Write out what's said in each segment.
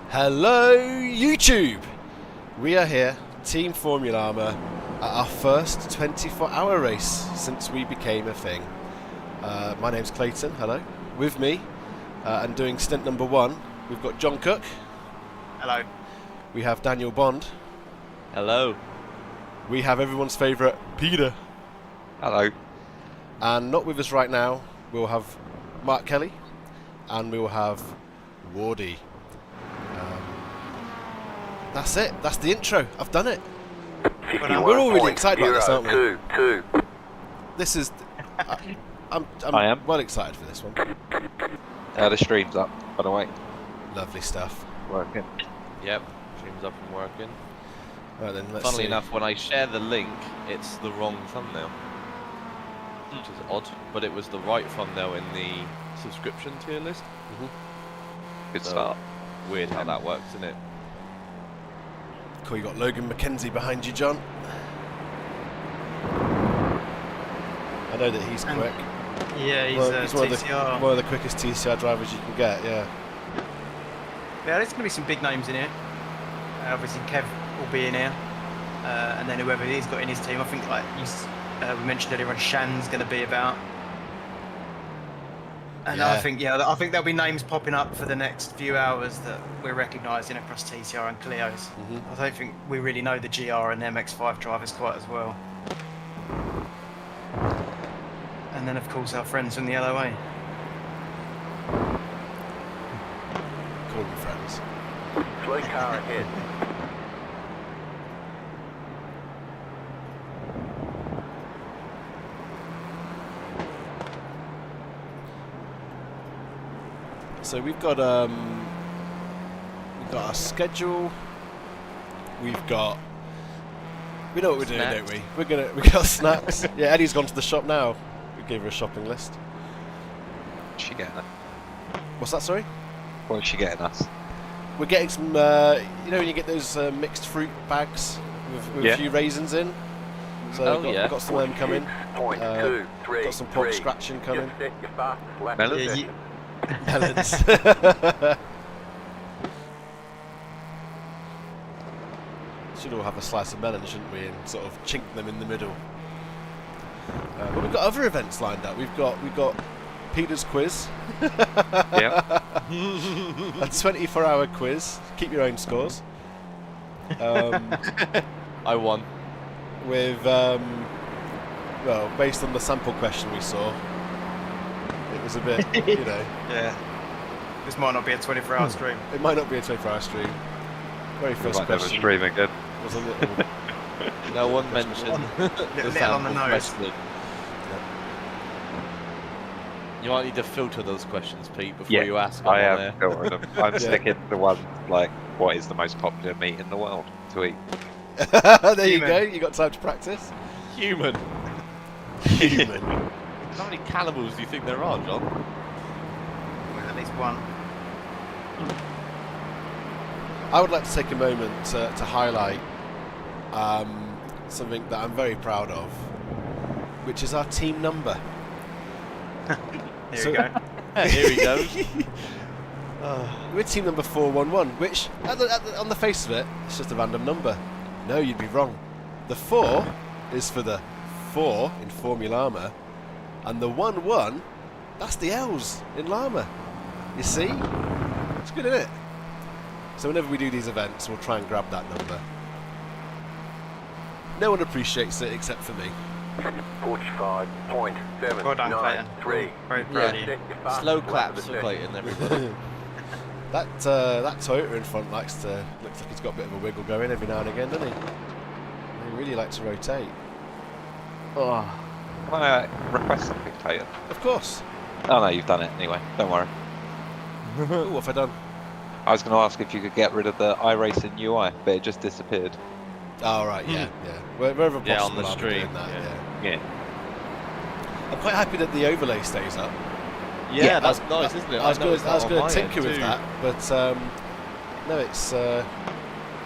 Hello YouTube! We are here, Team Formullama, at our first 24-hour race since we became a thing. My name's Clayton, hello. With me, and doing stint number 1, we've got John Cook. Hello. We have Daniel Bond. Hello. We have everyone's favourite, Peter. Hello. And not with us right now, we'll have Mark Kelly, and we will have Wardy. That's it. That's the intro. I've done it. We're all really excited about this, aren't we? This is. I am well excited for this one. The stream's up, by the way. Lovely stuff. Working. Yep, stream's up and working. Right then, let's Funnily see. enough, when I share the link, it's the wrong thumbnail, which is odd. But it was the right thumbnail in the subscription tier list. Good So, start. Weird how that works, isn't it? Cool, you got Logan McKenzie behind you, John. I know that he's quick. Yeah, he's, Well, he's TCR. one of the quickest TCR drivers you can get, yeah. Yeah, there's going to be some big names in here. Obviously, Kev will be in here. And then whoever he's got in his team. I think, like we mentioned earlier on, Shan's going to be about. And Yeah. I think there'll be names popping up for the next few hours that we're recognising across TCR and Clio's. I don't think we really know the GR and MX5 drivers quite as well. And then, of course, our friends from the LOA. Call them friends. Slow car ahead. So we've got our schedule. We know what we're doing, don't we? We got snacks. Yeah, Eddie's gone to the shop now. We gave her a shopping list. What's she getting? What's that? Sorry. What's she getting us? We're getting some. You know when you get those mixed fruit bags with a few raisins in. So we've got some of them coming. Got some pork scratching coming. Melons? Yeah, Melons. Should all have a slice of melon, shouldn't we, and sort of chink them in the middle. But we've got other events lined up. We've got Peter's quiz. Yeah. A 24-hour quiz. Keep your own scores. I won. With well, based on the sample question we saw, it was a bit, you know. Yeah. This might not be a 24-hour stream. It might not be a 24-hour stream. Very first Might never question stream again. was a little. No one mentioned the Little on the sample nose. question. You might need to filter those questions, Pete, before you ask them I on am there. filtering them. I'm sticking to one, like, what is the most popular meat in the world to eat? There you Human. go. You got time to practice. Human. Human. How many cannibals do you think there are, John? Well, at least one. I would like to take a moment to highlight something that I'm very proud of, which is our team number. Here we go. Here he goes. We're team number 411, which, on the face of it, it's just a random number. No, you'd be wrong. The 4 is for the 4 in Formullama, and the 11, that's the L's in Llama. You see? It's good, isn't it? So whenever we do these events, we'll try and grab that number. No one appreciates it except for me. 45.793. Well done, Clayton. Very proud of you. Slow claps for Clayton, everybody. That Toyota in front looks like he's got a bit of a wiggle going every now and again, doesn't he? He really likes to rotate. Oh. Can I request a dictator? Of course. Oh no, you've done it anyway. Don't worry. Ooh, what have I done? I was going to ask if you could get rid of the iRacing UI, but it just disappeared. Oh, right, yeah. Wherever possible, Yeah, on the I'll be stream, doing that, yeah. Yeah. I'm quite happy that the overlay stays up. Yeah, that's nice, isn't it? I was going to tinker too. with that, but no, it's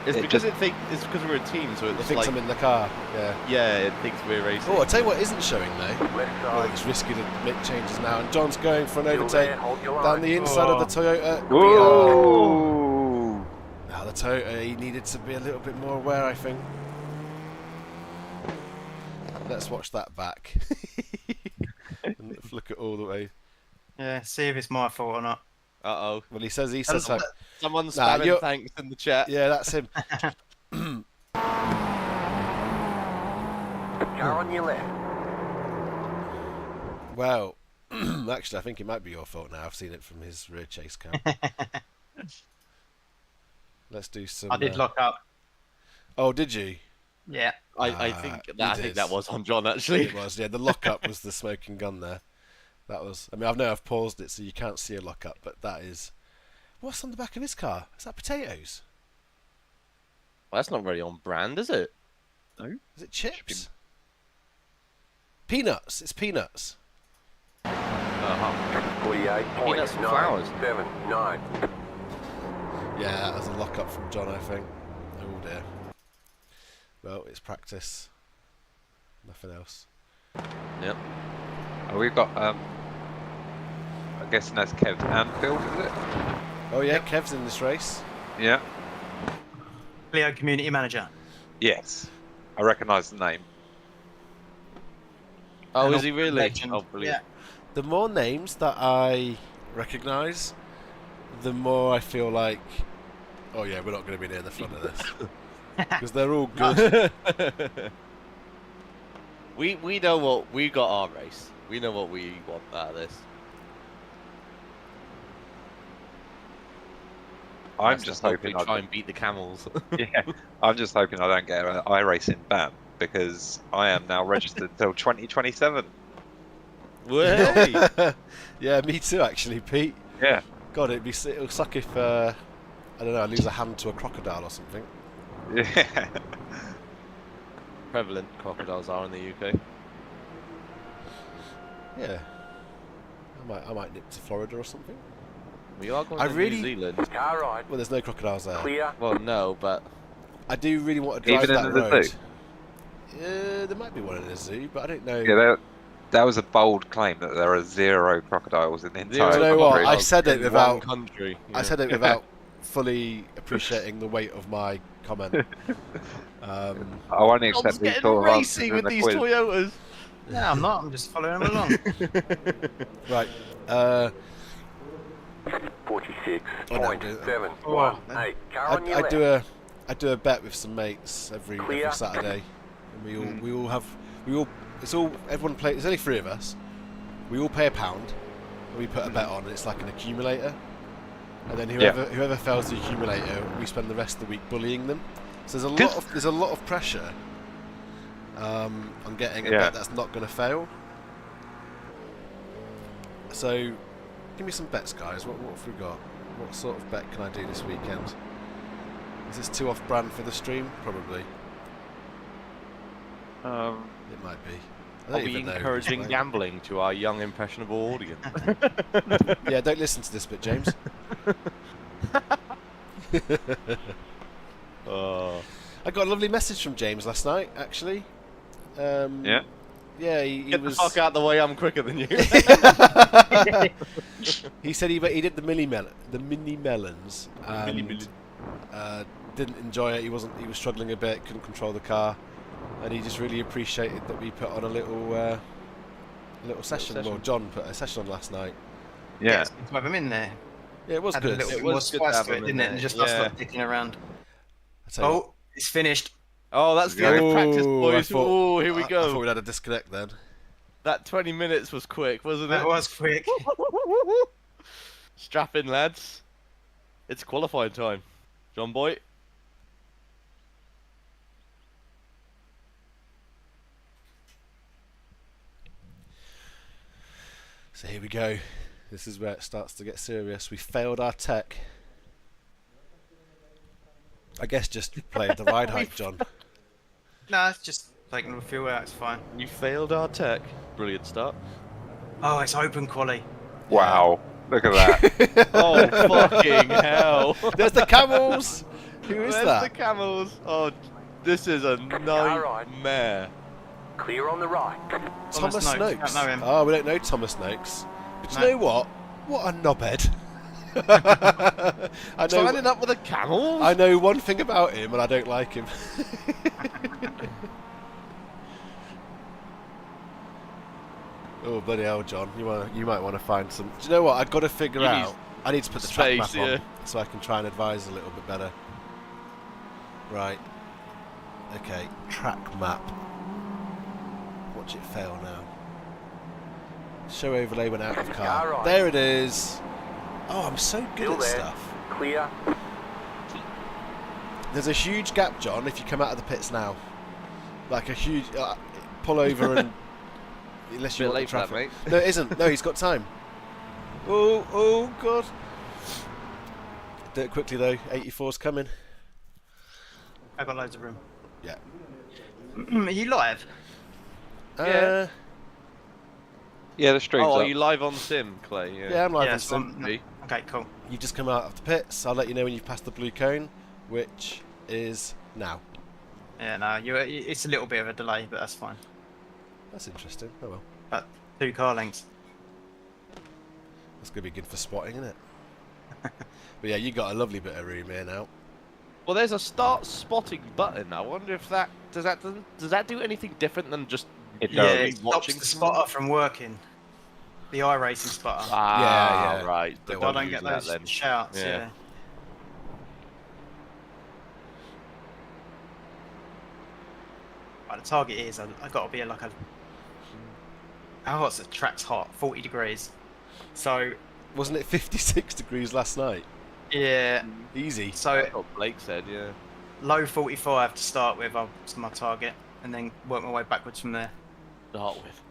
It's It because just- it's because we're a team, so It it's thinks like I'm in the car. Yeah. yeah, it thinks we're racing. Oh, I'll tell you what isn't showing though. Left Well, side. it's risky to make changes now. And John's going for an Still overtake there, hold your down line. the inside of the Toyota. Whoa! the Toyota, he needed to be a little bit more aware, I think. Let's watch that back. And look at all the way. Yeah, see if it's my fault or not. Uh-oh. Well, he says like, Someone's Nah, spamming thanks in the chat. yeah, that's him. Car on your left. Well, actually, I think it might be your fault now. I've seen it from his rear chase cam. Let's do some. I did lock up. Oh, did you? Yeah. I think did. that was on John actually. It was, yeah. The lockup was the smoking gun there. That was. I mean, I've paused it so you can't see a lockup, but that is. What's on the back of his car? Is that potatoes? Well, that's not really on brand, is it? Is it chips? Peanuts. It's peanuts. 48.979. flowers. Yeah, that was a lockup from John, I think. Oh dear. Well, it's practice. Nothing else. Yep. Oh, we've got, I'm guessing that's Kev Anfield, is it? Oh yeah, Kev's in this race. Yeah. Leo Community Manager. Yes. I recognise the name. Oh, And is he really? legend. Oh, brilliant. Yeah. The more names that I recognise, the more I feel like, oh yeah, we're not going to be near the front of this. Because they're all good. We know what we got our race. We know what we want out of this. I'm Let's just hope hoping we try and beat the camels. yeah, I'm just hoping I don't get an iRacing ban because I am now registered till 2027. Way. Yeah, me too, actually, Pete. Yeah. God, it'll suck if I don't know, I lose a hand to a crocodile or something. Yeah. Prevalent crocodiles are in the UK. Yeah, I might nip to Florida or something. We are going I to really- New Zealand. Car right. Well, there's no crocodiles there. Clear. Well, no, but I do really want to drive Even that in the road. zoo? There might be one in a zoo, but I don't know. Yeah, that was a bold claim that there are 0 crocodiles in the entire Do you know what? country. I said it in without- one country. I said it without fully appreciating the weight of my comment. I won't accept these sort of answers in the quiz. Toyotas. No, I'm not. I'm just following them along. Right. 46.718. Oh, Car on your I left. do a bet with some mates every Clear. Saturday, and we all it's all everyone play. There's only 3 of us. We all pay £1, and we put a bet on, and it's like an accumulator. And then whoever fails the accumulator, we spend the rest of the week bullying them. So there's a lot of pressure on getting a bet that's not going to fail. So give me some bets, guys. What have we got? What sort of bet can I do this weekend? Is this too off-brand for the stream? Probably. It might be. I Are don't we even know. encouraging gambling to our young, impressionable audience? Yeah, don't listen to this bit, James. Oh. I got a lovely message from James last night, actually. Yeah. Yeah, he Get was. the fuck out of the way, I'm quicker than you. He said he did the mini melons. And, didn't enjoy it. He was struggling a bit. Couldn't control the car, and he just really appreciated that we put on a little session. Well, John put a session on last night. Yeah. It's good to have them in there. Yeah, it was Had a good. little It bit more was good to spice have to it, them in didn't it? there. And just us Yeah. not dicking around. I tell you what. Oh, it's finished. Oh, that's the end of practice, Ooh, boys. I thought- Oh, here we I go. thought we'd had a disconnect then. That 20 minutes was quick, wasn't it? That was quick. Strap in, lads. It's qualifying time. John Boy. So here we go. This is where it starts to get serious. We failed our tech. I guess just play the ride height, John. No, it's just taking a few out. It's fine. You failed our tech. Brilliant start. Oh, it's open quali. Wow. Look at that. Oh, fucking hell. There's the camels! Who is Where's that? the camels? Oh, this is a nightmare. Clear on the right. Thomas Noakes. Noakes. Don't know him. Oh, we don't know Thomas Noakes. But you No. know what? What a knobhead. I know. Signing up with a camel? I know one thing about him, and I don't like him. Oh bloody hell, John! You might want to find some. Do you know what? I've got to figure You need out. I need to put the track space, map yeah. on so I can try and advise a little bit better. Right. Okay. Track map. Watch it fail now. Show overlay when out of car. Alright. There it is. Oh, I'm so good Still at there. stuff. Clear. There's a huge gap, John, if you come out of the pits now. Like a huge... pull over and... Unless you Bit want the late for that, traffic. mate. No, it isn't. No, he's got time. Oh, God. Do it quickly, though. 84's coming. I've got loads of room. Yeah. Are you live? Yeah. Yeah, the stream's Oh, up. are you live on Sim, Clay? Yeah, I'm live Yeah, on so Sim. I'm- Okay, cool. You've just come out of the pits. I'll let you know when you've passed the blue cone, which is now. Yeah, no, it's a little bit of a delay, but that's fine. That's interesting. Oh, well. But 2 car lengths. That's going to be good for spotting, isn't it? But yeah, you got a lovely bit of room here now. Well, there's a start spotting button. I wonder if that does that do anything different than just It Yeah, does. it stops the spotter from working. The iRacing spotter. Yeah. right. They So I won't don't use get that those then. shouts, Yeah. yeah. Right, the target is I've got to be like a... How hot's the track's hot? 40 degrees. So, Wasn't it 56 degrees last night? yeah. Easy. So, That's what Blake said, yeah. low 45 to start with, that's my target. And then work my way backwards from there. Start with.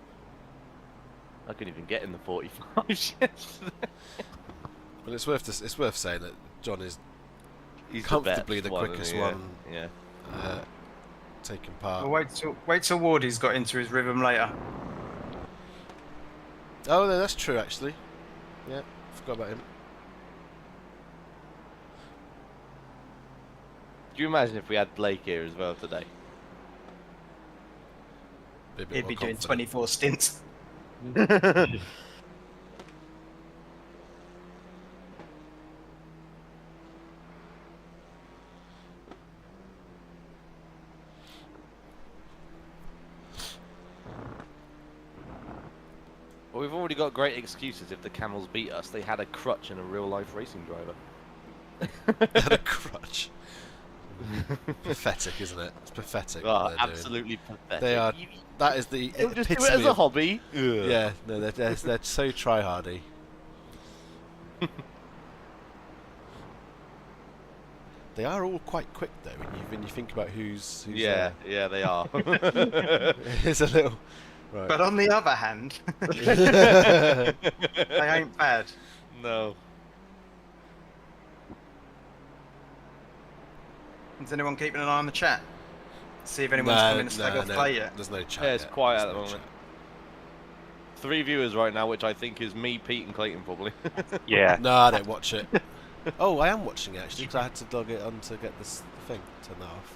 I couldn't even get in the 45 yesterday. Well, it's worth saying that John is He's comfortably the best quickest isn't he? one. Yeah. Taking part. Well, wait till Wardy's got into his rhythm later. Oh, no, that's true actually. Yeah, forgot about him. Do you imagine if we had Blake here as well today? Be a bit He'd more be doing confident. 24 stints. Well, we've already got great excuses if the Camels beat us. They had a crutch and a real-life racing driver. Had a crutch. Pathetic, isn't it? It's pathetic. Oh, what they're doing. absolutely pathetic. They are. You That is the don't just do it epitome as a of- hobby. Yeah, no, they're so try-hardy. They are all quite quick though when you think about who's Yeah, yeah, they are. It's a little right. But on the other hand, they ain't bad. No. Is anyone keeping an eye on the chat? See if anyone's coming to slag off play yet. There's no chat. Yeah, it's yet. quiet There's at the no moment. chat. 3 viewers right now, which I think is me, Pete, and Clayton probably. Yeah. No, I don't watch it. Oh, I am watching it actually because I had to log it on to get this thing. Turn that off.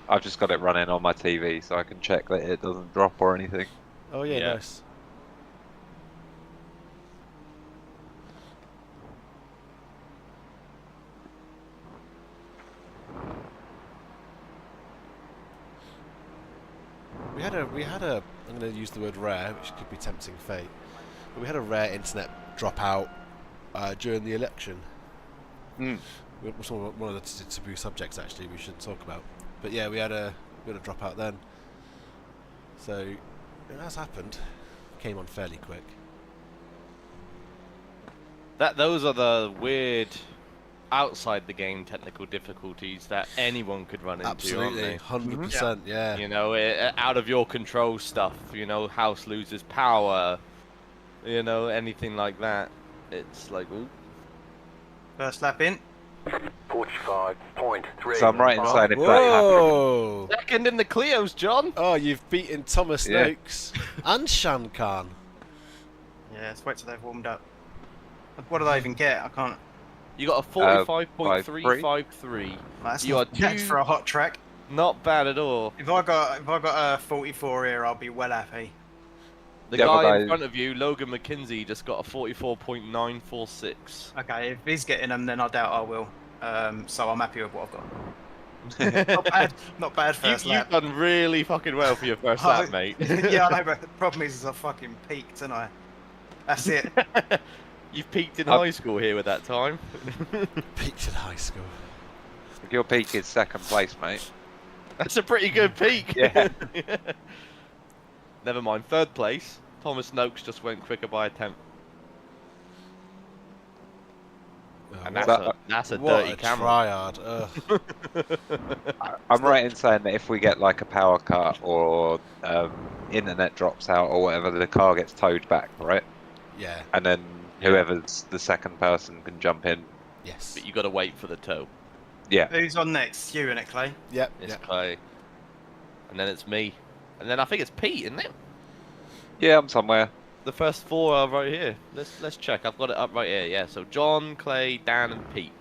I've just got it running on my TV so I can check that it doesn't drop or anything. Oh yeah, Yeah. nice. We had a I'm going to use the word rare, which could be tempting fate, but we had a rare internet dropout during the election. Mm. It was one of the taboo subjects actually we shouldn't talk about. But yeah, we had a dropout then. So it has happened. Came on fairly quick. Those are the weird, outside the game technical difficulties that anyone could run into, Absolutely, aren't 100%. Yeah. they? You know, out of your control stuff. You know, house loses power. You know, anything like that. It's like, ooh. First lap in. 45.3. So I'm right in saying if that happened. Whoa! Second in the Clios, John. Oh, you've beaten Thomas Yeah. Noakes and Shan Khan. Yeah, let's wait till they've warmed up. What do they even get? I can't. You got a 45.353. That's You not are bad two- for a hot track. Not bad at all. If I got a 44 here, I'll be well happy. The The other guy in guy- front of you, Logan McKinsey, just got a 44.946. Okay, if he's getting them, then I doubt I will. So I'm happy with what I've got. Not bad. Not bad first You've lap. done really fucking well for your first lap, mate. Yeah, I know, but the problem is I fucking peaked, and that's it. You've peaked in high school here with that time. Peaked in high school. If your peak is second place, mate. That's a pretty good peak. Yeah. Never mind, third place. Thomas Noakes just went quicker by a tenth. And that's a what dirty a camera. tryhard. Ugh. I'm right in saying that if we get like a power cut or internet drops out or whatever, the car gets towed back, right? Yeah. And then whoever's the second person can jump in. Yes. But you got to wait for the tow. Yeah. Who's on next? You and it, Clay. Yep. It's Yep. Clay. And then it's me. And then I think it's Pete, isn't it? Yeah, I'm somewhere. The first four are right here. Let's check. I've got it up right here. Yeah. So John, Clay, Dan, and Pete.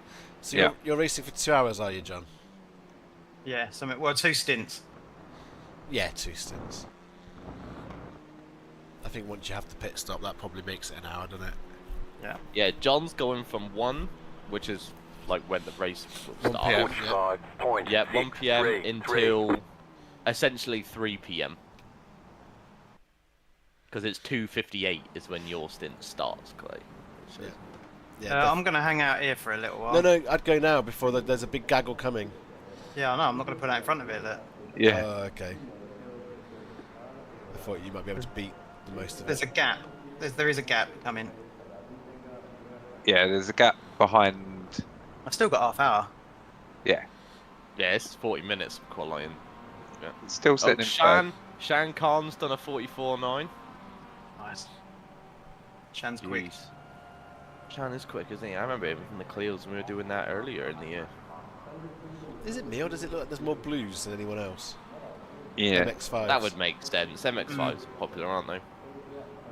So Yeah. you're racing for 2 hours, are you, John? Yeah, something. Well, 2 stints. Yeah, 2 stints. I think once you have the pit stop, that probably makes it an hour, doesn't it? Yeah. Yeah. John's going from 1, which is like when the race will 1 start. PM. 45.633. Yeah, 1 p.m. until essentially 3 p.m. Because it's 2:58 is when your stint starts, Clay. So- Yeah. Yeah, I'm going to hang out here for a little while. no, I'd go now before there's a big gaggle coming. Yeah, I know. I'm not going to put that in front of it. Look. Yeah. Okay. I thought you might be able to beat the most of There's it. a gap. There is a gap coming. Yeah, there's a gap behind. I've still got half hour. Yeah. Yeah, it's 40 minutes qualifying. Yeah. It's still Oh, sitting in third. Shan Khan's done a 44.9. Nice. Chan's quick. Jeez. Shan is quick, isn't he? I remember him from the Cleos when we were doing that earlier in the year. Is it me or does it look like there's more blues than anyone else? Yeah. MX-5s. That would make sense. MX-5s are popular, aren't they?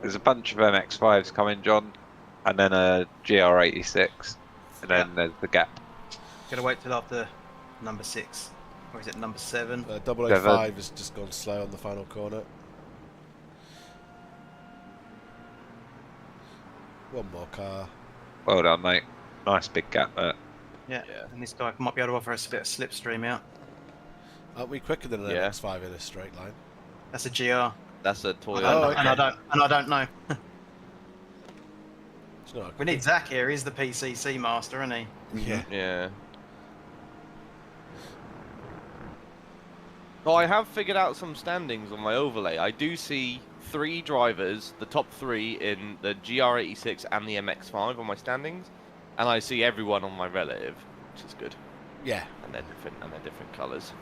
There's a bunch of MX-5s coming, John, and then a GR86, and then there's the gap. Gotta wait till after number 6. Or is it number 7? 005 has just gone slow on the final corner. One more car. Well done, mate. Nice big gap there. Yeah. Yeah. And this guy might be able to offer us a bit of slipstream out. Aren't we quicker than an Yeah. MX-5 in a straight line? That's a GR. That's a Toyota. Oh, okay. And I don't know. It's not. We need Zach here. He's the PCC master, isn't he? Yeah. Yeah. So I have figured out some standings on my overlay. I do see 3 drivers, the top 3 in the GR86 and the MX-5 on my standings, and I see everyone on my relative, which is good. Yeah. And they're different colours.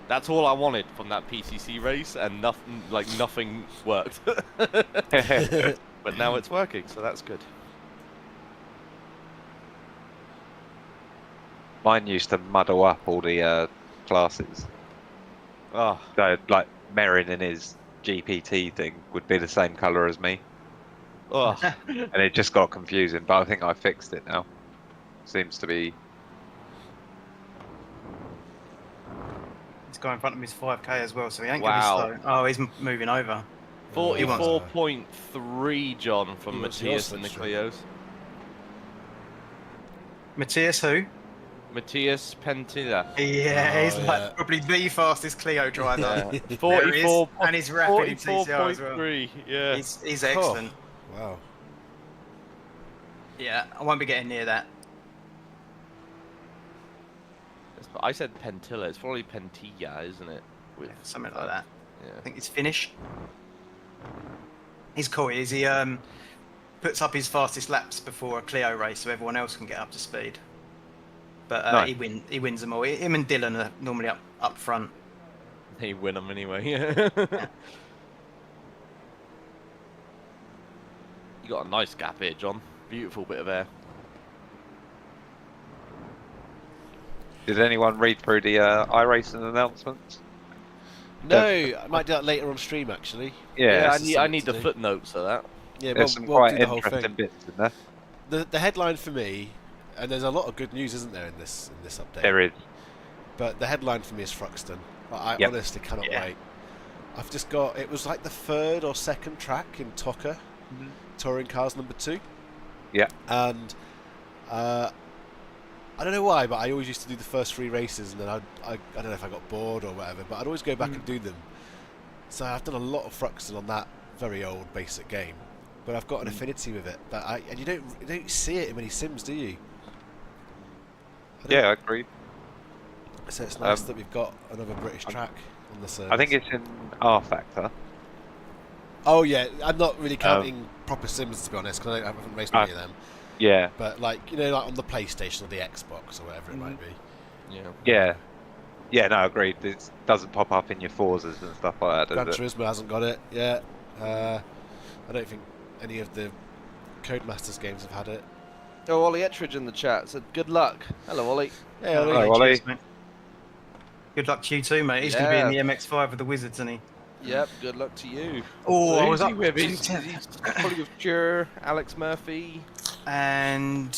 That's all I wanted from that PCC race, and nothing worked. But now it's working, so that's good. Mine used to muddle up all the classes. Oh, So, like, Merrin and his GPT thing would be the same colour as me, oh. and it just got confusing, but I think I fixed it now. Seems to be... This guy in front of me is 5k as well, so he ain't Wow. gonna be slow. Oh, he's moving over. 44.3, John, from He wants your Matthias and the slipstream. Cleos. Matthias, who? Matthias Pentilla. Yeah, he's Oh, like yeah. probably the fastest Clio driver. Yeah. There he is, 44. and he's rapid in TCR as well. 44.3. Yeah. He's excellent. Wow. Yeah, I won't be getting near that. I said Pentilla. It's probably Pentilla, isn't it? With Something like that. Yeah. I think he's finished. He's cool. He puts up his fastest laps before a Clio race, so everyone else can get up to speed. But Nice. he wins them all. Him and Dylan are normally up front. They win them anyway. You got a nice gap here, John. Beautiful bit of air. Did anyone read through the iRacing announcements? No, I might do that later on stream actually. Yeah, I need the to do. footnotes of that. Yeah, there's some we'll quite do the whole interesting thing. bits in there. The headline for me, and there's a lot of good news, isn't there, in this update? There is. But the headline for me is Fruxton. I Yep. honestly cannot Yeah. wait. I've just got. It was like the third or second track in TOCA, Touring Cars number 2. Yeah. And I don't know why, but I always used to do the first 3 races, and then I don't know if I got bored or whatever, but I'd always go back and do them. So I've done a lot of Thruxton on that very old basic game, but I've got an affinity with it. But and you don't see it in many sims, do you? Yeah, I agree. So it's nice that we've got another British track on the service. I think it's in R Factor. Oh yeah, I'm not really counting proper sims, to be honest, because I haven't raced many of them. Yeah. But like, you know, like on the PlayStation or the Xbox or whatever it might be. Yeah. Yeah, no, agreed. It doesn't pop up in your Forzas and stuff like that, Gran does it? Turismo hasn't got it yet. I don't think any of the Codemasters games have had it. Oh, Ollie Ettridge in the chat said, good luck. Hello, Ollie. Hey, Ollie. Hello, Ollie. Cheers, mate. Good luck to you too, mate. He's going to be in the MX-5 with the Wizards, isn't he? Yep, good luck to you. Oh, I was up with he's probably with Jur, Alex Murphy. And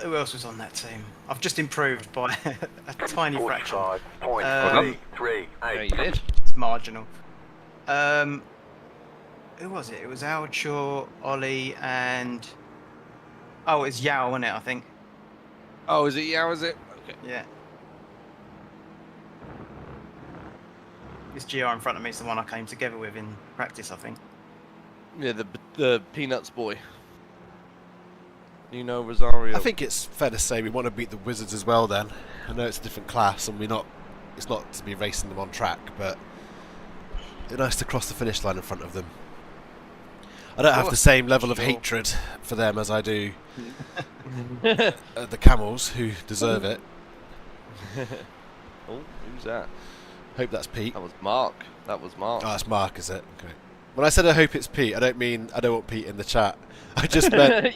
who else was on that team? I've just improved by a tiny fraction. 45.338. Yeah, you did. It's marginal. Who was it? It was Alcho, Ollie, and it's Yao, wasn't it? I think. Oh, is it? Yeah, is it? Okay. Yeah. This GR in front of me is the one I came together with in practice, I think. Yeah, the Peanuts boy. You know, Rosario. I think it's fair to say we want to beat the Wizards as well then. I know it's a different class and it's not to be racing them on track, but it's nice to cross the finish line in front of them. I don't have the same level of hatred for them as I do the Camels, who deserve it. Oh, who's that? Hope that's Pete. That was Mark. That was Mark. Oh, it's Mark, is it? Okay. When I said I hope it's Pete, I don't mean I don't want Pete in the chat. I just meant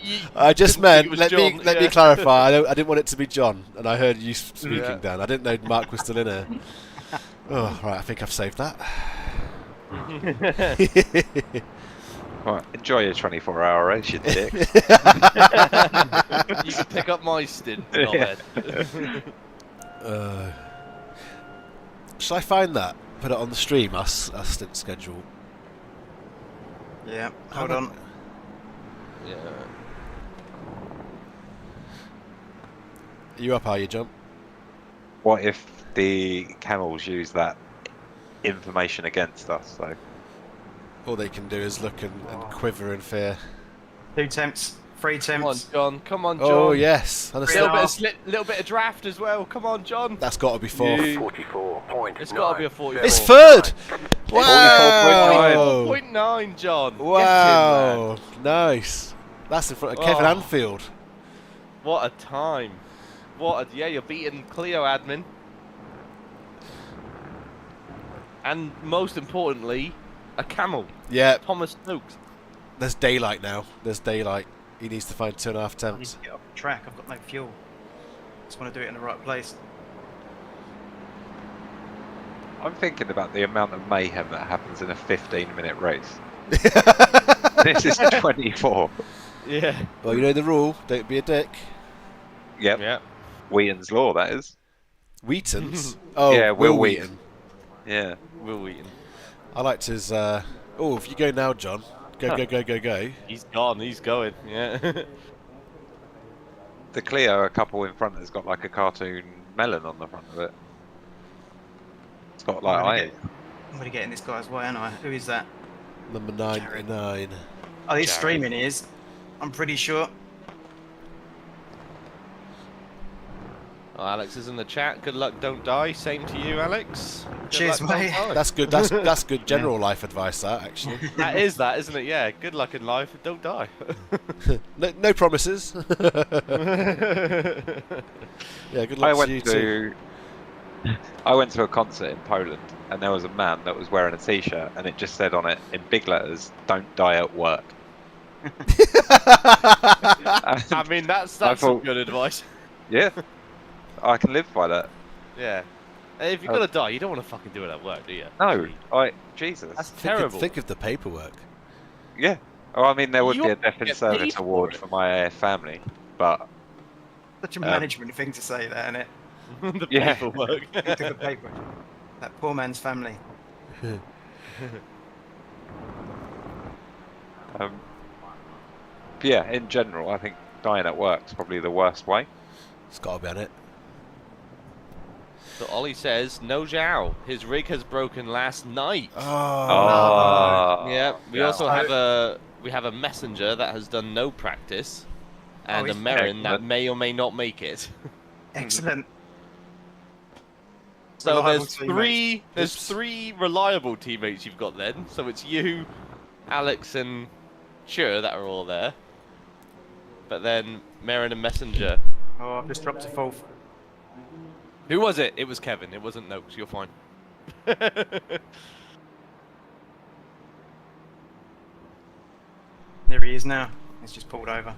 let me clarify. I didn't want it to be John, and I heard you speaking, Dan. I didn't know Mark was still in here. Oh, right. I think I've saved that. Right, enjoy your 24-hour race, you dick. You can pick up my stint, knobhead. Shall I find that? Put it on the stream, our stint schedule. Yeah, hold on. Yeah. Are you up, are you, John? What if the Camels use that information against us, though? All they can do is look and quiver in fear. 2 temps, 3 Come on, temps. John. Come on, John. Oh, yes. And Little bit of draft as well. Come on, John. that's got to be fourth. 44.9. It's got to be a 44. It's third! Wow! 44.9, John. Wow! Get in, man. Nice. That's in front of Kevin Anfield. What a time. You're beating Clio admin. And most importantly, a Camel. Yeah, Thomas Stokes. there's daylight now. There's daylight. He needs to find 2.5 I need temps. to get off the track. I've got no fuel. Just want to do it in the right place. I'm thinking about the amount of mayhem that happens in a 15-minute race. This is 24. Yeah. Well, you know the rule. Don't be a dick. Yep. Yeah. Wheaton's Law, that is. Wheaton's? Oh, Yeah, Will Wheaton. Yeah. Will Wheaton. I liked his... oh, if you go now, John. Go. He's gone. He's going. Yeah. The Clio, a couple in front, has got like a cartoon melon on the front of it. It's got like eyes. I'm going to get in this guy's way, aren't I? Who is that? Number 99. Oh, he's Jared. streaming, he is. I'm pretty sure. Oh, Alex is in the chat. Good luck, don't die. Same to you, Alex. Good Cheers, luck, don't mate. die. That's good. That's good general life advice, that, actually. That is that, isn't it? Yeah. Good luck in life. Don't die. No promises. Yeah, good luck to you too. I went to a concert in Poland, and there was a man that was wearing a T-shirt, and it just said on it in big letters, "Don't die at work." I mean, that's I some thought- good advice. Yeah, I can live by that. Yeah. Hey, if you're gonna die, you don't want to fucking do it at work, do you? No, Jesus. That's terrible. Think of the paperwork. Yeah. Oh, I mean, there would You be a death in get service paid for award it. for my family, but Such a management thing to say, that, isn't it? The Yeah. paperwork. Think of the paper. That poor man's family. But yeah, in general, I think dying at work's probably the worst way. It's got to be on it. So Ollie says, no Zhao. His rig has broken last night. Oh. Yeah, we yeah. also have a messenger that has done no practice, and a he's Merin that excellent. may or may not make it. Excellent. So Reliable there's teammates. three reliable teammates you've got then. So it's you, Alex, and Sure that are all there. But then Merin and Messenger. Oh, I've just dropped a fourth. Who was it? It was Kevin. It wasn't Noakes. You're fine. There he is now. He's just pulled over.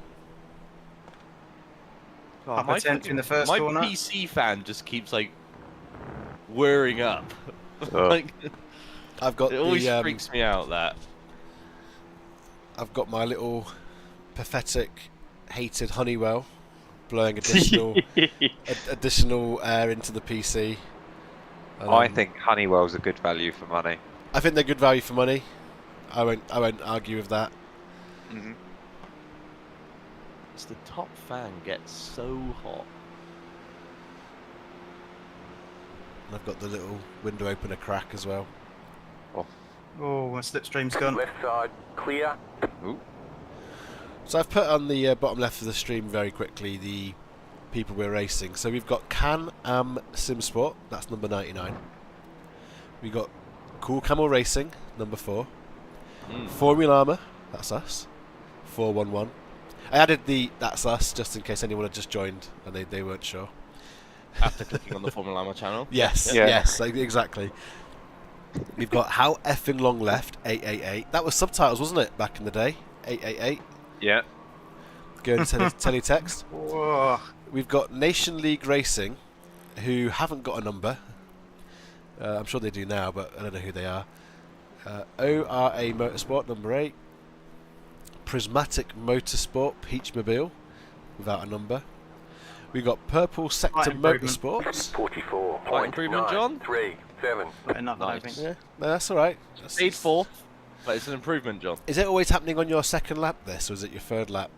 Oh, Up a tenth in the first my corner. PC fan just keeps like whirring up. Oh. Like, I've got it always the freaks me out that. I've got my little pathetic, hated Honeywell blowing additional air into the PC. And, I think Honeywell's a good value for money. I think they're good value for money. I won't argue with that. Mm-hmm. It's the top fan gets so hot. And I've got the little window opener crack as well. Oh, my slipstream's gone. Left side clear. Ooh. So I've put on the bottom left of the stream very quickly the people we're racing. So we've got Can-Am Simsport, that's number 99. We got Cool Camel Racing, number 4. Formullama, that's us, 411. I added the that's us just in case anyone had just joined and they weren't sure. After clicking on the Formullama channel. Yes, Yeah. yes, exactly. We've got How Effing Long Left, 888. That was subtitles, wasn't it, back in the day? 888. Yeah. Going to teletext. Whoa. We've got Nation League Racing, who haven't got a number. I'm sure they do now, but I don't know who they are. ORA Motorsport, number 8. Prismatic Motorsport, Peachmobile, without a number. We've got Purple Sector improvement. Motorsports. 44.937. improvement, John? Not enough, I don't Nice. think. Yeah, no, that's alright. Stayed 4th, but it's an improvement, John. Is it always happening on your second lap, this, or is it your third lap?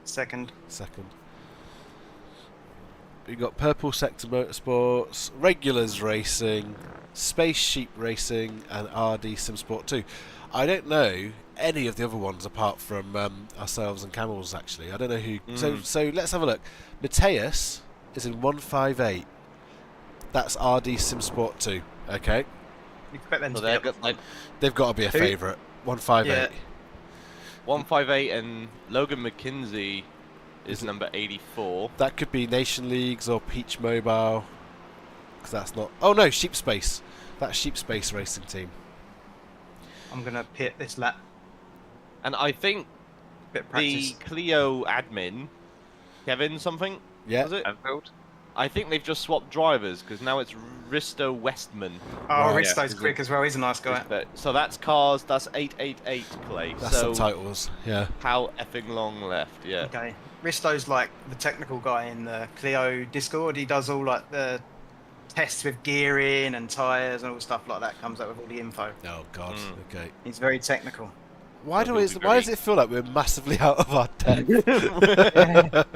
Second. Second. We've got Purple Sector Motorsports, Regulars Racing, Space Sheep Racing, and RD Simsport 2. I don't know any of the other ones apart from ourselves and Camels, actually. I don't know who. So let's have a look. Mateus is in 158. That's RD Simsport 2. Okay. You expect them So to they've be up. got like They've got to be a Who? favourite. 158. Yeah. 158, and Logan McKinsey is number 84. That could be Nation Leagues or Peach Mobile. Because that's not. Oh no, Sheep Space. That's Sheep Space Racing Team. I'm going to pit this lap. And I think Bit of the practice. Clio admin, Kevin something, Yeah. was it? Anfield? I think they've just swapped drivers because now it's Risto Westman. Oh, Right. Risto's Yeah. quick as well. He's a nice guy. So that's cars, that's 888 Clay. That's so subtitles. Yeah. how effing long left, yeah. Okay. Risto's like the technical guy in the Clio Discord. He does all like the tests with gearing and tyres and all stuff like that. Comes up with all the info. Oh God. Okay. He's very technical. Why So do he'll it? be Why does very- it feel like we're massively out of our depth?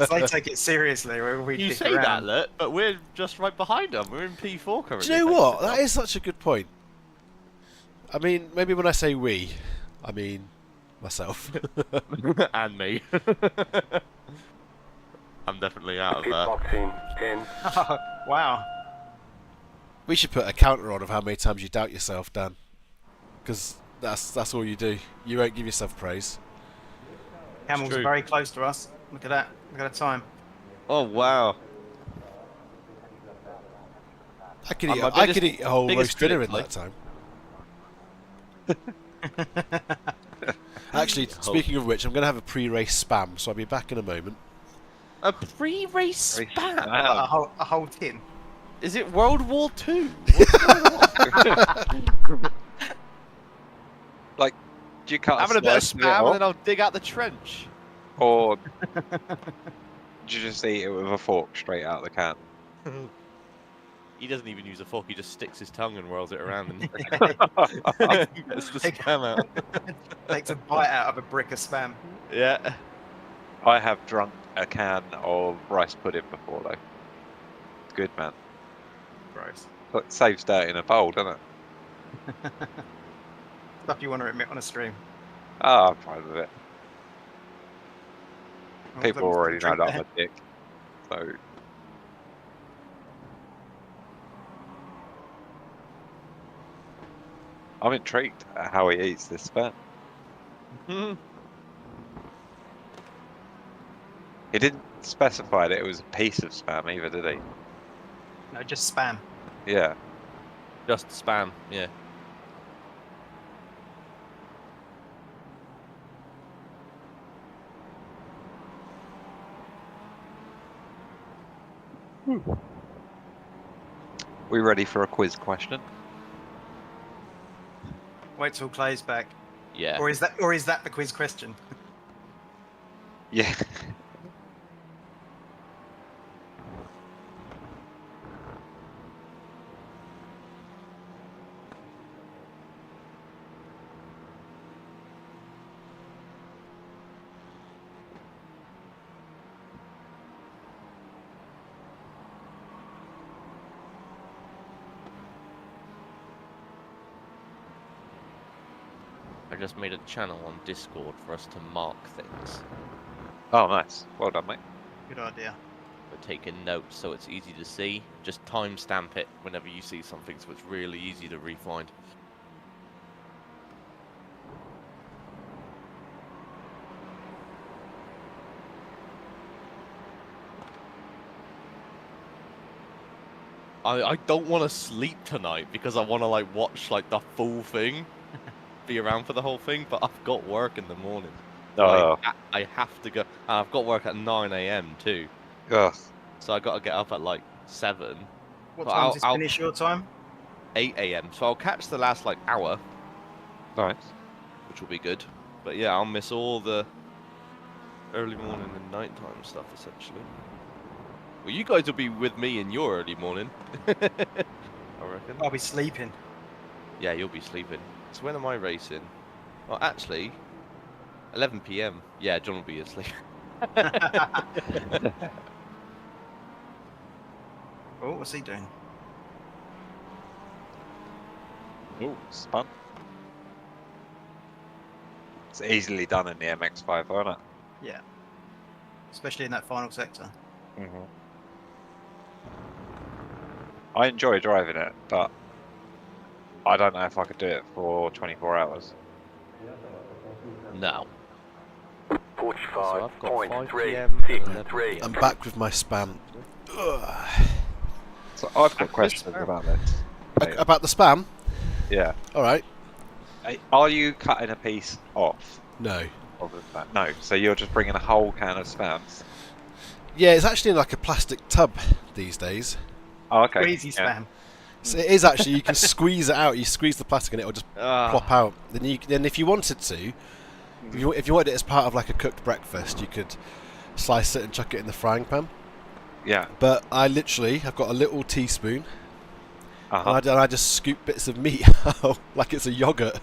So they take it seriously. We You dick say that, around. look, but we're just right behind them. We're in P4 currently. Do you know thanks what? to That Tom. is such a good point. I mean, maybe when I say we, I mean myself. And me. I'm definitely out of Pit there. box in 10. Wow. We should put a counter on of how many times you doubt yourself, Dan. Because that's all you do. You won't give yourself praise. Camel's true. very close to us. Look at that. Look at the time. Oh, wow. I could I'm eat. my I biggest- could eat a whole biggest roast dinner critic, in like. that time. Actually, speaking of which, I'm going to have a pre-race spam, so I'll be back in a moment. A pre-race spam? A whole tin. Is it World War II? Like, do you cut Having a bit of slice of it spam off, and then I'll dig out the trench. or do you just eat it with a fork straight out of the can? He doesn't even use a fork. He just sticks his tongue and whirls it around and gets the spam out. Takes a bite out of a brick of spam. Yeah. I have drunk a can of rice pudding before though. It's good, man. Gross. It saves dirt in a bowl, doesn't it? Stuff you want to admit on a stream. Oh, I'm fine with it. Oh, People that was already know drink that I'm there. a dick. So. I'm intrigued at how he eats this spam. He didn't specify that it was a piece of spam either, did he? No, just spam. Yeah. Just spam. Yeah. We ready for a quiz question? Wait till Clay's back. Yeah. Or is that the quiz question? Yeah. I just made a channel on Discord for us to mark things. Oh, nice. Well done, mate. Good idea. We're taking notes so it's easy to see. Just timestamp it whenever you see something so it's really easy to refind. I don't want to sleep tonight because I want to like watch like the full thing, be around for the whole thing, but I've got work in the morning. Oh. I have to go. And I've got work at 9 AM too, Ugh. so I got to get up at like 7, What Well, time does I'll- this finish your time? 8 AM. So I'll catch the last like hour, Nice. which will be good. But yeah, I'll miss all the early morning and nighttime stuff essentially. Well, you guys will be with me in your early morning. I reckon. I'll be sleeping. Yeah, you'll be sleeping. So when am I racing? Well, actually, 11 PM. Yeah, John will be asleep. Oh, what's he doing? Ooh, spun. It's easily done in the MX-5, isn't it? Yeah. Especially in that final sector. Mm-hmm. I enjoy driving it, but I don't know if I could do it for 24 hours. No. So I've got 5 PM and 11 $45.363. I'm back with my spam. Ugh. So I've got questions about this. About the spam? Yeah. All right. Are you cutting a piece off No. of the spam? No. So you're just bringing a whole can of spams? Yeah, it's actually in like a plastic tub these days. Oh, okay. Crazy spam. So it is actually, you can squeeze it out. You squeeze the plastic and it will just plop out. Then if you wanted to, if you wanted it as part of like a cooked breakfast, you could slice it and chuck it in the frying pan. Yeah. But I've got a little teaspoon, Uh-huh. and I just scoop bits of meat out like it's a yogurt.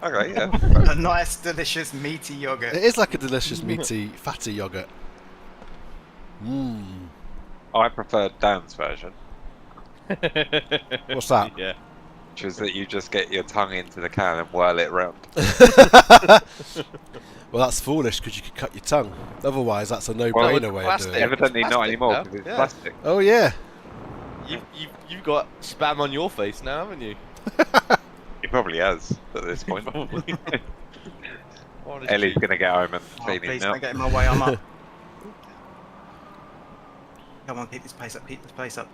Okay, yeah. A nice, delicious, meaty yogurt. It is like a delicious meaty, fatty yogurt. Mmm. I prefer Dan's version, What's that? Yeah. which is that you just get your tongue into the can and whirl it round. Well, that's foolish because you could cut your tongue. Otherwise, that's a no-brainer way of plastic. doing it. Evidently not plastic anymore now, because it's yeah. plastic. Oh yeah. You've got spam on your face now, haven't you? He probably has at this point. Probably. What is Ellie's cheap? going to get home and Oh, clean please him don't up. get in my way, I'm up. Come on, keep this pace up, keep this pace up.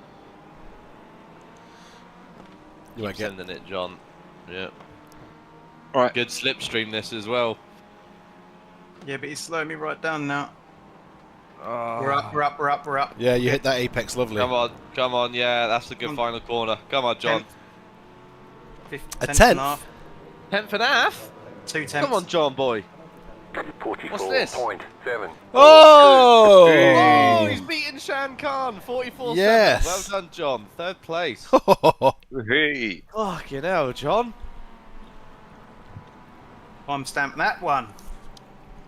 You might Keep get. sending it, John. Yeah. Right. Good slipstream this as well. Yeah, but he's slowing me right down now. Oh. We're up, we're up, we're up, we're up. Yeah, you hit that apex lovely. Come on, yeah, that's a good Come on. final corner. Come on, John. 10th A and tenth? half. 10th and a half? 2 tenths. Come on, John boy. What's this? 44.7. Oh! Oh, he's beaten Shan Khan, 44 Yes. seconds. Well done, John. Third place. Hey. Fucking hell, John. I'm stamped that one.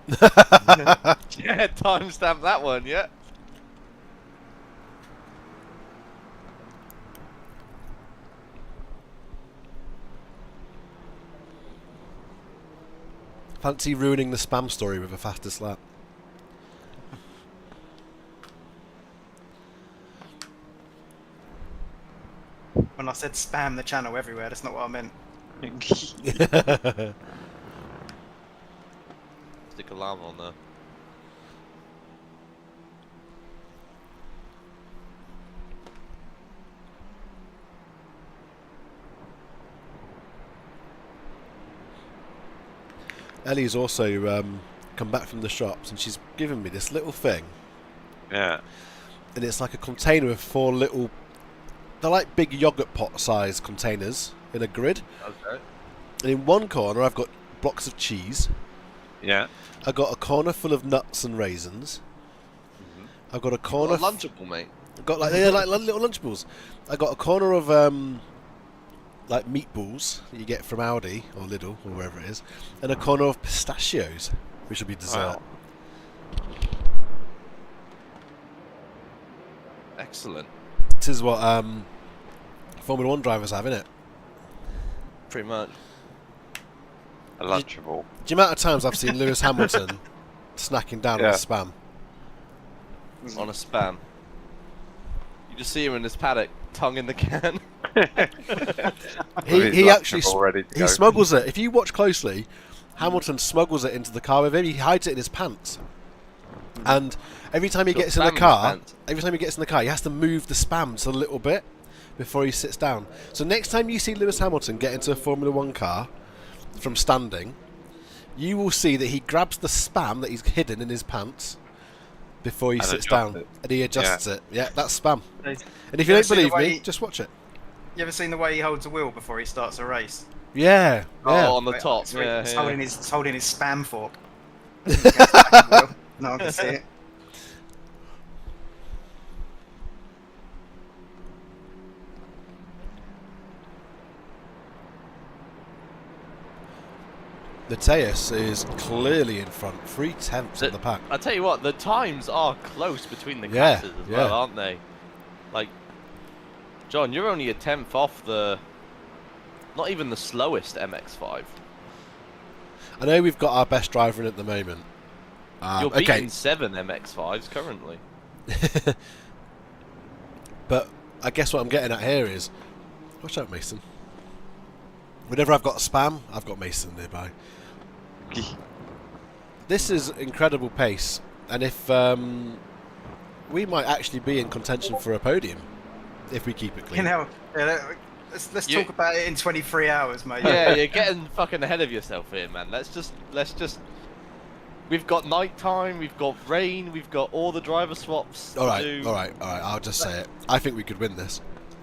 Yeah, timestamp that one, yeah. Fancy ruining the spam story with a fastest lap. When I said spam the channel everywhere, that's not what I meant. Stick a llama on there. Ellie's also come back from the shops and she's given me this little thing. Yeah. And it's like a container with 4 little... They're like big yogurt pot size containers in a grid. Okay. And in one corner I've got blocks of cheese. Yeah. I've got a corner full of nuts and raisins. I've got a corner... Lunchable, mate. I've got like, they're like little Lunchables. I've got a corner of like meatballs that you get from Aldi or Lidl or wherever it is. And a corner of pistachios, which will be dessert. Wow. Excellent. This is what Formula 1 drivers have, innit? Pretty much. A Lunchable. The amount of times I've seen Lewis Hamilton snacking down on Yeah. spam. On a spam. You just see him in his paddock, tongue in the can. He actually ready to he go. smuggles it. If you watch closely, Hamilton smuggles it into the car with him. He hides it in his pants. And every time he Got gets in the spam in his car, pants. he has to move the spam just a little bit before he sits down. So next time you see Lewis Hamilton get into a Formula 1 car from standing, you will see that he grabs the spam that he's hidden in his pants before he And sits adjusts down. it. And he adjusts it. Yeah, that's spam. You And if you ever don't seen the believe way me, he- just watch it. ever seen the way he holds a wheel before he starts a race? Yeah, yeah. Oh, on the top. It's Yeah, it's yeah. holding his spam fork. No one can see it. Mateus is clearly in front, 3/10 of the pack. I tell you what, the times are close between the Yeah, classes as yeah. well, aren't they? Like, John, you're only a tenth off the, not even the slowest MX-5. I know we've got our best driver in at the moment. You're okay, beating 7 MX-5s currently. but I guess what I'm getting at here is, watch out, Mason. Whenever I've got spam, I've got Mason nearby. This is incredible pace, and if we might actually be in contention for a podium if we keep it clean. You know, let's talk about it in 23 hours, mate. Yeah, you're getting fucking ahead of yourself here, man. Let's just. We've got night time, we've got rain, we've got all the driver swaps. all right, to do. all right, all right. I'll just say it. I think we could win this.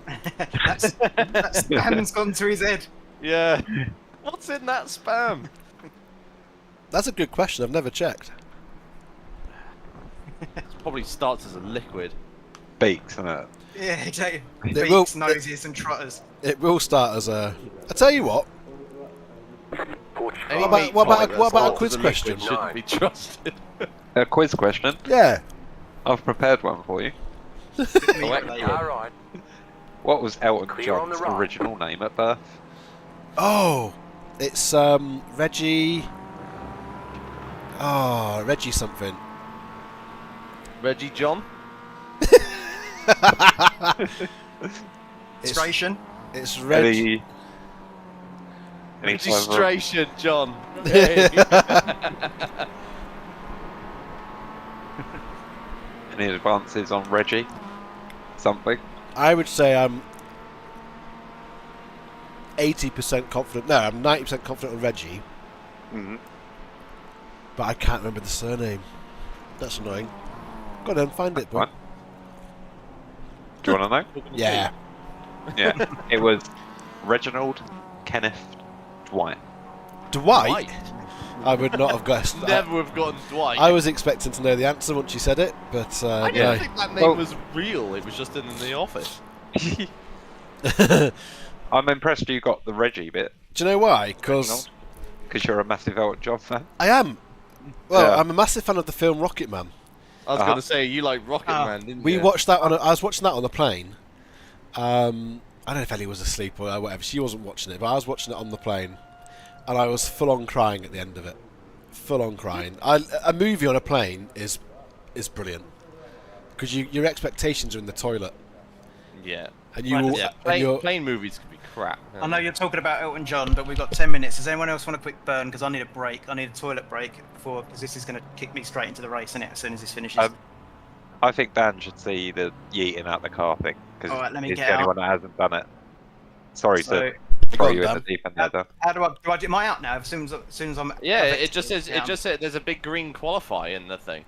that spam's gone to his head. Yeah. What's in that spam? That's a good question. I've never checked. It probably starts as a liquid. Beaks, isn't it? Yeah, exactly. It will- Beaks, noses, and trotters. It will start as a. I tell you what. 45. Any What about- meat what about- pie that what about a starts quiz as liquid question? Shouldn't be trusted. A quiz question. Yeah. I've prepared one for you. All right. What was Elton Clear on the John's right. original name at birth? Oh, it's Reggie. Oh, Reggie something. Reggie John? It's, Stration. it's Reggie. Any further- Registration, John. Hey. Any advances on Reggie? Something? I would say I'm 80% confident. No, I'm 90% confident on Reggie, Mm-hmm. but I can't remember the surname. That's annoying. Go on then, find it, boy. One. Do you want to know? Yeah. Yeah. It was Reginald Kenneth Dwight. Dwight? I would not have guessed. Never have gotten Dwight. I was expecting to know the answer once you said it, but I no. didn't think that name was real. It was just in the office. I'm impressed you got the Reggie bit. Do you know why? Because you're a massive Elton John fan. I am. Well, Yeah. I'm a massive fan of the film Rocket Man. I was going to say, you like Rocket Man, didn't We you? watched that on. I was watching that on the plane. I don't know if Ellie was asleep or whatever. She wasn't watching it, but I was watching it on the plane, and I was full on crying at the end of it. Full on crying. A movie on a plane is brilliant because your expectations are in the toilet, Yeah. and you will. Yeah, and you're- plane movies can be crap. I know you're talking about Elton John, but we've got 10 minutes. Does anyone else want a quick burn? Because I need a break. I need a toilet break because this is going to kick me straight into the race, isn't it? As soon as this finishes. I think Dan should see the yeeting out the car thing because Alright, let me he's get the only out. one that hasn't done it. Sorry So, to Go throw on, you in Dan. the deep end there, Dan. how do I do? My out now? As soon as I'm. Yeah, I've it just says exited, it just said there's a big green qualify in the thing.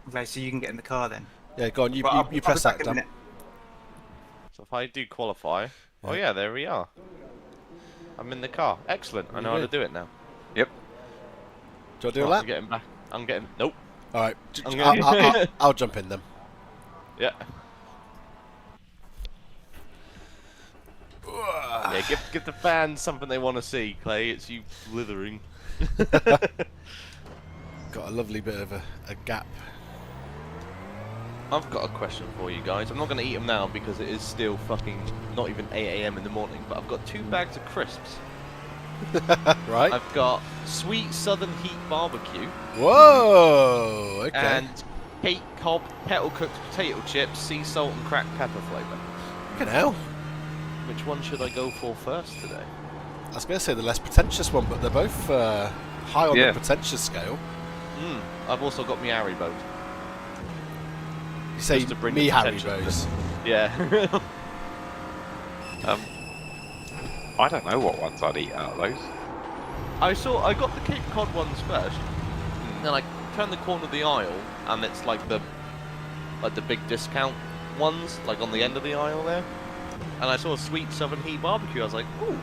Okay, so you can get in the car then. Yeah, go on. You Right, I'll be press back that, in a Dan. minute. So if I do qualify, oh yeah, there we are. I'm in the car. Excellent. I know how to do it now. Yep. Do I do a I'm lap? getting back. I'm getting. Nope. All right. I'm gonna- I'll jump in then. Yeah. Yeah. Give the fans something they want to see, Clay. It's you slithering. Got a lovely bit of a gap. I've got a question for you guys. I'm not going to eat them now because it is still fucking not even 8 AM in the morning. But I've got 2 bags of crisps. Right. I've got sweet Southern Heat barbecue Whoa. Okay. and Kate Cobb kettle cooked potato chips, sea salt and cracked pepper flavour. Look at hell. Which one should I go for first today? I was going to say the less pretentious one, but they're both high on Yeah. the pretentious scale. I've also got my Haribo. You say Just to bring me the Harry pretentious Rose. Yeah. I don't know what ones I'd eat out of those. I got the Cape Cod ones first. Then I turned the corner of the aisle, and it's like the big discount ones, like on the end of the aisle there. And I saw a sweet Southern Heat barbecue. I was like, ooh,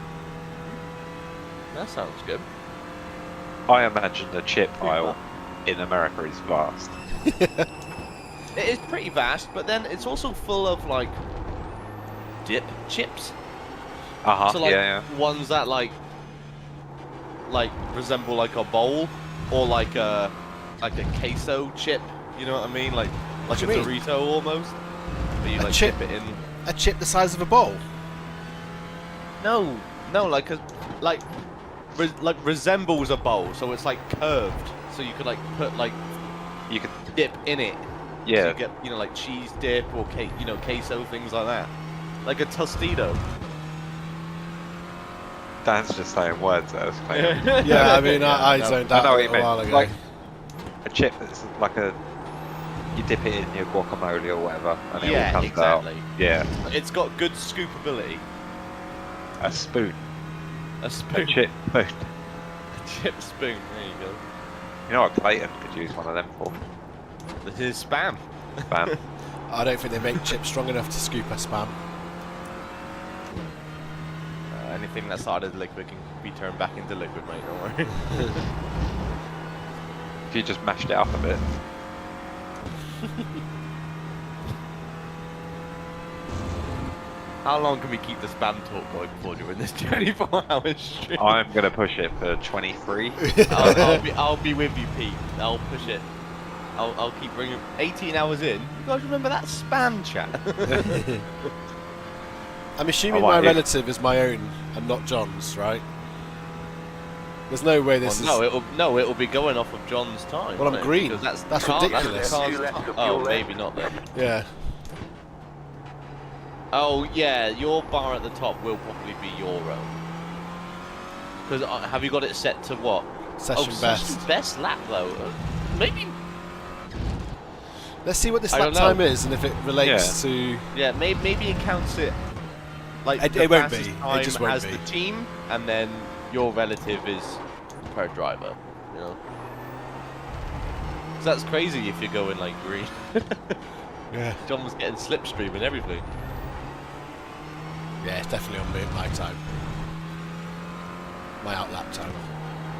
that sounds good. I imagine the chip aisle in America is vast. It is pretty vast, but then it's also full of like dip chips. Uh-huh, So like yeah. ones that like resemble like a bowl or like a queso chip. You know what I mean? Like a do you mean? Dorito almost. But you A like chip? dip it in. A chip the size of a bowl. No, like resembles a bowl, so it's like curved. So you could like put like You could, dip in it. So yeah. you get like cheese dip or queso, things like that. Like a Tostito. Dan's just saying words at us, Clay. Yeah, I mean, I no. zoned I out know what a you meant. while ago. Like a chip that's like you dip it in your guacamole or whatever, and it Yeah, all comes exactly. out. Yeah, It's got good scoopability. a spoon, A a spoon. chip spoon. Chip spoon. There you go. You know what Clayton could use one of them for? This is spam. Bam. I don't think they make chips strong enough to scoop a spam. Anything that started liquid can be turned back into liquid, mate. Don't worry. If you just mashed it up a bit. How long can we keep the spam talk going for during this 24-hour stream? I'm gonna push it for 23. I'll be with you, Pete. I'll push it. I'll keep bringing 18 hours in. You guys remember that spam chat? I'm assuming I my like it. relative is my own and not John's, right? There's no way this Well, is. it'll be going off of John's time. Well, I'm won't it? green. Because That's car- ridiculous. the car's You left time. of Oh, your maybe not then. Yeah. Oh yeah, your bar at the top will probably be your own. Because have you got it set to what? Session best. Best lap though. Maybe. Let's see what this I lap don't know. time is and if it relates to. Yeah, maybe it counts it. Like It the won't be. fastest It time just won't as be. the team, and then your relative is per driver. You know. 'Cause that's crazy if you're going like green. Yeah. John was getting slipstream and everything. Yeah, it's definitely on my time. My outlap time.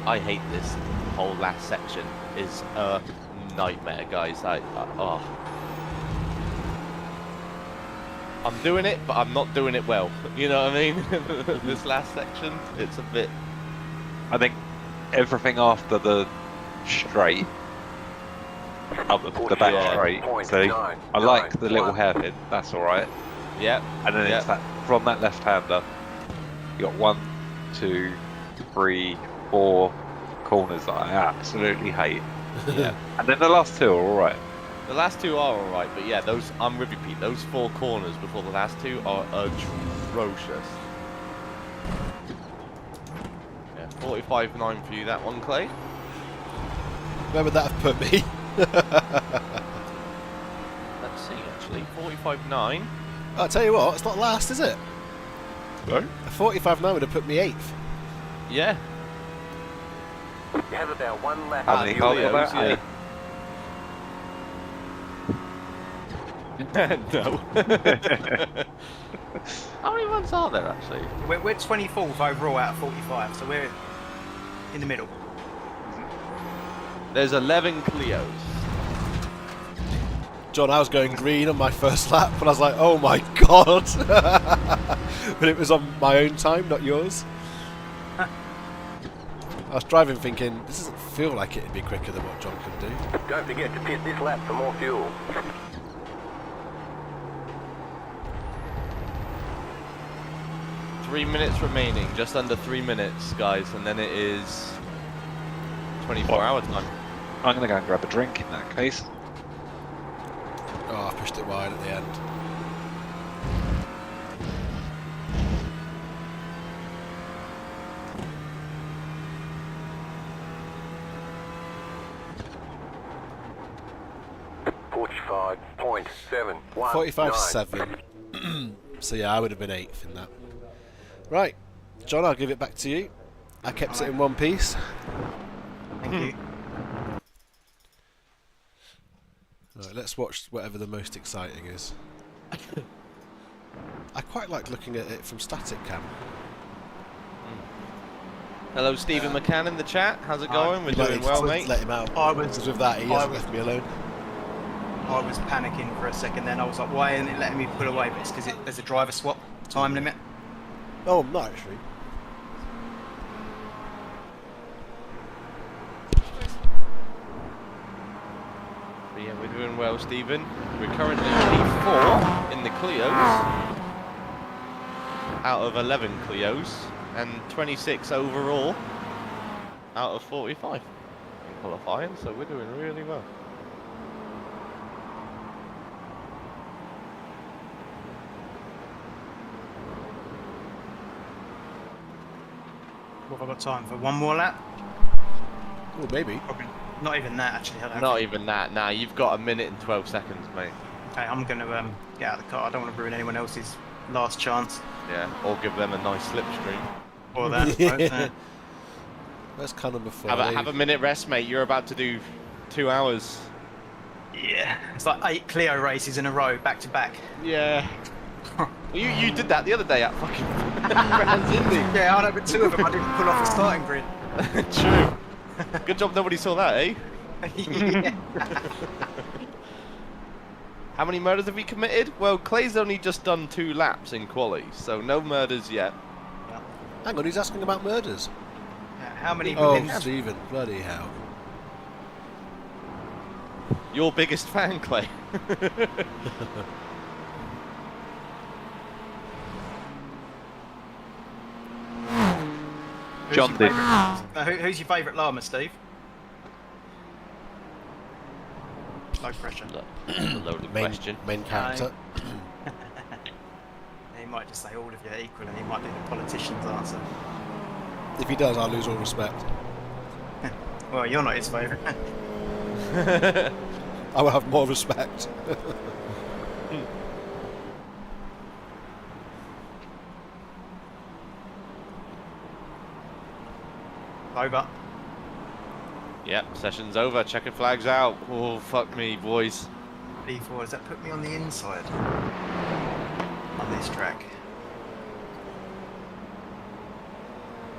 I hate this whole last section is a nightmare, guys. Oh. I'm doing it, but I'm not doing it well. You know what I mean? This last section, it's a bit... I think everything after the straight, up the back straight, so I like the little hairpin, that's alright. Yeah. And then it's that, from that left-hander, you got 1, 2, 3, 4 corners that I absolutely hate. Yeah. And then the last 2 are alright. The last 2 are alright, but yeah, those, I'm with you, Pete, those 4 corners before the last 2 are atrocious. Yeah, 45.9 for you, that one, Clay. Where would that have put me? Let's see, actually, 45.9. I'll tell you what, it's not last, is it? No? A 45.9 would have put me 8th. Yeah. You have about 1 lap. How many cars are Leos, there? No. How many runs are there, actually? We're 24th overall out of 45, so we're in the middle. There's 11 Clios. John, I was going green on my first lap, and I was like, oh my god! But it was on my own time, not yours. I was driving thinking, this doesn't feel like it'd be quicker than what John can do. Don't forget to pit this lap for more fuel. Three minutes remaining, just under 3 minutes, guys, and then it is 24-hour time. I'm going to go and grab a drink in that case. Oh, I pushed it wide at the end. .7. 45.7. So yeah, I would have been 8th in that. Right, John, I'll give it back to you. I kept it in one piece. Thank you. Right, let's watch whatever the most exciting is. I quite like looking at it from static cam. Hello, Stephen McCann in the chat. How's it going? We're You might doing need to well, mate. Let him out. I was- Because with that, he hasn't left me alone. I was panicking for a second then. I was like, why isn't it letting me pull away? But it's because there's a driver swap time limit. Oh, I'm not actually. But yeah, we're doing well, Stephen. We're currently P4 in the Clios out of 11 Clios and 26 overall out of 45 in qualifying, so we're doing really well. What have I got time for? One more lap? Oh, maybe. Probably not even that actually. I don't Not think. even that. Nah, you've got 1 minute and 12 seconds, mate. Okay, I'm going to get out of the car. I don't want to ruin anyone else's last chance. Yeah, or give them a nice slipstream. Or that. Where's car number 4? Have a minute rest, mate. You're about to do 2 hours. Yeah. It's like 8 Clio races in a row, back to back. Yeah. You did that the other day at fucking Brands Indy. Yeah, I know, but 2 of them I didn't pull off the starting grid. True. Good job nobody saw that, eh? Yeah. How many murders have we committed? Well, Clay's only just done 2 laps in quali, so no murders yet. Hang on, he's asking about murders. How many Oh, within- Stephen, bloody hell. Your biggest fan, Clay. John did. Who's your favourite llama, Steve? Low pressure. That's a loaded question. Main character. He might just say all of you equal and he might do the politician's answer. If he does, I'll lose all respect. Well, you're not his favourite. I will have more respect. Over. Yep, session's over. Checkered flags out. Oh, fuck me, boys. B4, does that put me on the inside? On this track.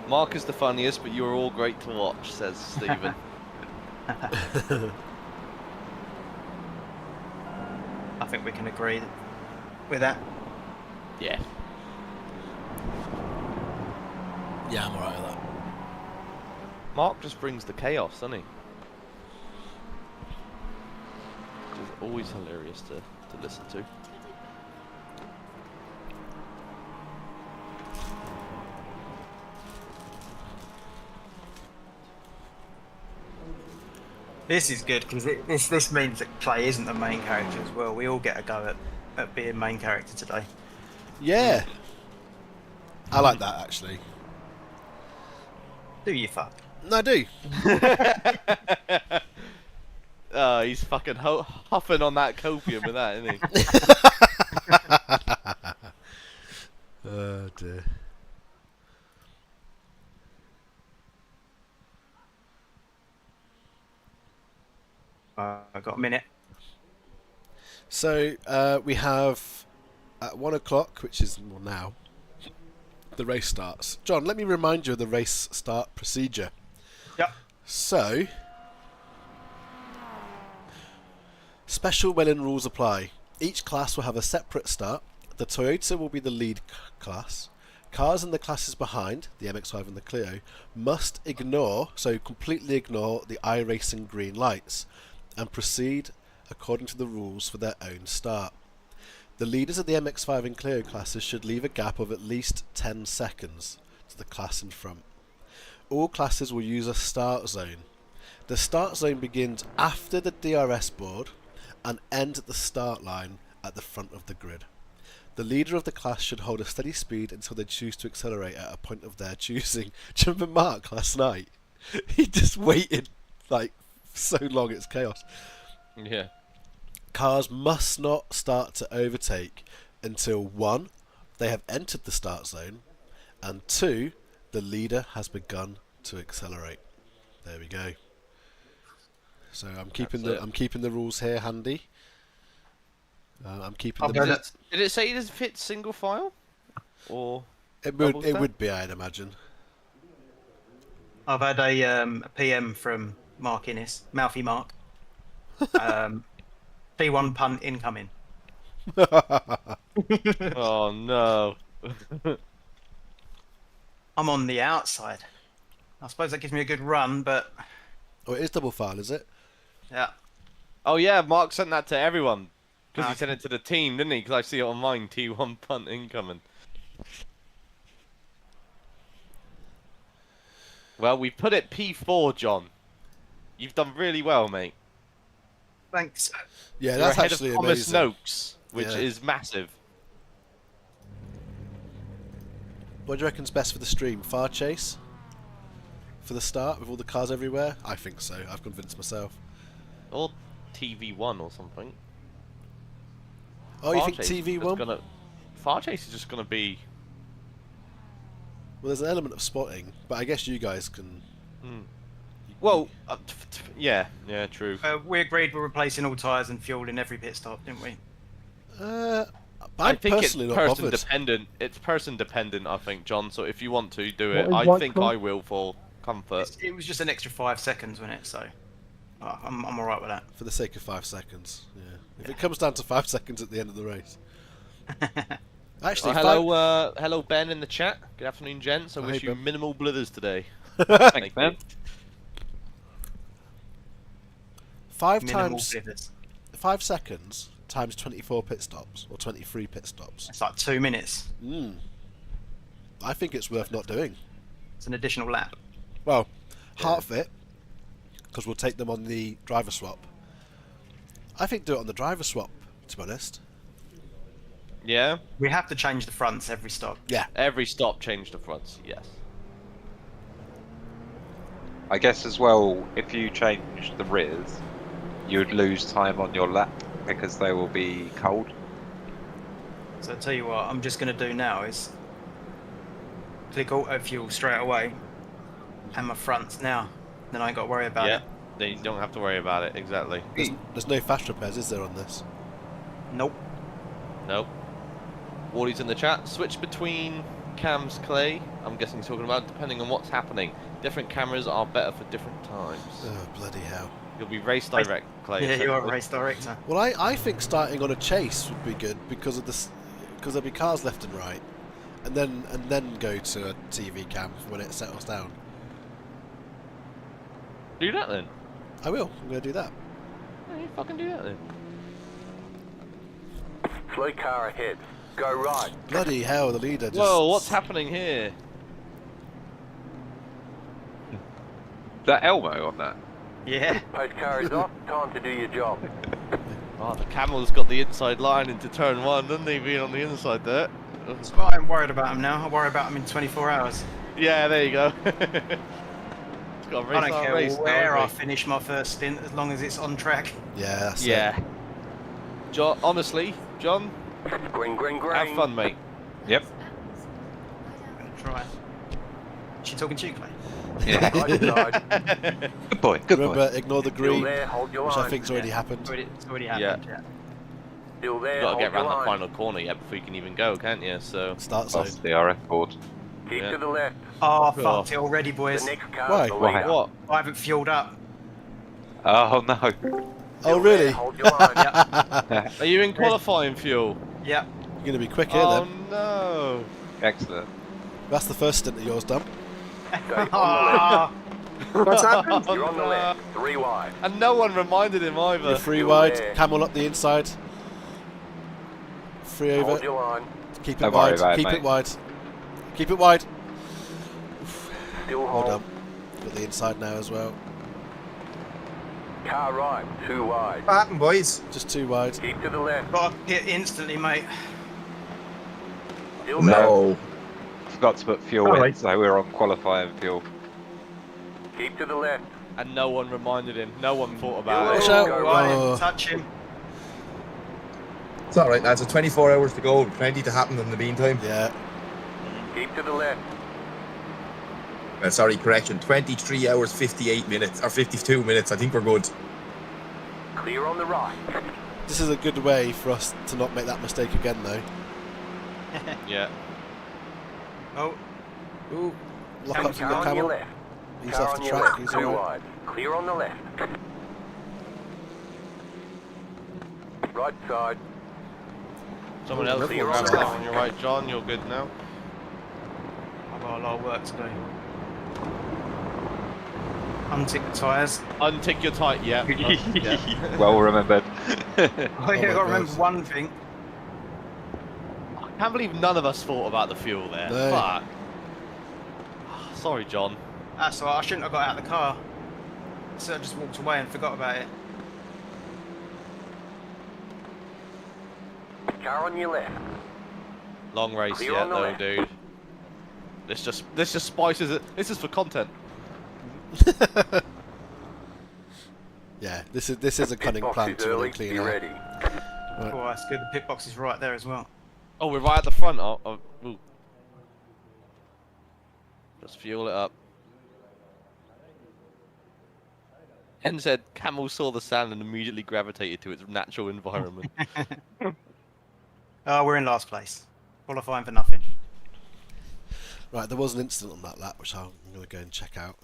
Mark is the funniest, but you're all great to watch, says Stephen. I think we can agree with that. Yeah. Yeah, I'm alright with that. Mark just brings the chaos, doesn't he? Which is always hilarious to listen to. This is good because this means that Clay isn't the main character as well. We all get a go at being main character today. Yeah. I like that, actually. Do you fuck? No, I do. He's fucking huffing on that copium with that, isn't he? Oh, dear. I've got a minute. So, we have at 1 o'clock, which is well, now, the race starts. John, let me remind you of the race start procedure. Yep. So, special Melon rules apply. Each class will have a separate start. The Toyota will be the lead class. Cars in the classes behind, the MX-5 and the Clio, must ignore, so completely ignore the iRacing green lights and proceed according to the rules for their own start. The leaders of the MX-5 and Clio classes should leave a gap of at least 10 seconds to the class in front. All classes will use a start zone. The start zone begins after the DRS board and ends at the start line at the front of the grid. The leader of the class should hold a steady speed until they choose to accelerate at a point of their choosing. Do you remember Mark last night? He just waited like so long, it's chaos. Yeah. Cars must not start to overtake until 1, they have entered the start zone, and 2, the leader has begun to accelerate. There we go. So I'm keeping the rules here handy. I'm keeping them. Did it say it fit single file? Or It double stack? would be, I'd imagine. I've had a PM from Mark Innes, Mouthy Mark. P1 punt incoming. Oh no. I'm on the outside. I suppose that gives me a good run, but Oh, it is double file, is it? yeah. Oh yeah, Mark sent that to everyone. Because he Okay. sent it to the team, didn't he? Because I see it on mine, T1 punt incoming. Well, we put it P4, John. You've done really well, mate. Thanks. Yeah, You're that's ahead actually of Thomas amazing. Noakes, which Yeah. is massive. What do you reckon's best for the stream? Far chase? For the start, with all the cars everywhere? I think so. I've convinced myself. Or TV1 or something. Oh, you Far think Chase is TV just one? gonna- Far Chase is just going to be... Well, there's an element of spotting, but I guess you guys can. Well, yeah, true. We agreed we're replacing all tyres and fuel in every pit stop, didn't we? I'm I think it's personally not person bothered. dependent. It's person dependent, I think, John. So if you want to do it, What is I white think claw? I will for comfort. It was just an extra 5 seconds, wasn't it? So I'm alright with that. For the sake of 5 seconds, yeah. If it comes down to 5 seconds at the end of the race. Actually, Hello Ben in the chat. Good afternoon, gents. I Oh, wish hey, you Ben. minimal blithers today. Thanks, man. 5 Minimal times slivers. 5 seconds times 24 pit stops or 23 pit stops. It's like 2 minutes. I think it's worth not doing. It's an additional lap. Well, half it, because we'll take them on the driver swap. I think do it on the driver swap, to be honest. Yeah. We have to change the fronts every stop. Yeah. Every stop change the fronts. Yes. I guess as well, if you change the rears, you'd lose time on your lap because they will be cold. So I'll tell you what, I'm just going to do now is click auto fuel straight away and my fronts now. Then I ain't got to worry about Yeah. it. Then you don't have to worry about it. Exactly. There's no fast repairs, is there, on this? Nope. Nope. Wally's in the chat. Switch between cams, Clay. I'm guessing he's talking about depending on what's happening. Different cameras are better for different times. Oh, bloody hell. You'll be race direct, Clay. Yeah, you're a race director. Well, I think starting on a chase would be good because of this, because there'll be cars left and right, and then go to a TV cam when it settles down. Do that then. I will. I'm going to do that. Yeah, you fucking do that then. Slow car ahead. Go right. Bloody hell, the leader just... Whoa, what's happening here? Is that Elmo on that? Yeah. Post car is off. Time to do your job. Oh, the camel's got the inside line into turn 1, doesn't he, being on the inside there? That's why I'm worried about him now. I worry about him in 24 hours. Yeah, there you go. It's got a race I don't on care race now, where I hasn't finish my first stint, as long as it's on track. Yeah, that's he? Yeah. John, honestly, John, Green, green, green. have fun, mate. Yep. I'm gonna try. Is she talking to you, Clay? Yeah. Right side. Good boy. Good boy. Remember, ignore the Still green, there. Hold your which line. I think's already happened. It's already happened, yeah. Still there. You've got to Hold get your around that line. final corner yet before you can even go, can't you? So. Start zone. That's the RF board. Keep Yeah. to the left. Oh, I fucked it already, boys. The next car Why? is the Why? leader. What? I haven't fueled up. Oh no. Still Oh, really? there, Hold your line. Are you in qualifying fuel? Yeah. You're going to be quick here Oh then. no. Excellent. That's the first stint of yours done. Stay on the left. Ah, What's happened? You're on the left. 3 wide. And no one reminded him either. You're free Still wide, there. camel up the inside. Free over. Hold your line. Keep it Don't worry wide. about it, Keep mate. it wide. Keep it wide. Still Well hold. done. Got the inside now as well. Car right. 2 wide. What happened, boys? Just too wide. Keep to the left. got to hit instantly, mate. Still there. No. Forgot to put fuel All in, right. so we're on qualifying fuel. Keep to the left. And no one reminded him. No one thought about Watch it. out. Go Right, right. Oh. touch him. It's alright, lads. 24 hours to go. Plenty to happen in the meantime. Yeah. Keep to the left. Sorry, correction. 23 hours, 58 minutes. Or 52 minutes. I think we're good. Clear on the right. This is a good way for us to not make that mistake again, though. Yeah. Oh, Ooh. Lock Camel, up from Car the on your camel. left. He's Car off on the your track. left. He's 2 all right. wide. Clear on the left. Right side. Someone else will Clear grab on the that left. on your right, John. You're good now. I've got a lot of work to do. Untick the tyres. Untick your tight. Yeah. Yeah. Well remembered. Oh, yeah, my I've got to God. remember one thing. I can't believe none of us thought about the fuel there. No. Fuck. Sorry, John. That's all right, I shouldn't have got out of the car. So I just walked away and forgot about it. Car on your left. Long race Clear yet, on the though, left. dude. This just spices it. This is for content. Yeah, this is a cunning Pit plan box is to really early. clean Be out. ready. Right. Oh, that's good. The pit box is right there as well. Oh, we're right at the front. Ooh. Just fuel it up. Ken said camel saw the sand and immediately gravitated to its natural environment. Oh, we're in last place. Qualifying for nothing. Right, there was an incident on that lap, which I'm going to go and check out.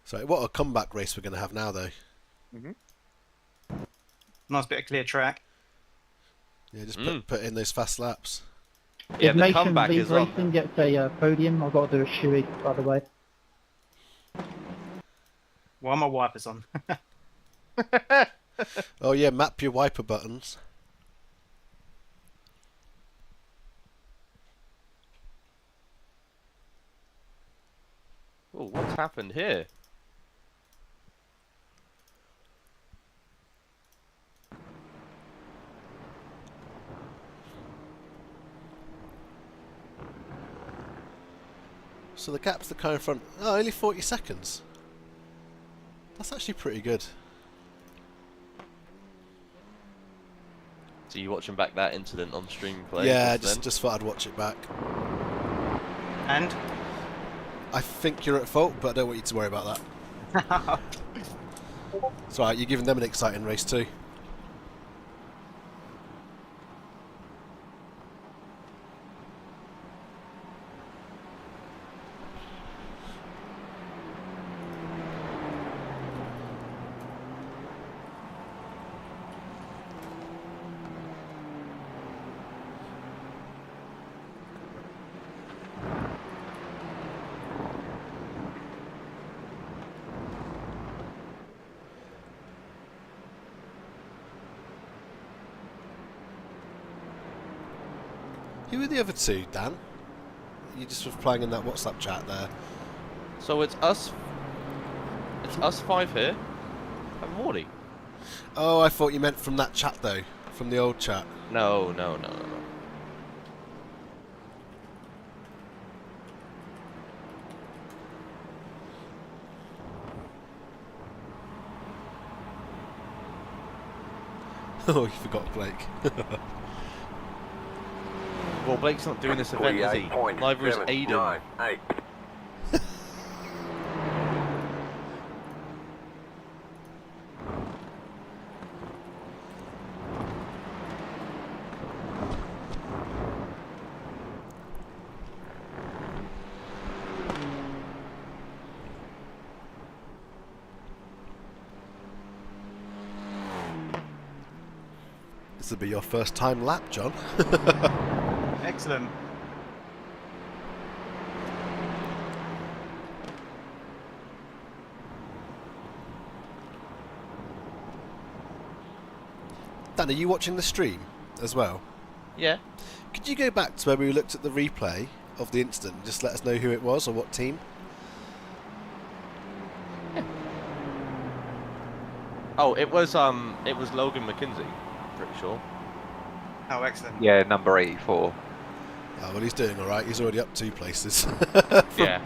So, what a comeback race we're going to have now, though. Nice bit of clear track. Yeah, just put in those fast laps. Yeah, If the Nation comeback League is on. Racing gets a podium, I've got to do a shoey, by the way. Why are my wipers on? Oh yeah, map your wiper buttons. Oh, what's happened here? So the gap's the car in front. Oh, only 40 seconds. That's actually pretty good. So you watching back that incident on stream play? Yeah, then? just thought I'd watch it back. And? I think you're at fault, but I don't want you to worry about that. It's alright, you're giving them an exciting race too. Who are the other two, Dan? You just replying in that WhatsApp chat there. So it's us. It's us 5 here. And Morty. Oh, I thought you meant from that chat though, from the old chat. No. Oh, you forgot Blake. Well, Blake's not doing this event, is he? Neither is Aiden. 48.798. This will be your first time lap, John. Excellent. Dan, are you watching the stream as well? Yeah. Could you go back to where we looked at the replay of the incident and just let us know who it was or what team? Oh, it was Logan McKenzie, pretty sure. Oh, excellent. Yeah, number 84. Oh, well, he's doing all right. He's already up 2 places. Yeah.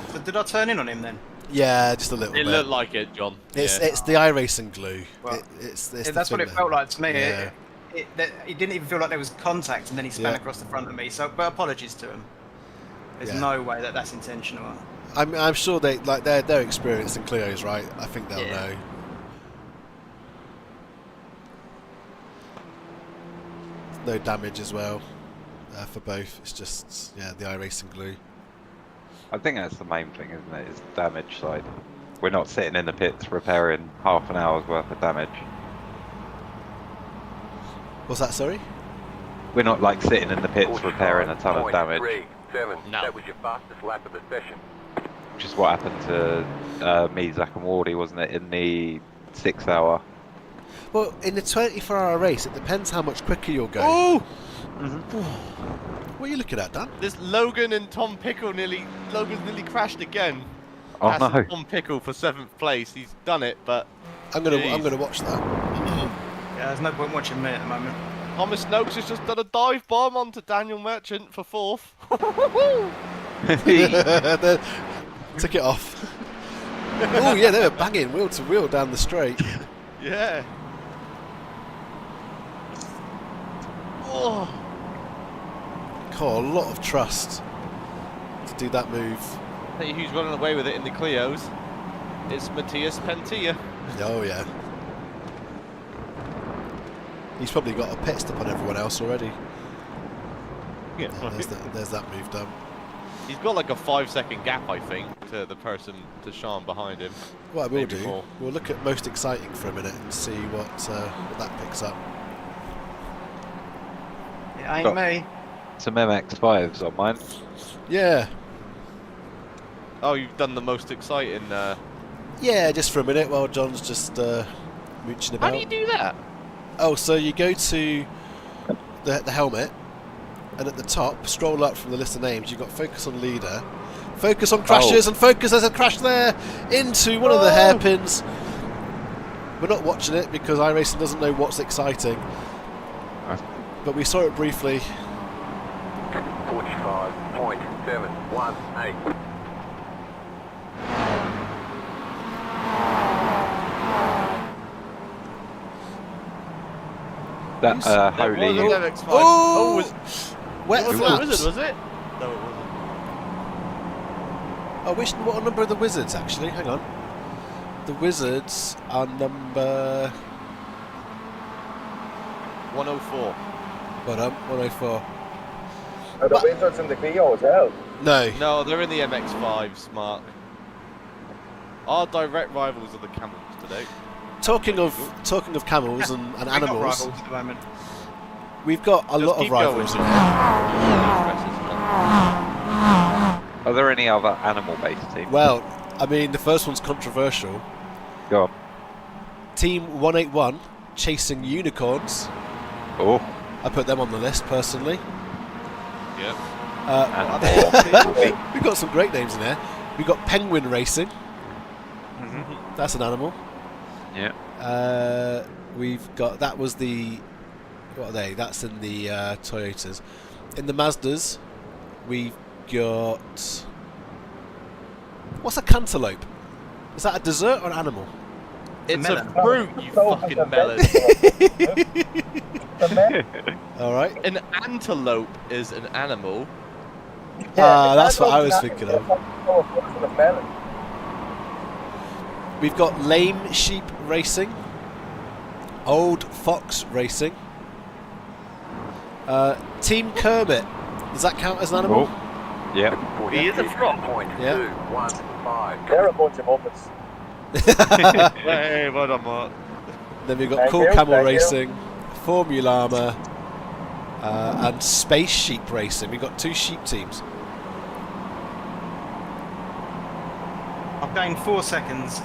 So did I turn in on him then? Yeah, just a little It bit. looked like it, John. It's Yeah. the iRacing glue. Well, It's Yeah, that's what it felt like to me. Yeah. It didn't even feel like there was contact, and then he span Yeah. across the front of me. So, but apologies to him. There's Yeah. no way that that's intentional. I'm sure they're experienced in Clio's, right? I think they'll Yeah. know. No damage as well for both. It's just the iRacing glue. I think that's the main thing, isn't it? Is the damage side. We're not sitting in the pits repairing half an hour's worth of damage. What's that? Sorry. We're not like sitting in the pits repairing a ton of damage, 45.37. No. That was your fastest lap of the session. which is what happened to me, Zach and Wardy, wasn't it, in the 6 hour? Well, in the 24-hour race, it depends how much quicker you're going. Oh! What are you looking at, Dan? This Logan and Tom Pickle Logan's nearly crashed again. Oh Passing no. Tom Pickle for 7th place. He's done it, but I'm gonna Jeez. watch that. Yeah, there's no point watching me at the moment. Thomas Noakes has just done a dive bomb onto Daniel Merchant for 4th. Took it off. Oh yeah, they were banging wheel to wheel down the straight. Yeah. Oh. God, a lot of trust to do that move. Tell you who's running away with it in the Clios. It's Matthias Pentilla. Oh yeah. He's probably got a pit stop on everyone else already. Yeah. There's that move done. He's got like a 5-second gap, I think, to the person, to Sean behind him. What I will Maybe do, more. we'll look at most exciting for a minute and see what that picks up. It ain't Got- me. Some MX5s on mine. Yeah, Oh, you've done the most exciting. yeah, just for a minute while John's just mooching about. How do you do that? Oh, so you go to the helmet, and at the top, scroll up from the list of names, you've got focus on leader, focus on crashes, and focus, there's a crash there into one of the hairpins. We're not watching it because iRacing doesn't know what's exciting, but we saw it briefly. 45.718. That It was an holy. MX-5. Oh! was Wet was it a flaps. Wizard, was it? No, it wasn't. Oh, what number are the Wizards actually? Hang on. The Wizards are number 104. Hold on, 104. Are the Wizards in the Clio as well? No. No, they're in the MX-5s, Mark. Our direct rivals are the Camels today. Talking of camels and We've got animals, rivals at the moment. we've got a Just lot of keep going. rivals in here. Are there any other animal-based teams? Well, I mean, the first one's controversial. Go on. Team 181 chasing unicorns. Oh, I put them on the list personally. Yep. We've got some great names in there. We've got Penguin Racing. That's an animal. Yeah. We've got, that was the, what are they? That's in the Toyotas. In the Mazdas, we've got, what's a cantaloupe? Is that a dessert or an animal? It's a melon. fruit, you fucking melon. All right. An antelope is an animal. That's what I was thinking of. We've got Lame Sheep Racing, Old Fox Racing, Team Kermit. Does that count as an animal? Oh. Yeah. He is a frog. Yeah. 215. They're a bunch of muppets. Hey, well done, Mark. Then we've got Thank Cool you, Camel thank you. Racing, Formullama, and Space Sheep Racing. We've got 2 sheep teams. I've gained 4 seconds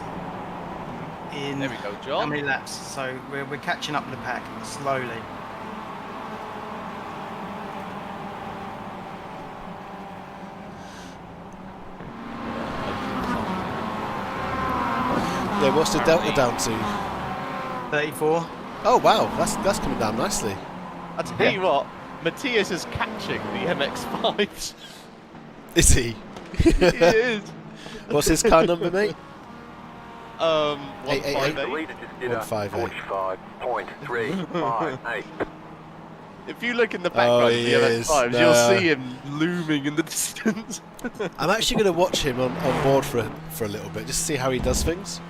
in There we go, how John. many laps? So we're catching up with the pack slowly. Yeah, what's the delta down to? 34. Oh wow, that's coming down nicely. I tell you what, Matthias is catching the MX-5s. Is he? He is. What's his car number, mate? 158. The leader just did a 158. 45.358. If you look in the background of he the is. MX-5s, No. you'll see him looming in the distance. I'm actually going to watch him on board for a little bit, just to see how he does things.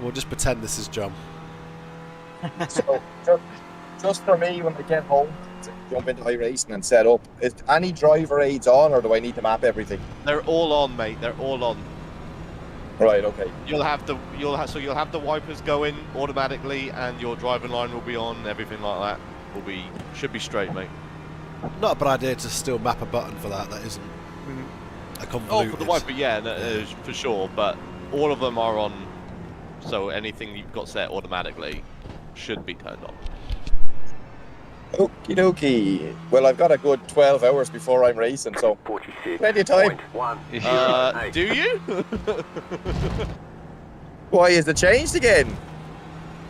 We'll just pretend this is John. So, just for me, when I get home, to jump into iRacing and set up, is any driver aids on, or do I need to map everything? They're all on, mate. They're all on. Right, okay. You'll have the wipers going automatically, and your driving line will be on. Everything like that should be straight, mate. Not a bad idea to still map a button for that. That isn't a Oh, convoluted. for the wiper, yeah, for sure. But all of them are on, so anything you've got set automatically should be turned on. Okie dokie. Well, I've got a good 12 hours before I'm racing, so 46. plenty of time. Do you? Why, is it changed again?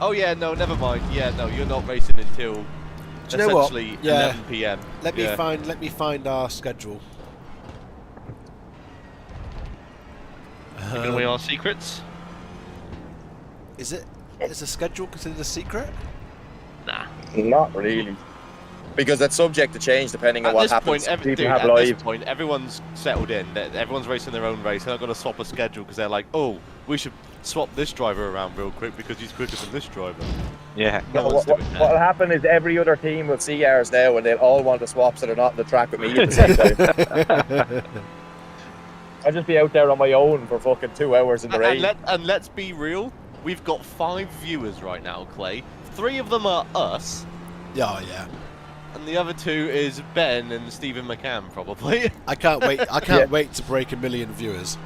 Oh yeah, no, never mind. Yeah, no, you're not racing until Do you know what? essentially Yeah. 11 p.m. Let Yeah. me find our schedule. Giving away our secrets? Is the schedule considered a secret? Nah. Not really. Because that's subject to change depending on At what this happens. point, People dude, have at this live. point, everyone's settled in. Everyone's racing their own race. They're not going to swap a schedule because they're like, oh, we should swap this driver around real quick because he's quicker than this driver. Yeah. No one's doing that. What'll happen is every other team will see ours now and they'll all want to swap so they're not on the track with me at the same time. I'll just be out there on my own for fucking 2 hours in the rain. And let's be real, we've got 5 viewers right now, Clay. 3 of them are us, Yeah, yeah. and the other 2 is Ben and Stephen McCann, probably. I can't wait. I can't wait to break 1 million viewers.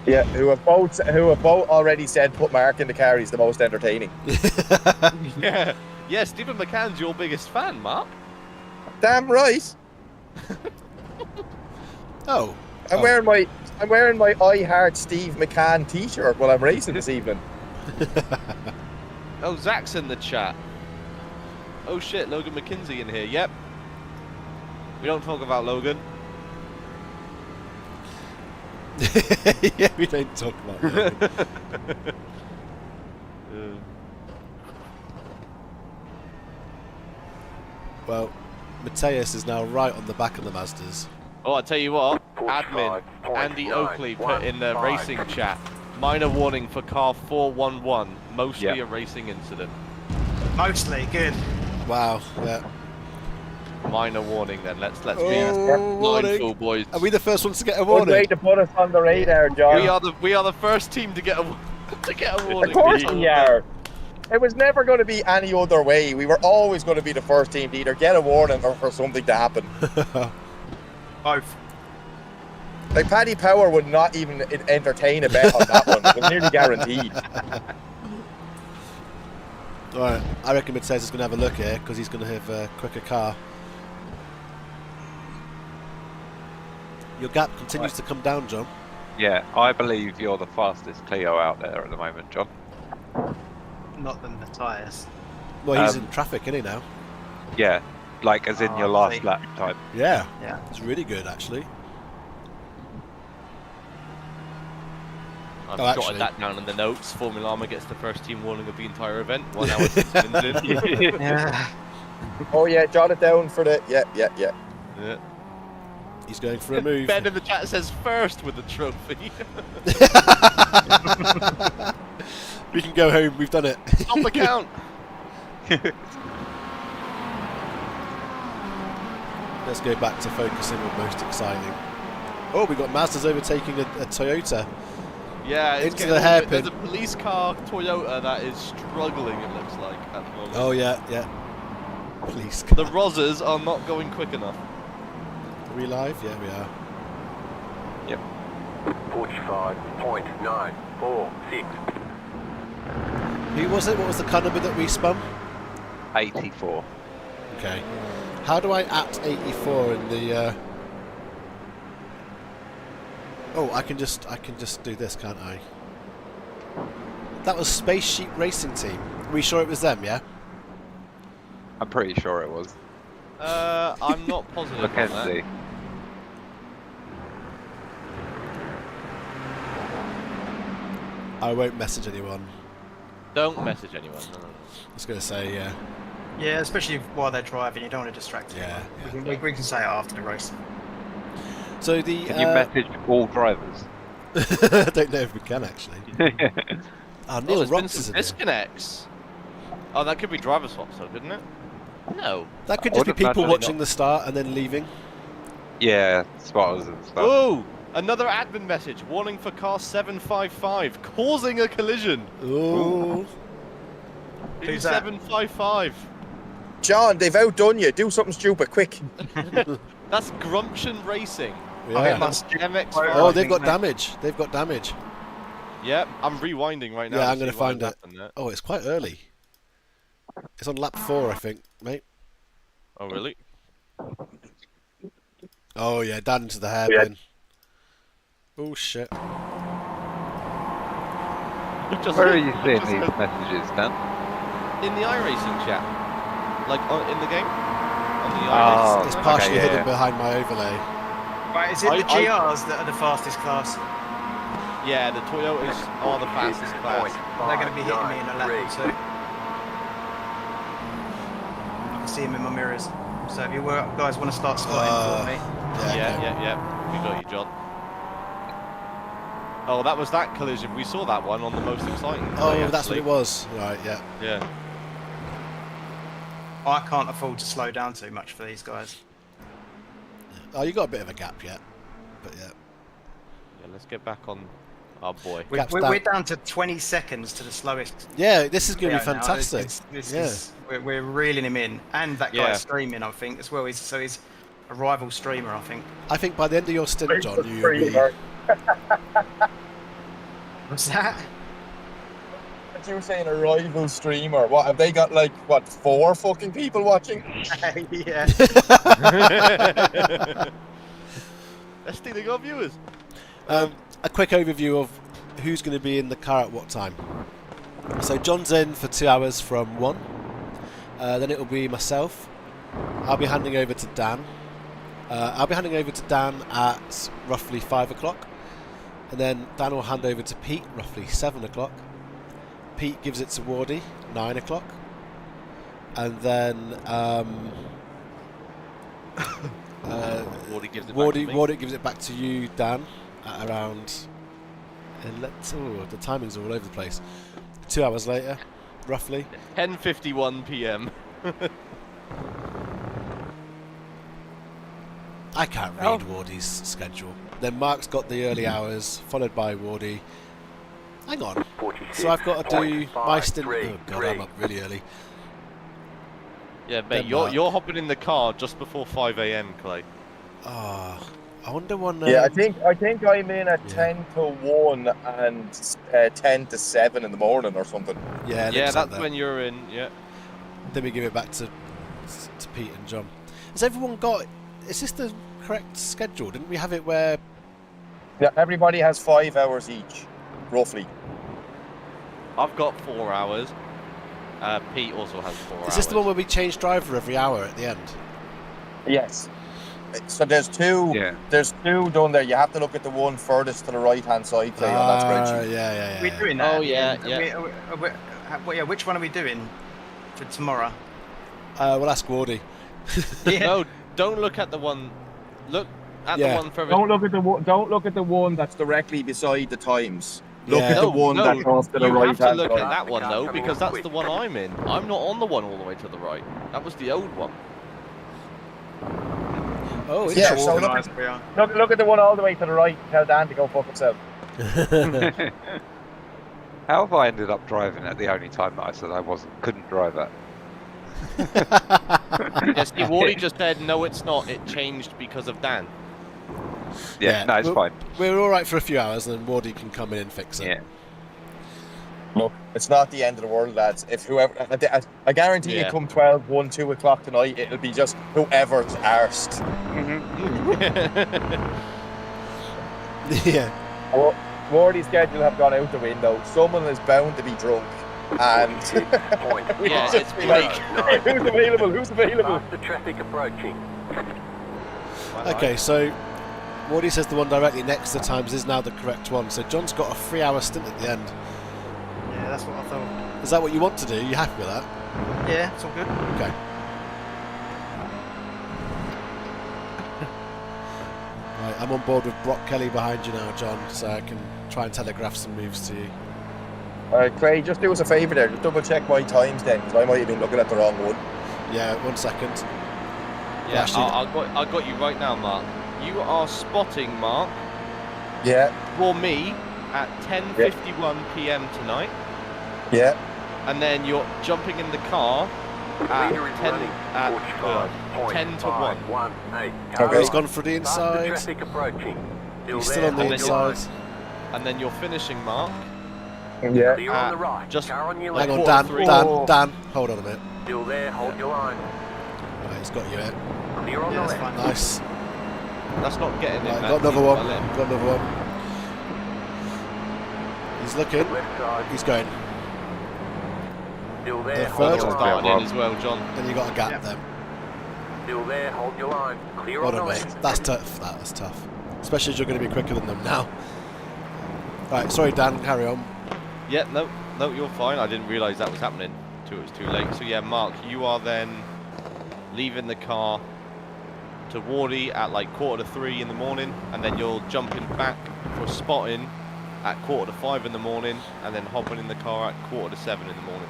Yeah, who have both already said put Mark in the car, he's the most entertaining. Yeah. Yeah, Stephen McCann's your biggest fan, Mark. Damn right. Oh. I'm wearing my I Heart Steve McCann t-shirt while I'm racing this evening. Oh, Zach's in the chat. Oh shit, Logan McKinsey in here. Yep. We don't talk about Logan. Yeah, we don't talk about that. Well, Matthias is now right on the back of the Mazdas. Oh, I tell you what, 45.915. admin Andy Oakley put in the racing chat. Minor warning for car 411, mostly a racing incident. Mostly good. Wow. Yeah. Minor warning then. Let's be Oh, warning. mindful, boys. Are we the first ones to get a Good warning? way to put us on the radar, John. We are the first team to get a warning. Of course we are. It was never going to be any other way. We were always going to be the first team to either get a warning or for something to happen. Both. Like, Paddy Power would not even entertain a bet on that one. It was nearly guaranteed. Alright, I reckon Mercedes is going to have a look here because he's going to have a quicker car. Your gap continues to come down, John. Yeah, I believe you're the fastest Clio out there at the moment, John. Not than the tyres. Well, he's in traffic, isn't he, now? Yeah, like as in your I last see. lap time. Yeah. Yeah. It's really good, actually. I've Oh, jotted actually. that down in the notes. Formullama gets the first team warning of the entire event. 1 hour 6 minutes in. Yeah. Oh yeah, jot it down for the yeah. Yeah. He's going for a move. Ben in the chat says first with the trophy. We can go home, we've done it. Stop the count. Let's go back to focusing on most exciting. Oh, we got Mazda's overtaking a Toyota. Yeah, it's Into getting the a little bit- hairpin. There's a police car Toyota that is struggling, it looks like, at the moment. Oh, yeah. Please. The Rosas are not going quick enough. Are we live? Yeah, we are. 45.946. Who was it? What was the car number that we spun? 84. Okay. How do I at 84 in the... Oh, I can just do this, can't I? That was Space Sheep Racing Team. Are we sure it was them, yeah? I'm pretty sure it was. I'm not positive on that. Mackenzie. I won't message anyone. Don't message anyone. No. I was going to say, yeah. Yeah, especially while they're driving, you don't want to distract them. Yeah. We can say it after the race. So the... Can you message all drivers? I don't know if we can, actually. Oh, Neil there's been Rocks is some in there. disconnects. Oh, that could be driver swaps though, couldn't it? No. That could I just be would people imagine watching not. the start and then leaving. Yeah, spotters and stuff. Ooh! Another admin message. Warning for car 755. Causing a collision. Ooh. Who's that? 755. John, they've outdone you. Do something stupid, quick. That's Grumption Racing. Yeah. MX5. Oh, I they've think got that- damage. They've got damage. Yep, I'm rewinding right now. Yeah, to I'm going see to what find has it. happened there. Oh, it's quite early. It's on lap 4, I think, mate. Oh, really? Oh, yeah, down into the hairpin. Oh, shit. Just Where are you seeing these messages, Dan? in the iRacing chat. Like, in the game? On the Oh, iRacing. It's okay, partially yeah, hidden yeah. behind my overlay. Right, is it the I- GRs that are the fastest class? Yeah, the Toyotas are the fastest class. They're going to be hitting me in a lap or two. I can see them in my mirrors. So if you guys want to start spotting for me, Yeah. We got you, John. Oh, that was that collision. We saw that one on the most exciting. Oh, play, that's what actually. it was. Right, yeah. Yeah. I can't afford to slow down too much for these guys. Oh, you got a bit of a gap yet. But yeah. Yeah, let's get back on our boy. Gap's We're down to 20 seconds to the slowest. Yeah, this is going to be Leo now. fantastic. We're reeling him in, and that Yeah. guy's streaming, I think, as well. He's a rival streamer, I think. I think by the end of your stint, John, you'll be... What's that? What you were saying, a rival streamer? What have they got? Like what? 4 fucking people watching? Yeah. They're stealing our viewers. A quick overview of who's going to be in the car at what time. So John's in for 2 hours from 1. Then it will be myself. I'll be handing over to Dan. I'll be handing over to Dan at roughly 5 o'clock. And then Dan will hand over to Pete roughly 7 o'clock. Pete gives it to Wardy 9 o'clock. And then Wardy gives it back to me. Wardy gives it back to you, Dan, at around... the timing's all over the place. 2 hours later, roughly. 10:51 p.m. I can't read Wardy's schedule. Then Mark's got the early hours, followed by Wardy. Hang on. So I've got to do my stint... Oh god, I'm up really early. Yeah, mate, Then Mark. you're hopping in the car just before 5 a.m., Clay. Ah, I wonder one. Yeah, I think I'm in at Yeah. 10 to 1 and 10 to 7 in the morning or something. Yeah, it Yeah, looks like that's that. when you're in. Yeah. Then we give it back to Pete and John. Has everyone got? Is this the correct schedule? Didn't we have it where? Yeah, everybody has 5 hours each, roughly. I've got 4 hours. Pete also has 4 hours. Is this the one where we change driver every hour at the end? Yes. So there's two. Yeah. There's two done there. You have to look at the one furthest to the right-hand side, Clay, on that spreadsheet. Yeah. We're doing that. Oh, at the yeah, end. yeah. Yeah, which one are we doing for tomorrow? We'll ask Wardy. Yeah. No, don't look at the one. Look at Yeah. the one further. Don't look at the one that's directly beside the times. Look Yeah. at the one that's off to the you have to right-hand look at side. that one though, because that's the one I'm in. I'm not on the one all the way to the right. That was the old one. Oh, Yeah, interesting. so Organised we are. Look at the one all the way to the right. Tell Dan to go fuck himself. How have I ended up driving at the only time that I said I couldn't drive at? Yes, the Wardy just said no, it's not. It changed because of Dan. Yeah, no, it's we're, fine. We're all right for a few hours, and then Wardy can come in and fix it. Yeah. Look, it's not the end of the world, lads. If whoever, I guarantee Yeah. you, come 12, 1, 2 o'clock tonight, it'll be just whoever's arsed. Yeah. Wardy's schedule have gone out the window. Someone is bound to be drunk, and we Yeah, just it's be like, who's available? Who's available? The traffic approaching. Okay, so Wardy says the one directly next to the times is now the correct one. So John's got a 3-hour stint at the end. Yeah, that's what I thought. Is that what you want to do? You happy with that? Yeah, it's all good. Okay. Right, I'm on board with Brock Kelly behind you now, John, so I can try and telegraph some moves to you. Clay, just do us a favour there. Just double check my times then, because I might have been looking at the wrong one. Yeah, 1 second. Yeah, Actually- I got you right now, Mark. You are spotting Mark Yeah, for me at 10:51 p.m. tonight, yeah. and then you're jumping in the car at Leader is 10 running. at 10 to 1. 1-8. Okay. He's gone for the Past the inside. traffic approaching. He's still on the and then you're- inside. And then you're finishing Mark. Yeah. Clear on the right. just- Car on your Hang left. on, Quarter Dan, three. Dan, hold on a minute. Still there. Hold your line. Right, he's got you here. Clear on Yeah, the that's left. fine. Nice. That's not getting in. Right, man. got another He's one. got a left. Got another one. He's looking. Left side. He's going. Still there. The Hold third your one's line. Starting in as well, John. And you got a gap Yeah. then. Still there. Hold your line. Clear Hold on the on, mate. left. That's tough. That's tough. Especially as you're going to be quicker than them now. Right, sorry, Dan. Carry on. Yeah, no, you're fine. I didn't realise that was happening till it was too late. So yeah, Mark, you are then leaving the car to Wardy at like 2:45 in the morning, and then you're jumping back for spotting at 4:45 in the morning, and then hopping in the car at 6:45 in the morning.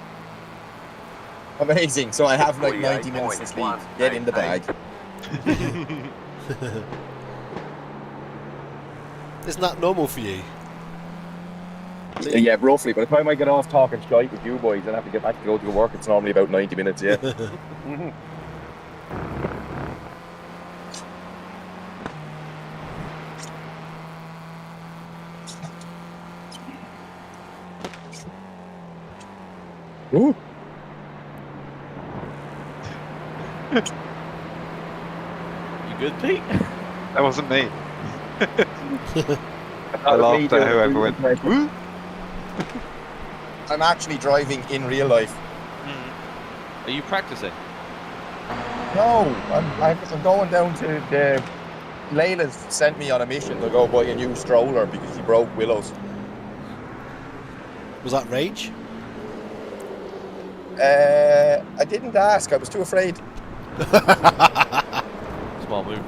Amazing. So I have like 90 minutes to sleep. Get in the bag. Isn't that normal for you? Yeah, roughly. By the time I get off talking shite with you boys and have to get back to go to work, it's normally about 90 minutes, yeah. Ooh. You good, Pete? That wasn't me. That I was me laughed at doing whoever the went, impression. woo! I'm actually driving in real life. Are you practicing? No, I'm going down to the... Layla's sent me on a mission to go buy a new stroller because she broke Willow's. Was that rage? I didn't ask. I was too afraid. Small move.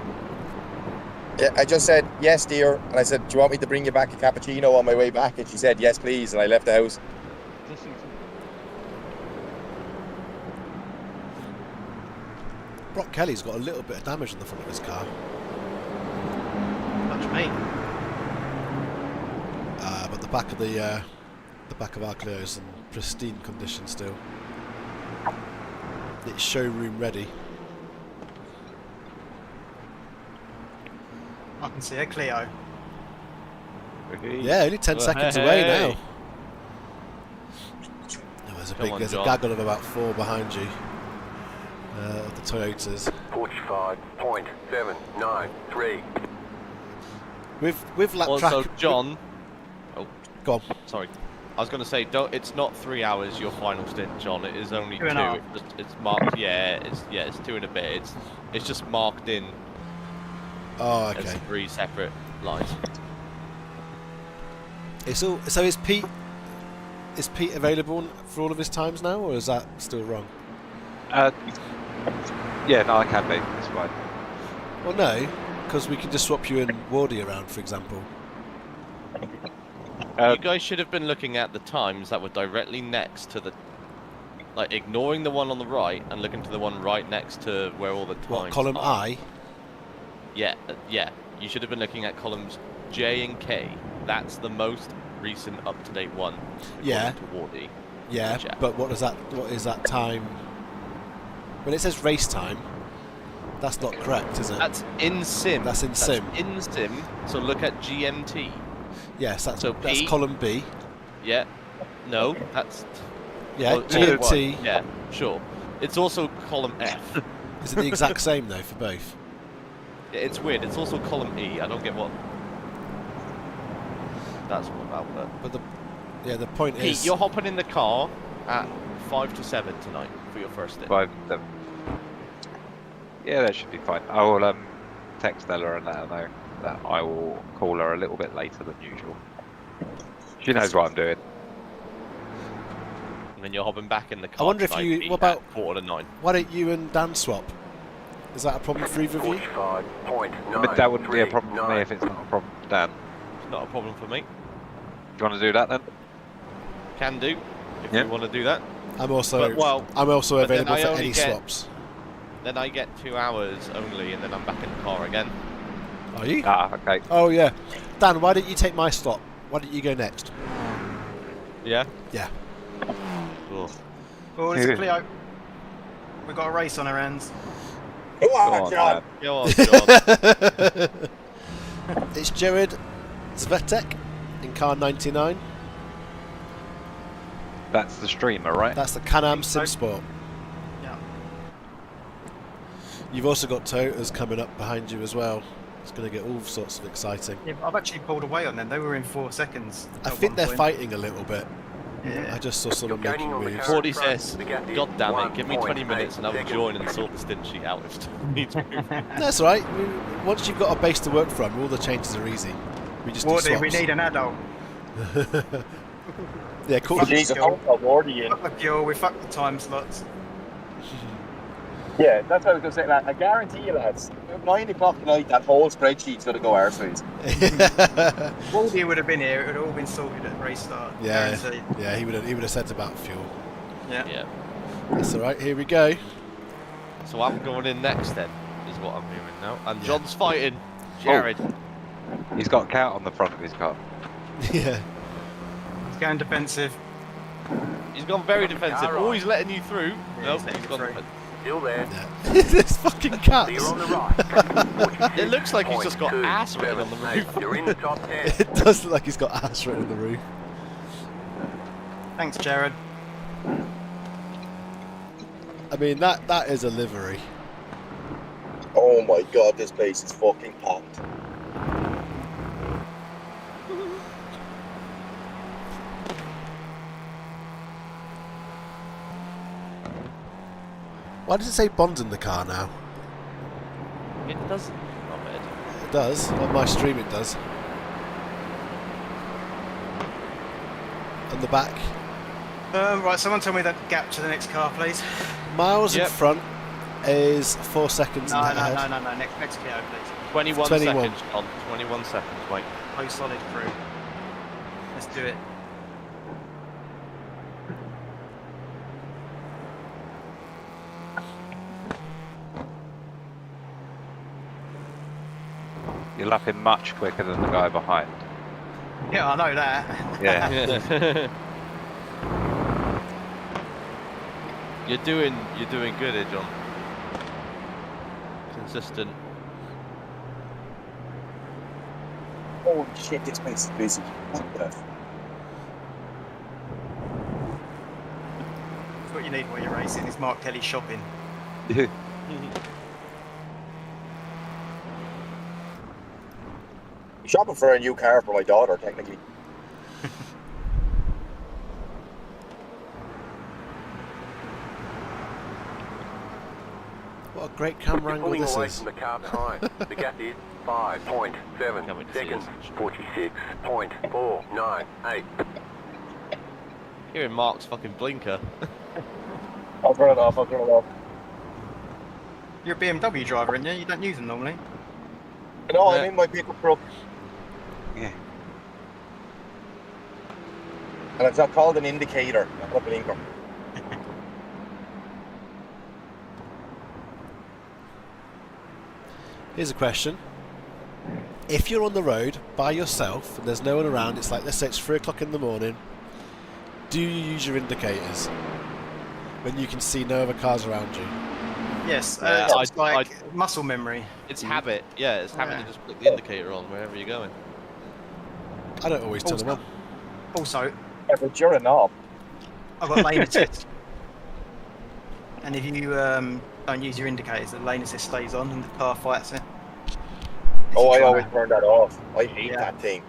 Yeah, I just said, yes, dear. And I said, do you want me to bring you back a cappuccino on my way back? And she said, yes, please. And I left the house. Brock Kelly's got a little bit of damage on the front of his car. Much me. But the back of our Clio's in pristine condition still. It's showroom ready. I can see a Clio. Yeah, only 10 seconds away now. Oh, there's a gaggle of about 4 behind you. The Toyotas. 45.793. With lap track. Also, John. Oh, go on. Sorry. I was going to say, it's not 3 hours your final stint, John. It is only 2. 2.5. It's marked. Yeah, it's 2 and a bit. It's just marked in. Oh, okay. As 3 separate lines. So is Pete available for all of his times now, or is that still wrong? Yeah, no, I can be. It's fine. Well, no, because we can just swap you and Wardy around, for example. You guys should have been looking at the times that were directly next to the, like, ignoring the one on the right and looking to the one right next to where all the times What, column are. I? Yeah, yeah. You should have been looking at columns J and K. That's the most recent up-to-date one. Yeah. To Wardy. Yeah, but what is that time? When it says race time, that's not correct, is it? That's in sim. That's in sim. In sim. So look at GMT. Yes, that's P, column B. Yeah. No, that's. Yeah, well, GMT. Yeah, sure. It's also column F. Is it the exact same though for both? Yeah, it's weird. It's also column E. I don't get what that's all about. But the point Pete, is, you're hopping in the car at 5 to 7 tonight for your first stint. 5 to 7. Yeah, that should be fine. I will text Ella and let her know that I will call her a little bit later than usual. She knows what I'm doing. And then you're hopping back in the car. I wonder if tonight, you. Pete, What about at 8:45? Why don't you and Dan swap? Is that a problem for either of you? 45.9. But that wouldn't be a problem for me if it's not a problem for Dan. It's not a problem for me. Do you want to do that then? Can do if Yeah. you want to do that. I'm also But, well, available then I for only any get- swaps. Then I get 2 hours only, and then I'm back in the car again. Are you? Ah, okay. Oh yeah. Dan, why don't you take my slot? Why don't you go next? Yeah. Yeah. Ugh. Oh, it's a Clio. We've got a race on our hands. Come Go on, on, John. Go on, John. It's Jared Zvetek in car 99. That's the streamer, right? That's the Can-Am Think so. SimSport. Yeah. You've also got Toyotas coming up behind you as well. It's going to get all sorts of exciting. Yeah, I've actually pulled away on them. They were in 4 seconds. I at think one they're point. fighting a little bit. Yeah. I just saw someone You're making gaining on the moves. current Fordy front. says, The gap is God damn it, give me 20 1.8 minutes and I'll seconds. join and sort the stint sheet out if needs moving. That's all right. Once you've got a base to work from, all the changes are easy. We just do Wardy, swaps. we need an adult. Yeah, cool. Fuck Jesus, you. I'm Wardy in. Fuck the fuel, we fucked the time slots. Yeah, that's what I was going to say. Like, I guarantee you, lads, at 9 o'clock tonight, that whole spreadsheet's going to go arseways. Wardy would have been here, it would have all been sorted at race start. Yeah, Guaranteed. yeah, he would have said about fuel. Yeah. Yeah. That's all right. Here we go. So I'm going in next then, is what I'm hearing now. And Yeah. John's fighting Jared. He's got a cat on the front of his car. Yeah. He's going defensive. He's gone very defensive. Alright. Oh, he's letting you through. Yeah, No, he's letting he's you gone through. Still there. Yeah. This fucking So you're cats. on the right. It looks like he's just got ass written on the 46.278. roof. You're in the top 10. It does look like he's got ass written on the roof. Thanks, Jared. I mean, that is a livery. Oh my god, this place is fucking packed. Why does it say Bond in the car now? It doesn't. Oh, It does. On my stream it does. On the back. Right, someone tell me that gap to the next car, please. Miles in Yep. front is 4 seconds No, ahead. no. Next Clio, please. 21 21. seconds, John. 21 seconds, wait. Oh, solid crew. Let's do it. You're lapping much quicker than the guy behind. Yeah, I know that. Yeah. You're doing good here, John. Consistent. Holy shit, this place is busy. What the? That's what you need while you're racing, is Mark Kelly shopping. Shopping for a new car for my daughter, technically. What a great camera You're angle pulling this away is. from the car behind. The gap is 5.7 Coming to see seconds. us. 46.498. Hearing Mark's fucking blinker. I'll turn it off, I'll turn it off. You're a BMW driver, aren't you? You don't use them normally. No, Yeah. I'm in my pickup truck. Yeah. And it's not called an indicator, not a blinker. Here's a question. If you're on the road by yourself and there's no one around, it's like, let's say it's 3 o'clock in the morning, do you use your indicators when you can see no other cars around you? Yes, Yeah, it's like muscle memory. It's habit. Yeah, it's habit Yeah. to just flick the indicator on wherever you're going. I don't always turn them on. Also, Yeah, but you're a knob. I've got lane assist. And if you don't use your indicators, the lane assist stays on and the car fights it. Oh, I always turn that off. I hate Yeah. that thing.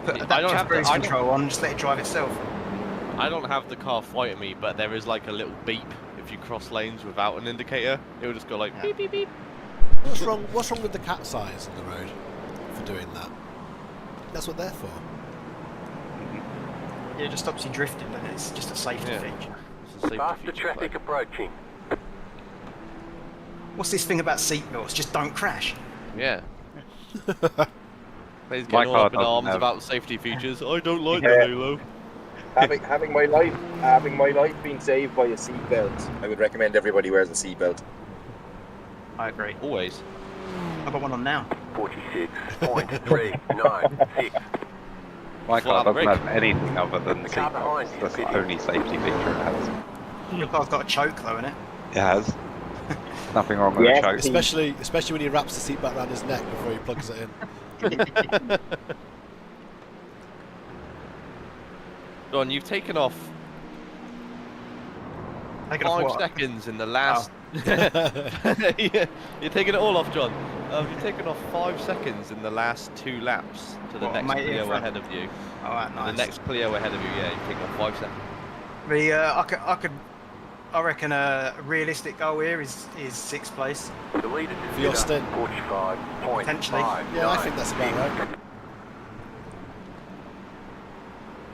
Put I don't adaptive have the- cruise I don't- control on, just let it drive itself. I don't have the car fighting me, but there is like a little beep if you cross lanes without an indicator. It will just go like Yeah. beep beep beep. What's wrong with the cat's eyes on the road for doing that? That's what they're for. Yeah, it just stops you drifting and it's just a safety Yeah. feature. It's a safety Faster feature, traffic but- approaching. What's this thing about seatbelts? Just don't crash. Yeah. He's My getting all car up in doesn't arms have- about safety features. I don't like Yeah. the Halo. Having my life being saved by a seatbelt, I would recommend everybody wears a seatbelt. I agree. Always. I've got one on now. 46.396. My car Flat doesn't brake. have anything other than the The car seatbelt. behind you, That's the pity. only safety feature it has. Your car's got a choke though, innit? It has. Nothing wrong with Yeah. the choke. Especially when he wraps the seatbelt around his neck before he plugs it in. John, you've taken off Take it off 5 what? seconds in the last. Yeah, you're taking it all off, John. You've taken off 5 seconds in the last 2 laps to the What, next mate, in Clio front? ahead of you. Alright, nice. The next Clio ahead of you, yeah, you've taken off 5 seconds. I reckon a realistic goal here is 6th place. The leader For your stint. 45.5. Potentially. Yeah, I think that's about right.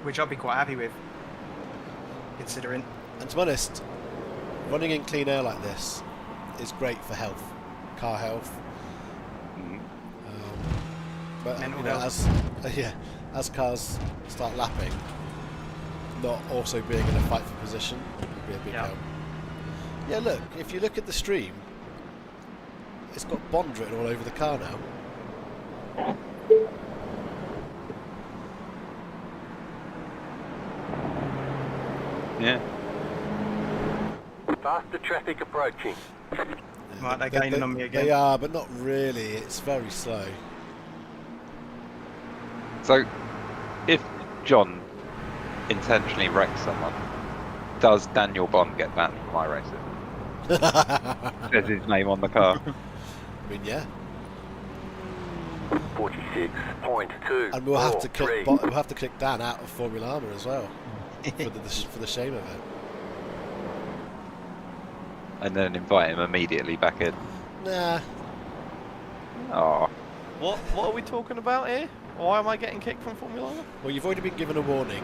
Which I'd be quite happy with, considering. And to be honest, running in clean air like this is great for health, car health. But Mental you know, health. as cars start lapping, not also being in a fight for position would be a big Yeah. help. Yeah, look, if you look at the stream, it's got Bond written all over the car now. Yeah. Faster traffic approaching. Right, they're gaining on me again. They are, but not really. It's very slow. So, if John intentionally wrecks someone, does Daniel Bond get banned from iRacing? There's his name on the car. I mean, yeah. 46.2. And we'll have to kick Dan out of Formullama as well for the shame of it. And then invite him immediately back in. Nah, Oh, What are we talking about here? Why am I getting kicked from Formula 1? well, you've already been given a warning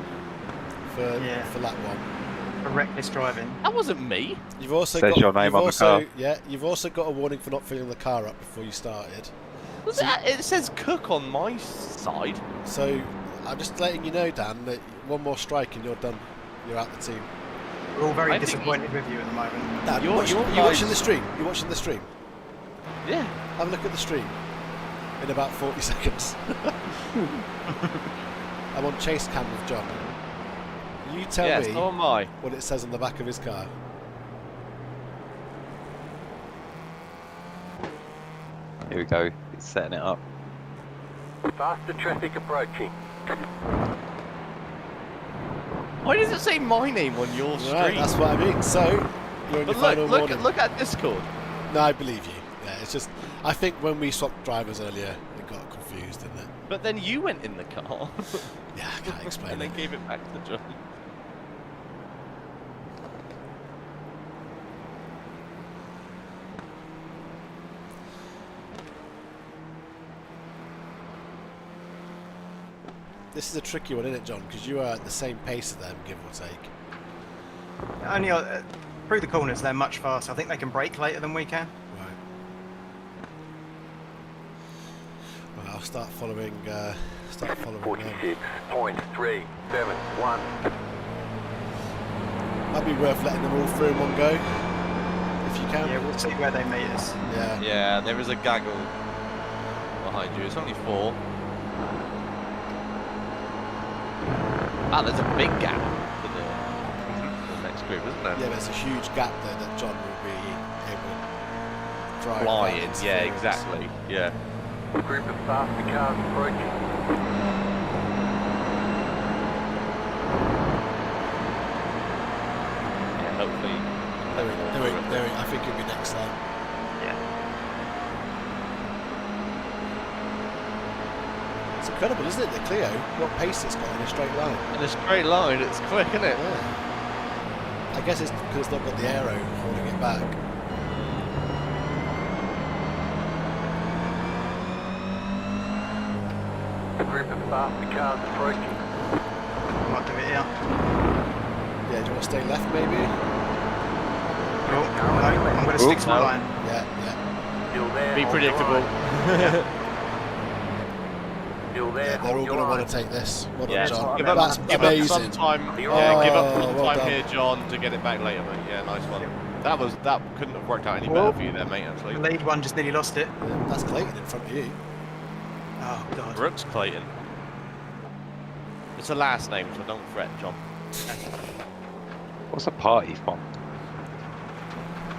for lap 1. For reckless driving. That wasn't me. You've also Says got your name you've on the also, car. Yeah, you've also got a warning for not filling the car up before you started. It says Cook on my side. So I'm just letting you know, Dan, that one more strike and you're done. You're out the team. We're all very I think disappointed with you at the moment. Dan, You're you guys- watching the stream? You watching the stream? Yeah. Have a look at the stream. In about 40 seconds. I'm on chase cam with John. You tell Yes, me so am I. what it says on the back of his car. here we go. He's setting it up. Faster traffic approaching. Why does it say my name on your stream? Right, that's what I mean. So, you're in your But final look, warning. look at Discord. No, I believe you. Yeah, it's just, I think when we swapped drivers earlier, it got confused, didn't it? But then you went in the car. Yeah, I can't explain and it. then gave it back to John. This is a tricky one, isn't it, John? Because you are at the same pace as them, give or take. Only through the corners, they're much faster. I think they can brake later than we can. Right. Right, I'll start following. Start following them. 46.371. Might be worth letting them all through in one go, if you can. Yeah, we'll see where they meet us. Yeah. Yeah, there is a gaggle behind you. It's only 4. Ah, there's a big gap for the next group, isn't there? Yeah, there's a huge gap there that John will be able to drive. Fly right in, into yeah, forwards. exactly. Yeah. Group of faster cars approaching. Yeah, hopefully. There, I think he'll be next time. Yeah. It's incredible, isn't it, the Clio? What pace it's got in a straight line. In a straight line, it's quick, isn't it? Yeah. I guess it's because it's not got the aero holding it back. A group of faster cars approaching. Might do it here. Yeah, do you want to stay left maybe? Oh, no, I'm going to stick to my no. line. Yeah, yeah. Still there. Be hold predictable. your line. Still there. Yeah, they're all hold going your to want line. to take this. Well done, Yeah, John. give That's give up amazing. some time. You're Yeah, give Oh, up some well time done. here, John, to get it back later, mate. Yeah, nice one. That couldn't have worked out any better for you there, mate. Actually, The lead one just nearly lost it. Yeah, that's Clayton in front of you. Oh, God. Brooks Clayton. It's a last name, so don't fret, John. What's a party font?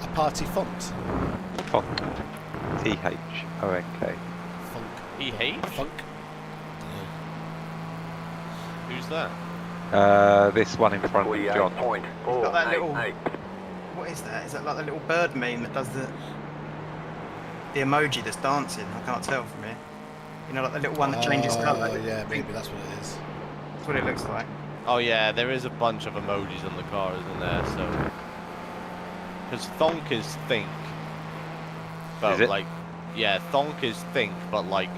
A party font. Font. Thonk. Funk. EH? Funk. Who's that? This one in front of John. 48.488. got that little- What is that? Is that like the little bird meme that does the emoji that's dancing? I can't tell from here. You know, like the little one that changes colour. Oh, yeah, maybe that's what it is. That's what it looks like. Oh yeah, there is a bunch of emojis on the car, isn't there? So, because thonk is think, but Is it? like, yeah, thonk is think, but like,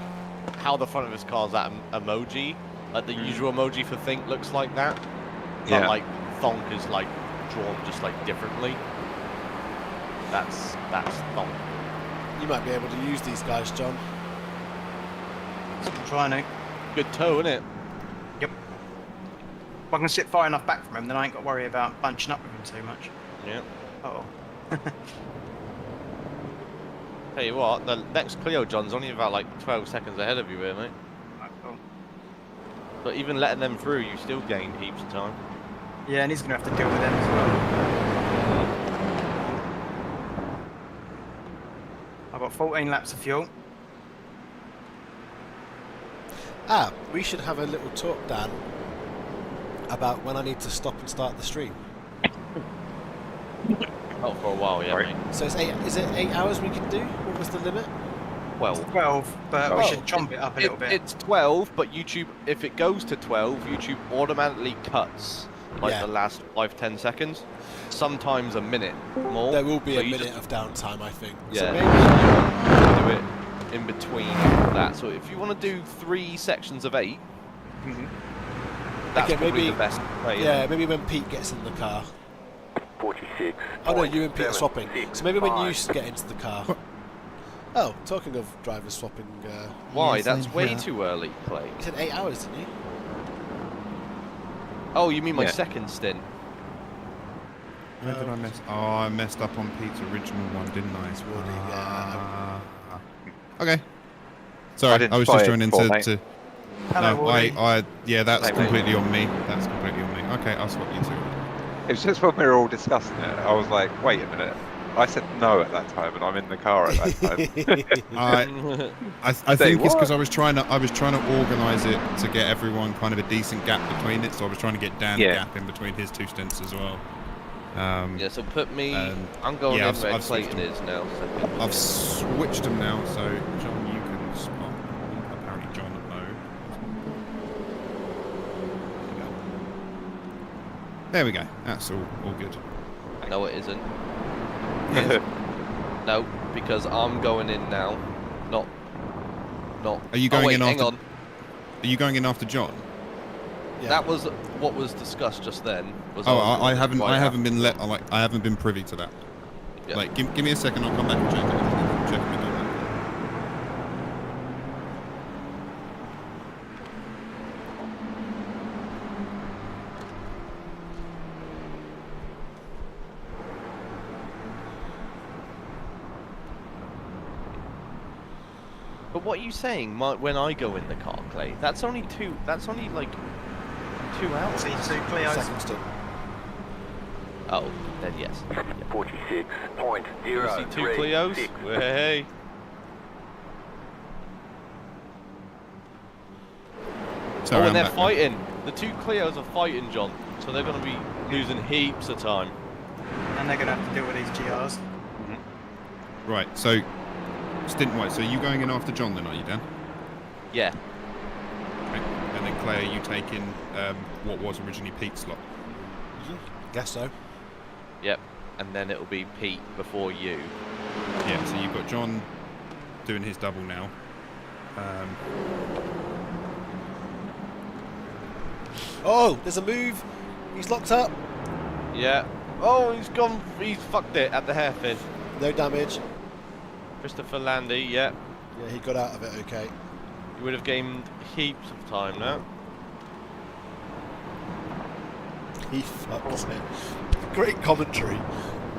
how the front of his car's that emoji, like the usual emoji for think looks like that, but Yeah. like thonk is like drawn just like differently. That's thonk. You might be able to use these guys, John. That's what I'm trying to. Good toe, innit? Yep. If I can sit far enough back from him, then I ain't got to worry about bunching up with him too much. Yeah. Uh-oh. Tell you what, the next Clio John's only about like 12 seconds ahead of you here, mate. Right, cool. But even letting them through, you still gained heaps of time. Yeah, and he's going to have to deal with them as well. I've got 14 laps of fuel. Ah, we should have a little talk, Dan, about when I need to stop and start the stream. Oh, for a while, yeah, Right. mate. So it's is it 8 hours we can do? What was the limit? Well, 12, but we Oh. should chomp it up a little bit. It's 12, but YouTube, if it goes to 12, YouTube automatically cuts like Yeah. the last 5-10 seconds. Sometimes a minute more. There will be so a you minute just- of downtime, I think. Yeah. So So you do it in between that. So if you want to do 3 sections of 8, that's Okay, probably maybe- the best way. yeah, maybe when Pete gets in the car. 46. Oh no, you and Pete are swapping. So maybe when you get into the car. Oh, talking of drivers swapping, Why? Yeah, That's same way here. too early, Clay. you said 8 hours, didn't you? Oh, you mean my Yeah. second stint? Where did I mess? Oh, I messed up on Pete's original one, didn't I? It's warning, yeah. Okay. I Sorry, didn't I was try just it joining before, to. Hello, No, Wardy. yeah, that's Same, mate. completely on me. That's completely on me. Okay, I'll swap you two. It was just when we were all discussing it, I was like, wait a minute. I said no at that time, and I'm in the car at that time. I think it's because I was trying to organise it to get everyone kind of a decent gap between it. So I was trying to get Dan a gap in between his 2 stints as well. Yeah, so put me. I'm going in where Clayton is now. So I've switched them now, so John, you can spot. Apparently, John, no. There we go. That's all good. No, it isn't. No, because I'm going in now. Not. Are you going in after? Hang on. Are you going in after John? Yeah. That was what was discussed just then. I haven't been I haven't been privy to that. Yeah. Like, give me a second. I'll come back and check it. Check it. But what are you saying? When I go in the car, Clay? That's only two. That's only like 2 hours. See 2 Cleos. Second stint. Oh, then yes. 46.036. See 2 Cleos? Hey. Sorry, and I'm they're back now. fighting. The 2 Cleos are fighting, John. So they're going to be losing heaps of time. And they're going to have to deal with these GRs. Right. So, stint-wise, so are you going in after John then, are you, Dan? Yeah. Okay. And then Claire, you taking what was originally Pete's slot? Guess so. Yep. And then it'll be Pete before you. Yeah. So you've got John doing his double now. Oh, there's a move. He's locked up. Yeah. Oh, he's gone. He's fucked it at the hairpin. No damage. Christopher Landy, yeah. Yeah, he got out of it okay. You would have gained heaps of time now. He fucked it. Great commentary.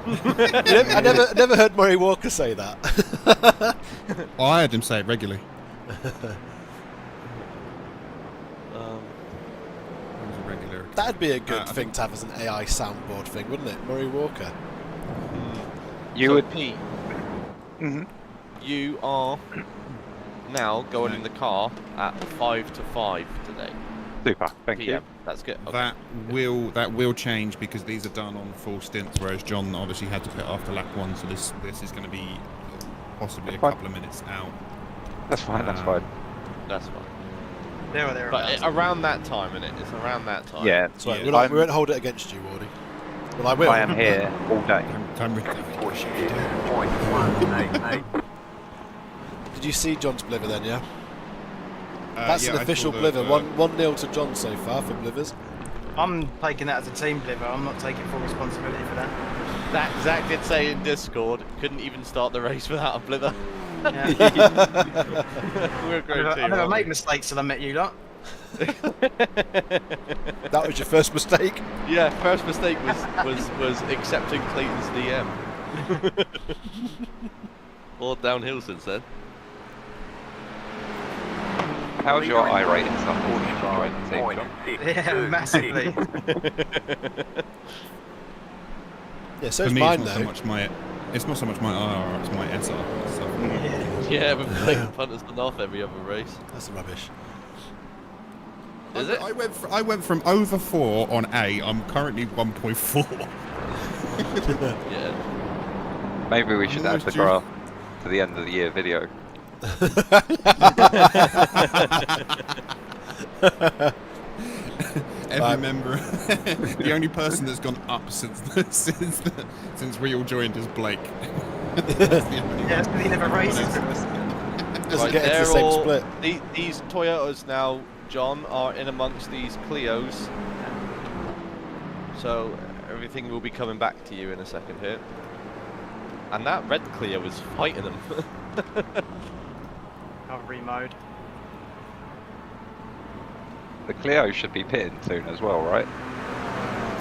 I never heard Murray Walker say that. Oh, I heard him say it regularly. That'd be a good thing to have as an AI soundboard thing, wouldn't it? Murray Walker. You so would. Pete. You are now going in the car at 5 to 5 today. Super. Thank you. That's good. Okay. That will change because these are done on full stints, whereas John obviously had to pit after lap 1, so this is going to be possibly a couple of minutes out. That's fine. That's fine. That's fine. There. But around that time, innit? It's around that time. Yeah. So Yeah. we won't hold it against you, Wardy. Well, I will. I am here all day. Did you see John's bliver then, yeah? That's yeah, an I official saw the- bliver. 1-0 to John so far for blivers. I'm taking that as a team bliver. I'm not taking full responsibility for that. That Zach did say in Discord, couldn't even start the race without a blither. Yeah. We're a great I team. never aren't make we? mistakes till I met you lot. That was your first mistake. Yeah, first mistake was accepting Clayton's DM. All downhill since then. How's your iRacing stuff? Enjoying the team, John? Yeah, massively. Yeah, so For it's me, mine it's though. it's not so much my RR, it's my SR. So. Yeah, we've Clayton punters than off every other race. That's rubbish. Is it? I went from over 4 on A. I'm currently 1.4. Yeah. Maybe we should add the graph to the end of the year video. Every member, the only person that's gone up since we all joined is Blake. Yeah, it's 'cause he never races with us. Doesn't get into the same split. These Toyotas now, John, are in amongst these Clios. So everything will be coming back to you in a second here. And that red Clio is fighting them. Recovery mode. The Clio should be pitting soon as well, right?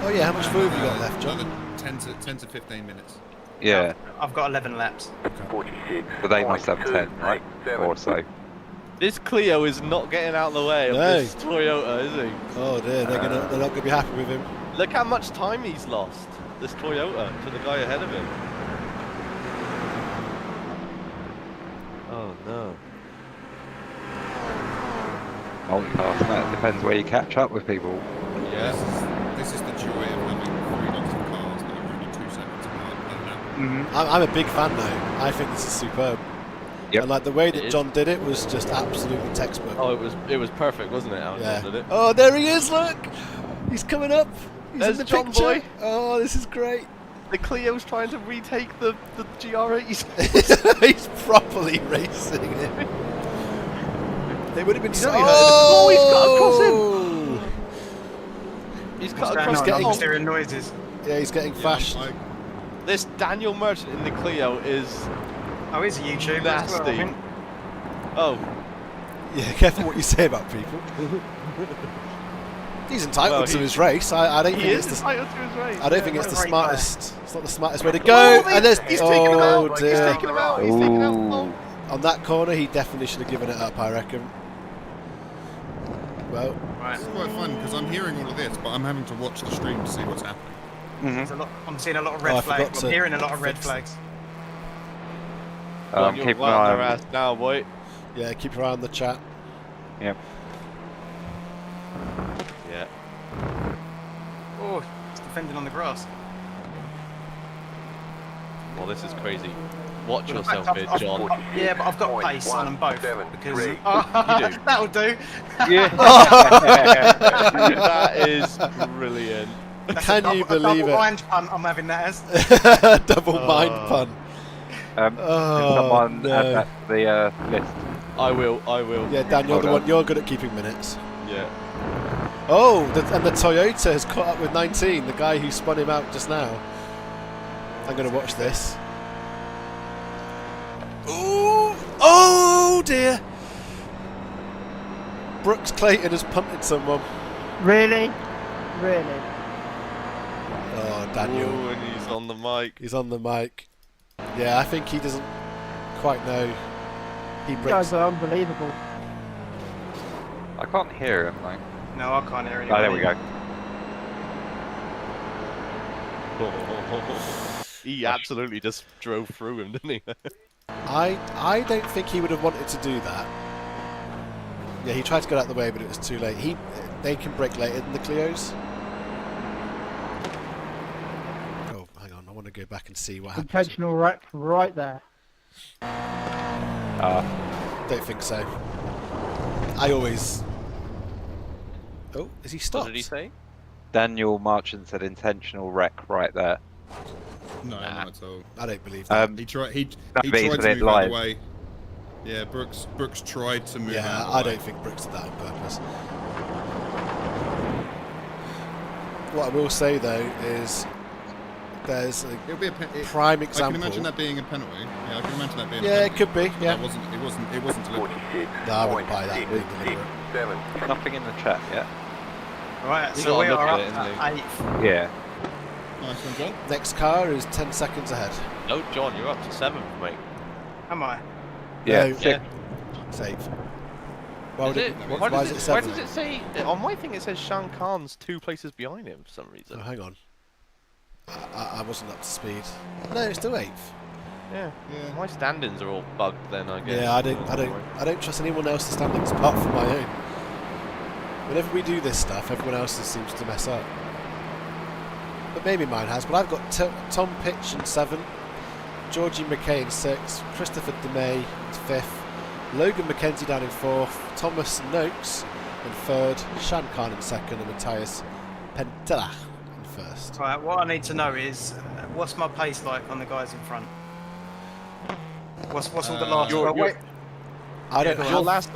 Oh yeah, how much food have you got left, John? 10 to 15 minutes. Yeah. I've got 11 laps. 46. But they must have 10, right? Or so. This Clio is not getting out of the way of No. this Toyota, is he? Oh dear, they're not gonna be happy with him. Look how much time he's lost, this Toyota, to the guy ahead of him. no. Multicast, that depends where you catch up with people. Yeah. This is the joy of having 3 lots of cars that are only 2 seconds apart. I'm a big fan now. I think this is superb. Yep. And like the way It that is. John did it was just absolutely textbook. Oh, it was perfect, wasn't it? How John yeah. did it. Oh, there he is! Look, he's coming up. He's There's in the John picture. Boy. Oh, this is great. The Clio's trying to retake the GR80. He's properly racing it. They would have been. He's only he's got across him. He's cut Stand across on, getting- I'm just hearing noises. Yeah, he's getting Yeah, fashed. This Daniel Merchant in the Clio is. Oh, he's a YouTuber as well, I Nasty. think. Oh, Yeah, careful what you say about people. He's entitled Well, to he- his race. I don't he think is it's the. entitled to his race. I don't think it's the great smartest. It's not the smartest way to go. Oh, And there's. he's taking him Oh out. dear. He's taking him out. He's taking him out. Oh. On that corner, he definitely should have given it up. I reckon. Well, Right. It's quite fun because I'm hearing all of this, but I'm having to watch the stream to see what's happening. There's a lot, I'm seeing a lot of Oh, red I forgot flags. to I'm hearing a lot of red fix flags. You're Keep an right on eye their on. ass now, boy. yeah, keep your eye on the chat. Yep. Yeah. Oh, it's defending on the grass. Well, this is crazy. Watch Well, yourself I've- here, I've- John. Yeah, but I've got pace on them both. Because You do. that'll do. Yeah. That is brilliant. That's Can a you double, believe a double it? mind punt I'm having that as. Double mind pun. Can Oh, someone no. add that to the list? I will. Yeah, Dan, you're the Hold one. You're good at keeping minutes. Yeah. Oh, and the Toyota has caught up with 19, the guy who spun him out just now. I'm going to watch this. Ooh! Oh dear! Brooks Clayton has punted someone. Really? Really? Oh, Daniel. Ooh, and he's on the mic. He's on the mic. Yeah, I think he doesn't quite know. He You breaks. guys are unbelievable. I can't hear him though. No, I can't hear Oh, anything. there we go. He absolutely just drove through him, didn't he? I don't think he would have wanted to do that. Yeah, he tried to get out of the way, but it was too late. They can brake later than the Clios. Oh, hang on, I want to go back and see what happened. Intentional wreck right there. Don't think so. I always. Oh, is he stopped? What did he say? Daniel Marchand said intentional wreck right there. No, not at all. I don't believe that. He tried. He That tried means to that move out of live. the way. Yeah, Brooks tried to move out Yeah, of the I way. don't think Brooks did that on purpose. What I will say though is there's a It'll be a prime I example. can imagine that being a penalty. Yeah, I can imagine that being. Yeah, a it penalty. could be. But Yeah. It wasn't deliberate. 46. No, I wouldn't buy that being deliberate. 7. Nothing in the chat yet. Right, You so gotta we look are at up it, innit? at 8th. Yeah. Nice one, John. Next car is 10 seconds ahead. No, John, you're up to 7th, mate. Am I? Yeah. No. Six. Save. Why, would Is it, it? why is it Why 7? does it say on my thing? It says Shan Khan's 2 places behind him for some reason. Oh, hang on. I wasn't up to speed. No, it's still 8th. Yeah. Yeah. My standings are all bugged then, I guess. Yeah, I don't trust anyone else's standings apart from my own. Whenever we do this stuff, everyone else's seems to mess up. But maybe mine has. But I've got Tom Pitch in 7, Georgie McKay in 6, Christopher DeMay in 5th, Logan McKenzie down in 4th, Thomas Noakes in 3rd, Shan Khan in 2nd, and Matthias Pentela in 1st. Right, what I need to know is what's my pace like on the guys in front? What's all the last? Your- well, your- wait, I don't Your have. last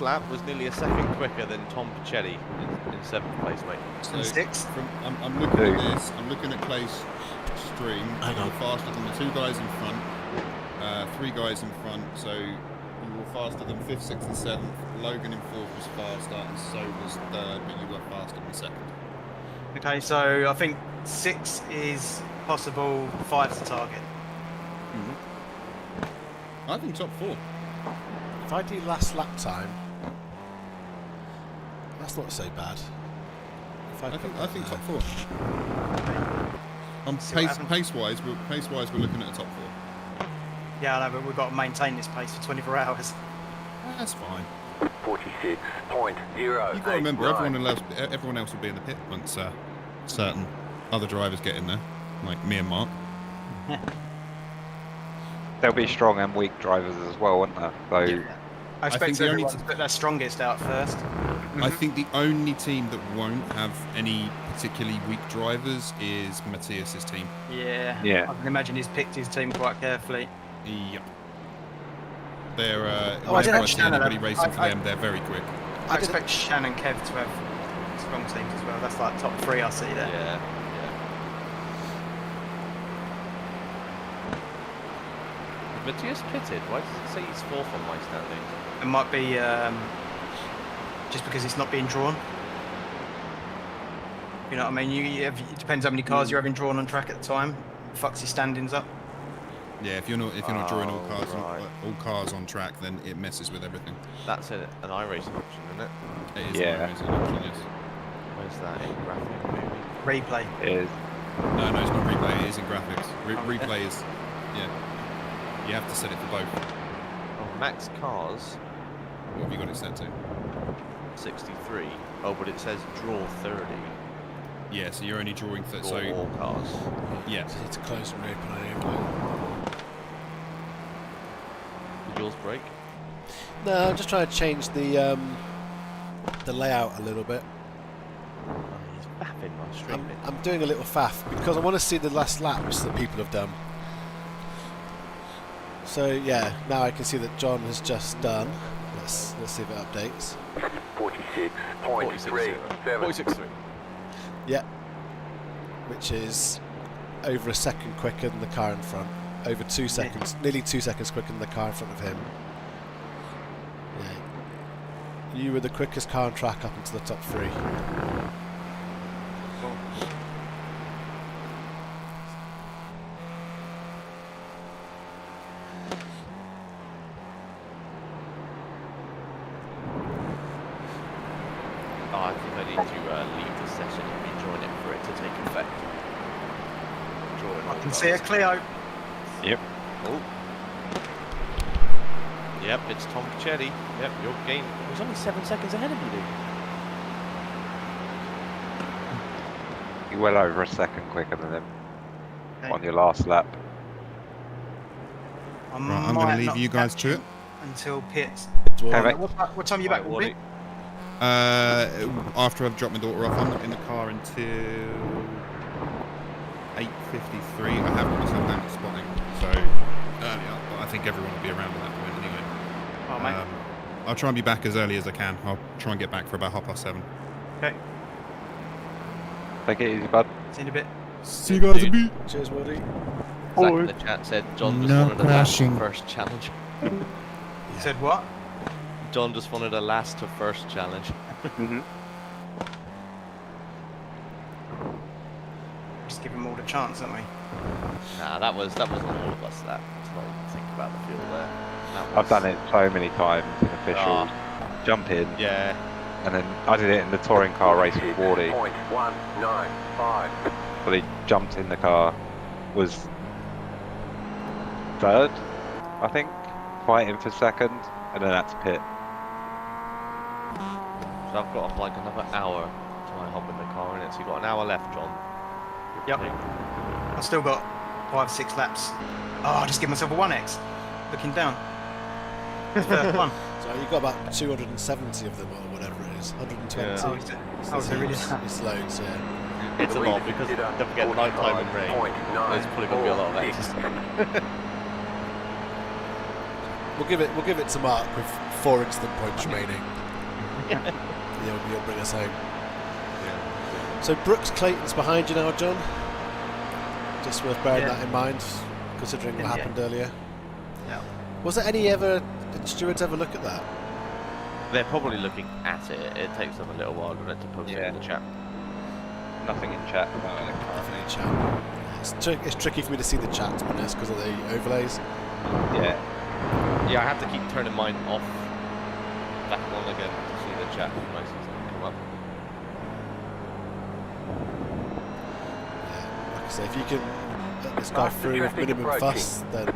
lap was nearly a second quicker than Tom Picelli in 7th place, mate. So in 6th. I'm looking at this. I'm looking at Clay's stream. Hang on. You're faster than the 2 guys in front, 3 guys in front. So you were faster than 5th, 6th, and 7th. Logan in 4th was faster, and so was 3rd, but you were faster than 2nd. Okay, so I think 6 is possible, 5's the target. I think top 4. If I do last lap time, that's not so bad. If I put think that top there. 4. See what happens. Pace wise, we're looking at a top 4. Yeah, I know, but we've got to maintain this pace for 24 hours. That's fine. 46.0. You've got to remember, everyone else will be in the pit once certain other drivers get in there, like me and Mark. There'll be strong and weak drivers as well, won't there? So I think expect the only everyone to put their strongest out first. I think the only team that won't have any particularly weak drivers is Matthias's team. Yeah. Yeah. I can imagine he's picked his team quite carefully. Yep. They're I whenever I did see actually- anybody racing for them, they're very quick. I expect Shan and Kev to have strong teams as well. That's like top 3 I see there. Yeah. Matthias pitted. Why does it say he's 4th on my standings? It might be just because it's not being drawn. You know what I mean? It depends how many cars you're having drawn on track at the time. Fucks your standings up. Yeah, if you're not drawing Oh, right. all cars on track, then it messes with everything. That's an iRacing option, isn't it? It is Yeah. an option, yes. Where's that in graphic maybe? Replay. it is. No, it's not replay. It is in graphics. Oh, Replay is, yeah. You have to set it for both. Oh, max cars What have you got it set to? 63. Oh, but it says draw 30 Yeah, so you're only drawing for so all cars. yeah. So it's close and open anyway. Did yours break? No, I'm just trying to change the layout a little bit. Oh, he's faffing my stream. I'm doing a little faff because I want to see the last laps that people have done. So yeah, now I can see that John has just done. Let's see if it updates. 46.37. 46.3. Yeah, which is over a second quicker than the car in front. Over 2 seconds, nearly 2 seconds quicker than the car in front of him. Yeah, you were the quickest car on track up into the top 3. Oh, I think I need to leave the session and rejoin it for it to take effect. Drawing I all can see a cars. Clio. Yep. Oh. Yep, it's Tom Pichetti. Yep, your game. He's only 7 seconds ahead of you, dude. You're well over a second quicker than them Okay. on your last lap. I Right, I'm going might to leave not you guys to it. until pits. Hey, mate. What time are you back, Right, Wolfie? After I've dropped my daughter off, I'm not in the car until 8:53. I have got myself down to spotting, so earlier. But I think everyone will be around at that point anyway. Oh, mate. I'll try and be back as early as I can. I'll try and get back for about 7:30. Okay. Take it easy, bud. See you in a bit. See you guys Dude. a bit. Cheers, Woody. Zach in the chat said John just No wanted a last to crashing. first challenge. Said what? John just wanted a last to first challenge. Mm-hmm. Just give them all the chance, don't we? Nah, that wasn't all of us. That to not even think about the fuel there. That I've was- done it so many times in officials. Jump in, Yeah. and then I did it in the touring car race with Wardy. 46.195. But he jumped in the car, was third, I think, fighting for second, and then had to pit. So I've got like another hour till I hop in the car in it. So you've got an hour left, John. Yep. I've still got 5-6 laps. Oh, I just give myself a 1x. Looking down. First one. So you've got about 270 of them or whatever it is. 120. Yeah. Oh, is it? Oh, is it really? It's loads, yeah. It's a lot because don't forget night time and rain. There's probably going to be a lot of X's. We'll give it to Mark with 4 instant points remaining. He'll bring us home. So Brooks Clayton's behind you now, John. Just worth bearing that in mind, considering what happened earlier. Yeah. Was there did stewards ever look at that? They're probably looking at it. It takes them a little while to post it in the chat. Nothing in chat about it. Definitely chat. It's tricky for me to see the chat, to be honest, because of the overlays. Yeah. Yeah, I have to keep turning mine off back on again to see the chat when I see something come up. Yeah, like I say, if you can let this guy through with minimum fuss, then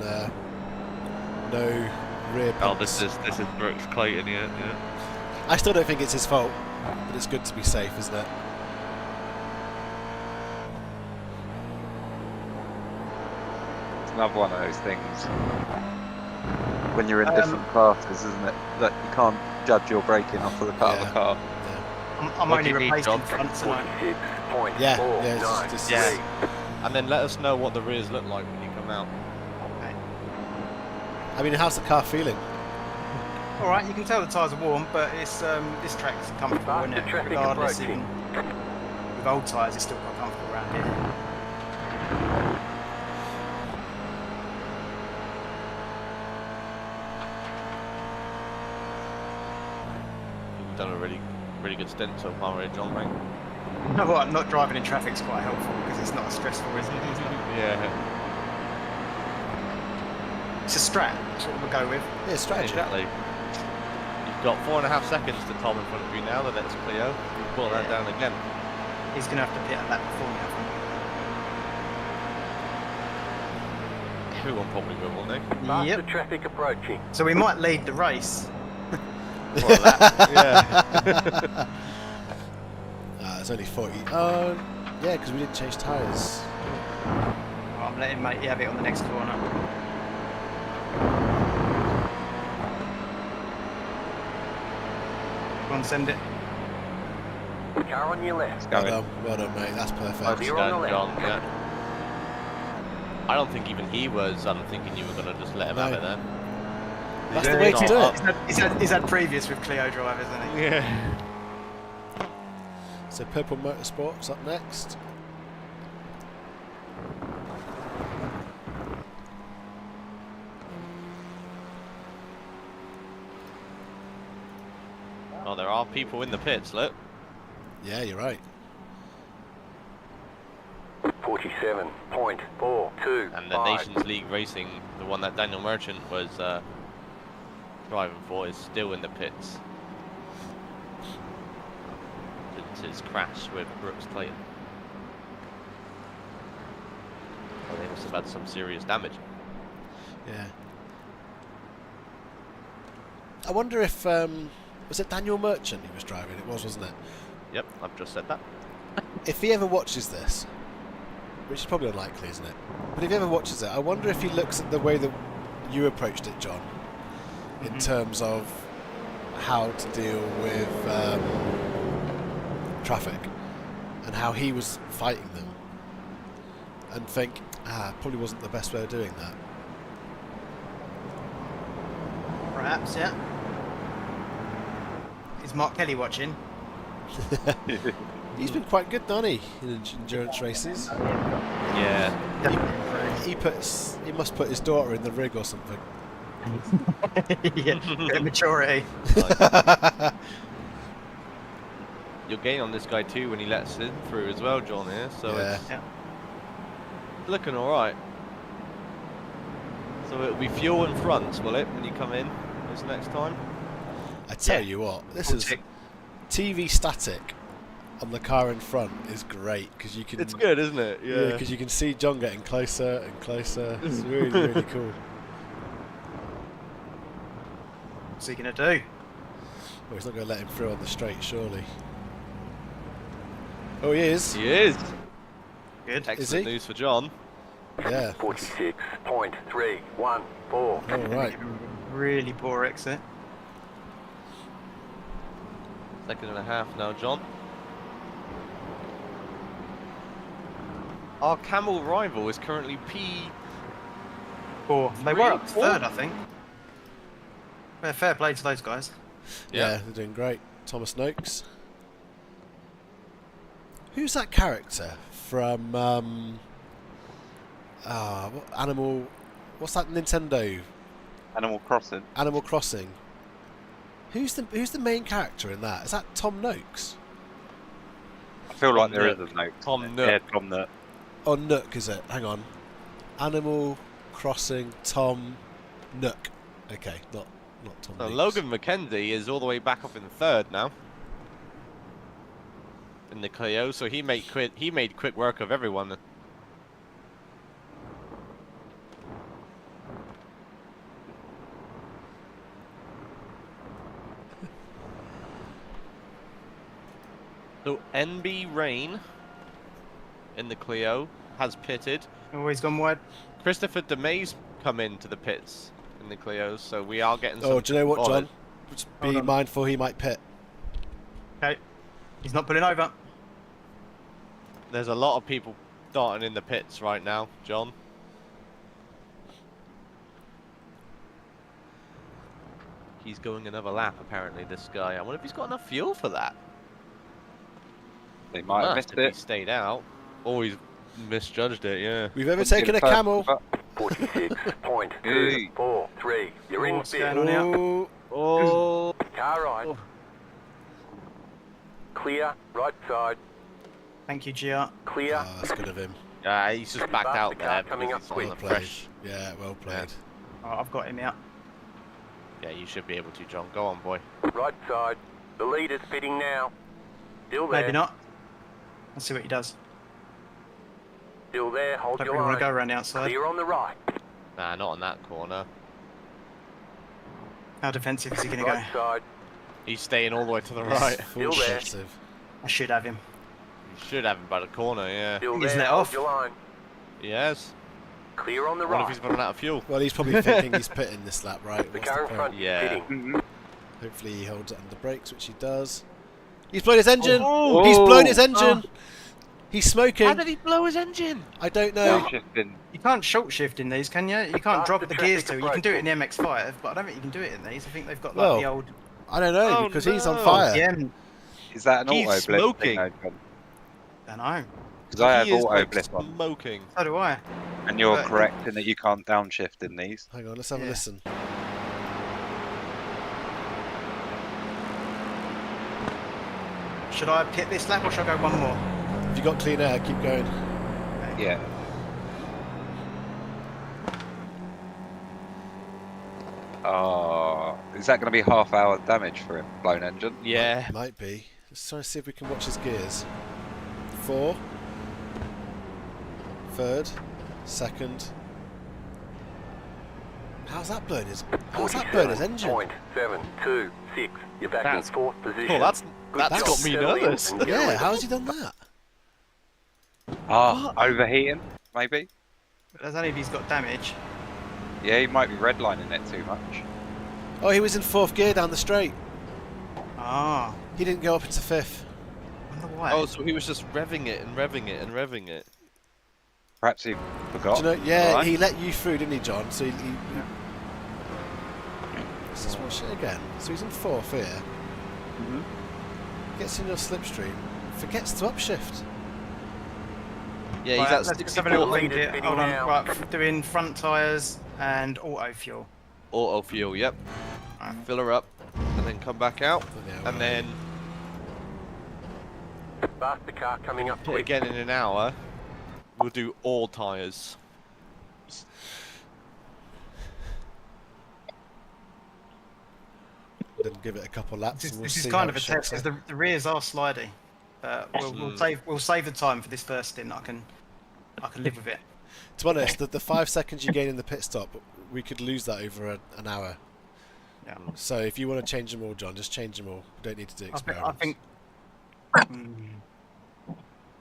no rear Oh, pumps. this is Brooks Clayton, yeah. I still don't think it's his fault, but it's good to be safe, isn't it? It's another one of those things when you're in different classes, isn't it? That you can't judge your braking off of the car. Yeah. The car. I'm What only do you need, replacing John? fronts tonight. 46.49. Yeah, just And then let us know what the rears look like when you come out. I mean, how's the car feeling? All right, you can tell the tyres are warm, but it's this track's comfortable, Faster isn't it? traffic Regardless, approaching. even with old tyres, it's still quite comfortable around here. You've done a really good stint so far, really, John, mate. You know what? Not driving in traffic's quite helpful because it's not as stressful, is it? Yeah. It's a strat. That's what we'll go with. Yeah, strategy. Exactly. You've got 4.5 seconds to Tom in front of you now, the next Clio. You've brought that down again. He's going to have to pit a lap before me, I think. Everyone probably will, won't they? Faster Yep. traffic approaching. So we might lead the race. For a lap. Yeah. It's only 40. Oh, yeah, because we didn't change tyres. I'm letting matey have it on the next corner. Go on, send it. Car on your left. Well done, mate. That's Over perfect. here on the left. John, yeah. I don't think even he was thinking you were going to just let him have No. it then. That's the way to do it. He's had previous with Clio drivers, hasn't he? Yeah. So Purple Motorsports up next. Oh, there are people in the pits, look. Yeah, you're right. 47.425. And the Nations League Racing, the one that Daniel Merchant was driving for, is still in the pits. It's his crash with Brooks Clayton. Well, they must have had some serious damage. Yeah. I wonder if was it Daniel Merchant he was driving? It was, wasn't it? Yep, I've just said that. If he ever watches this, which is probably unlikely, isn't it? But if he ever watches it, I wonder if he looks at the way that you approached it, John, in terms of how to deal with traffic and how he was fighting them, and think, probably wasn't the best way of doing that. Perhaps, yeah. Is Mark Kelly watching? He's been quite good, hasn't he, in endurance races? Yeah. He must put his daughter in the rig or something. Yeah, bit of maturity. You'll gain on this guy too when he lets him through as well, John, here. So Yeah. it's looking alright. So it'll be fuel and fronts, will it, when you come in this next time? I tell you what, this is TV static on the car in front is great because you can. It's good, isn't it? Yeah, because you can see John getting closer and closer. It's really, really cool. What's he going to do? Well, he's not going to let him through on the straight, surely. Oh, he is. He is. Good. Excellent he? news for John. Yeah. 46.314. All right. Really poor exit. Second and a half now, John. Our Camel rival is currently P. Poor. They were up Four? third, I think. Yeah, fair play to those guys. Yeah, they're doing great. Thomas Noakes. Who's that character from what Animal? What's that Nintendo? Animal Crossing. Animal Crossing. Who's the main character in that? Is that Tom Noakes? I feel like Tom there is Nook. a note. Tom Yeah, Nook. Tom Nook. Oh, Nook, is it? Hang on. Animal Crossing Tom Nook. Okay, not Tom So Noakes. Logan McKenzie is all the way back up in third now. In the Clio, so he made quick work of everyone. So NB Rain in the Clio has pitted. Always gone wide. Christopher DeMay's come into the pits in the Clios, so we are getting some. Oh, do you know what, John? bollard. Just Hold be on. mindful he might pit. Okay. He's not pulling over. There's a lot of people darting in the pits right now, John. He's going another lap, apparently, this guy. I wonder if he's got enough fuel for that. They might have Must missed if he it. stayed out. Or he's misjudged it, yeah. We've ever Wouldn't be taken the a first camel. move up. 46.243. You're in What's fifth. going on here? Oh, Oh, Car right. Oh. Clear. Right side. Thank you, Gia. Clear. oh, that's good of him. yeah, he's just backed Faster out car there. coming because up he's Well on the played. fresh. Yeah, well played. Oh, I've got him out. Yeah, you should be able to, John. Go on, boy. Right side. The leader's pitting now. Still there. Maybe not. Let's see what he does. Still there. Hold Don't your really want to line. go around the outside. Clear on the right. Nah, not on that corner. How defensive is he going to go? Right side. He's staying all the way to the right. Full Still there. defensive. I should have him. You should have him by the corner, yeah. Still He's there. let Hold off. your line. Yes. Clear on the What if right. he's running out of fuel? Well, he's probably thinking he's pitting this lap, right? The What's car the in point? front Yeah. is pitting. Hopefully he holds it under brakes, which he does. He's blown his engine! Oh. He's blown his engine! He's smoking! How did he blow his engine? I don't know. Shifting. You can't short shift in these, can you? You can't drop After the gears traffic to. You can do it in the MX-5, but I don't think you can do it in these. I think they've got like Well, the old. I don't know, Oh, because he's on no. fire. Yeah, Is that an He's auto blip smoking. thing, John? I know. Because I have He is, auto like, blip on, smoking. So do I. and you're But- correct in that you can't downshift in these. Hang on, let's have a Yeah. listen. Should I pit this lap or should I go one more? If you got clean air, keep going. Yeah. Oh, is that going to be half-hour damage for him? Blown engine. Yeah. Might be. Let's try to see if we can watch his gears. 4. Third. Second. How's that blown his engine? 47.726. You're back That's- in fourth position. Oh, that's got me Settle in nervous. and get Yeah, ready. how's he done that? Ah, overheating, maybe. But that's only if he's got damage. Yeah, he might be redlining it too much. Oh, he was in 4th gear down the straight. Ah. He didn't go up into 5th. Wonder why. Oh, so he was just revving it and revving it and revving it. Perhaps he forgot. Do you know? Yeah, Alright. he let you through, didn't he, John? So let's just watch it again. So he's in 4th here. Mhm. Gets in your slipstream. Forgets to upshift. Yeah, Right, he's at let's just have a little 64 read it. Fitting Hold on. now. Right, doing front tyres and auto fuel. auto fuel, yep. Alright. Fill her up and then come back out. Yeah, And then Faster car coming up pit quick. again in an hour. We'll do all tyres. Then give it a couple laps. This is, and we'll this is see kind how of a it shakes test because out. the rears are sliding. We'll save the time for this first stint. I can live with it. To be honest, the 5 seconds you gain in the pit stop, we could lose that over an hour. Yeah. So if you want to change them all, John, just change them all. We don't need to do I experiments. think. Mm,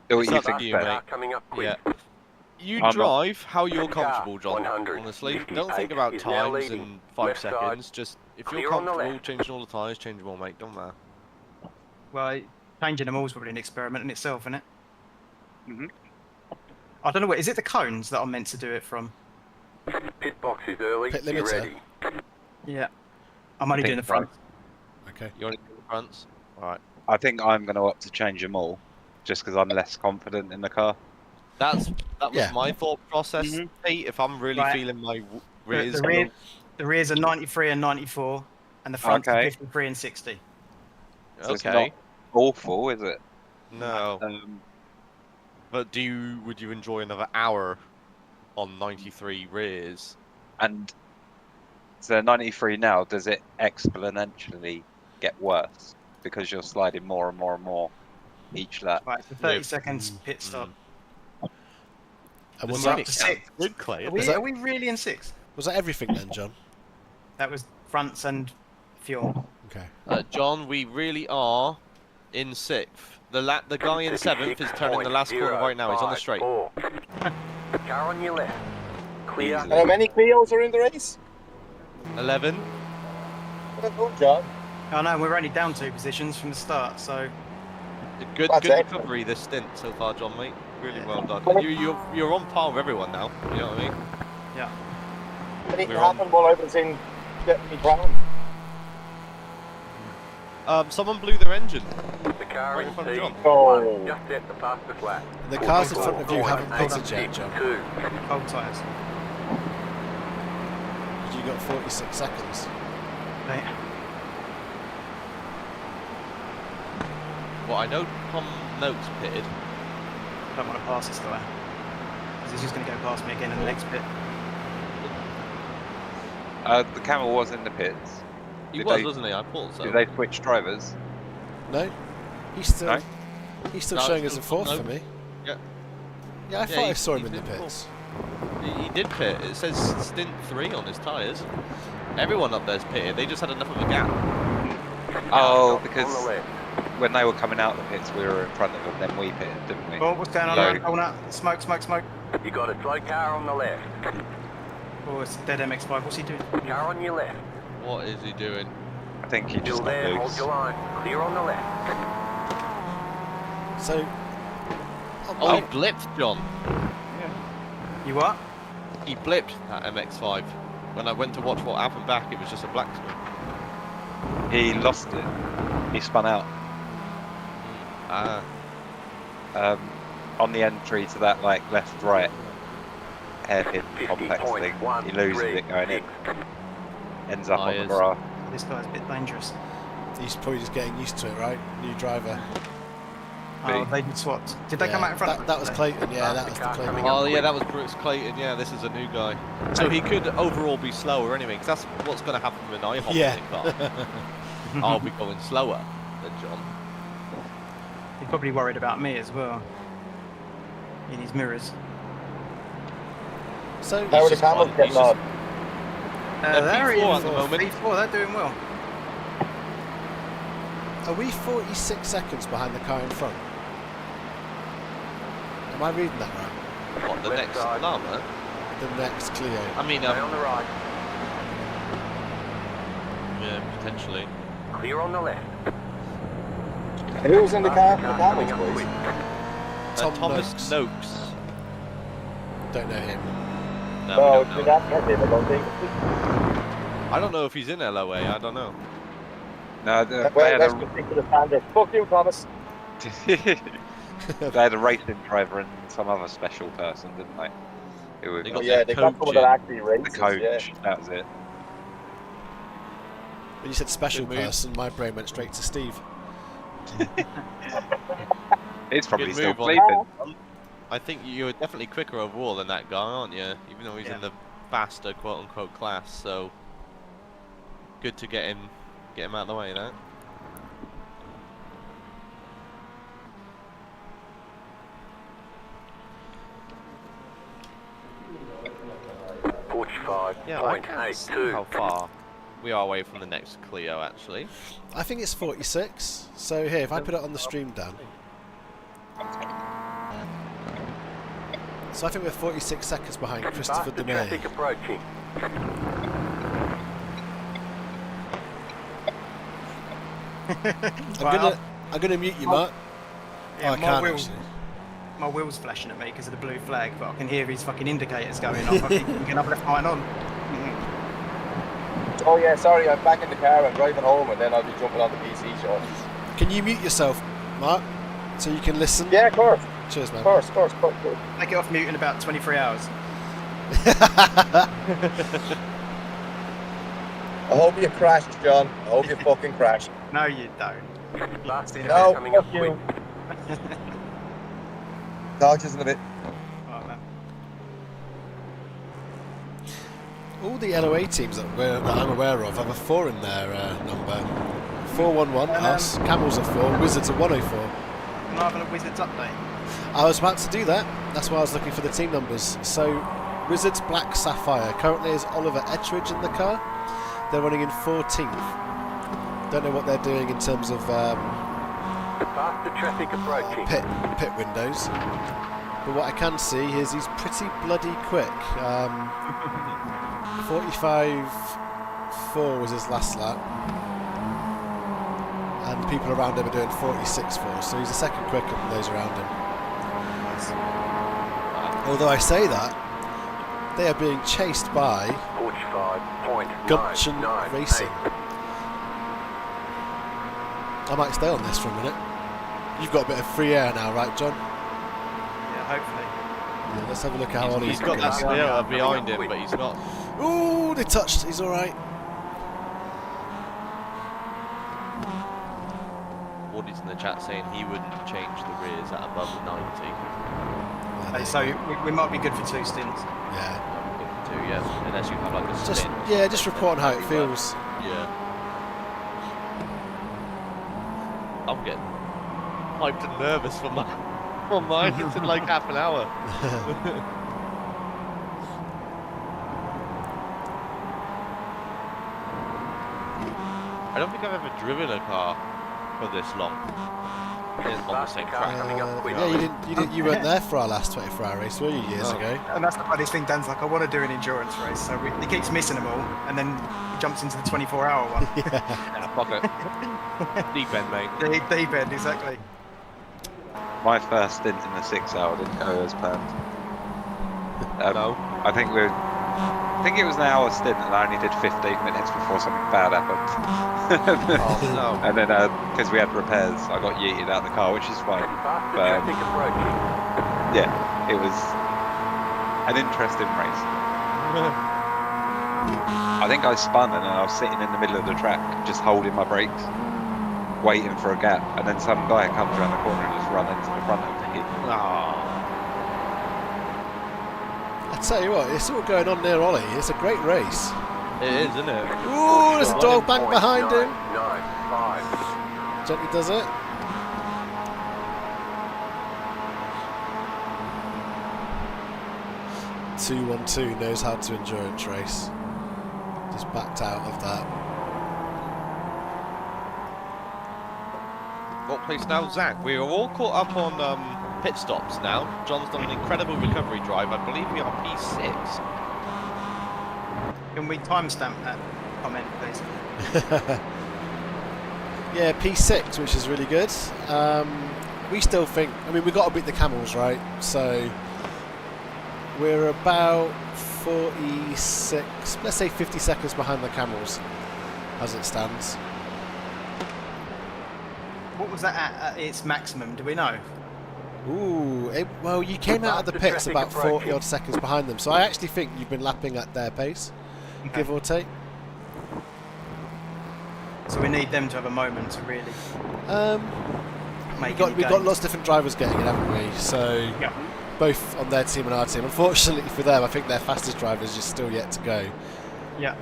Do what It's you up to think you, better. mate. Car coming up quick. Yeah. You I'm not- drive how you're Car, comfortable, John. 100, Honestly, 58 don't think about is now times leading. in 5 Left side, seconds. Just if you're clear on the comfortable left. changing all the tyres, change them all, mate. Don't matter. well, changing them all is probably an experiment in itself, isn't it? Mhm. I don't know. Is it the cones that I'm meant to do it from? Pit box is early. Pit You're limiter. ready. Yeah. I'm only Think doing the front. Okay. You want to do the fronts? Alright. I think I'm going to opt to change them all, just because I'm less confident in the car. That was Yeah. my thought process, Mhm. Pete. If I'm really Right. feeling my The, rears. the rears are 93 and 94, and the front are Okay. 53 and 60. So it's Okay. not awful, is it? No. But would you enjoy another hour on 93 rears? And so 93 now, does it exponentially get worse because you're sliding more and more and more each lap? Right, so 30 Yeah. seconds pit stop. And was So that, up to 6. Good clay. Are we really in 6? was that everything then, John? That was fronts and fuel. Okay. John, we really are in 6th. The guy in 7th is turning the last corner right now. He's on the straight. Car on your left. Clear. And how many Clios are in the race? 11. Well done, John. I know, we're only down 2 positions from the start, so Good That's excellent. recovery this stint so far, John, mate. Really well done. You're on par with everyone now. You know what I mean? yeah. Anything We're on. happened while I was in getting me crown? Someone blew their engine. The car Right in in front of John. Oh. Just set the fastest lap. The cars in front of you haven't pitted yet, John. 2. Cold tyres. You got 46 seconds. Right. Well, I know Tom Noakes pitted. I don't want to pass this guy. Because he's just going to go past me again in the next bit. The Camel was in the pits. He Did wasn't he? I thought so. Did they switch drivers? No? He's still, No? he's still No, showing it's as a still 4th Tom for me. Yeah. Yeah, I Yeah, thought I he- saw him he's in the in pits. He did pit. It says stint 3 on his tyres. Everyone up there's pitted. They just had enough of a gap. Oh, On the because left. when they were coming out the pits, we were in front of them, then we pitted, didn't we? Oh, what's going on? No. Around the corner? Smoke, smoke, smoke. You got a slow car on the left. Oh, it's dead MX5. What's he doing? Car on your left. What is he doing? I think he Still just got there, hold loose. your line. Clear on the left. So, Oh, he blipped, John. You what? He blipped that MX5. When I went to watch what happened back, it was just a black screen. He lost it. He spun out. Ah. On the entry to that like left-right hairpin complex thing, he loses it going in. Ends up on the Tyres. grass. This guy's a bit dangerous. he's probably just getting used to it, right? New driver. Oh, they did swapped. Did they come out in front of that us? was Clayton, yeah, that was the Clayton. Oh, yeah, that was Brooks Clayton. Yeah, this is a new guy. So he could overall be slower anyway, because that's what's going to happen when I hop Yeah. in the car. I'll be going slower than John. He's probably worried about me as well. In his mirrors. So, How are the just Camels fine. getting He's just- on? They're They're P4 in at the moment. P4, they're doing well. are we 46 seconds behind the car in front? Am I reading that right? What, the Left next side. Llama? The next Clio. I mean, Stay on the right. yeah, potentially. Clear on the left. Who's in the car for the Coming Camels, up boys? quick. Tom Thomas Noakes. Noakes. Don't know him. No, Oh, we did don't know. that get him, I don't think. I don't know if he's in LOA. I don't know. No, they Well, had that's a ridiculous standard. Fuck you, Thomas. they had a racing driver and some other special person, didn't they? Who were They Oh, got yeah, their they got coach someone that in. actually the races. coach. Yeah. That was it. When you said special Good move. person, my brain went straight to Steve. It's probably Good still move on- sleeping. I think you're definitely quicker overall than that guy, aren't you? Even though he's Yeah. in the faster quote-unquote class, so good to get him out of the way, that. 45.82. Yeah, I can't see how far we are away from the next Clio, actually. I think it's 46. So here, if I put it on the stream down. So I think we're 46 seconds behind Christopher Faster Demay. traffic approaching. I'm gonna mute you, Mark. Yeah, I can't wheels, actually. my wheel's flashing at me because of the blue flag, but I can hear his fucking indicators going off. I keep thinking I've left mine on. Oh yeah, sorry, I'm back in the car. I'm driving home, and then I'll be jumping on the PC show. Can you mute yourself, Mark, so you can listen? Yeah, of course, Cheers, man. of course, of course, of course. Take it off mute in about 23 hours. I hope you crashed, John. I hope you fucking crashed. No, you don't. Last No, car coming up fuck quick. you. Talk to us in a bit. Oh, man. All the LOA teams that I'm aware of have a 4 in their number. 411, us. Camels are 4, Wizards are 104. Can I have a Wizards update? I was about to do that. That's why I was looking for the team numbers. So, Wizards Black Sapphire. Currently is Oliver Ettridge in the car. They're running in 14th. Don't know what they're doing in terms of Faster traffic approaching. pit windows. But what I can see is he's pretty bloody quick. 45.4 was his last lap. And people around him are doing 46.4, so he's a second quicker than those around him. Although I say that, they are being chased by 45.998. Gumption Racing. I might stay on this for a minute. You've got a bit of free air now, right, John? Yeah, hopefully. Yeah, let's have a look at how Ollie's He's got that clear behind him, but he's not. Ooh, they touched. He's all right. Woody's in the chat saying he wouldn't change the rears at above 90. So we might be good for 2 stints. Yeah. Yeah, unless you have like a stint. Just reporting how it feels. Yeah. I'm getting hyped and nervous for mine. It's in like half an hour. I don't think I've ever driven a car for this long. On the same track. You weren't there for our last 24-hour race, were you, years ago? And that's the funniest thing. Dan's like, I want to do an endurance race, so he keeps missing them all, and then he jumps into the 24-hour one. Fuck it. Deep end, mate. Deep end, exactly. My first stint in the 6 hour didn't go as planned. No. I think it was an hour stint and I only did 15 minutes before something bad happened. Oh no. And then because we had repairs, I got yeeted out of the car, which is fine. Faster But traffic approaching. yeah, it was an interesting race. I think I spun and I was sitting in the middle of the track, just holding my brakes, waiting for a gap, and then some guy comes around the corner and just runs into the front of me. I tell you what, it's all going on near Ollie. It's a great race. It is, isn't it? Ooh, there's a dog bank behind him. 995. Gently does it. "212" knows how to endurance race. Just backed out of that. What place now, Zach? We are all caught up on pit stops now. John's done an incredible recovery drive. I believe we are P6. Can we timestamp that comment, please? Yeah, P6, which is really good. We still think, I mean, we've got to beat the Camels, right? So we're about 46, let's say 50 seconds behind the Camels as it stands. What was that at its maximum? Do we know? Ooh, well, you came out of the pits about 40 odd seconds behind them, so I actually think you've been lapping at their pace, give or take. So we need them to have a moment to really We've got lots of different drivers getting it, haven't we? So both on their team and our team. Unfortunately for them, I think their fastest driver is just still yet to go. Yeah.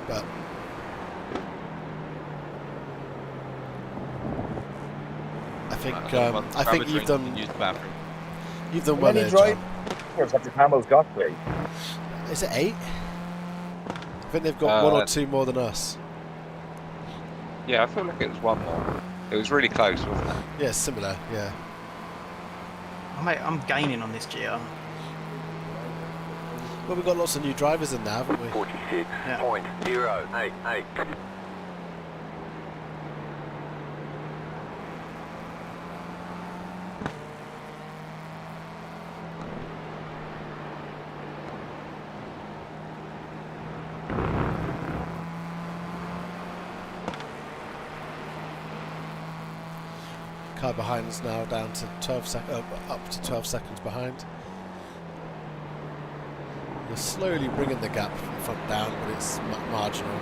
But I think you've done well there, John. Have the Camels got 3? Is it 8? I think they've got 1 or 2 more than us. Yeah, I feel like it was 1 more. It was really close, wasn't it? Yeah, similar, yeah. Oh, mate, I'm gaining on this GR. Well, we've got lots of new drivers in there, haven't we? 46.088. Car behind us now down to 12 up to 12 seconds behind. You're slowly bringing the gap from the front down, but it's marginal.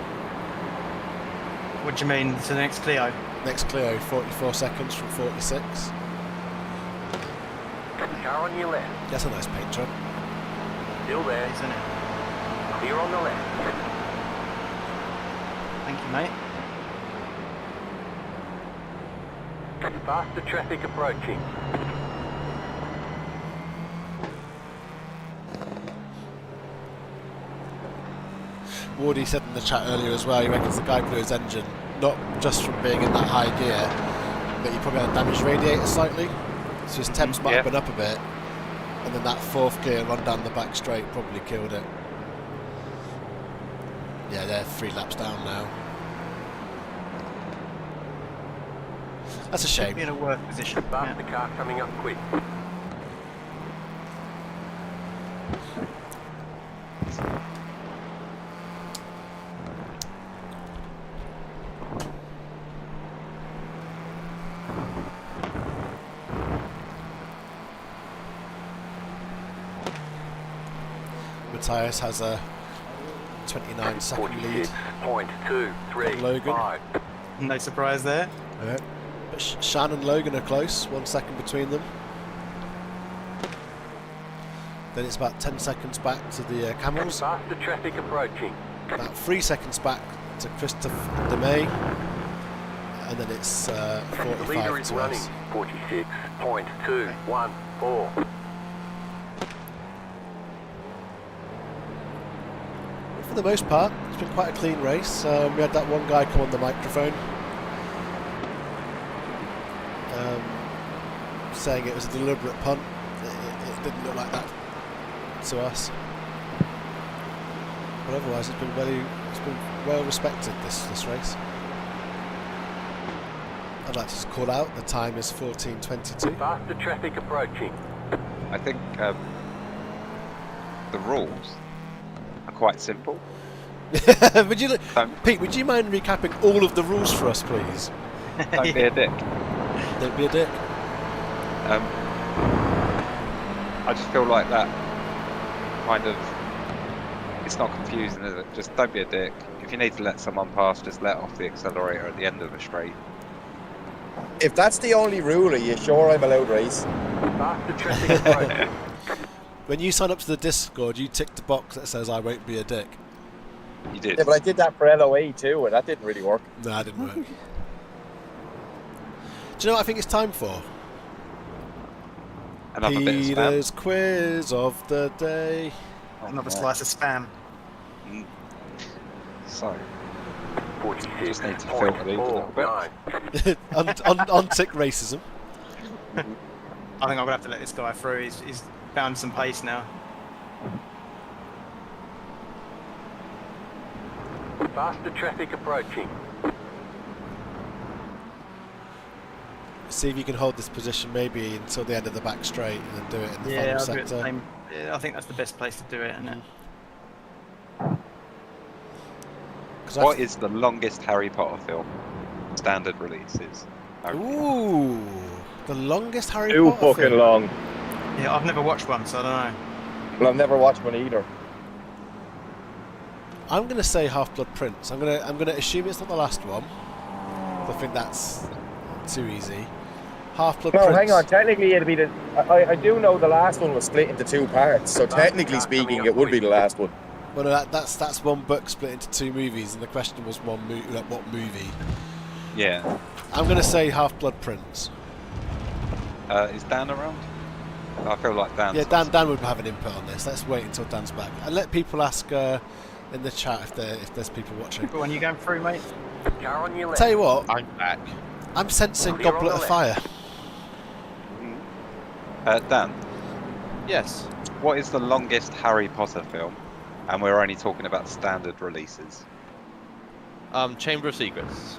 What do you mean to the next Clio? Next Clio, 44 seconds from 46. Car on your left. That's a nice paint job. Still there. Isn't it? Clear on the left. Thank you, mate. Faster traffic approaching. Wardy said in the chat earlier as well, he reckons the guy blew his engine not just from being in that high gear, but you probably had a damaged radiator slightly, so his temps might have been up a bit, and then that fourth gear run down the back straight probably killed it. Yeah, they're 3 laps down now. That's a shame. Be in a worse position. Faster car coming up quick. Matthias has a 29-second lead. 46.235. on Logan. No surprise there. Yeah. But Shan and Logan are close, 1 second between them. Then it's about 10 seconds back to the Camels. Faster traffic approaching. About 3 seconds back to Christophe DeMay. And then it's The leader 45 is to running. us. 46.214. For the most part, it's been quite a clean race. We had that one guy come on the microphone saying it was a deliberate punt. It didn't look like that to us. But otherwise, it's been well respected, this race. I'd like to just call out the time is 14:22. Faster traffic approaching. I think the rules are quite simple. Would you, Pete? Would you mind recapping all of the rules for us, please? Don't be a dick. Don't be a dick. I just feel like that kind of, it's not confusing, is it? Just don't be a dick. If you need to let someone pass, just let off the accelerator at the end of a straight. If that's the only rule, are you sure I'm allowed race? Faster traffic approaching. When you sign up to the Discord, you tick the box that says "I won't be a dick." You did. Yeah, but I did that for LOA too, and that didn't really work. No, that didn't work. Do you know what I think it's time for? Another bit of spam. Peter's quiz of the day. Another slice of spam. So, just need to filter these a little bit. 46.459. on tick racism. I think I'm gonna have to let this guy through. He's found some pace now. Faster traffic approaching. See if you can hold this position maybe until the end of the back straight and then do it in the Yeah, final I'll do it the sector. same. Yeah, I think that's the best place to do it, isn't it? 'Cause What is the longest Harry Potter film? Standard releases. Ooh, the longest Harry Too Potter fucking film. long. Yeah, I've never watched one, so I don't know. Well, I've never watched one either. I'm gonna say Half-Blood Prince. I'm gonna assume it's not the last one. I think that's too easy. Half-Blood No, Prince. hang on. Technically, it'd be the. I do know the last one was split into 2 parts, so technically speaking, it would be the last one. Well, no, that's one book split into 2 movies, and the question was what movie. Yeah. I'm gonna say Half-Blood Prince. Is Dan around? I feel like Dan's Yeah, Dan would have an input on this. Let's wait until Dan's back and let people ask in the chat if there's people watching. Go on, you going through, mate? Car on your left. Tell you what, I'm back. I'm sensing Clear on Goblet the of left. Fire. Dan, Yes. what is the longest Harry Potter film? And we're only talking about standard releases. Chamber of Secrets.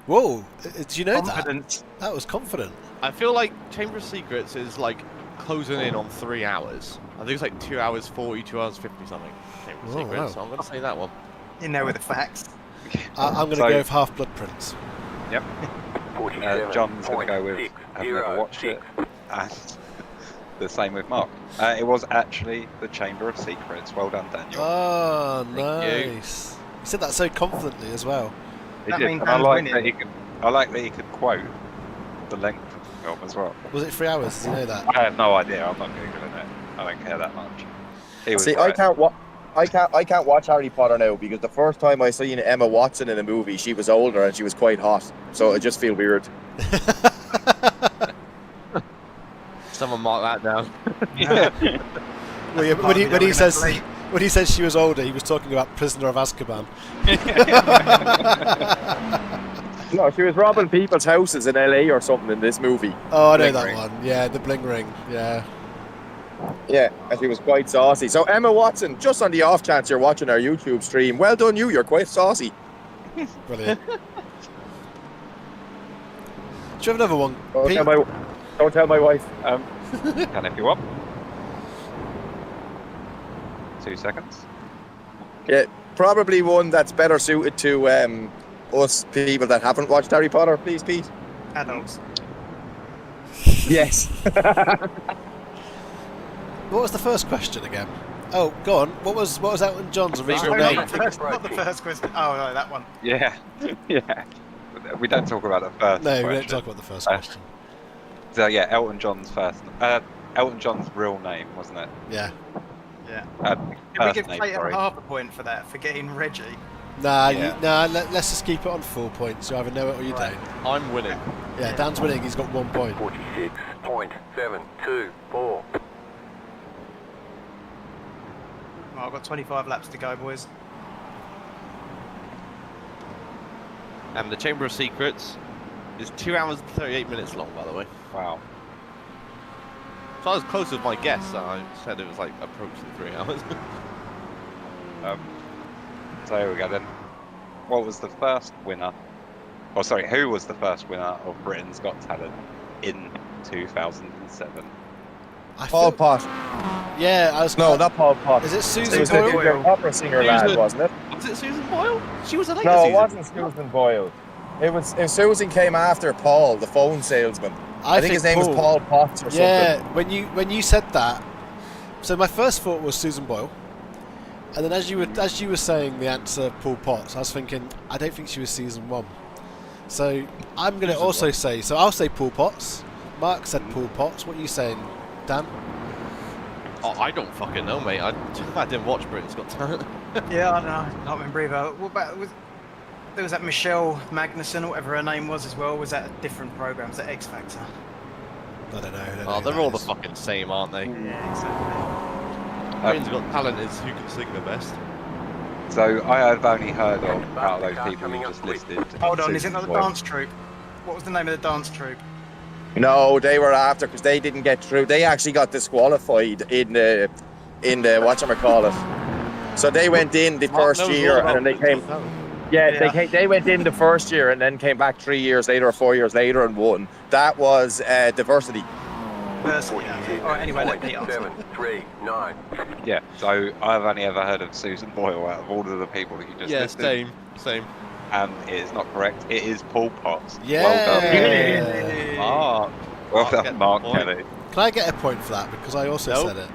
Whoa, did you know that? Confidence. That was confident. I feel like Chamber of Secrets is like closing in on 3 hours. I think it's like 2 hours 40, 2 hours 50 something. Chamber of Oh, Secrets. wow. So I'm gonna say that one. You know with the facts. I'm going to So- go with Half-Blood Prince. Yep. 47.606. John's going to go with I've never watched it. And the same with Mark. It was actually the Chamber of Secrets. Well done, Daniel. Oh, Thank you. nice. You said that so confidently as well. He that did, means and I Dan's like winning. that he could. I like that he could quote the length of the film as well. Was it 3 hours? Did you know that? I have no idea. I'm not googling it. I don't care that much. He was See, right. I can't watch Harry Potter now because the first time I seen Emma Watson in a movie, she was older and she was quite hot, so it just feel weird. Someone mark that down. Well, yeah, when he says she was older, he was talking about Prisoner of Azkaban. No, she was robbing people's houses in LA or something in this movie. Oh, I know Bling that ring. one. Yeah, the bling ring. Yeah. Yeah, and she was quite saucy. So Emma Watson, just on the off chance you're watching our YouTube stream, well done you. You're quite saucy. Brilliant. Do you have another one, Pete? Don't tell my wife. Can if you want. 2 seconds. Yeah, probably one that's better suited to us people that haven't watched Harry Potter. Please, Pete. Adults. Yes. What was the first question again? Oh, go on. What was Elton John's original Not name? the first question. Oh, no, that one. Yeah, yeah. We don't talk about the first. No, we question. don't talk about the first question. So yeah, Elton John's first. Elton John's real name, wasn't it? Yeah. Yeah. First Did we give name, Clayton sorry. half a point for that, for getting Reggie? Nah, Yeah. let's just keep it on 4 points. You either know it or you Right. don't. I'm winning. Yeah, Dan's winning. He's got 1 point. 46.724. Well, I've got 25 laps to go, boys. And the Chamber of Secrets is 2 hours and 38 minutes long, by the way. Wow. So I was close with my guess. I said it was like approaching 3 hours. So here we go then. What was the first winner? Oh, sorry. Who was the first winner of Britain's Got Talent in 2007? Paul Pot. Yeah, I was. No, not Paul Pot. Is it It Susan was Boyle? the opera singer lad, Susan. wasn't it? Was it Susan Boyle? She was a later No, it season. wasn't Susan Boyle. It was Susan came after Paul, the phone salesman. I think his name was Paul Potts or Yeah, something. when you said that, so my first thought was Susan Boyle, and then as you were saying the answer Paul Potts, I was thinking I don't think she was season 1. So I'm going to also say, so I'll say Paul Potts. Mark said Paul Potts. What are you saying, Dan? Oh, I don't fucking know, mate. I didn't watch Britain's Got Talent. Yeah, I don't know. I can't remember either. What about, there was that Michelle Magnuson, or whatever her name was as well. Was that a different program? Was that X Factor? I don't know. I don't know Oh, who they're that all the is. fucking same, aren't they? Yeah, exactly. Britain's Got Talent is who can sing the best. So I have only heard of out of those people you just listed. Hold on, is it Susan not the Boyle. dance troupe? What was the name of the dance troupe? No, they were after because they didn't get through. They actually got disqualified in the whatchamacallit. So they went in the Mark first knows all year about and then they Britain's came. Got Talent. Yeah, they went in the first year and then came back 3 years later or 4 years later and won. That was diversity. Alright, anyway, let me answer. 739. Yeah, so I've only ever heard of Susan Boyle out of all of the people that you just Yeah, listed. same. And it is not correct. It is Paul Potts. Yeah. Well done. Mark. Well Mark done, gets Mark the point. Kelly. Can I get a point for that because I also Nope. said it?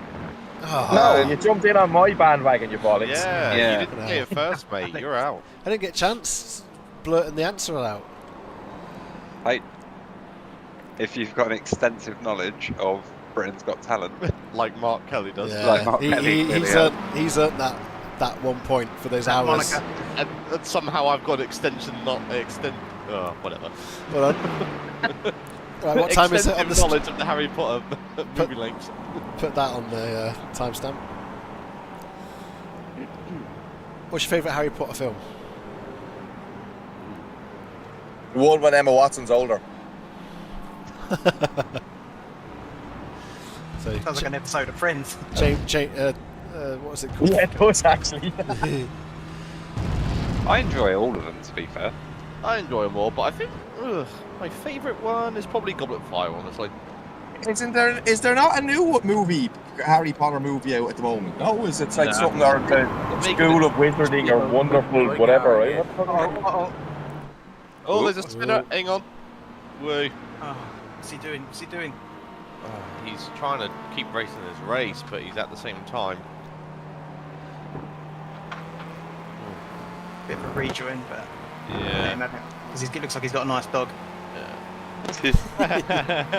Oh, No, you jumped in on my bandwagon, you bollocks. Yeah, Yeah. you didn't say it first, mate. You're out. I didn't get a chance blurting the answer out. Hey, if you've got an extensive knowledge of Britain's Got Talent, Like Mark Kelly does. Yeah, Like Mark Kelly clearly he's earned that 1 point for those hours. Monica. And somehow I've got extension, not extend. Oh, whatever. Hold on. Right, what time is it on the Extensive knowledge of the Harry Potter movie links. Put that on the timestamp. What's your favourite Harry Potter film? One when Emma Watson's older. So, Sounds like an episode of Friends. what was it called? Yeah, it does actually. I enjoy all of them, to be fair. I enjoy them all, but I think my favourite one is probably Goblet of Fire, honestly. Is there not a new movie, Harry Potter movie out at the moment? No, is it like No. something or the School of Wizarding or Wonderful whatever, right? Oh, there's a spinner. Hang on. Woo. Oh, what's he doing? What's he doing? He's trying to keep racing his race, but he's at the same time. Bit of a rejoin, but Yeah. because he looks like he's got a nice dog. Yeah.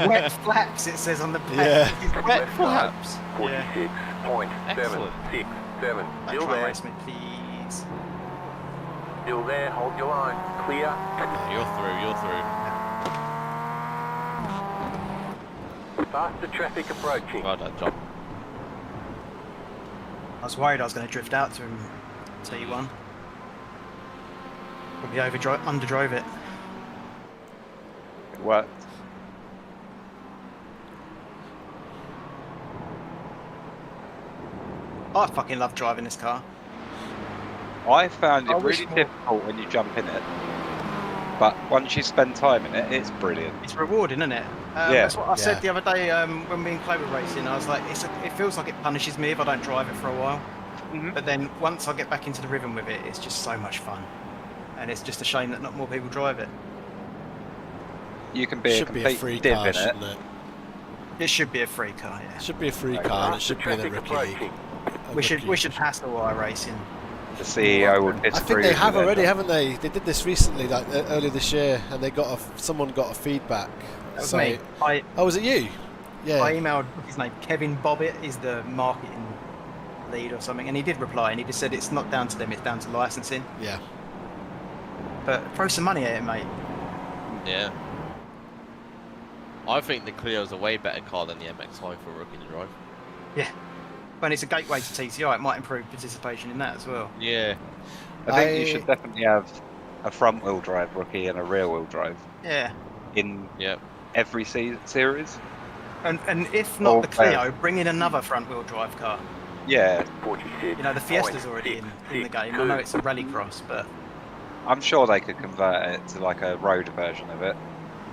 Wet flaps, it says on the back. Yeah. Wet flaps. 46.767. Try Still there. race me, please. Still there. Hold your line. Clear. You're through. Faster traffic approaching. Well done, John. I was worried I was going to drift out to him. T1. Probably underdrove it. What? I fucking love driving this car. I found it I wish really more- difficult when you jump in it, but once you spend time in it, it's brilliant. It's rewarding, isn't it? Yeah. That's what I said Yeah. the other day when me and Chloe were racing. I was like, it feels like it punishes me if I don't drive it for a while. Mhm. But then once I get back into the rhythm with it, it's just so much fun. And it's just a shame that not more people drive it. You can be a Should be a complete free div car, in it. shouldn't it? It should be a free car, yeah. Should be a free car, and it should be in a Traffic rookie league. approaching. A We should rookie. hassle iRacing. The CEO would I disagree. think they with have you there, already, John. haven't they? They did this recently, like earlier this year, and they got someone got a feedback. That was So- me. Oh, was it you? Yeah. I emailed his name. Kevin Bobbitt is the marketing lead or something, and he did reply, and he just said it's not down to them, it's down to licensing. Yeah. But throw some money at it, mate. Yeah. I think the Clio's a way better car than the MX-5 for rookie to drive. When it's a gateway to TCI, it might improve participation in that as well. Yeah. I think you should definitely have a front-wheel drive rookie and a rear-wheel drive Yeah. in Yep. every series. And if not Or the Clio, bring in another front-wheel drive car. Yeah, 46. You know, the Fiesta's already in the game. I know it's a rallycross, but I'm sure they could convert it to like a road version of it.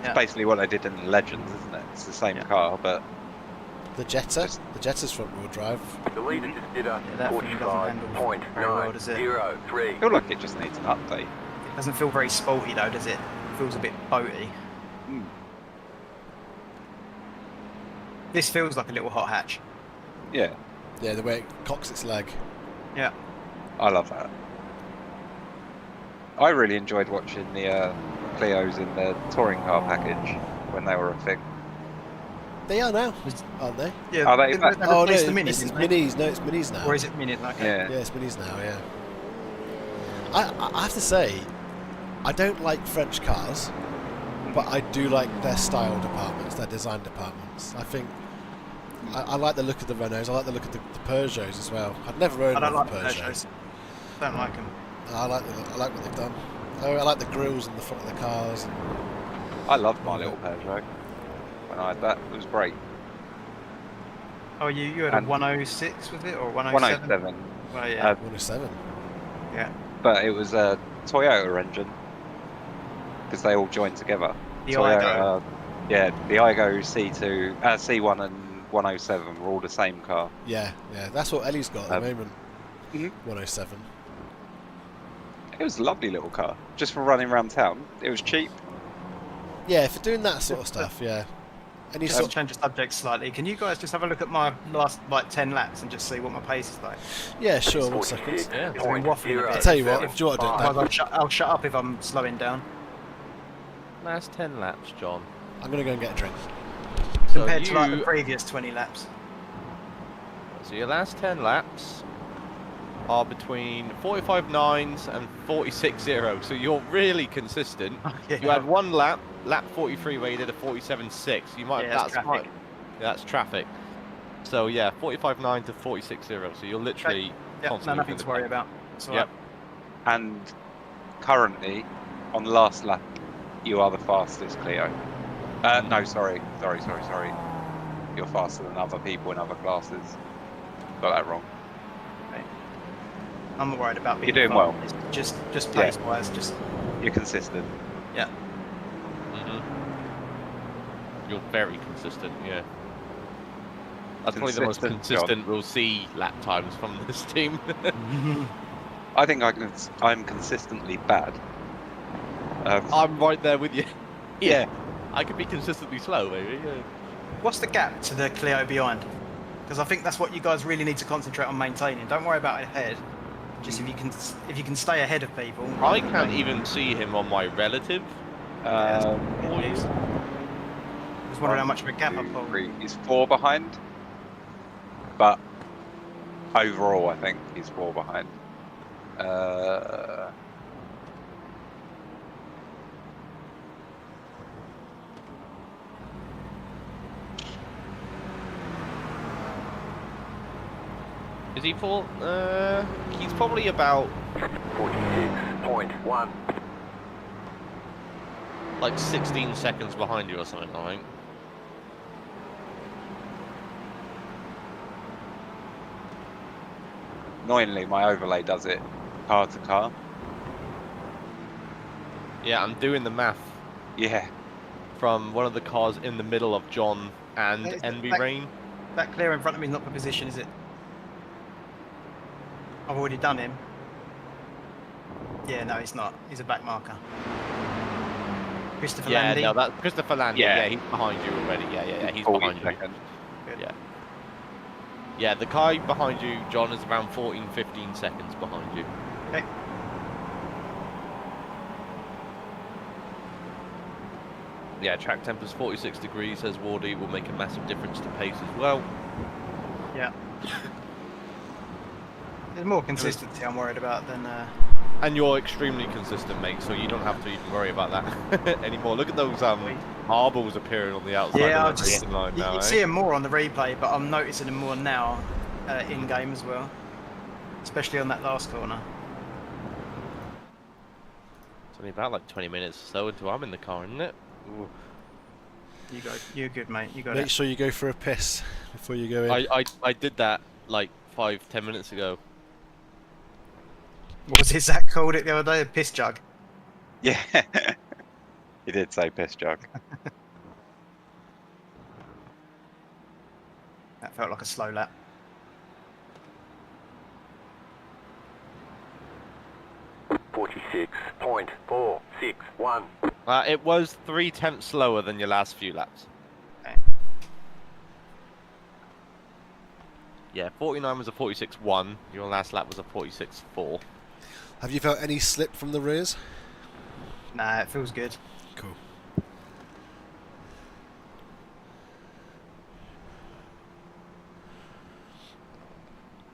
Yeah. It's basically what they did in the Legends, isn't it? It's the same car, but The Jetta. The Jetta's front wheel drive. The leader just did a that thing doesn't handle very well, does it? 45.903. I feel like it just needs an update. it doesn't feel very sporty though, does it? It feels a bit boaty. Hmm. This feels like a little hot hatch. Yeah, Yeah, the way it cocks its leg. Yeah. I love that. I really enjoyed watching the Clios in the touring car package when they were a thing. They are now, aren't they? Yeah. Are they didn't back? they Oh no, replace the it's minis, didn't they? minis. No, it's minis now. Or is it minis? Okay. Yeah. Yeah, it's minis now. Yeah. I have to say, I don't like French cars, but I do like their style departments, their design departments. I think I like the look of the Renaults. I like the look of the Peugeots as well. I've never owned I don't one like of the the Peugeots. Don't like them. I like what they've done. I like the grills in the front of the cars. I loved my little Peugeot when I had that. It was great. Oh, you had And- a 106 with it or 107? 107. Well, yeah. 107. yeah. But it was a Toyota engine because they all joined together. The Toyota, yeah, the Igo C2, C1 and 107 were all the same car. Yeah, that's what Ellie's got at the moment. Mhm. 107. It was a lovely little car, just for running around town. It was cheap. Yeah, for doing that sort of stuff. Yeah. Any Just to sort. change the subject slightly, can you guys just have a look at my last 10 laps and just see what my pace is like? Yeah, sure. 1 second. Yeah. It's been waffling a bit. I'll tell you what. Do you want to do Otherwise, that? I'll shut up if I'm slowing down. Last 10 laps, John. I'm gonna go and get a drink. Compared to like the you- previous 20 laps. So your last 10 laps are between 45.9s and 46.0, so you're really consistent. Yeah. You had one lap 43, where you did a 47.6. You might Yeah, that's that's traffic. fine. Yeah, that's traffic. So yeah, 45.9 to 46.0. So you're literally Yeah, no, constantly nothing in to the worry pack. about. It's all Yep. right. And currently, on the last lap, you are the fastest Clio. No, sorry. You're faster than other people in other classes. Got that wrong. I'm not worried about being You're doing well. fast. It's just Yeah. pace wise, just You're consistent. yeah. You're very consistent, yeah. That's probably the most Consistent, consistent we'll see lap times from this team. I think I'm consistently bad. I'm right there with you. Yeah, I could be consistently slow, maybe. Yeah. What's the gap to the Clio behind? Because I think that's what you guys really need to concentrate on maintaining. Don't worry about ahead. Just if you can stay ahead of people. I can't even see him on my relative. Just wondering how much of a gap I've got. He's 4 behind, but overall, I think he's 4 behind. Is he full? He's probably about 46.1. like 16 seconds behind you or something, I think. Annoyingly, my overlay does it car to car. Yeah, I'm doing the math Yeah. from one of the cars in the middle of John and Is Envy that- Rain. That clear in front of me is not for position, is it? I've already done him. Yeah, no, he's not. He's a back marker. Christopher Yeah, Landy. no, that's Christopher Landy. Yeah. Yeah, he's behind you already. Yeah, he's 40 behind you. seconds. Good. Yeah. Yeah, the car behind you, John, is around 14, 15 seconds behind you. Okay. Yeah, track temp is 46 degrees, says Wardy, will make a massive difference to pace as well. Yeah. There's more consistency I'm worried about than. And you're extremely consistent, mate, so you don't have to even worry about that anymore. Look at those marbles appearing on the outside Yeah, of the racing line you now, see eh? them more on the replay, but I'm noticing them more now in game as well, especially on that last corner. It's only about like 20 minutes or so until I'm in the car, isn't it? Ooh. You go. You're good, mate. You got Make it. sure you go for a piss before you go in. I did that like 5-10 minutes ago. What was it Zach called it the other day? A piss jug. Yeah. He did say piss jug. That felt like a slow lap. .461. It was 3/10 slower than your last few laps. Okay. Yeah, 49 was a 46.1. Your last lap was a 46.4. Have you felt any slip from the rears? Nah, it feels good. Cool.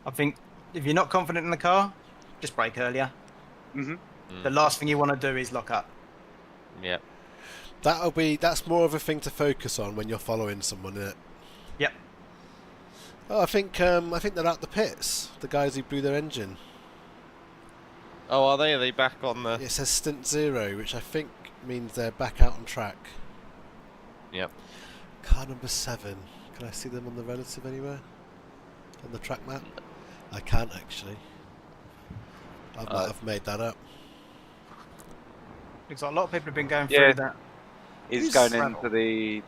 I think if you're not confident in the car, just brake earlier. Mm-hmm. The last thing you want to do is lock up. Yeah. That's more of a thing to focus on when you're following someone, isn't it? Yep. Oh, I think they're out the pits. The guys who blew their engine. Oh, are they? Are they back on the... It says stint 0, which I think means they're back out on track. Yep. Car number 7. Can I see them on the relative anywhere? On the track map? I can't actually. I might have made that up. Looks like a lot of people have been going Yeah. through that. He's Who's going Straddle? into the...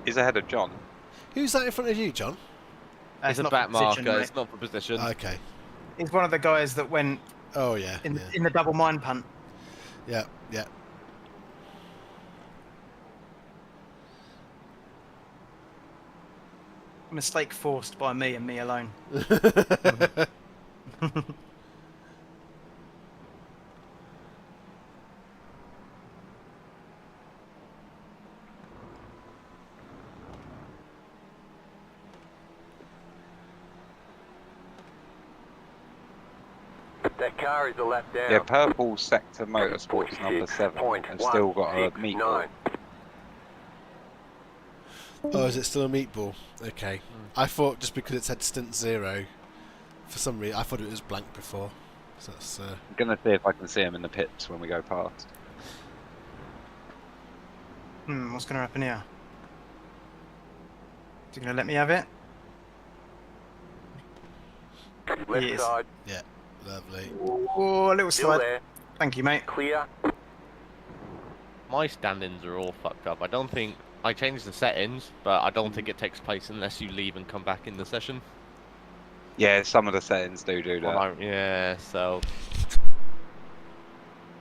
He's ahead of John. Who's that in front of you, John? It's a not back for position, marker, mate. it's not for position. Okay. He's one of the guys that went Oh yeah. in the double mine punt. Yeah. Yeah. Mistake forced by me and me alone. That car is a lap down. Yeah, Purple Sector Motorsports number 7 has still got a meatball. Oh, is it still a meatball? Okay. I thought just because it said stint 0, for some reason I thought it was blank before. So that's. I'm gonna see if I can see him in the pits when we go past. What's going to happen here? Is he going to let me have it? Left Yes. side, Yeah. Lovely. Oh, a little still slide. there. Thank you, mate. Clear. My standings are all fucked up. I don't think... I changed the settings, but I don't think it takes place unless you leave and come back in the session. Yeah, some of the settings do that. Yeah, so...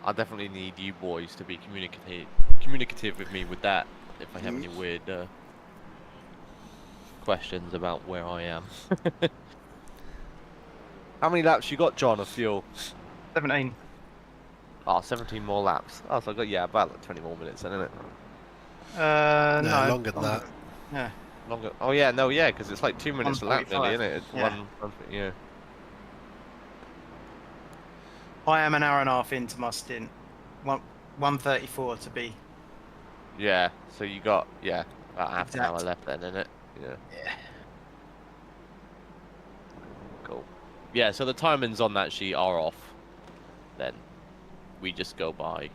I definitely need you boys to be communicative with me with that, if I have any weird questions about where I am. How many laps you got, John, of fuel? 17. Oh, 17 more laps. Oh, so I got, yeah, about like 20 more minutes then, isn't it? No, longer than that. Yeah. Longer. Oh, yeah, no, yeah, because it's like 2 minutes a lap, really, 1:45. isn't it? It's Yeah. yeah. I am an hour and a half into my stint. 1:34 to be. Yeah, so you got, yeah, about half an hour Exact. left then, innit? Yeah. Yeah. Cool. Yeah, so the timings on that sheet are off. Then we just go by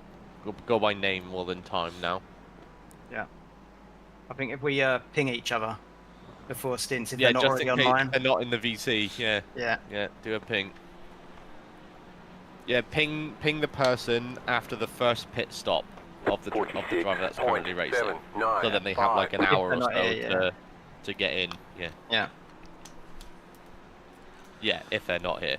go by name more than time now. Yeah. I think if we ping each other before stints, if Yeah, they're not just already in case online. they're not in the VC. Yeah, Yeah. yeah. Do a ping. Yeah, ping the person after the first pit stop of the driver that's currently racing. So then they have like an hour they're or not so here, to get in. Yeah. Yeah. Yeah, if they're not here.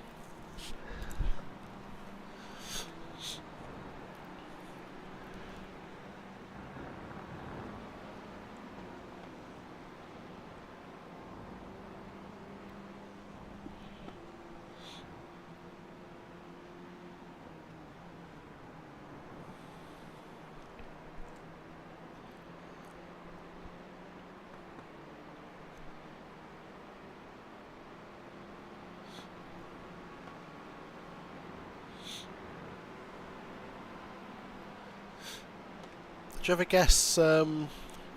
Do you ever guess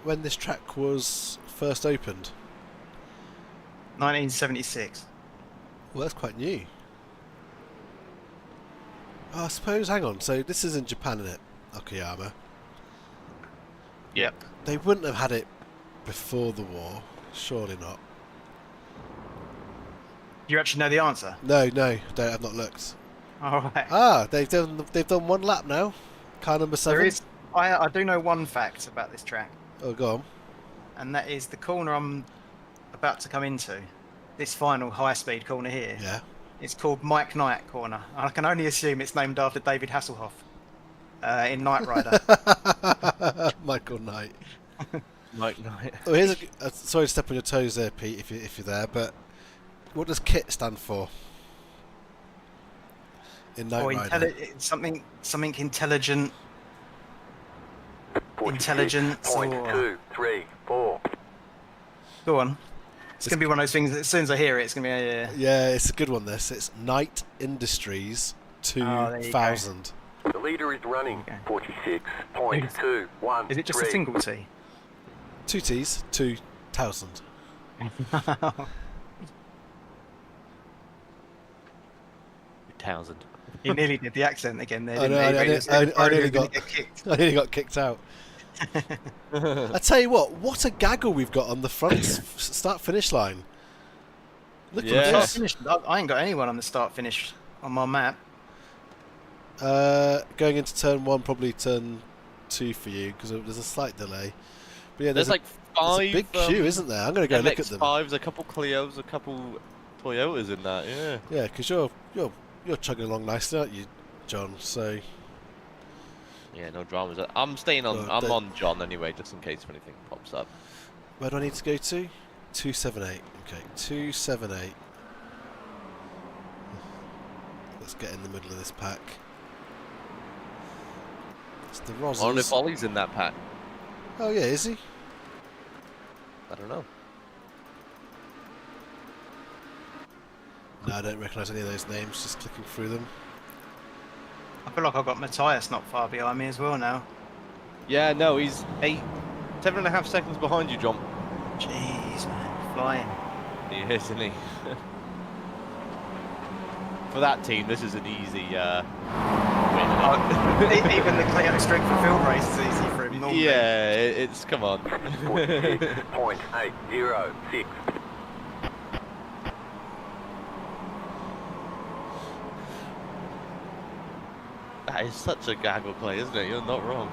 when this track was first opened? 1976. Well, that's quite new. Oh, I suppose, hang on, so this is in Japan, isn't it? Okayama. Yep. They wouldn't have had it before the war, surely not. Do you actually know the answer? No, I've not looked. All right. Ah, they've done one lap now. Car number 7. There is. I do know one fact about this track, Oh, go on. and that is the corner I'm about to come into. This final high-speed corner here. Yeah. It's called Mike Knight corner. I can only assume it's named after David Hasselhoff in Knight Rider. Michael Knight. Mike Knight. Oh, here's sorry to step on your toes there, Pete, if you're there, but what does KIT stand for? In Knight Or Rider. something intelligent. Intelligence or... 2, 3, 4. Go on. It's going to be one of those things that as soon as I hear it, it's going to be Yeah, it's a good one, this. It's Knight Industries 2000. The leader is running 46.213. Is it just a single T? 2 T's, 2000. Townsend. You nearly did the accent again there, I didn't know, you? I nearly Gonna got get kicked. I nearly got kicked out. I tell you what a gaggle we've got on the front start-finish line. Look Yeah. at this. Finish. I ain't got anyone on the start-finish on my map. Going into turn 1, probably turn 2 for you, because there's a slight delay. But yeah, There's like there's 5 a big queue, isn't there? I'm going to go look at them. MX-5s, a couple Clios, a couple Toyotas in that. Yeah. Yeah, because you're chugging along nicely, aren't you, John? So Yeah, no dramas. I'm staying on. Well, I'm on John anyway, just in case if anything pops up. where do I need to go to? 278. Okay, 278. Let's get in the middle of this pack. It's the I wonder if Rozzers. Ollie's in that pack. Oh yeah, is he? I don't know. No, I don't recognise any of those names. Just clicking through them. I feel like I've got Matthias not far behind me as well now. Yeah, no, he's 7.5 seconds behind you, John. Jeez, man, flying. He is, isn't he? For that team, this is an easy win. Even the Clio Strength for Field race is easy for him normally. Yeah, it's come on. 46.806. That is such a gaggle play, isn't it? You're not wrong.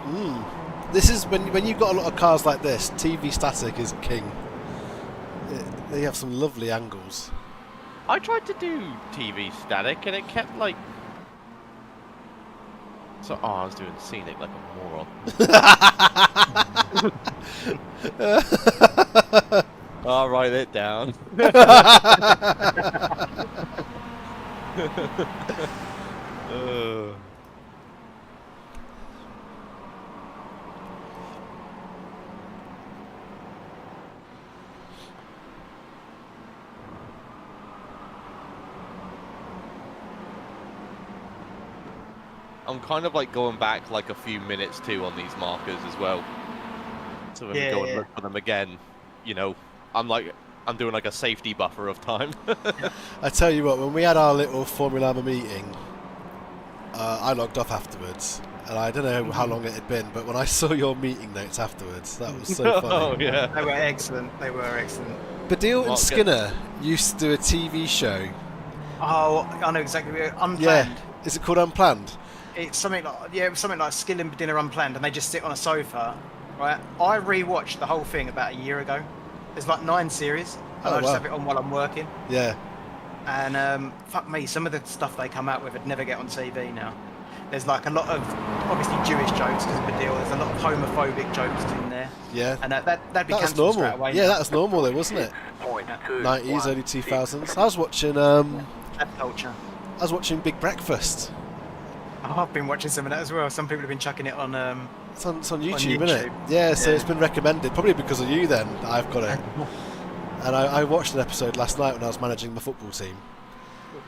This is when you've got a lot of cars like this. TV static is king. They have some lovely angles. I tried to do TV static and it kept like. So, I was doing scenic like a moron. I'll write it down. I'm kind of like going back like a few minutes too on these markers as well. So when we go and look for them again, you know, I'm doing like a safety buffer of time. I tell you what, when we had our little Formullama meeting, I logged off afterwards, and I don't know how long it had been, but when I saw your meeting notes afterwards, that was so funny. Oh yeah. They were excellent. They were excellent. Badil and Mark, Skinner used to do a TV show. Oh, I know exactly. Unplanned. Yeah. Is it called Unplanned? It's something like it was something like Skill and Dinner Unplanned, and they just sit on a sofa, right? I rewatched the whole thing about a year ago. There's like 9 series, and Oh, I just wow. have it on while I'm working. Yeah. And fuck me, some of the stuff they come out with would never get on TV now. There's like a lot of obviously Jewish jokes because of the deal. There's a lot of homophobic jokes in there, Yeah. and that'd be That was cancelled straight normal. away. Yeah, that was normal though, wasn't it? 90s, early 2000s. I was watching That culture. I was watching Big Breakfast. Oh, I've been watching some of that as well. Some people have been chucking it on. It's on YouTube, isn't it? YouTube. Yeah, so Yeah. it's been recommended, probably because of you then, that I've got it. And I watched an episode last night when I was managing the football team.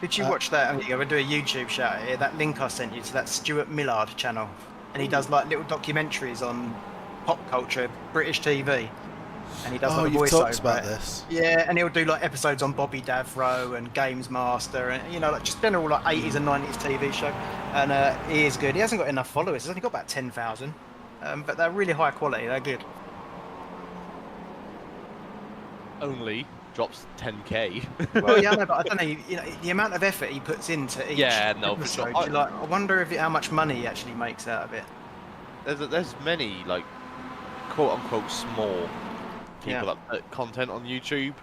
Did you watch that? I'm going to do a YouTube shout out here. That link I sent you to that Stuart Millard channel, and he does like little documentaries on pop culture, British TV, and he does Oh, like a you've voiceover. talked about this. Yeah, and he'll do like episodes on Bobby Davro and Games Master, and you know, like just general like 80s and 90s TV show. And he is good. He hasn't got enough followers. He's only got about 10,000, but they're really high quality. They're good. Only drops 10k. Well, yeah, I know, but I don't know. You know, the amount of effort he puts into each Yeah, no, for episode. sure. You're like, I wonder if how much money he actually makes out of it. There's many like quote unquote small people Yeah. that put content on YouTube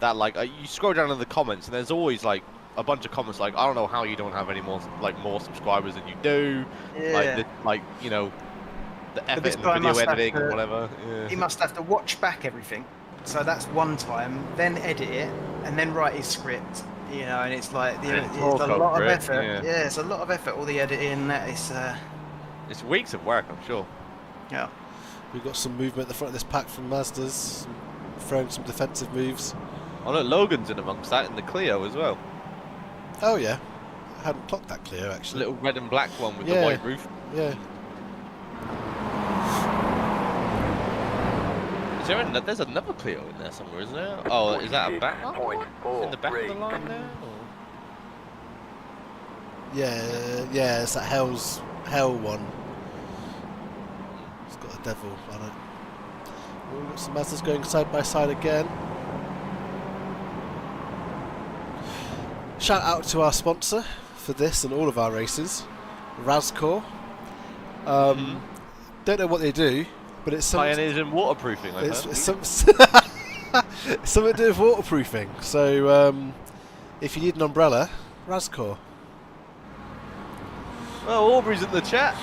that like you scroll down in the comments and there's always like a bunch of comments like, I don't know how you don't have any more subscribers than you do. Yeah. Like you know the effort this in the guy video must have editing to- or whatever. Yeah. He must have to watch back everything. So that's one time, then edit it, and then write his script. You know, and it's like And it's talk a lot over of it, effort. yeah. Yeah, it's a lot of effort. All the editing. That is. It's weeks of work, I'm sure. Yeah. We've got some movement at the front of this pack from Mazdas, throwing some defensive moves. Oh look, Logan's in amongst that in the Clio as well. Oh yeah, I hadn't clocked that Clio The actually. little red and black one with Yeah. the white roof. Yeah. Is there there's another Clio in there somewhere, isn't there? Oh, is that a back? In the back of the line there? Or? Yeah, it's that Hell one. It's got a devil on it. Oh, we've got some Mazdas going side by side again. Shout out to our sponsor for this and all of our races, Razcor. Don't know what they do, but it's something. Pioneers in waterproofing, I It's, heard. it's something to do with waterproofing. So if you need an umbrella, Razcor. Oh, Aubrey's in the chat.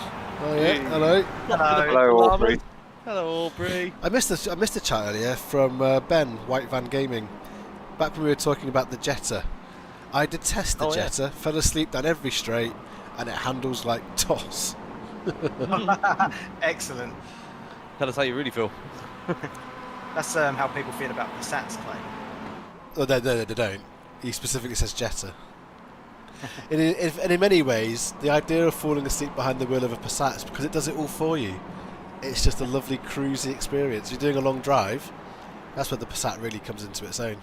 Oh yeah, hello. Hello, Aubrey. Hello, Aubrey. I missed a chat earlier from Ben, White Van Gaming. Back when we were talking about the Jetta. I detest the Oh, yeah. Jetta. Fell asleep down every straight, and it handles like toss. Excellent. Tell us how you really feel. That's how people feel about Passats, Clay. Oh, no, they don't. He specifically says Jetta. and in many ways, the idea of falling asleep behind the wheel of a Passat is because it does it all for you. It's just a lovely cruisy experience. You're doing a long drive. That's where the Passat really comes into its own.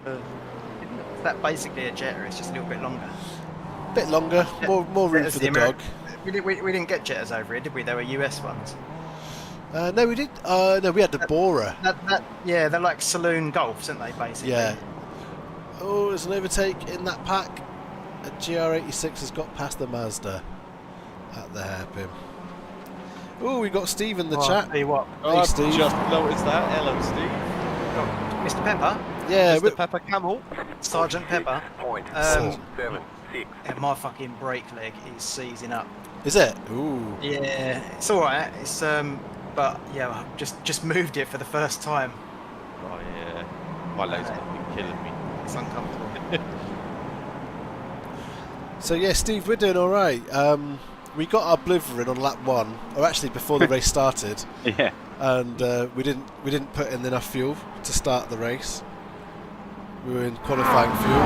Is that basically a Jetta? It's just a little bit longer. Bit longer, more room Jettas for the Ameri- dog. We didn't get Jettas over here, did we? They were US ones. No, we did. No, we had the Bora. Yeah, they're like saloon golfs, aren't they? Basically. Yeah. Oh, there's an overtake in that pack. A GR86 has got past the Mazda at the hairpin. Oh, we got Steve in the chat. Tell you what, Hey, Steve. Just noticed that. Hello, Steve. Mr. Pepper, Yeah, Mr. Pepper Camel. Sergeant Pepper. Um, Yeah, my fucking brake leg is seizing up. is it? Ooh. Yeah, it's all right. It's but yeah, I've just moved it for the first time. Oh yeah. My legs have been killing me. It's uncomfortable. So yeah, Steve, we're doing all right. We got our Bliver in on lap 1, or actually before the race started, Yeah. and we didn't put in enough fuel to start the race. We were in qualifying fuel,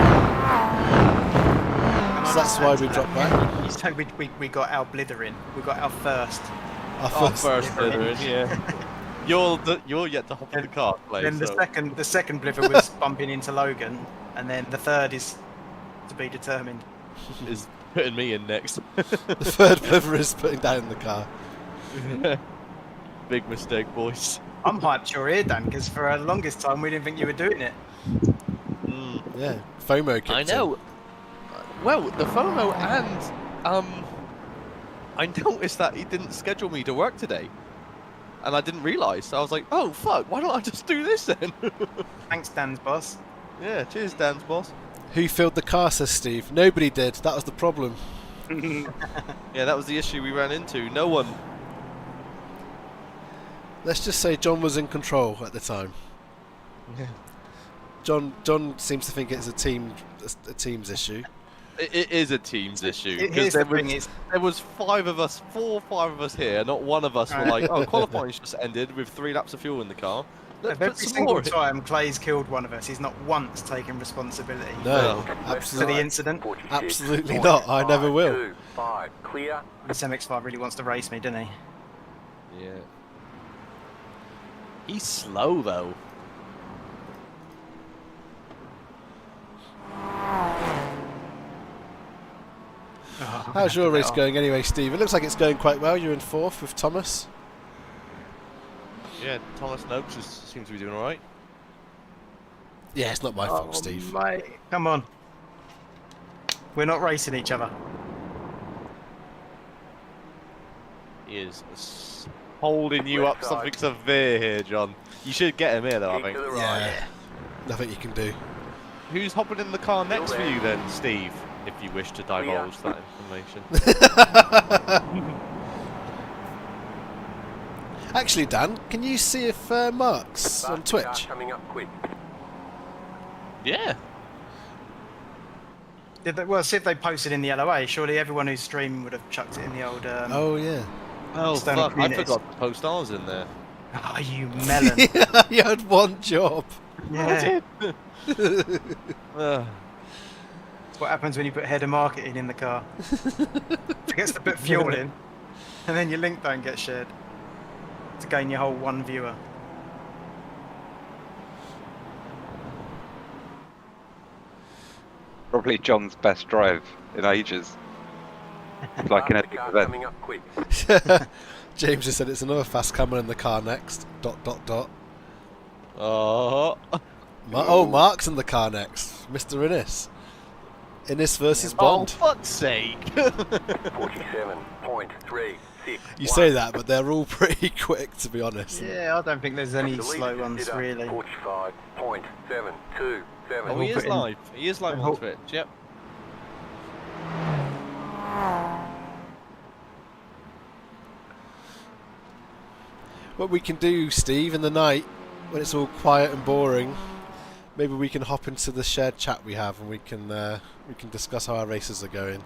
so that's why we dropped back. You said we got our blither in. We got our first. Our first. First litter, yeah. You're yet to hop in the car, Clay. Then the so- second blither was bumping into Logan, and then the third is to be determined. is putting me in next. The third brother is putting down the car. Big mistake, boys. I'm hyped you're here, Dan, because for the longest time we didn't think you were doing it. Yeah, FOMO kicked I know. Well, the FOMO and I noticed that he didn't schedule me to work today, and I didn't realise. So I was like, oh fuck, why don't I just do this then? Thanks, Dan's boss. Yeah, cheers, Dan's boss. in. Who filled the car, says Steve. Nobody did. That was the problem. Yeah, that was the issue we ran into. No one. Let's just say John was in control at the time. Yeah. John seems to think it's a team's issue. It is a team's issue. Here's the thing: There was 4 or 5 of us here. Not one of us were like, "Oh, qualifying's just ended with 3 laps of fuel in the car." Let's put every some single more in." time Clay's killed one of us, he's not once taken responsibility No, for the absolutely, incident. absolutely not. I never will. 5, clear. This MX-5 really wants to race me, doesn't he? Yeah. He's slow though. How's your race going anyway, Steve? It looks like it's going quite well. You're in 4th with Thomas. Yeah, Thomas Noakes seems to be doing all right. Yeah, it's not my fault, Steve. Mate, come on. We're not racing each other. He is holding you up something severe here, John. You should get him here though, I think. Yeah, nothing you can do. Who's hopping in the car next for you then, Steve? If you wish to divulge that information. Actually, Dan, can you see if Mark's on Twitch? Coming up quick. Yeah. Well, see if they posted in the LOA. Surely everyone who's streaming would have chucked it in the old. Oh yeah. Oh external fuck! I communities. forgot to post ours in there. Oh, you melon. You had one job. Yeah. Ugh. That's what happens when you put header marketing in the car. Forgets to put fuel in, and then your link don't get shared to gain your whole 1 viewer. Probably John's best drive in ages. It's like in a big event. Coming up quick. James just said it's another fast camera in the car next. ... Oh. Mark's in the car next. Mr. Innes. Innes versus Oh, Bond. fuck's sake! 47.36. You say that, but they're all pretty quick, to be honest. Yeah, I don't think there's any slow ones really. 45.727. Oh, he is live. He is live on Twitch. Yep. What we can do, Steve, in the night, when it's all quiet and boring, maybe we can hop into the shared chat we have and we can discuss how our races are going.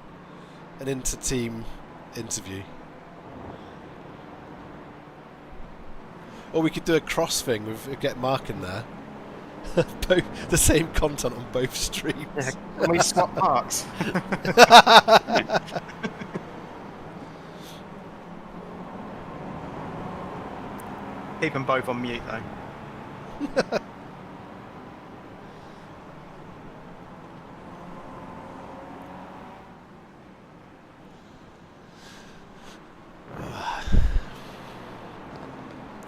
An inter-team interview. Or we could do a cross thing with get Mark in there. Both the same content on both streams. Yeah, can we swap marks? Keep them both on mute though.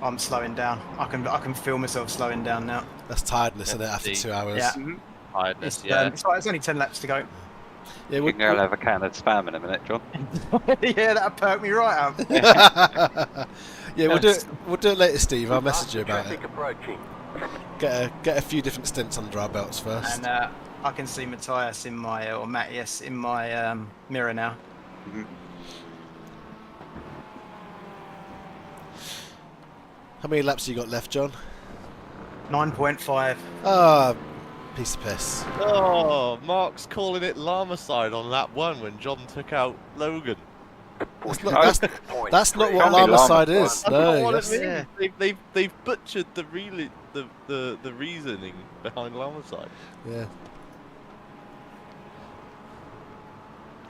I'm slowing down. I can feel myself slowing down now. That's tiredness, isn't it, after 2 hours? Yeah. Tiredness, It's, yeah. it's like, there's only 10 laps to go. Yeah, You can go have a can of spam in a minute, John. Yeah, that'll perk me right up. yeah, we'll do it later, Steve. I'll message you about it. Traffic approaching. Get a few different stints under our belts first. And I can see Matthias in my, or Matthias in my mirror now. How many laps you got left, John? 9.5. Ah, piece of piss. Oh, Mark's calling it Llama side on lap 1 when John took out Logan. That's not what Can't be Llama Llama side is. That's not No, what that's- it means. They've butchered the reasoning behind Llama side. yeah.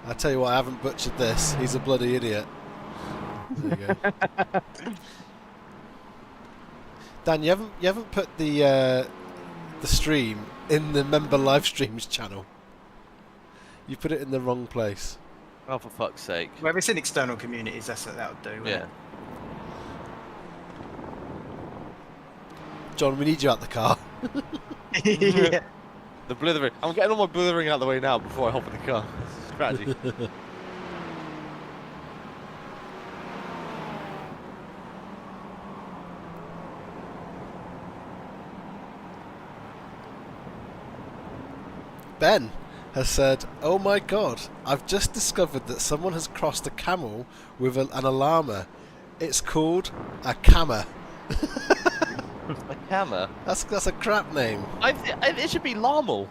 I tell you what, I haven't butchered this. He's a bloody idiot. There you go. Dan, you haven't put the stream in the member live streams channel. You put it in the wrong place. Oh, for fuck's sake. Well, if it's in external communities, that'll do. Yeah. John, we need you out the car. Yeah. The blithering. I'm getting all my blithering out of the way now before I hop in the car. Strategy. Ben has said, "Oh my god, I've just discovered that someone has crossed a camel with an llama. It's called a cammer." A camera. That's a crap name. It should be Larmal.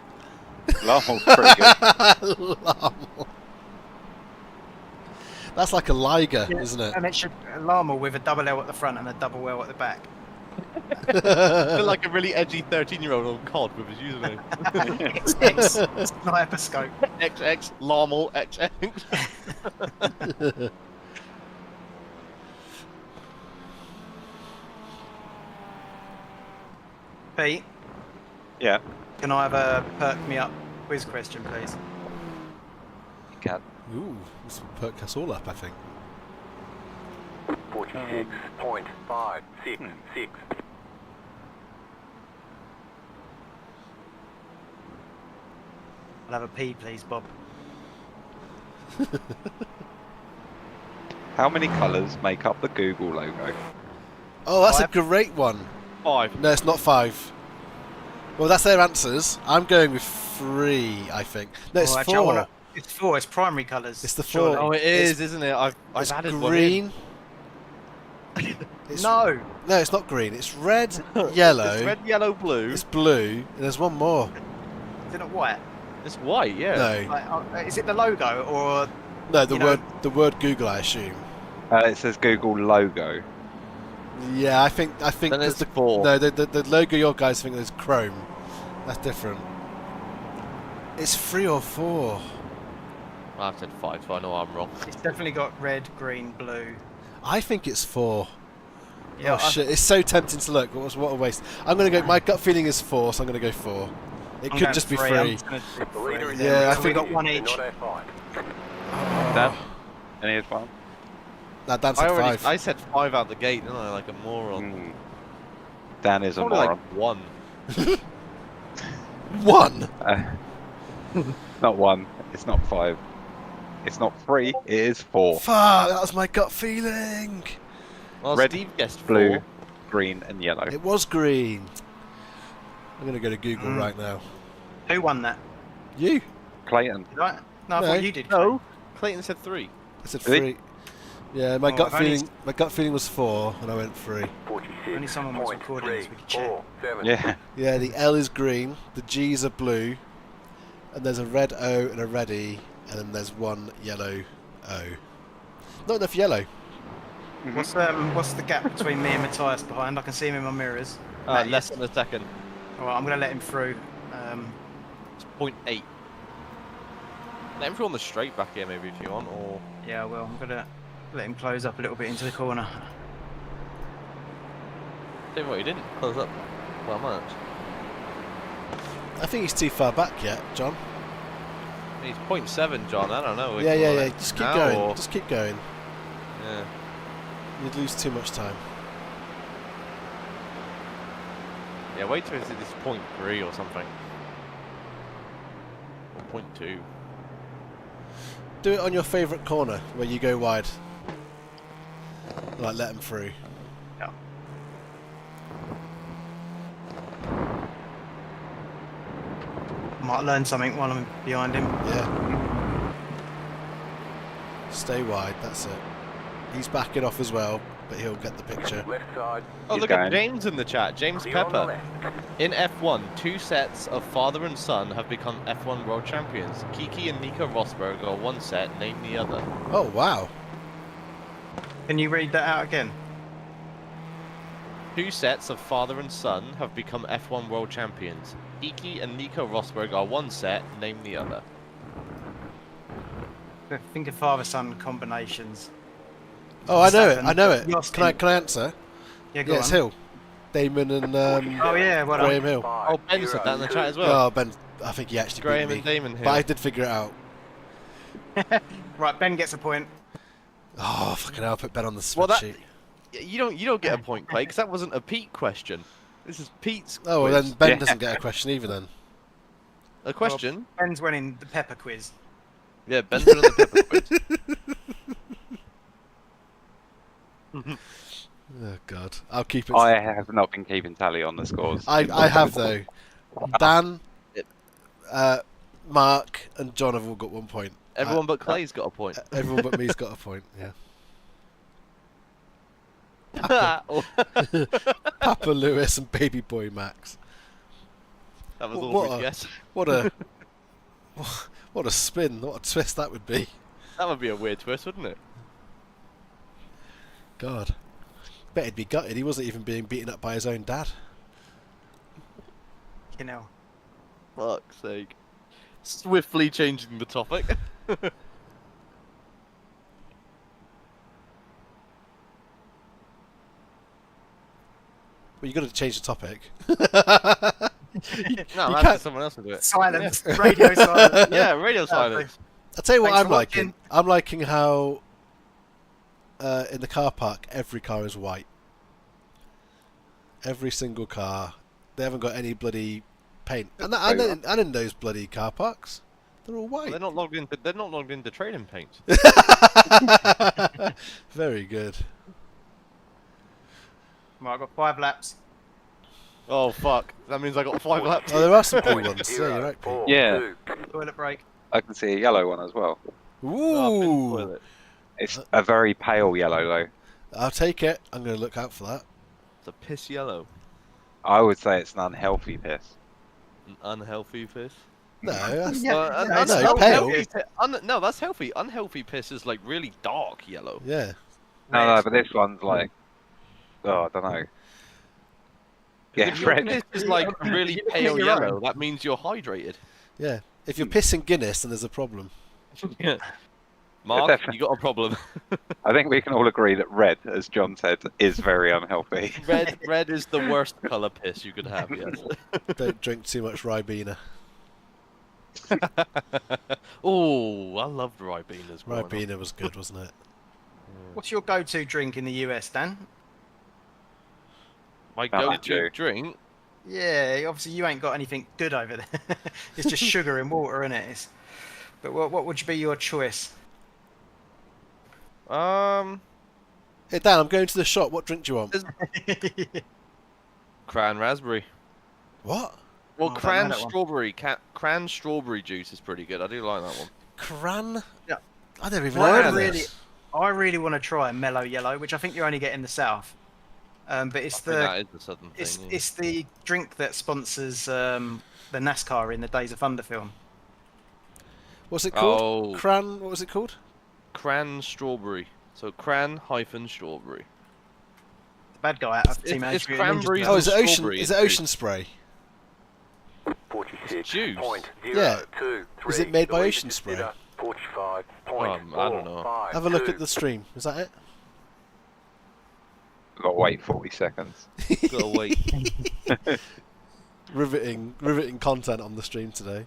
Larmal's pretty good. Llama. That's like a liger, Yeah, isn't it? And it should llama with a double L at the front and a double L at the back. Like a really edgy 13-year-old on COD with his username. XX sniper scope. XX Larmal XX. Pete, Yeah, can I have a perk me up quiz question, please? you can. Ooh, this will perk us all up, I think. 46.566. I'll have a P, please, Bob. How many colours make up the Google logo? Oh, that's a 5? great one. 5. No, it's not 5. Well, that's their answers. I'm going with 3, I think. No, it's actually, 4. It's 4. It's primary colours. It's the surely. 4. Oh, it It's- is, isn't it? I've It's added green. No. No, it's not green. It's red, yellow. It's red, yellow, blue. It's blue. And there's one more. Is it not white? It's white, yeah. No, Like, is it the logo or? no, you the word Google, I assume. It says Google logo. Yeah, I think Then there's it's the 4. no, the logo your guys think is Chrome. That's different. It's 3 or 4. I've said 5, so I know I'm wrong. It's definitely got red, green, blue. I think it's 4. Yeah, Oh shit! It's so tempting to look. What a waste. I'm gonna go. My gut feeling is 4, so I'm gonna go 4. It I'm could going just be 3. 3. I'm just gonna do The leader 3 is then. Yeah, I So we think- got one each. Not F5. Dan, any advance? That Dan said 5. I said 5 out the gate, didn't I? Like a moron. Mm. Dan is a Probably moron. like 1. 1. Not 1. It's not 5. It's not 3. It is 4. Fuck! That was my gut feeling. Well, Red, Steve guessed 4. Blue, green, and yellow. It was green. I'm gonna go to Google right now. Who won that? You? Clayton. Did I? No, I No. thought you did. No. Clayton said 3. I said Really? 3. Yeah, my Oh, gut I've only- feeling. My gut feeling was 4, and I went 3. Only someone was recording this, we could check. 46.347. Yeah. Yeah, the L is green, the G's are blue, and there's a red O and a red E, and then there's one yellow O. Not enough yellow. What's the gap between me and Matthias behind? I can see him in my mirrors. Less than a second. Alright, I'm gonna let him through. It's 0.8. Let him through on the straight back here, maybe, if you want, or... Yeah, well, I'm gonna let him close up a little bit into the corner. Tell you what, he didn't close up well much. I think he's too far back yet, John. He's 0.7, John, I don't know. Yeah. Just keep Now going. or- Just keep going. Yeah. You'd lose too much time. Yeah, wait till it's 0.3 or something. Or 0.2. Do it on your favourite corner where you go wide. Like, let him through. Yeah. Might learn something while I'm behind him. Yeah. Stay wide, that's it. He's backing off as well, but he'll get the picture. Left side. Oh, He's look going. at James in the chat. James Clear on the Pepper. left. In F1, 2 sets of father and son have become F1 world champions. Kiki and Nico Rosberg are one set, name the other. Oh, wow. Can you read that out again? 2 sets of father and son have become F1 world champions. Kiki and Nico Rosberg are one set, name the other. Think of father-son combinations. Oh, I know it. Verstappen, I know it. Yost- Can I answer? Yeah, go Yeah, it's on. Hill. Damon and Oh yeah, well Graham done. Hill. Oh, Ben said that in the chat as well. Oh, Ben, I think he actually Graham beat and me. Damon here. But I did figure it out. Right, Ben gets a point. Oh, fucking hell, I put Ben on the Well, that- spreadsheet. You don't get a point, Clay, because that wasn't a Pete question. This is Pete's Oh, well, quiz. then Ben Yeah. doesn't get a question either then. A question? Ben's winning the pepper quiz. Yeah, Ben's winning the pepper quiz. Oh, God. I'll keep it. I have not been keeping tally on the scores. I have, though. Dan, Mark, and John have all got 1 point. Everyone but Clay's got a point. Everyone but me's got a point, yeah. Oh, Papa Lewis and Baby Boy Max. that was all What we a- guess. What a... What a spin, what a twist that would be. That would be a weird twist, wouldn't it? God. Bet he'd be gutted he wasn't even being beaten up by his own dad. You know. Fuck's sake. Swiftly changing the topic. Well, you've got to change the topic. No, You that's can't- someone else to do it. Silence. Radio silence. Yeah, radio silence. I'll tell you what Thanks I'm for liking. watching. I'm liking how in the car park every car is white. Every single car. They haven't got any bloody paint. And in those bloody car parks, they're all white. They're not logged into. They're not logged into trading paint. Very good. Right, I've got 5 laps. Oh fuck! That means I got 5 laps. Oh, there are some blue ones. Yeah, you're right, Pete. Yeah. Toilet break. I can see a yellow one as well. Ooh. Toilet. It's a very pale yellow though. I'll take it. I'm going to look out for that. It's a piss yellow. I would say it's an unhealthy piss. An unhealthy piss. No, that's Yeah, Uh, it's no, not pale. healthy. No, that's healthy. Unhealthy piss is like really dark yellow. yeah. No, but this one's like, oh, I don't know. Yeah, If your red. piss is like really pale You're right. yellow, that means you're hydrated. Yeah. If you're pissing Guinness, then there's a problem. Yeah. Mark, definitely. you got a problem. I think we can all agree that red, as John said, is very unhealthy. Red is the worst colour piss you could have. Yes. Don't drink too much Ribena. Oh, I loved Ribenas. growing up. Ribena was good, wasn't it? What's your go-to drink in the US, Dan? My Mountain go-to Dew. drink. Yeah, obviously you ain't got anything good over there. It's just sugar and water, isn't it? But what would be your choice? Hey, Dan, I'm going to the shop. What drink do you want? Cran raspberry. What? Well, Oh, I don't know cran that one. strawberry. Cran strawberry juice is pretty good. I do like that one. Cran? Yeah. I never even Well, heard I of really, this. I really want to try a mellow yellow, which I think you only get in the south. But I it's think the that is the southern it's thing. yeah. it's the drink that sponsors the NASCAR in the Days of Thunder film. What's it called? Oh. Cran? What was it called? Cran strawberry. So cran-strawberry. The bad guy out of It's- Team it's Adrian cranberries Ninja Oh, and is it ocean? strawberry Is it juice. ocean spray? 46.02. Yeah. Is it made by The Ocean leader Spray? consider 45.45. I don't know. Have a look at the stream. Is that it? We've got to wait 40 seconds. Gotta wait. Riveting content on the stream today.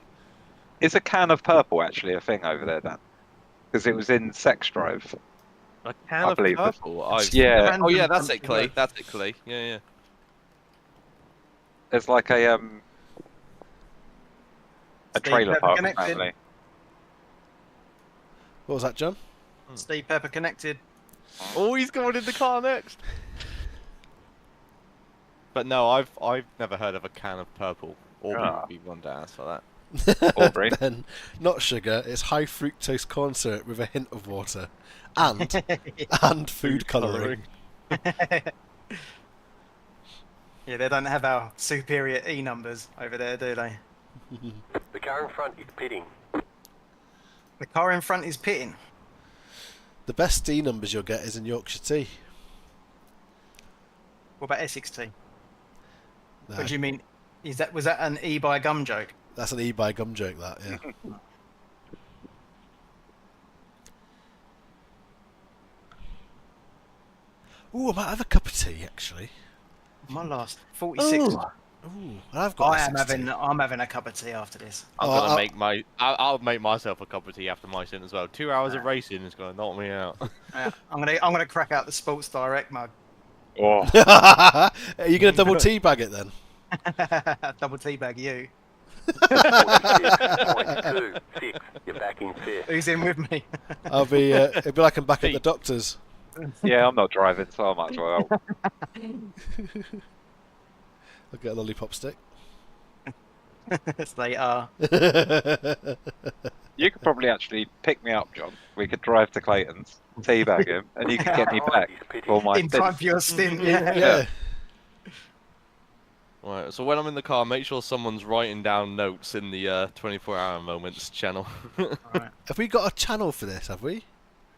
Is a can of purple actually a thing over there, Dan? Because it was in Sex Drive. A can I of believe it. purple. I've... Yeah, Oh yeah, that's it, Something Clay. like- That's it, Clay. Yeah, yeah. there's like a Steve trailer Pepper park Connected. apparently. What was that, John? Steve Pepper connected. Oh, he's going in the car next. But no, I've never heard of a can of purple. Or Ah. be one to ask for that. Aubrey. Then, not sugar. It's high fructose corn syrup with a hint of water, and food colouring. Yeah, they don't have our superior E numbers over there, do they? The car in front is pitting. The car in front is pitting. The best D numbers you'll get is in Yorkshire tea. What about Essex tea? No, What do you mean? Was that an E by gum joke? that's an E by gum joke. That yeah. Ooh, I might have a cup of tea actually. My last 46. Ooh, I've got. I'm having a cup of tea after this. I'll make myself a cup of tea after my stint as well. 2 hours of racing is going to knock me out. Yeah, I'm gonna crack out the Sports Direct mug. Oh, Are you going to double teabag it then? Double teabag you. 46.26. You're back in fifth. Who's in with me? I'll be. It'll be like I'm back at the doctor's. yeah, I'm not driving, so I might as well. I'll get a lollipop stick. Yes, they are. You could probably actually pick me up, John. We could drive to Clayton's, teabag him, and you could get me back for my In time for your stint, yeah. Yeah. Right, so when I'm in the car, make sure someone's writing down notes in the 24-hour moments channel. Right. Have we got a channel for this? Have we?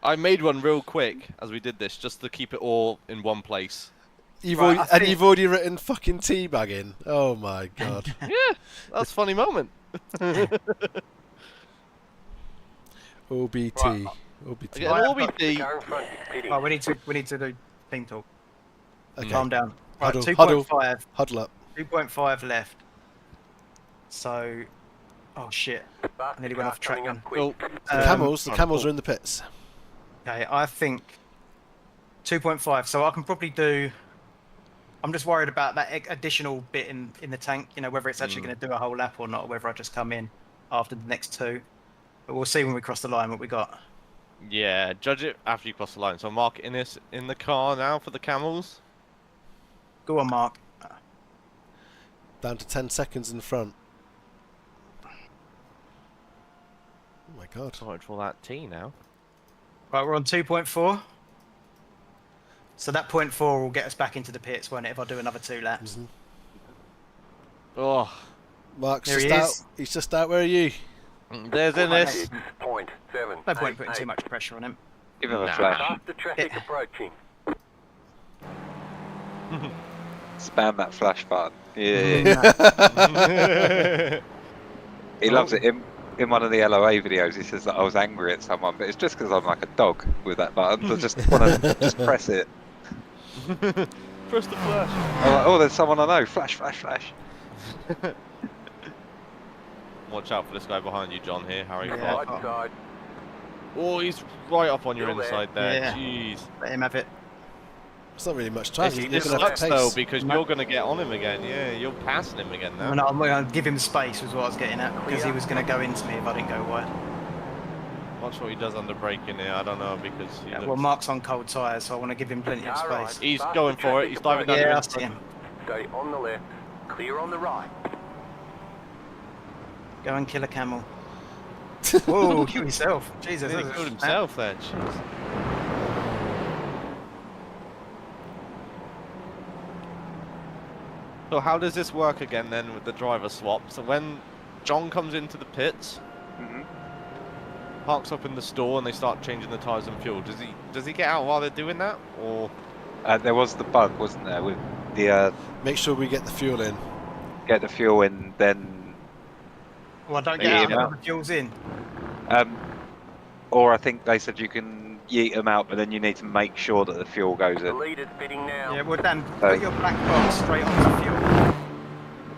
I made one real quick as we did this, just to keep it all in one place. You've Right, already, you've already written fucking teabagging. Oh my god. Yeah, that's a funny moment. OBT. Right. OBT. Yeah, an OBT. Car in front is pitting. Oh, we need to do team talk. Okay. Calm down. Right, Huddle, 2.5. Huddle up. 2.5 left. So, oh shit. I nearly went off track Coming then. up quick. Oh, The camels are in the pits. Okay, I think 2.5. So I can probably do. I'm just worried about that additional bit in the tank. You know, whether it's actually going to do a whole lap or not, or whether I just come in after the next two. But we'll see when we cross the line what we got. yeah, judge it after you cross the line. So I'm marking this in the car now for the camels. Go on, Mark. Down to 10 seconds in front. Oh my god. Sorted for that T now. Right, we're on 2.4. So that 0.4 will get us back into the pits, won't it, if I do another 2 laps? Mhm. Oh, Mark's There just he out. is. He's just out. Where are you? there's Innes. 6.7. No point putting too much pressure on him. Give him a Nah. flash. Faster traffic Yeah. approaching. Spam that flash button. Yeah. He loves it. In one of the LOA videos, he says that I was angry at someone, but it's just because I'm like a dog with that button. So I just want to just press it. Press the flash. I'm like, oh, there's someone I know. Flash, flash, flash. Watch out for this guy behind you, John. Here, Harry. Yeah. Right side. Oh, he's right up on your Still there. inside there. Yeah. Jeez. Let him have it. It's not really much time. This, You're this gonna have sucks though pace. because No. you're going to get on him again. Yeah, you're passing him again now. I'm going to give him space, was what I was getting at, because he was going to go into me if I didn't go wide. Watch what he does under braking here. I don't know because he Yeah, looks- well, Mark's on cold tyres, so I want to give him plenty of Alright. space. he's going for it. He's diving down. Yeah, the I see him. Stay on the left. Clear on the right. Go and kill a camel. Whoa, kill yourself. Jesus. He that's- killed himself there. Jeez. So how does this work again then with the driver swap? So when John comes into the pits, parks up in the store, and they start changing the tyres and fuel, does he get out while they're doing that, or? There was the bug, wasn't there, with the Make sure we get the fuel in. get the fuel in, then Well, I don't Yeah, get yeah. out the fuel's in. or I think they said you can yeet them out, but then you need to make sure that the fuel goes The in. leader's pitting now. Yeah, well, Dan, put your black box straight onto fuel.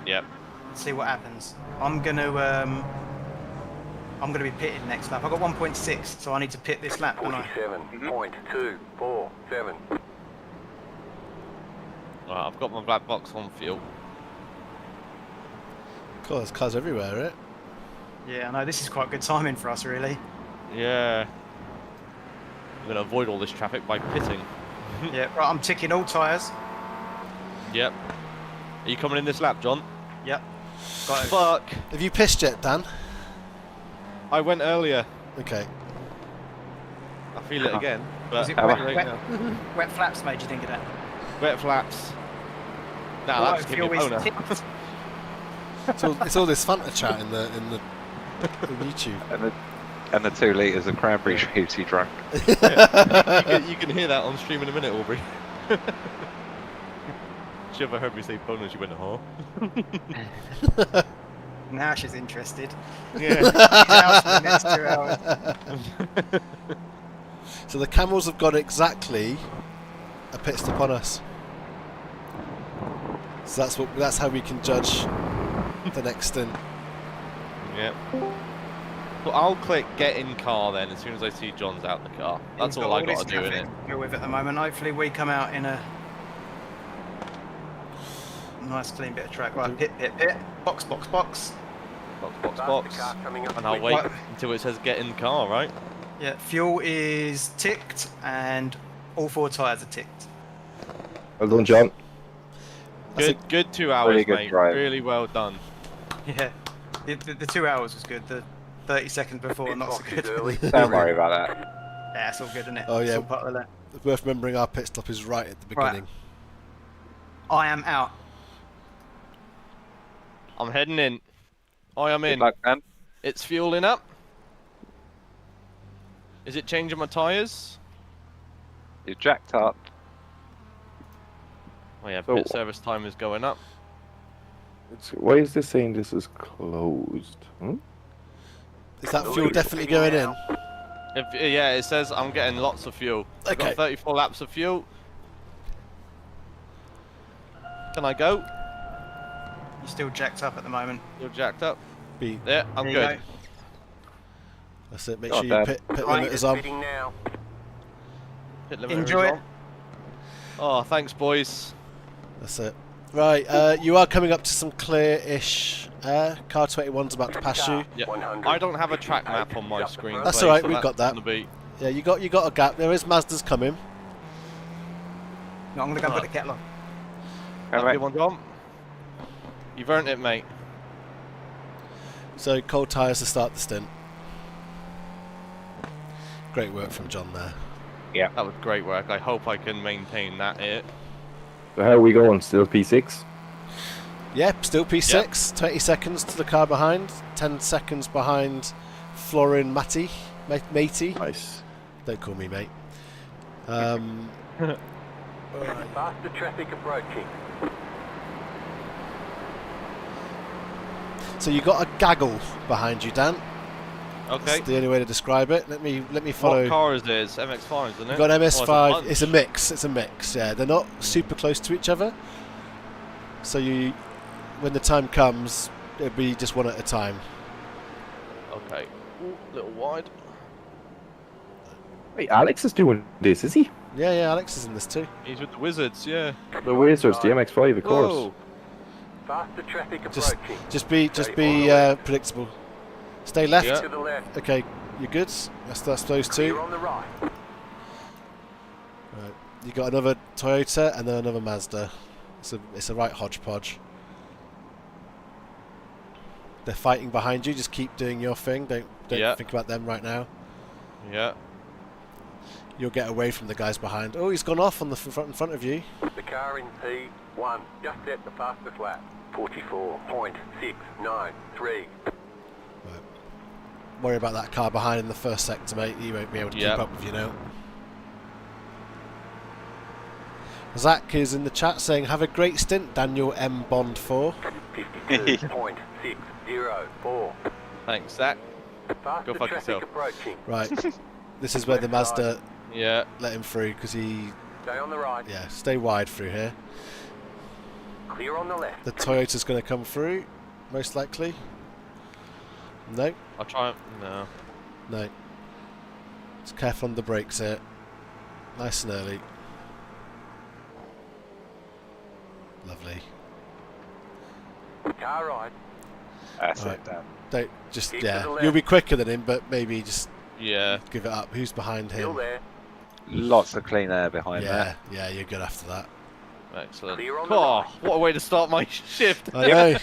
Yep. See what happens. I'm gonna be pitted next lap. I got 1.6, so I need to pit this lap, don't I? 47.247. Right, I've got my black box on fuel. God, there's cars everywhere, right? Yeah, I know. This is quite good timing for us, really. Yeah. I'm going to avoid all this traffic by pitting. Yeah, right. I'm ticking all tyres. Yep. Are you coming in this lap, John? Yep. Got it. Fuck. Have you pissed yet, Dan? I went earlier. Okay. I feel it again. But Was it right wet, now. wet flaps made you think of that? Wet flaps. Nah, Right, that's giving me a fuel is boner. ticked. It's all this Fanta chat in the in YouTube. And the 2 litres of cranberry juice he drank. you can hear that on stream in a minute, Aubrey. She ever heard me say boner, she went, huh? Now she's interested. Yeah. She's out for the next 2 hours. So the camels have got exactly a pit stop on us. So that's how we can judge the next stint. Yeah. Well, I'll click get in car then as soon as I see John's out the car. That's He's all I his got to do in it. traffic to deal with at the moment. Hopefully we come out in a nice clean bit of track. Right, pit, box. Box, box. And I'll wait until it says get in car, right? Yeah, fuel is ticked and all 4 tyres are ticked. Well done, John. Good 2 hours, Really good mate. drive. Really well done. Yeah, the 2 hours was good. The 30 seconds before, not so good. Don't worry about that. Yeah, it's all good, isn't it? Oh, It's yeah. all part of the lap. It's worth remembering our pit stop is right at the Right. beginning. I am out. I'm heading in. I am Good in. luck, man. It's fueling up. Is it changing my tyres? You're jacked up. Oh yeah, So- pit service time is going up. Why is this saying this is closed? Hmm? Is that fuel definitely going in? Yeah, it says I'm getting lots of fuel. I've Okay. got 34 laps of fuel. Can I go? You're still jacked up at the moment. You're jacked up. Be Yeah, I'm There you good. go. That's it. Make Not sure you bad. pit Right. limiters on. Fitting now. Pit limiter Enjoy is it. on. Oh, thanks, boys. That's it. Right, you are coming up to some clear-ish air. Car 21's about to pass you. Yeah. 100. I don't have a track map on my screen. That's Clay, alright, so we've got that's that. gonna be- Yeah, you got a gap. There is Mazda's coming. No, I'm going to go and put the kettle on. Have a Alright. good one, John. You've earned it, mate. So cold tyres to start the stint. Great work from John there. That was great work. I hope I can maintain that here. So how are we going? Still P6? Yep, still P6. 20 seconds to the car behind. 10 seconds behind Florin Matty. Matey. Nice. Don't call me mate. Faster traffic approaching. So you got a gaggle behind you, Dan. Okay. That's the only way to describe it. Let me follow. What car is this? MX-5, isn't it? You've got an Oh, it's a MS5. bunch. It's a mix. It's a mix. Yeah, they're not super close to each other. So when the time comes, it'll be just one at a time. Okay. Ooh, little wide. Wait, Alex is doing this, is he? Yeah, Alex is in this too. He's with the Wizards, yeah. The Wizards, the MX-5, of course. Whoa. Faster traffic Just approaching. just be predictable. Stay left. Yeah. To the left. Okay, you're good. That's those Clear two. on the right. Right. You got another Toyota and then another Mazda. It's a right hodgepodge. They're fighting behind you. Just keep doing your thing. Don't Yeah. think about them right now. Yeah. You'll get away from the guys behind. Oh, he's gone off on the in front of you. The car in P1 just set the fastest lap. 44.693. Worry about that car behind in the first sector, mate. He won't be able to keep up with you now. Zach is in the chat saying, "Have a great stint, Daniel M. Bond 4." 52.604. Thanks, Zach. Faster Go fuck traffic yourself. approaching. Right. This is where the Mazda Yeah. let him through because he. Stay on the right. Yeah, stay wide through here. Clear on the left. The Toyota's going to come through, most likely. No, I'll try. No. no. Just careful on the brakes here. Nice and early. Lovely. Car right. That's Right. it, Dan. Don't just Keep to yeah. the left. You'll be quicker than him, but maybe just Yeah. give it up. Who's behind Still him? there. Lots of clean air behind Yeah, there. yeah. You're good after that. Excellent. Clear on the Oh, right. what a way to start my shift. I know.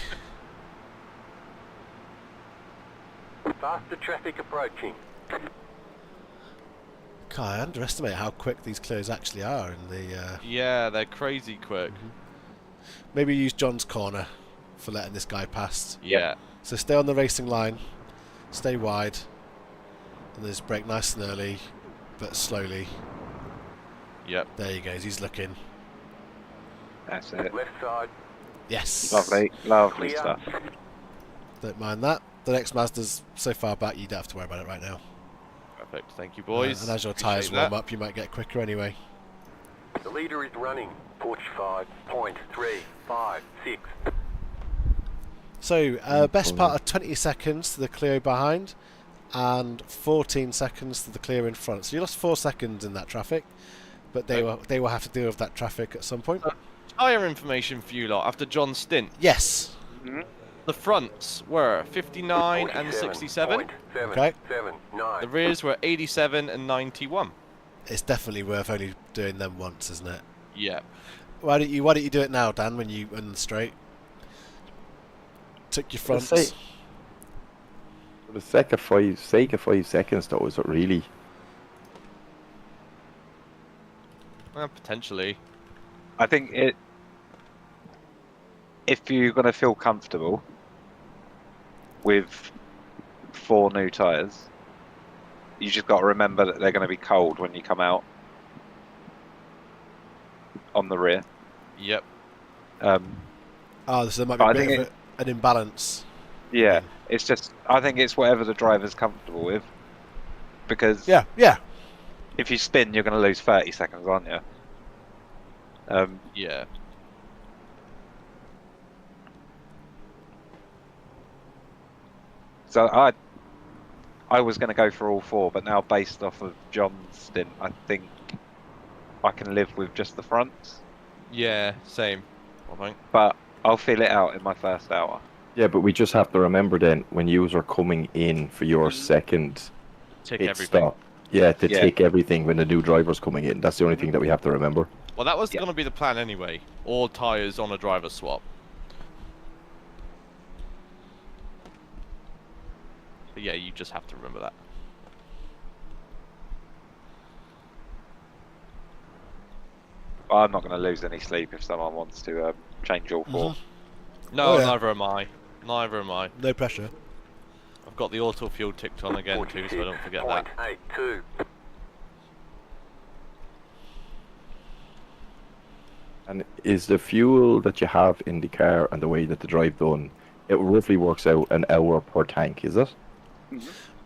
Faster traffic approaching. God, I underestimate how quick these clears actually are in the. Yeah, they're crazy quick. Maybe use John's corner for letting this guy past. Yeah. So stay on the racing line, stay wide, and just brake nice and early, but slowly. Yep. There you go. He's looking. That's it. Left side. Yes. Lovely, lovely Clear. stuff. Don't mind that. The next Mazda's so far back, you don't have to worry about it right now. Perfect. Thank you, boys. And as your Appreciate tyres warm that. up, you might get quicker anyway. The leader is running. 45.356. So, best part of 20 seconds to the Clio behind, and 14 seconds to the Clio in front. So you lost 4 seconds in that traffic, but they will have to deal with that traffic at some point. Tyre information for you lot after John's stint. Yes. The fronts were 59 and 67. Okay. The rears were 87 and 91. It's definitely worth only doing them once, isn't it? Yeah. Why don't you do it now, Dan? When you on the straight, took your fronts. For the sake of 5 seconds, though, is it really? Well, potentially. I think if you're going to feel comfortable with 4 new tyres, you just got to remember that they're going to be cold when you come out on the rear. Yep. So there might be a bit of an imbalance. Yeah, it's just, I think it's whatever the driver's comfortable with. Because yeah, if you spin, you're going to lose 30 seconds, aren't you? Yeah. So I was going to go for all 4, but now based off of John's stint, I think I can live with just the fronts. Yeah, same. I think. But I'll feel it out in my first hour. Yeah, but we just have to remember then, when you are coming in for your second Tick pit everything. stop, tick everything when the new driver's coming in. That's the only thing that we have to remember. Well, that was going to be the plan anyway. All tyres on a driver swap. But yeah, you just have to remember that. I'm not going to lose any sleep if someone wants to change all 4. No, neither am I. Neither am I. No pressure. I've got the auto fuel ticked on again too, so I don't forget that. 82. And is the fuel that you have in the car and the way that the drive done, it roughly works out an hour per tank, is it?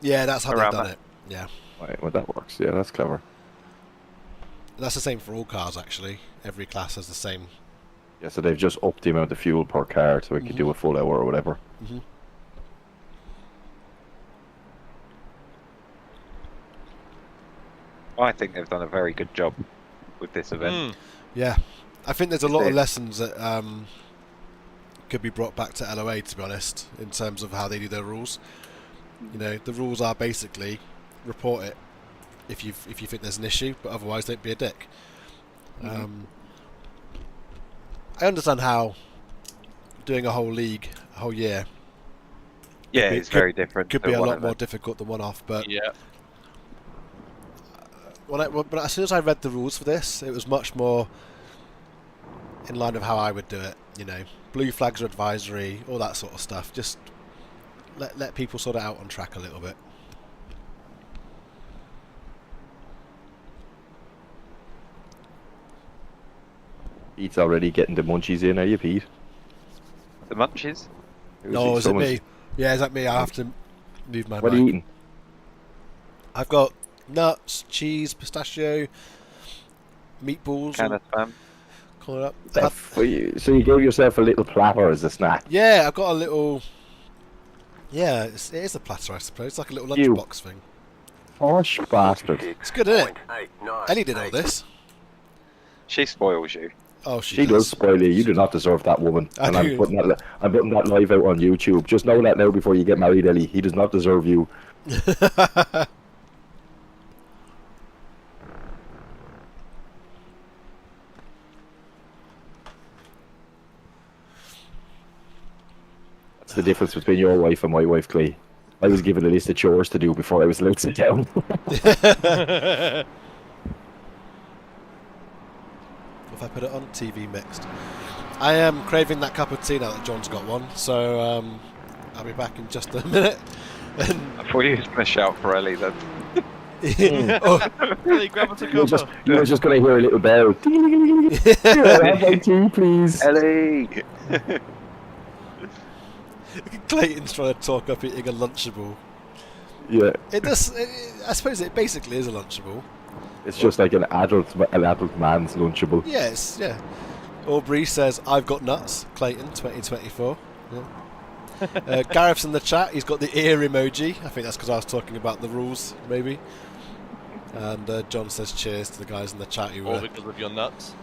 Yeah, that's how they've done it. Yeah. Right, well that works. Yeah, that's clever. That's the same for all cars, actually. Every class has the same. Yeah, so they've just upped the amount of fuel per car so it can do a full hour or whatever. I think they've done a very good job with this event. Yeah. I think there's a lot of lessons that could be brought back to LOA, to be honest, in terms of how they do their rules. You know, the rules are basically report it if you think there's an issue, but otherwise don't be a dick. I understand how doing a whole league, a whole year. Yeah, it's very different. Could be a lot more difficult than one-off, but yeah. But as soon as I read the rules for this, it was much more in line with how I would do it. You know, blue flags are advisory, all that sort of stuff. Just let people sort it out on track a little bit. Pete's already getting the munchies in, are you, Pete? The munchies? No, is it me? Yeah, is that me? I have to move my What are you eating? I've got nuts, cheese, pistachio, meatballs. Can of spam. Call it up. So you gave yourself a little platter as a snack? Yeah, I've got a little... Yeah, it is a platter, I suppose. It's like a little lunchbox thing. Posh bastard. It's good, isn't it? Ellie did all this. She spoils you. Oh, she does spoil you. You do not deserve that woman. And I'm putting that live out on YouTube. Just know that now before you get married, Ellie. He does not deserve you. That's the difference between your wife and my wife, Clay. I was given a list of chores to do before I was allowed to sit down. If I put it on TV mixed. I am craving that cup of tea now that John's got one, so I'll be back in just a minute. I thought you were going to shout for Ellie then. Ellie, grab us a cup. You were just going to hear a little bell. Have my tea, please. Ellie! Clayton's trying to talk up eating a Lunchable. Yeah. It does. I suppose it basically is a Lunchable. It's just like an adult man's Lunchable. Yes, yeah. Aubrey says, I've got nuts, Clayton, 2024. Yeah. Gareth's in the chat, he's got the ear emoji. I think that's because I was talking about the rules, maybe. And John says cheers to the guys in the chat who Or because of your nuts.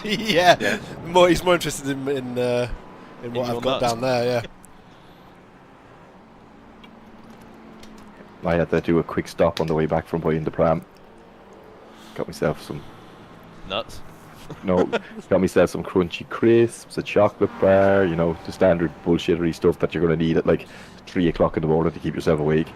yeah. He's more interested in what I've got down there, yeah. I had to do a quick stop on the way back from buying the pram. Got myself some nuts. No, got myself some crunchy crisps, a chocolate bar, you know, the standard bullshittery stuff that you're going to need at like 3 o'clock in the morning to keep yourself awake.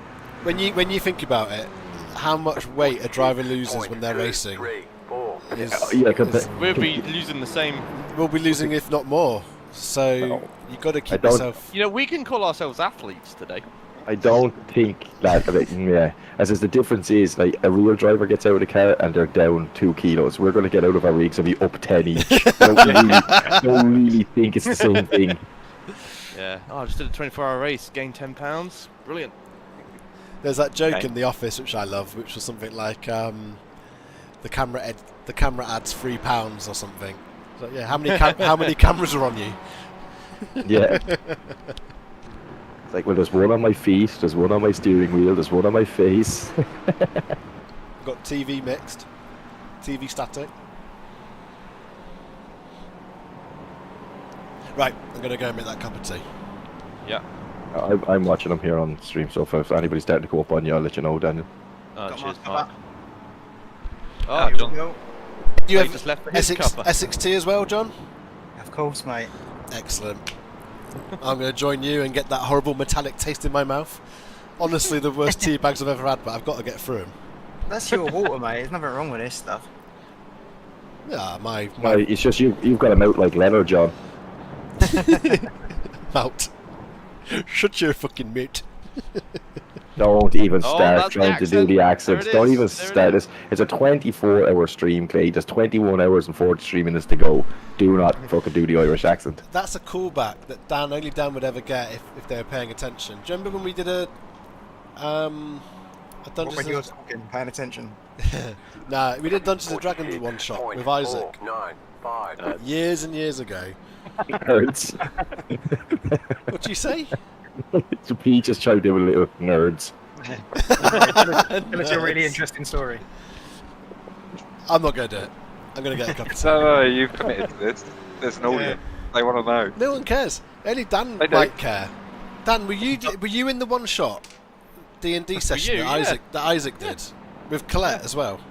When you think about it, how much weight a driver loses when they're racing? We'll be losing the same. We'll be losing, if not more. So you got to keep yourself. You know, we can call ourselves athletes today. I don't think that, yeah. As is, the difference is, like, a real driver gets out of the car and they're down 2 kilos. We're going to get out of our rigs and be up 10 each. don't really think it's the same thing. Yeah. Oh, I just did a 24-hour race, gained 10 pounds. Brilliant. There's that joke in The Office which I love, which was something like the camera adds £3 or something. So, yeah, how many cameras are on you? Yeah. It's like, well, there's one on my feet, there's one on my steering wheel, there's one on my face. Got TV mixed, TV static. Right, I'm going to go and make that cup of tea. Yeah. I'm watching them here on stream, so if anybody's starting to go up on you, I'll let you know, Daniel. Cheers, Mark. Oh, John. You have just left for his cuppa. SXT as well, John? Of course, mate. Excellent. I'm going to join you and get that horrible metallic taste in my mouth. Honestly, the worst tea bags I've ever had, but I've got to get through them. That's your water, mate. There's nothing wrong with this stuff. Yeah, my it's just you've got a mouth like Leonard, John. Mouth. Shut your fucking mouth. Don't even start trying the to do the accents. Don't even There start this. It's a 24-hour stream, Clay. There's 21 hours and 43 minutes to go. Do not fucking do the Irish accent. That's a callback that only Dan would ever get if they were paying attention. Do you remember when we did a Dungeons when you were talking, paying attention? Nah, we did Dungeons and Dragons one shot with Isaac. 495. Years and years ago. Nerds. What'd you say? So Pete just tried to do a little nerds. Tell us your really interesting story. I'm not going to do it. I'm going to get a cup of tea. No, you've committed to this. There's an audience. They want to know. No one cares. Only Dan They do. might care. Dan, were you in the one shot D&D session that Isaac did with Colette as well? Do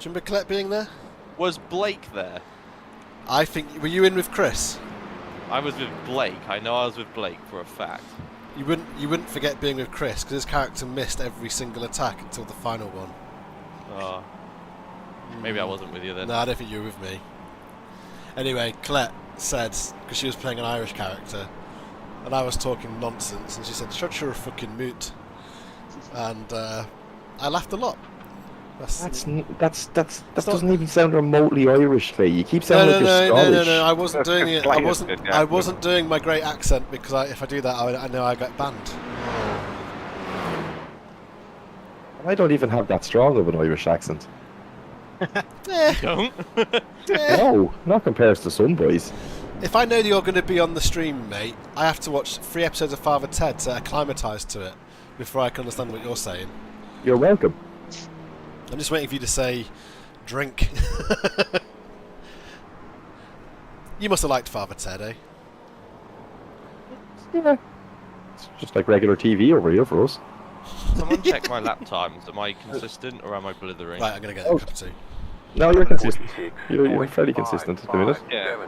you remember Colette being there? Was Blake there? I think. Were you in with Chris? I was with Blake. I know I was with Blake for a fact. You wouldn't forget being with Chris because his character missed every single attack until the final one. Oh. Maybe I wasn't with you then. No, I don't think you were with me. Anyway, Colette said, because she was playing an Irish character, and I was talking nonsense, and she said, "Shut your fucking moot," and I laughed a lot. That doesn't even sound remotely Irish, Clay. You keep sounding like you're Scottish. No, I wasn't doing it. Playing I wasn't doing my great accent because if I do that, I know I get banned. I don't even have that strong of an Irish accent. Don't. No, not compared to some boys. If I know that you're going to be on the stream, mate, I have to watch 3 episodes of Father Ted to acclimatise to it before I can understand what you're saying. You're welcome. I'm just waiting for you to say, drink. You must have liked Father Ted, eh? Yeah. It's just like regular TV over here for us. Someone check my lap times. Am I consistent or am I blithering? Right, I'm going to get a cup of tea. No, you're consistent. You're fairly consistent at the minute. Yeah.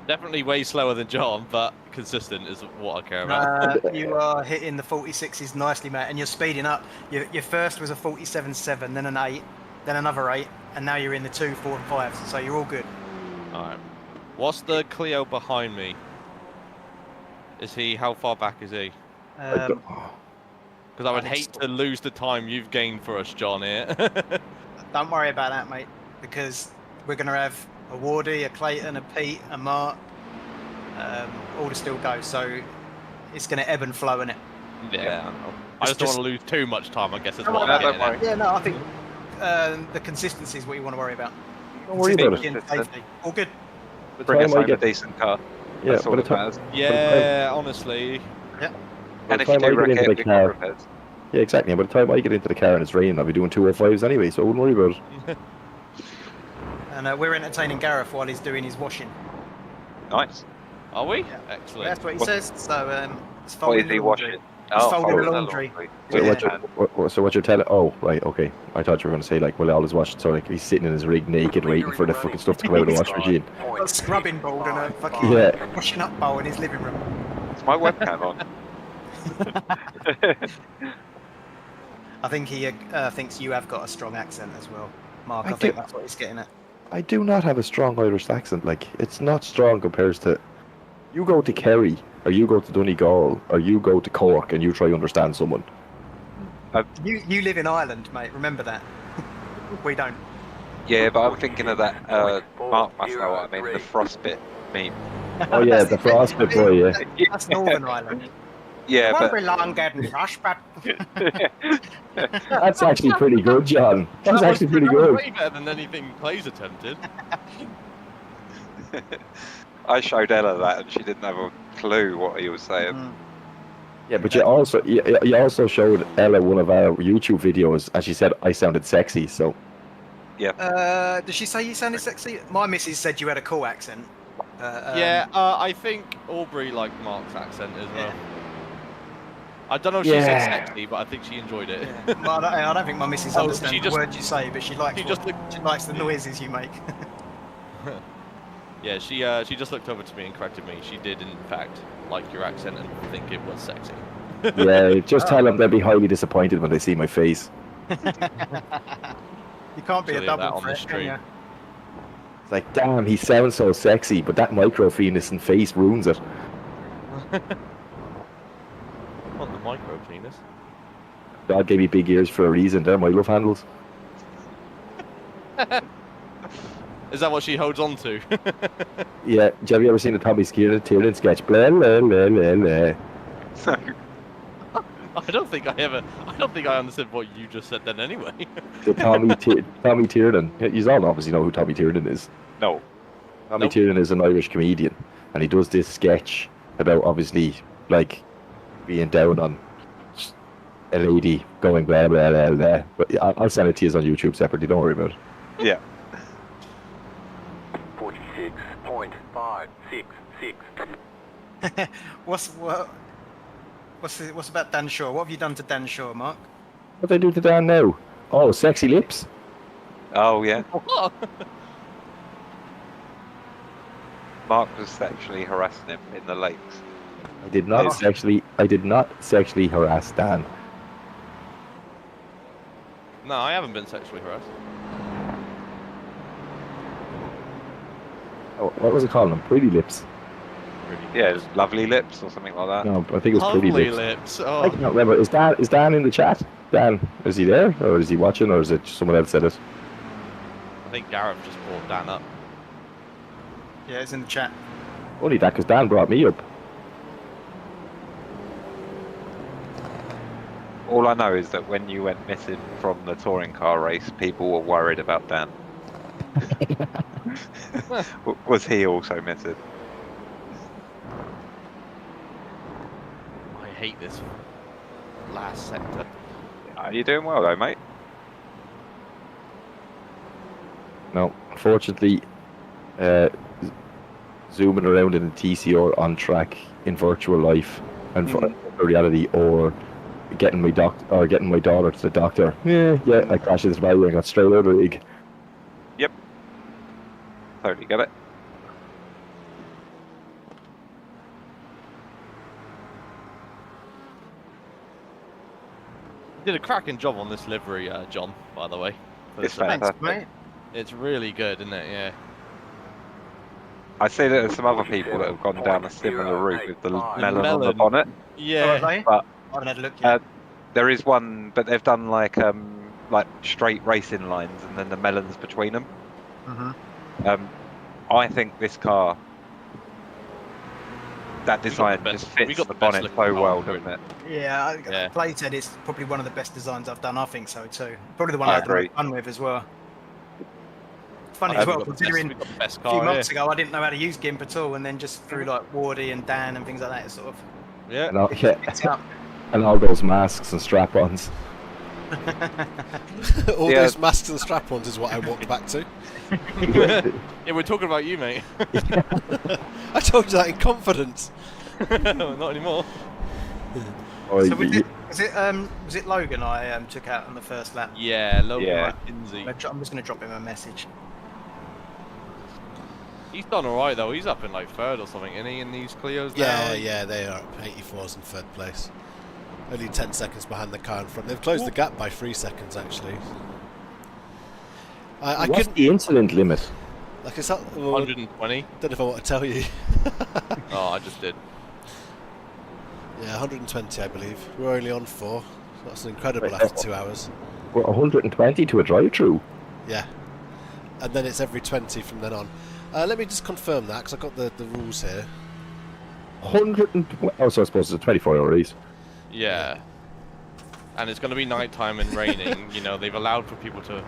Definitely way slower than John, but consistent is what I care about. You are hitting the 46s nicely, mate, and you're speeding up. Your first was a 47.7, then an 8, then another 8, and now you're in the 2, 4, and 5s, so you're all good. Alright. What's the Clio behind me? How far back is he? Because I would hate to lose the time you've gained for us, John, here. Don't worry about that, mate, because we're going to have a Wardy, a Clayton, a Pete, a Mark, all to still go, so it's going to ebb and flow, innit? Yeah. I just don't want to lose too much time, I guess is Don't what worry I'm about getting at. Yeah, no, I think the consistency is what you want to worry about. Don't worry about it. Consistency and safety. All good. By the Bring us time I home a get, decent car. yeah, That's by all the that time, matters. Yeah, honestly. by And the if you time I do get wreck into it, the we can car, repair. yeah, exactly. By the time I get into the car and it's raining, I'll be doing 205s anyway, so I wouldn't worry about it. And we're entertaining Gareth while he's doing his washing. Nice. Are we? Yeah. Excellent. That's what he What- says. So he's What folding is he the laundry. washing? He's folding folding the laundry. So, Yeah. what you're telling? Oh, right, okay. I thought you were going to say like, well, I always watch. So like, he's sitting in his rig naked, waiting for the fucking stuff to come out of the washing machine. Got a scrubbing board and a fucking Yeah. washing up bowl in his living room. Is my webcam on? I think he thinks you have got a strong accent as well, Mark. I I think do. that's what he's getting at. I do not have a strong Irish accent. Like, it's not strong compared to. You go to Kerry, or you go to Donegal, or you go to Cork, and you try to understand someone. You live in Ireland, mate. Remember that. We don't. Yeah, but I'm thinking of that. Mark must know what I mean. The frostbit meme. Oh yeah, the frostbit boy. Yeah. That's Northern Ireland. Yeah, Won't but be long getting frostbite. That's actually pretty good, John. That's actually pretty That was good. way better than anything Clay's attempted. I showed Ella that, and she didn't have a clue what he was saying. Yeah, but you also showed Ella one of our YouTube videos, and she said I sounded sexy. So Did she say you sounded sexy? My missus said you had a cool accent. Yeah, I think Aubrey liked Mark's accent as well. I don't know if she said Yeah. sexy, but I think she enjoyed it. Yeah. Well, I don't think my missus Oh, understands she the just- words you say, but she likes she just she likes the noises you make. Yeah, she just looked over to me and corrected me. She did, in fact, like your accent and think it was sexy. yeah, just tell them they'll be highly disappointed when they see my face. You can't be Actually, a that double on the threat, can stream. you? It's like, damn, he sounds so sexy, but that micro-penis face ruins it. What, the micro penis? God gave me big ears for a reason. They're my love handles. Is that what she holds on to? Yeah, have you ever seen the Tommy Tiernan sketch? Blah, blah, blah, blah, blah. I don't think I understood what you just said then anyway. The Tommy Tiernan. You all obviously know who Tommy Tiernan is. No. Tommy Nope. Tiernan is an Irish comedian, and he does this sketch about obviously like being down on a lady going blah blah blah blah. But I'll send it to you on YouTube separately. Don't worry about it. Yeah. 46.566. What's about Dan Shaw? What have you done to Dan Shaw, Mark? What do I do to Dan now? Oh, sexy lips. Oh, yeah. What? Mark was sexually harassing him in the lakes. I did not Oh. sexually harass Dan. No, I haven't been sexually harassed. Oh, what was it called? Them pretty lips. Yeah, lovely lips or something like that. No, I think it was pretty Lovely lips. lips. Oh. I can't remember. Is Dan in the chat? Dan, is he there, or is he watching, or is it someone else said it? I think Gareth just brought Dan up. Yeah, it's in the chat. Only that because Dan brought me up. All I know is that when you went missing from the touring car race, people were worried about Dan. Was he also missing? I hate this last sector. You're doing well though, mate. No, unfortunately, zooming around in a TCR on track in virtual life and for reality, or getting my daughter to the doctor. Yeah, I crashed into the barrier and got straight out of the league. Yep. Totally get it. You did a cracking job on this livery, John, by the way. for It's this event. fantastic. Mate. It's really good, isn't it? Yeah. I see that there's some other people that have gone down a similar route with the melon on the melon. bonnet. Yeah. But I haven't had a look yet. there is one, but they've done like straight racing lines and then the melons between them. Mhm. I think this car that design just fits the bonnet so well, doesn't it? Yeah, Blade said it's probably one of the best designs I've done. I think so too. Probably the one I I've had the agree. most fun with as well. Funny I as well, think we've got the considering best- we've got the best a few car months here. ago I didn't know how to use GIMP at all, and then just through like Wardy and Dan and things like that, it sort of Yeah. And all, picked up. and all those masks and strap-ons. All Yeah. those masks and strap-ons is what I walked back to. Yeah, we're talking about you, mate. I told you that in confidence. No, not anymore. Oh, So you- was it Logan I took out on the first lap? Yeah, Logan Yeah. Kinsey. I'm just going to drop him a message. He's done alright though. He's up in like third or something, isn't he, in these Clios now? Yeah, they are up 84s in third place. Only 10 seconds behind the car in front. They've closed the gap by 3 seconds actually. I What's couldn't. the incident limit? Like it's not. Well, 120. don't know if I want to tell you. Oh, I just did. Yeah, 120 I believe. We're only on 4. That's incredible after 2 hours. We're 120 to a drive-through. Yeah. And then it's every 20 from then on. Let me just confirm that because I've got the rules here. 120. Oh, so I suppose it's a 24-hour race. Yeah. And it's going to be nighttime and raining. You know, they've allowed for people to.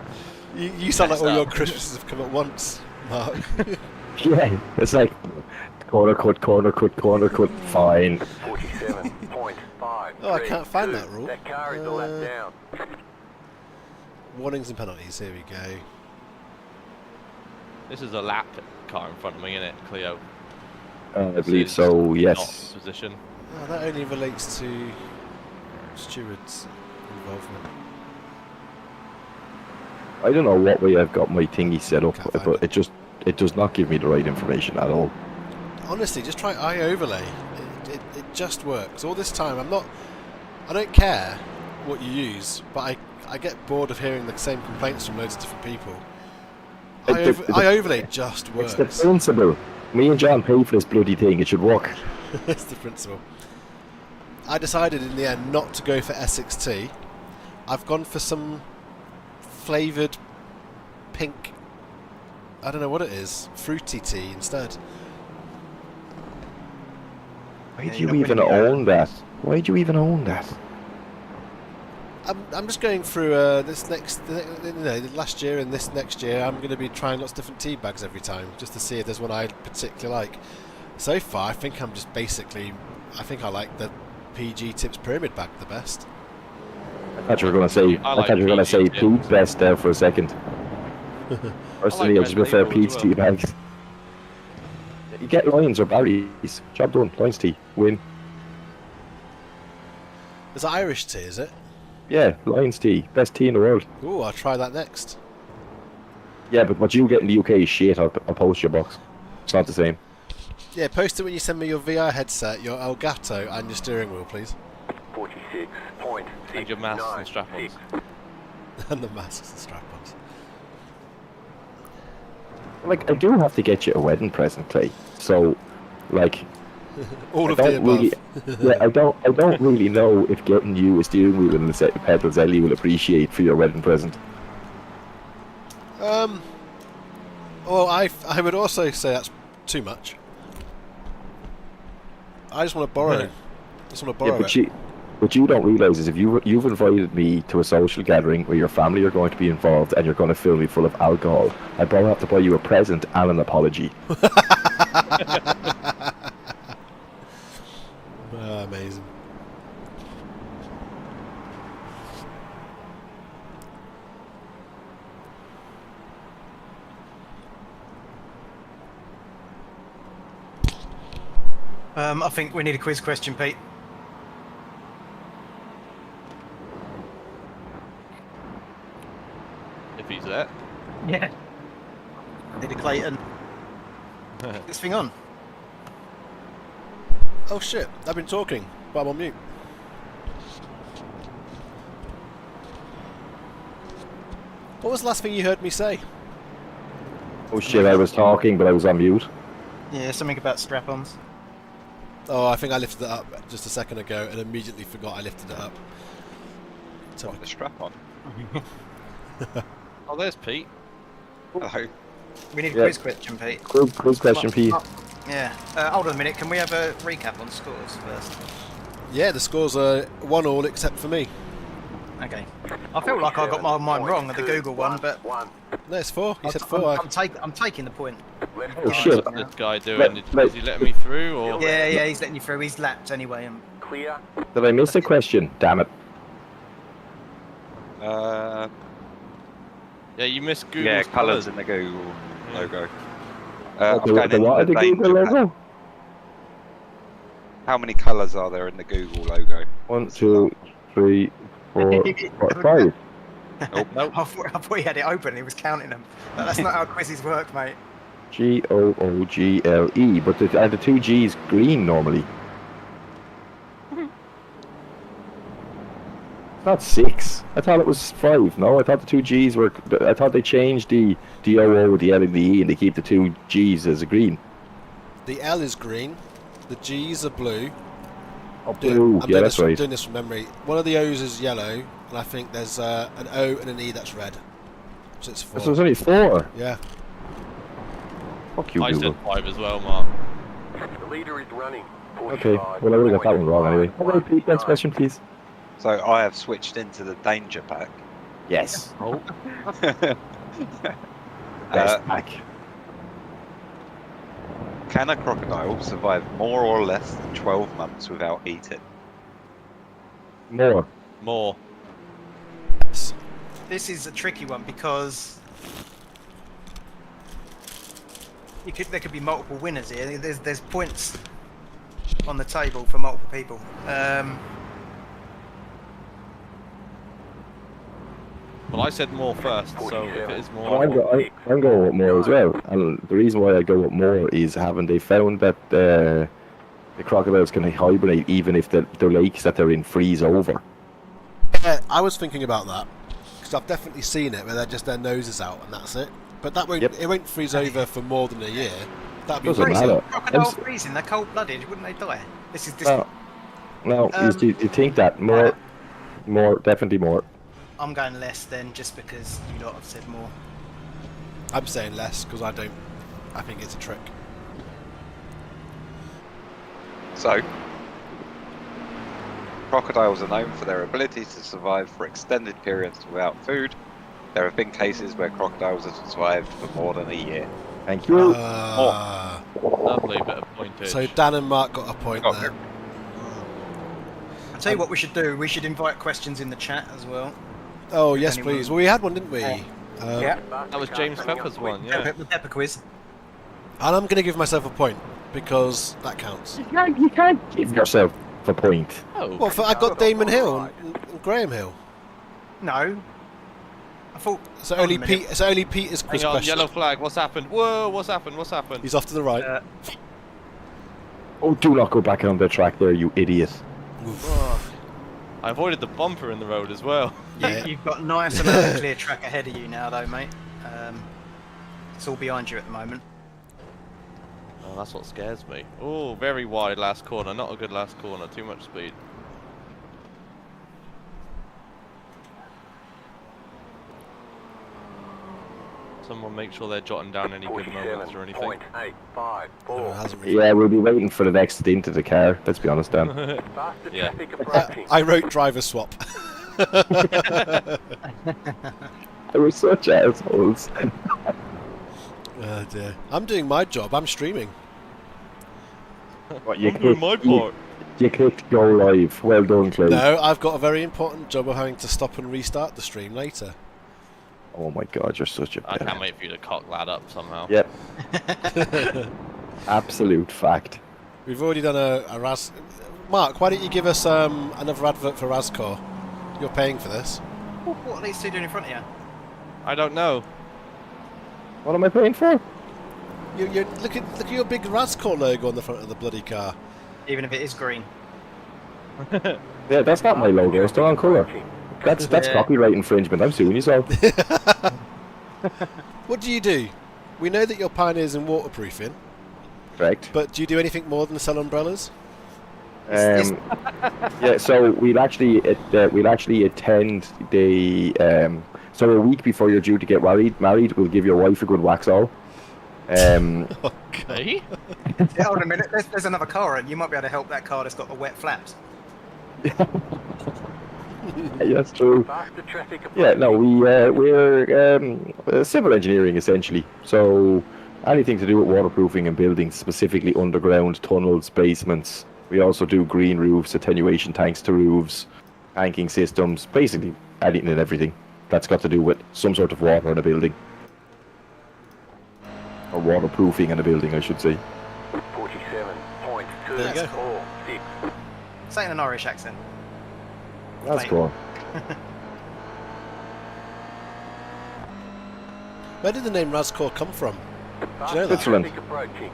You sound like Messed all your up. Christmases have come at once, Mark. Yeah, it's like corner cut, fine. 47.5. Oh, I can't find that rule. That car is a lap down. Warnings and penalties, here we go. This is a lap car in front of me, isn't it, Clio? I This believe is so, yes. not Position. Oh, that only relates to stewards' involvement. I don't know what way I've got my thingy set up, Can't find but it does not give me the right information at all. Honestly, just try iOverlay. It just works. All this time, I don't care what you use, but I get bored of hearing the same complaints from loads of different people. iOverlay just It's works. the principle. Me and John paid for this bloody thing, it should work. It's the principle. I decided in the end not to go for SXT. I've gone for some flavoured pink, I don't know what it is, fruity tea instead. Why Yeah, do you're you not even winning, own that? Why do you even own that? I'm just going through this last year and this next year. I'm going to be trying lots of different tea bags every time, just to see if there's one I particularly like. So far, I think I'm just basically, I think I like the PG Tips Pyramid bag the best. I thought you were going to say, I like thought you were going to say PG Pete's best there for a second. Personally, I Red just prefer Label as Pete's well. tea bags. You get Lions or Barry's. Job done. Lions tea. Win. It's Irish tea, is it? Yeah, Lions tea. Best tea in the world. Ooh, I'll try that next. Yeah, but what you get in the UK is shit. I'll post your box. It's not the same. Yeah, post it when you send me your VR headset, your Elgato, and your steering wheel, please. 46.6. And your masks and strap-ons. And the masks and strap-ons. Like, I do have to get you a wedding present, Clay. So, like, All I of the don't above. really, yeah, I don't really know if getting you a steering wheel and a set of pedals Ellie will appreciate for your wedding present. Well, I would also say that's too much. I just want to borrow. Just want to borrow Yeah, it. but you don't realise is if you've invited me to a social gathering where your family are going to be involved and you're going to fill me full of alcohol, I probably have to buy you a present and an apology. Amazing. I think we need a quiz question, Pete. If he's there. Yeah. Need a Clayton. Get this thing on. Oh shit! I've been talking, but I'm on mute. What was the last thing you heard me say? Oh shit, I was talking but I was on mute. Yeah, something about strap-ons. Oh, I think I lifted it up just a second ago and immediately forgot I lifted it up. So What, the strap on? Oh, there's Pete. Hello. We need a Yeah. quiz question, Pete. Quiz question, Pete. Yeah. Hold on a minute. Can we have a recap on scores first? Yeah, the scores are 1-1 except for me. Okay. I feel like I got mine wrong at the Google one, but No, it's 4. You said 4. I'm taking the point. Oh shit! What's this guy doing? Let- Is he letting me through, or? Yeah, he's letting you through. He's lapped anyway. Clear. Did I miss a question? Damn it! Uh, Yeah, you missed Google's yeah, colours colours. in the Google logo. The I'm going the into what the of the Google danger pack. logo? How many colours are there in the Google logo? 1, 2, 3, 4, 5. Oh, nope. I thought he had it open and he was counting them. But that's not how quizzes work, mate. Google, but are the 2 G's green normally? Not 6. I thought it was 5. No, I thought the 2 G's were. I thought they changed the OO, the L, and the E, and they keep the 2 G's as a green. The L is green. The G's are blue. Oh, blue. I'm Yeah, that's right. doing this from memory. One of the O's is yellow, and I think there's an O and an E that's red. So it's 4. So there's only 4. Yeah. Fuck you, I Google. said 5 as well, Mark. The leader is running. Okay, well I would have got that one wrong anyway. Can I repeat that question, please? So I have switched into the danger pack. Yes. Oh. Best pack. Can a crocodile survive more or less than 12 months without eating? More. More. This is a tricky one because there could be multiple winners here. There's points on the table for multiple people. Well, I said more first, so if it is Oh, more, I'm going with more as well. And the reason why I go with more is haven't they found that the crocodiles can hibernate even if the lakes that they're in freeze over? Yeah, I was thinking about that because I've definitely seen it where they're just their noses out and that's it. But that won't Yep. it won't freeze over for more than a year. That'd be Doesn't crazy. matter. Crocodile freezing, they're cold-blooded. Wouldn't they die? This is No, you think that more, definitely more. I'm going less then, just because you lot have said more. I'm saying less because I think it's a trick. So, crocodiles are known for their ability to survive for extended periods without food. There have been cases where crocodiles have survived for more than a year. Thank you. lovely bit of pointage. So Dan and Mark got a point Oh, there. I'll tell you what we should do. We should invite questions in the chat as well. Oh yes, anyone- please. Well, we had one, didn't we? Yeah. That was James Pepper's one, yeah. The Pepper quiz. And I'm going to give myself a point because that counts. You can't give yourself a point. Oh, Well, I got Damon Hill and Graham Hill. No. I thought. So hold only a minute. Pete. So only Peter's quiz hang on, question. yellow flag, what's happened? Whoa, what's happened? What's happened? He's off to the right. Oh, do not go back on the track there, you idiot. Oh, I avoided the bumper in the road as well. Yeah. You've got nice and a clear track ahead of you now, though, mate. It's all behind you at the moment. Oh, that's what scares me. Oh, very wide last corner. Not a good last corner. Too much speed. Someone make sure they're jotting down any good moments or anything. 47.854. No, it hasn't really. Yeah, we'll be waiting for the next stint of the car. Let's be honest, Dan. Faster Yeah. traffic approaching. I wrote driver swap. They were such assholes. Oh dear. I'm doing my job. I'm streaming. What, you I'm doing my part. You clicked go live. Well done, Clay. No, I've got a very important job of having to stop and restart the stream later. Oh my god, you're such a I bit. can't wait for you to cock that up somehow. Yep. Absolute fact. We've already done a Raz. Mark, why don't you give us another advert for Razcore? You're paying for this. What are these two doing in front of you? I don't know. What am I paying for? You look at your big Razcore logo on the front of the bloody car. Even if it is green. Yeah, that's not my logo. It's the wrong colour. That's Yeah. copyright infringement. I'm suing you, so. What do? We know that you're pioneers in waterproofing, Correct. but do you do anything more than sell umbrellas? Yeah, so we'll actually attend the so a week before you're due to get married, we'll give your wife a good wax all. Hey? Yeah, hold on a minute. There's another car, and you might be able to help that car that's got the wet flaps. Yeah, that's true. Faster traffic Yeah, no, approaching. we're civil engineering essentially. So anything to do with waterproofing and buildings, specifically underground tunnels, basements. We also do green roofs, attenuation tanks to roofs, tanking systems, basically anything and everything that's got to do with some sort of water in a building. Or waterproofing in a building, I should say. 47.246. There you go. Say in an Irish accent. That's Fine. cool. Where did the name Razcor come from? Do you know that? Switzerland. Approaching.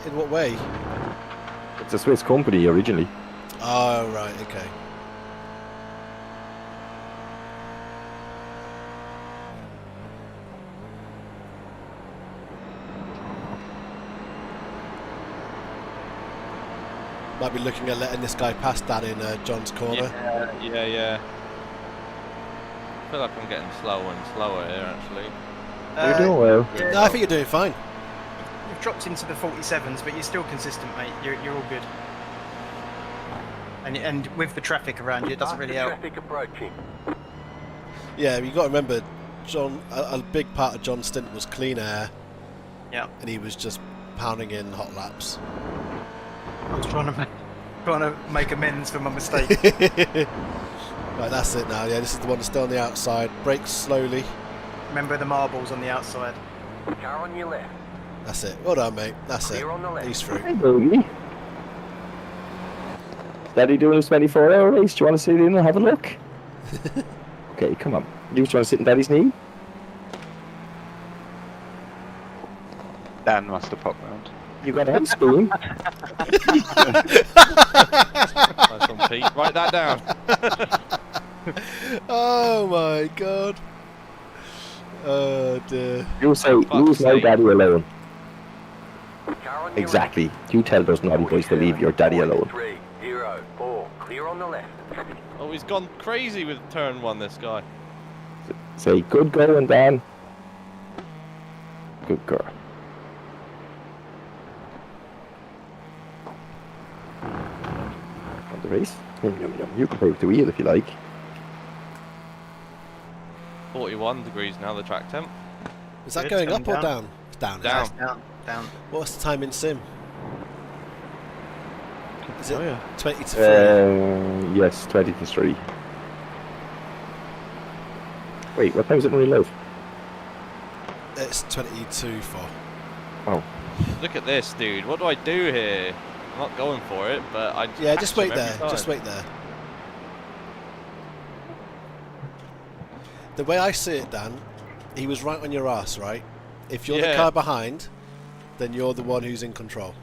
In what way? It's a Swiss company originally. Oh, right, okay. Might be looking at letting this guy pass Dan in John's corner. Yeah. I feel like I'm getting slower and slower here, actually. You're doing well. Yeah, No, I think you're doing fine. you've dropped into the 47s, but you're still consistent, mate. You're all good. And with the traffic around you, it doesn't really help. Traffic approaching. Yeah, you got to remember, John. A big part of John's stint was clean air. Yeah. And he was just pounding in hot laps. I was trying to make amends for my mistake. Right, that's it now. Yeah, this is the one to stay on the outside. Brakes slowly. Remember the marbles on the outside. Car on your left. That's it. Well done, mate. That's it. Clear on the left. He's through. Hey, Bogey. Daddy doing his 24-hour race. Do you want to sit in and have a look? Okay, come on. You just want to sit in Daddy's knee? Dan must have popped round. You got a hand spoon? Nice one, Pete. Write that down. Oh my god. Oh dear. You say, fuck's leave my sake. daddy alone. Car on your Exactly. You tell those naughty boys to leave your daddy alone. 304. Clear on the left. Oh, he's gone crazy with turn 1, this guy. Say, good going, Dan. Good girl. On the race? You can take the wheel if you like. 41 degrees now, the track temp. Is that It's going up going or down. down? It's down. Down. Isn't Down. it? What's the time in sim? Is it Oh, yeah. 20 to 3? Yes, 20 to 3. Wait, what time is it in real life? It's 22 4. Oh, Look at this, dude. What do I do here? I'm not going for it, but I Yeah, just catch wait him every there. time. Just wait there. The way I see it, Dan, he was right on your ass, right? If you're the Yeah. car behind, then you're the one who's in control.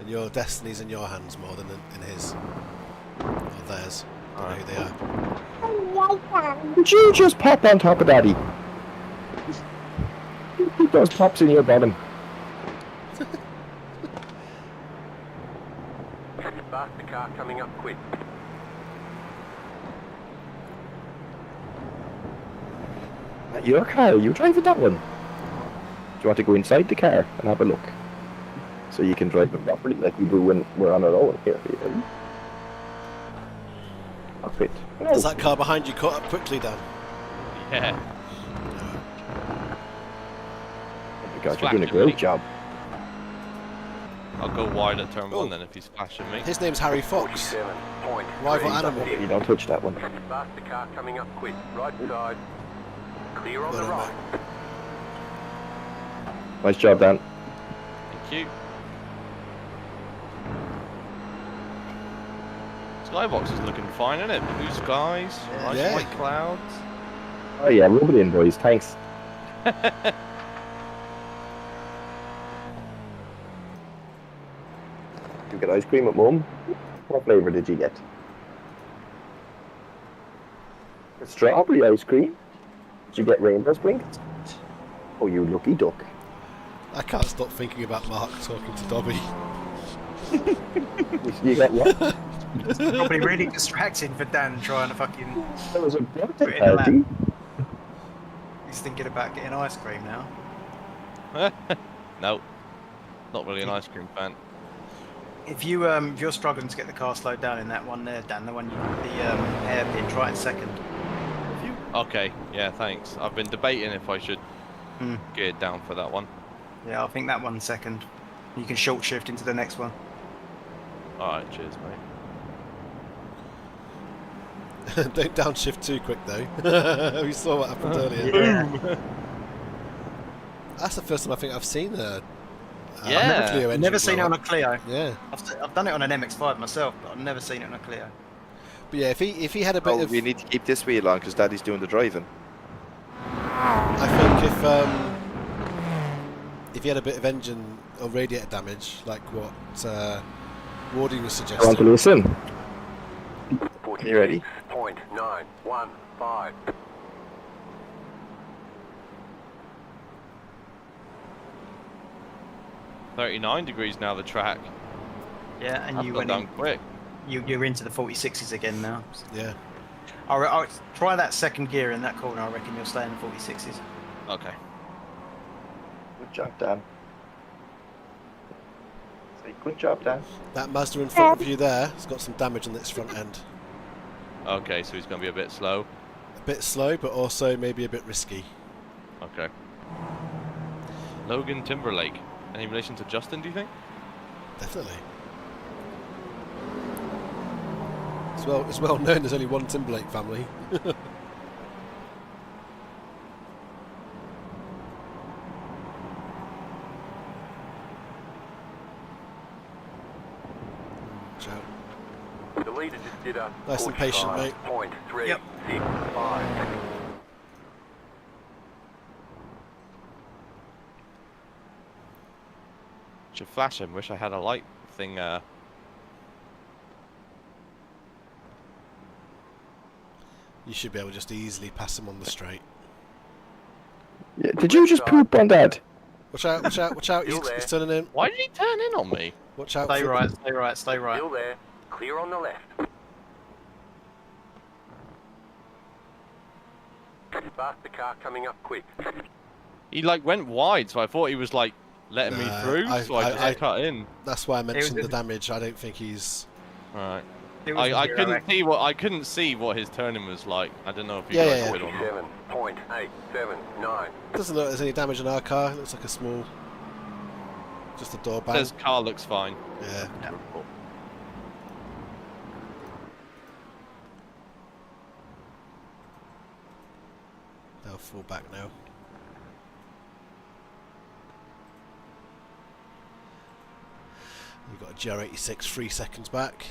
And your destiny's in your hands more than in his. Or theirs. I don't know who they are. would you just pop on top of Daddy? You keep those pops in your bottom. Faster car coming up quick. Your car, you driving that one? Do you want to go inside the car and have a look? So you can drive it properly like we do when we're on our own here. Cockpit. Has that car behind you caught up quickly, Dan? Yeah. Oh my God, you're doing a great job. I'll go wide at turn Oh. 1 then if he's flashing me. His name's Harry Fox. 47.3. Rival animal. You don't touch that one. Faster car coming up quick. Right side. Clear on Well the done, right. Nice job, Dan. Thank you. Skybox is looking fine, isn't it? Blue skies, nice Yeah. white clouds. Oh yeah, rub it in, boys. Thanks. You get ice cream at Mum? What flavour did you get? Strawberry ice cream? Did you get rainbow sprinkles? Oh, you lucky duck. I can't stop thinking about Mark talking to Dobby. You get what? Probably really distracting for Dan trying to fucking. There was a birthday Put it in the party. He's Nick's thinking about getting ice cream now. No, not really an ice cream fan. If you're struggling to get the car slowed down in that one there, Dan, the one you the hairpin, try it second. Okay, yeah, thanks. I've been debating if I should gear it down for that one. Yeah, I think that one's second. You can short shift into the next one. Alright, cheers, mate. Don't downshift too quick though. We saw what happened earlier. Yeah. That's the first time I think I've seen a Yeah. Clio engine Never seen it blow on a up. Clio. Yeah, I've done it on an MX-5 myself, but I've never seen it on a Clio. but yeah, if he had a bit Oh, of, we need to keep this wheel on because Daddy's doing the driving. I think if he had a bit of engine or radiator damage, like what Wardy was Want to suggesting. listen? You ready? 0.915. 39 degrees now, the track. Yeah, and I've you gone went down in, quick. you're into the 46s again now. Yeah, I'll try that second gear in that corner. I reckon you'll stay in the 46s. Okay. Good job, Dan. Say good job, Dan. that Mazda in front of you there has got some damage on its front end. Okay, so he's going to be a bit slow. A bit slow, but also maybe a bit risky. Okay. Logan Timberlake. Any relation to Justin, do you think? Definitely. It's well known there's only one Timberlake family. Watch out. The leader just did a Nice and patient, mate. 45.365. Should flash him. Wish I had a light thing. You should be able to just easily pass him on the straight. Yeah, did you just poop on Dad? Watch out, watch out, watch out. He's Still there. turning in. Why did he turn in on me? Watch out. Stay for- right, stay right, stay right. Still there. Clear on the left. Faster car coming up quick. He like went wide, so I thought he was like letting me Nah, through, I- so I just cut in. That's why I mentioned the was- damage. I don't think he's... Alright. It was a I zero, couldn't see what his turning was like. I don't know if you Yeah, guys yeah, could or not. 47.879. Doesn't look like there's any damage on our car. It looks like a small... Just a door bang. Says car looks fine. Yeah. They'll fall back now. You've got a GR86 3 seconds back.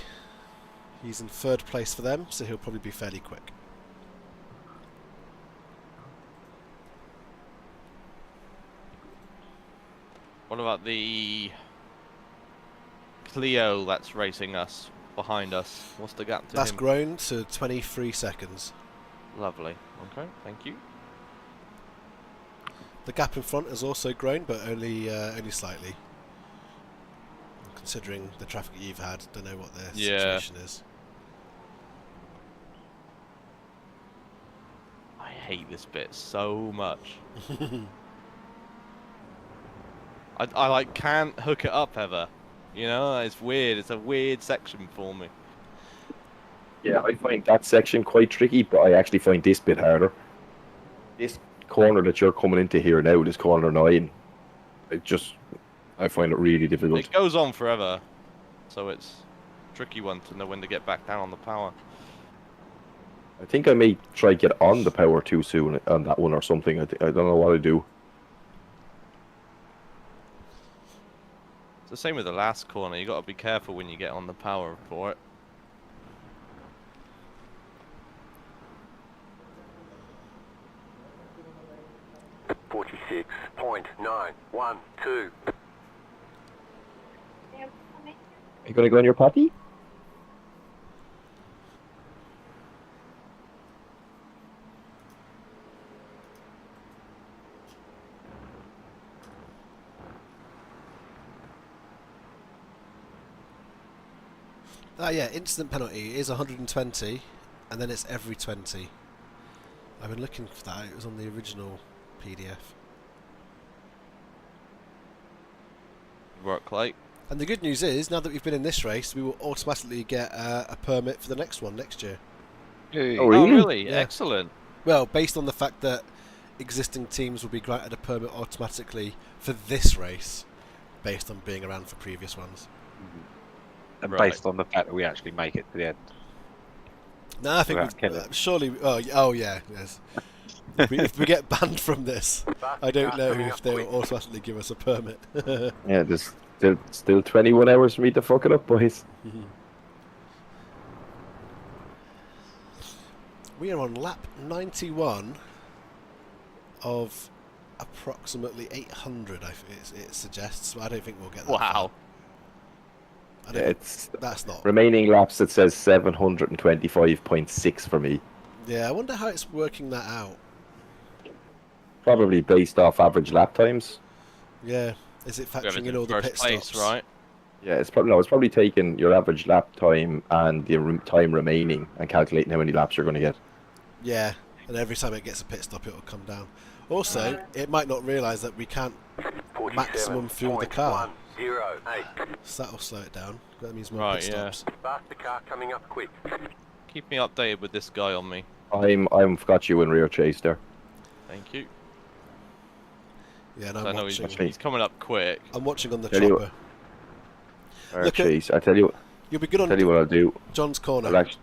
He's in third place for them, so he'll probably be fairly quick. What about the Clio that's racing us behind us? What's the gap to That's him? grown to 23 seconds. Lovely. Okay, thank you. The gap in front has also grown, but only slightly. Considering the traffic you've had, don't know what their Yeah. situation is. I hate this bit so much. I like can't hook it up ever. You know, it's weird. It's a weird section for me. Yeah, I find that section quite tricky, but I actually find this bit harder. This corner that you're coming into here now, this corner 9, I find it really difficult. It goes on forever, so it's a tricky one to know when to get back down on the power. I think I may try get on the power too soon on that one or something. I don't know what I do. It's the same with the last corner. You got to be careful when you get on the power for it. .912. Are you going to go on your potty? Yeah, incident penalty is 120, and then it's every 20. I've been looking for that. It was on the original PDF. Work like. And the good news is, now that we've been in this race, we will automatically get a permit for the next one next year. Oh, really? Oh, really? Yeah. Excellent. Well, based on the fact that existing teams will be granted a permit automatically for this race, based on being around for previous ones. And Right. based on the fact that we actually make it to the end. No, I think Without killing. surely. Oh yeah, yes. If we get banned from this, I don't know if they will automatically give us a permit. Yeah, there's still 21 hours for me to fuck it up, boys. We are on lap 91 of approximately 800. It suggests. I don't think we'll get that. Wow. I Yeah, don't, it's that's not. remaining laps. It says 725.6 for me. Yeah, I wonder how it's working that out. Probably based off average lap times. Yeah, is it Whoever's factoring in all the first pit place, stops? right? Yeah, it's probably taking your average lap time and the time remaining and calculating how many laps you're going to get. Yeah, and every time it gets a pit stop, it'll come down. Also, it might not realise that we can't maximum fuel the car, 47.108. so that'll slow it down. That means more Right, pit yeah. stops. Faster car coming up quick. Keep me updated with this guy on me. I've got you in rear chase there. Thank you. Yeah, and I I'm know he's, watching. he's coming up quick. I'm watching on the Tell you chopper. Rear Look at- chase. I tell you You'll be good on what I'll do. John's corner. I'll actually...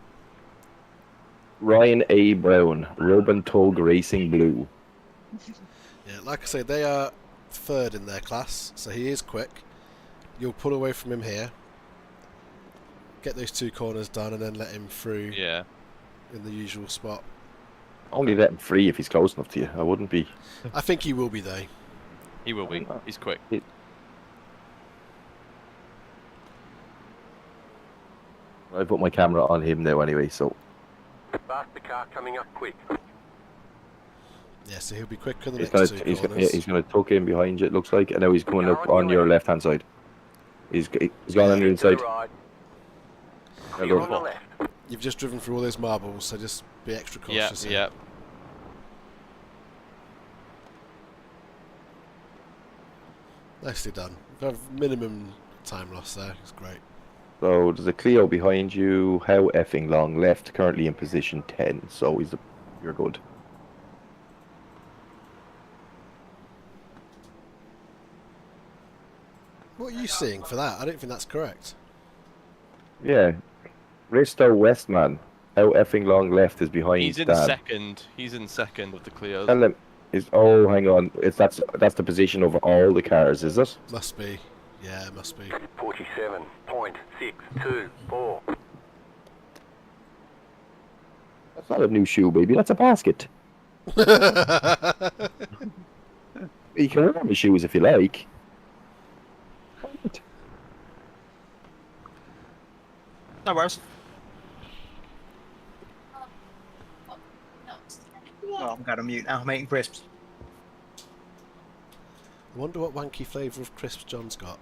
Ryan A. Brown, Robin Tug Racing Blue. Yeah, like I say, they are third in their class, so he is quick. You'll pull away from him here, get those two corners done, and then let him through Yeah. in the usual spot. Only let him free if he's close enough to you. I wouldn't be. I think he will be though. He will be. He's quick. I put my camera on him now anyway, so Faster car coming up quick. Yeah, so he'll be quicker than the he's next gonna two corners. he's gonna tuck in behind you. It looks like, and now he's coming up on your left hand side. He's gone on your To the inside. right. There Clear we on the go. left. You've just driven through all those marbles, so just be extra Yeah, cautious. here. yeah. Nicely done. Minimum time loss there. It's great. So there's a Clio behind you. How effing long left? Currently in position 10. So you're good. What are you seeing for that? I don't think that's correct. Yeah. Risto Westman. How effing long left is behind He's in Dan. second. He's in second of the Clios. Tell him. Oh, hang on. That's the position of all the cars, is it? Must be. Yeah, it must be. 47.624. That's not a new shoe, baby. That's a basket. You can wear my shoes if you like. No worries. Oh, I'm going to mute now. I'm eating crisps. I wonder what wanky flavour of crisps John's got.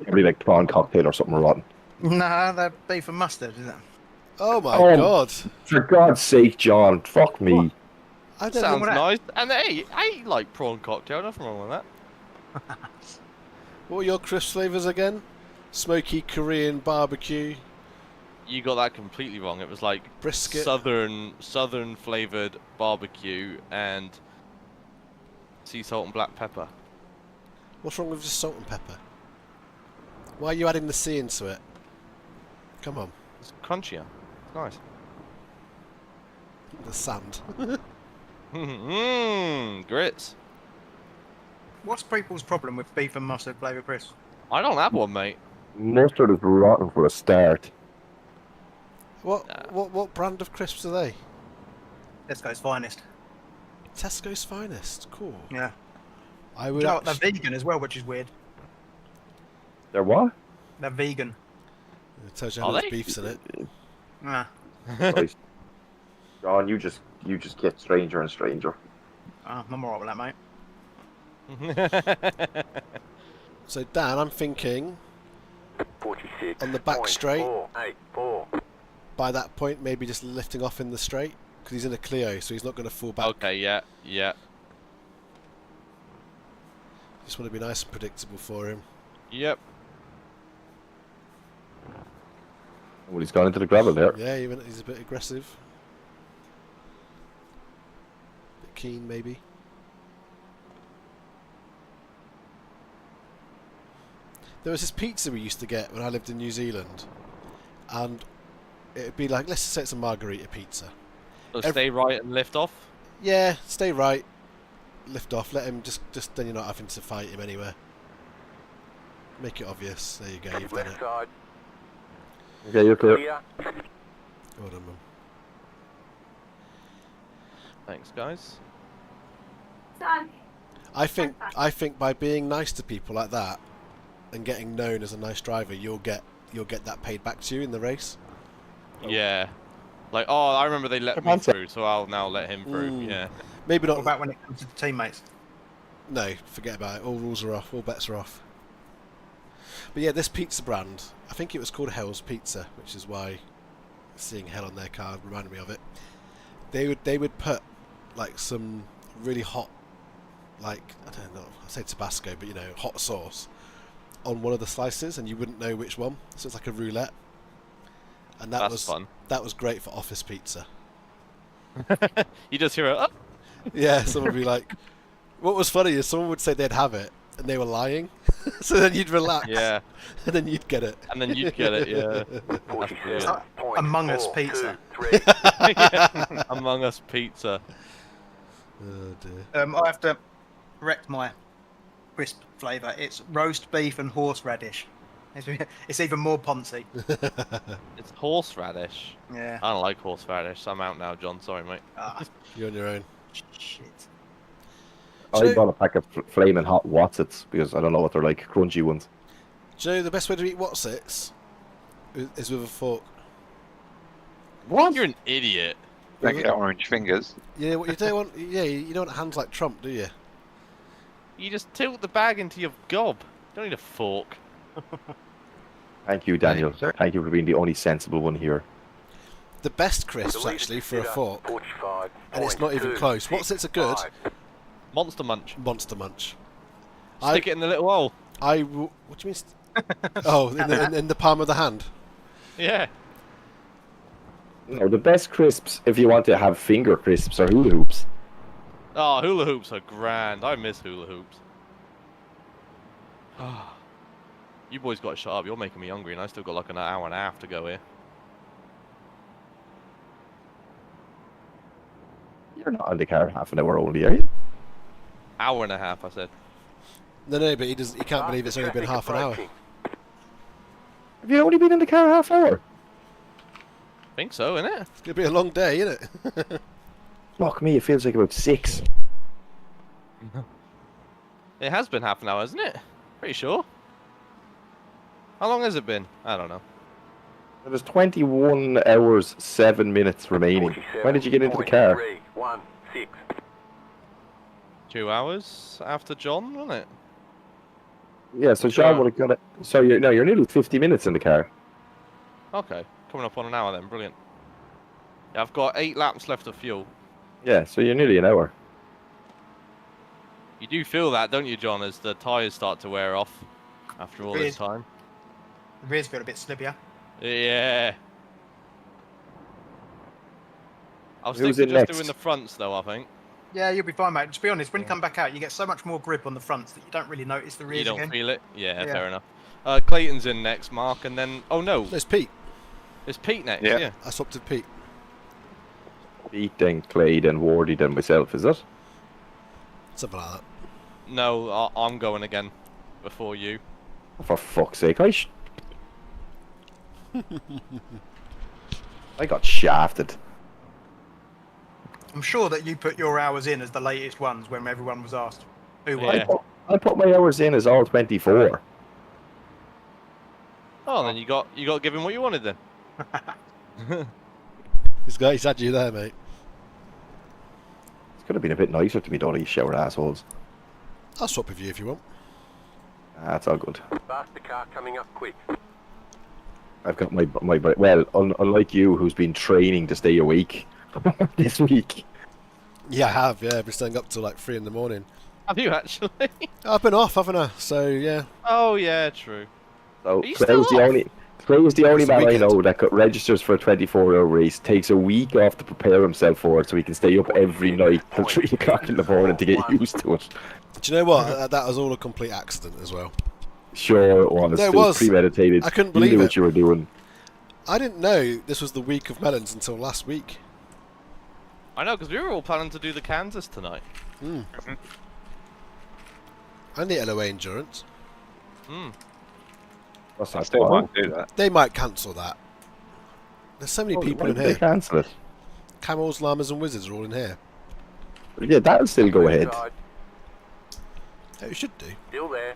Probably like prawn cocktail or something rotten. Nah, they're beef and mustard, isn't it? Oh my Oh, god! For God's sake, John. Fuck me. What? I don't Sounds know. nice. And hey, I like prawn cocktail. Nothing wrong with that. What were your crisp flavours again? Smoky Korean barbecue, You got that completely wrong. It was like brisket. southern flavored barbecue and sea salt and black pepper. What's wrong with just salt and pepper? Why are you adding the C into it? Come on, It's crunchier. It's nice. the sand. Mmm, grits. What's people's problem with beef and mustard flavoured crisps? I don't have one, mate. Mustard is rotten for a start. What brand of crisps are they? Tesco's finest. Tesco's finest. Cool. Yeah. I You would. know what, they're vegan as well, which is weird. They're what? They're vegan. It tells you Are how much they? beef's in it. Nah. Christ. John, you just get stranger and stranger. I'm alright with that, mate. So Dan, I'm thinking 46. on the back straight. 484. By that point, maybe just lifting off in the straight. because he's in a Clio, so he's not going to fall back. Okay, yeah, yeah. Just want to be nice and predictable for him. Yep. Well, he's gone into the gravel there. Yeah, he's a bit aggressive. Bit keen, maybe. There was this pizza we used to get when I lived in New Zealand, and it'd be like, let's just say it's a margarita pizza. So stay right and lift off? Yeah, stay right, lift off, let him just then you're not having to fight him anywhere. Make it obvious. There you go, you've done it. Side. Okay, you're clear. Clear. Well done, Mum. Thanks, guys. I think by being nice to people like that and getting known as a nice driver, you'll get that paid back to you in the race. Yeah. Like, oh, I remember they let me through, so I'll now let him through. Yeah. Maybe not. What about when it comes to the teammates? No, forget about it. All rules are off. All bets are off. But yeah, this pizza brand, I think it was called Hell's Pizza, which is why seeing Hell on their card reminded me of it. They would put like some really hot, like, I don't know, I say Tabasco, but you know, hot sauce on one of the slices, and you wouldn't know which one. So it's like a roulette, and That's fun. That was great for office pizza. You just hear it. Oh. Yeah, someone would be like, what was funny is someone would say they'd have it, and they were lying. So then you'd relax. Yeah. And then you'd get it. And then you'd get it, yeah. It's like Among Us pizza. Yeah. Among Us pizza. Oh dear. I have to correct my crisp flavour. It's roast beef and horseradish. It's even more poncy. It's horseradish. Yeah. I don't like horseradish, so I'm out now, John. Sorry, mate. You're on your own. Shit. I bought a pack of flaming hot Watsits because I don't know what they're like, crunchy ones. Do you know the best way to eat Watsits is with a fork? What? You're an idiot. Don't get orange fingers. Yeah, what you don't want. Yeah, you don't want hands like Trump, do you? You just tilt the bag into your gob. You don't need a fork. Thank you, Daniel. Thank you for being the only sensible one here. The best crisps actually for a fork, and it's not even close. Watsits are good. Monster Munch. Monster Munch. Stick it in the little hole. What do you mean? Oh, in the palm of the hand. Yeah. No, the best crisps, if you want to have finger crisps, are hula hoops. Oh, hula hoops are grand. I miss hula hoops. You boys got to shut up. You're making me hungry, and I still got like an hour and a half to go here. You're not in the car half an hour only, are you? Hour and a half, I said. No, but he can't believe it's only been half an hour. Have you only been in the car half hour? I think so, innit? It's gonna be a long day, isn't it? Fuck me, it feels like about 6. It has been half an hour, hasn't it? Pretty sure. How long has it been? I don't know. There's 21 hours, 7 minutes remaining. When did you get into the car? 2 hours after John, wasn't it? Yeah, so John would have got it. So you're nearly 50 minutes in the car. Okay, coming up on an hour then, brilliant. Yeah, I've got 8 laps left of fuel. Yeah, so you're nearly an hour. You do feel that, don't you, John, as the tyres start to wear off after all this time? The rears feel a bit slippier. Yeah. I'll stick to just doing the fronts, though, I think. Yeah, you'll be fine, mate. To be honest, when you come back out, you get so much more grip on the fronts that you don't really notice the rears You don't again. feel it? Yeah, fair enough. Clayton's in next, Mark, and then... Oh, no. There's Pete. It's Pete next, Yeah. yeah. I swapped with Pete. Pete, then Clay, then Wardy, then myself, is it? Something like that. No, I'm going again before you. Oh, for fuck's sake, I got shafted. I'm sure that you put your hours in as the latest ones when everyone was asked. Who Yeah. I put my hours in as all 24. Oh, then you got to give him what you wanted then. He's had you there, mate. It's could have been a bit nicer to me, though, these shower assholes. I'll swap with you if you want. That's all good. Faster car coming up quick. I've got my well, unlike you, who's been training to stay awake this week. Yeah, I have. Yeah, I've been staying up till like 3 in the morning. Have you actually? I've been off, haven't I? So yeah. Oh yeah, true. So Are you still off? Clay is the only It's the man I weekend. know that registers for a 24-hour race, takes a week off to prepare himself for it, so he can stay up every night till 3 o'clock in the morning to get used to it. Do you know what? That was all a complete accident as well. Sure, honest, No, it it was was. premeditated. I couldn't You believe knew it. what you were doing. I didn't know this was the week of Melons until last week. I know, because we were all planning to do the Kansas tonight. And the LOA endurance. What's I that still tomorrow? might do that. They might cancel that. There's so many people in They here. cancel it. Camels, llamas, and wizards are all in here. Yeah, that'll still go ahead. Side. Oh, you should do. Still there.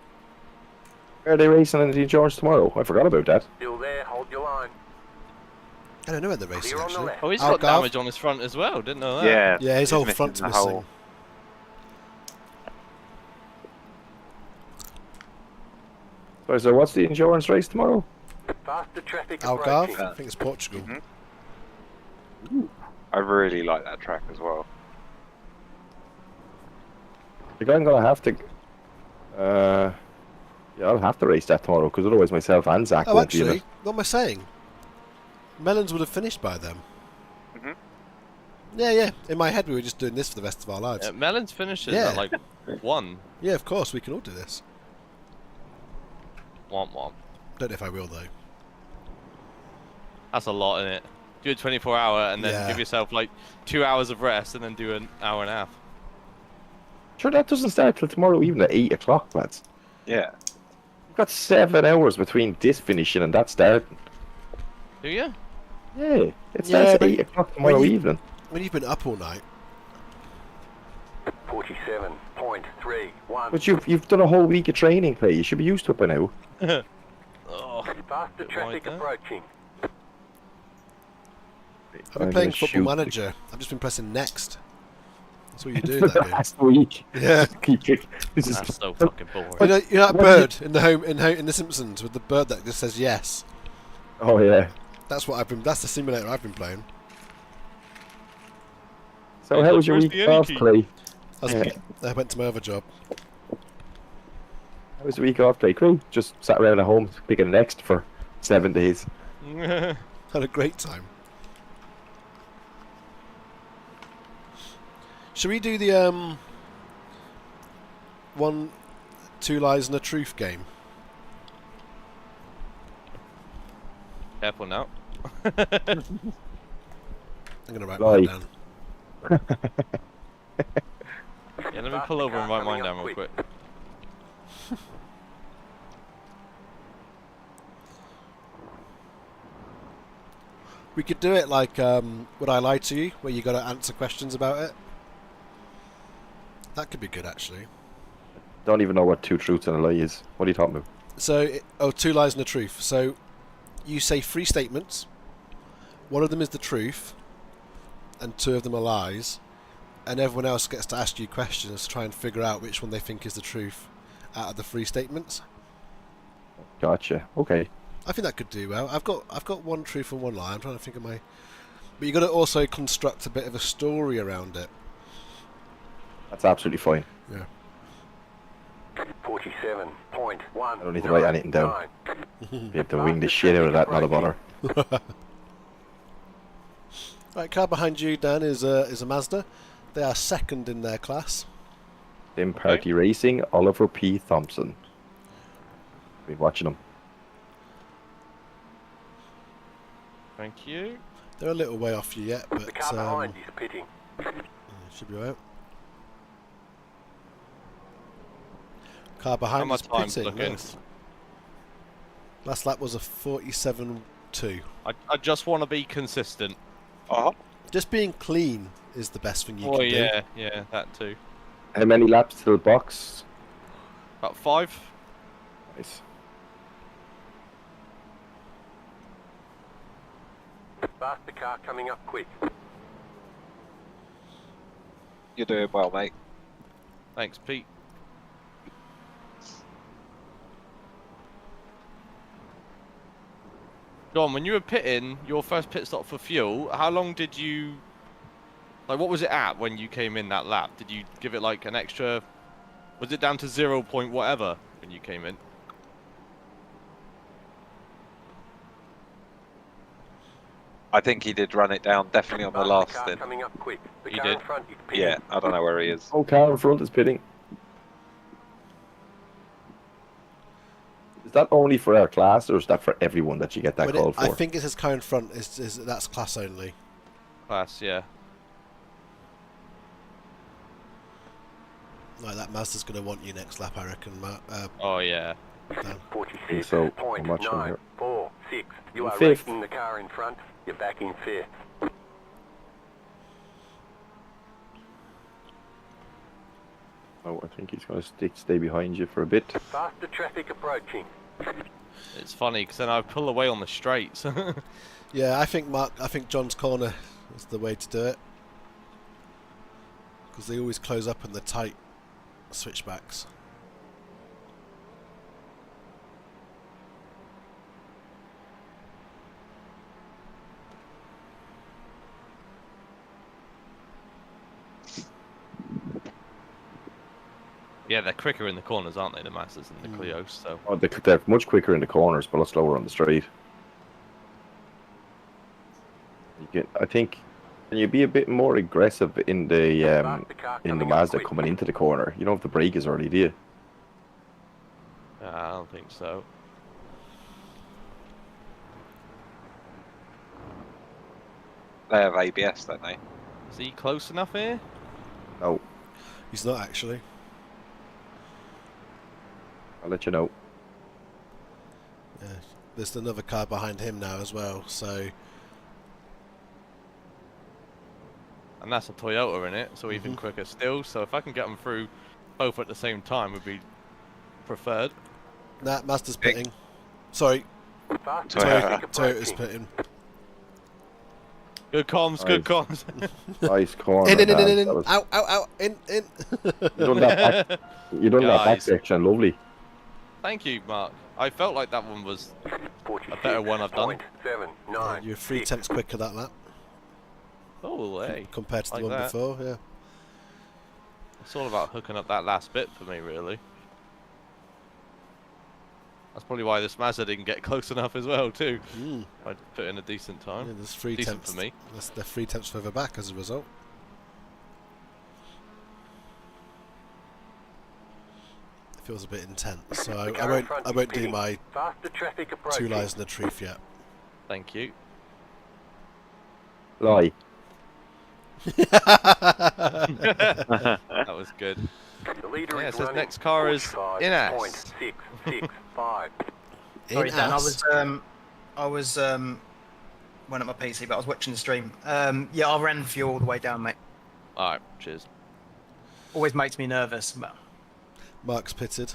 Are they racing in the endurance tomorrow? I forgot about that. Still there. Hold your line. I don't know where they're racing Clear on the actually. left. Oh, he's got Algarve? damage on his front as well. Didn't know that. Yeah. Yeah, his he's whole missing front's the missing. whole- So what's the endurance race tomorrow? Faster traffic Algarve? approaching. I think it's Portugal. I really like that track as well. I think I'm gonna have to. Yeah, I'll have to race that tomorrow because otherwise myself and Zach Oh, won't be in actually, it. what am I saying? Melons would have finished by then. Mhm. Yeah. In my head, we were just doing this for the rest of our lives. Melons finishes Yeah. at like 1. Yeah, of course, we can all do this. Womp womp. Don't know if I will though. That's a lot in it. Do a 24-hour and then Yeah. give yourself like 2 hours of rest and then do an hour and a half. Sure, that doesn't start till tomorrow evening at 8 o'clock, lads. Yeah. We've got 7 hours between this finishing and that starting. Do you? Yeah, it starts Yeah, at but 8 o'clock tomorrow when you- evening. When you've been up all night. 47.31. But you've done a whole week of training, Clay. You should be used to it by now. Oh, Faster Bit traffic wide there. approaching. I've been playing Football Manager. I've just been pressing next. That's what you do in For that the game. last week. Yeah. Keep kick- This is That's so fucking boring. You know that What bird in The Simpsons with the bird that just says yes. Oh yeah. That's what I've been. That's the simulator I've been playing. So how was your Where's week the any off, key? Clay? I went to my other job. How was the week off, Clay? Cool. Just sat around at home picking next for 7 days. Had a great time. Should we do the 1, 2 lies and a truth game? Careful now. I'm gonna write Lie. mine down. Yeah, let me pull over and write mine down real quick. We could do it like Would I Lie to You, where you got to answer questions about it. That could be good actually. Don't even know what 2 truths and a lie is. What are you talking about? So, 2 lies and a truth. So, you say 3 statements. One of them is the truth, and 2 of them are lies. And everyone else gets to ask you questions to try and figure out which one they think is the truth out of the 3 statements. Gotcha. Okay. I think that could do well. I've got 1 truth and 1 lie. I'm trying to think of my. But you got to also construct a bit of a story around it. That's absolutely fine. Yeah. 47.1. I don't need to write anything down. Be able to wing the shit out of that, not a bother. Right, car behind you, Dan, is a Mazda. They are second in their class. Dim Party Racing, Oliver P. Thompson. Been watching them. Thank you. They're a little way off you yet, but The car behind is pitting. should be alright. Car behind How is much time's pitting. looking? Nice. Last lap was a 47.2. I just want to be consistent. Oh, Just being clean is the best thing you Oh can do. yeah, that too. How many laps to the box? About 5. Nice. Faster car coming up quick. you're doing well, mate. Thanks, Pete. John, when you were pitting your first pit stop for fuel, how long did you Like, what was it at when you came in that lap? Did you give it like an extra? Was it down to 0 point whatever when you came in? I think he did run it down, definitely on the last stint. Coming up quick. The He car did? in front is pitting. Yeah, I don't know where he is. Oh, car in front is pitting. Is that only for our class, or is that for everyone that you get that call for? I think it says car in front. That's class only. Class, yeah. Like that Mazda's going to want you next lap, I reckon, Matt. Oh yeah. Dan. 46. So, Point how much on 9, here? 4, 6. You In are fifth. racing the car in front. You're back in fifth. Oh, I think he's going to stay behind you for a bit. Faster traffic approaching. It's funny because then I pull away on the straights. Yeah, I think John's corner is the way to do it. Because they always close up in the tight switchbacks. Yeah, they're quicker in the corners, aren't they, the Mazdas and the Clios? So Oh, they're much quicker in the corners, but a lot slower on the straight. I think, can you be a bit more aggressive in the Mazda coming into the corner? You don't have to brake as early, do you? I don't think so. They have ABS, don't they? Is he close enough here? No, He's not actually. I'll let you know. Yeah, there's another car behind him now as well. So And that's a Toyota in it, so even quicker still. So if I can get them through both at the same time, would be preferred. nah, Mazda's pitting. Sorry, Toyota's pitting. Good comms, good comms. Nice corner. In. That was- Out, in. You done that back, you done that back Guys. section, lovely. Thank you, Mark. I felt like that one was a better one I've done. 7, You're 3 tenths quicker that lap Oh, hey. compared to the Like one that. before. Yeah. It's all about hooking up that last bit for me, really. That's probably why this Mazda didn't get close enough as well, too. I put in a decent Yeah, time. there's 3 Decent tenths for me. They're 3 tenths further back as a result. It feels a bit intense, so I won't do my faster traffic 2 approaching. lies and the truth yet. Thank you. Lie. That was good. The leader Yeah, is it says running next car is 45.665. Sorry, Dan. Ass. I was went at my PC, but I was watching the stream. Yeah, I ran for you all the way down, mate. Alright, cheers. Always makes me nervous. But Mark's pitted.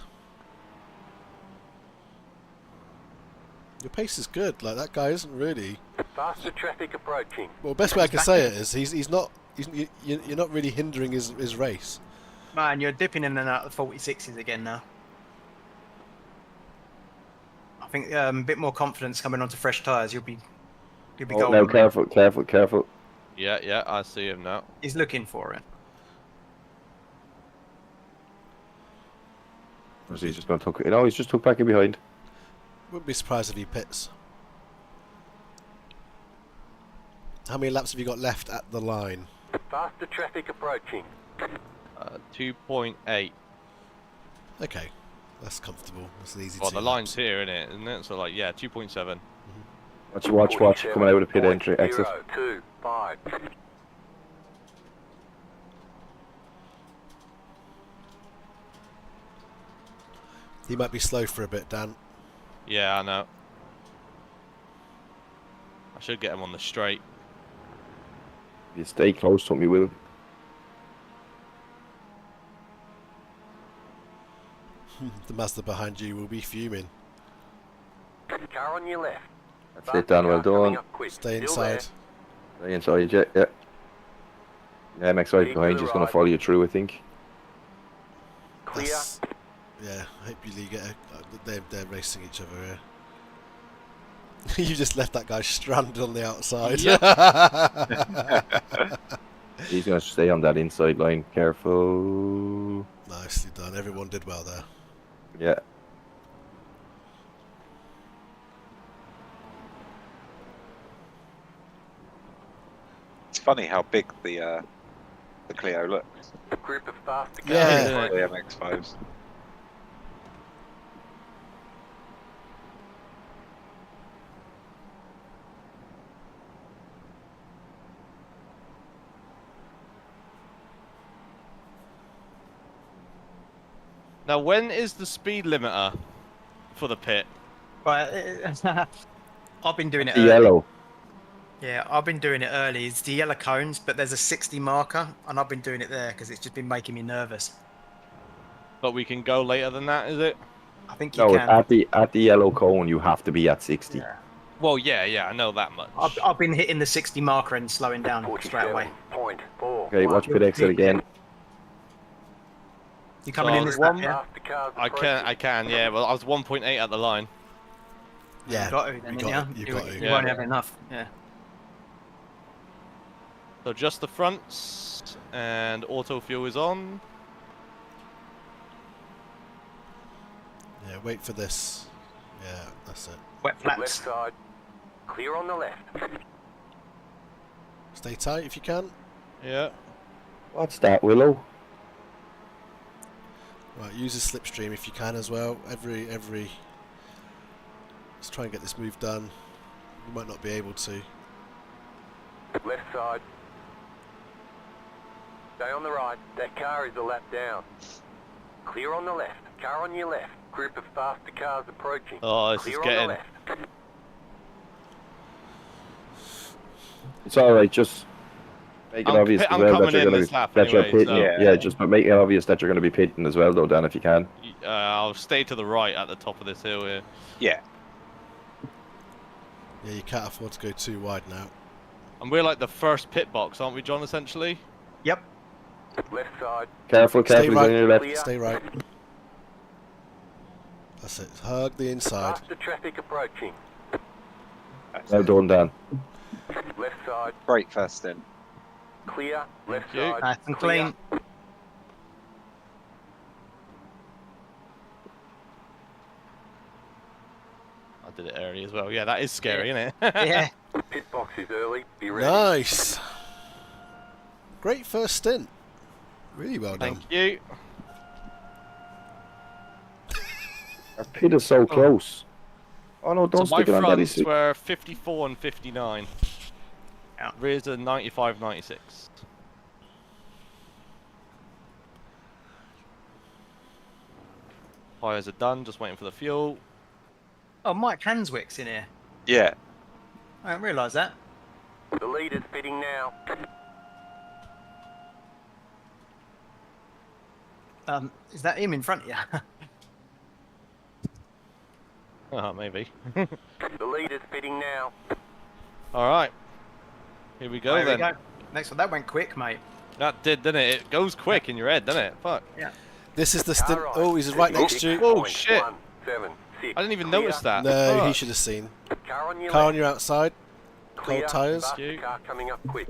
Your pace is good. Like that guy isn't really. Faster traffic approaching. Well, best way I can say it is he's not. You're not really hindering his race. man, you're dipping in and out of the 46s again now. I think a bit more confidence coming onto fresh tyres. You'll be Oh, golden. now mate. careful. Yeah, I see him now. He's looking for it. Or is he just going to tuck it? No, he's just tucked back in behind. Wouldn't be surprised if he pits. How many laps have you got left at the line? Faster traffic approaching. 2.8. Okay, that's comfortable. That's an easy. Well, 2 the line's laps. here, isn't it? So, like, yeah, 2.7. Watch. Coming out of the pit entry exit. 47.025. He might be slow for a bit, Dan. Yeah, I know. I should get him on the straight. If you stay close to him, you will. The Mazda behind you will be fuming. Car on your left. That's it, Dan. Well done. Stay Still inside. Stay inside, yeah. Yeah, MX5 Keep behind to you is the going right. to follow you through, I think. Clear. Yeah, hopefully you get they're racing each other here. You just left that guy stranded on the outside. He's going to stay on that inside line. Careful. Nicely done. Everyone did well there. Yeah. It's funny how big the Clio looks. A group of faster cars. Yeah. The MX-5s. Now, when is the speed limiter for the pit? Right, I've been doing it The early. yellow. Yeah, I've been doing it early. It's the yellow cones, but there's a 60 marker, and I've been doing it there because it's just been making me nervous. But we can go later than that, is it? I think you No, can. at the yellow cone, you have to be at 60. Yeah. Well, yeah, I know that much. I've been hitting the 60 marker and slowing down straight away. 47.4. Okay, watch pit exit again. You coming in this one? lap, yeah? Faster cars I can, yeah. Well, I was 1.8 at the line. Yeah. You got to, then, you yeah. got You to. won't have enough. Yeah. So just the fronts, and auto fuel is on. Yeah, wait for this. Yeah, that's it. Wet Left flaps. side. Clear on the left. Stay tight if you can. Yeah. What's that, Willow? Right, use a slipstream if you can as well. Every. Let's try and get this move done. You might not be able to. Left side. Stay on the right. That car is a lap down. Clear on the left. Car on your left. Group of faster cars approaching. Oh, this Clear is on getting... the left. It's alright, just make it obvious I'm as well coming that you're in going this to lap that you're anyway, pitting. so- Yeah, just but make it obvious that you're going to be pitting as well, though, Dan, if you can. I'll stay to the right at the top of this hill here. Yeah. Yeah, you can't afford to go too wide now. And we're like the first pit box, aren't we, John, essentially? Yep. Left side. Careful, Stay he's right. on your left. Clear. Stay right. That's it. Hug the inside. Faster traffic approaching. Well done, Dan. Left side. Great first in. Clear. Left Thank you. side. Nice and Clear. clean. I did it early as well. Yeah, that is scary, isn't it? Yeah. Pit box is early. Be ready. Nice. Great first stint. Really well done. Thank you. Our pit is so close. Oh no, don't So my stick it on Daddy's fronts seat. were 54 and 59. Yeah. Rears are 95, 96. Tyres are done, just waiting for the fuel. Oh, Mike Hanswick's in here. Yeah. I didn't realise that. The leader's pitting now. Is that him in front of you? Oh, maybe. The leader's pitting now. Alright. Here we go There then. we go. Next one. That went quick, mate. That did, didn't it? It goes quick in your head, doesn't it? Fuck. Yeah. This is the stint. Oh, he's right next to you. Oh, shit. 176. I didn't even Clear. notice that. No, he Fuck. should have seen. Car on your Car on left. your outside. Clear. Cold tyres. Faster car coming up quick.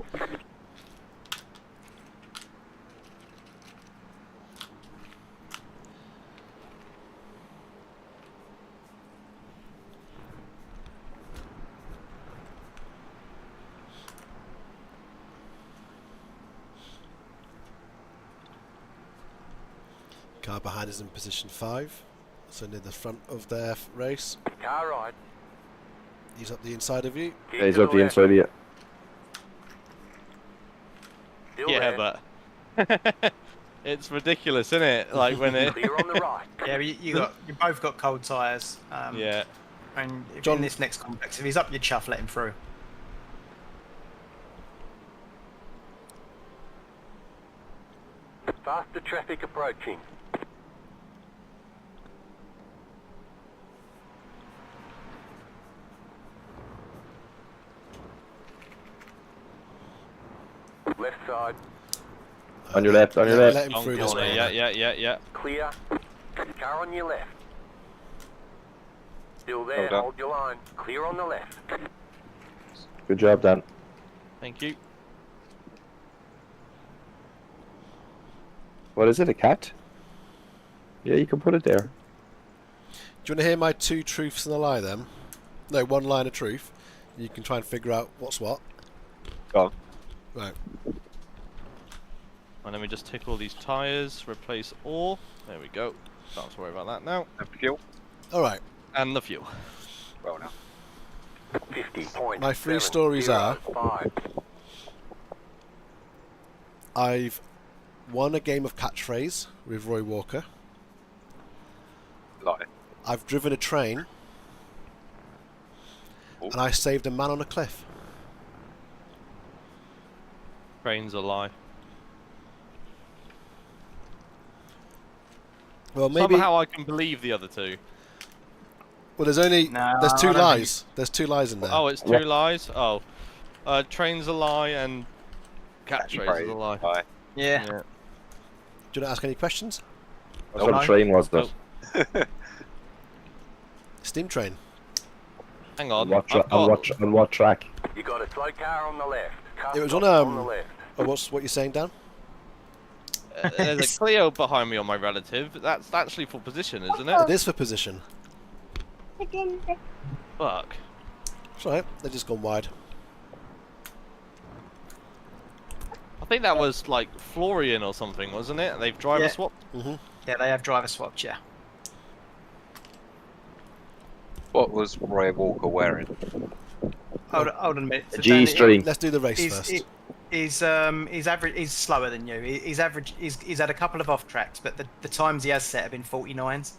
Car behind is in position 5. So near the front of their race. Car right. He's up the inside of you. Keep Yeah, he's to up the left. inside of you. Still Yeah, there. but... it's ridiculous, isn't it? Like when it... Clear on the right. Yeah, but you both got cold tyres. Yeah. And if John- in this next complex, if he's up your chuff, let him through. Faster traffic approaching. Left side. On your left, on your Let left. him Long through this corner, one. yeah. Clear. Car on your left. Still there. Hold up. Hold your line. Clear on the left. Good job, Dan. Thank you. What is it? A cat? Yeah, you can put it there. Do you want to hear my 2 truths and a lie then? No, 1 line of truth. You can try and figure out what's what. Go on. Right. And let me just tick all these tyres, replace all. There we go. Don't have to worry about that now. And fuel. Alright. And the fuel. Well now. 50 points. My 3 stories are... I've won a game of catchphrase with Roy Walker. Lie. I've driven a train. Oh. And I saved a man on a cliff. Train's a lie. Well, maybe... Somehow I can believe the other 2. Well, there's only... No, there's 2 I don't lies. There's 2 lies in there. Oh, it's 2 lies? Oh. Train's a lie and catchphrase is a lie. Lie. Yeah. Do you want to ask any questions? What sort of train was that? Steam train. Hang on. On what track? You got a slow car on the left. Car It was on the left. Oh, what you're saying, Dan? There's a Clio behind me on my relative. That's actually for position, isn't It it? is for position. Fuck. It's alright. They've just gone wide. I think that was like Florian or something, wasn't it? They've driver swapped. Mm-hmm. Yeah, they have driver swapped, yeah. What was Roy Walker wearing? Hold on a minute. A G-string. Let's do the race first. He's average. He's slower than you. He's average. He's had a couple of off tracks, but the times he has set have been 49s.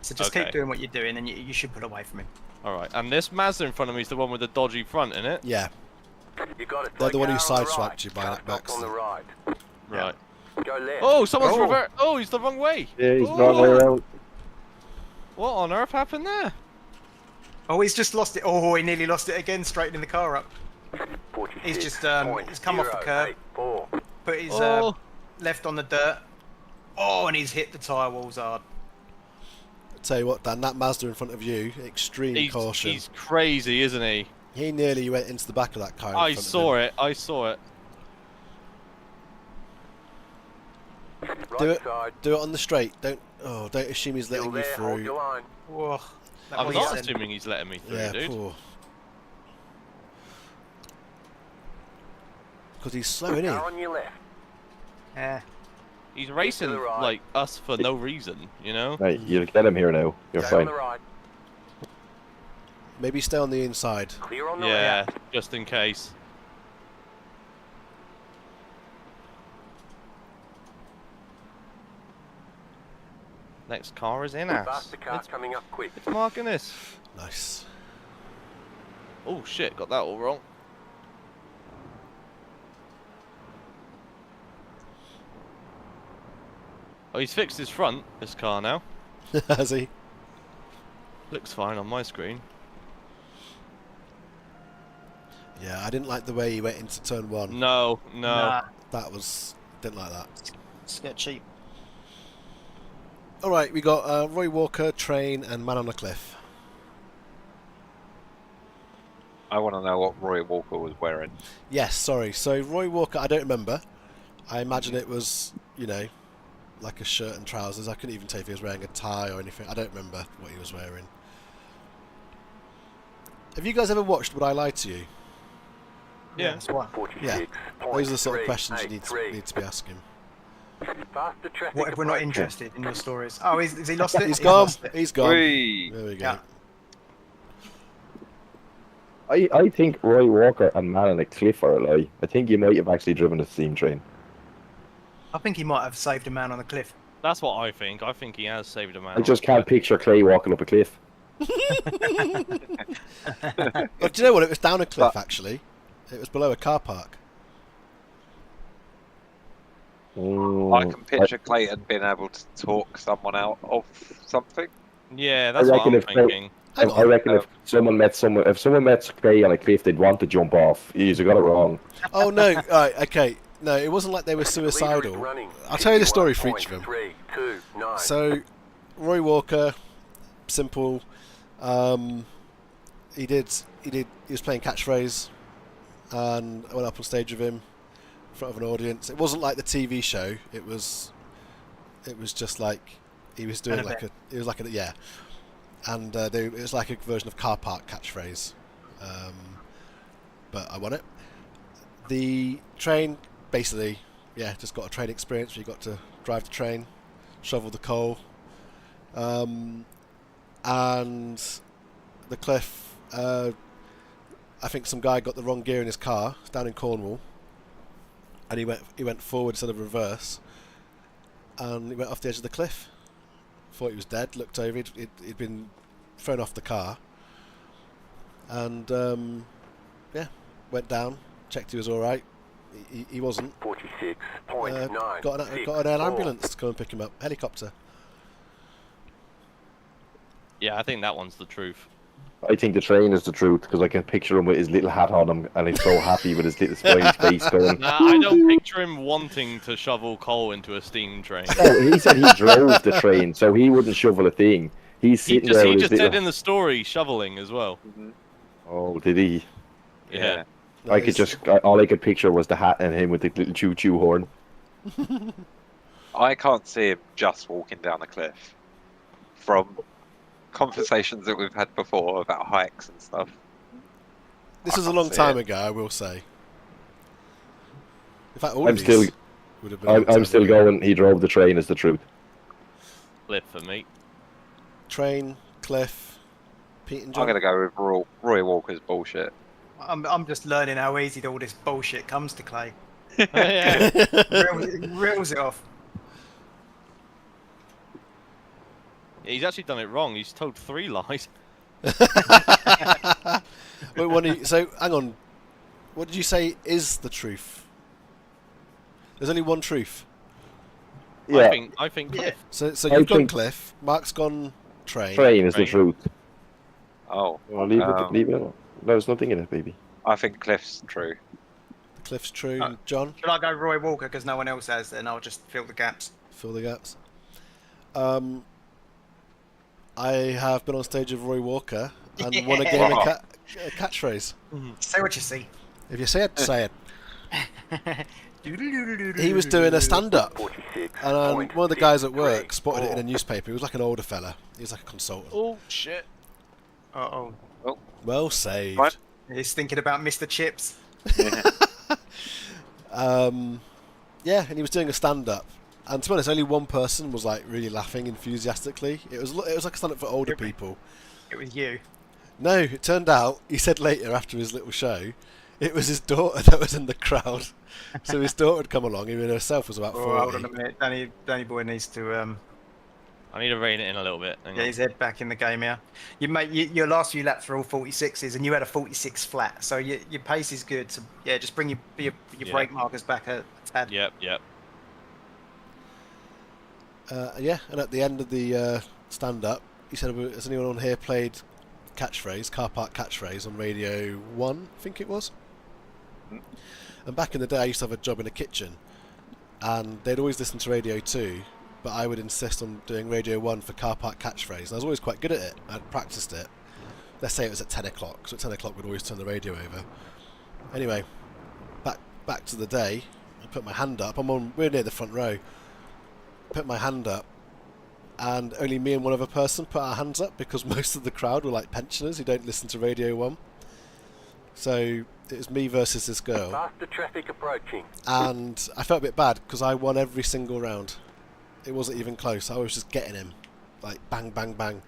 So just keep doing what you're doing, and you should put away from him. All right, and this Mazda in front of me is the one with the dodgy front, isn't it? Yeah. You got a They're the one who car on the sideswiped right. you by Car that back. on the right. Right. Go left. Oh, someone's revert. Oh, he's the wrong way. Yeah, he's the wrong way around. What on earth happened there? Oh, he's just lost it. Oh, he nearly lost it again, straightening the car up. 46 He's just he's come off the curb, 084. put his left on the dirt. Oh, and he's hit the tyre walls hard. Tell you what, Dan, that Mazda in front of you, extreme caution. He's crazy, isn't he? He nearly went into the back of that car. I saw it. I saw it. Do it on the straight. Don't assume he's letting you Hold through. your line. Whoa, I'm not assuming he's letting me through, Yeah, dude. poor. Because he's slow, isn't Car he? on your left. Yeah. He's racing the right. like us for no reason, you know? Right, you'll get him here now. You're Stay on fine. the right. Maybe stay on the inside. Clear on the Yeah, left. just in case. Next car is in us. Faster car It's coming up quick. marking this. Nice. Oh shit, got that all wrong. Oh, he's fixed his front, this car now. Has he? Looks fine on my screen. Yeah, I didn't like the way he went into turn 1. No. Nah, That was... didn't like that. it's get cheap. Alright, we got Roy Walker, train, and man on a cliff. I want to know what Roy Walker was wearing. Yes, sorry. So Roy Walker, I don't remember. I imagine it was, you know, like a shirt and trousers. I couldn't even tell if he was wearing a tie or anything. I don't remember what he was wearing. Have you guys ever watched Would I Lie to You? Yeah. That's why. 46. Yeah. Those are the sort of questions you need to be asking. Faster traffic What if we're not approach. interested in your stories? Oh, has he lost it? He's gone. lost it. He's gone. Whee! There we go. Yeah. I think Roy Walker and Man on a Cliff are a lie. I think you might have actually driven a steam train. I think he might have saved a man on the cliff. That's what I think. I think he has saved a man. I just can't picture Clay walking up a cliff. Well, do you know what? It was down a cliff, actually. It was below a car park. I can picture Clayton being able to talk someone out of something. Yeah, that's what reckon I'm if thinking. I reckon if someone met Clay on a cliff, they'd want to jump off. You got it wrong. Oh, no. Right, okay. No, it wasn't like they were suicidal. I'll tell you the story for each of them. 3, 2, 9. So, Roy Walker, simple. He was playing catchphrase, and I went up on stage with him in front of an audience. It wasn't like the TV show. It was It was just like he was doing like yeah, and it was like a version of car park catchphrase, but I won it. The train, basically, yeah, just got a train experience where you got to drive the train, shovel the coal, and the cliff. I think some guy got the wrong gear in his car. It's down in Cornwall, and he went forward instead of reverse, and he went off the edge of the cliff. Thought he was dead. Looked over. He'd been thrown off the car, and yeah, went down. Checked he was all right. He wasn't. 46.9. Got an air ambulance to come and pick him up. Helicopter. Yeah, I think that one's the truth. I think the train is the truth because I can picture him with his little hat on him and he's so happy with his little smiley face going. Nah, I don't picture him wanting to shovel coal into a steam train. No, he said he drove the train, so he wouldn't shovel a thing. He's sitting there. He with just his said little... in the story shoveling as well. Oh, did he? Yeah. I could just all I could picture was the hat and him with the little choo-choo horn. I can't see him just walking down the cliff. From conversations that we've had before about hikes and stuff. This was a long time ago, I will say. In fact, all I'm of still, these would have been. I'm still going. He drove the train is the truth. Cliff for me. Train, cliff, Pete and John. I'm going to go with Roy Walker's bullshit. I'm just learning how easy all this bullshit comes to Clay. Yeah. Reels it off. He's actually done it wrong. He's told 3 lies. Wait, so hang on. What did you say is the truth? There's only one truth. Yeah. I think Cliff. So you've gone cliff. Mark's gone train. Train is the truth. Oh. Well, leave it. Leave it alone. There's nothing in it, baby. I think Cliff's true. Cliff's true. John? Should I go Roy Walker because no one else has? Then I'll just fill the gaps. Fill the gaps. I have been on stage with Roy Walker and won a game of a catchphrase. Say what you see. If you say it, say it. He was doing a stand-up, and one of the guys at work spotted it in a newspaper. He was like an older fella. He was like a consultant. Oh shit! Uh-oh. Well saved. What? He's thinking about Mr. Chips. Yeah, and he was doing a stand-up, and to be honest, only one person was like really laughing enthusiastically. It was like a stand-up for older people. It was you. No, it turned out, he said later after his little show, it was his daughter that was in the crowd. So his daughter had come along, even herself was about 40. Hold on a minute. Danny Boy needs to... I need to rein it in a little bit. Get his head back in the game here. Your last few laps were all 46s, and you had a 46 flat, so your pace is good. So yeah, just bring your brake markers back a tad. Yep. Yeah, and at the end of the stand-up, he said, has anyone on here played car park catchphrase on Radio 1, I think it was? And back in the day, I used to have a job in a kitchen, and they'd always listen to Radio 2, but I would insist on doing Radio 1 for car park catchphrase, and I was always quite good at it. I'd practiced it. Let's say it was at 10 o'clock, so at 10 o'clock we'd always turn the radio over. Anyway, back to the day, I put my hand up. We're near the front row. Put my hand up, and only me and one other person put our hands up because most of the crowd were like pensioners who don't listen to Radio 1. So it was me versus this girl. Faster traffic approaching. And I felt a bit bad because I won every single round. It wasn't even close. I was just getting him, like bang, bang, bang.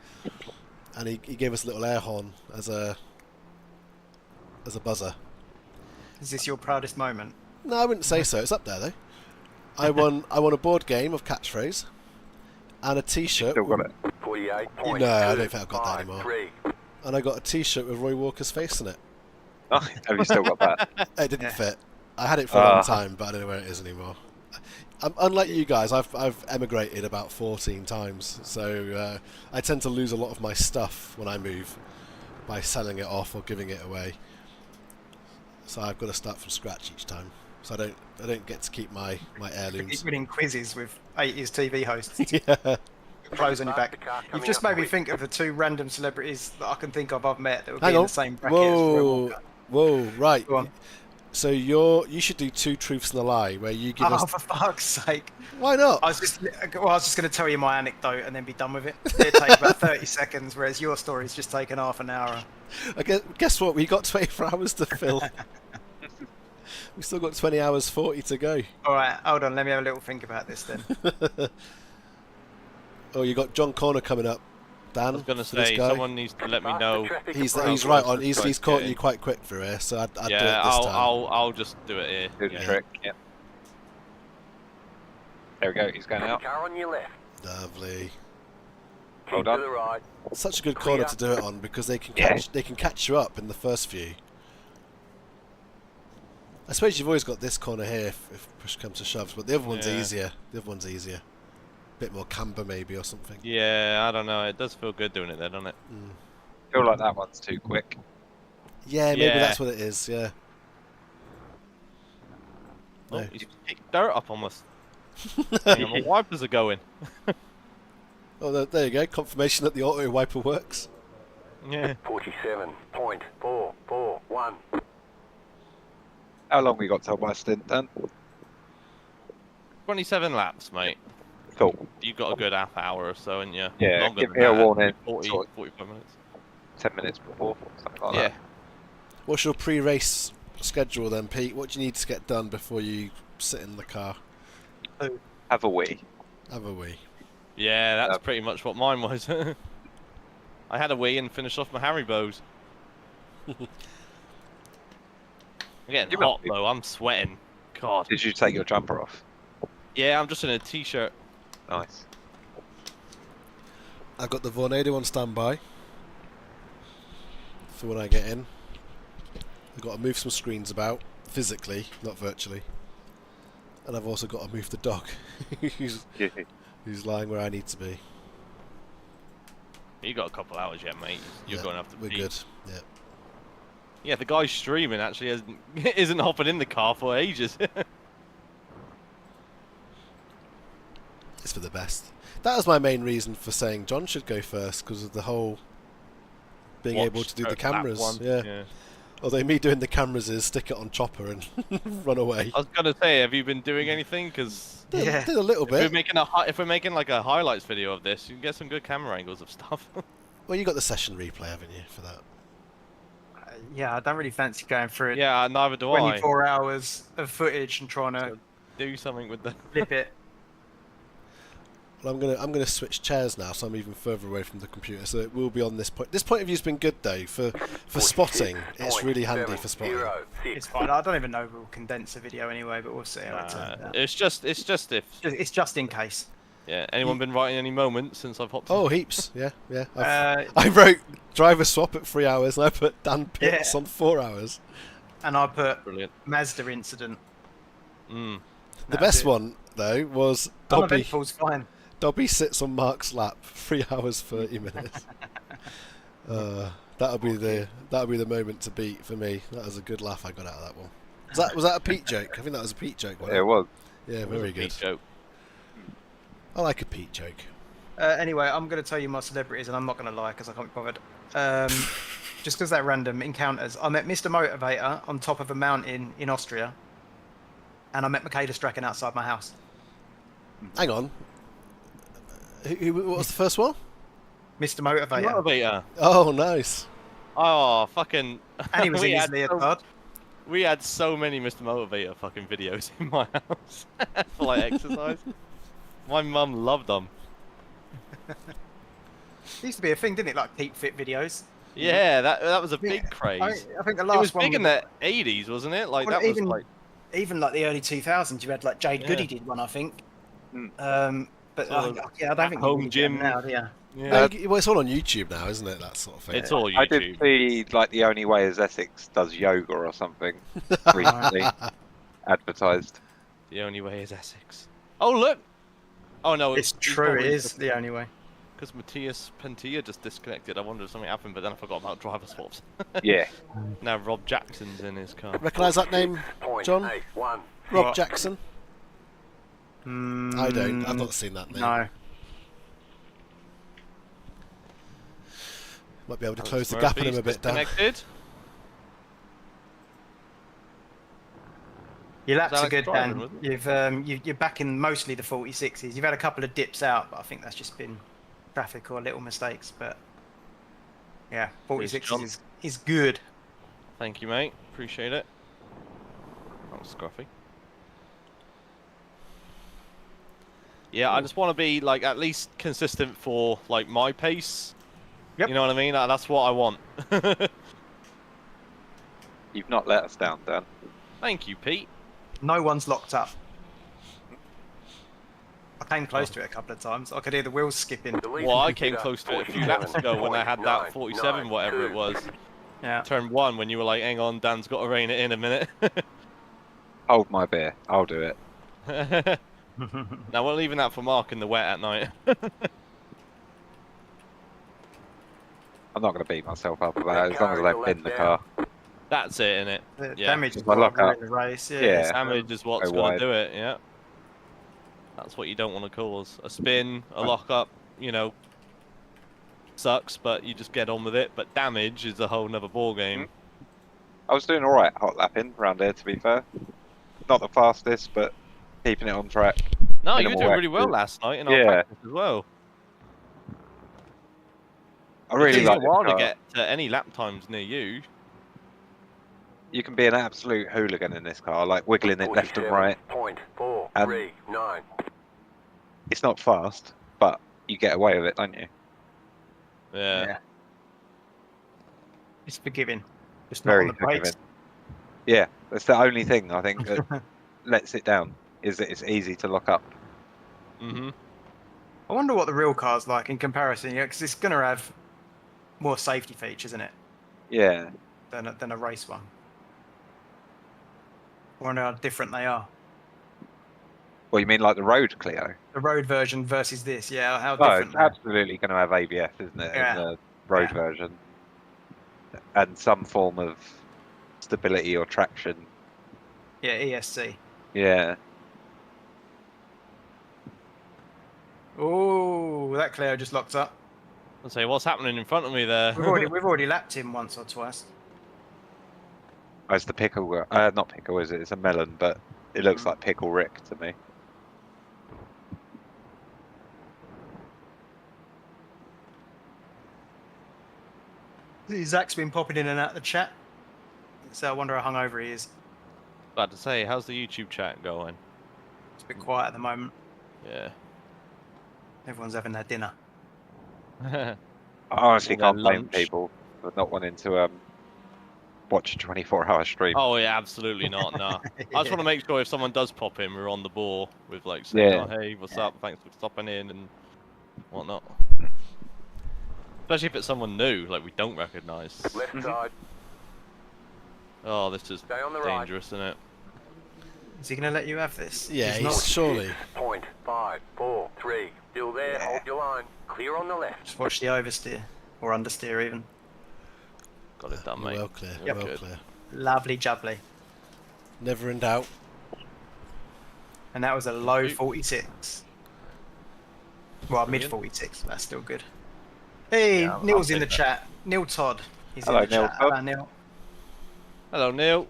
And he gave us a little air horn as a buzzer. Is this your proudest moment? No, I wouldn't say so. It's up there though. I won a board game of catchphrase and a T-shirt. Still got it. 48.253. No, I don't think I've got that anymore. And I got a T-shirt with Roy Walker's face on it. Oh, have you still got that? It didn't fit. I had it for a long time, but I don't know where it is anymore. Unlike you guys, I've emigrated about 14 times, so I tend to lose a lot of my stuff when I move by selling it off or giving it away. So I've got to start from scratch each time. So I don't get to keep my heirlooms. He's winning quizzes with 80s TV hosts. Yeah. Clothes on your back. You've just made me think of the 2 random celebrities that I can think of I've met that would be Hang in on. the same bracket as Roy Walker. Whoa, right. Go on. So you should do 2 truths and a lie, where you give Oh, us. for fuck's sake! Why not? I was just going to tell you my anecdote and then be done with it. It'd take about 30 seconds, whereas your story's just taken half an hour. Guess what? We got 24 hours to fill. We still got 20 hours 40 to go. All right, hold on. Let me have a little think about this then. Oh, you got John Corner coming up, Dan. I was going to for this say, guy. someone needs to let me know. He's right on. He's caught you quite quick through here, so I'd do it this time. I'll just do it here. Do the trick. Yep. There we go. He's going out. Car on your left. Lovely. Well Keep done. to the right. Such a good corner to do it on because they can catch you up in the first few. I suppose you've always got this corner here if push comes to shoves, but the other one's easier. The other one's easier. Bit more camber maybe or something. Yeah, I don't know. It does feel good doing it there, doesn't it? I feel like that one's too quick. Yeah, maybe that's what it is. Yeah. Oh, No. he's kicked dirt up on us. My wipers are going. Oh, there you go. Confirmation that the auto wiper works. Yeah. 47.441. How long we got till my stint then? 27 laps, mate. Cool. You've got a good half hour or so, haven't you? Yeah, Longer give than me a that, warning. 45 minutes. 10 minutes before, something like Yeah. that. What's your pre-race schedule then, Pete? What do you need to get done before you sit in the car? Have a wee. Have a wee. Yeah, that's pretty much what mine was. I had a wee and finished off my Haribos. I'm getting hot though, I'm sweating. God. Did you take your jumper off? Yeah, I'm just in a t-shirt. Nice. I've got the Vornado on standby for when I get in. I've got to move some screens about, physically, not virtually. And I've also got to move the dog, who's lying where I need to be. You got a couple hours yet, mate. You're going to have to We're pee. good, yeah. Yeah, the guy streaming actually isn't hopping in the car for ages. It's for the best. That was my main reason for saying John should go first, because of the whole being able to do the cameras. Yeah. Although me doing the cameras is stick it on chopper and run away. I was gonna say, have you been doing anything? Because Did a little bit. If we're making like a highlights video of this, you can get some good camera angles of stuff. Well, you got the session replay, haven't you, for that? Yeah, I don't really fancy going through Yeah, neither do I. 24 hours of footage and trying to do something with the flip it. Well, I'm gonna switch chairs now, so I'm even further away from the computer. So it will be on this point. This point of view's been good though for spotting. It's really handy for spotting. It's fine. I don't even know if we'll condense the video anyway, but we'll see how it turns out. It's just if. It's just in case. Yeah. Anyone been writing any moments since I've hopped? Oh, heaps. Yeah. I wrote driver swap at 3 hours, and I put Dan Pitts on 4 hours. And I put Brilliant. Mazda incident. The best one though was Dobby. Uneventful's fine. Dobby sits on Mark's lap, 3 hours 30 minutes. That'll be the moment to beat for me. That was a good laugh I got out of that one. Was that a Pete joke? I think that was a Pete joke. Wasn't Yeah, it was. Yeah, very good. Pete joke. I like a Pete joke. Anyway, I'm going to tell you my celebrities, and I'm not going to lie because I can't be bothered. Just because they're random encounters. I met Mr. Motivator on top of a mountain in Austria, and I met Michaela Strachan outside my house. Hang on. What was the first one? Mr. Motivator. Motivator. Oh, nice. Oh, fucking. And he was in his leotard. We had so many Mr. Motivator fucking videos in my house for like exercise. My mum loved them. It used to be a thing, didn't it? Like keep fit videos. Yeah, that was a big craze. I think the last it was one big in the 80s, wasn't it? Like well, that was like even like the early 2000s. You had like Jade Goody did one, I think. But sort of yeah, I don't think home you gym now, yeah. Well, it's all on YouTube now, isn't it? That sort of thing. It's all YouTube. I did see like The Only Way is Essex does yoga or something recently advertised. The only way is Essex. Oh look! Oh no, It's true. It is the only way. Because Matthias Pentia just disconnected. I wondered if something happened, but then I forgot about driver swaps. Yeah. Now Rob Jackson's in his car. Recognise that name, John? Rob Jackson? I don't. I've not seen that name. No. Might be able to close the gap on him a bit, Dan. Disconnected. Your laps are Alex good, driving, Dan. wasn't it? You're back in mostly the 46s. You've had a couple of dips out, but I think that's just been traffic or little mistakes. But yeah, 46s is good. Thank you, mate. Appreciate it. That was scruffy. Yeah, I just want to be like at least consistent for like my pace. Yep. You know what I mean? That's what I want. You've not let us down, Dan. Thank you, Pete. No one's locked up. I came close to it a couple of times. I could hear the wheels skipping. Well, I came close to it a few laps ago when I had that 47, whatever it was. Yeah. Turn 1 when you were like, hang on, Dan's got to rein it in a minute. Hold my beer. I'll do it. Now, we're leaving that for Mark in the wet at night. I'm not going to beat myself up about it as long as I pin the car. That's it, innit? The Yeah. damage is If I lock what up- in the race. Yeah. Yeah. Damage is what's Go going wide. to do it, yeah. That's what you don't want to cause. A spin, a lock-up, you know, sucks, but you just get on with it. But damage is a whole nother ball game. I was doing alright hot lapping around here, to be fair. Not the fastest, but keeping it on track. No, you were Minimal doing really well extras. last night in our Yeah. practice as well. I really It takes like a while this to car. get to any lap times near you. You can be an absolute hooligan in this car, like wiggling it left and right. 47.439. It's not fast, but you get away with it, don't you? Yeah. It's forgiving. Just Very not on the brakes. forgiving. Yeah, that's the only thing I think that lets it down, is that it's easy to lock up. Mm-hmm. I wonder what the real car's like in comparison, because it's going to have more safety features in it Yeah. than a race one. I wonder how different they are. Well, you mean like the road Clio? The road version versus this, yeah, how Oh, different it's they are. absolutely going to have ABS, isn't it, Yeah. in the road Yeah. version? And some form of stability or traction. Yeah, ESC. Yeah. Oh, that Clio just locked up. I'll say, what's happening in front of me there? We've already lapped him once or twice. Oh, it's the pickle, not pickle, is it? It's a melon, but it looks like pickle Rick to me. Zach's been popping in and out of the chat, so I wonder how hungover he is. About to say, how's the YouTube chat going? It's a bit quiet at the moment. Yeah. Everyone's having their dinner. I honestly Or their can't blame lunch. people for not wanting to watch a 24-hour stream. Oh yeah, absolutely not. No, I just want to make sure if someone does pop in, we're on the ball with like saying, Yeah. "Oh, hey, what's up? Thanks for stopping in and whatnot." Especially if it's someone new, like we don't recognise. Left side. Oh, this is Stay on the right. dangerous, isn't it? Is he going to let you have this? Yeah, He's he's not. surely. 0.543. Still there. Hold your line. Clear on the left. Just watch the oversteer or understeer even. Got it done, You're mate. well clear. Yep. Well Good. clear. Lovely jubbly. Never in doubt. And that was a low you. 46. Well, mid Brilliant. 46. That's still good. Hey, Yeah, Neil's I'll in the take that. chat. Neil Todd. He's Hello, in the Neil chat. Todd. Hello, Neil. Hello, Neil.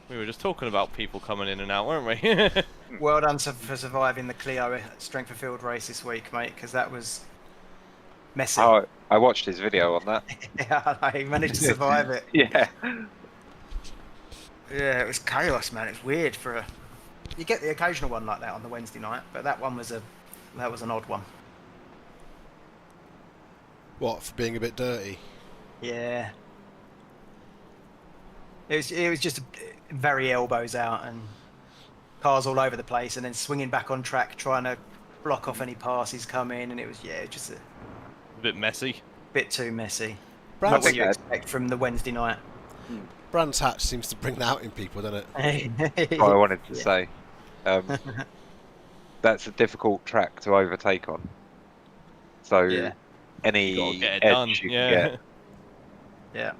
We were just talking about people coming in and out, weren't we? Well done for surviving the Clio Strength of Field race this week, mate, because that was messy. Oh, I watched his video on that. Yeah, he managed to survive it. Yeah. Yeah, it was chaos, man. It was weird for a. You get the occasional one like that on the Wednesday night, but that one was an odd one. What, for being a bit dirty? Yeah. It was just very elbows out and cars all over the place, and then swinging back on track trying to block off any passes coming, and it was just a A bit messy. bit too messy. Not Brands, what you expect from the Wednesday night. Brands Hatch seems to bring that out in people, doesn't it? What I wanted to Yeah. say. That's a difficult track to overtake on. So Yeah. any Gotta get it edge done. you can Yeah. get. Yeah.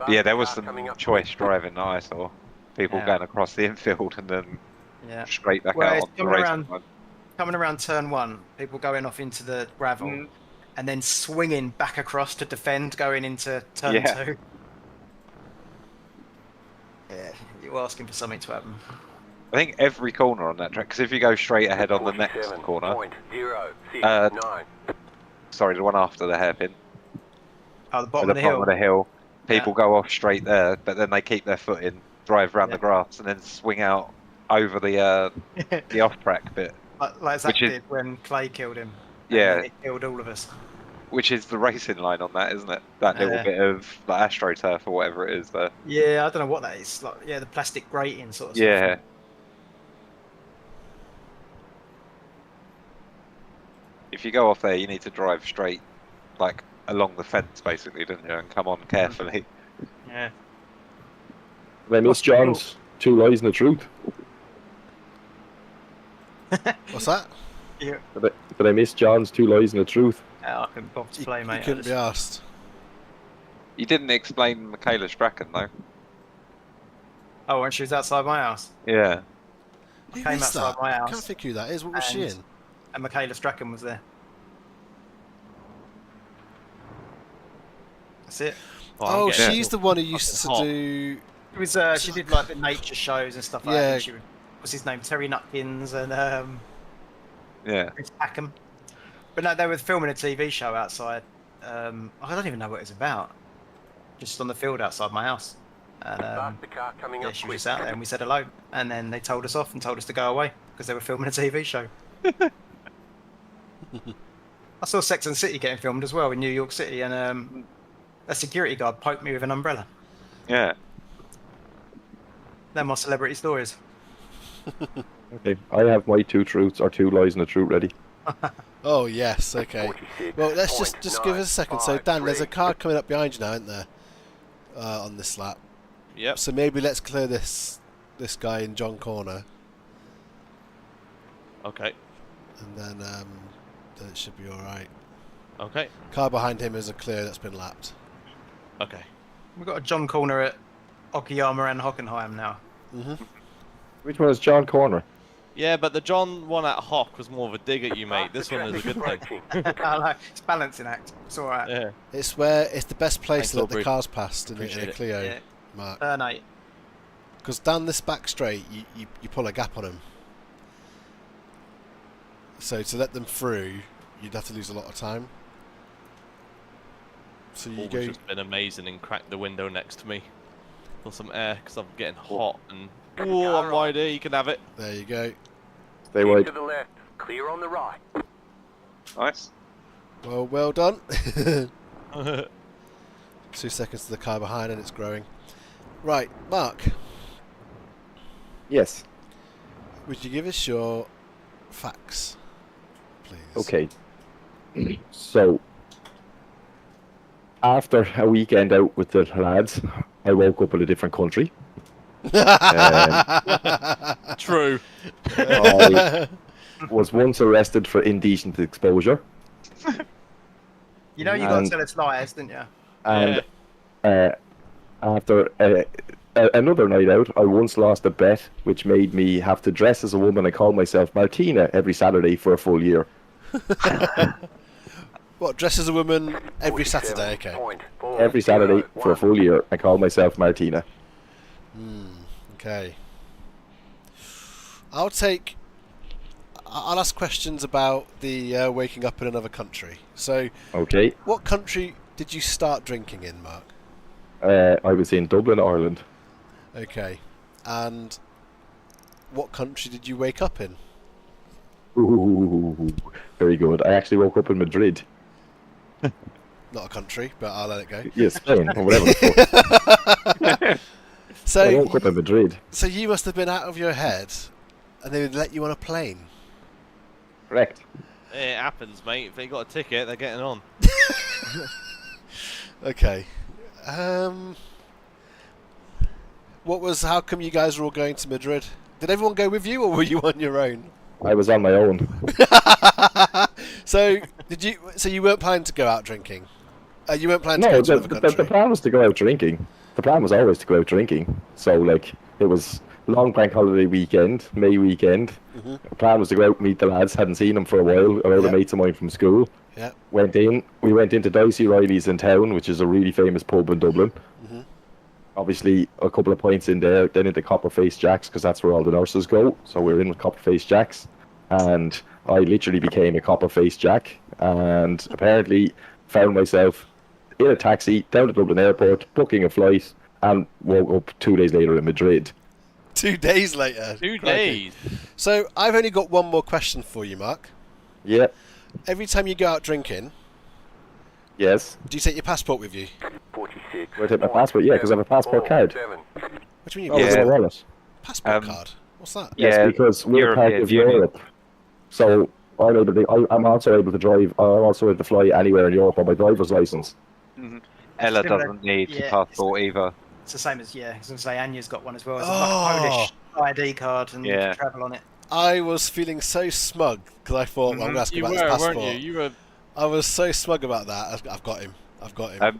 Yeah, there was Car coming some up. choice driving that I saw. People Yeah. going across the infield and then Yeah. straight back Well, out it's on the coming racing around- line. Coming around turn one, people going off into the gravel, Mm. and then swinging back across to defend, going into turn Yeah. two. Yeah, you're asking for something to happen. I think every corner on that track, because if you go straight ahead on the next corner, 47.069. sorry, the one after the hairpin, Oh, the at bottom the of the bottom hill. of the hill, people go off straight there, but then they keep their foot in, drive around the grass, and then swing out over the off-track bit. Like Zach which is- did when Clay killed him. Yeah. And it killed all of us. Which is the racing line on that, isn't it? That little Yeah. bit of like AstroTurf or whatever it is there. Yeah, I don't know what that is. Like, yeah, the plastic grating sort of Yeah. stuff. If you go off there, you need to drive straight, like along the fence, basically, don't you? And come on carefully. Yeah. Did I miss John's two lies and the truth? What's that? Yeah. Did I miss John's two lies and the truth? I couldn't bother to play, mate. You couldn't be asked. You didn't explain Michaela Strachan, though. Oh, when she was outside my house. Yeah. I Who came missed outside that? my I house. can't think who that is. What was she in? And Michaela Strachan was there. That's it. Oh, she's the one who used to do. It was she did like the nature shows and stuff like that. Yeah. And she what's his name? Terry Nutkins and Yeah. Chris Packham. But no, they were filming a TV show outside. I don't even know what it was about. Just on the field outside my house. And The car coming yeah, up she quick. was just out there and we said hello. And then they told us off and told us to go away because they were filming a TV show. I saw Sex and the City getting filmed as well in New York City, and a security guard poked me with an umbrella. Yeah. They're my celebrity stories. Okay, I have my two truths or two lies and the truth ready. Oh yes, okay. Well, let's just give us a second. So Dan, there's a car coming up behind you now, isn't there? On this lap. Yep. So maybe let's clear this guy in John Corner, Okay. and then it should be all right. Okay. Car behind him is a clear that's been lapped. Okay. We've got a John Corner at Okayama and Hockenheim now. Which one is John Corner? Yeah, but the John one at Hock was more of a dig at you, mate. This one is a good thing. I like, it's a balancing act. It's all right. Yeah. It's the best place Thanks, to let the Aubrey. cars past in a Appreciate it. Clio, Yeah. Mark. Turn 8. Because down this back straight, you pull a gap on them. So to let them through, you'd have to lose a lot of time. So you Paul go. has just been amazing and cracked the window next to me for some air because I'm getting hot and oh, I'm wide here. You can have it. There you go. Stay wide. To the left, clear on the right. Nice. Well done. 2 seconds to the car behind, and it's growing. Right, Mark. Yes. Would you give us your facts, please? Okay. So, after a weekend out with the lads, I woke up in a different country. True. I was once arrested for indecent exposure. You know you got to And- tell us lies, didn't you? And after another night out, I once lost a bet, which made me have to dress as a woman and call myself Martina every Saturday for a full year. What, dress as a woman every Saturday? Okay. Every Saturday for a full year, I call myself Martina. Okay. I'll ask questions about the waking up in another country. So, Okay. what country did you start drinking in, Mark? I was in Dublin, Ireland. Okay. And what country did you wake up in? Ooh, very good. I actually woke up in Madrid. Not a country, but I'll let it go. Yeah, Spain, or whatever the fuck. So, I woke up in Madrid. so you must have been out of your head, and they would let you on a plane. Correct. It happens, mate. If they got a ticket, they're getting on. Okay. How come you guys were all going to Madrid? Did everyone go with you, or were you on your own? I was on my own. So you weren't planning to go out drinking? You weren't planning to No, go to another country? the plan was to go out drinking. The plan was always to go out drinking. So, like, it was long bank holiday weekend, May weekend. The plan was to go out and meet the lads. Hadn't seen them for a while. A lot of mates of mine from school. Yeah. We went into Dicey Riley's in town, which is a really famous pub in Dublin. Obviously, a couple of points in there, then into copper face jacks because that's where all the nurses go. So we're in with copper face jacks, and I literally became a copper face jack, and apparently found myself in a taxi down to Dublin Airport, booking a flight, and woke up 2 days later in Madrid. 2 days later. 2 Crikey. days. So I've only got one more question for you, Mark. Yeah. Every time you go out drinking, Yes. do you take your passport with you? 46. Do I take my passport? Yeah, because I have a passport card. 7. What do you mean? Oh, you it's got in a my wallet. passport card? What's that? Yes, Yeah, because we're part European of Union. Europe. So I'm able to, I'm also able to drive. I'm also able to fly anywhere in Europe on my driver's license. Ella Similar- doesn't need yeah, passport either. It's the same as, I was going to say, Anya's got one as well. It's Oh. like a Polish ID card and you Yeah. can travel on it. I was feeling so smug because I thought, well, I'm going to ask You about were, his passport. weren't you? You were. I was so smug about that. I've got him. I've got him.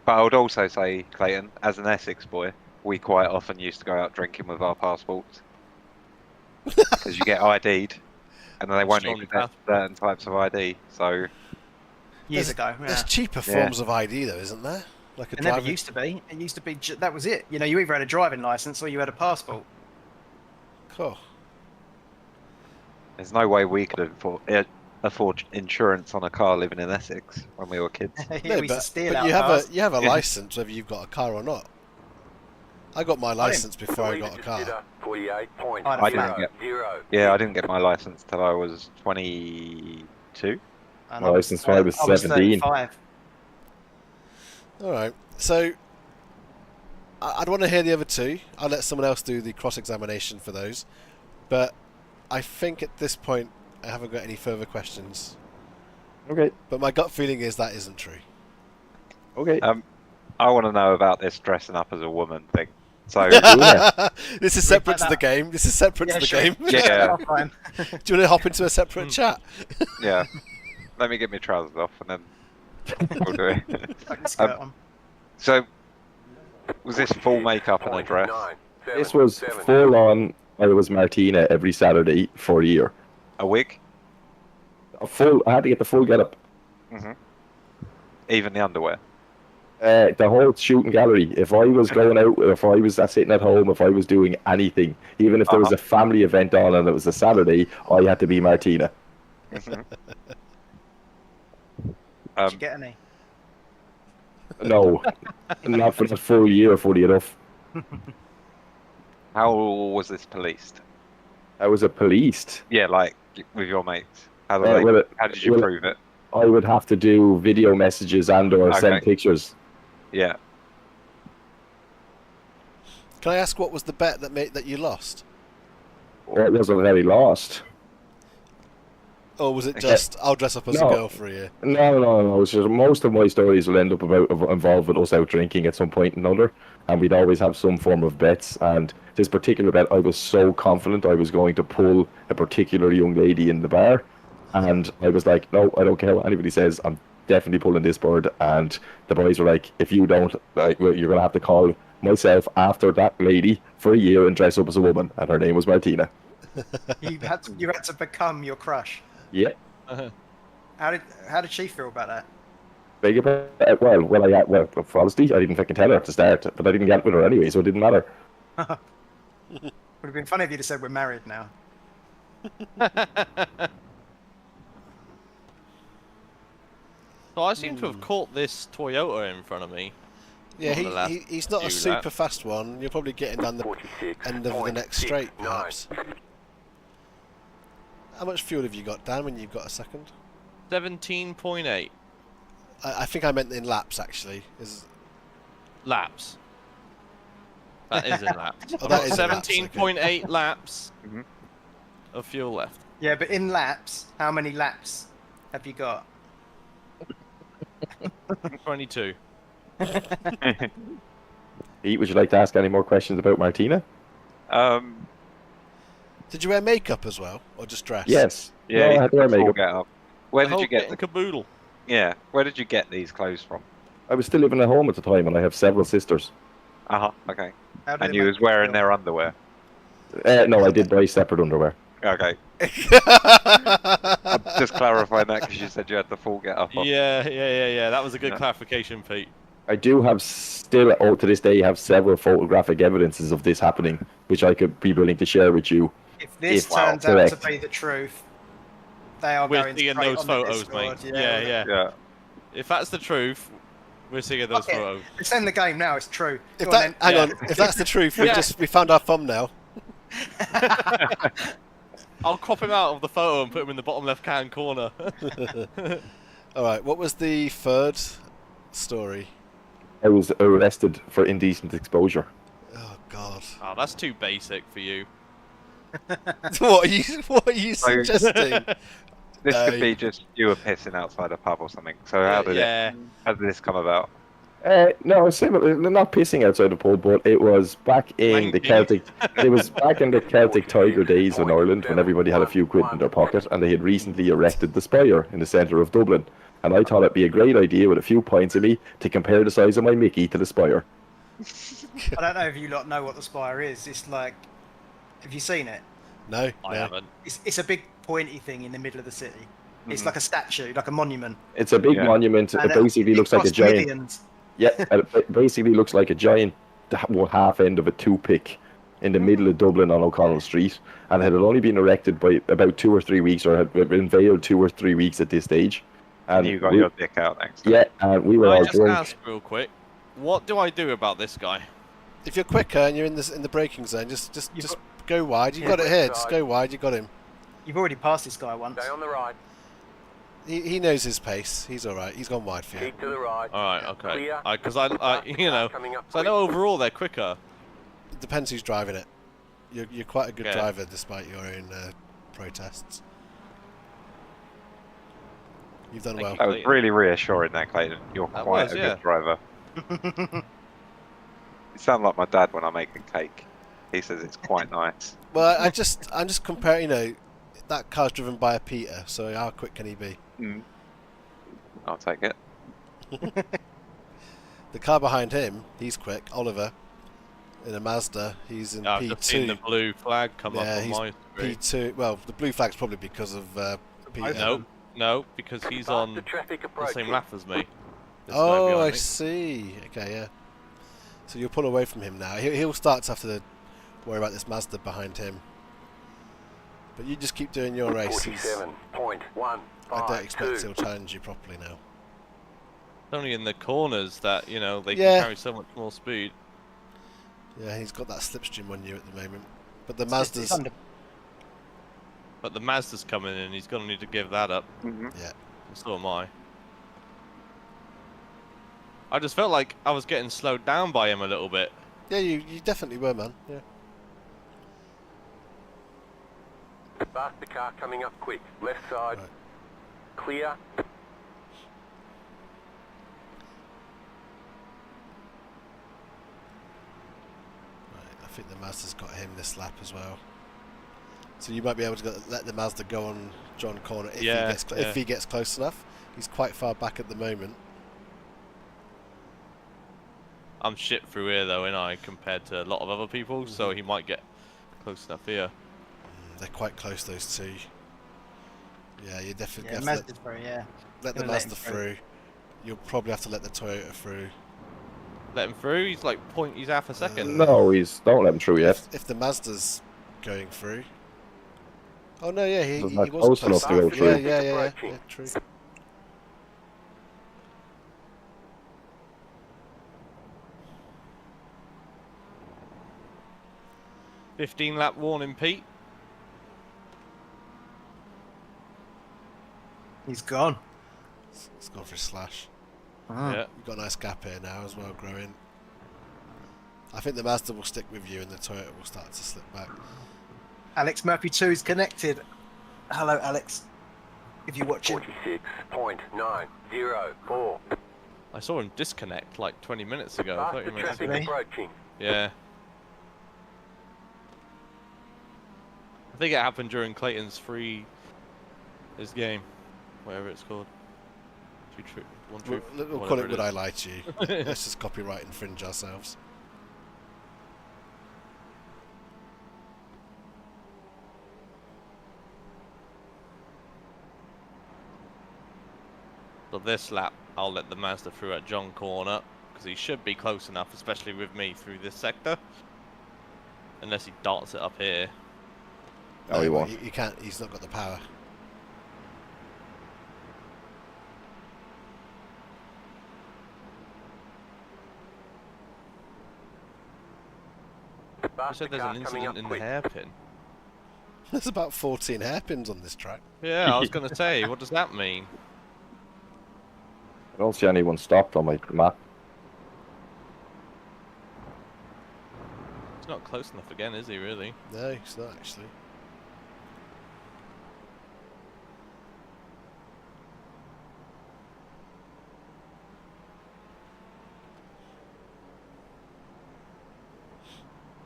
But I would also say, Clayton, as an Essex boy, we quite often used to go out drinking with our passports. Because you get ID'd, and then they won't Strong accept certain types of ID. So, Years ago. There's Yeah. cheaper forms of ID, though, isn't there? Like a It never driver. used to be. It used to be, that was it. You know, you either had a driving licence or you had a passport. Cool. there's no way we could afford insurance on a car living in Essex when we were kids. Yeah, No, we used to steal but out you have cars. a you have a Yeah. license whether you've got a car or not. I got my license before I got a car. 48 points. I I didn't get. 0. Yeah, I didn't get my license till I was 22. And My licence when I was 17. 35. All right. So I'd want to hear the other two. I'll let someone else do the cross-examination for those. But I think at this point I haven't got any further questions. Okay. But my gut feeling is that isn't true. Okay. I want to know about this dressing up as a woman thing. So, This is separate to the game. This is separate to the game. Yeah. Fine. Do you want to hop into a separate chat? yeah. Let me get my trousers off and then we'll do it. Fucking skirt on. So, was this full makeup and a dress? This was full on. I was Martina every Saturday for a year. A wig? A full. I had to get the full getup. Even the underwear? The whole shooting gallery. If I was going out, if I was sitting at home, if I was doing anything, even if there was a family event on and it was a Saturday, I had to be Martina. Did you get any? No, not for the full year, fully enough. How was this policed? I was a policed. Yeah, like with your mates. How did you prove it? I would have to do video messages and or send Okay. pictures. Yeah. Can I ask what was the bet that you lost? Well, it wasn't very lost. Or was it just, I'll dress up as a No. girl for a year? No. It's just most of my stories will end up involved with us out drinking at some point or another, and we'd always have some form of bets. And this particular bet, I was so confident I was going to pull a particular young lady in the bar, and I was like, no, I don't care what anybody says, I'm definitely pulling this bird. And the boys were like, if you don't, well, you're going to have to call myself after that lady for a year and dress up as a woman, and her name was Martina. You had to become your crush. Yeah. How did she feel about that? Beg your pardon? Well, for honesty, I didn't fucking tell her at the start, but I didn't get with her anyway, so it didn't matter. Would have been funny if you'd have said we're married now. So I seem to have caught this Toyota in front of me. Yeah, on the last he's not a few super laps. fast one. You're probably getting down the end of the next straight, perhaps. How much fuel have you got, Dan, when you've got a second? 17.8 I think I meant in laps, actually. laps. That is in laps. Oh, I've that got is in laps, 17.8 laps of fuel left. Yeah, but in laps, how many laps have you got? 22. Pete, would you like to ask any more questions about Martina? Did you wear makeup as well, or just dress? Yes. Yeah, No, I had to wear makeup. Get up. Where The did whole you get kit and caboodle. Yeah, where did you get these clothes from? I was still living at home at the time, and I have several sisters. Okay. How did And it you make was wearing feel? their underwear. No, I did buy separate underwear. Okay. I'm just clarifying that because you said you had the full get up on. Yeah. That was a good clarification, Pete. I do have still, to this day, have several photographic evidences of this happening, which I could be willing to share with you. If this If turns out correct. to be the truth, they are We're going seeing straight those on the photos, mate. Discord. Yeah. If that's the truth, we're seeing those Okay. photos. It's in the game now. It's true. If Go on that, then. hang on, if that's the truth, we found our thumbnail. I'll crop him out of the photo and put him in the bottom left-hand corner. All right, what was the third story? I was arrested for indecent exposure. Oh God! Oh, that's too basic for you. What are you suggesting? This No. could be just you were pissing outside a pub or something. So how did this come about? No, similar. Not pissing outside the pub, but it was back in the Celtic. It was back in the Celtic Tiger days in Ireland when everybody had a few quid in their pocket, and they had recently erected the Spire in the centre of Dublin. And I thought it'd be a great idea with a few points in me to compare the size of my Mickey to the Spire. I don't know if you lot know what the Spire is. It's like, have you seen it? No, I haven't. It's a big pointy thing in the middle of the city. It's like a statue, like a monument. It's a big monument. And It basically looks like a costs giant. millions. Yeah, and it basically looks like a giant half end of a toothpick in the middle of Dublin on O'Connell Street, and it had only been erected by about 2 or 3 weeks, or had been veiled 2 or 3 weeks at this stage. And you got your dick out next. Yeah, and we were Can I all just drunk. ask real quick, what do I do about this guy? If you're quicker and you're in the braking zone, just go wide. You've got it here. Just go wide. You got him. You've already passed this guy once. Stay on the right. He knows his pace. He's all right. He's gone wide for you. Keep to the right. All right, okay. Clear. Because I you know, Coming up 'cause I know overall they're quicker. It depends who's driving it. You're quite a good Yeah. driver despite your own protests. You've done well. That was really reassuring there, Clayton. You're That quite was, a yeah. good driver. You sound like my dad when I make a cake. He says it's quite nice. Well, I'm just comparing. You know, that car's driven by a Peter. So how quick can he be? I'll take it. The car behind him, he's quick. Oliver, in a Mazda, he's in I've P2. just seen the blue flag come up on he's my screen. P2. Well, the blue flag's probably because of Peter. No, because he's on the same lap as me. This guy Oh, behind I me. see. Okay, yeah. So you'll pull away from him now. He'll start to have to worry about this Mazda behind him. But you just keep doing your race. 47.152. I don't expect he'll challenge you properly now. It's only in the corners that, you know, they Yeah. can carry so much more speed. Yeah, he's got that slipstream on you at the moment. But the It's Mazda's... under- But the Mazda's coming in, he's going to need to give that up. Yeah. And so am I. I just felt like I was getting slowed down by him a little bit. Yeah, you definitely were, man. Yeah. Faster car coming up quick. Left side. Right. Clear. Right, I think the Mazda's got him this lap as well. So you might be able to let the Mazda go on John Corner if Yeah, he gets close enough. He's quite far back at the moment. I'm shit through here though, ain't I, compared to a lot of other people, so he might get close enough here. They're quite close, those two. Yeah, you definitely Yeah, have Mazda's through, yeah. to let the Gonna let him Mazda through. through. You'll probably have to let the Toyota through. Let him through, he's like he's half a second. No, don't let him through yet. If the Mazda's going through. Oh no, yeah, he Not was close enough to go Yeah, through. yeah, true. 15 lap warning, Pete. He's gone. It's gone for a slash. Yeah. You've got a nice gap here now as well, growing. I think the Mazda will stick with you and the Toyota will start to slip back. Alex Murphy 2 is connected. Hello, Alex. If you're watching. 46.904. I saw him disconnect like 20 minutes ago. Faster 30 minutes traffic ago. approaching. Yeah. I think it happened during Clayton's his game, whatever it's called. One truth. We'll call it Would I Lie to You. Let's just copyright infringe ourselves. So this lap, I'll let the Mazda through at John Corner, because because he should be close enough, especially with me through this sector. Unless he darts it up here. Oh, he won't. You can't. He's not got the power. You said there's an incident in the hairpin. There's about 14 hairpins on this track. Yeah, I was going to say, what does that mean? I don't see anyone stopped on my map. He's not close enough again, is he, really? No, it's not actually.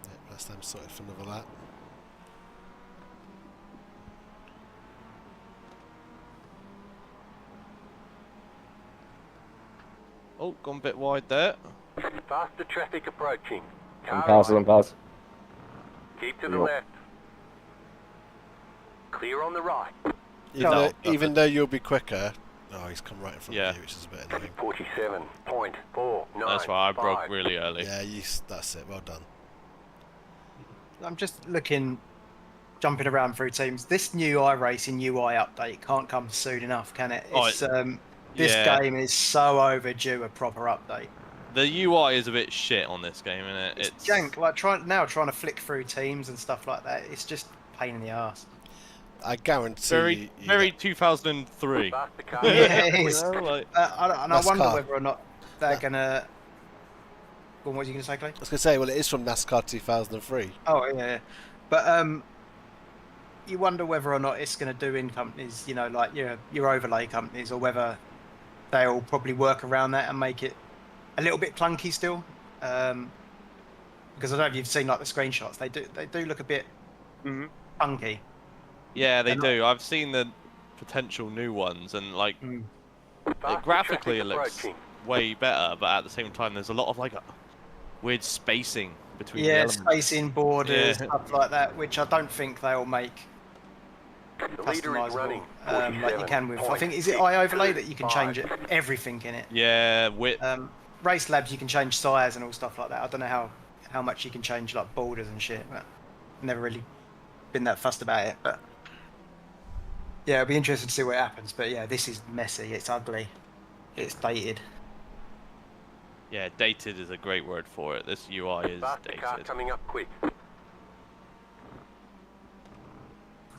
Yep, last time sorted for another lap. Oh, gone a bit wide there. Faster traffic approaching. I'm pass. Keep to the left. Clear on the right. Even though you'll be quicker. Oh, he's come right in front of you, which is a bit annoying. 47.49. That's why I broke really early. Yeah, that's it. Well done. I'm just jumping around through teams. This new iRacing UI update can't come soon enough, can it? It's, this game is so overdue a proper update. The UI is a bit shit on this game, isn't it? It's jank. Like trying to flick through teams and stuff like that. It's just a pain in the arse. I guarantee. Very 2003. Yeah, it is. I wonder whether or not they're gonna. What was you gonna say, Clay? I was gonna say, well, it is from NASCAR 2003. Oh yeah, but you wonder whether or not it's gonna do in companies, you know, like your overlay companies, or whether they'll probably work around that and make it a little bit clunky still. Because I don't know if you've seen like the screenshots. They do look a bit funky. Yeah, they do. I've seen the potential new ones, and like graphically it looks way better, but at the same time there's a lot of like weird spacing between the elements. Spacing borders, stuff like that, which I don't think they'll make customizable like you can with. I think is it iOverlay that you can change everything in it. Yeah, width. Race Labs you can change size and all stuff like that. I don't know how much you can change like borders and shit, but never really been that fussed about it. But yeah, it'll be interesting to see what happens. But yeah, this is messy. It's ugly. It's dated. Yeah, dated is a great word for it. This UI is dated. Car coming up quick.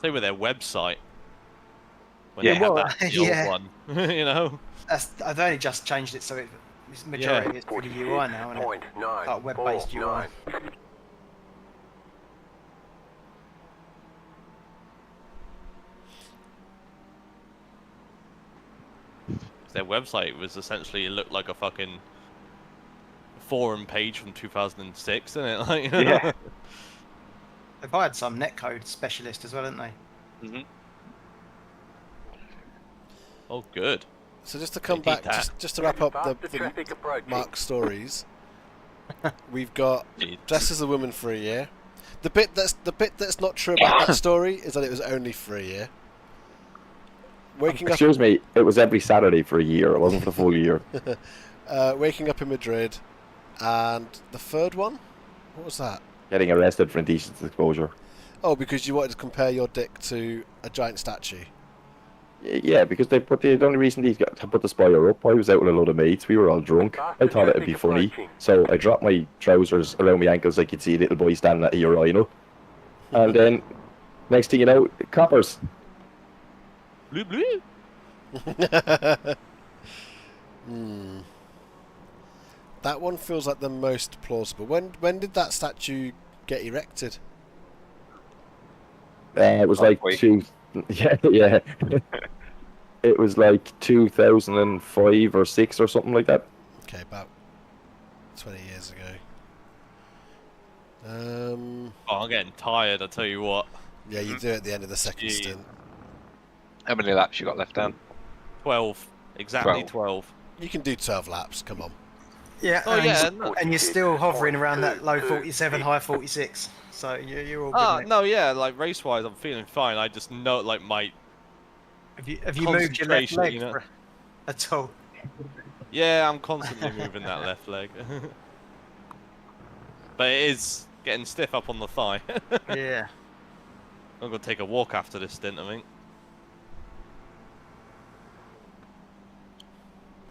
Same with their website. When they had that the old one, you know. I've only just changed it, so it's majority is pretty UI now, isn't it? Like web-based UI. Their website was essentially, it looked like a fucking forum page from 2006, didn't it? Like, you know? Yeah. They've hired some netcode specialist as well, haven't they? Oh, good. So just to come back, just to wrap up the Mark stories, we've got dressed as a woman for a year. The bit that's not true about that story is that it was only for a year. Excuse me, it was every Saturday for a year. It wasn't for the full year. Waking up in Madrid, and the third one, what was that? Getting arrested for indecent exposure. Oh, because you wanted to compare your dick to a giant statue. Yeah, because they only recently put the spoiler up. I was out with a load of mates. We were all drunk. I thought it'd be funny, so I dropped my trousers around my ankles like you'd see a little boy standing at a urinal. And then, next thing you know, coppers. Blue, blue. That one feels like the most plausible. When did that statue get erected? It was like yeah. It was like 2005 or 6 or something like that. Okay, about 20 years ago. Oh, I'm getting tired, I tell you what. Yeah, you do it at the end of the second stint. How many laps you got left down? 12. Exactly 12. You can do 12 laps, come on. Yeah, and you're still hovering around that low 47, high 46. So you're all good. No, yeah, like race-wise, I'm feeling fine. I just know, like, my Have you moved your left leg you know? at all? Yeah, I'm constantly moving that left leg. But it is getting stiff up on the thigh. Yeah. I'm going to take a walk after this stint, I think.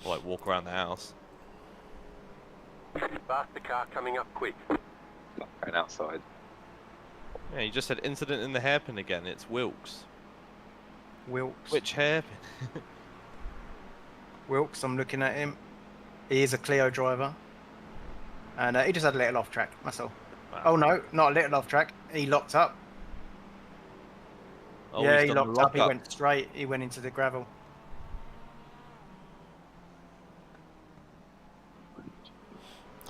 Or like walk around the house. Faster car coming up quick. Not going outside. Yeah, you just said incident in the hairpin again. It's Wilkes. Wilkes. Which hairpin? Wilkes, I'm looking at him. He is a Clio driver. And he just had a little off track, that's all. Wow. Oh no, not a little off track. He locked up. Oh, yeah, he's he done the locked up. He lock-up. went straight. He went into the gravel.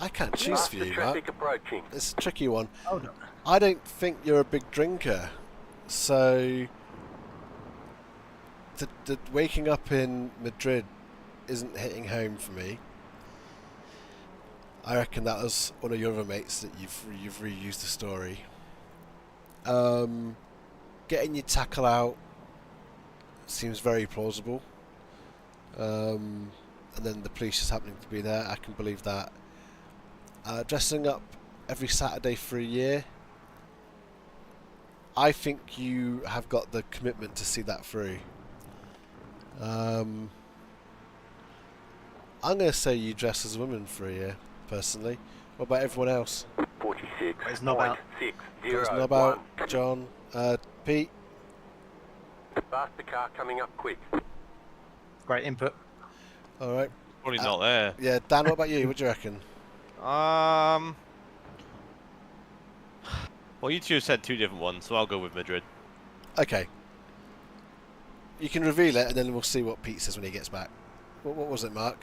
I can't choose for Faster you, traffic Mark. approaching. It's a tricky one. Hold on. I don't think you're a big drinker, so the waking up in Madrid isn't hitting home for me. I reckon that was one of your other mates that you've reused the story. Getting your tackle out seems very plausible. And then the police just happening to be there, I can believe that. Dressing up every Saturday for a year, I think you have got the commitment to see that through. I'm going to say you dress as a woman for a year, personally. What about everyone else? 46. It's not about- 6 It's 0 not about 1. John, Pete. Faster car coming up quick. Great input. All right. Probably not there. Yeah, Dan. What about you? What do you reckon? Well, you two have said two different ones, so I'll go with Madrid. Okay. You can reveal it, and then we'll see what Pete says when he gets back. What was it, Mark?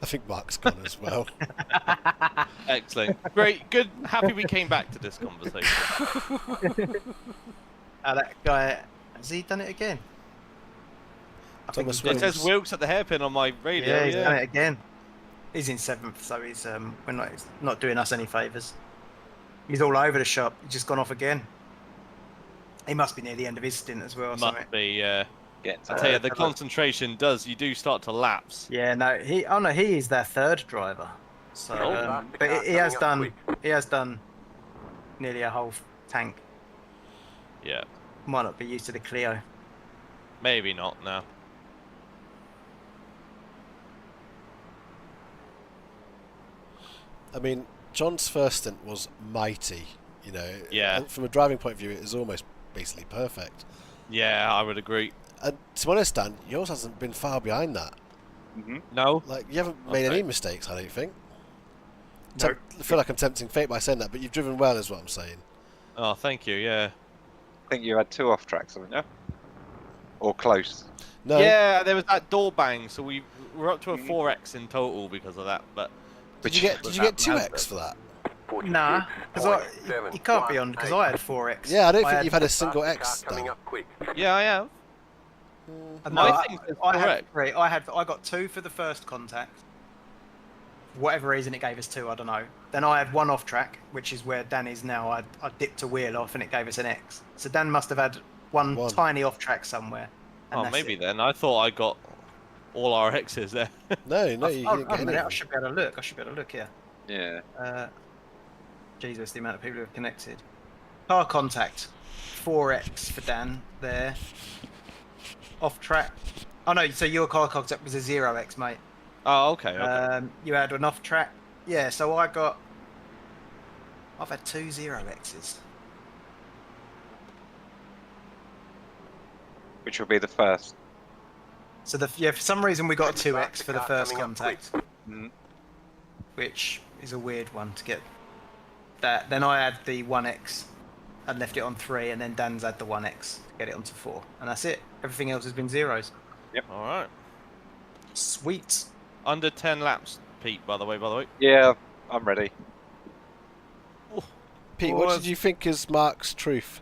I think Mark's gone as well. Excellent. Great. Good. Happy we came back to this conversation. That guy, has he done it again? I think Thomas he did. It says Wilkes at the hairpin on my radio. Yeah, he's done it again. He's in 7th, so he's he's not doing us any favours. He's all over the shop. He's just gone off again. He must be near the end of his stint as well. Or something. Must be, yeah. Get I tell you, the concentration you do start to lapse. Yeah, no, he is their 3rd driver. So, but he has done nearly a whole tank. Yeah. Might not be used to the Clio. Maybe not now. I mean, John's first stint was mighty. You know. Yeah. And from a driving point of view, it was almost basically perfect. Yeah, I would agree. And to be honest, Dan, yours hasn't been far behind that. No. Like, you haven't made any mistakes, I don't think. No. I feel like I'm tempting fate by saying that, but you've driven well, is what I'm saying. Oh, thank you. Yeah. I think you had 2 off tracks, haven't you? Or close. No. Yeah, there was that door bang, so we're up to a 4x in total because of that. But Did you get 2x for that? Nah, because you can't be on because I had 4x. Yeah, I don't think you've had a single X, Dan. Yeah, I have. No, My thing says I had correct. 3. I got 2 for the first contact. For whatever reason, it gave us 2. I don't know. Then I had 1 off track, which is where Dan is now. I dipped a wheel off, and it gave us an X. So Dan must have had one tiny off track somewhere. And Oh, that's maybe it. then. I thought I got all our X's there. No, you didn't get any. I should be able to look. I should be able to look here. Yeah. Jesus, the amount of people who have connected. Car contact, 4x for Dan there. Off track. Oh no, so your car contact was a 0x, mate. Oh, okay. You had an off track. Yeah, so I've had 2 0x's. Which will be the first. So for some reason we got a 2x for the first contact, which is a weird one to get. That then I had the 1x and left it on 3, and then Dan's had the 1x to get it onto 4, and that's it. Everything else has been 0s. Yep. All right. Sweet. Under 10 laps, Pete. By the way. Yeah, I'm ready. Pete, what did you think is Mark's truth?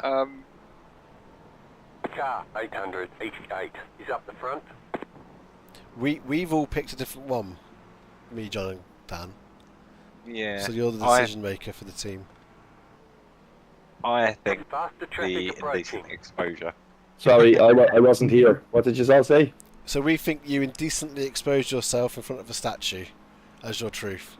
Car 888 is up the front. We've all picked a different one. Me, John, and Dan. Yeah. So you're the decision maker for the team. I think Faster traffic the approaching. indecent exposure Sorry, I wasn't here. What did you all say? So we think you indecently exposed yourself in front of a statue as your truth.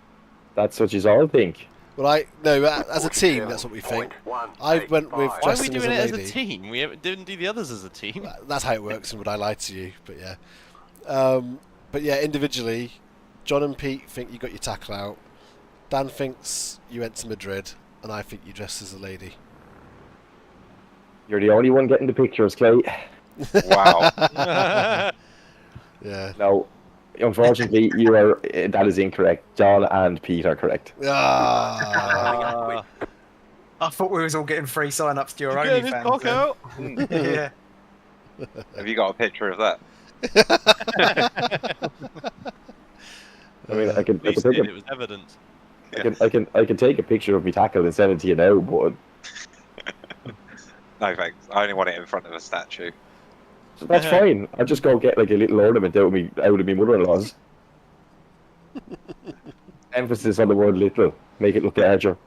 That's what you all think. Well, as a team, that's what we think. I went with Why are we dressing as doing a it as lady. a team? We didn't do the others as a team. That's how it works, and would I lie to you? But yeah. But yeah, individually, John and Pete think you got your tackle out. Dan thinks you went to Madrid, and I think you dressed as a lady. You're the only one getting the pictures, Clay. Wow. Yeah. No, unfortunately, that is incorrect. John and Pete are correct. Ah. I thought we was all getting free sign-ups to your Getting his cock OnlyFans. out. Yeah. Have you got a picture of that? I mean, I can At least take it was evidence. I can take a picture of me tackle and send it to you now, but No thanks. I only want it in front of a statue. that's fine. I'll just go get like a little ornament out of me mother-in-law's. Emphasis on the word little. Make it look larger.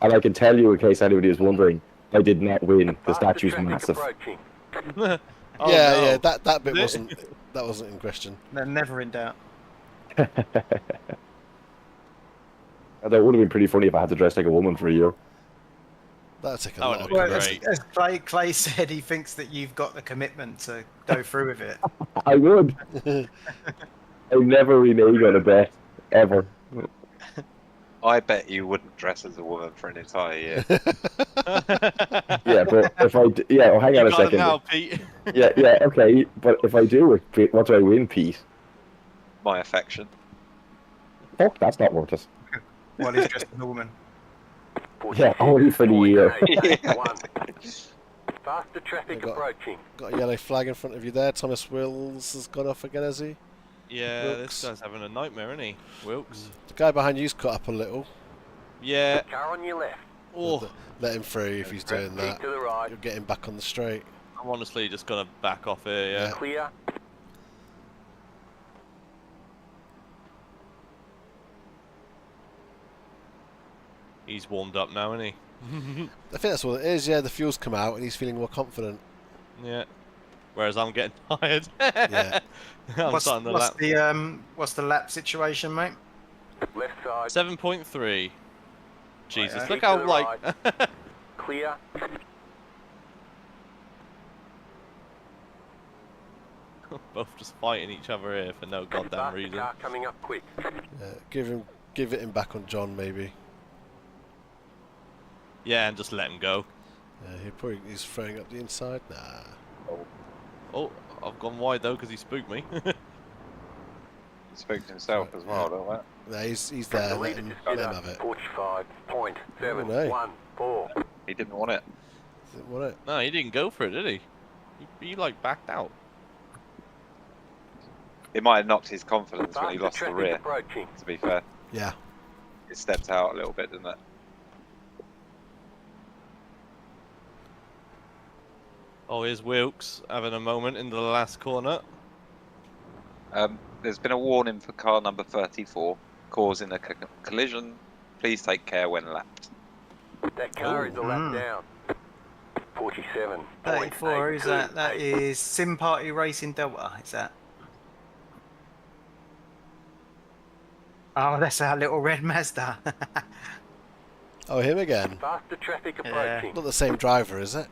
And I can tell you, in case anybody is wondering, I did not win. The statue's massive. Oh, Yeah, no. that bit wasn't in question. They're never in doubt. That would have been pretty funny if I had to dress like a woman for a year. That'd take a That lot would of have been courage. great. As Clay said, he thinks that you've got the commitment to go through with it. I would. I never renege on a bet, ever. I bet you wouldn't dress as a woman for an entire year. Yeah, but if oh, hang on a You got it second. now, Pete. Yeah, okay, but if I do it, what do I win, Pete? My affection. Fuck, that's not worth it. Well, he's just a woman. Yeah, only for the year. Faster traffic approaching. Got a yellow flag in front of you there. Thomas Wills has gone off again, has he? Yeah, Wilkes. this guy's having a nightmare, isn't he? Wilkes. The guy behind you's cut up a little. Yeah. Car on your left. Oh, Let him through if he's doing Keep that. to the right. You'll get him back on the straight. I'm honestly just gonna back off here. Yeah. Clear. He's warmed up now, isn't he? I think that's what it is. Yeah, the fuel's come out and he's feeling more confident. Yeah. Whereas I'm getting tired. Yeah. I'm starting the lap. What's the lap situation, mate? Left side. 7.3. Jesus, yeah. look Keep to how the like. Clear. Both just fighting each other here for no goddamn Faster reason. car coming up quick. Give it him back on John maybe. Yeah, and just let him go. He's throwing up the inside. Nah. Oh, I've gone wide though because he spooked me. He spooked himself as well, don't that? Nah, he's there. Let him have it. 45.714. He didn't want it. Didn't want it. No, he didn't go for it, did he? He like backed out. It might have knocked his confidence when he Faster lost the traffic rear, approaching. to be fair. Yeah. It stepped out a little bit, didn't it? Oh, here's Wilkes having a moment in the last corner. There's been a warning for car number 34, causing a collision. Please take care when lapped. That car is a lap down. 47. 34, who's that? That is Sim Party Racing Delta, is that? Oh, that's our little red Mazda. Oh, him again. Faster traffic approaching. Not the same driver, is it?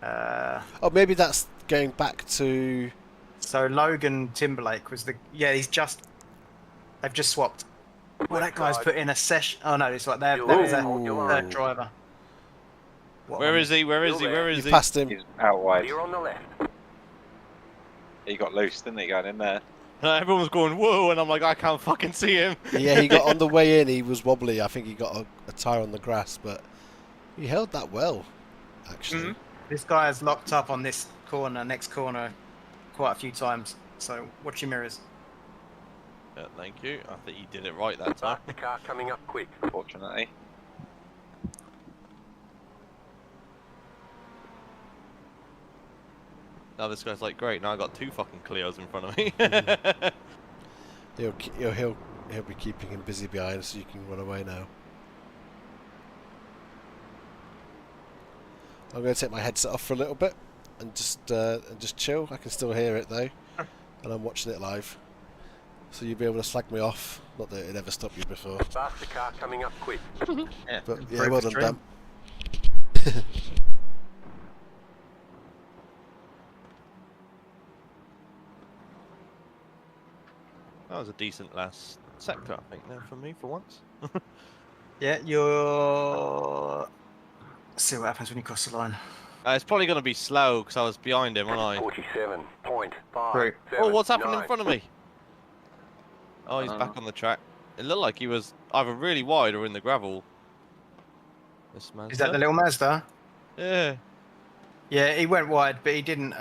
Uh, Oh, maybe that's going back to. so Logan Timberlake was the... Yeah, they've just swapped. Well, that guy's put in a session... Oh, no, it's like that was a third driver. Where is he? Where is he? Where is You he? passed him. He's out wide. You're on the left. He got loose, didn't he, going in there? Everyone's going whoa, and I'm like, I can't fucking see him. Yeah, he got on the way in. He was wobbly. I think he got a tyre on the grass, but he held that well, actually. This guy has locked up on this corner, next corner, quite a few times. So watch your mirrors. Yeah, thank you. I think he did it right that time. Faster car coming up quick. Fortunately. Now this guy's like, great. Now I got two fucking Clios in front of me. He'll be keeping him busy behind, so you can run away now. I'm going to take my headset off for a little bit and just chill. I can still hear it though, and I'm watching it live. So you'll be able to slag me off. Not that it ever stopped you before. Faster car coming up quick. Yeah, But yeah, improve well the done, stream. Dan. That was a decent last sector, I think, there for me for once. Yeah, you're. Let's see what happens when you cross the line. It's probably going to be slow because I was behind him, wasn't I? 47.5. Oh, what's happened in front of me? Oh, he's back on the track. It looked like he was either really wide or in the gravel. This Mazda. Is that the little Mazda? Yeah. Yeah, he went wide, but he didn't.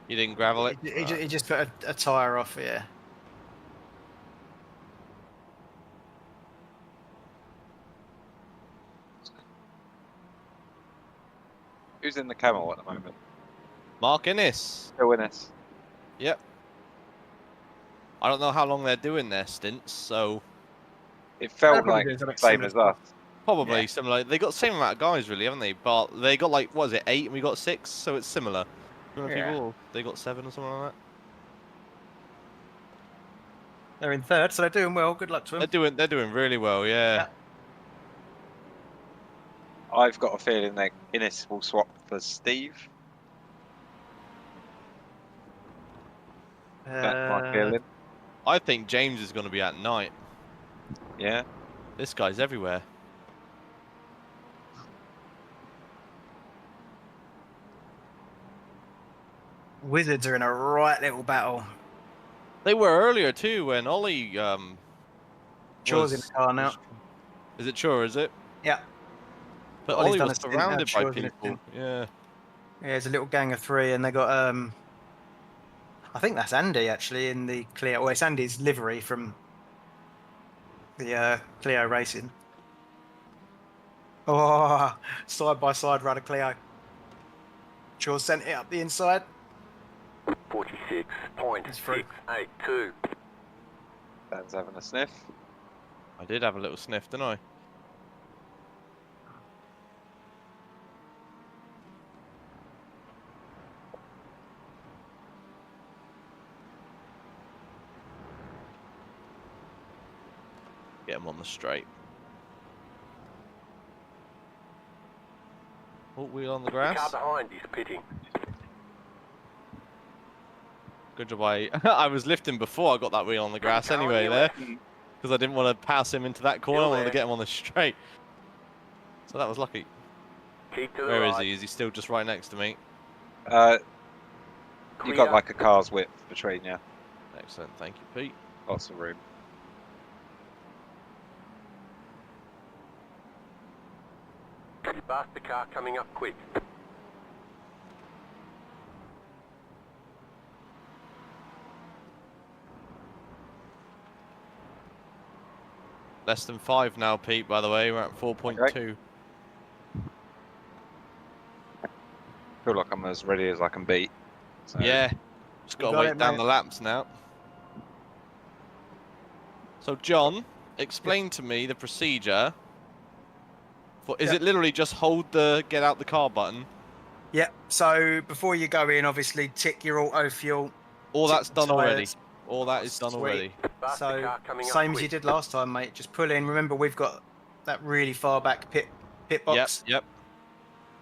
You didn't gravel it? He just put a tyre off, yeah. Who's in the Camel at the moment? Mark Innes. Still Innes. Yep. I don't know how long they're doing their stints, so It felt probably like doing the something same similar as to us. probably similar. They got the same amount of guys, really, haven't they? But they got like, what is it, 8 and we got 6, so it's similar. Yeah. People, they got 7 or something like that. They're in third, so they're doing well. Good luck to them. They're doing really well, yeah. I've got a feeling that Innes will swap for Steve. That's my feeling. I think James is going to be at night. Yeah. This guy's everywhere. Wizards are in a right little battle. They were earlier too when Ollie Chaw's in the car now. Is it Chaw, is it? Yeah. But Ollie's Ollie done was a stint, surrounded by Chaw's in a people. stint. Yeah. Yeah, there's a little gang of 3, and they got I think that's Andy actually in the Clio. Well, it's Andy's livery from the Clio Racing. Oh, side by side run of Clio. Chaw sent it up the inside. 46.682. Dan's having a sniff. I did have a little sniff, didn't I? Get him on the straight. Oh, wheel on the grass. The car behind is pitting. Good job. I was lifting before I got that wheel on the grass anyway there, because I didn't want to pass him into that corner. I wanted to get him on the straight. So that was lucky. Keep to the Where is right. he? Is he still just right next to me? You got like a car's width between you. Excellent. Thank you, Pete. Lots of room. Faster car coming up quick. Less than 5 now, Pete, by the way. We're at 4.2. Okay. Feel like I'm as ready as I can be. So. Yeah. Just got to wait down the laps now. So, John, explain to me the procedure. Is it literally just hold the get out the car button? Yeah, so before you go in, obviously tick your auto fuel. All that's done already. tyres. All that is done Sweet. already. So, same as you did last time, mate. Just pull in. Remember, we've got that really far back pit box. Yep.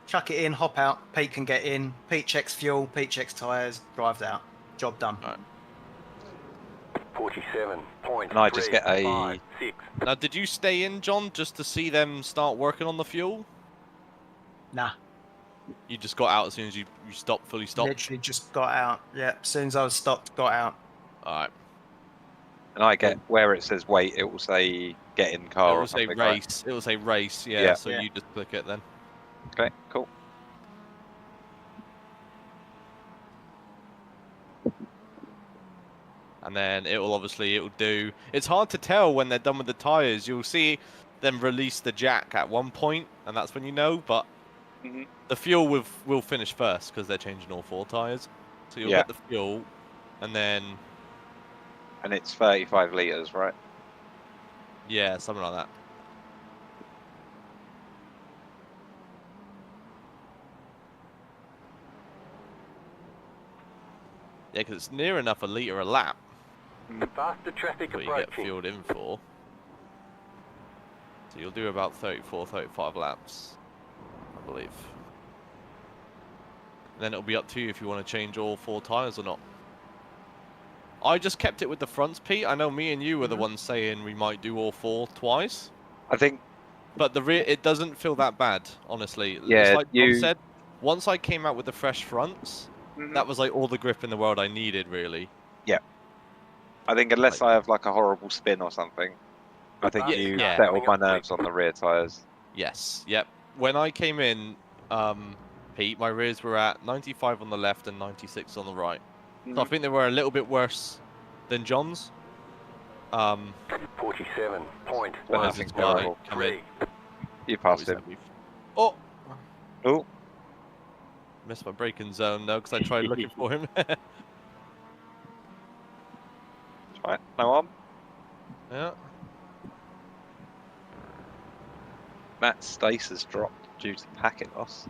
Chuck it in, hop out. Pete can get in. Pete checks fuel. Pete checks tyres. Drives out. Job done. Right. 47.356. And I just get a... Now, did you stay in, John, just to see them start working on the fuel? Nah. You just got out as soon as you fully stopped? Literally just got out. Yeah, as soon as I was stopped, got out. Alright. And I get, where it says wait, it will say get in car It or will say something. race. It will say race, yeah. So you just click it then. Okay, cool. And then it will do. It's hard to tell when they're done with the tyres. You'll see them release the jack at one point, and that's when you know. But the fuel will finish first because they're changing all 4 tyres. So you'll get the fuel, and then. And it's 35 litres, right? Yeah, something like that. Yeah, because it's near enough a litre a lap. Faster traffic What you get approaching. fueled in for. So you'll do about 34, 35 laps, I believe. Then it'll be up to you if you want to change all 4 tyres or not. I just kept it with the fronts, Pete. I know me and you were the ones saying we might do all 4 twice. I think. But the rear, it doesn't feel that bad, honestly. Yeah, it's like John said, once I came out with the fresh fronts, that was like all the grip in the world I needed, really. Yeah. I think unless I have like a horrible spin or something, I think you settle my nerves on the rear tyres. Yes, yep. When I came in, Pete, my rears were at 95 on the left and 96 on the right. So I think they were a little bit worse than John's. 47.13. You passed him. Oh! Oh! Missed my braking zone though, because I tried looking for him. Right, no on. Yeah. Matt Stace has dropped due to packet loss.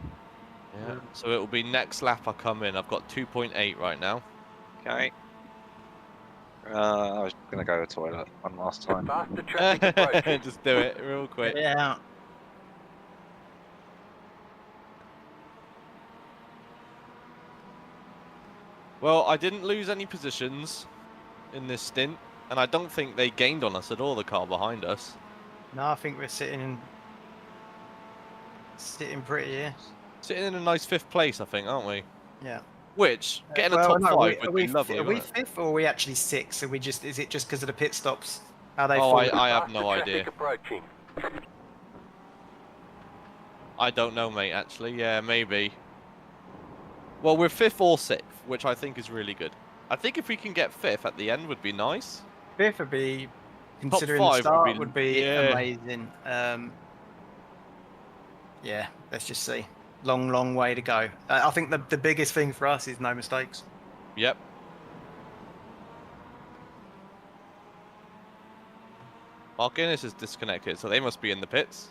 Yeah. So it will be next lap I come in. I've got 2.8 right now. Okay. I was gonna go to the toilet one last time. Faster traffic approaching. Just do it real quick. Yeah. Well, I didn't lose any positions in this stint, and I don't think they gained on us at all, the car behind us. No, I think we're sitting pretty here. Sitting in a nice 5th place, I think, aren't we? Yeah. Which, getting a top 5 would be lovely, Are we wouldn't it? 5th or are we actually 6th? Is it just because of the pit stops? How they Oh, fall? I have no idea. Approaching. I don't know, mate, actually. Yeah, maybe. Well, we're 5th or 6th, which I think is really good. I think if we can get 5th at the end would be nice. 5th would be, considering Top the 5 start, would be yeah. amazing. Yeah, let's just see. Long way to go. I think the biggest thing for us is no mistakes. Yep. Mark Guinness is disconnected, so they must be in the pits.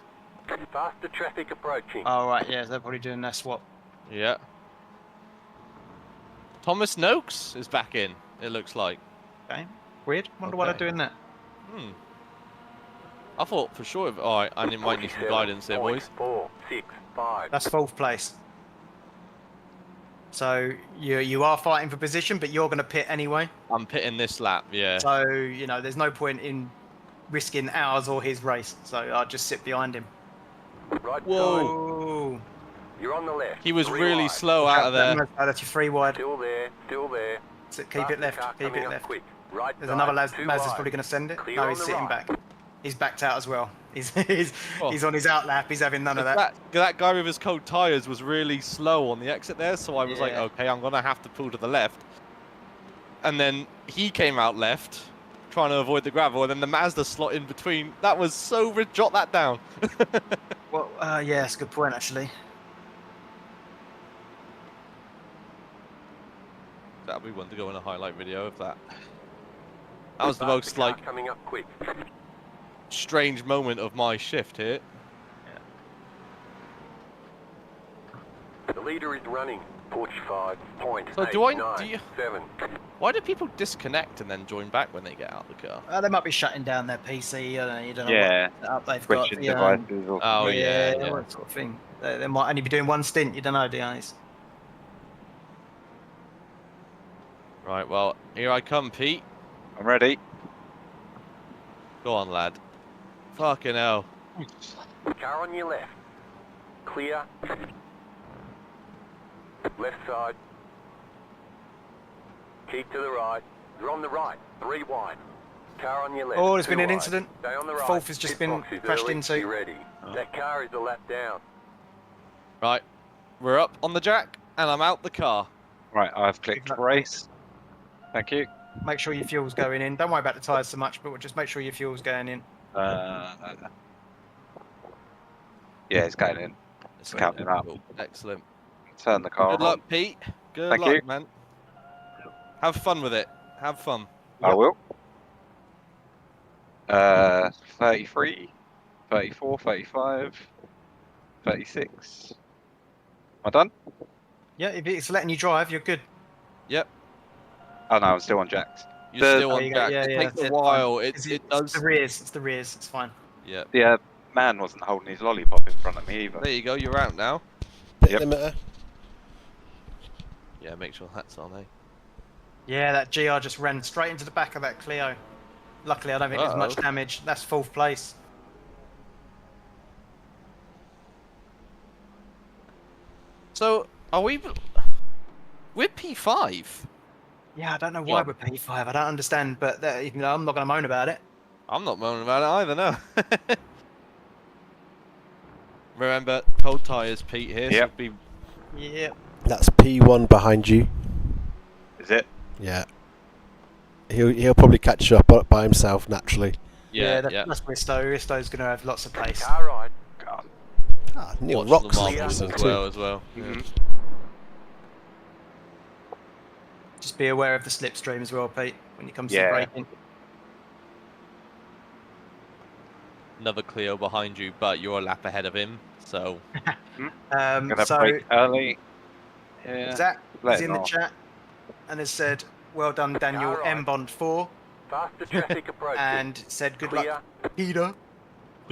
Faster traffic approaching. Oh, right, yeah, they're probably doing their swap. Yeah. Thomas Noakes is back in, it looks like. Okay. Weird. Wonder why they're doing that. I thought for sure. Alright, I might need some guidance here, boys. 4.65. That's 4th place. So you are fighting for position, but you're going to pit anyway. I'm pitting this lap, yeah. So, you know, there's no point in risking ours or his race. So I'll just sit behind him. Right Whoa. side. You're on the left. He was 3 really wide. slow out of there. That's your 3 wide. Still there. So keep it left. Car Keep coming it up left. quick. Right There's side, another 2 Maz that's wide. probably going to send it. Clear No, on he's the sitting right. back. He's backed out as well. He's on his out lap. He's having none of that. That guy with his cold tyres was really slow on the exit there, so I was like, Yeah. okay, I'm going to have to pull to the left. And then he came out left, trying to avoid the gravel, and then the Mazda slot in between. That was so... Jot that down. Well, yeah, that's a good point, actually. That'll be one to go in a highlight video of that. That was the most, like, coming up quick. strange moment of my shift here. The leader is running 45.87. So why do people disconnect and then join back when they get out of the car? They might be shutting down their PC. You don't know Yeah. what setup they've got. Switching devices or Oh, yeah. That sort of thing. They might only be doing one stint. You don't know, do you? Right, well, here I come, Pete. I'm ready. Go on, lad. Fucking hell. Car on your left. Clear. Left side. Keep to the right. You're on the right. 3 wide. Car on your left. Oh, there's been 2 an wide. incident. Stay on the right. 4th has just Pit been box is crashed early. into. Be ready. That car is a lap down. Right, we're up on the jack, and I'm out the car. Right, I've clicked race. Thank you. Make sure your fuel's going in. Don't worry about the tyres so much, but just make sure your fuel's going in. Yeah, it's going in. It's counting up. Excellent. Turn the car Good luck, on. Pete. Good Thank luck, you. man. Have fun with it. Have fun. I will. 33, 34, 35, 36. Am I done? Yeah, if it's letting you drive, you're good. Yep. Oh no, I'm still on Jack's. You're still Oh, on you got- Jack. yeah, It yeah, takes a it's while. fine. It It's does. the rears. It's the rears. It's fine. Yeah. The man wasn't holding his lollipop in front of me either. There you go. You're out now. Pit Yep. limiter. Yeah. Make sure that's on, eh? Yeah, that GR just ran straight into the back of that Clio. Luckily, I don't think there's much Uh-oh. damage. That's 4th place. So are we? We're P5. Yeah, I don't know why Yeah. we're P5. I don't understand, but even though I'm not going to moan about it. I'm not moaning about it either. No. Remember, cold tyres, Pete here. Yep. So be Yeah. That's P1 behind you. Is it? Yeah. He'll probably catch you up by himself naturally. yeah, that's, yeah. that's Risto. Risto's going to have lots of pace. Car ride. God. Ah, Neil Watch rocks the this marbles racing as too. well. As well. Mhm. Just be aware of the slipstream as well, Pete, when it comes to Yeah. braking. Another Clio behind you, but you're a lap ahead of him. So Gonna So break early. Yeah. Zach let is it in the off. chat and has said, "Well done, Daniel. Alright. M Bond 4," Faster traffic approaching. and said, "Good Clear. luck, Peter."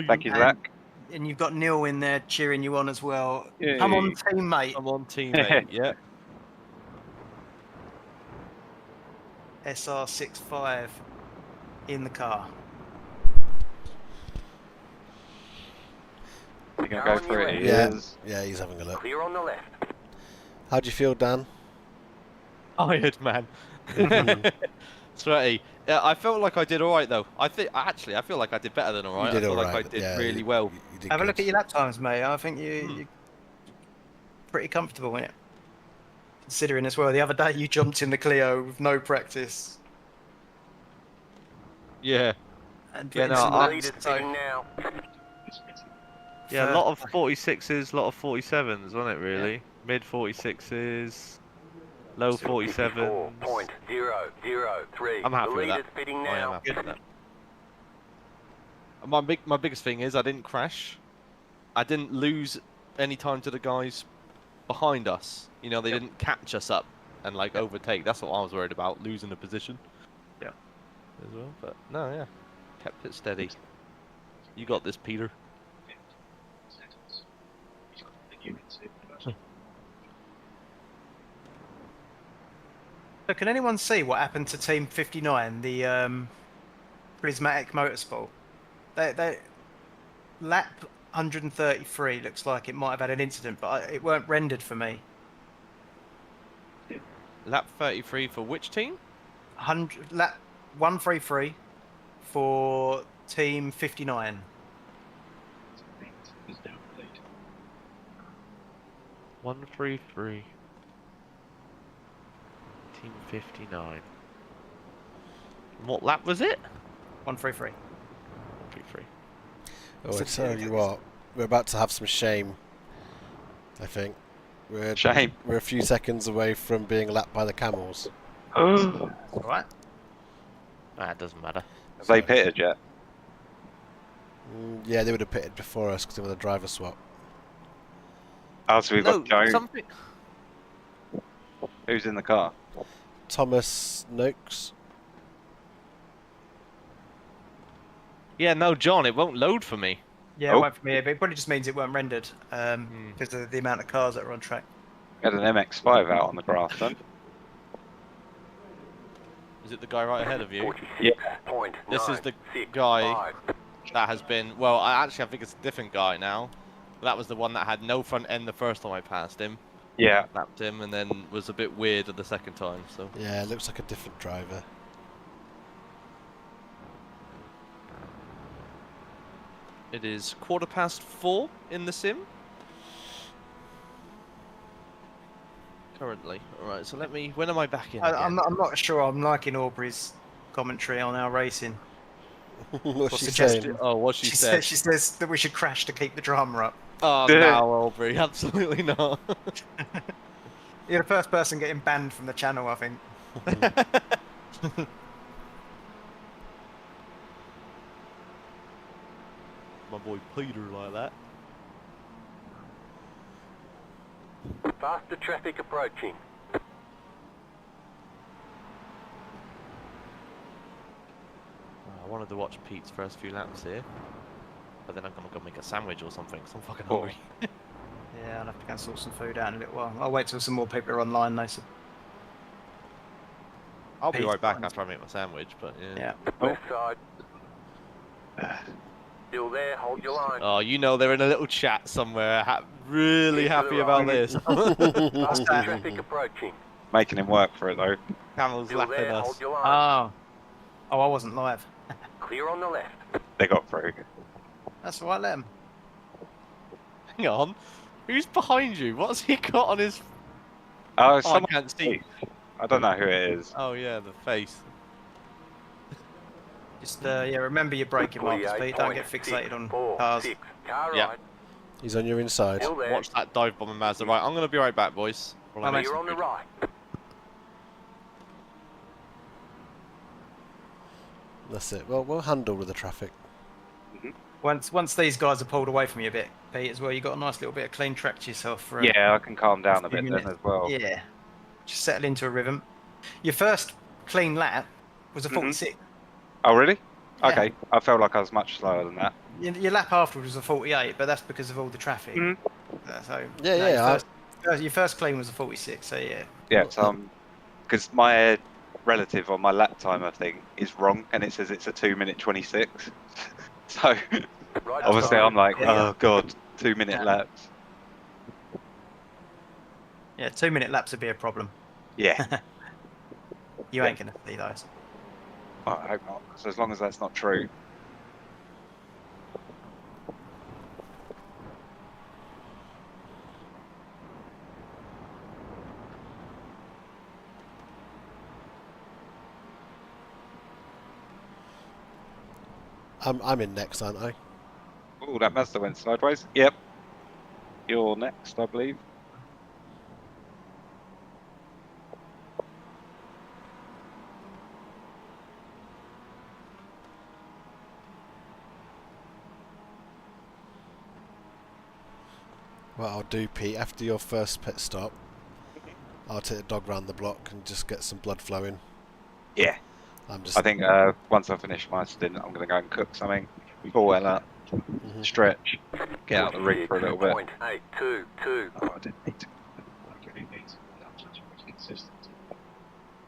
Thank you, And- Zach. And you've got Neil in there cheering you on as well. Yay. Come on, teammate. I'm on teammate. Yeah. SR65 in the car. You're gonna go for it. He Yeah. is. Yeah, he's having a look. Clear on the left. How do you feel, Dan? Tired, man. Sweaty. Yeah, I felt like I did all right though. I feel like I did better than all right. You did I feel all like right. I did Yeah, really you- well. You did Have a good. look at your lap times, mate. I think you're pretty comfortable in it. Considering as well, the other day you jumped in the Clio with no practice. Yeah. And Yeah, put in no, some I- laps, Leaders so- pitting now. Yeah, a for- lot of 46s, a lot of 47s, wasn't it really? Mid 46s, low 47s. 54.003. I'm happy the with that. leaders pitting I am now. happy with that. My biggest thing is I didn't crash. I didn't lose any time to the guys behind us. You know, they didn't catch us up and like overtake. That's what I was worried about, losing the position. Yeah. As well, but no, yeah, kept it steady. You got this, Peter. So can anyone see what happened to Team 59, the Prismatic Motorsport? They lap 133 looks like it might have had an incident, but it weren't rendered for me. Lap 33 for which team? Lap 133 for Team 59. 133. Team 59. What lap was it? 133. 133. Oh, I tell you what, we're about to have some shame. I think Shame. We're a few seconds away from being lapped by the camels. Alright. Ah, it doesn't matter. Have they pitted yet? Yeah, they would have pitted before us because they were the driver swap. Oh, so we've No, got Joe. something. Who's in the car? Thomas Noakes. Yeah, no, John, it won't load for me. Yeah, Oh. it won't for me, but it probably just means it weren't rendered because of the amount of cars that are on track. Had an MX-5 out on the grass then. Is it the guy right ahead of you? Yeah. This is the guy that has been. Well, I think it's a different guy now. That was the one that had no front end the first time I passed him. Yeah. Lapped him and then was a bit weird the second time. So Yeah, it looks like a different driver. it is 4:15 in the sim. Currently, all right. So let me. When am I back in? I'm again? not sure I'm liking Aubrey's commentary on our racing. What's Or she suggestion. saying? Oh, what she said. She says that we should crash to keep the drama up. Oh no, Aubrey, absolutely not. You're the first person getting banned from the channel, I think. My boy Peter like that. Faster traffic approaching. to watch Pete's first few laps here. But then I'm gonna go make a sandwich or something, because I'm fucking hungry. Yeah, I'll have to go and sort some food out in a little while. I'll wait till some more people are online, though. So I'll be Pete's right back fine. after I make my sandwich, but yeah. Left side. Still there, hold your line. Oh, you know they're in a little chat somewhere, really Keep to happy the about right. this. Fast traffic approaching. Making him work for it though. Camel's Still lapping there, us. hold your line. Oh, I wasn't live. Clear on the left. They got through. That's all right, let him. Hang on. Who's behind you? What's he got on his... Oh, I someone. can't see. I don't know who it is. Oh yeah, the face. Just yeah, remember your braking markers, Pete. Don't get fixated on cars. Car Yeah. right. He's on your inside. Still there. Watch that dive bomber Mazda. Right, I'm going to be right back, boys. While I make Clear some on the food. right. That's it. Well, we'll handle with the traffic. Once these guys are pulled away from you a bit, Pete, as well, you got a nice little bit of clean track to yourself for Yeah, I can calm down a few bit then minutes. as well. Yeah, just settle into a rhythm. Your first clean lap was a 46. Oh really? Yeah. Okay. I felt like I was much slower than that. Your lap afterwards was a 48, but that's because of all the traffic. So Yeah, no, yeah, your first clean was a 46. So yeah. Yeah, so because my relative on my lap timer thing is wrong, and it says it's a 2-minute 26. So Right obviously side. I'm like, Yeah. oh god, 2-minute laps. Yeah, 2-minute laps would be a problem. Yeah. You ain't gonna see those. I hope not. So as long as that's not true. I'm in next, aren't I? Oh, that Mazda went sideways. Yep. You're next, I believe. What I'll do, Pete, after your first pit stop, I'll take the dog round the block and just get some blood flowing. Yeah. I'm just. I think once I finish my stint, I'm going to go and cook something. Pull well up, stretch, get out the rig for a little bit. 0.822. Oh, I didn't need to.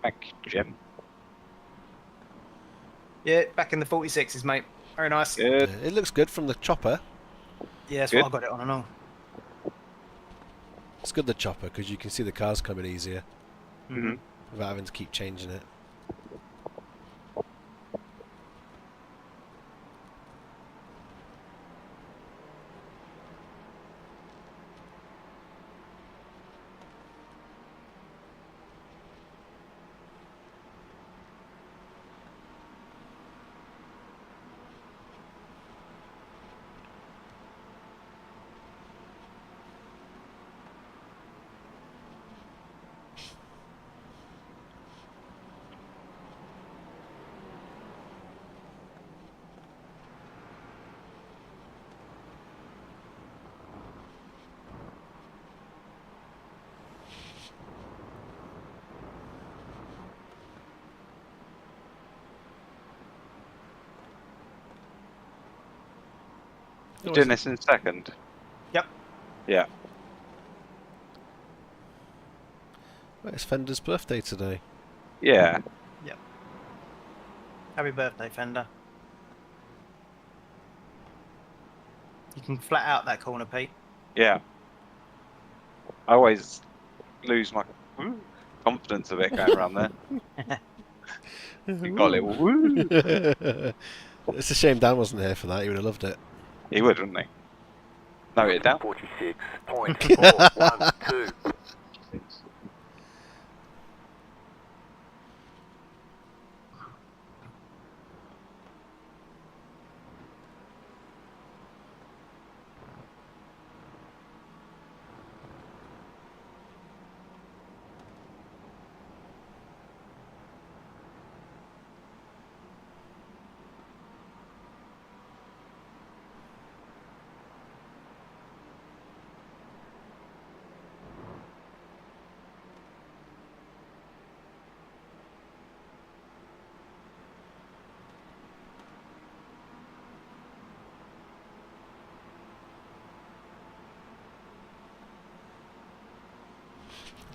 Thank you, Jim. Yeah, back in the 46s, mate. Very nice. Good. It looks good from the chopper. Yeah, that's Good. what I got it on and all. It's good the chopper because you can see the cars coming easier Mm-hmm. without having to keep changing it. You're doing this in second? Yep. Yeah. Well, it's Fender's birthday today. Yeah. Yep. Happy birthday, Fender. You can flat out that corner, Pete. Yeah. I always lose my confidence a bit going around there. You got a little woo. It's a shame Dan wasn't here for that. He would have loved it. He would, wouldn't he? Note it down. 46.412.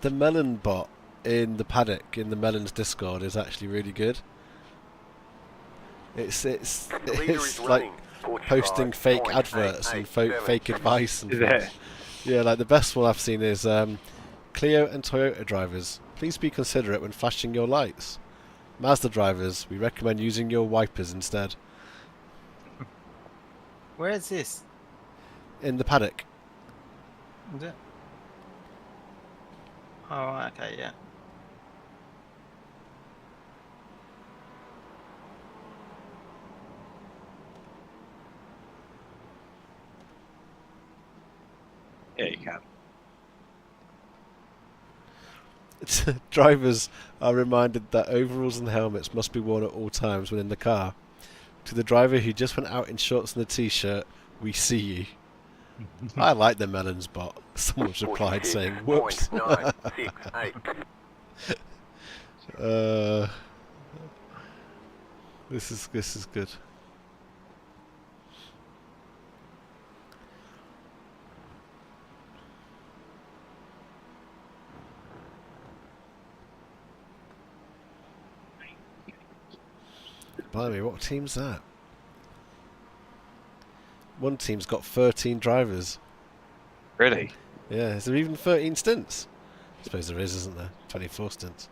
The Melon bot in the paddock in the Melons Discord is actually really good. It's like posting fake adverts and fake advice and things. Yeah, like the best one I've seen is Clio and Toyota drivers, please be considerate when flashing your lights. Mazda drivers, we recommend using your wipers instead. Where is this? In the paddock. Is it? Oh, okay, yeah. Yeah, you can. Drivers are reminded that overalls and helmets must be worn at all times when in the car. To the driver who just went out in shorts and a t-shirt, we see you. I like the Melons bot. Someone's replied saying, whoops. This is good. Blimey, what team's that? One team's got 13 drivers. Really? Yeah, is there even 13 stints? I suppose there is, isn't there? 24 stints.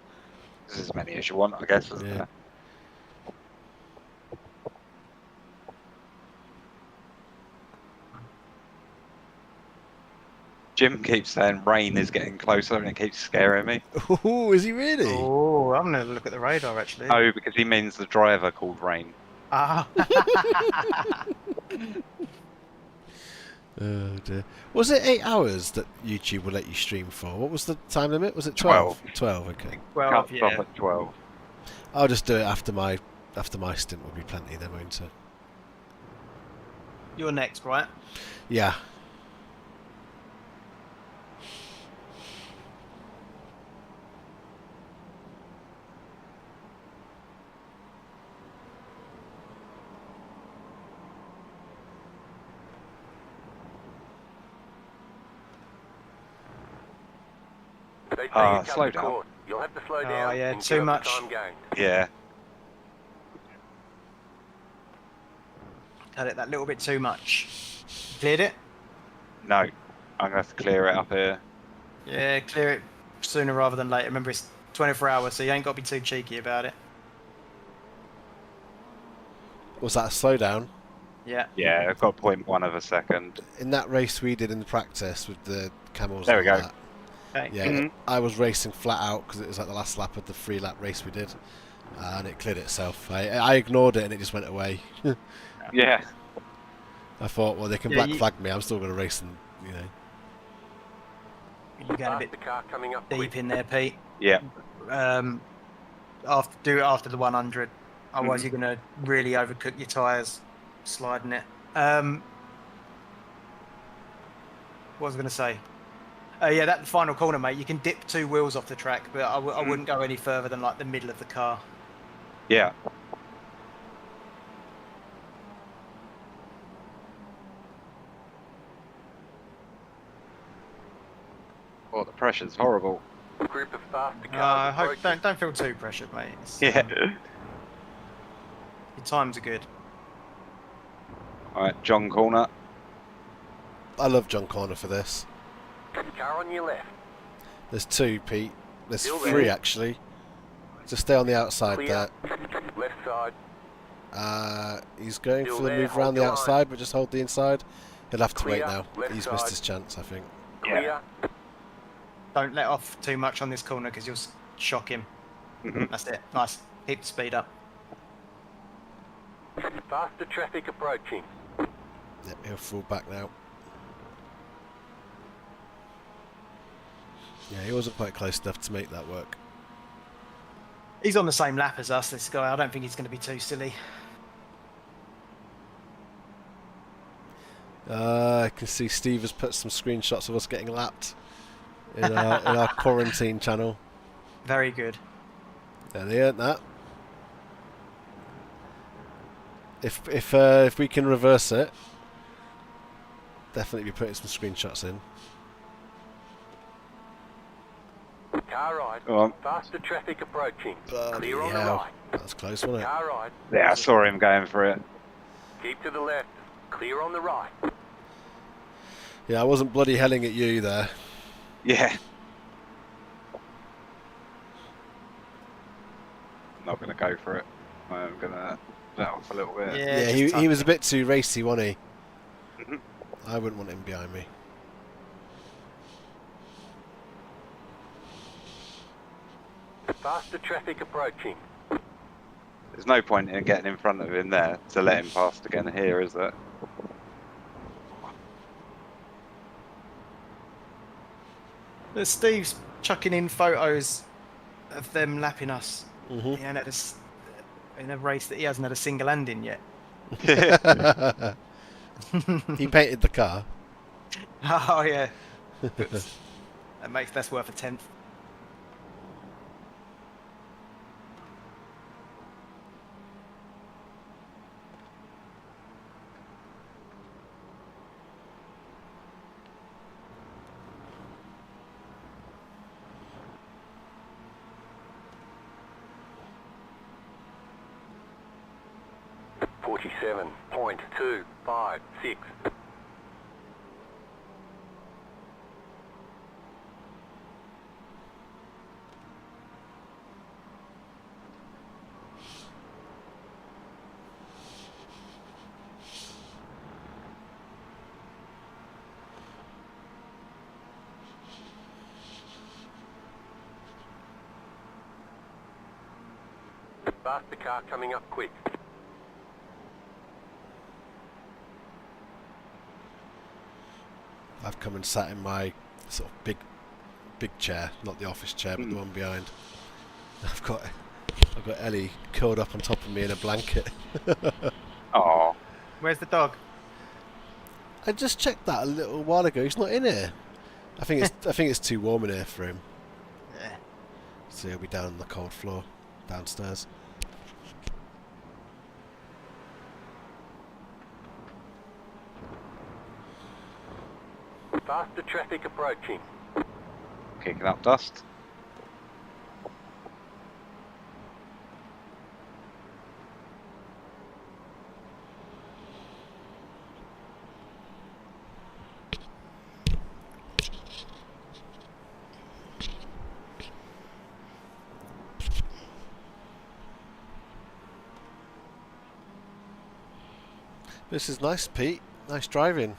There's as many as you want, I guess, isn't there? Jim keeps saying rain is getting closer and it keeps scaring me. Oh, is he really? Oh, I'm going to look at the radar actually. Oh, because he means the driver called Rain. Ah. Oh dear. Was it 8 hours that YouTube will let you stream for? What was the time limit? Was it 12? 12, okay. 12, Cuts off at 12. I'll just do it after my stint will be plenty then, won't it? You're next, right? Yeah. Slow down. You'll have to slow down. Oh yeah, and too give up much. the time gained. Yeah. Cut it that little bit too much. Cleared it? No. I'm going to have to clear it up here. Yeah, clear it sooner rather than later. Remember, it's 24 hours, so you ain't got to be too cheeky about it. Was that a slowdown? Yeah. Yeah, I've got 0.1 of a second. In that race we did in the practice with the camels. There we and all go. that, Okay. yeah, I was racing flat out because it was like the last lap of the 3-lap race we did, and it cleared itself. I ignored it and it just went away. Yeah. I thought, well, they can black flag me. I'm still going to race, and you know. You're getting a bit The car coming up deep in there, Pete. Yeah. Do it after the 100. Otherwise, you're going to really overcook your tyres sliding it. What was I going to say? Yeah, that final corner, mate. You can dip 2 wheels off the track, but I wouldn't go any further than like the middle of the car. Yeah. Oh, the pressure's horrible. Group of faster cars. Don't feel too pressured, mate. Yeah. Your times are good. Alright, John Corner. I love John Corner for this. Car on your left. There's 2, Pete. There's Still 3 there. actually. Just stay on the outside Clear. there. Left side. He's going Still for the there, move hold around the your line. outside, but just hold the inside. He'll have to wait Clear, now. left He's missed side. his chance, I think. Clear. Don't let off too much on this corner because you'll shock him. That's it. Nice. Keep the speed up. Faster traffic approaching. Yeah, he'll fall back now. Yeah, he wasn't quite close enough to make that work. He's on the same lap as us, this guy. I don't think he's going to be too silly. I can see Steve has put some screenshots of us getting lapped in our quarantine channel. Very good. Yeah, they earned that. If we can reverse it, definitely be putting some screenshots in. Car ride. Go on. Faster traffic approaching. Bloody Clear on the hell. right. That was close, wasn't it? Car ride. Yeah, I saw him going for it. Keep to the left. Clear on the right. Yeah, I wasn't bloody helling at you there. Yeah. Not going to go for it. I'm going to let off a little bit. Yeah, he was a bit too racy, wasn't he? I wouldn't want him behind me. Faster traffic approaching. There's no point in getting in front of him there to let him past again here, is there? But Steve's chucking in photos of them lapping us. Mhm. He ain't had in a race that he hasn't had a single hand in yet. He painted the car. Oh yeah. That's worth a tenth. .256. Faster car coming up quick. I've come and sat in my sort of big chair, not the office chair, but the one behind. I've got Ellie curled up on top of me in a blanket. Oh. Where's the dog? I just checked that a little while ago. He's not in here. I think it's too warm in here for him. Yeah. So he'll be down on the cold floor downstairs. Faster traffic approaching. Kicking up dust. This is nice, Pete. Nice driving.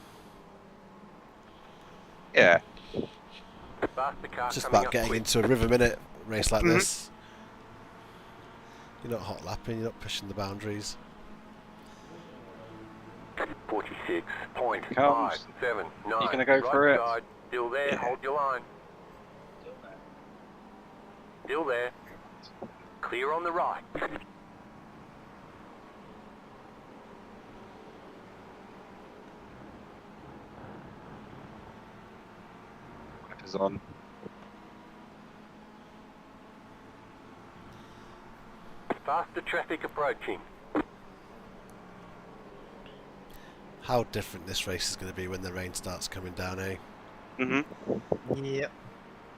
Yeah. Faster car Just coming about up getting quick. into a river minute race like this. You're not hot lapping, you're not pushing the boundaries. 46.579. You gonna go for it? Side, still there, Yeah. hold your line. Still there. Clear on the right. Wipers on. Faster traffic approaching. How different this race is going to be when the rain starts coming down, eh? Yep.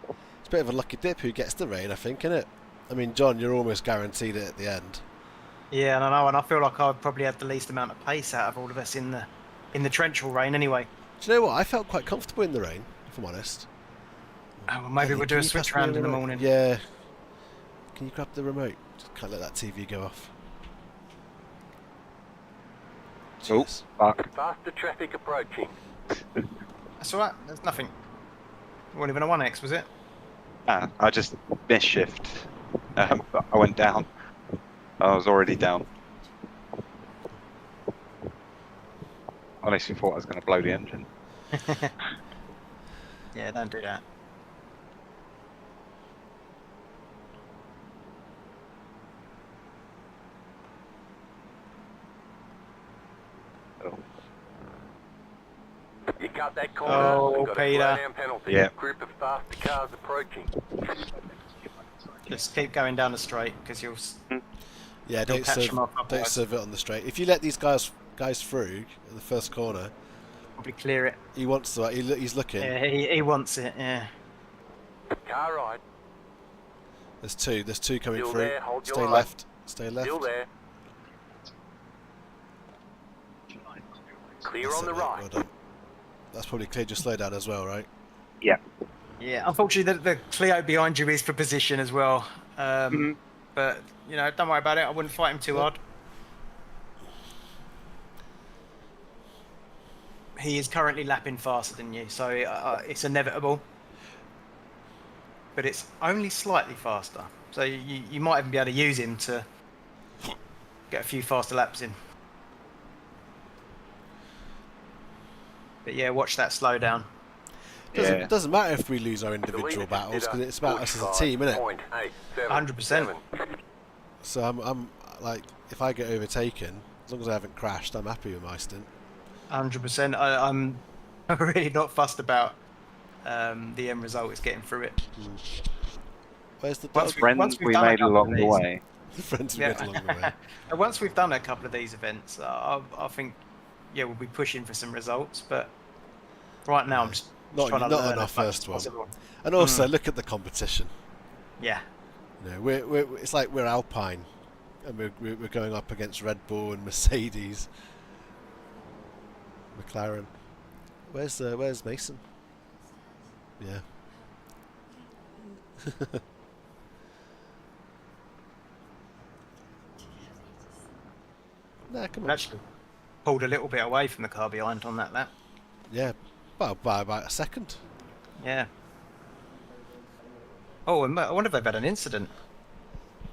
It's a bit of a lucky dip who gets the rain, I think, isn't it? I mean, John, you're almost guaranteed it at the end. Yeah, and I know, and I feel like I would probably have the least amount of pace out of all of us in the torrential rain anyway. Do you know what? I felt quite comfortable in the rain, if I'm honest. Oh, well, maybe Ellie, we'll do can a you switch pass me round in the remote? morning. Yeah. Can you grab the remote? Just can't let that TV go off. Oh, Cheers. fuck. Faster traffic approaching. That's alright, there's nothing. It wasn't even a 1X, was it? Ah, I just missed shift. I went down. I was already down. I honestly thought I was going to blow the engine. Yeah, don't do that. You cut that corner. Oh, and got Peter. a flat-down penalty. Yeah. Group of faster cars approaching. Just keep going down the straight, because you'll... Yeah, You'll don't catch them up don't otherwise. serve it on the straight. If you let these guys through in the first corner, Probably clear it. he wants to. He's looking. Yeah, he wants it, yeah. Car ride. There's two. There's two coming Still through. there, hold Stay your left. Stay left. Still there. Clear That's on it, the mate. right. Well done. That's probably cleared your slowdown as well, right? Yeah, unfortunately, the Clio behind you is for position as well. But, you know, don't worry about it. I wouldn't fight him too hard. He is currently lapping faster than you, so it's inevitable. But it's only slightly faster. So you might even be able to use him to get a few faster laps in. But yeah, watch that slow down. Doesn't matter if we lose our individual battles because it's about us as a team, isn't it? 100%. So I'm like, if I get overtaken, as long as I haven't crashed, I'm happy with my stint. 100%. I'm really not fussed about the end result. It's getting through it. Where's the friends we made along the way? Friends we made along the way. Once we've done a couple of these events, I think we'll be pushing for some results. But right now, I'm just not trying to on learn our as much first as one. possible. And also look at the competition. Yeah. You know, we're it's like we're Alpine, and we're going up against Red Bull and Mercedes, McLaren. Where's Mason? Yeah. Nah, come on. Actually, pulled a little bit away from the car behind on that lap. Yeah, well, by about a second. Yeah. Oh, I wonder if they've had an incident.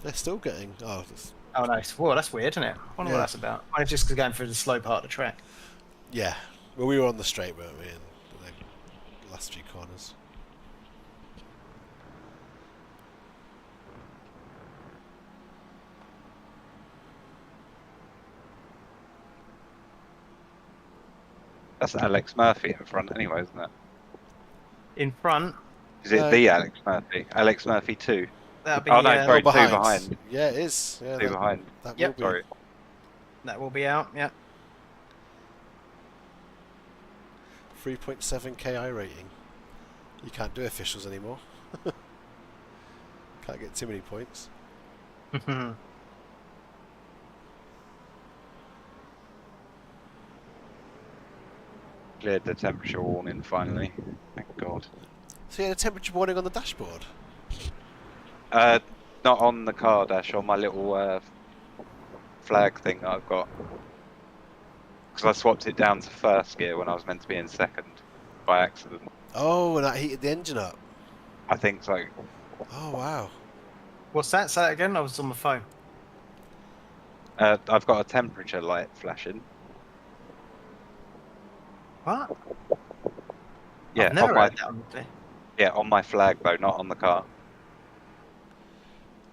They're still getting. Oh no! Whoa, that's weird, isn't it? I wonder what that's about. I just going through the slow part of the track. Yeah. Well, we were on the straight, weren't we? In the last few corners. That's Alex Murphy in front anyway, isn't it? In front? Is it the Alex Murphy? Alex Murphy 2? That'd be, oh no, sorry, 2 behind. behind. Yeah, it is. Yeah, 2 behind. That Yep. will be. Sorry. That will be out, yeah. 3.7k iRating. You can't do officials anymore. Can't get too many points. Cleared the temperature warning finally. Thank God. So you had a temperature warning on the dashboard? Not on the car dash, on my little flag thing that I've got. Because I swapped it down to first gear when I was meant to be in second by accident. Oh, and that heated the engine up. I think so. Oh wow. What's that? Say that again? I was on the phone. I've got a temperature light flashing. What? Yeah, I've never on my, heard that on the yeah, on my flag though, not on the car.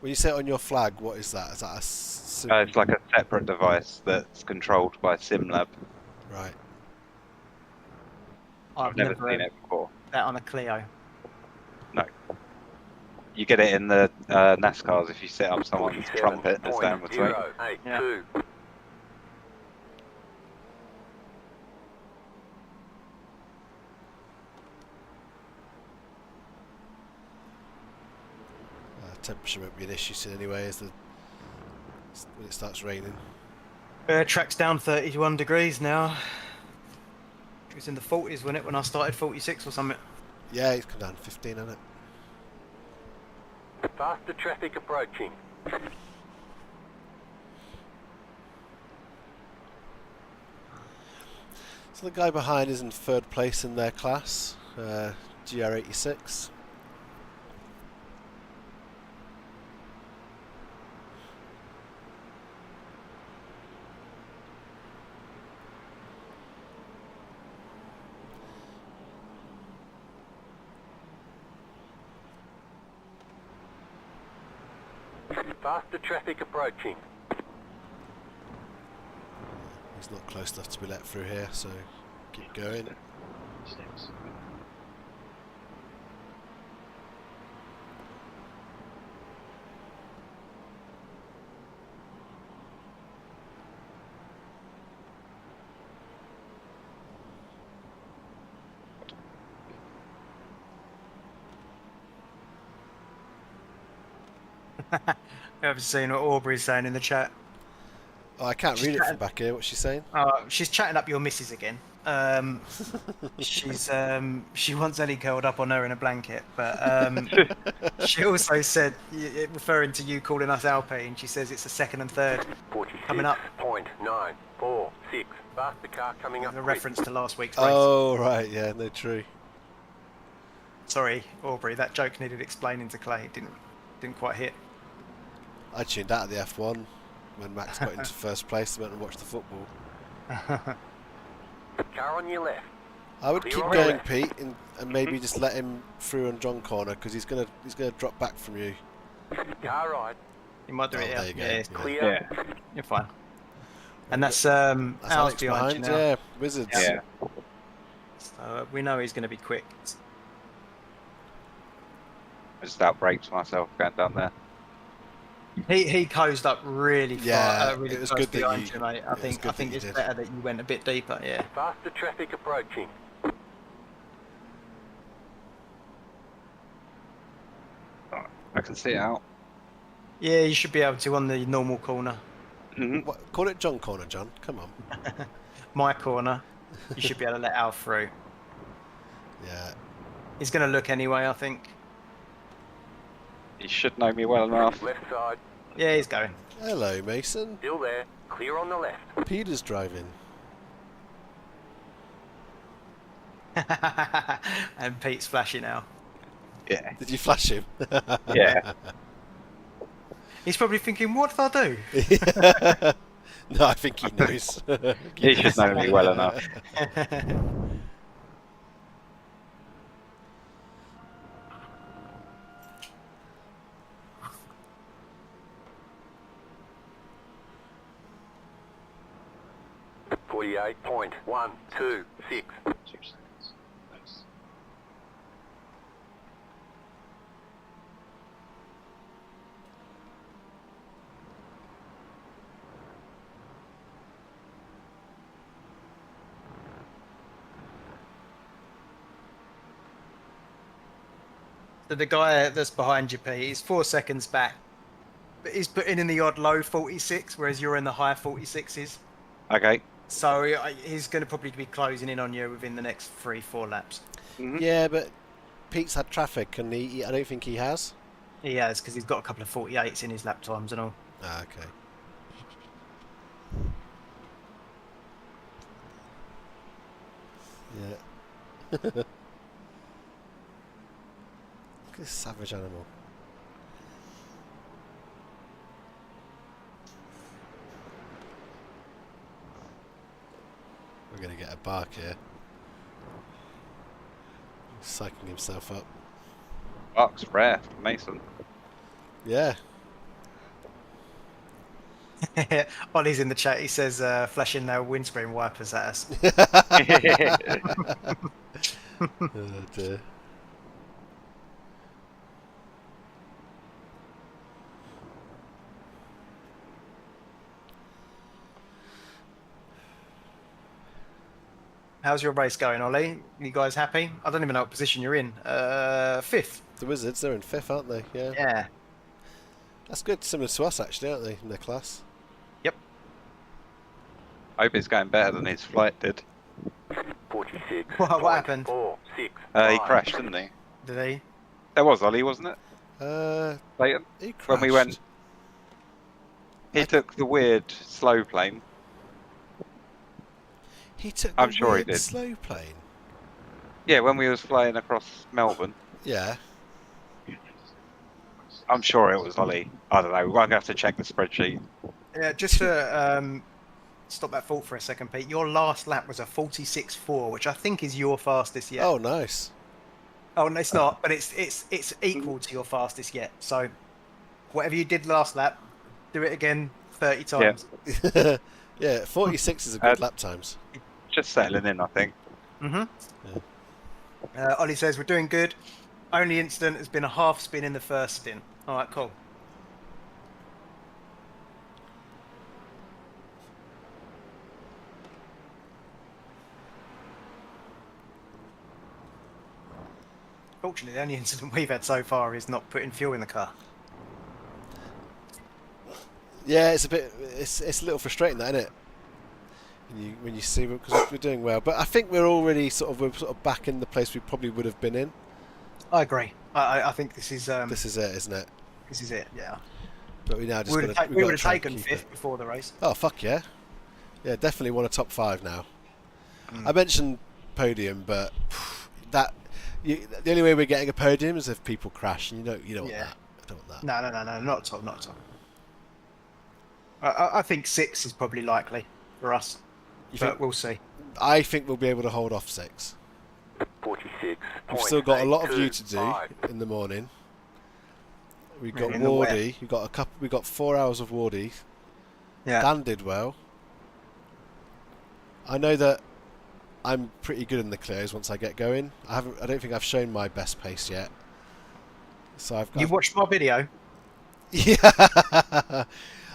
When you say it on your flag, what is that? Is that a It's like a separate device that's controlled by SimLab. Right. I've never seen it before. That on a Clio. No. You get it in the NASCARs if you set up someone's trumpet that's downwards, right? 082. Temperature won't be an issue soon anyway as when it starts raining. Track's down 31 degrees now. It was in the 40s, wasn't it, when I started 46 or something? Yeah, it's come down 15, hasn't it? Faster traffic approaching. So the guy behind is in third place in their class, GR86. Faster traffic approaching. He's not close enough to be let through here, so keep going. I've seen what Aubrey's saying in the chat. Oh, I can't read it from back here. What's she saying? She's chatting up your missus again. She wants Ellie curled up on her in a blanket, but she also said, referring to you calling us Alpine, she says it's the second and third coming up. 46.946. Faster car coming up. A reference to last week's race. Oh, right, yeah, no, true. Sorry, Aubrey, that joke needed explaining to Clay. It didn't quite hit. I tuned out of the F1 when Max got into first place and went and watched the football. Car on your left. I would Clear keep on going, left. Pete, and maybe just let him through on John corner because he's gonna drop back from you. Car right. You might do it, there you go. yeah. Yeah. Clear. You're fine. And that's That's ours Alex behind you behind, now. yeah, Wizards. Yeah. So we know he's going to be quick. I just outbraked myself going down there. He closed up really far. Yeah, Really it was close good that behind you- you, mate. I it was think good that you it's did. better that you went a bit deeper. Yeah. Faster traffic approaching. I can see it out. Yeah, you should be able to on the normal corner. What, call it John corner, John. Come on. My corner. You should be able to let Al through. Yeah. He's going to look anyway, I think. You should know me well enough. Left side. Yeah, he's going. Hello, Mason. Still there. Clear on the left. Peter's driving. And Pete's flashing now. Yeah. Did you flash him? Yeah. He's probably thinking, what did I do? No, I think he knows. He should know me well enough. 48.126. So the guy that's behind you, Pete, he's 4 seconds back. But he's putting in the odd low 46, whereas you're in the high 46s. Okay. So he's going to probably be closing in on you within the next 3-4 laps. Yeah, but Pete's had traffic, and I don't think he has. He has, because he's got a couple of 48s in his lap times and all. Ah, okay. Yeah. Look at this savage animal. We're going to get a bark here. Psyching himself up. Bark's rare for Mason. Yeah. Ollie's in the chat. He says, flashing their windscreen wipers at us. Oh dear. How's your race going, Ollie? You guys happy? I don't even know what position you're in. 5th. The Wizards, they're in 5th, aren't they? Yeah. Yeah. That's good. Similar to us, actually, aren't they, in their class? Yep. I hope it's going better than his flight did. 46. What happened? 4, 6, He 5. crashed, didn't he? Did he? That was Ollie, wasn't it? He Clayton? crashed. When we went... He took the weird slow plane. He took I'm the sure he weird did. slow plane. Yeah, when we was flying across Melbourne. Yeah. I'm sure it was Ollie. I don't know. We're going to have to check the spreadsheet. Yeah, just to stop that thought for a second, Pete. Your last lap was a 46.4, which I think is your fastest yet. Oh, nice. Oh, no, it's not, but it's equal to your fastest yet. So, whatever you did last lap, do it again 30 times. Yeah, 46 is a good lap times. Just settling in, I think. Ollie says, we're doing good. Only incident has been a half spin in the first stint. All right, cool. Fortunately, the only incident we've had so far is not putting fuel in the car. Yeah, it's a bit. It's a little frustrating, that, isn't it? When you see, because we're doing well, but I think we're already we're sort of back in the place we probably would have been in. I agree. I think this is This is it, isn't it? This is it. Yeah. But we now just we would have taken 5th before the race. Oh fuck yeah! Yeah, definitely want a top 5 now. I mentioned podium, but the only way we're getting a podium is if people crash, and you don't want that. I don't want that. No, not at all, not at all. I think 6 is probably likely for us, but we'll see. I think we'll be able to hold off 6. 46. We've still got a lot of you to do in the morning. We've got Wardy. We've got 4 hours of Wardy. Yeah. Dan did well. I know that I'm pretty good in the clears once I get going. I don't think I've shown my best pace yet. So You watched my video? Yeah.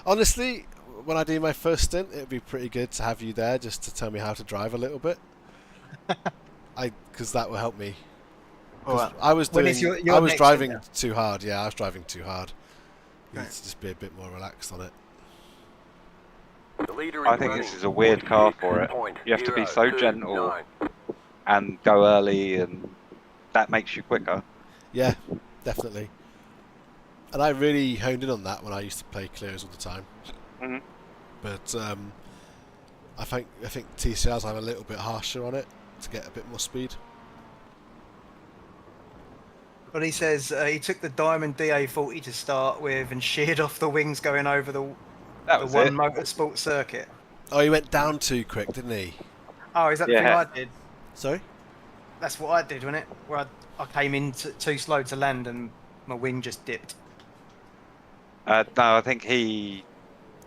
Honestly, when I do my first stint, it'd be pretty good to have you there just to tell me how to drive a little bit. Because that will help me. I was driving too hard. Yeah, I was driving too hard. You need to just be a bit more relaxed on it. I think this is a weird car for it. You have to be so gentle and go early, and that makes you quicker. Yeah, definitely. And I really honed in on that when I used to play clears all the time. Mm-hmm. But I think TCRs I'm a little bit harsher on it to get a bit more speed. But he says he took the Diamond DA40 to start with and sheared off the wings going over the one motorsport circuit. Oh, he went down too quick, didn't he? Oh, is that the thing I did? Sorry? That's what I did, wasn't it? Where I came in too slow to land and my wing just dipped. No, I think he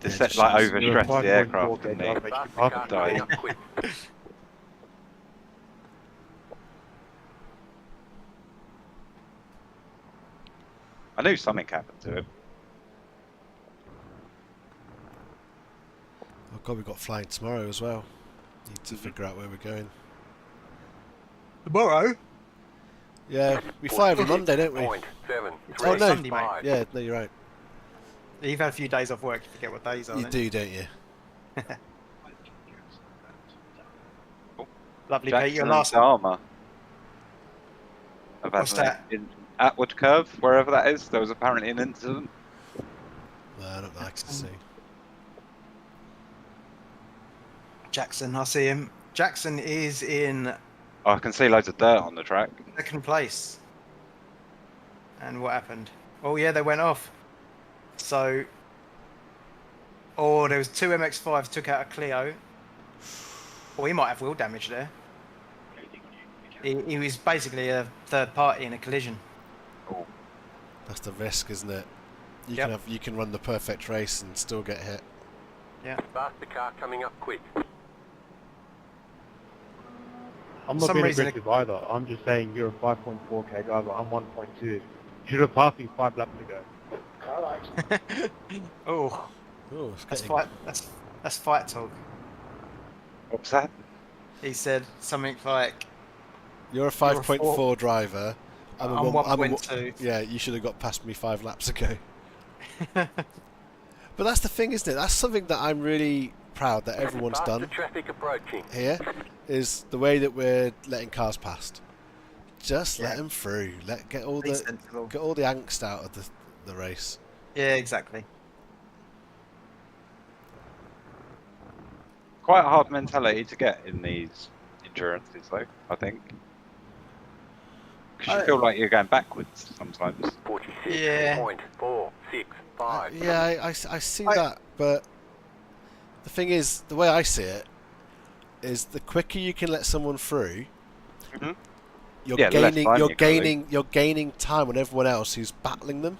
overstressed the aircraft and he died. I knew something happened to it. Oh god, we've got flying tomorrow as well. Need to figure out where we're going. Tomorrow? Yeah, we fly every Monday, don't we? Oh no, Sunday, mate. Yeah, no, you're right. You've had a few days off work, you forget what days are. You do, don't you? Lovely, Jackson Pete. Your last armor. What's that? In Atwood Curve, wherever that is, there was apparently an incident. Well, I don't know, I can see. Jackson, I see him. Jackson is in Oh, I can see loads of dirt on the track. 2nd place. And what happened? Oh yeah, they went off. So, there was 2 MX-5s took out a Clio. Well, he might have wheel damage there. He was basically a third party in a collision. Oh. That's the risk, isn't it? You can run the perfect race and still get hit. Yeah. Faster car coming up quick. I'm not being aggressive either. I'm just saying you're a 5.4k driver. I'm 1.2. You should have passed me 5 laps ago. Oh, that's fight talk. What was that? He said something like, "You're a 5.4 driver. I'm 1.2. Yeah, you should have got past me 5 laps ago." But that's the thing, isn't it? That's something that I'm really proud that everyone's done traffic approaching here, is the way that we're letting cars past. Just let them through. Get all the angst out of the race. Yeah, exactly. Quite a hard mentality to get in these endurances, though, I think. Because you feel like you're going backwards sometimes. 46.465. Yeah, I see that, but the thing is, the way I see it is the quicker you can let someone through, you're gaining time on everyone else who's battling them,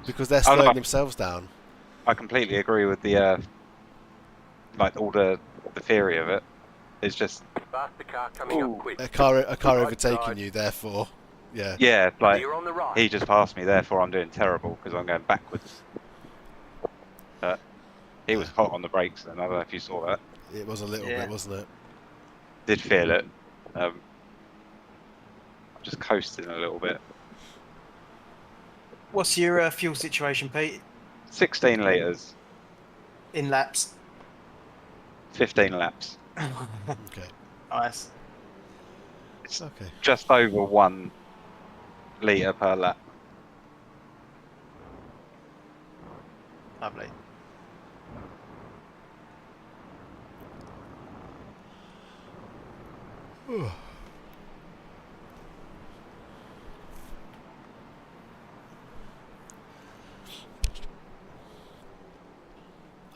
because they're slowing themselves down. I completely agree with the all the theory of it. It's just faster car coming up quick. A car overtaking you, therefore, yeah. Yeah, like he just passed me, therefore I'm doing terrible because I'm going backwards. He was hot on the brakes, and I don't know if you saw that. It was a little bit, wasn't it? Did feel it. I'm just coasting a little bit. What's your fuel situation, Pete? 16 litres, In laps. 15 laps. Okay. Nice. It's Okay. just over 1 litre per lap. Lovely.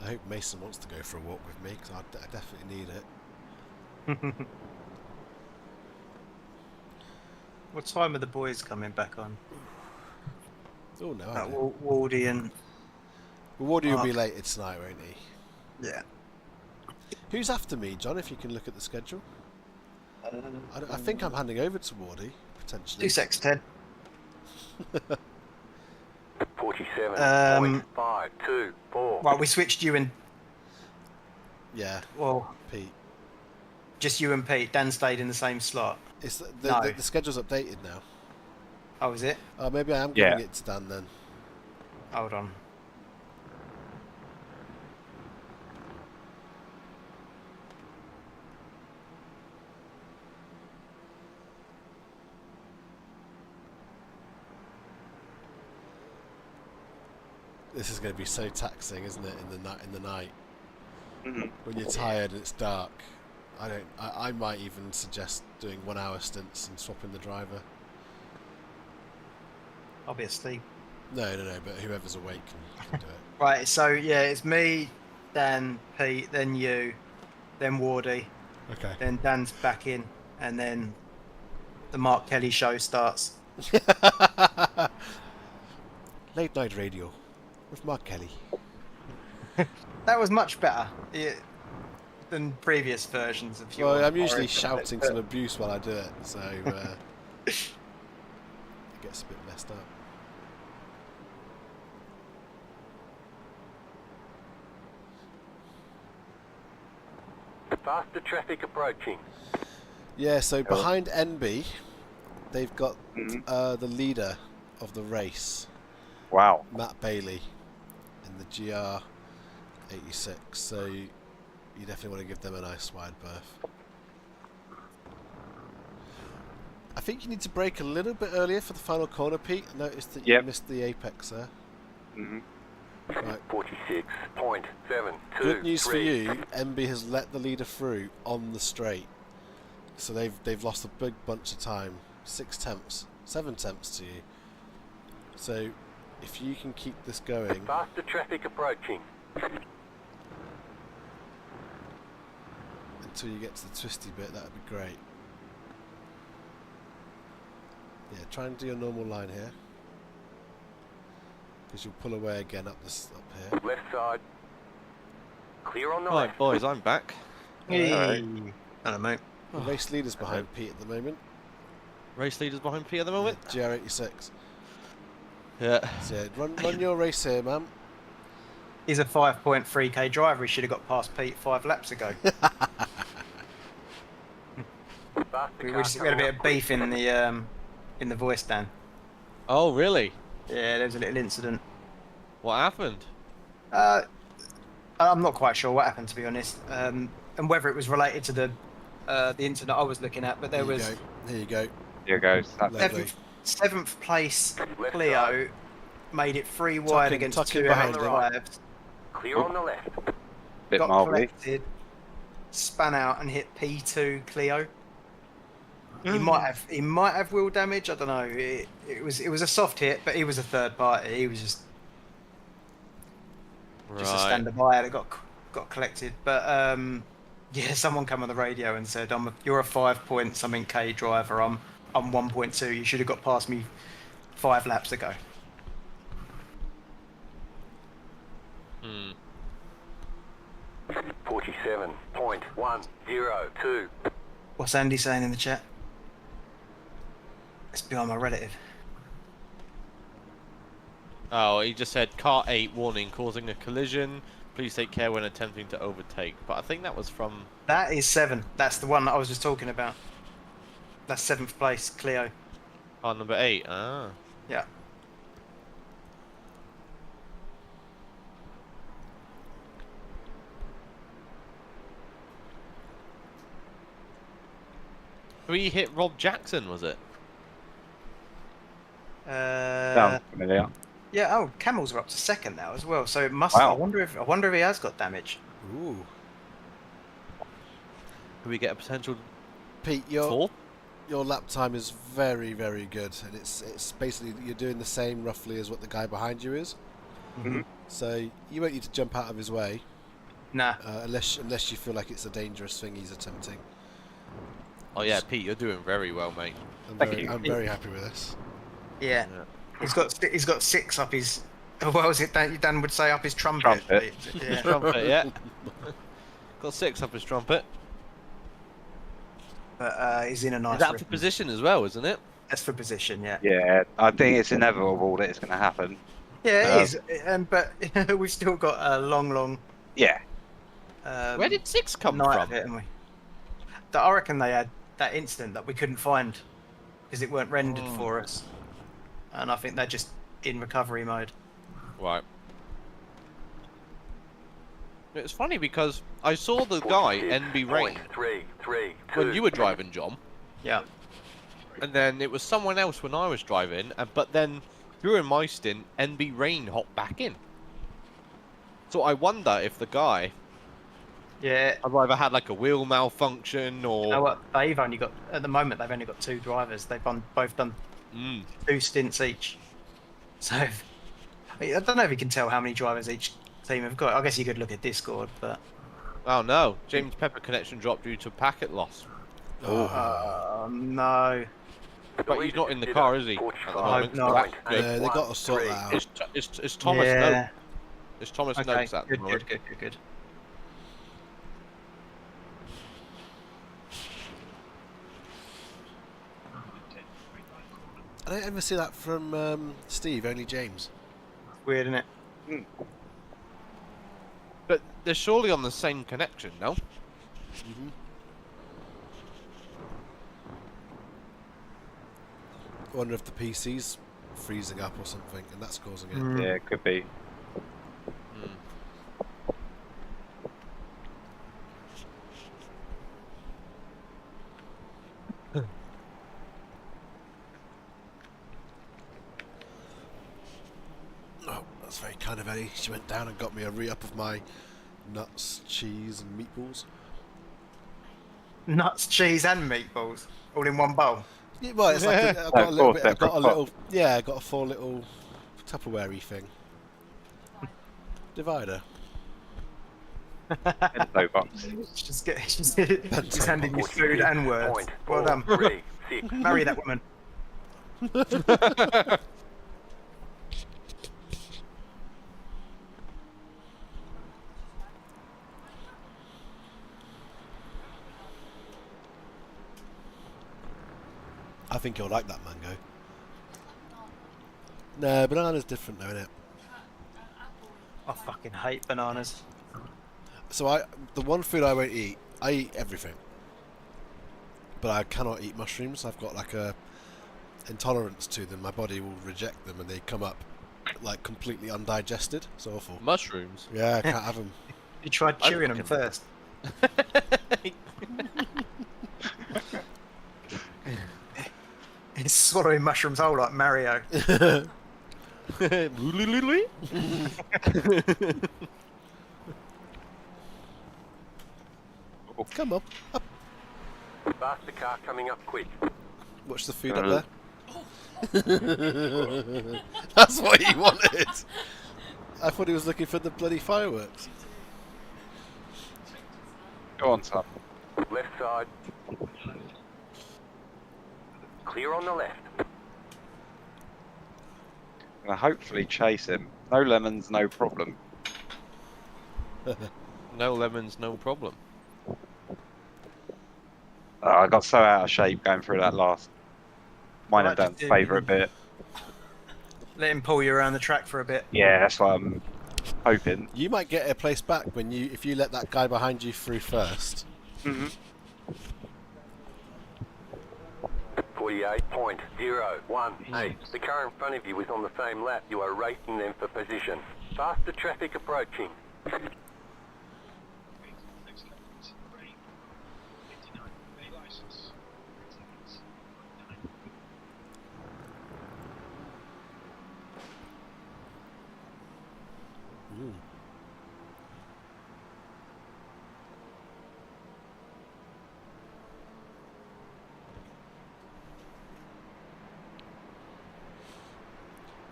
I hope Mason wants to go for a walk with me because I definitely need it. What time are the boys coming back on? Oh no. Wardy and Well, Wardy will be Mark. later tonight, won't he? Yeah. Who's after me, John? If you can look at the schedule. I think I'm handing over to Wardy potentially. 2 secs, Ted. 47.524. Right, we switched you and Yeah. well, Pete. just you and Pete. Dan stayed in the same slot. It's No. the schedule's updated now. Oh, is it? Maybe I am Yeah. giving it to Dan then. Hold on. This is going to be so taxing, isn't it? In the night Mhm. when you're tired and it's dark. I might even suggest doing 1 hour stints and swapping the driver. I'll be asleep. No. But whoever's awake can do it. Right, so yeah, it's me, Dan, Pete, then you, then Wardy, Okay. then Dan's back in, and then the Mark Kelly show starts. Late night radio with Mark Kelly. That was much better than previous versions of your. Well, I'm usually Origin. shouting some abuse while I do it, so it gets a bit messed up. Faster traffic approaching. Yeah, so behind NB, they've got Mhm. the leader of the race, Wow. Matt Bailey, in the GR86. So you definitely want to give them a nice wide berth. I think you need to brake a little bit earlier for the final corner, Pete. I noticed that you Yep. missed the apex there. Mhm. Right. 46.723. Good news for you, MB has let the leader through on the straight. So they've lost a big bunch of time. 6 tenths, 7 tenths to you. So if you can keep this going Faster traffic approaching. until you get to the twisty bit, that would be great. Yeah, try and do your normal line here. Because you'll pull away again up here. Left side. Clear on the Right, left. boys, I'm back. Hey. Hello, mate. The race leader's behind Pete at the moment. Race leaders behind P at the moment. GR86. Yeah. So yeah, run your race here, man. He's a 5.3k driver. He should have got past Pete 5 laps ago. we had a bit of beef in the voice, Dan. Oh, really? Yeah, there was a little incident. What happened? I'm not quite sure what happened, to be honest, and whether it was related to the incident I was looking at. But there was There you go. Here goes. Lovely. seventh place Cleo made it 3 wide against tuck in 2 behind drives. Clear on the left. Bit Got marbly. collected, span out and hit P2 Cleo. He might have wheel damage. I don't know. It was a soft hit, but he was a third party. He was just a standard buyer that got collected. But yeah, someone came on the radio and said, "You're a 5 point something K driver. I'm 1.2. You should have got past me 5 laps ago." 47.102. What's Andy saying in the chat? It's behind my relative. Oh, he just said car 8 warning causing a collision. Please take care when attempting to overtake. But I think that was from. That is 7. That's the one that I was just talking about. That's 7th place, Cleo. Car number 8. Ah. Yeah. Who he hit Rob Jackson, was it? Sounds familiar. Yeah. Oh, Camels are up to second now as well. So it must. Wow. I wonder if he has got damage. Ooh. Who we get a potential Pete, fourth? your lap time is very, very good, and it's basically you're doing the same roughly as what the guy behind you is. Mm-hmm. So you won't need to jump out of his way. Nah. Unless you feel like it's a dangerous thing he's attempting. Oh yeah, Pete, you're doing very well, mate. I'm very happy with this. Yeah. He's got 6 up his. What was it? Dan would say up his trumpet. Yeah. Trumpet, yeah. Got 6 up his trumpet. But he's in a nice. Is that for position as well, isn't it? That's for position, yeah. Yeah, I think it's inevitable that it's going to happen. Yeah, it is. But we've still got a long. Yeah. Where did 6 come night from? of it, haven't we? I reckon they had that incident that we couldn't find because it weren't rendered for us, and I think they're just in recovery mode. Right. It's funny because I saw the guy NB Rain when you were driving, John. Yeah. And then it was someone else when I was driving, but then during my stint, NB Rain hopped back in. So I wonder if the guy, Yeah. I've either had like a wheel malfunction or. You know what? They've only got at the moment. They've only got 2 drivers. They've both done 2 stints each. So I don't know if you can tell how many drivers each team have got. I guess you could look at Discord, but. Oh no! James Pepper connection dropped due to packet loss. Oh no! But he's not in the car, is he? At the moment. No. They got to sort that out. It's Thomas. Yeah. No. It's Thomas Okay. Notes at the moment. Good. I don't ever see that from Steve. Only James. Weird, isn't it? But they're surely on the same connection, no? Mm-hmm. I wonder if the PC's freezing up or something, and that's causing it. Yeah, it could be. Oh, that's very kind of Ellie. She went down and got me a re-up of my nuts, cheese, and meatballs. Nuts, cheese, and meatballs all in one bowl. Yeah, well, it's like I've got a little bit. I've got a little. Yeah, I got a 4 little Tupperware-y thing. Divider. Bento box. Just handing you food and words. Well done. Marry that woman. I think you'll like that mango. No, banana's different though, innit? I fucking hate bananas. So the one food I won't eat, I eat everything. But I cannot eat mushrooms. I've got like a intolerance to them. My body will reject them and they come up like completely undigested. It's awful. Mushrooms? Yeah, I can't have them. You tried chewing them first. He's swallowing mushrooms whole like Mario. Come on. Up. Faster car coming up quick. Watch the food up there. That's what he wanted. I thought he was looking for the bloody fireworks. Go on, son. Left side. Clear on the left. Gonna hopefully chase him. No lemons, no problem. No lemons, no problem. Oh, I got so out of shape going through that last. Mine and Dan's favourite bit. Let him pull you around the track for a bit. Yeah, that's what I'm hoping. You might get a place back if you let that guy behind you through first. 48.018. The car in front of you is on the same lap. You are racing them for position. Faster traffic approaching.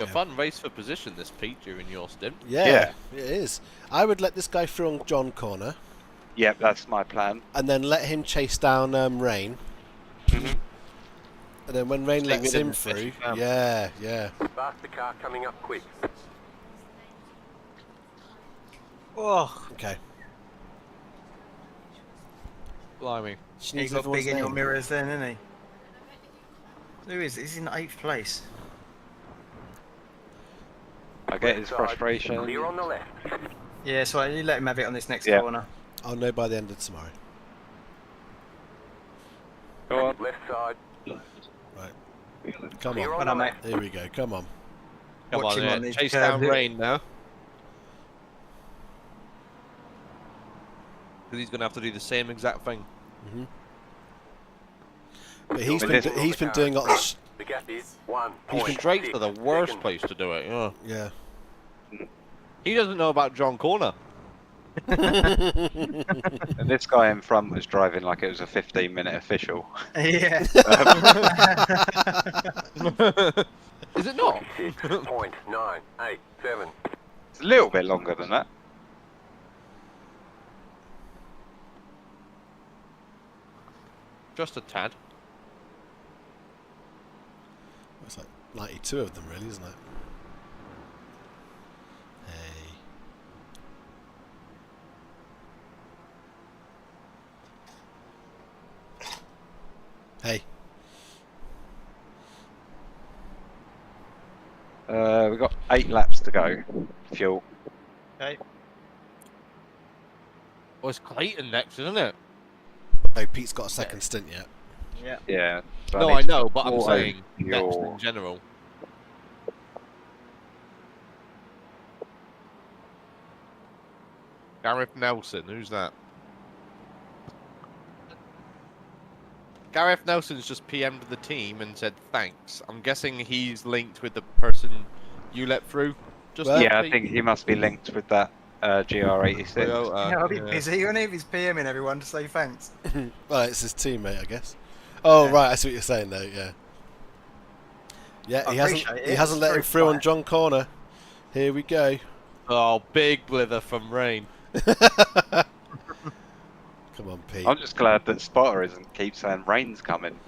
A fun race for position, this, Pete, during your stint. Yeah, it is. I would let this guy through on John Corner. Yep, that's my plan. And then let him chase down Rain. Mhm. And then when Rain Stay lets with him him as best through, you can. yeah. Faster car coming up quick. Oh, Okay. Blimey. She he needs got everyone's big in your name. mirrors then, isn't he? Who is? He's in 8th place. I get his Side, frustration. Clear on the left. Yeah, so you let him have it on this next Yeah. corner. I'll know by the end of tomorrow. Go on. Left side. Right. Come Clear on. on Well, the mate. left. Here we go. Come on. Come Watch on, him yeah. on these Chase curves. down Rain now. Because he's going to have to do the same exact thing. But he's But been this- he's been doing lots of The gap is 1. Straights are the worst place to do it, yeah. yeah. He doesn't know about John Corner. And this guy in front was driving like it was a 15-minute official. Yeah. Is it not? 6.987. It's a little bit longer than that. Just a tad. It's like 92 of them, really, isn't it? Hey. Hey. We've got 8 laps to go. Fuel. Okay. Well, it's Clayton next, isn't it? No, Pete's got a second stint yet. Yeah. Yeah. so No, need I to know, but I'm auto saying next fuel. in general. Gareth Nelson, who's that? Gareth Nelson's just PM'd the team and said thanks. I'm guessing he's linked with the person you let through. Just Well, Yeah, I think he must be linked with that GR86. Yeah, I'll be busy, won't he, if he's PMing everyone to say thanks. Well, it's his teammate, I guess. Oh, Yeah. right, I see what you're saying, though, yeah. Yeah, I he hasn't appreciate it, he hasn't it's let him very through on quiet. John Corner. Here we go. Oh, big blither from Rain. Come on, Pete. I'm just glad that Spotter isn't keep saying rain's coming.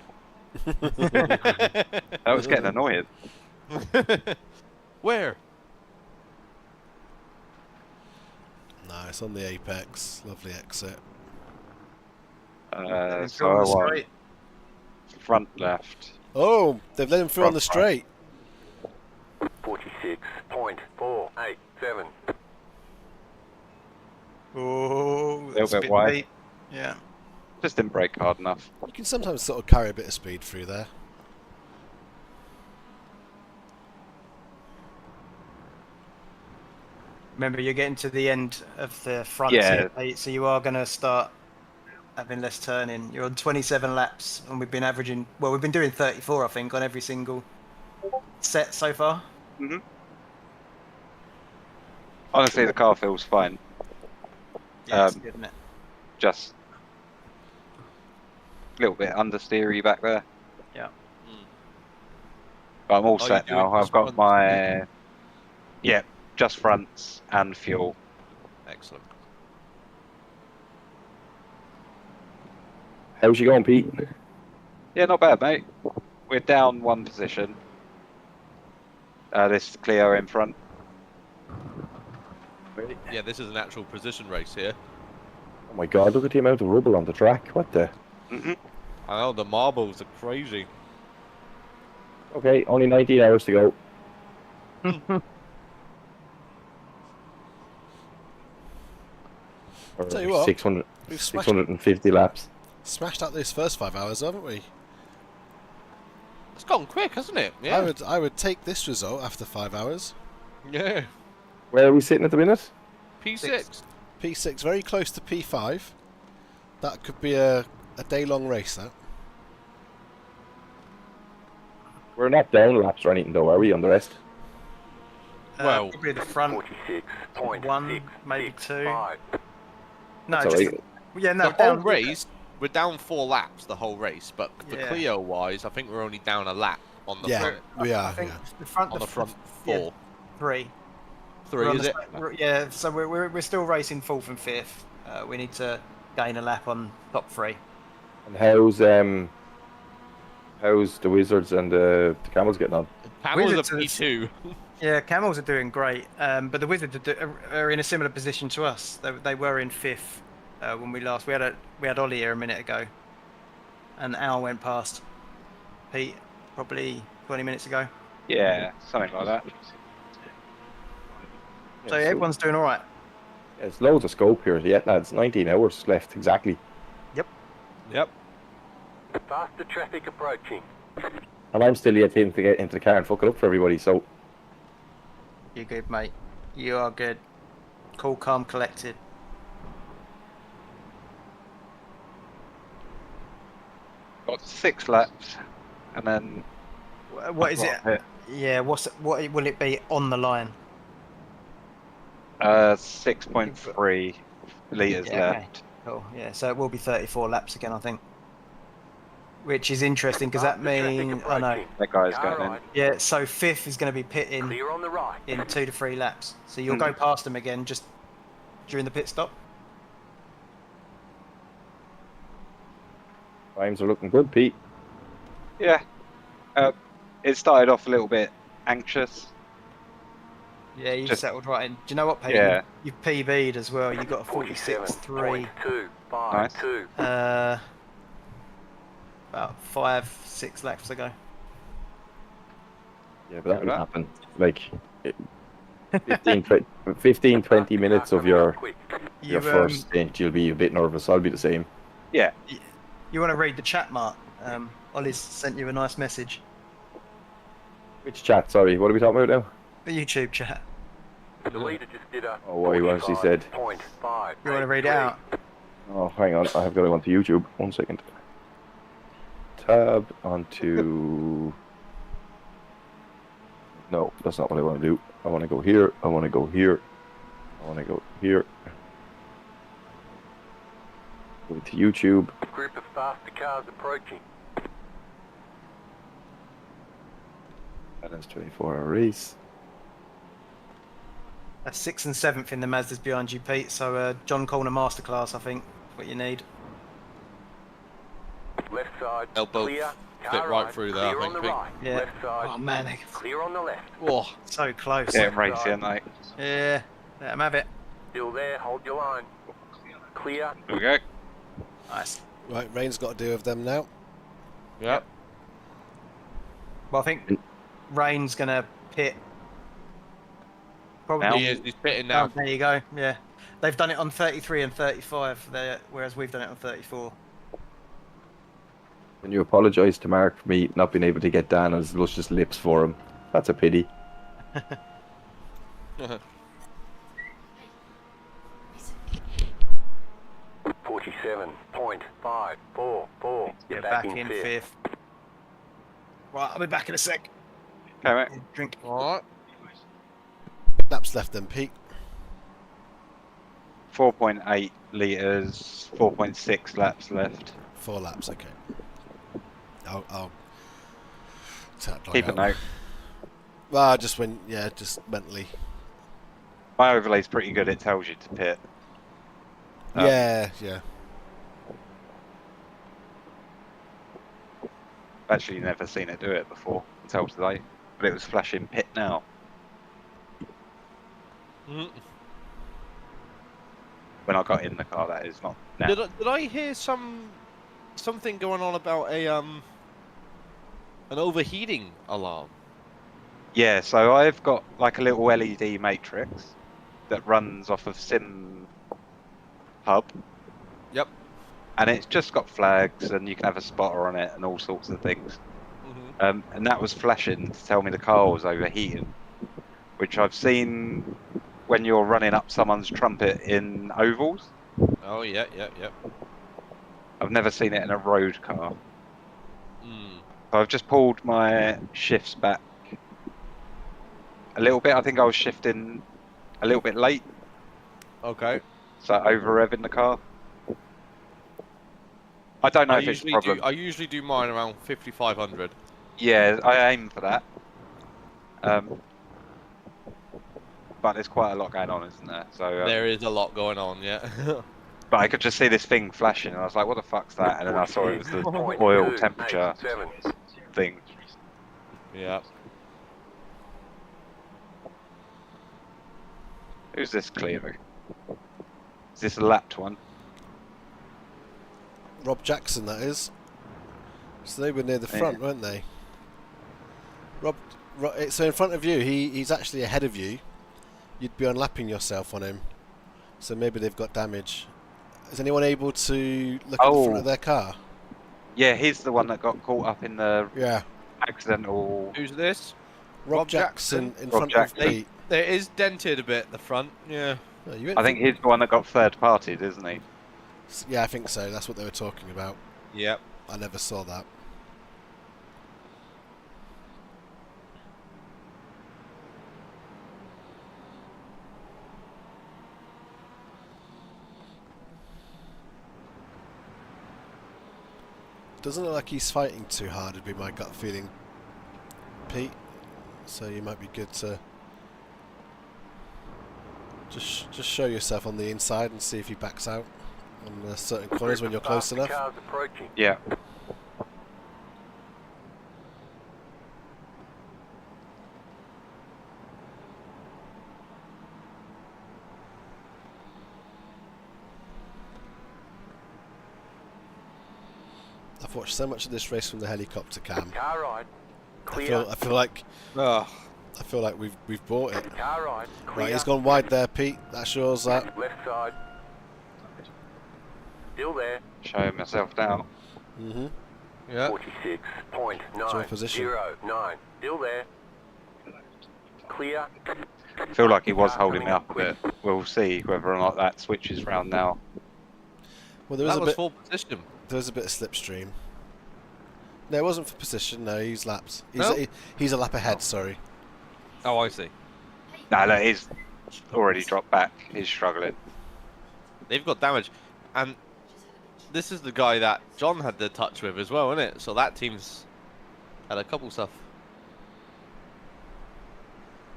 That was getting annoying. Where? Nice, on the apex. Lovely exit. So Through I on the want straight. front left. Oh, they've let him through on the straight. 46.487. Oh, Little that's a bit wide. deep. Yeah. Just didn't brake hard enough. You can sometimes sort of carry a bit of speed through there. Remember, you're getting to the end of the front, Yeah. so you are going to start having less turning. You're on 27 laps, and we've been averaging, well, we've been doing 34, I think, on every single set so far. hmm Honestly, the car feels fine. Yeah, it's good, isn't it? Just a little bit understeery back there. Yeah. But I'm all Oh, set you're now. doing I've got just my just fronts and fuel. Excellent. How's you going, Pete? Yeah, not bad, mate. We're down one position. This Clio in front. Yeah, this is an actual position race here. Oh my god, look at the amount of rubble on the track. What the? hmm I know, the marbles are crazy. Okay, only 19 hours to go. Or Tell you what, 600, we've smashed, 650 laps. smashed out those first 5 hours, haven't we? It's gone quick, hasn't it? Yeah. I would take this result after 5 hours. Yeah. Where are we sitting at the minute? P6. P6, very close to P5. That could be a day-long race, that. We're not down laps or anything though, are we, on the rest? Well, probably the front 1, maybe 2. No, That's just alright. yeah, no. the Down, whole race, we're down 4 laps the whole race, but for Yeah. Clio wise, I think we're only down a lap on the Yeah, front. we I are. think Yeah. the front, On the front yeah, 4. 3. 3 is it? Yeah, so we're still racing 4th and 5th. We need to gain a lap on top 3. And how's the Wizards and the Camels getting on? Camels are Wizards P2. Yeah, Camels are doing great, but the Wizards are in a similar position to us. They were in 5th when we last. We had Ollie here a minute ago, and Al went past Pete probably 20 minutes ago. Yeah, something like that. So everyone's doing all right. There's loads of scope here yet, lads. 19 hours left exactly. Yep. Faster traffic approaching. And I'm still yet to get into the car and fuck it up for everybody, so You're good, mate. You are good. Cool, calm, collected. Got 6 laps, and then What is it? Yeah, what will it be on the line? 6.3 litres Yeah, okay. left. Cool. Yeah, so it will be 34 laps again, I think. Which is interesting because that means I know. That guy's going in. Yeah, so 5th is going to be pitting Clear on the right. in 2 to 3 laps. So you'll go past them again just during the pit stop. times are looking good, Pete. Yeah. It started off a little bit anxious. Yeah, you've Just- settled right in. Do you know what, Pete? Yeah. You've PB'd as well. You got a 46.3. 47.252. About 5-6 laps ago. Yeah, but that will happen. Like 15, 20 minutes of your first stint, you'll be a bit nervous. I'll be the same. Yeah. You want to read the chat, Mark? Ollie's sent you a nice message. Which chat? Sorry, what are we talking about now? The YouTube chat. The leader just did a Oh, what he actually said. 45.5. You want to read it out? Oh, hang on. I have got to go onto YouTube. 1 second. Tab onto. No, that's not what I want to do. I want to go here. I want to go here. I want to go here. Go to YouTube. Group of faster cars approaching. And it's 24-hour race. That's 6th and 7th in the Mazdas behind you, Pete. So John Corner Masterclass, I think, is what you need. Left side. They'll both clear. fit Car right through there, Clear I on the think. right. Yeah. Left side. Oh man, Clear on the left. Oh, so close. Getting racy, aren't they? Yeah, let him have it. Still there. Hold your line. Clear. Here we go. Nice. Right, Rain's got to do with them now. yep. Well, I think Rain's gonna pit. Probably. He's pitting now. Oh, there you go. Yeah, they've done it on 33 and 35, there, whereas we've done it on 34. Can you apologise to Mark for me not being able to get Dan as luscious lips for him? That's a pity. 47.544. You're back in 5th. Right, I'll be back in a sec. Okay, mate. Drink. Alright. Laps left then, Pete. 4.8 litres, 4.6 laps left. 4 laps, okay. I'll Keep a note. Well, just when, yeah, just mentally. My overlay's pretty good. It tells you to pit. Yeah. Actually, never seen it do it before until today. But it was flashing pit now. Mm. When I got in the car, that is, not now. Did I hear something going on about a an overheating alarm? Yeah, so I've got like a little LED matrix that runs off of Sim Hub. Yep. And it's just got flags, and you can have a spotter on it and all sorts of things. Mm-hmm. And that was flashing to tell me the car was overheating, which I've seen when you're running up someone's trumpet in ovals. Oh yeah. I've never seen it in a road car. Mm. So I've just pulled my shifts back a little bit. I think I was shifting a little bit late, Okay. so over-revving the car. I don't know I if it's a usually problem. I usually do mine around 5,500. Yeah, I aim for that. But there's quite a lot going on, isn't there? So There is a lot going on, yeah. but I could just see this thing flashing, and I was like, "What the fuck's that?" And then I saw it was the oil temperature thing. Yeah. Who's this Cleo? Is this a lapped one? Rob Jackson, that is. So they were near the front, weren't they? So in front of you, he's actually ahead of you. You'd be unlapping yourself on him. So maybe they've got damage. Is anyone able to look at the front of their car? Yeah, he's the one that got caught up in the accidental... Who's this? Rob Jackson in Rob front Jackson. of Pete. There is dented a bit, the front, yeah. Oh, I think he's the one that got third-partied, isn't he? Yeah, I think so. That's what they were talking about. Yep. I never saw that. Doesn't look like he's fighting too hard, would be my gut feeling, Pete. So you might be good to just show yourself on the inside and see if he backs out on certain corners when you're close enough. Yeah. I've watched so much of this race from the helicopter cam. Car ride. I feel like I feel like we've bought it. Car ride. Right, he's gone wide there, Pete. That's yours, that. Left side. Still there. Showing myself down. Mm-hmm. Yeah. 46.909. Still there. Clear. I feel like he was holding me up a bit. We'll see whether or not that switches round now. Well, there was That a was bit. full position. There was a bit of slipstream. No, it wasn't for position. No, he's lapped. No? He's a lap ahead. Sorry. Oh, I see. No, look, he's already dropped back. He's struggling. They've got damage. And this is the guy that John had the touch with as well, isn't it? So that team's had a couple stuff.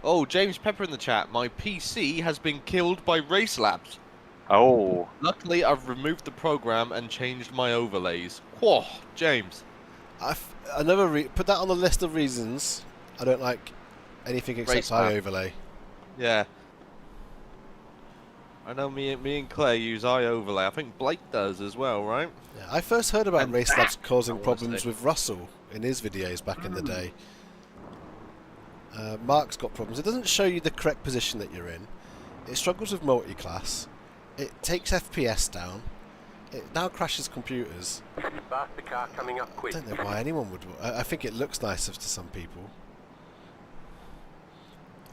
Oh, James Pepper in the chat. My PC has been killed by Race Labs. Oh. Luckily, I've removed the program and changed my overlays. Whoa, James. Put that on the list of reasons I don't like anything except iOverlay. Yeah. I know me and Claire use iOverlay. I think Blake does as well, right? Yeah, I first heard about Race Labs causing problems with Russell in his videos back in the day. Mark's got problems. It doesn't show you the correct position that you're in. It struggles with multi-class. It takes FPS down. It now crashes computers. Faster car coming up quick. I don't know why anyone would. I think it looks nicer to some people.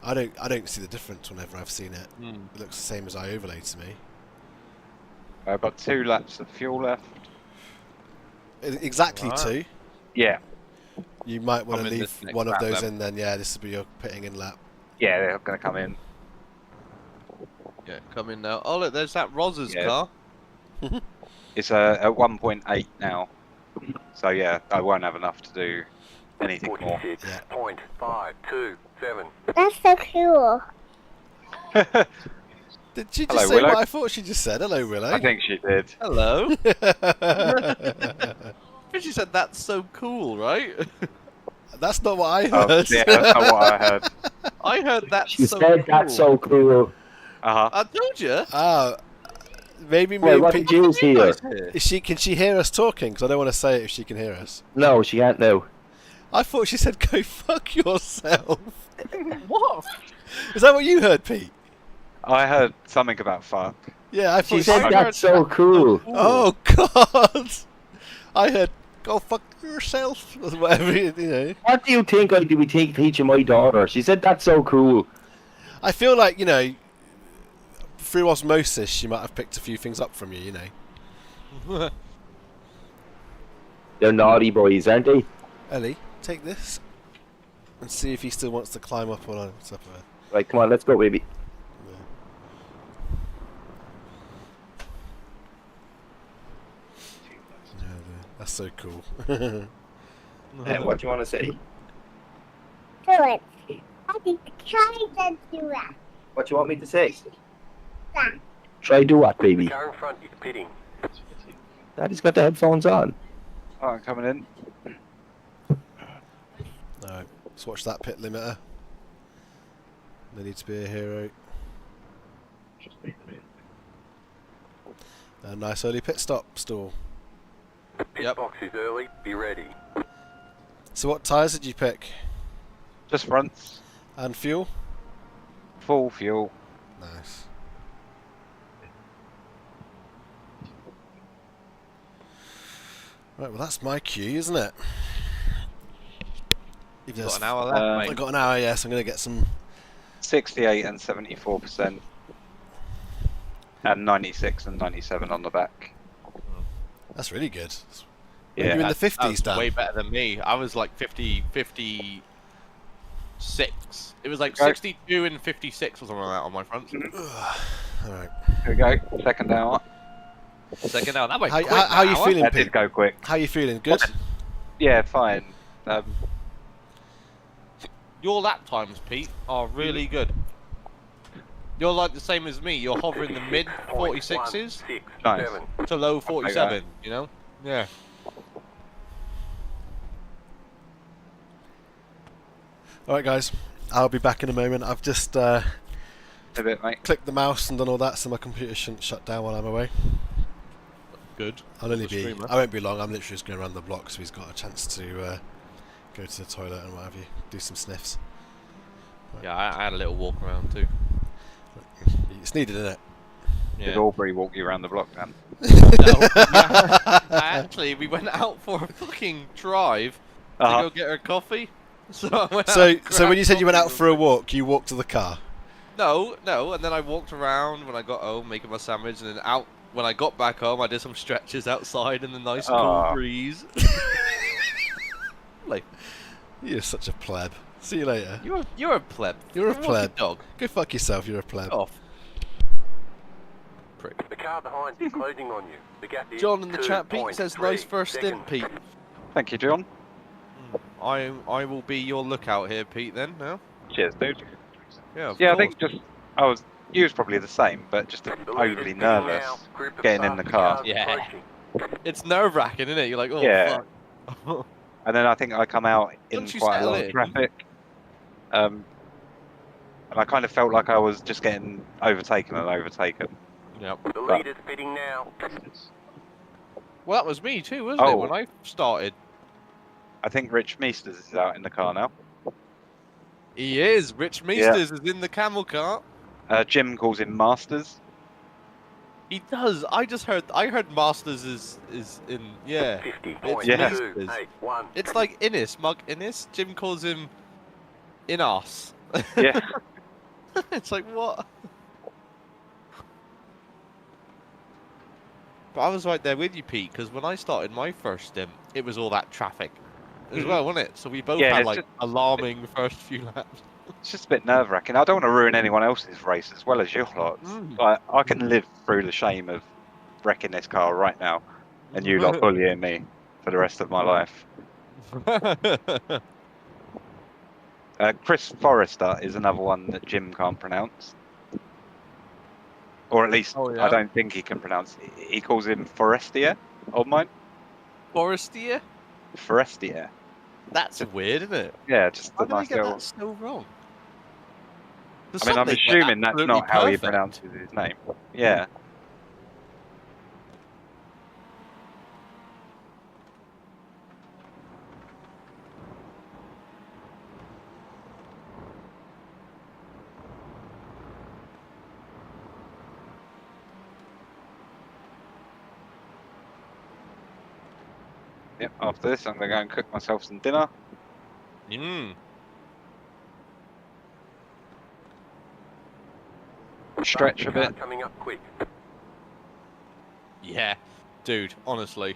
I don't see the difference whenever I've seen it. It looks the same as iOverlay to me. I've got 2 laps of fuel left. Exactly 2. Yeah. You might want to I'm in leave this next one of lap those then. in then. Yeah, this will be your pitting in lap. Yeah, they're going to come in. Yeah, come in now. Oh, look, there's that Roz's car. It's a 1.8 now. So yeah, I won't have enough to do anything more. 46.527. That's so cool. Did she just Hello, say Willow. what I thought she just said? Hello, Willow. I think she did. Hello. She said that's so cool, right? That's not what I Oh, heard. yeah, that's not what I heard. I heard that's She so said cool. that's so cool. Uh-huh. I told you. Maybe me Wait, and what Pete. did you hear? Can she hear us talking? Because I don't want to say it if she can hear us. No, she can't now. I thought she said, "Go fuck yourself." What? Is that what you heard, Pete? I heard something about fuck. Yeah, I thought She said that's so cool. Oh God! I heard, "Go fuck yourself," or whatever you know. What do you think I do? We think teaching my daughter? She said that's so cool. I feel like through osmosis, she might have picked a few things up from you. You know. They're naughty boys, aren't they? Ellie, take this. and see if he still wants to climb up on top of it. Right, come on, let's go, baby. That's so cool. What do you want to say? Do it. I think try to do that. What do you want me to say? Try do what, The baby? car in front is pitting. Daddy's got the headphones on. Oh, I'm coming in. Alright, let's watch that pit limiter. They need to be a hero. A nice early pit stop stall. Pit box is early. Be ready. So what tyres did you pick? Just fronts. And fuel? Full fuel. Nice. Right, well that's my cue, isn't it? You've got an hour left, mate. I've got an hour, yes. I'm going to get some... 68 and 74%. And 96 and 97 on the back. That's really good. Yeah, You're in the 50s, That's Dan. way better than me. I was like 56. It was like 62 and 56 or something like that on my front. Alright. Here we go. Second hour. Second hour. That went How quick. are you feeling, That Pete? did go quick. How are you feeling? Good? Yeah, fine. Your lap times, Pete, are really good. You're like the same as me. You're hovering the mid 46s Nice. to low 47. You know? Yeah. Alright guys, I'll be back in a moment. I've just A bit, mate. clicked the mouse and done all that so my computer shouldn't shut down while I'm away. Good. I'll only The be... streamer. I won't be long. I'm literally just going around the block so he's got a chance to go to the toilet and what have you. Do some sniffs. Yeah, I had a little walk around too. It's needed, isn't it? Did Aubrey walk you around the block then? Actually, we went out for a fucking drive to go get her coffee. So I went So out when you said you went out coffee for a walk, you walked to the car? No, and then I walked around when I got home, making my sandwich, and then out when I got back home, I did some stretches outside in the nice cool breeze. Like, you're such a pleb. See you later. You're a pleb. You're a pleb. Dog. Go fuck yourself. You're a pleb. Off. The car behind is closing on you. The gap is John in the chat, Pete says, 2.3 nice first stint, seconds. Pete. Thank you, John. I will be your lookout here, Pete. Then now. Cheers, dude. Yeah. I think you was probably the same, but just overly nervous getting in the car. Yeah. It's nerve-wracking, isn't it? You're like, oh Yeah. fuck. And then I think I come out in Once you quite a settle lot of in. traffic. And I kind of felt like I was just getting overtaken. Yep. The leader's pitting now. Well, that was me too, wasn't it? When I started. I think Rich Meesters is out in the car now. He is. Rich Meesters is in the camel car. Jim calls him Masters. He does. I heard Masters is in. Yeah. 50.281. Meesters. It's like Innis, Mug Innis. Jim calls him Inas. Yeah. It's like what? But I was right there with you, Pete, because when I started my first stint, it was all that traffic as well, wasn't it? So we both had like alarming first few laps. It's just a bit nerve-wracking. I don't want to ruin anyone else's race as well as your lot. Like, I can live through the shame of wrecking this car right now, and you lot bullying me for the rest of my life. Chris Forrester is another one that Jim can't pronounce. Or at least, I don't think he can pronounce it. He calls him Forestier on mine. Forestier? Forestier. That's weird, isn't it? Yeah, just How a did I nice get little... that so wrong? I mean, I'm assuming that's not how he pronounces his name. Yeah. Yep, after this I'm going to go and cook myself some dinner. Stretch a bit. Coming up quick. Yeah, dude, honestly.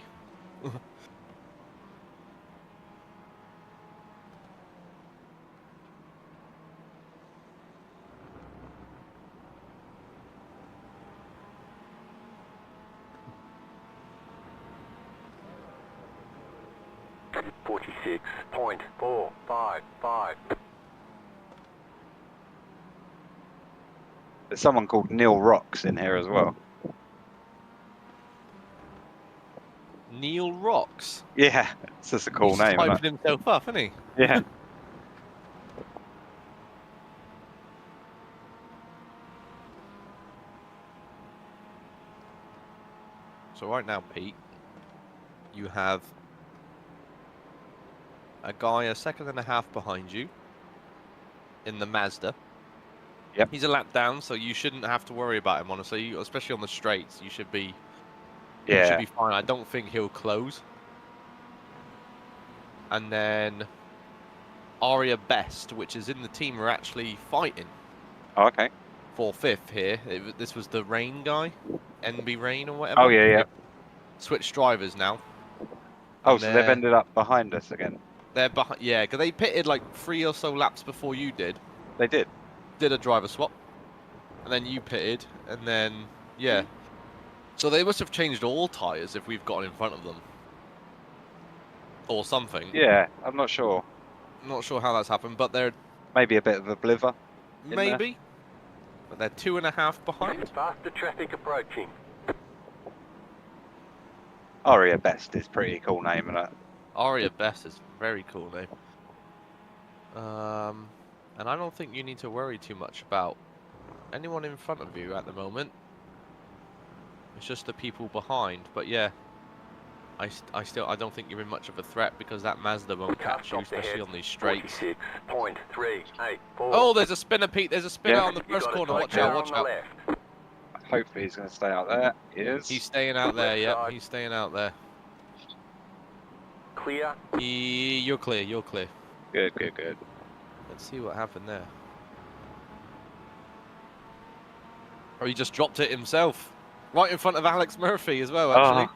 46.455. There's someone called Neil Rocks in here as well. Neil Rocks. Yeah, it's just a cool He's name, just isn't hyping himself up, isn't he? it? Yeah. So right now, Pete, you have a guy a second and a half behind you in the Mazda. Yep. He's a lap down, so you shouldn't have to worry about him, honestly. Especially on the straights, you should be. You should Yeah. be fine. I don't think he'll close. And then Aria Best, which is in the team, are actually fighting Oh, okay. for 5th here. This was the Rain guy, NB Rain or whatever. Oh, yeah, yeah. Switched drivers now. Oh, And so they've ended up behind us again. They're behind, yeah, because they pitted like 3 or so laps before you did. They did. Did a driver swap, and then you pitted, and then yeah. So they must have changed all tyres if we've gotten in front of them, or something. Yeah, I'm not sure. I'm not sure how that's happened, but they're Maybe a bit of a bliver. in there. maybe. But they're 2.5 behind. Faster traffic approaching. Aria Best is pretty cool name, isn't it? Aria Best is a very cool name. And I don't think you need to worry too much about anyone in front of you at the moment. It's just the people behind. But yeah, I don't think you're in much of a threat because that Mazda won't catch you, especially on these straights. 46.384. Oh, there's a spinner, Pete. There's a spinner Yeah. on the You first got a corner. tight Watch car out, on watch the out. left. Hopefully he's going to stay out there. He is. He's staying out there, Left yeah. side. He's staying out there. Clear. You're clear, you're clear. Good, good, good. Let's see what happened there. Or he just dropped it himself. Right in front of Alex Murphy as well, actually. Ah.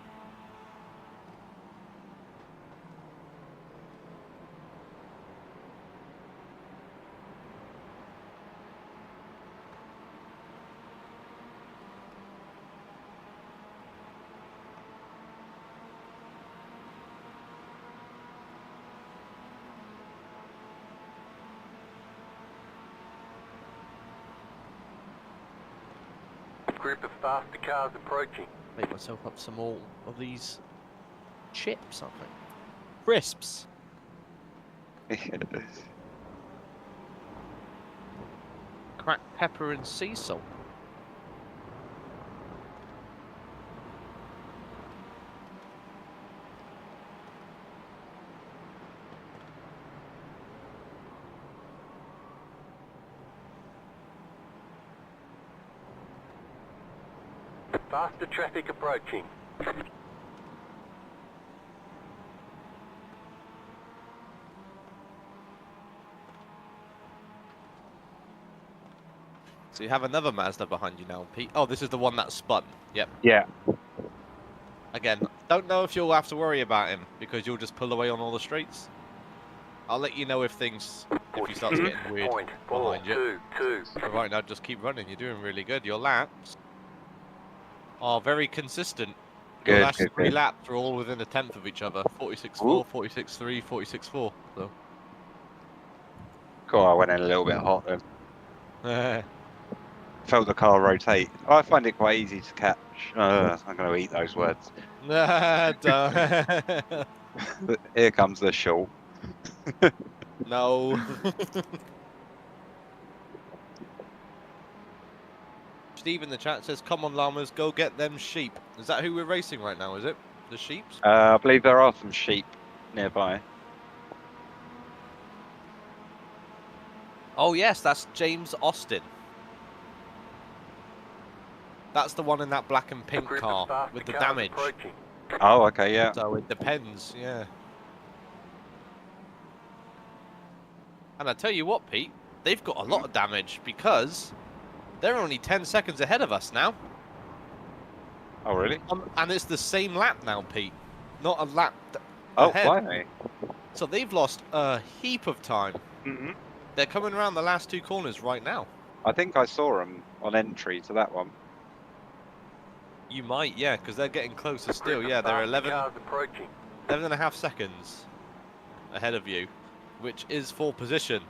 Group of faster cars approaching. Make myself up some more of these chips, I think. Crisps. Cracked pepper and sea salt. Faster traffic approaching. So you have another Mazda behind you now, Pete. Oh, this is the one that spun. Yep. Yeah. Again, don't know if you'll have to worry about him because you'll just pull away on all the straights. I'll let you know if he starts getting weird behind you. But right now, just keep running. You're doing really good. Your laps are very consistent. Your Good, last good, 3 good. laps are all within a tenth of each other. 46.4, 46.3, 46.4. So. Cool, I went in a little bit hot then. Uh, Felt the car rotate. I find it quite easy to catch. I'm going to eat those words. don't. Here comes the show. No. Steve in the chat says, "Come on, llamas, go get them sheep." Is that who we're racing right now? Is it the sheeps? I believe there are some sheep nearby. Oh yes, that's James Austin. That's the one in that black and pink car with the damage. Oh, okay, yeah. So it depends, yeah. And I tell you what, Pete, they've got a lot of damage because they're only 10 seconds ahead of us now. Oh, really? And it's the same lap now, Pete. Not a lap Oh, ahead. blimey. So they've lost a heap of time. Mm-hmm. They're coming around the last 2 corners right now. I think I saw them on entry to that one. You might, yeah, because they're getting closer still. Yeah, they're 11 and a half seconds. ahead of you, which is for position.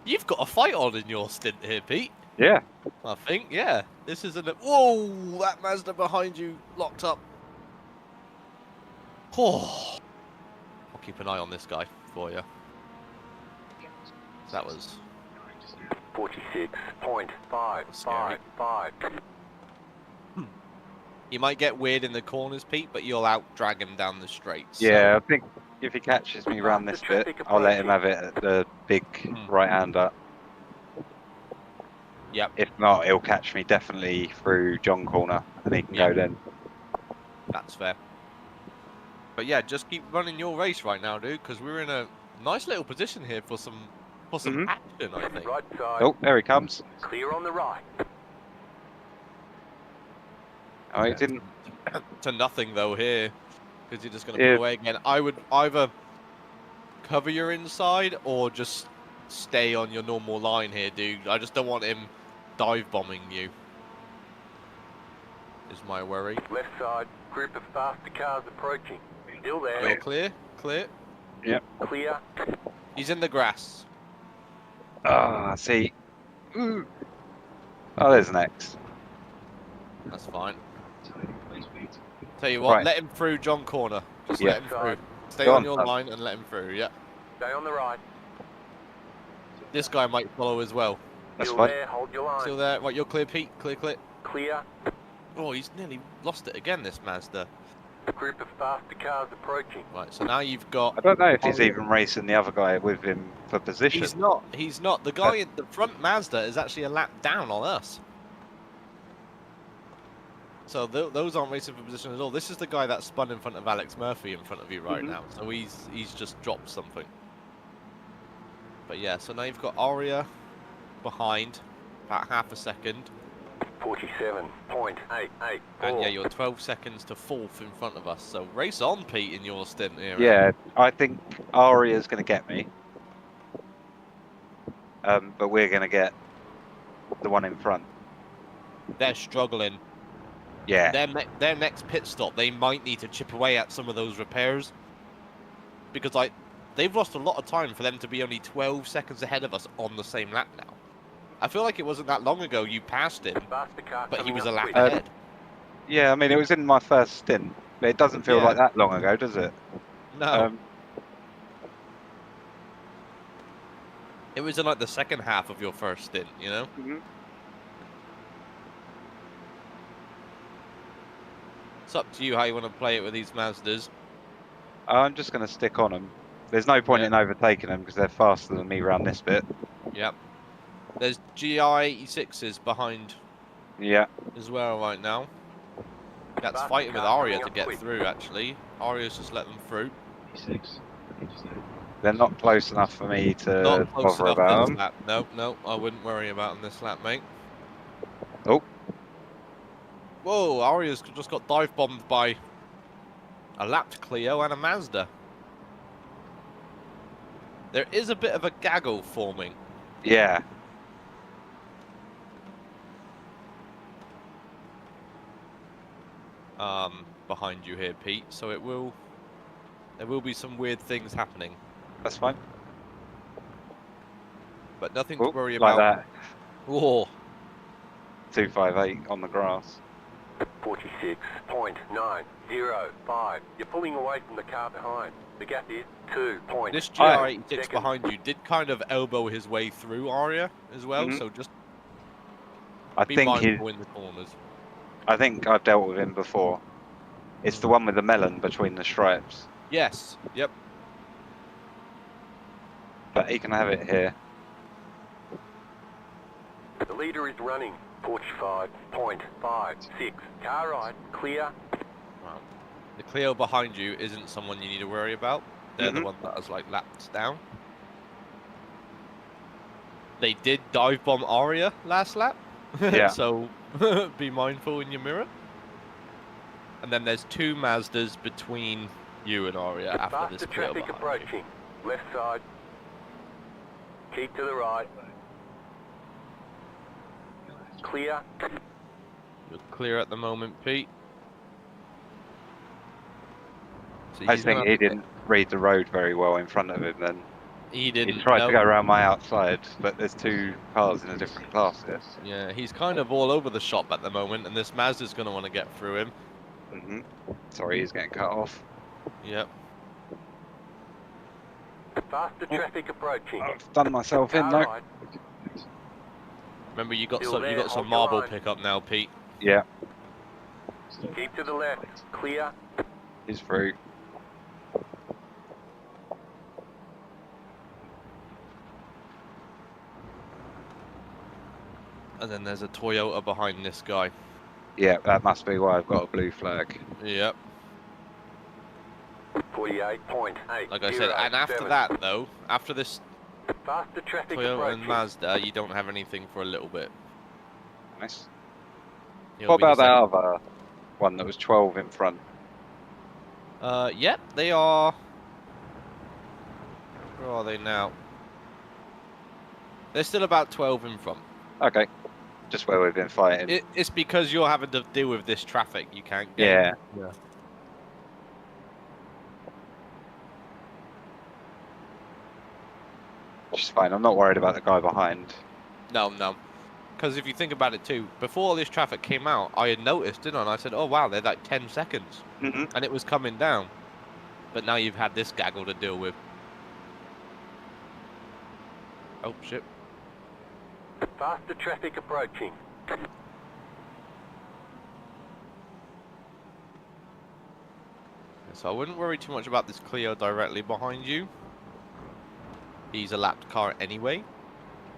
You've got a fight on in your stint here, Pete. Yeah. I think, yeah. This isn't a... Whoa! That Mazda behind you locked up. Oh. I'll keep an eye on this guy for you. That was... 46.555. You might get weird in the corners, Pete, but you'll out-drag him down the straights. Yeah, I think if he catches me around this bit, I'll let him have it at the big right-hander. Yep. If not, he'll catch me definitely through John corner, and he can go then. That's fair. But yeah, just keep running your race right now, dude, because we're in a nice little position here for some action, I think. Right side. Oh, there he comes. Clear on the right. Oh, he didn't. To nothing though here, because you're just going to pull away again. I would either cover your inside or just stay on your normal line here, dude. I just don't want him dive bombing you. Is my worry. Left side. Group of faster cars approaching. Still there. You're clear? Clear? Yep. Clear. He's in the grass. Ah, see. Ooh. Oh, there's an X. That's fine. Tell you what, Right. let him through John corner. Just Yeah. let him through. Stay Go on on, your Tom. line and let him through, yeah. Stay on the right. This guy might follow as well. That's Still fine. there. Hold your line. Still there. Right, you're clear, Pete. Clear, clear. Clear. Oh, he's nearly lost it again, this Mazda. Group of faster cars approaching. Right, so now you've got... I don't know if he's even racing the other guy with him for position. He's not. He's not. The guy in the front Mazda is actually a lap down on us. So those aren't racing for position at all. This is the guy that spun in front of Alex Murphy in front of you right now. So he's just dropped something. But yeah, so now you've got Aria behind about half a second. 47.884. And yeah, you're 12 seconds to fourth in front of us. So race on, Pete, in your stint here. Yeah, I think Aria's going to get me. But we're going to get the one in front. They're struggling. Yeah. Their next pit stop, they might need to chip away at some of those repairs. Because they've lost a lot of time for them to be only 12 seconds ahead of us on the same lap now. I feel like it wasn't that long ago you passed him, but he was a lap ahead. Yeah, I mean, it was in my first stint, but it doesn't feel like that long ago, does it? No. It was in like the second half of your first stint, you know? It's up to you how you want to play it with these Mazdas. I'm just going to stick on them. There's no point in overtaking them because they're faster than me around this bit. Yep. There's GI86s behind as well right now. That's fighting with Aria to get through, actually. Aria's just let them through. They're not close enough for me to Not close bother enough about this them. lap. No, no, I wouldn't worry about on this lap, mate. Oh. Whoa, Aria's just got dive bombed by a lapped Clio and a Mazda. There is a bit of a gaggle forming. Yeah. Behind you here, Pete. So there will be some weird things happening. That's fine. But nothing to worry like about. that. Whoa. 258 on the grass. 46.905. You're pulling away from the car behind. The gap is 2 points. This GR86 behind you did kind of elbow his way through Aria as well, so just be mindful in the corners. I think I've dealt with him before. It's the one with the melon between the stripes. Yes, yep. But he can have it here. The leader is running 45.56. Car right, clear. Wow. The Clio behind you isn't someone you need to worry about. They're the one that has like lapped down. They did dive bomb Aria last lap. Yeah. So be mindful in your mirror. And then there's two Mazdas between you and Aria after this Clio traffic behind approaching. Left side. Keep to the right. Clear. You're clear at the moment, Pete. So I he's think gonna he have to didn't read the road very well in front of him then. He didn't. He tried no. to go around my outside, but there's two cars in a different class here. Yeah, he's kind of all over the shop at the moment, and this Mazda's going to want to get through him. Sorry, he's getting cut off. Yep. Faster traffic approaching. I've done myself in though. Remember, you got Still some there, you got some hold your marble line. pickup now, Pete. Yeah, Keep to the left. Clear. he's through. And then there's a Toyota behind this guy. Yeah, that must be why I've got a blue flag. Yep. 48.8. Like I said, and after that though, after this Faster traffic Toyota approaching. and Mazda, you don't have anything for a little bit. Nice. It'll What be the about that second- other one that was 12 in front? Yep, they are. Where are they now? They're still about 12 in front. Okay, just where we've been fighting. It's because you're having to deal with this traffic. You can't get. Yeah. Which is fine. I'm not worried about the guy behind. No. Because if you think about it too, before all this traffic came out, I had noticed, didn't I? And I said, oh wow, they're like 10 seconds. And it was coming down. But now you've had this gaggle to deal with. Oh, shit. Faster traffic approaching. So I wouldn't worry too much about this Clio directly behind you. He's a lapped car anyway.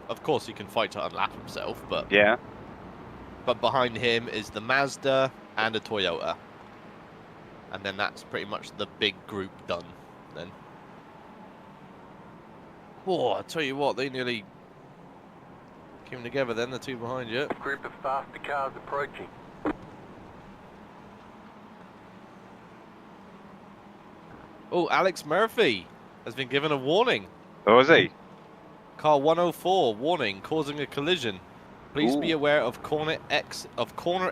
Of course, he can fight to unlap himself, but... Yeah. But behind him is the Mazda and a Toyota. And then that's pretty much the big group done, then. Oh, I tell you what, they nearly came together then, the two behind you. Group of faster cars approaching. Oh, Alex Murphy has been given a warning. Oh, is he? Car 104, warning, causing a collision. Please be Ooh. aware of corner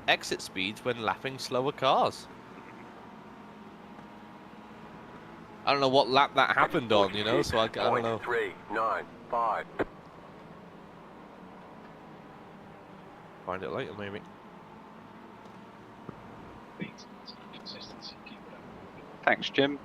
exit speeds when lapping slower cars. I don't know what lap that happened on, you know, so I don't know. 395. Find it later, maybe. Thanks, Jim.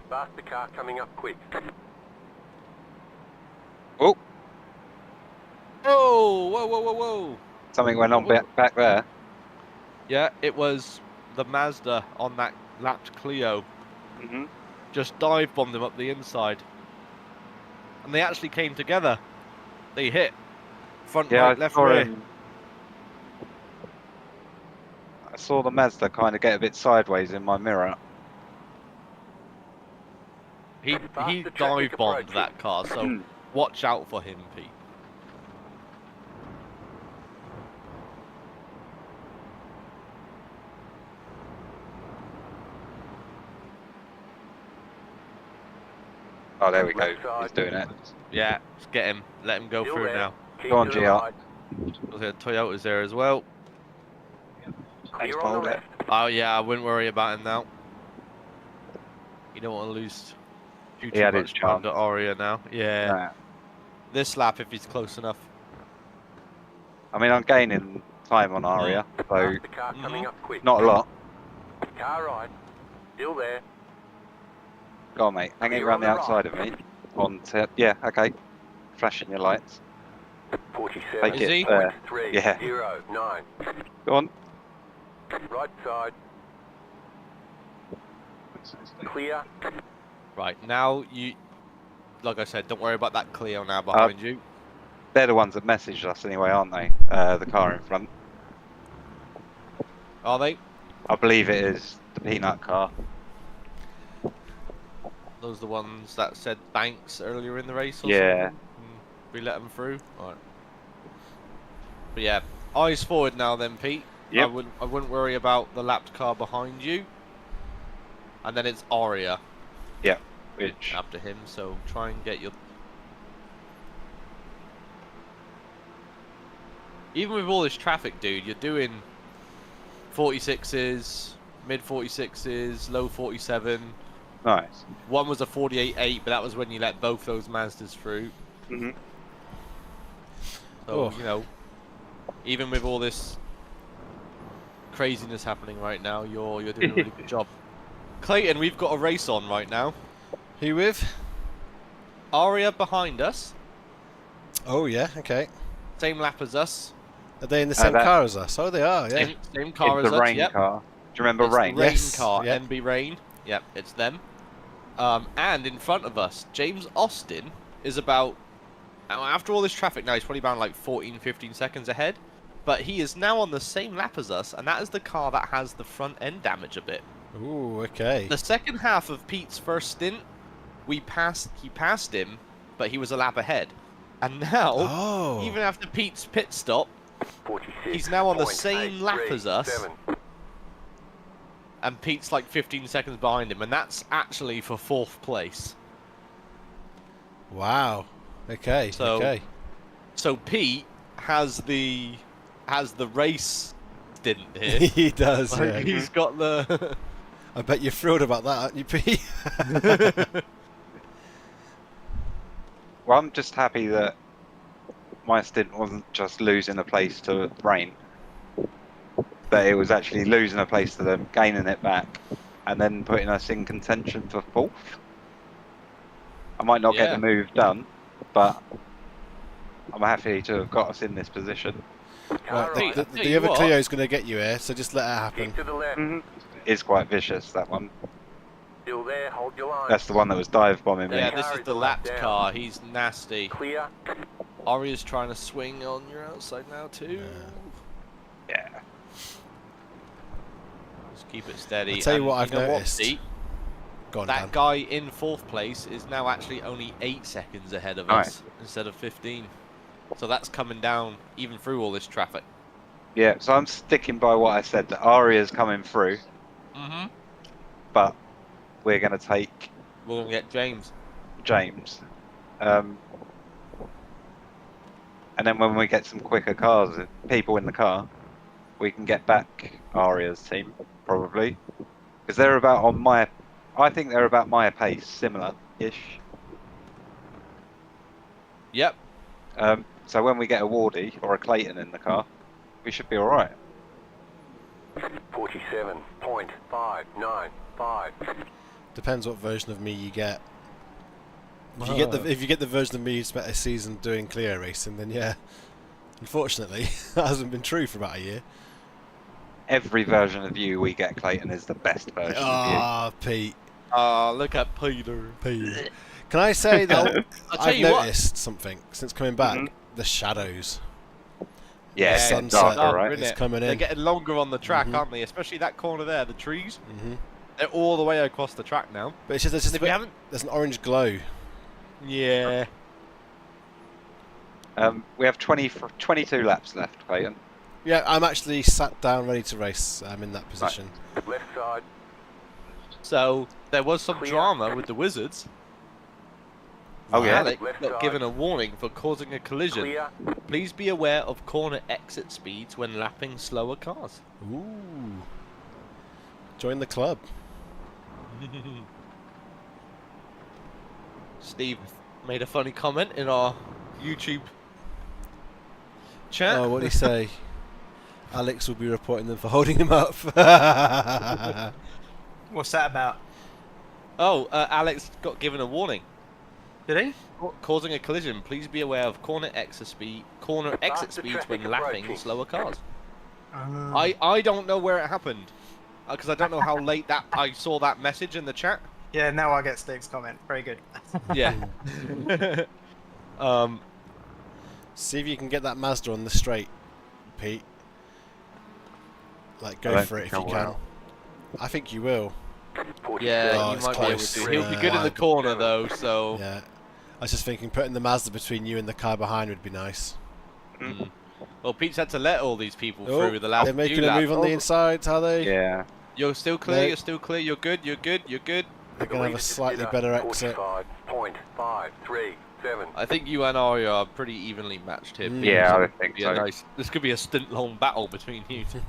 Faster car coming up quick. Oh, Oh, whoa. something went on back there. Yeah, it was the Mazda on that lapped Clio. Just dive bombed them up the inside. And they actually came together. They hit. Front, Yeah, right, I left, saw rear. him. I saw the Mazda kind of get a bit sideways in my mirror. He dive bombed that car, so watch out for him, Pete. Oh, there we go. He's doing it. Yeah, just get him. Let him go Still through there. now. Go on, GR. Okay, Toyota's there as well. Clear on the Boulder. left. Oh yeah, I wouldn't worry about him now. You don't want to lose too He had his much time chance. to Aria now. Yeah. Nah. This lap, if he's close enough. I mean, I'm gaining time on Aria, so Faster car coming up quick. not a lot. Car right. Still there. Go on, mate. Hang it You're around the on the outside of me. Yeah, okay. Flashing your lights. 47. Take it there. 309. Go on. Right side. Clear. Right, now you... Like I said, don't worry about that Clio now behind you. They're the ones that messaged us anyway, aren't they? The car in front. Are they? I believe it is the peanut car. Those are the ones that said Banks earlier in the race or Yeah. something? We let them through? Alright. But yeah, eyes forward now then, Pete. Yep. I wouldn't worry about the lapped car behind you. And then it's Aria. Yeah. Which Up to him, so try and get your... Even with all this traffic, dude, you're doing 46s, mid 46s, low 47. nice. One was a 48.8, but that was when you let both those Mazdas through. hmm So, you know, even with all this craziness happening right now, you're doing a really good job. Clayton, we've got a race on right now. Who with? Aria behind us. Oh yeah, okay. Same lap as us. Are they in the same car as us? Oh, they are. Yeah. Same car It's as the us. rain Yep. car. Do you remember It's Rain? the rain Yes, car. yep. NB Rain. Yep, it's them. And in front of us, James Austin is about... After all this traffic now, he's probably about like 14, 15 seconds ahead. But he is now on the same lap as us, and that is the car that has the front end damage a bit. Ooh, okay. The second half of Pete's first stint, he passed him, but he was a lap ahead. And now, even after Pete's pit stop, he's now on the same lap as us. And Pete's like 15 seconds behind him, and that's actually for 4th place. Wow. Okay. So, okay. So Pete has the race stint here. He does. Like, Yeah. he's got the... I bet you're thrilled about that, aren't you, Pete? Well, I'm just happy that my stint wasn't just losing a place to Rain. That it was actually losing a place to them, gaining it back, and then putting us in contention for 4th. I might not get the move done, but I'm happy to have got us in this position. Right, the other Clio's going to get you here, so just let it happen. To the left. It's quite vicious, that one. Still there, hold your line. That's the one that was dive bombing me. Yeah, this is the lapped car. He's nasty. Clear. Aria's trying to swing on your outside now too. Yeah. Just keep it steady. I'll tell you And what I've know noticed. Pete? Go on, That Dan. guy in 4th place is now actually only 8 seconds ahead of Nice. us instead of 15. So that's coming down even through all this traffic. Yeah, so I'm sticking by what I said, that Aria's coming through, Mm-hmm. but we're going to take We're going to get James. James. And then when we get some quicker cars, people in the car, we can get back Aria's team, probably. Because they're about on my... I think they're about my pace, similar-ish. Yep. So when we get a Wardy or a Clayton in the car, we should be alright. 47.595. Depends what version of me you get. If you get the version of me who spent a season doing Clio racing, then yeah. Unfortunately, that hasn't been true for about a year. Every version of you we get, Clayton, is the best version of Ah, Pete. Look at Peter. Pete. Can I say that I'll tell I've you what. noticed something since coming back? The shadows. you. Yeah, The it's sunset darker, right? is coming They're in. getting longer on the track, aren't they? Especially that corner there, the trees. They're all the way across the track now. But it's just, there's, just a If we bit, haven't... there's an orange glow. Yeah. We have 22 laps left, Clayton. Yeah, I'm actually sat down ready to race. I'm in that position. Left side. So, there was some drama with the Wizards. Oh, yeah? Alec got given a warning for causing a collision. Clear. Please be aware of corner exit speeds when lapping slower cars. Ooh. Join the club. Steve made a funny comment in our YouTube chat. Oh, what did he say? Alex will be reporting them for holding him up. What's that about? Oh, Alex got given a warning. Did he? Causing a collision. Please be aware of corner exit speeds when traffic lapping approaching. slower cars. I don't know where it happened because I don't know how late that I saw that message in the chat. Yeah, now I get Steve's comment. Very good. Yeah. See if you can get that Mazda on the straight, Pete. Like, I go don't for it if think you I can. will. I think you will. Yeah, Oh, you it's might be able close. to. He'll be Yeah. good in the corner though, so. Yeah. I was just thinking putting the Mazda between you and the car behind would be nice. Mm. Well, Pete's had to let all these people Oh, through the last they're making few a laps. move on the inside, are they? Yeah. You're still clear. No. You're still clear. You're good. You're good. You're good. they're going to have a slightly better exit. 45.537. I think you and I are pretty evenly matched here. Pete. Yeah, I This think could be a so. This could be a stint-long battle between you two.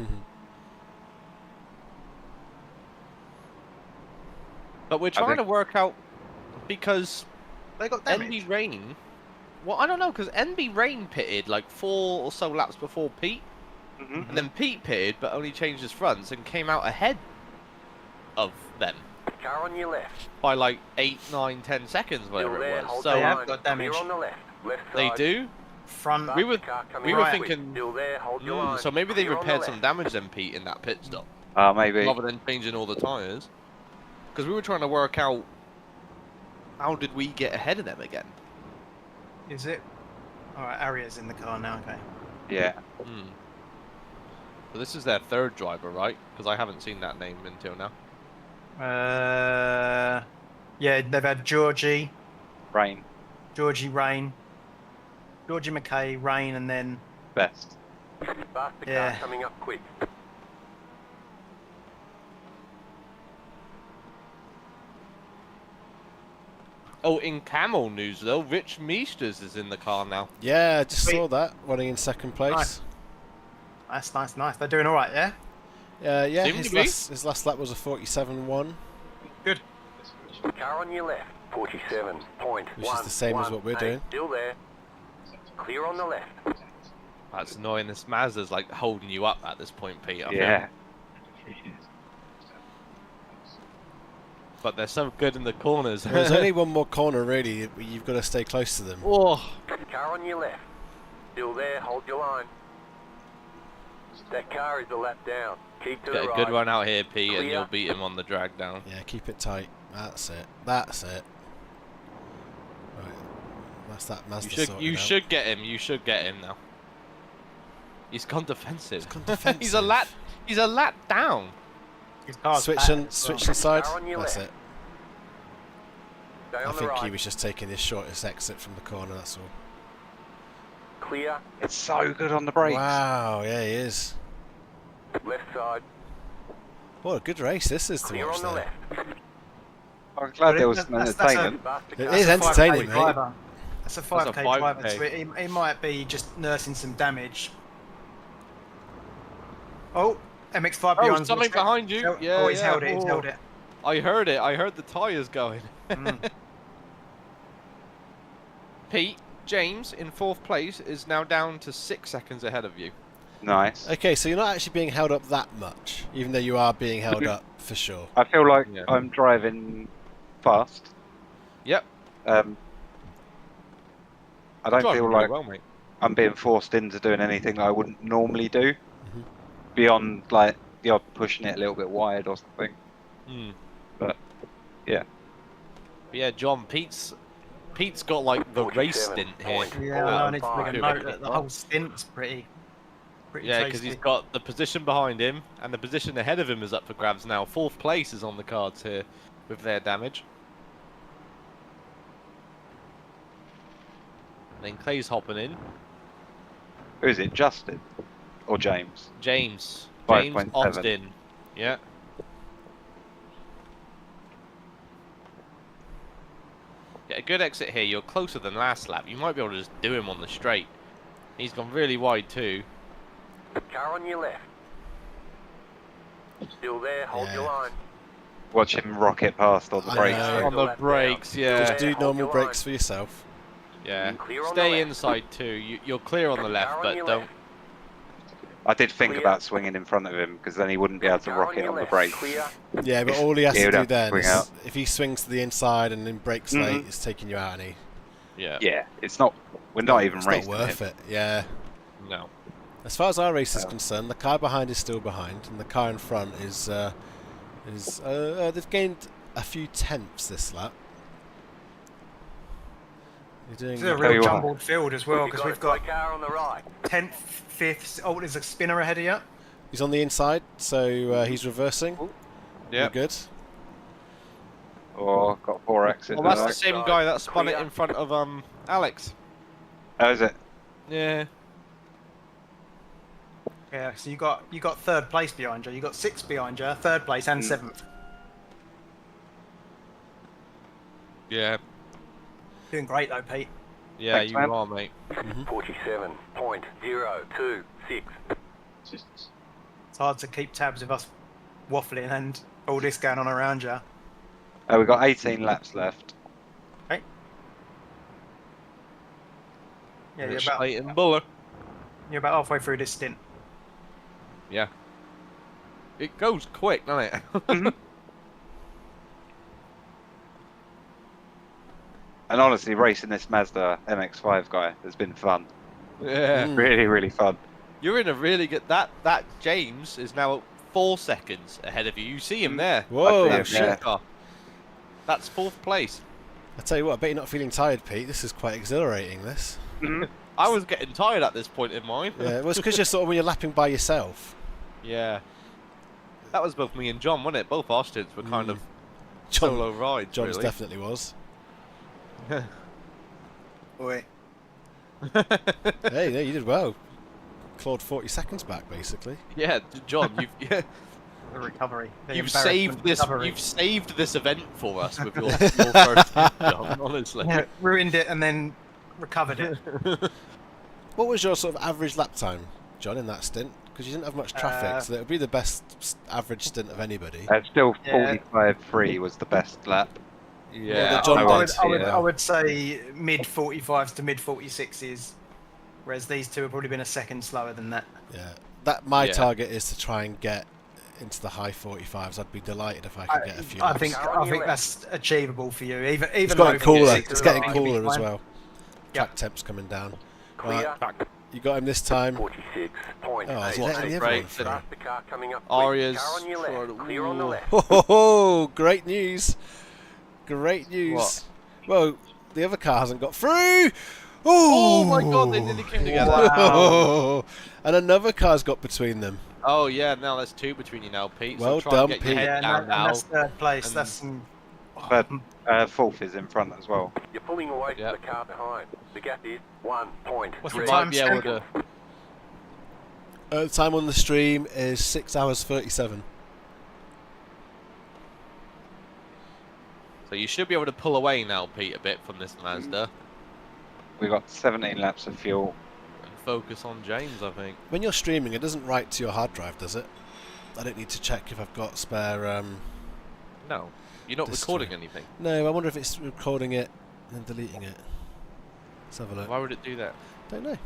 But we're trying to work out because they got NB Rain. Well, I don't know because NB Rain pitted like 4 or so laps before Pete, and then Pete pitted but only changed his fronts and came out ahead of them. Car on your left. By like 8, 9, 10 seconds, whatever There, it was. hold So the line. got damage. Clear on the left. Left they side. do. Front. We were right. thinking. Still there, hold your line. So maybe they Clear on the repaired some left. damage then, Pete, in that pit stop, Maybe. rather than changing all the tyres. Because we were trying to work out how did we get ahead of them again. Is it? Alright, Aria's in the car now, okay. Yeah. So this is their third driver, right? Because I haven't seen that name until now. Yeah, they've had Georgie Rain. Georgie Rain, Georgie McKay, Rain, and then Best. Faster Yeah. car coming up quick. Oh, in camel news though, Rich Meisters is in the car now. Yeah, I just Sweet. saw that, running in second place. nice. They're doing alright, yeah? Yeah, Seemed to be. his last lap was a 47.1, Good. Car on your left. 47.1. which is the same as what we're doing. Still there. Clear on the left. That's annoying. This Mazda's like holding you up at this point, Pete. I Yeah. feel. But they're so good in the corners. There's only one more corner, really. You've got to stay close to them. Oh, Car on your left. Still there, hold your line. That car is a lap down. Keep to get the a right. good run out here, Pete, and Clear. you'll beat him on the drag down. Yeah, keep it tight. That's it. That's it. Right. That's that Mazda sorted You out. should get him. You should get him now. He's gone defensive. He's gone defensive. He's a lap down. His car's Switch bad and as switch well. inside. Car on your That's left. it. Stay I on the think right. he was just taking his shortest exit from the corner. That's all. Clear. It's so good on the brakes. Wow. Yeah, he is. Left side. What a good race this is to Clear watch on the there. left. I'm glad there was some That's entertainment. Faster It car. is That's a 5K entertaining, mate. driver. That's a 5K That's a 5K. driver, so he might be just nursing some damage. Oh, MX-5 Oh, behind. something behind you. Yeah, Oh, he's yeah. held it. He's Oh. held it. I heard it. I heard the tyres going. Pete, James, in 4th place, is now down to 6 seconds ahead of you. Nice. Okay, so you're not actually being held up that much, even though you are being held up for sure. I feel like Yeah. I'm driving fast. Yep. I don't Driving feel pretty like well, mate. I'm being forced into doing anything I wouldn't normally do. Beyond like the odd pushing it a little bit wide or something. But yeah. But yeah, John, Pete's got like the race 47 stint here. point. Yeah, I need to make a Good. note that the whole stint's pretty Yeah, because he's tasty. got the position behind him, and the position ahead of him is up for grabs now. 4th place is on the cards here with their damage. Then Clay's hopping in. Who is it? Justin or James? James 5.7. Austin. Yeah. Yeah, a good exit here. You're closer than last lap. You might be able to just do him on the straight. He's gone really wide too. Car on your left. Still there, hold your line. Watch him rocket past on the I brakes. know. On the brakes, yeah. Just do normal brakes for yourself. Yeah. Clear on the Stay left. inside too. You're clear on the left, Car on but your don't. left. I did think Clear. about swinging in front of him because then he wouldn't be able to Car on rocket your on the left. brakes. Clear. Yeah, but all he has He to would do have to then swing is, out. if he swings to the inside and then brakes late, it's taking you out, and he. Yeah. Yeah, it's not. We're not even It's racing not worth him. it. Yeah. No. As far as our race is concerned, the car behind is still behind, and the car in front is they've gained a few tenths this lap. You're doing This is a Tell real you what. jumbled field as well because we've got a car on the right. 10th, 5th. Oh, there's a spinner ahead of you. He's on the inside, so he's reversing. Yeah. We're good. Oh, got 4 exits. Well, that's the same guy that spun it in front of Alex. How is it? Yeah. Yeah, so you got 3rd place behind you. You got 6th behind you, 3rd place and 7th. Yeah. Doing great though, Pete. Yeah, Thanks, you man. are, mate. 47.026. It's hard to keep tabs of us waffling and all this going on around you. We've got 18 laps left. Okay. Yeah, It's Leighton Buller. you're about halfway through this stint. Yeah. It goes quick, doesn't it? And honestly, racing this Mazda MX-5 guy has been fun. Yeah. Really, really fun. You're in a really good... That James is now 4 seconds ahead of you. You see him there. Whoa, That shit. shit car. That's 4th place. I tell you what, I bet you're not feeling tired, Pete. This is quite exhilarating, this. I was getting tired at this point in mine. Yeah, well, it's because you're sort of when you're lapping by yourself. Yeah. That was both me and John, wasn't it? Both our stints were kind of solo rides, John's really. definitely was. Boy. Hey, you did well. Clawed 40 seconds back, basically. Yeah, John, The recovery. The you've embarrassment saved this. recovery. You've saved this event for us with your first stint, John. Honestly. Yeah, ruined it and then recovered it. What was your sort of average lap time, John, in that stint? Because you didn't have much traffic, so it would be the best average stint of anybody. Still Yeah. 45.3 was the best lap. Yeah, I would say mid 45s to mid 46s, whereas these two have probably been a second slower than that. Yeah, my target is to try and get into the high 45s. I'd be delighted if I could get a few. I think that's achievable for you. Even it's getting cooler. It's getting I think it'll be cooler as fine. well. Track temp's coming down. Clear. You got him this time. 46.8. Oh, is he letting the other one through? Faster car coming up. Arias. Car on your left. Clear on the left. Oh, great news! Great news. Well, the other car hasn't got through. Oh my God, they nearly came together. Wow. And another car's got between them. Oh yeah, now there's 2 between you now, Pete. Well so try done, and get your Pete. head down now. That's third place. and- That's some. But 4th is in front as well. You're pulling away from the car behind. The gap is 1.3. What's the You time might be able to. The time on the stream is 6 hours 37. So you should be able to pull away now, Pete, a bit from this Mazda We've got 17 laps of fuel. and focus on James, I think. When you're streaming, it doesn't write to your hard drive, does it? I don't need to check if I've got spare. No, you're not This recording stream. anything. No, I wonder if it's recording it and then deleting it. Let's have a look. Why would it do that? Don't know.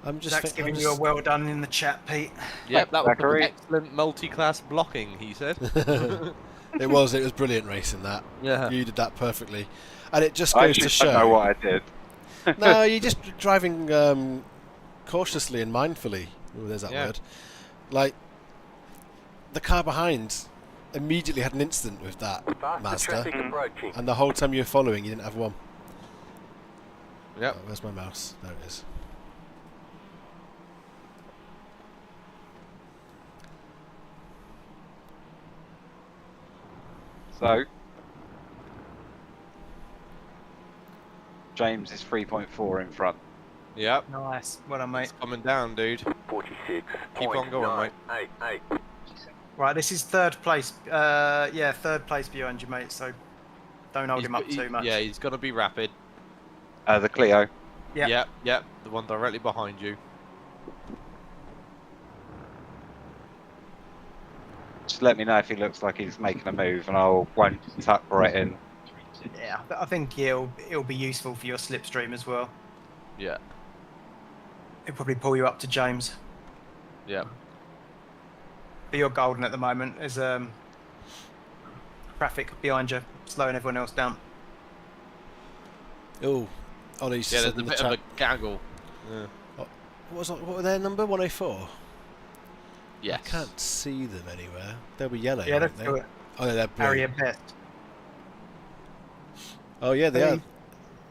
I'm just. Zach's giving you a well done in the chat, Pete. Yep, that was Zachary. excellent multi-class blocking, he said. It was brilliant racing that. Yeah. You did that perfectly, and it just I goes actually to don't know show. what I did. No, you're just driving cautiously and mindfully. Oh, there's that Yeah. word. Like the car behind immediately had an incident with that Faster Mazda, traffic approaching. and the whole time you were following, you didn't have one. Yep. Oh, where's my mouse? There it is. So, James is 3.4 in front. Yep. Nice. Well done, mate. It's coming down, dude. 46. Keep on going, mate. 88. Right, this is third place. Yeah, third place behind you, mate. So don't hold him up too much. Yeah, he's going to be rapid. The Clio. Yep. Yep. The one directly behind you. Just let me know if he looks like he's making a move, and won't tuck right in. Yeah, I think it'll be useful for your slipstream as well. Yeah. It'll probably pull you up to James. Yep. But you're golden at the moment. There's traffic behind you, slowing everyone else down. Oh, Ollie's Yeah, said there's a in the bit chat. of a gaggle. Yeah. What were their number? 104. Yes. I can't see them anywhere. They'll be yellow. Yeah, aren't they're they? Oh, no, they're blue. Harrier Best. Oh yeah, they Hey. are.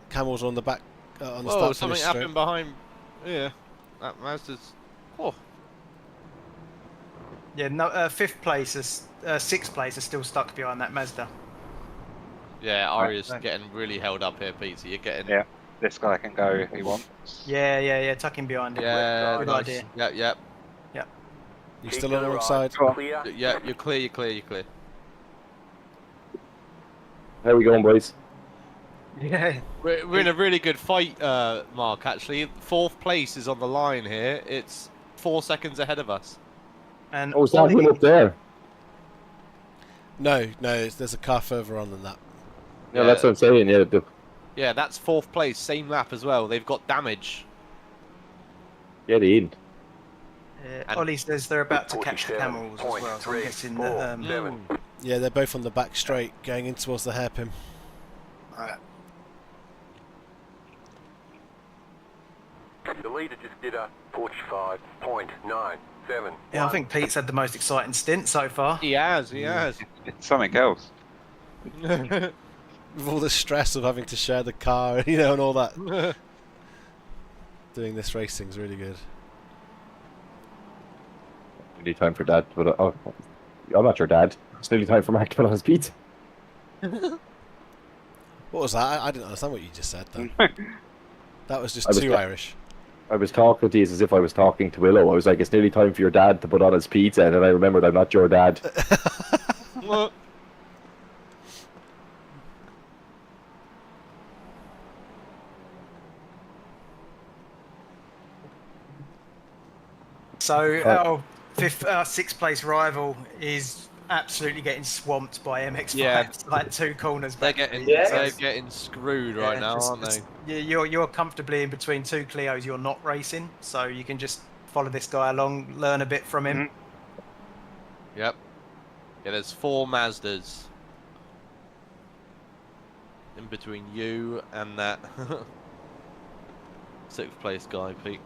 Camels are on the back on the Whoa, start something finish happened straight. behind. Yeah. That Mazda's. Oh. Yeah, no, fifth place is sixth place is still stuck behind that Mazda. Yeah, Aria's Right. getting really held up here, Pete. So you're getting. Yeah, this guy can go if he wants. Yeah, tuck him behind him. Yeah, Good nice. idea. Yep. You Keep still to on the the wrong right. side? Clear. Yeah, you're clear. How we going, boys? Yeah. We're in a really good fight, Mark, actually. 4th place is on the line here. It's 4 seconds ahead of us. And Oh, is that him up there? No, there's a car further on than that. Yeah, that's what I'm saying. Yeah, Yeah, that's 4th place, same lap as well. They've got damage. get in. Ollie says they're about to catch the camels as well, so I'm guessing that... Yeah, they're both on the back straight, going in towards the hairpin. Right. The leader just did a 45.97. Yeah, I think Pete's had the most exciting stint so far. He has. It's something else. With all the stress of having to share the car, and all that. Doing this racing's really good. Nearly time for Dad, but I'm not your dad. It's nearly time for Mark to put on his pizza. What was that? I didn't understand what you just said, though. That was just I was too Irish. I was talking to you as if I was talking to Willow. I was like, it's nearly time for your dad to put on his pizza, and then I remembered I'm not your dad. So our 6th place rival is absolutely getting swamped by MX5. Yeah. It's like 2 corners They're back. getting screwed right now, aren't they? You're comfortably in between 2 Clios. You're not racing, so you can just follow this guy along, learn a bit from him. Yep. Yeah, there's 4 Mazdas in between you and that 6th place guy, Pete.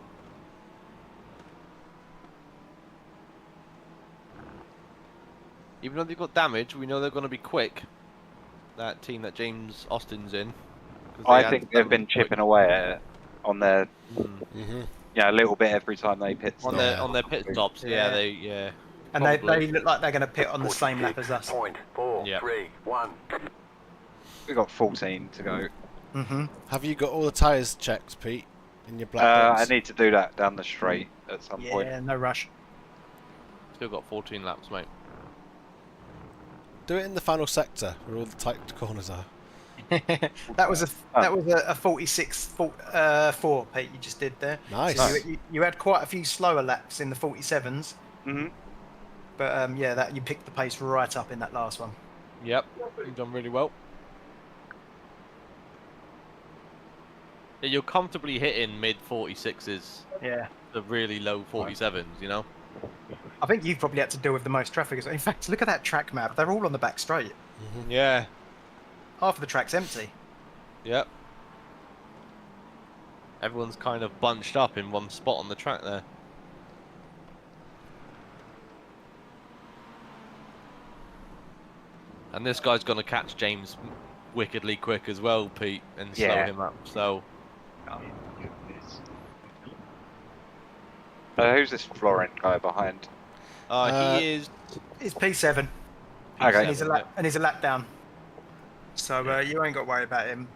Even though they've got damage, we know they're going to be quick. That team that James Austin's in. I think they've been chipping away at it on their, a little bit every time they pit stop. On their pit stops, yeah. And they look like they're going to pit on the same lap as us. 46.431. We've got 14 to go. Have you got all the tyres checked, Pete, in your black I box? need to do that down the straight at some point. Yeah, no rush. Still got 14 laps, mate. Do it in the final sector, where all the tight corners are. That was a 46.4, Pete. You just did there. Nice. So you had quite a few slower laps in the 47s. But you picked the pace right up in that last one. Yep, you've done really well. Yeah, you're comfortably hitting mid 46s. Yeah. The really low 47s, I think you've probably had to deal with the most traffic. In fact, look at that track map. They're all on the back straight. Yeah. Half of the track's empty. Yep. Everyone's kind of bunched up in one spot on the track there. And this guy's going to catch James wickedly quick as well, Pete, and slow him up. So. Who's this Florent guy behind? He is. He's P7. Okay. And he's a lap down. So you ain't got to worry about him.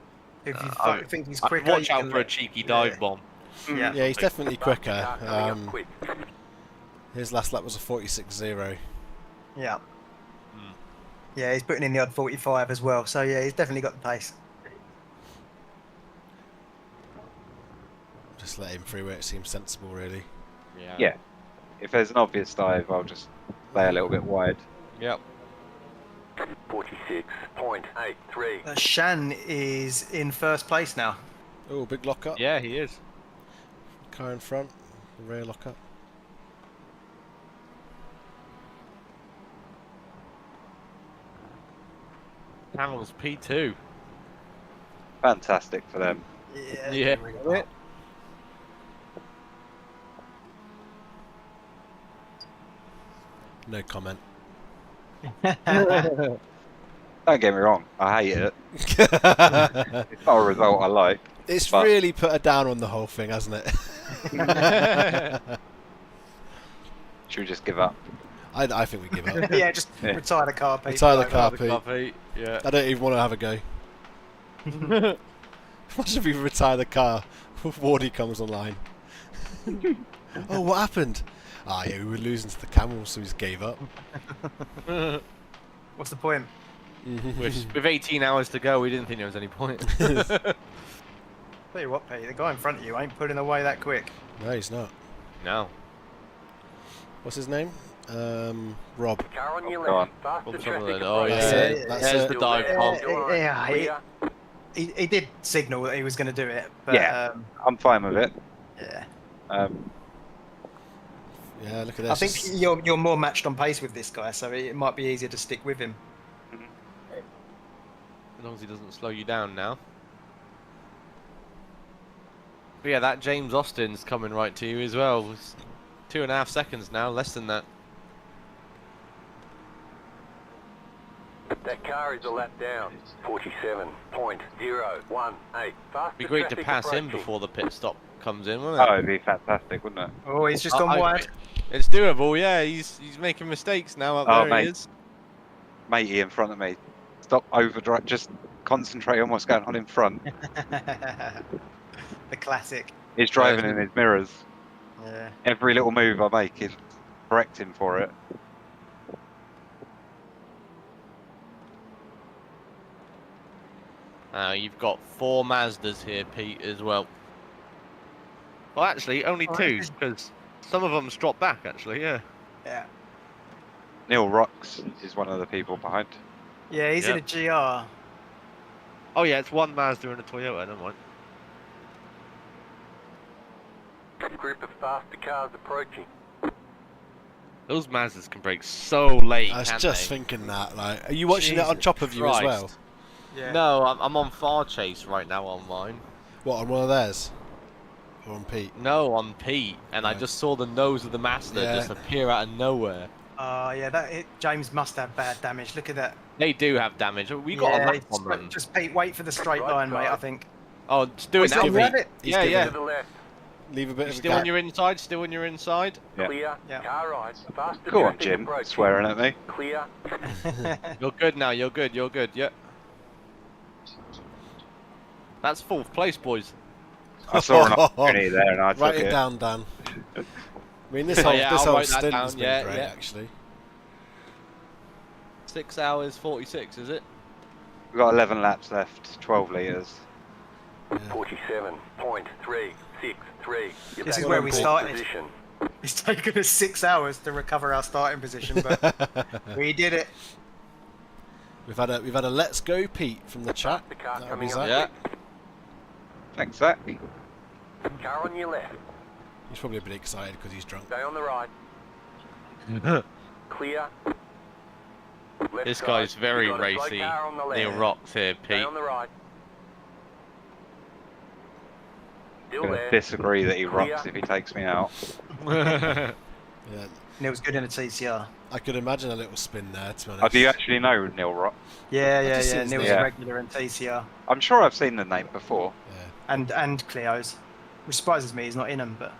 If you think he's quicker, watch out for a cheeky dive bomb. Yeah, he's definitely quicker. His last lap was a 46.0. Yeah. Yeah, he's putting in the odd 45 as well. So yeah, he's definitely got the pace. Just let him through where it seems sensible, really. Yeah. If there's an obvious dive, I'll just play a little bit wide. Yep. 46.83. Shan is in first place now. Oh, big lockup. Yeah, he is. Car in front, rear lockup. Hamill's P2. Fantastic for them. Yeah. No comment. Don't get me wrong, I hate it. It's not a result I like. It's really put her down on the whole thing, hasn't it? Should we just give up? I think we give up. Yeah, just retire the car, Pete. Retire the car, Pete. Yeah. I don't even want to have a go. Imagine if we retire the car, Wardy comes online. Oh, what happened? Yeah, we were losing to the camels, so we just gave up. What's the point? With 18 hours to go, we didn't think there was any point. Tell you what, Pete, the guy in front of you ain't pulling away that quick. No, he's not. No. What's his name? Rob. Car on your Go on. left. Faster Rob traffic Sutherland. Oh, approaching. That's yeah. it. That's There's it. the dive bomb. Yeah, he did signal that he was going to do it. But, Yeah. I'm fine with it. yeah. Yeah, look at this. I think you're more matched on pace with this guy, so it might be easier to stick with him. As long as he doesn't slow you down now. But yeah, that James Austin's coming right to you as well. It's 2.5 seconds now, less than that. That car is a lap down. 47.018. Faster Be great to traffic pass him approaching. before the pit stop comes in, wouldn't it? Oh, it'd be fantastic, wouldn't it? Oh, he's just gone wide. It's doable, yeah. He's making mistakes now up there. mate. He is. Matey in front of me. Stop overdrive. Just concentrate on what's going on in front. The classic. He's driving in his mirrors. Yeah. Every little move I make is correcting for it. You've got 4 Mazdas here, Pete, as well. Well, actually, only 2, because some of them's dropped back, actually, yeah. Yeah. Neil Rocks is one of the people behind. Yeah, he's in a GR. Oh, yeah, it's 1 Mazda and a Toyota, never mind. Group of faster cars approaching. Those Mazdas can brake so late, I was can't just they? thinking that. Like, are you watching it on Jesus top of you as well? Christ. Yeah. No, I'm on Far Chase right now on mine. What, on one of theirs? Or on Pete? No, on Pete, and I just saw the nose of the Mazda Yeah. just appear out of nowhere. Yeah, James must have bad damage. Look at that. They do have damage. We got a lap on them. Just Pete, wait for the straight line, mate, I think. Oh, just do it now, He's still Pete. at it. Yeah, He's yeah. To the left. Leave a bit You of a still on gap. your inside? Still on your inside? Yeah. Clear. Yeah. Car right. Faster Go on, traffic Jim. approaching. Swearing at me. Clear. You're good now. You're good. You're good. Yeah. That's 4th place, boys. I saw an opportunity there and I took Write it it. down, Dan. I mean, this whole, Yeah, this I'll whole write that stint down, has been yeah, great, yeah. actually. 6 hours 46, is it? We've got 11 laps left, 12 litres. 47.363. You're This back is in where we fourth started. position. It's taken us 6 hours to recover our starting position, but we did it. We've had a let's go Pete from the chat. The car That'll coming be up. Zach. Yeah. Thanks, Zach. Car on your left. He's probably a bit excited because he's drunk. Stay on the right. Clear. Left This side. guy's very You've got a slow racy. car on the left. Neil Rocks here, Stay Pete. on the right. Still I'm going there. to disagree that he Clear. rocks if he takes me out. Yeah, Neil's good in a TCR. I could imagine a little spin there, to be honest. Oh, do you actually know Neil Rock? Yeah, just see his Neil's name. a regular in TCR. I'm sure I've seen the name before. And Cleo's. Which surprises me, he's not in them, but...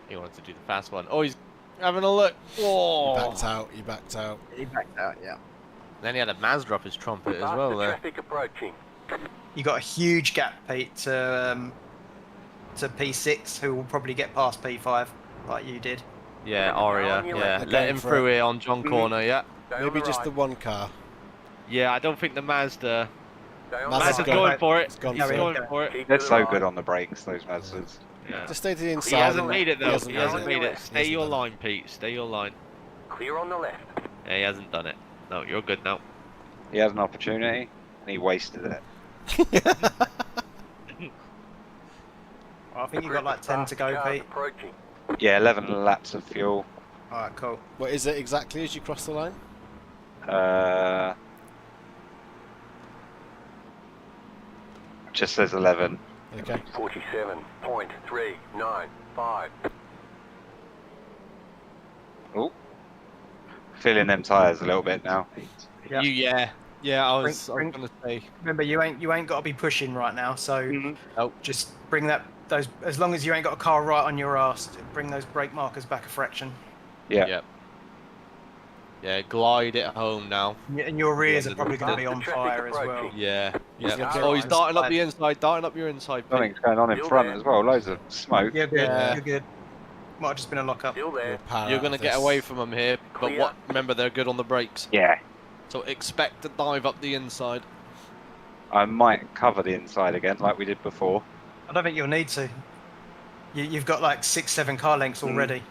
He wanted to do the fast one. Oh, he's having a look. Whoa. He backed out, he backed out. He backed out, yeah. Then he had a Mazda up his trumpet as Faster well there. traffic approaching. You got a huge gap, Pete, to P6, who will probably get past P5, like you did. Yeah, Aria, They're yeah. going Let him for through it. here on John Corner, yeah. Stay on Maybe the just right. the one car. Yeah, I don't think the Mazda... Stay on Mazda's the Mazda's right. gone. going for it. It's gone He's for it. going for it. Keep They're to the so right. good on the brakes, those Mazdas. Yeah. Just stay to the inside. He hasn't and- made it though. He hasn't made made it. it. He Stay hasn't your done it. line, Pete. Stay your line. Clear on the left. Yeah, he hasn't done it. No, you're good now. He had an opportunity and he wasted it. I think you got like 10 to go, Pete. Approaching. Yeah, 11 laps of fuel. Alright, cool. What is it exactly as you cross the line? Just says 11. Okay. 47.395. Oh, feeling them tyres a little bit now. Yeah. Yeah, I was Bring- gonna say. Remember, you ain't got to be pushing right now, so just bring those. As long as you ain't got a car right on your ass, bring those brake markers back a fraction. Yeah. Yep. Yeah, glide it home now. And your rears Yeah, are probably going to be on traffic fire as well. approaching. Yeah. He's Yeah. gonna Oh, he's get- darting up the inside. Darting up your inside. Pete. Something's going on in Still front there. as well. Loads of smoke. You're good. Yeah. You're good. Might have just been a lock up. Still there. Power You're out gonna of get this. away from them here, but Clear. what? Remember, they're good on the brakes. Yeah. So expect to dive up the inside. I might cover the inside again, like we did before. I don't think you'll need to. You've got like 6-7 car lengths already.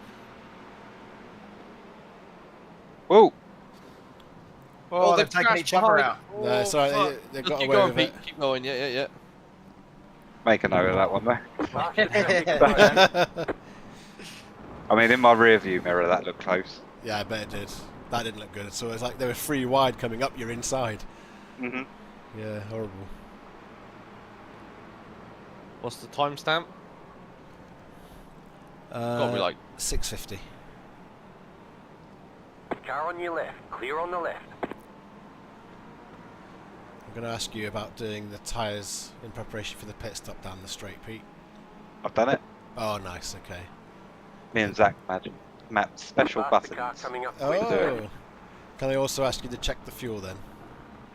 Whoa! Oh, they've taken each other out. No, sorry, they got Keep away going, with Pete. it. Keep going. Yeah. Make a note of that one there. I mean, in my rear view mirror, that looked close. Yeah, I bet it did. That didn't look good. So it's like they were 3 wide coming up your inside. Mm-hmm. Yeah, horrible. What's the timestamp? Got to be like 6:50. Car on your left. Clear on the left. I'm going to ask you about doing the tyres in preparation for the pit stop down the straight, Pete. I've done it. Oh, nice. Okay. Me and Zach mapped special Faster car buttons. coming up. Oh. Can I also ask you to check the fuel then?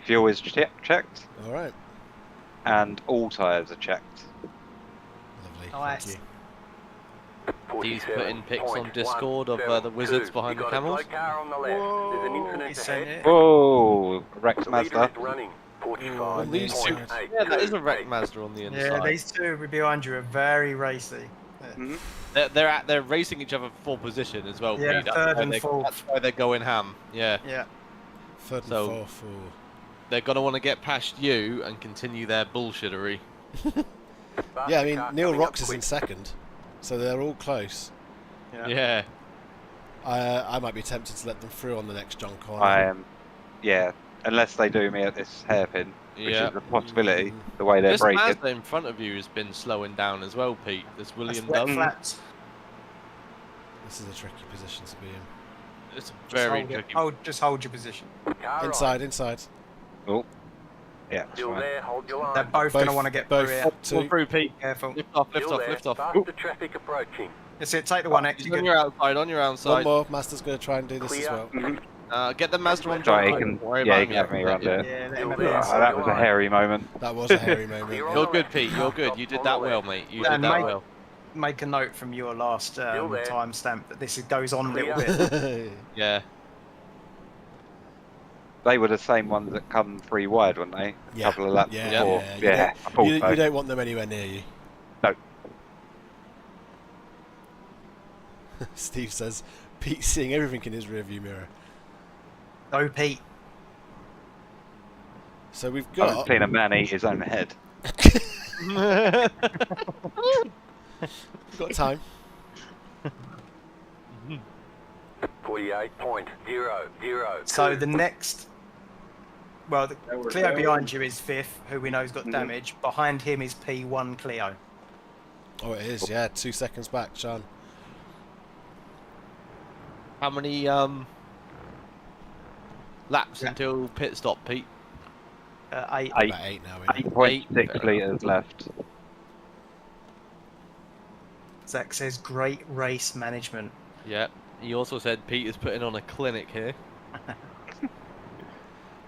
Fuel is checked, All right. and all tyres are checked. Lovely. Nice. Thank you. He's putting pics on Discord of the wizards behind the camels. Car on the left. There's an incident He's saying ahead. it. Whoa! Rex The leader Mazda. is running. Oh, 45. these two. Yeah, that is a wrecked Mazda on the inside. Yeah, these two behind you are very racy. Mhm. They're racing each other for position as well. Yeah, Pete. That's third why and they- fourth. That's why they're going ham. Yeah. Yeah. Third and So- fourth. Ooh. They're gonna want to get past you and continue their bullshittery. Yeah, I mean, Neil Rocks is in second, so they're all close. Yeah. I might be tempted to let them through on the next John corner. I am. Yeah, unless they do me at this hairpin, which Yeah. is a possibility. The way they're This braking. Mazda in front of you has been slowing down as well, Pete. This William Wet Dove. flats. This is a tricky position to be in. It's Just very hold it. tricky. Just hold your position. Car Inside, inside. Oh. Yeah. that's Still fine. there. Hold your line. They're both going to want to get through here. Pull Two. through, Pete. Careful. Lift off, lift Still off, there. lift off. Faster traffic approaching. That's it. Take the one extra. He's on your outside, on your One outside. more. Master's going to try and do this as Clear. well. Mhm. Get the Mazda on Sorry, John. he can. Don't worry Yeah, about he can have me around Yeah. there. Yeah, let Still him have there. it. Oh, that was a hairy moment. That was a hairy moment. Clear on You're the good, left. Pete. You're good. You did that well, mate. You did And that mate- well. Make a note from your last Still there. timestamp that this goes on a little Clear. bit. Yeah. They were the same ones that come 3 wide, weren't they? Yeah. A couple of laps Yeah, before. yeah, Yeah, I thought You so. don't want them anywhere near you. No. Steve says, Pete's seeing everything in his rearview mirror. Go, Pete. So we've I've got... seen a man eat his own head. We've got time. 48.00. So the next, well, the Clio behind you is fifth, who we know's got damage. Behind him is P1 Clio. Oh, it is, yeah. 2 seconds back, Sean. How many laps until pit stop, Pete? 8. Eight. About 8 now, isn't it? 8.6 litres left. Zach says great race management. Yeah. He also said Pete is putting on a clinic here.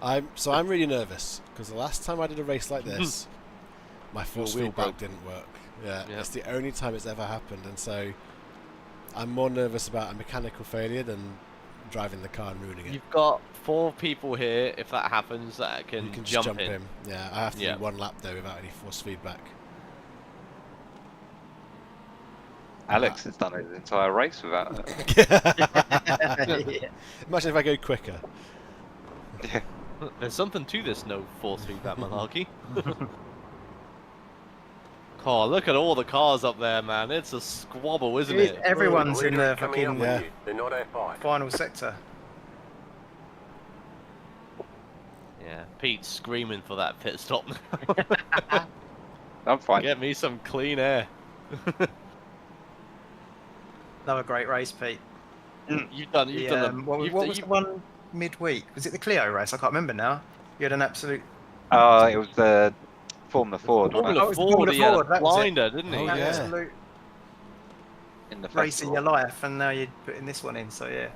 I'm really nervous because the last time I did a race like this, my force wheel feedback broke. didn't work. Yeah, Yeah. it's the only time it's ever happened, and so I'm more nervous about a mechanical failure than driving the car and ruining it. You've got 4 people here, if that happens, that can, You can just jump in. him. Yeah, I have to Yeah. do 1 lap though without any force feedback. Alex has done his entire race without it. Imagine if I go quicker. Yeah. There's something to this no force feedback malarkey. Oh, look at all the cars up there, man. It's a squabble, isn't it? Everyone's in the Coming up fucking with you. They're not A5. final sector. Yeah, Pete's screaming for that pit stop. I'm fine. Get me some clean air. Another great race, Pete. You've done What was the one midweek? Was it the Clio race? I can't remember now. You had an absolute. It was the Formula Ford, wasn't Formula it? Ford, he had a that was it. blinder, didn't he? Oh, An yeah. absolute In the race in festival. your life, and now you're putting this one in. So yeah,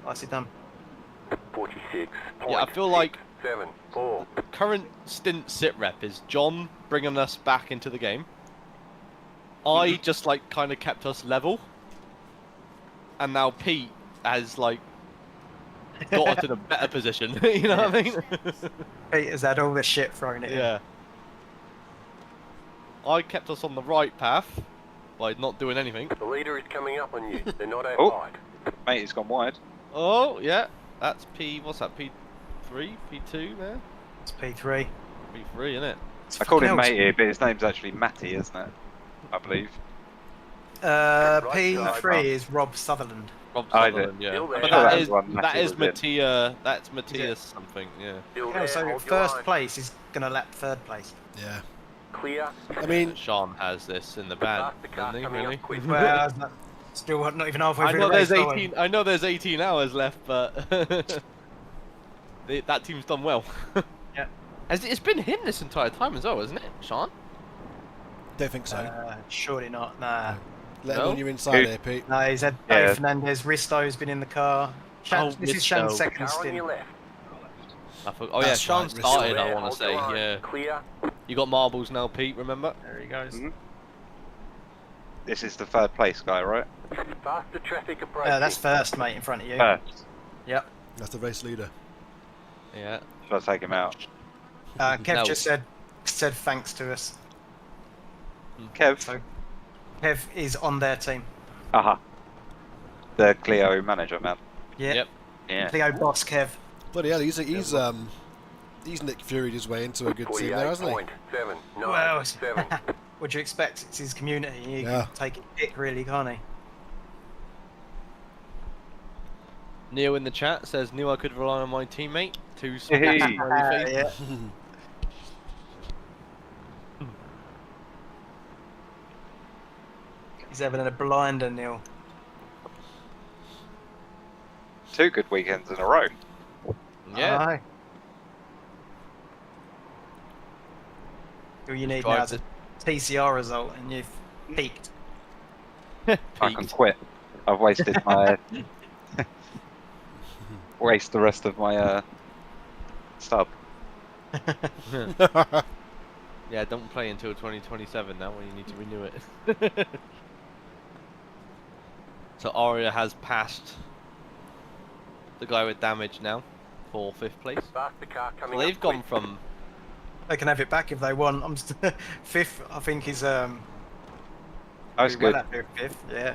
nicely done. 46. Yeah, I feel like 7.4. current stint sit rep is John bringing us back into the game. I just like kind of kept us level, and now Pete has like got us in a better position. You know what I mean? Peter's had all the shit thrown at him. Yeah. I kept us on the right path by not doing anything. The leader is coming up on you. They're not out Oh. wide. Mate, he's gone wide. Oh, yeah. That's P. What's that? P3? P2 there? It's P3. P3, isn't it? It's I called him fucking mate here, but his name's actually Matty, isn't it? I believe. P3 is Rob Sutherland. Rob Oh, is it? Sutherland, yeah. Still there. But That that was is one that Matty is was in. Mattia. That's Matthias something. Yeah. Still Yeah, there. so Hold your first line. place is gonna lap third place. Yeah. Clear. I mean, Sean has this in the bag, Faster car doesn't he? coming Really? up quick. Well, still not even halfway I through know the race. there's are we? 18. I know there's 18 hours left, but that team's done well. Yeah. It's been him this entire time as well, isn't it, Sean? don't think so. Surely not. Nah. Let him No? on your inside here, Pete. No, he's had Yeah. Dave Fernandez. Risto's been in the car. This is Shan's Risto. second Car on stint. your left. Oh yeah, That's Sean right, started. Still I there. want Hold to your say, line. yeah. Clear. You got marbles now, Pete. Remember? There he goes. Mhm. This is the third place guy, right? Faster traffic approaching. That's first, mate, in front of you. First. Yep. That's the race leader. Yeah. Should I take him out? Kev No. just said thanks to us. Kev? So Kev is on their team. Aha. The Clio manager, man. Yeah. Yep. Yeah. Theo Boss Kev. Bloody hell, he's Nick Fury'd his way into a good team there, hasn't he? 48.797. Well, what do you expect? It's his community. He Yeah. can take it pick, really, can't he? Neil in the chat says, "Knew I could rely on my teammate." Two Hey. smiley faces. Yeah. He's having a blinder, Neil. 2 good weekends in a row. Yeah. Aye. All you need now is a TCR result, and you've peaked. I can quit. I've wasted my... waste the rest of my stub. Yeah, don't play until 2027 now when you need to renew it. So Aria has passed the guy with damage now for 5th place. Faster car coming Well, they've up gone quick. from They can have it back if they want. I'm fifth. I think is That's pretty well good. happy with fifth. Yeah.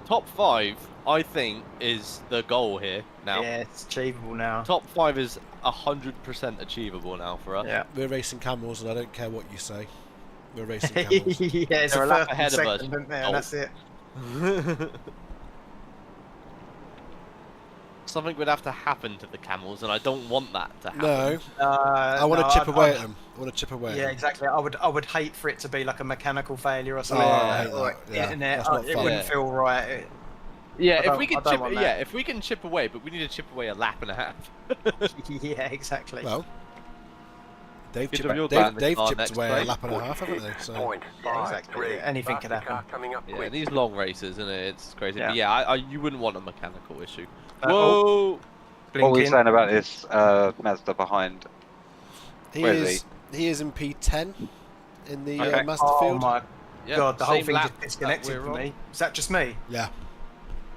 top 5. I think is the goal here now. Yeah, it's achievable now. Top 5 is 100% achievable now for us. Yeah. We're racing camels, and I don't care what you say. We're racing camels. Yeah, it's They're a a lap first ahead and of us. second, isn't there? Oh. And that's it. Something would have to happen to the camels, and I don't want that to happen. No, I want to chip away at them. I want to chip away. Yeah, at them. exactly. I would hate for it to be like a mechanical failure or something. Oh, I like hate that. Or that. Yeah, internet. that's not It fun. wouldn't feel right. Yeah, I if don't- we I can don't chip, want that. yeah, if we can chip away, but we need to chip away a lap and a half. Yeah, exactly. Well, Dave Give chipped, them your Dave, back in the Dave car chipped next away a place. lap and a half, haven't they? So. Point Yeah, five, exactly. three. Anything could Faster car happen. coming up Yeah, quick. these long races, isn't it? It's crazy. Yeah. But yeah, you wouldn't want a mechanical issue. Oh, Whoa! What were we blinking. saying about this Mazda behind? He Where is he is in P10 in the Okay. Mazda Oh field. my Yeah, god, the whole same thing lap just that disconnected we're for on. me. Is that just me? Yeah.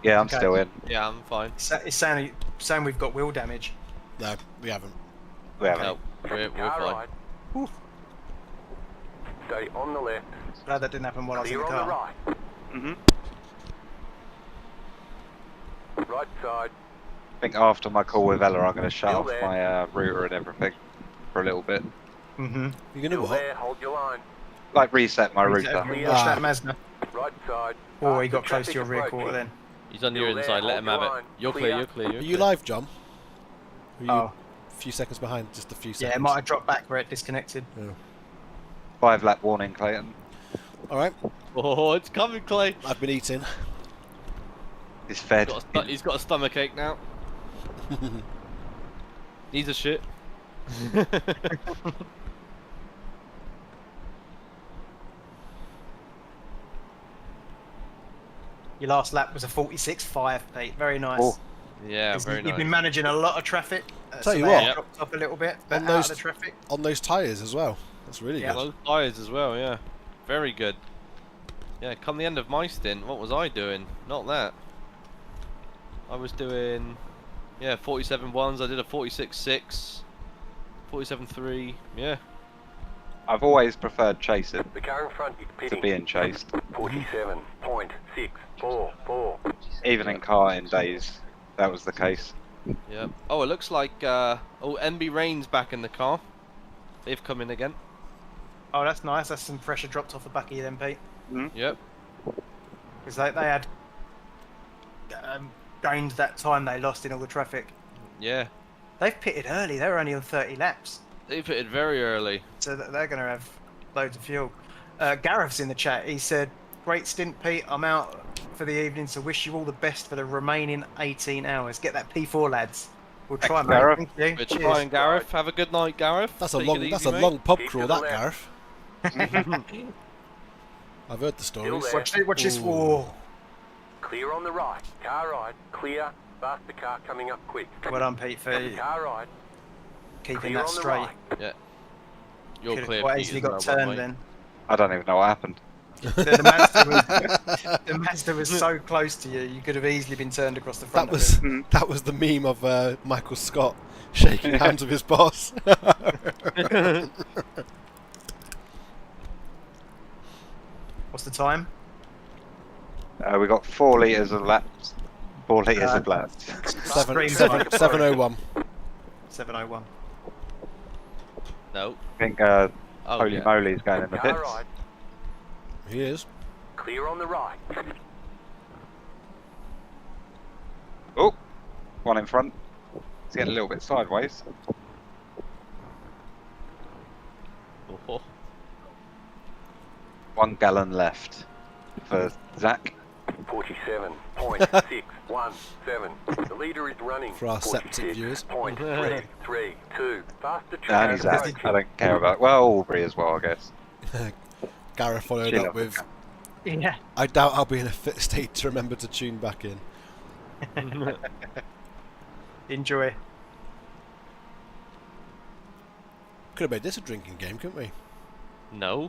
Yeah, I'm Okay. still in. Yeah, I'm fine. It's saying we've got wheel damage. No, we haven't. We haven't. No, we're Car fine. right. Stay on the left. Glad that didn't happen while I was in Clear the on the car. right. Mhm. Right side. I think after my call with Ella, I'm going to shut Still off there. my router and everything for a little bit. Mm-hmm. You're gonna Still what? there. Hold your line. Like reset my router. Clear. Watch that Mazda. Right side. Oh, he Faster got close to traffic your rear approaching. quarter then. He's on your Still there, inside. Let him hold have your it. line. You're clear. Clear. You're clear. You're Are you clear. live, John? Are you Oh, a few seconds behind? Just a few seconds. yeah, it might have dropped back where it disconnected. 5-lap warning, Clayton. All right. Oh, it's coming, Clay. I've been eating. He's fed. He's got a stomach ache now. Needs a shit. Your last lap was a 46.5, Pete. Very nice. Oh. Yeah, very You've nice. been managing a lot of traffic. Tell so you they what. have dropped up a little bit, but On out those- of the traffic. On those tyres as well. That's really Yeah. good. Those tyres as well, yeah. Very good. Yeah, come the end of my stint, what was I doing? Not that. I was doing Yeah, 47.1s. I did a 46.6, 47.3. Yeah. I've always preferred chasing The car in front is to pitting. being chased. 47.644. Even in karting days, that was the case. Yep. Oh, it looks like NB Rain's back in the car. They've come in again. Oh, that's nice. That's some pressure dropped off the back of you then, Pete. Yep. Because they had gained that time they lost in all the traffic. Yeah. They've pitted early. They were only on 30 laps. They pitted very early. So they're going to have loads of fuel. Gareth's in the chat. He said, "Great stint, Pete. I'm out for the evening, so wish you all the best for the remaining 18 hours. Get that P4, lads. We'll try, mate. Gareth. Thank you. Good Cheers. trying, Gareth. Have a good night, Gareth. That's Take a it long easy, mate. pub Keep crawl, to the that left. Gareth. I've heard the stories. there. Watch this. Ooh. Whoa. Clear on the right. Car right. Clear. Faster car coming up quick. Well done, Pete, for Car right. keeping Clear that on the straight. right. Yeah. You're Could've clear, quite Pete, easily as got well, turned mate. then. I don't even know what happened. The Mazda was so close to you, you could have easily been turned across the front That of was it. that was the meme of Michael Scott shaking hands with his boss. What's the time? We got 4 litres of laps. 4 litres of laps. 701. 701. No. I think Oh, Holy yeah. Moly's going in the Car pits. right. He is. Clear on the right. Oh, one in front. It's getting a little bit sideways. Oh. 1 gallon left for Zach. 47.617. The leader is running. For our septic viewers. 46.332. Faster And track. he's out. I don't care about. Well, Aubrey as well, I guess. Gareth followed Chill up out. with, Yeah. "I doubt I'll be in a fit state to remember to tune back in." Enjoy. Could have made this a drinking game, couldn't we? No.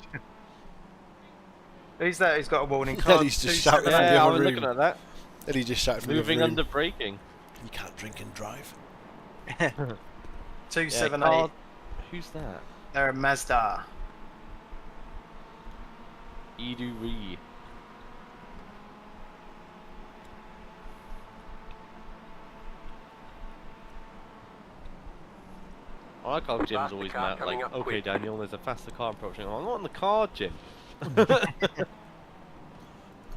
Who's that? Who's got a warning Then card? he's just 2 shouting from the Yeah, I other was room. looking at that. Then he just shouted from the Moving other room. under braking. You can't drink and drive. 278. car- Who's that? They're a Mazda. Edu-Ree. I like how Jim's Faster always car mad, coming like, up okay, quick. Daniel, there's a faster car approaching. I'm not in the car, Jim. We've got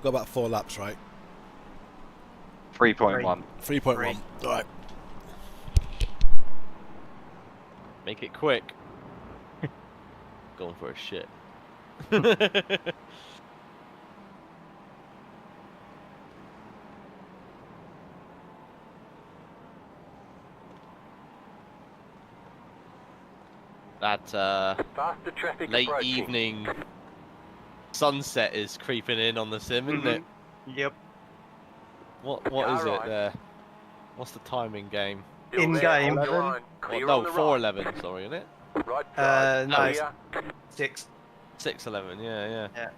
about 4 laps, right? 3.1. 3.1. Alright. Make it quick. Going for a shit. That Faster traffic late approaching. evening sunset is creeping in on the sim, isn't it? Yep. What is Car it right. there? What's the timing game? Still In there, game. hold your 11. line. Clear Well, on no, the 4:11. Sorry, isn't it? right. Right side. No, Clear. 6. 6:11. Yeah. Yeah.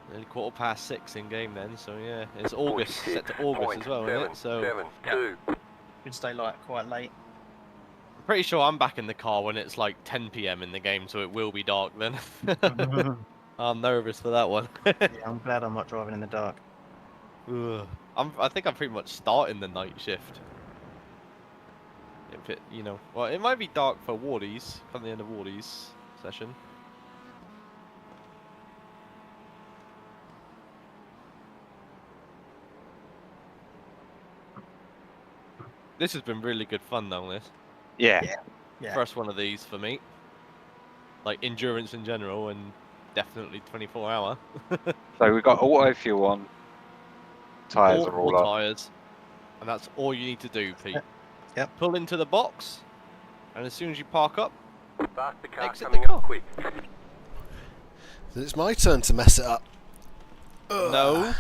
Nearly 6:15 in game then. So yeah, it's August, set to August as well, isn't it? So 772. Should stay quite late. I'm pretty sure I'm back in the car when it's like 10 PM in the game, so it will be dark then. I'm nervous for that one. Yeah, I'm glad I'm not driving in the dark. Ugh. I think I'm pretty much starting the night shift. If it, well, it might be dark for Wardies, come the end of Wardies session. This has been really good fun though, this. Yeah. Yeah. First one of these for me. Like endurance in general and definitely 24 hour. So we've got auto fuel on. Tyres are all up. Tyres. And that's all you need to do, Pete. Yep. Pull into the box, and as soon as you park up, Faster car exit the coming car. up quick. So it's my turn to mess it up. No.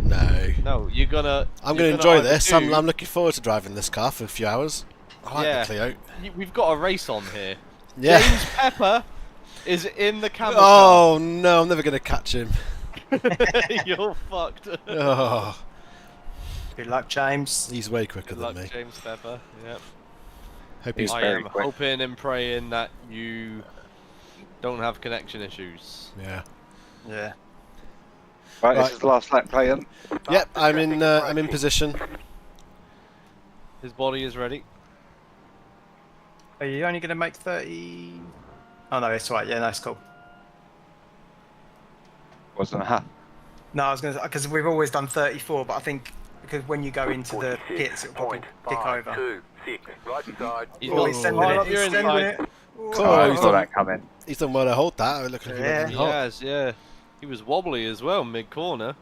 No. You're gonna. I'm going to enjoy this. I'm looking forward to driving this car for a few hours. I like the Clio. We've got a race on here. Yeah. James Pepper is in the camel Oh no, I'm never going to catch him. car. You're fucked. Oh. Good luck, James. He's way quicker Good than luck, me. James Pepper. Yep. Hope he's I very am quick. hoping and praying that you don't have connection issues. yeah. Yeah. Right, Right. this is the last lap, Clayton. Yep, I'm in position. His body is ready. Are you only going to make 30? Oh no, it's right. Yeah, that's cool. Wasn't a No, I was going to, because we've always done 34, but I think because when you go into the pits, it'll probably kick over. 2-6, right side. Oh, he's sending it. He's sending it. Oh, I saw that coming. He's done well to hold that. Look like he went in He hot. has, yeah. He was wobbly as well, mid-corner.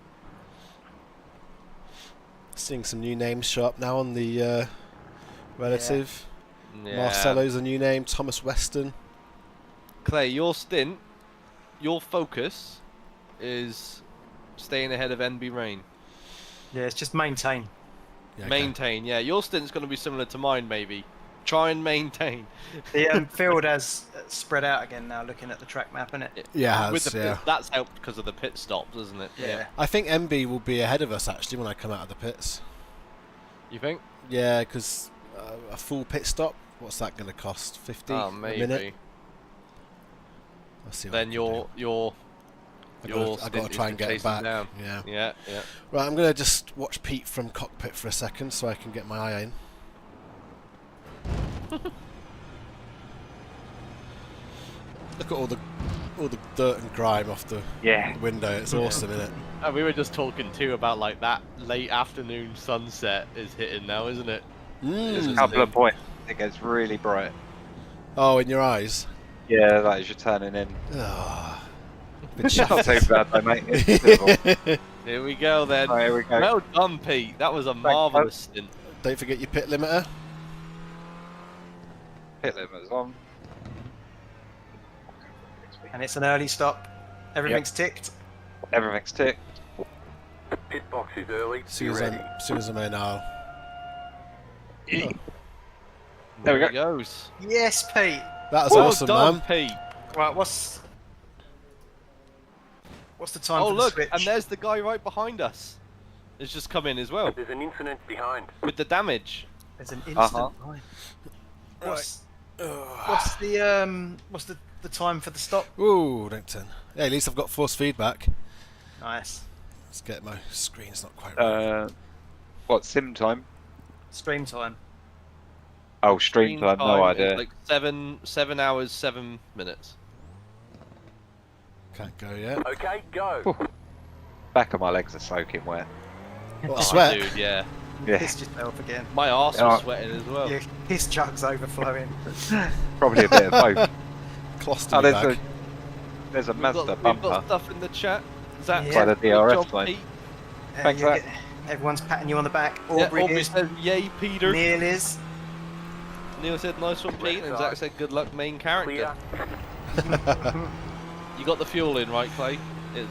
Seeing some new names show up now on the relative. Yeah. Marcelo's a new name. Thomas Weston. Clay, your stint, your focus is staying ahead of NB Rain. Yeah, it's just maintain. Yeah, okay. Maintain, yeah. Your stint's going to be similar to mine, maybe. Try and maintain. The field has spread out again now, looking at the track map, isn't it? Yeah, it With has, the yeah. that's helped because of the pit stops, isn't it? Yeah. I think MB will be ahead of us actually when I come out of the pits. You think? Yeah, because a full pit stop, what's that going to cost? 50 Oh, a maybe. minute? I'll see what Then I your I've got to try and get it back. Down. Yeah. Yeah, yeah. Right, I'm going to just watch Pete from cockpit for a second so I can get my eye in. Look at all the dirt and grime off the window. It's awesome, isn't it? And we were just talking too about like that late afternoon sunset is hitting now, isn't it? There's a couple of points. It gets really bright. Oh, in your eyes? Yeah, that is you're turning in. Oh, It's not too bad though, mate. It's doable. Here we go then. Right, here we go. Well done, Pete. That was a marvellous stint. Don't forget your pit limiter. Pit limit's on. And it's an early stop. Everything's ticked. Everything's ticked. Pit box is early. As soon as I'm in, I'll... There we go. He goes. Yes, Pete. That was Well awesome, done, man. Pete. Right, what's the time Oh for the look, switch? and there's the guy right behind us. Has just come in as well There's an incident behind. with the damage. There's an instant line. What's the time for the stop? Ooh, don't turn. Yeah, at least I've got force feedback. Nice. Let's get my screen's not quite right. What sim time? Stream time. Oh, stream time. No Time idea. is like 7 hours 7 minutes. Can't go yet. Okay, go. Back of my legs are soaking wet. What, Oh, sweat? dude, yeah. Yeah, Pissed yourself again. My arse Yeah. was sweating as well. Your piss jug's overflowing. probably a bit of both. Clostomy Oh, bag. there's a We've Mazda got bumper. stuff in the chat. Zach, Yeah. By the good DRS job, line. Pete. Thanks, you Zach. everyone's patting you on the back. Yeah, Aubrey Aubrey is. says, yay, Peter. Neil is. Neil said, nice one, Pete. And Zach said, good luck, main character. Clear. You got the fuel in, right, Clay?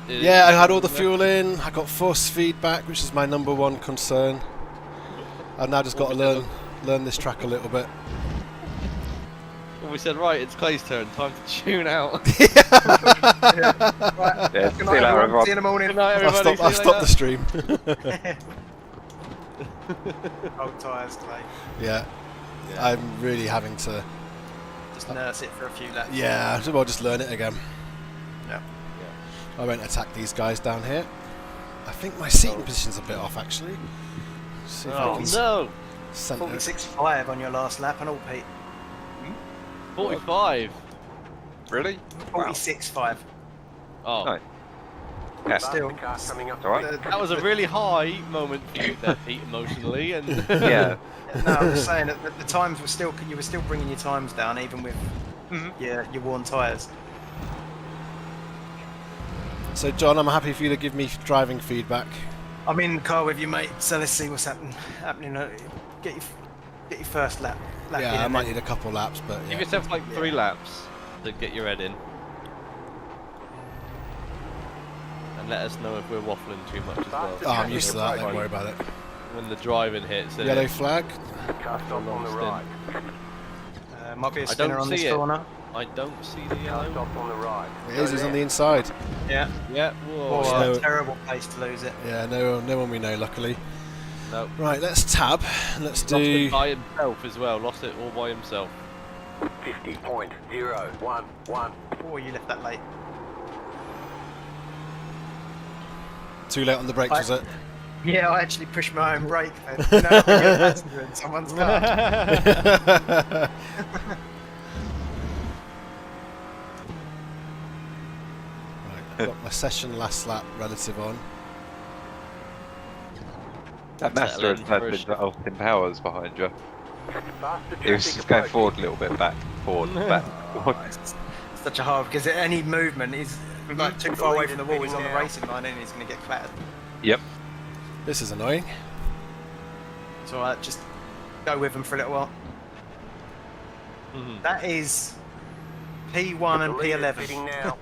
Yeah, I had all the fuel in. I got force feedback, which is my #1 concern. I've now just got to learn this track a little bit. Well, we said, right, it's Clay's turn. Time to tune out. Right. Yeah, Good see you night, later, everyone. everyone. See you in the morning. Good night, I'll everybody. stop the stream. Old tyres, Clay. Yeah. I'm really having to... Just nurse it for a few laps. Yeah, I'll just learn it again. Yeah. I won't attack these guys down here. I think my seating position's a bit off, actually. See if I Oh, can no. centre- 46.5 on your last lap and all, Pete. 45. Really? 46.5. Oh. No. Yeah. Still. Car coming up. All right. That was a really high moment for you there, Pete, emotionally. And Yeah. No, I was saying that the times were still, you were still bringing your times down even with your worn tyres. So, John, I'm happy for you to give me driving feedback. I'm in the car with you, mate, so let's see what's happening. Get your first lap in. Yeah, I and might then- need a couple laps, but give yeah. yourself like 3 laps to get your head in. And let us know if we're waffling too much as well. Oh, I'm used to that, don't worry about it. When the driving hits. Yellow flag. Car stop on the right. Might be a I spinner don't on this see it. corner. I don't see the Car yellow. stop on the right. It is, he's on the inside. Yeah. Yeah, Oh, whoa. No. terrible pace to lose it. Yeah, no one we know, luckily. No. Right, let's tab. Let's Lost do. it by himself as well. Lost it all by himself. 50.011. Oh, you left that late. Too late on the brakes, was it? Yeah, I actually pushed my own brake. You know, when you're a passenger in someone's car. I've got my session last lap relative on. That master has had Austin Powers behind you. He was just going forward a little bit, back, forward, back. It's such a hard because any movement is like too far away from the wall. He's on the racing line and he's going to get clattered. Yep. This is annoying. It's alright, just go with him for a little while. That is P1 and P11.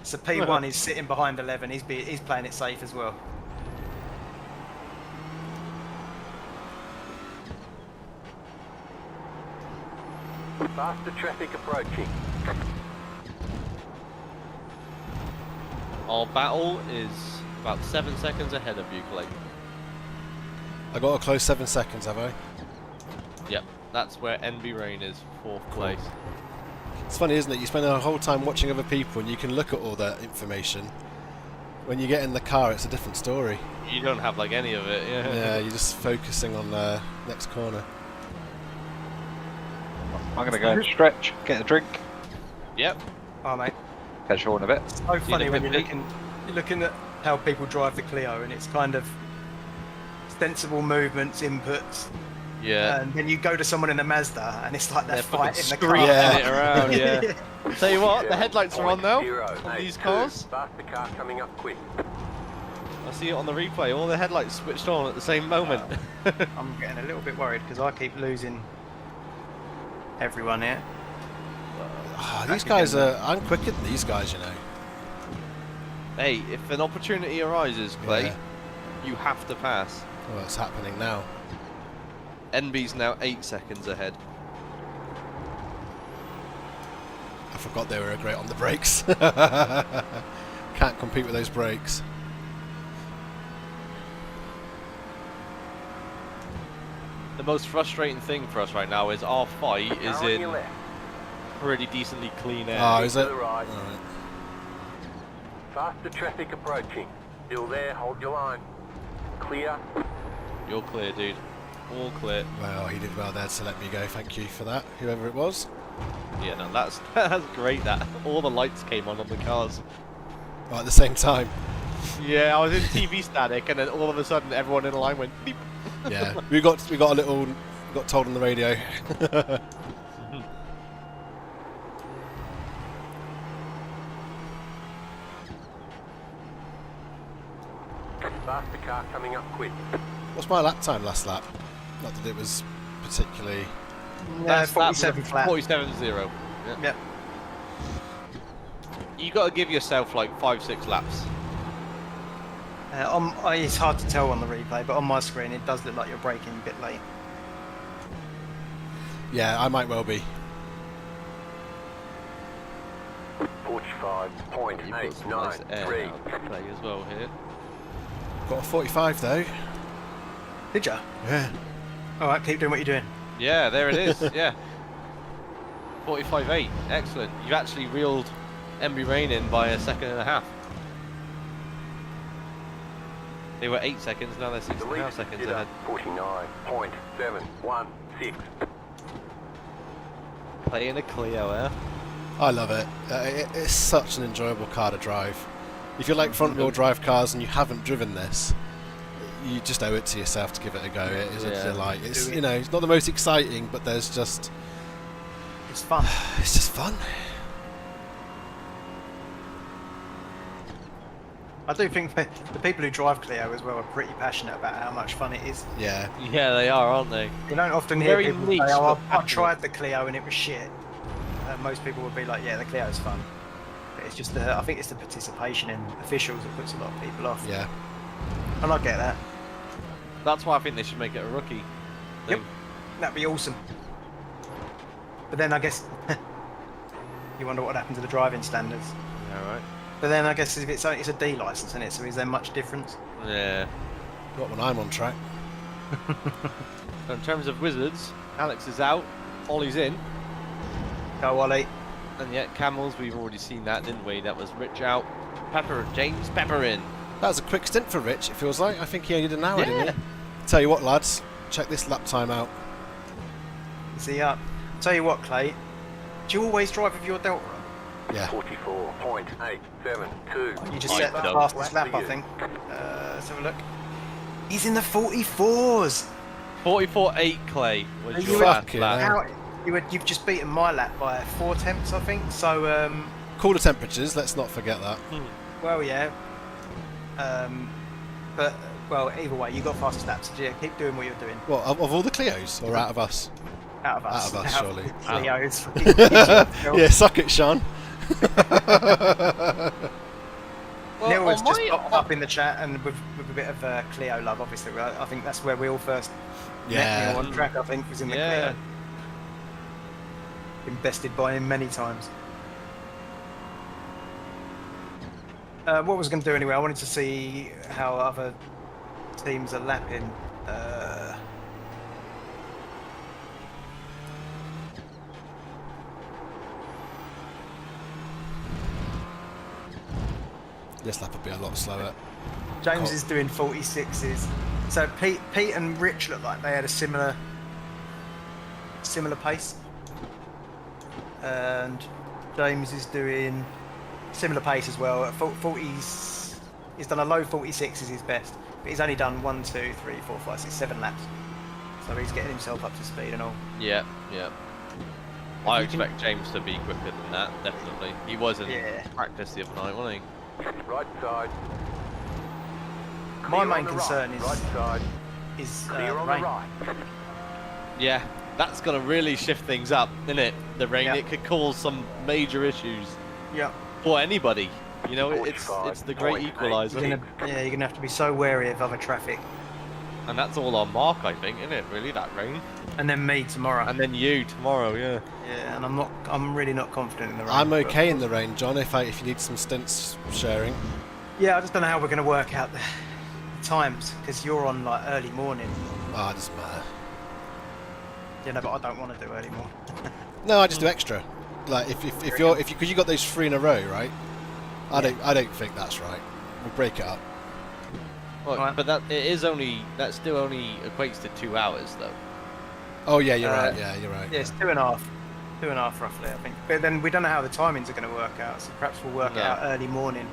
So P1 is sitting behind 11. He's playing it safe as well. Faster traffic approaching. Our battle is about 7 seconds ahead of you, Clay. I got a close 7 seconds, have I? Yep, that's where NB Rain is, 4th place. It's funny, isn't it? You spend a whole time watching other people and you can look at all that information. When you get in the car, it's a different story. You don't have like any of it, yeah. Yeah, you're just focusing on the next corner. I'm going to go and stretch, get a drink. Yep. Oh, mate. Catch you all in a bit. It's so funny when you're looking at how people drive the Clio, and it's kind of sensible movements, inputs. Yeah. And then you go to someone in a Mazda, and it's like they're fighting the car. Screaming it around, yeah. Tell you what, the headlights are on now on these cars. Faster car coming up quick. I see it on the replay. All the headlights switched on at the same moment. I'm getting a little bit worried because I keep losing everyone here. Oh, these guys are. I'm quicker than these guys, you know. Hey, if an opportunity arises, Clay, Yeah. you have to pass. Well, it's happening now. NB's now 8 seconds ahead. I forgot they were great on the brakes. Can't compete with those brakes. The most frustrating thing for us right now is our fight is Car on in your left. pretty decently clean air. Oh, is To it? the right. Alright. Faster traffic approaching. Still there, hold your line. Clear. You're clear, dude. All clear. Well, he did well there to let me go. Thank you for that, whoever it was. Yeah, no, that's great. That all the lights came on the cars. Oh, at the same time. Yeah, I was in TV static, and then all of a sudden, everyone in the line went beep. Yeah, we got a little. We got told on the radio. Faster car coming up quick. What's my lap time last lap? Not that it was particularly. That's 47 flat. 47.0. Yeah. Yep. You got to give yourself like 5-6 laps. It's hard to tell on the replay, but on my screen it does look like you're braking a bit late. Yeah, I might well be. 45.893. Play as well here. Got a 45 though. Did ya? Yeah. Alright, keep doing what you're doing. Yeah, there it is. Yeah. 45.8. Excellent. You've actually reeled NB Rain in by 1.5 seconds. They were 8 seconds, now they're 6.5 seconds ahead. 49.716. Playing a Clio, eh? I love it. It's such an enjoyable car to drive. If you like front-wheel drive cars and you haven't driven this, you just owe it to yourself to give it a go. It is a delight. It's it's not the most exciting, but there's just it's fun. It's just fun. I do think the people who drive Clio as well are pretty passionate about how much fun it is. Yeah. Yeah, they are, aren't they? You don't often hear Very people niche, say, "Oh, but I tried the Clio and it was shit." Most people would be like, "Yeah, the Clio's fun." But it's just I think it's the participation in officials that puts a lot of people off. Yeah. And I get that. That's why I think they should make it a rookie. Yep. That'd be awesome. But then I guess you wonder what happened to the driving standards. Yeah, right. But then I guess if it's a D license, isn't it? So is there much difference? Yeah. Not when I'm on track. So in terms of wizards, Alex is out, Ollie's in, Go Ollie. and yet camels, we've already seen that, didn't we? That was Rich out, James Pepper in. That was a quick stint for Rich, it feels like. I think he only did an hour, Yeah. didn't he? Tell you what, lads, check this lap time out. Is he up? Tell you what, Clay. Do you always drive with your Delta on? Yeah. 44.872. You just I set the don't. fastest lap, I think. Let's have a look. He's in the 44s. 44.8 Clay was You your were- last lap. How, you've just beaten my lap by 4 tenths, I think. So, Cooler temperatures, let's not forget that. well, yeah. But well, either way, you got fastest laps. So yeah, keep doing what you're doing. What, of all the Clios, or out of us? Out of us. Out of us, surely. Cleos. Yeah, suck it, Sean. Well, Neil was on just my- popped up in the chat, and with a bit of Clio love, obviously. I think that's where we all first met Yeah. Neil on track. I think was in the Yeah. Clio. Been bested by him many times. What was I going to do anyway? I wanted to see how other teams are lapping. This lap will be a lot slower. James is doing 46s. So Pete and Rich look like they had a similar pace. And James is doing similar pace as well. At 40s, he's done a low 46 is his best, but he's only done 1, 2, 3, 4, 5, 6, 7 laps. So he's getting himself up to speed and all. Yeah, yeah. I expect James to be quicker than that, definitely. He was in practice the other night, wasn't Right side. My Clear main on the concern right. Right side. is Clear on rain. the right. he? Yeah, that's going to really shift things up, isn't it? The rain, Yeah. it could cause some major issues Yeah. for anybody. You know, it's the great 45.8. equaliser. You're gonna have to be so wary of other traffic. And that's all on Mark, I think, isn't it? Really, that rain. And then me tomorrow. And then you tomorrow, yeah. Yeah, and I'm really not confident in the rain. I'm but- okay in the rain, John, if you need some stints sharing. Yeah, I just don't know how we're going to work out the times, because you're on like early morning. Ah, it doesn't matter. You know, but I don't want to do early morning. No, I just do extra. Like if because you got those 3 in a row, right? I don't think that's right. We'll break it up. Well, Right. but that still only equates to 2 hours, though. Oh yeah, you're right. Yeah, you're right. Yeah, it's 2.5. 2.5 roughly, I think. But then we don't know how the timings are going to work out, so perhaps we'll work it out early morning.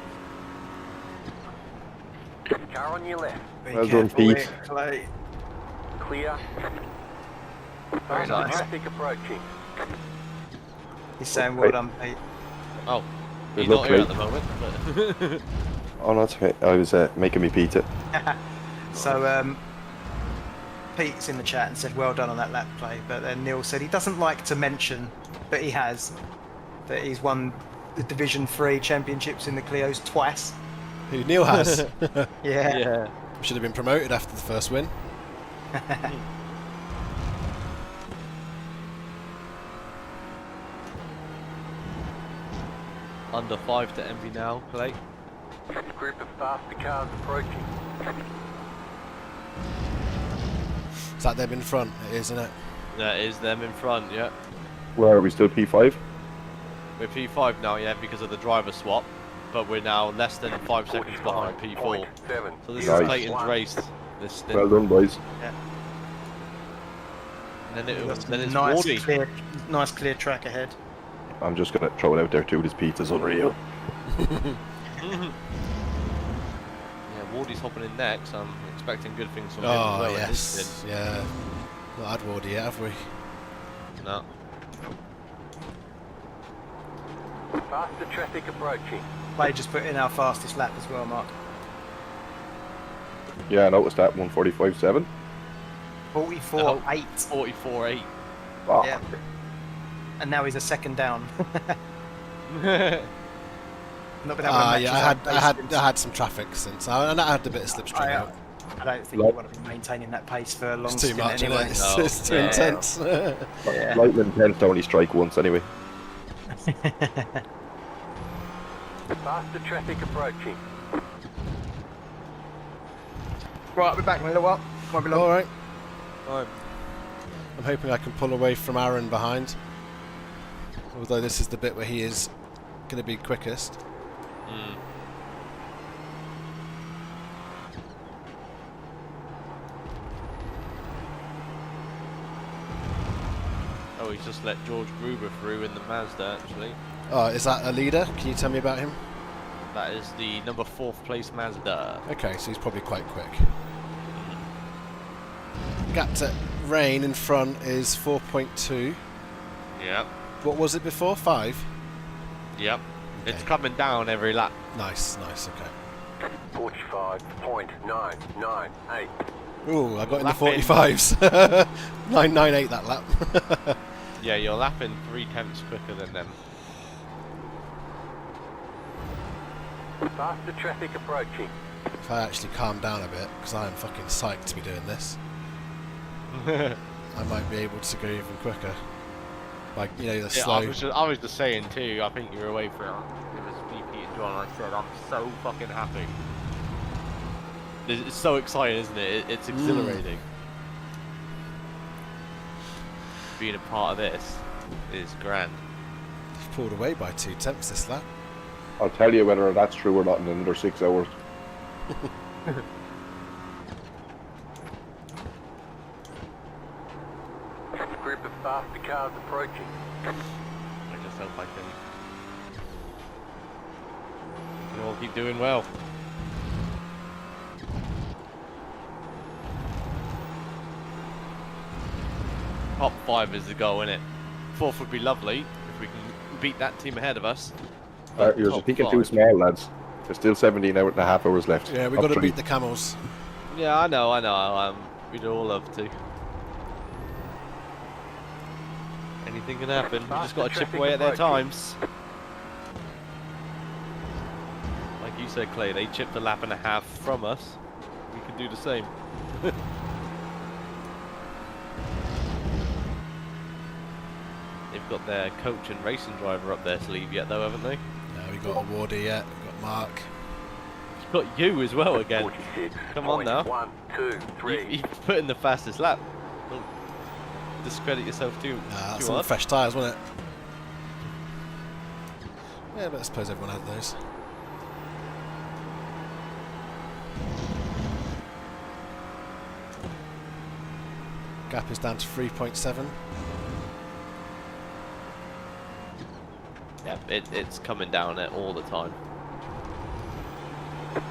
Car on your left. Be Well done, careful Pete. here, Clay. Clear. Very Fast nice. traffic approaching. He's saying well done, Pete. Oh, Good he's luck, not here at mate. the moment, but... Oh, no, it's okay. I was making me pizza. So, Pete's in the chat and said well done on that lap play, but then Neil said he doesn't like to mention, but he has, that he's won the Division 3 championships in the Clios twice. Who Neil has? Yeah. Yeah. Should have been promoted after the first win. Under 5 to envy now, Clay. Group of faster cars approaching. Is that them in front? It is, isn't it? That is them in front, yeah. Where are we still P5? We're P5 now, yeah, because of the driver swap. But we're now less than 5 seconds behind P4. 45.7. So this Nice. is Clayton's race. This stint. Well done, boys. And then, then it's nice Wardy. nice clear track ahead. I'm just going to throw it out there too. This pizza's unreal. Yeah, Wardy's hopping in next. I'm expecting good things from him as Oh well. at this yes, stint. yeah. Not had Wardy yet, have we? No. Faster traffic approaching. Clay just put in our fastest lap as well, Mark. Yeah, I noticed that 145.7. 44.8. 44.8. Oh, Yeah. And now he's a second down. Not without Yeah, I had some traffic since. I had a bit of slipstream out. I don't think you want to be maintaining that pace for a long It's too stint much, anyway. isn't it? It's too intense. Yeah. Lightning tends to only strike once anyway. Faster traffic approaching. Right, we're back in a little while. Might be long. All right. time. I'm hoping I can pull away from Aaron behind. Although this is the bit where he is going to be quickest. Oh, he's just let George Gruber through in the Mazda, actually. Oh, is that a leader? Can you tell me about him? That is the number 4th place Mazda. Okay, so he's probably quite quick. Gap to Rain in front is 4.2. Yep. What was it before? 5? Yep. Okay. It's coming down every lap. Nice, okay. 45.998. Ooh, I got in the Lapping. 45s. 998 that lap. Yeah, you're lapping 3/10 quicker than them. Faster traffic approaching. If I actually calm down a bit, because I am fucking psyched to be doing this, I might be able to go even quicker. Like, you know, the slow... I was just saying too, I think you were away for it. It was VP and John, I said, I'm so fucking happy. It's so exciting, isn't it? It's exhilarating. Being a part of this is grand. You've pulled away by 2 tenths this lap. I'll tell you whether that's true or not in another 6 hours. Group of faster cars approaching. I just hope I can. You all keep doing well. Top 5 is the goal, innit? 4th would be lovely if we can beat that team ahead of us. You're top speaking 5. too small, lads. There's still 17.5 hours left. Yeah, we've Up got to 3. beat the camels. Yeah, I know. We'd all love to. Anything can happen. We just got to chip away at their times. Like you said, Clay, they chipped a lap and a half from us. We can do the same. They've got their coach and racing driver up their sleeve yet, though, haven't they? No, we've got a Wardy yet. We've got Mark. You've got you as well again. Come on now. 1, 2, 3. You've put in the fastest lap. Don't discredit yourself too That's too all hard. fresh tyres, wasn't it? Yeah, but I suppose everyone had those. Gap is down to 3.7. Yeah, it's coming down it all the time.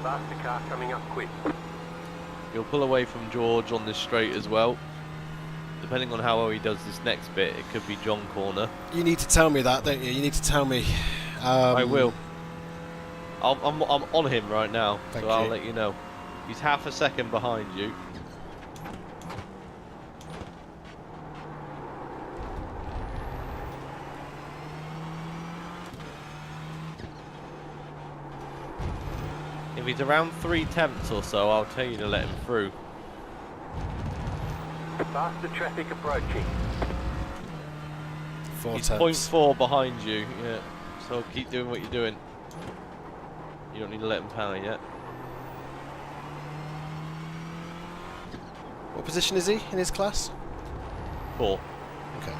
Faster car coming up quick. You'll pull away from George on this straight as well. Depending on how well he does this next bit, it could be John corner. You need to tell me that, don't you? You need to tell me. I will. I'm on him right now, Thank so I'll you. let you know. He's half a second behind you. If he's around 3/10 or so, I'll tell you to let him through. Faster traffic approaching. 4 He's tenths. 0.4 behind you, yeah. So keep doing what you're doing. You don't need to let him power yet. What position is he in his class? 4. Okay.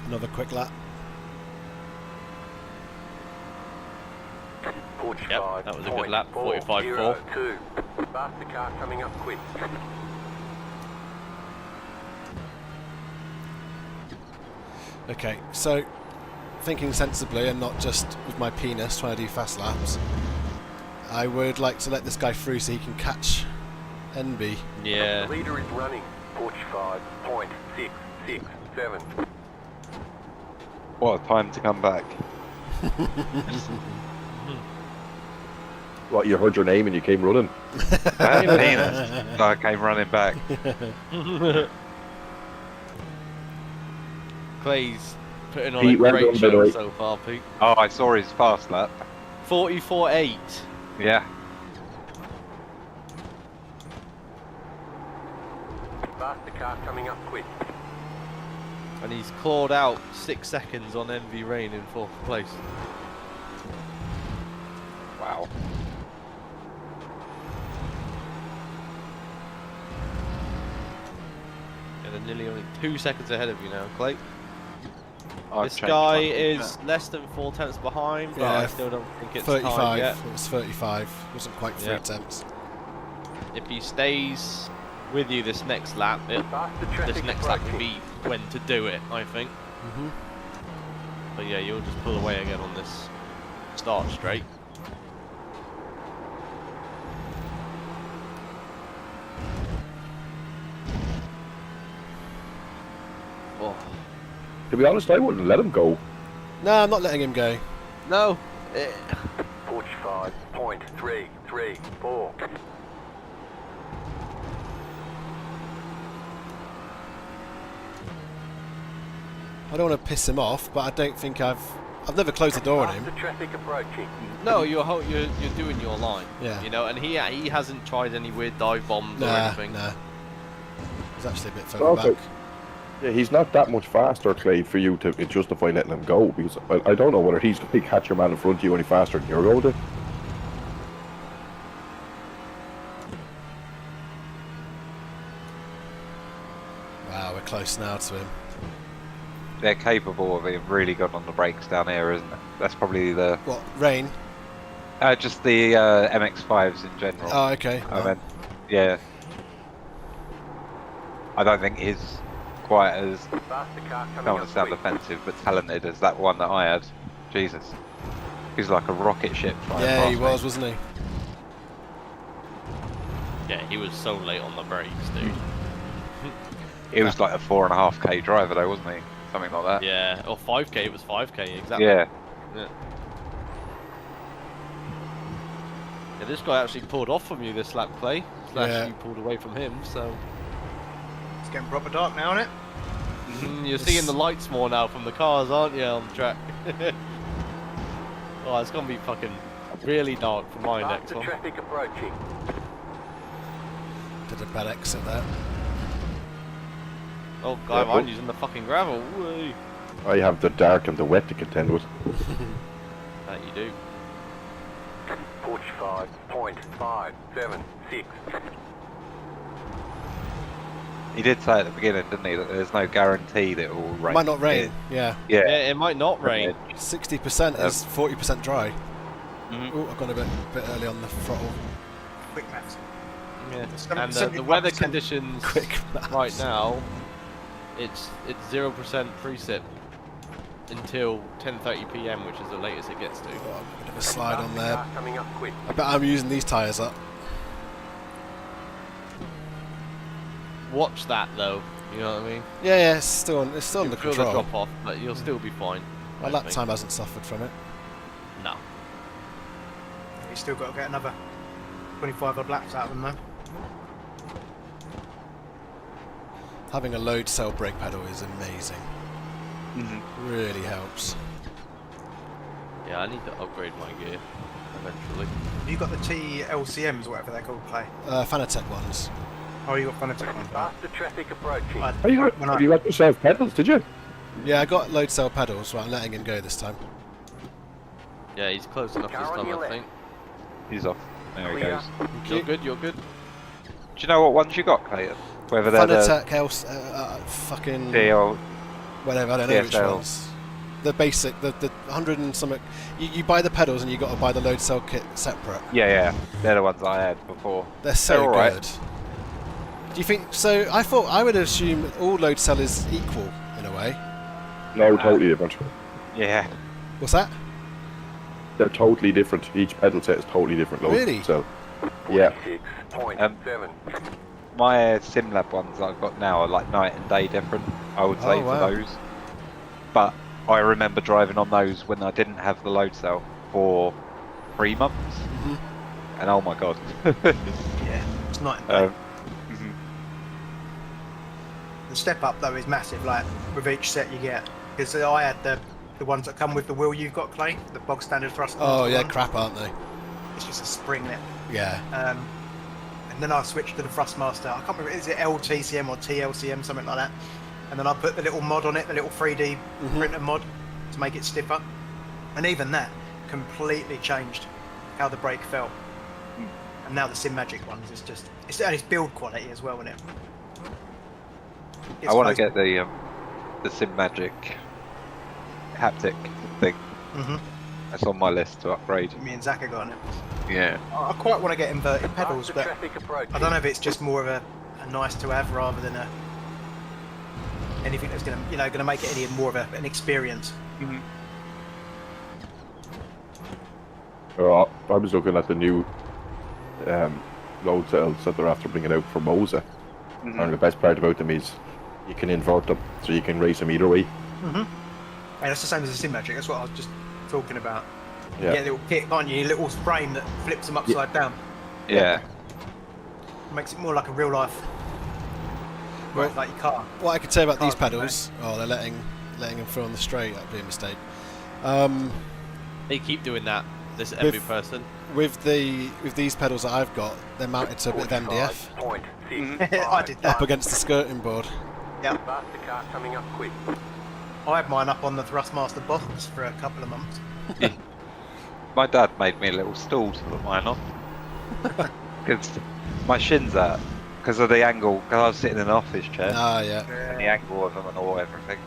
Another quick lap. 45. Yep, that was a good lap. 45.4. 2. Faster car coming up quick. Okay, so thinking sensibly and not just with my penis trying to do fast laps, I would like to let this guy through so he can catch NB. Yeah. The leader is running. 45.667. What a time to come back. What, you heard your name and you came running? Penis. I came running back. Clay's putting on Pete, a well great done, by the show way. so far, Pete. Oh, I saw his fast lap. 44.8. Yeah. Faster car coming up quick. And he's clawed out 6 seconds on MV Rain in 4th place. Wow. Yeah, they're nearly only 2 seconds ahead of you now, Clay. I've This changed guy my is less than 4 tenths behind, but Yeah, I still don't think it's 35. tied yet. It was 35. Wasn't quite 3 Yeah. attempts. If he stays with you this next lap, this next lap will be when to do it, I think. Mhm. But yeah, you'll just pull away again on this start straight. Oh. To be honest, I wouldn't let him go. No, I'm not letting him go. No. 45.334. I don't want to piss him off, but I don't think I've never closed the door on him. Faster traffic approaching. No, you're doing your line. Yeah. You know, and he hasn't tried any weird dive bombs or Nah, anything. nah. He's actually a bit further Also, back. yeah, he's not that much faster, Clay, for you to justify letting him go. Because I don't know whether he's going to catch your man in front of you any faster than you're going to. Wow, we're close now to him. They're capable of being really good on the brakes down here, isn't it? That's probably the... What, Rain? just the MX-5s in general. Oh, okay. I mean, yeah. I don't think he's quite as, I don't want to sound offensive, but talented as that one that I had. Jesus. He's like a rocket ship flying Yeah, past he me. was, wasn't he? Yeah, he was so late on the brakes, dude. He was like a 4.5k driver though, wasn't he? Something like that. Yeah, or 5k, it was 5k, exactly. Yeah. Yeah. Yeah, this guy actually pulled off from you this lap, Clay. Slash, Yeah. you pulled away from him, so... It's getting proper dark now, isn't it? You're seeing the lights more now from the cars, aren't you, on the track? Oh, it's gonna be fucking really dark for my next Faster one. traffic approaching. Did a bad exit there. Oh, guy behind you's in the fucking gravel. Whee. I have the dark and the wet to contend with. That you do. 45.576. He did say at the beginning, didn't he, that there's no guarantee that it will rain. Might not rain, yeah. Yeah, it might not rain. 60% is 40% dry. Mhm. Ooh, I've gone a bit purely on the throttle. Quick maths. Yeah. It's And the 75% weather conditions Quick maths. right now, it's 0% precip until 10:30 PM, which is the latest it gets to. Oh, a bit of a slide on Faster there. car coming up quick. I bet I'm using these tyres up. Watch that though, you know what I mean? Yeah, yeah, it's still under You'll feel the control. drop off, but you'll still be fine. My I lap think. time hasn't suffered from it. No. You still got to get another 25 odd laps out of them though. Having a load cell brake pedal is amazing. Really helps. Yeah, I need to upgrade my gear eventually. Have you got the TLCMs or whatever they're called, Clay? Fanatec ones. Oh, you got Fanatec ones. Faster traffic approaching. Oh, you got yourself pedals, did you? Yeah, I got load cell pedals, right, I'm letting him go this time. Yeah, he's close enough this Car on time, your I left. think. He's off. There he Clear. goes. You're good, you're good. Do you know what ones you got, Clayton? Whether they're Fanatec, fucking... DL, whatever, I don't know which DSL. ones. The basic, the 100 and something. You buy the pedals and you got to buy the load cell kit separate. yeah, they're the ones I had before. They're so They're all right. good. Do you think so? I thought I would assume all load cell is equal in a way. No, totally different. Yeah. What's that? They're totally different. Each pedal set is totally different load. Really? So, yeah. 46.7. My SimLab ones I've got now are like night and day different, I would say, Oh, wow. for those. But I remember driving on those when I didn't have the load cell for 3 months. Mhm. And oh my god. Yeah, it's night and day. Mhm. The step up though is massive, like with each set you get. Because I had the ones that come with the wheel you've got, Clay, the bog standard thrust. Oh yeah, one. crap, aren't they? It's just a spring net. Yeah. and then I switched to the Thrustmaster. I can't remember, is it LTCM or TLCM, something like that. And then I put the little mod on it, the little 3D printer mod to make it stiffer. And even that completely changed how the brake felt. And now the Sim Magic ones is just, it's build quality as well, isn't it? I want to get the Sim Magic haptic thing. That's on my list to upgrade. Me and Zach are got it. Yeah. I quite want to get inverted pedals, but I don't know if it's just more of a nice to have rather than anything that's going to, going to make it any more of an experience. I was looking at the new load cells that they're after bringing out for Mosa. And the best part about them is you can invert them, so you can race them either way. And that's the same as the Sim Magic. That's what I was just talking about. Yeah. You get a little kit, can't you? A little frame that flips them upside down. Yeah. Makes it more like a real life. Well, like your car. What I could say about these pedals, they're letting them through on the straight. That'd be a mistake. They keep doing that. This every person. With these pedals that I've got, they're mounted to a bit of MDF. I did that. Up against the skirting board. Yeah. Faster car coming up quick. I had mine up on the Thrustmaster box for a couple of months. My dad made me a little stool to put mine on. Because my shin's out. Because of the angle, because I was sitting in an office chair. Ah, yeah. And the angle of them and all everything.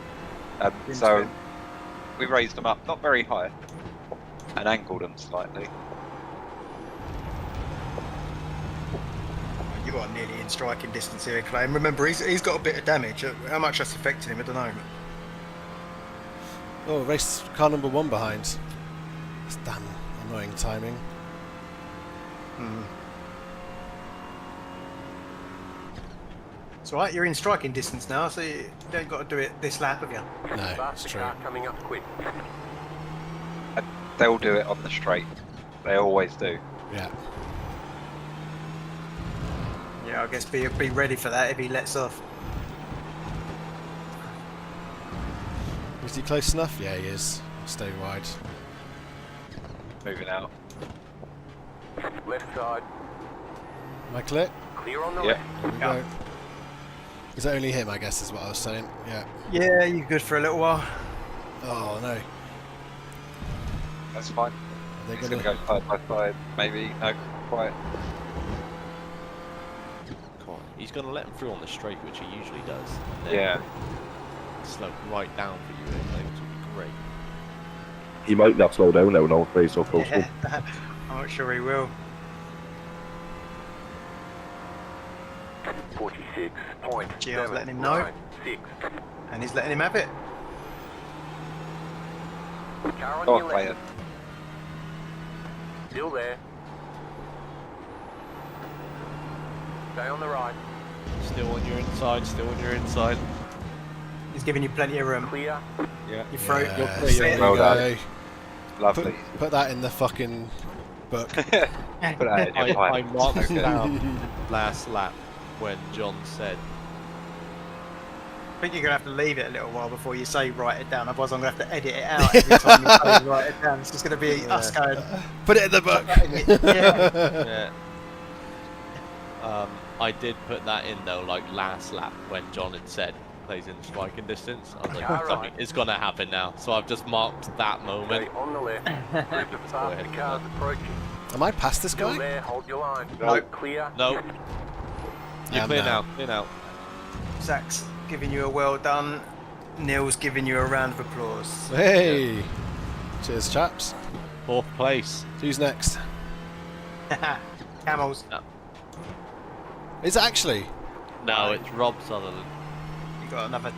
So we raised them up, not very high, and angled them slightly. You are nearly in striking distance here, Clay. And remember, he's got a bit of damage. How much that's affecting him, I don't know. Oh, race car number 1 behind. It's damn annoying timing. It's alright, you're in striking distance now, so you don't got to do it this lap, have you? No, it's Faster true. car coming up quick. And they'll do it on the straight. They always do. Yeah. Yeah, I guess be ready for that if he lets off. Is he close enough? Yeah, he is. Stay wide. Moving out. Left side. Am I clear? Clear on the Yep. left. There we go. Is that only him, I guess, is what I was saying? Yeah. Yeah, you're good for a little while. Oh, no. That's fine. Are they He's gonna... going to go side by side. Maybe. No, quite. He's going to let him through on the straight, which he usually does. Yeah. Slow right down for you, I think, which would be great. He might not slow down now, no, very so close. Yeah, I'm not sure he will. 46.796. Gio's letting him know. And he's letting him have it. Car on Go your on, play left. it. Still there. Stay on the right. Still on your inside, still on your inside. He's giving you plenty of room. Clear. Yeah. Your throat, Yeah, your there we Well go. done. Lovely. Put that in the fucking book. Put that in your I plan. marked Okay. down last lap when John said, I think you're going to have to leave it a little while before you say write it down, otherwise I'm going to have to edit it out every time you say write it down. It's just going to be us going, Put it in the book. yeah. yeah. I did put that in though, like last lap when John had said plays in striking distance. I was like, Alright. something is gonna happen now. So I've just marked that moment. Stay on the left. Group of faster cars approaching. Am I past this Still guy? there. Hold your line. No. Clear. No. You're am clear now. now, clear now. Zach's giving you a well done. Neil's giving you a round of applause. Hey! Cheers, chaps. 4th place. Who's next? Camels. No. Is it actually? No, it's Rob Sutherland. You got another.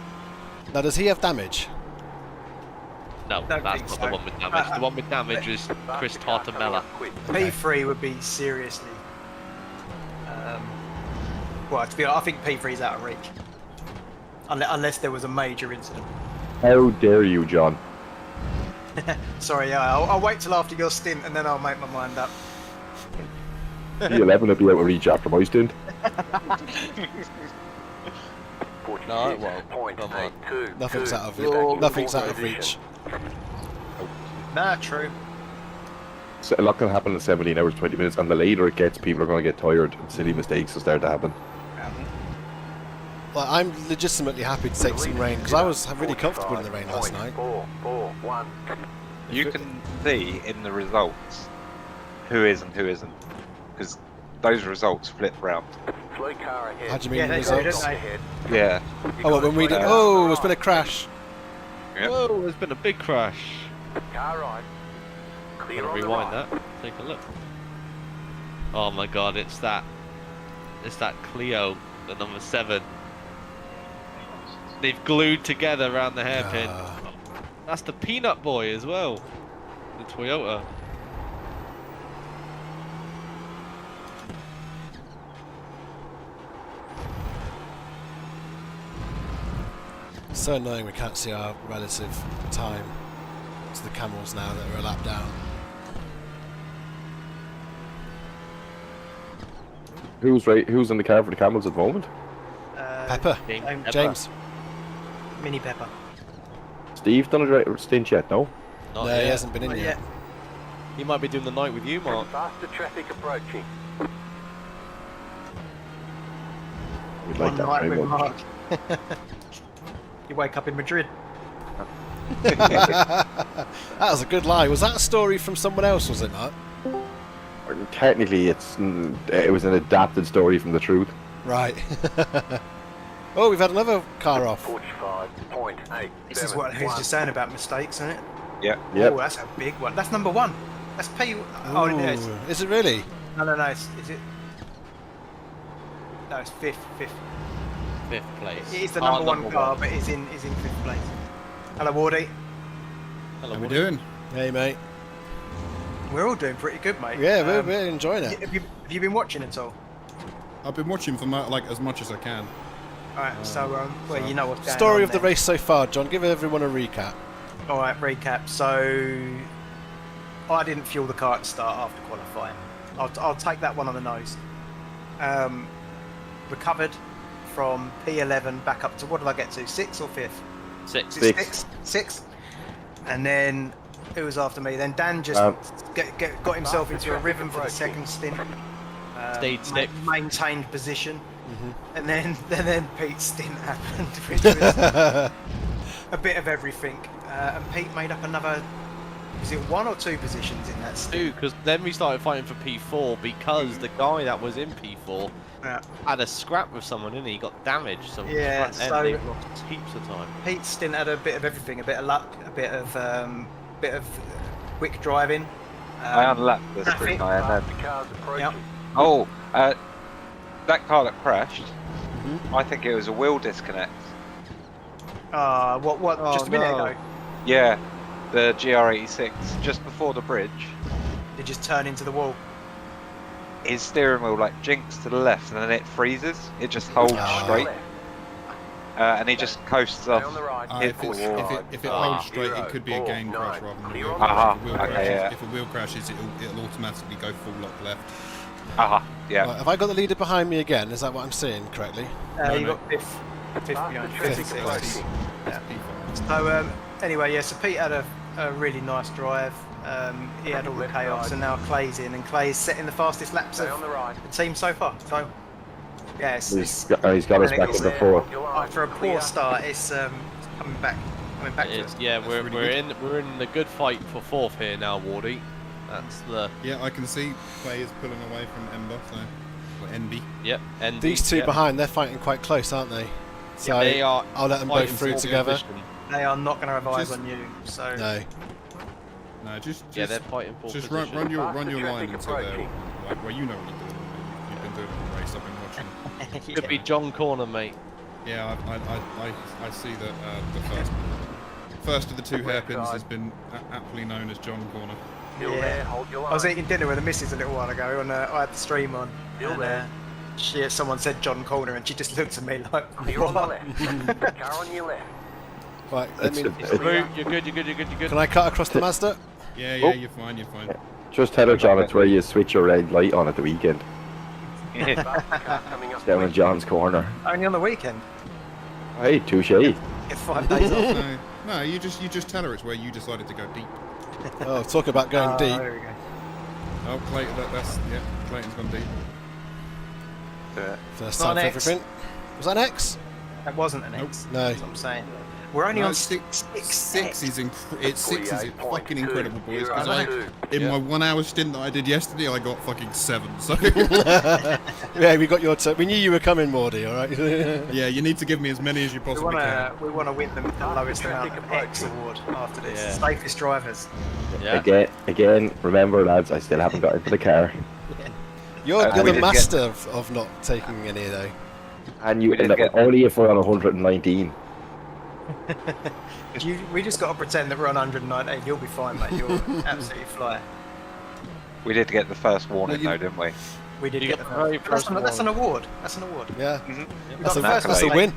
Now, does he have damage? No, Don't that's think not so. the one with damage. The one with damage is Chris Tartamella. P3 would be seriously. Well, to be honest, I think P3 is out of reach. Unless there was a major incident. How dare you, John? Sorry, yeah, I'll wait till after your stint and then I'll make my mind up. P11 will be out of reach after my stint. No, it won't. Come on. Nothing's out of You're nothing's out of position. reach. Nah, true. So a lot can happen in 17 hours, 20 minutes, and the later it gets, people are going to get tired, and silly mistakes will start to happen. Well, I'm legitimately happy to take some rain because I was really comfortable in the rain last night. You can see in the results who is and who isn't, because those results flip round. How do you mean results? Yeah. Oh, well, when we did. Oh, there's been a crash. Yep. Whoa, there's been a big crash. Car right. Clear on the Rewind right. that. Take a look. Oh my god, it's that Clio, the number 7. They've glued together around the hairpin. That's the Peanut Boy as well. The Toyota. So annoying we can't see our relative time to the camels now that are a lap down. Who's in the car for the Camels at the moment? Pepper. James. Mini Pepper. Steve done a stint yet? No. Not No, yet. he hasn't been in yet. He might be doing the night with you, Mark. Faster traffic approaching. We'd like that Night very with much. Mark. You wake up in Madrid. That was a good lie. Was that a story from someone else, was it, Mark? Technically, it was an adapted story from the truth. Right. Oh, we've had another car off. 45.8. This is what he's just saying about mistakes, isn't it? Yeah. Yep. Oh, that's a big one. That's number 1. That's P. Oh, no, it's, Ooh, is it really? no. Is it? No, it's fifth. 5th place. It is the Our number 1 car, but is in 5th place. Hello, Wardy. Hello, How we Woody. doing? Hey, mate. We're all doing pretty good, mate. Yeah, we're enjoying it. Have you been watching at all? I've been watching for like as much as I can. Alright, so, well, you know what's going on. Story of the then. race so far, John. Give everyone a recap. Alright, recap. So, I didn't fuel the car at the start after qualifying. I'll take that one on the nose. Recovered from P11 back up to, what did I get to? 6th or 5th? 6th. 6th. And then, who was after me? Then Dan just got himself into a rhythm for the second stint. Stayed 6th. Maintained position. And then Pete's stint happened, which was a bit of everything. And Pete made up another, was it 1 or 2 positions in that stint? 2, because then we started fighting for P4 because the guy that was in P4 had a scrap with someone, didn't he? He got damaged. So Yeah, front so- end, they lost heaps of time. Pete's stint had a bit of everything, a bit of luck, a bit of quick driving. I unlapped the traffic. sprint I had. The car's approaching. Yep. Oh, that car that crashed, I think it was a wheel disconnect. What? Oh, Just a minute no. ago, Yeah, the GR86, just before the bridge, they just turn into the wall. his steering wheel like jinks to the left and then it freezes. It just holds straight. And he just coasts off. Hit If, the it's, wall. if it holds straight, it could be a game crash rather than a wheel Aha, crash. If a okay, wheel crashes, it'll automatically go full lock left. Aha, yeah. Right, have I got the leader behind me again? Is that what I'm seeing correctly? You got fifth behind. Fifth, Fifth, right. sixth. Yeah. So anyway, yeah. So Pete had a really nice drive. He had all the chaos, and now Clay's in, and Clay's setting the fastest laps of the team so far. So yeah, He's got us back in the 4th. After a poor start, it's coming back to It is, us. yeah, we're really in the good fight for 4th here now, Wardy. That's the Yeah, I can see players pulling away from Ember, or NB. yep. And These two behind, they're fighting quite close, aren't they? So they are. I'll let them both fighting through for together. position. They are not going to have eyes Just- on you. So No. No, just Yeah, they're fighting for just position. run your line until they're like, well, you know what you're doing. You've been doing it the race. I've been watching. Could be John Corner, mate. Yeah, I see that the first of the 2 hairpins has been aptly known as John Corner. yeah. I was eating dinner with the missus a little while ago, and I had the stream on. Someone said John Corner, and she just looked at me like, Clear on the what? left. Car on your left. Right, let me, You're good. can I cut across the Mazda? Yeah, Oh. you're fine, you're fine. Just tell her, John, it's where you switch your red light on at the weekend. Fast car coming up. Down in John's corner. Only on the weekend. Hey, touche. Get 5 days off. No, you just tell her it's where you decided to go deep. Oh, talk about going deep. There we go. Oh, Clayton, Clayton's gone deep. First Not time an for X. everything. Was that an X? That wasn't an X. No. That's what I'm saying. We're only No, on six six. is it's 6 is fucking incredible, boys. Because Yeah. in my 1 hour stint that I did yesterday, I got fucking 7. So Yeah, we got your turn. We knew you were coming, Mordy. All right. yeah, you need to give me as many as you possibly can. We want to win the lowest amount of X award after this. Yeah. Safest drivers. Yeah. Again, remember, lads, I still haven't got into the car. You're we the did master of not taking any though. And you We didn't get- only if we're on 119. We just got to pretend that we're on 119. You'll be fine, mate. You'll absolutely fly. We did get the first warning though, didn't we? We did You get got the the very first. first That's an award. That's an award. Yeah. We That's got a, the first that's a mistake, win.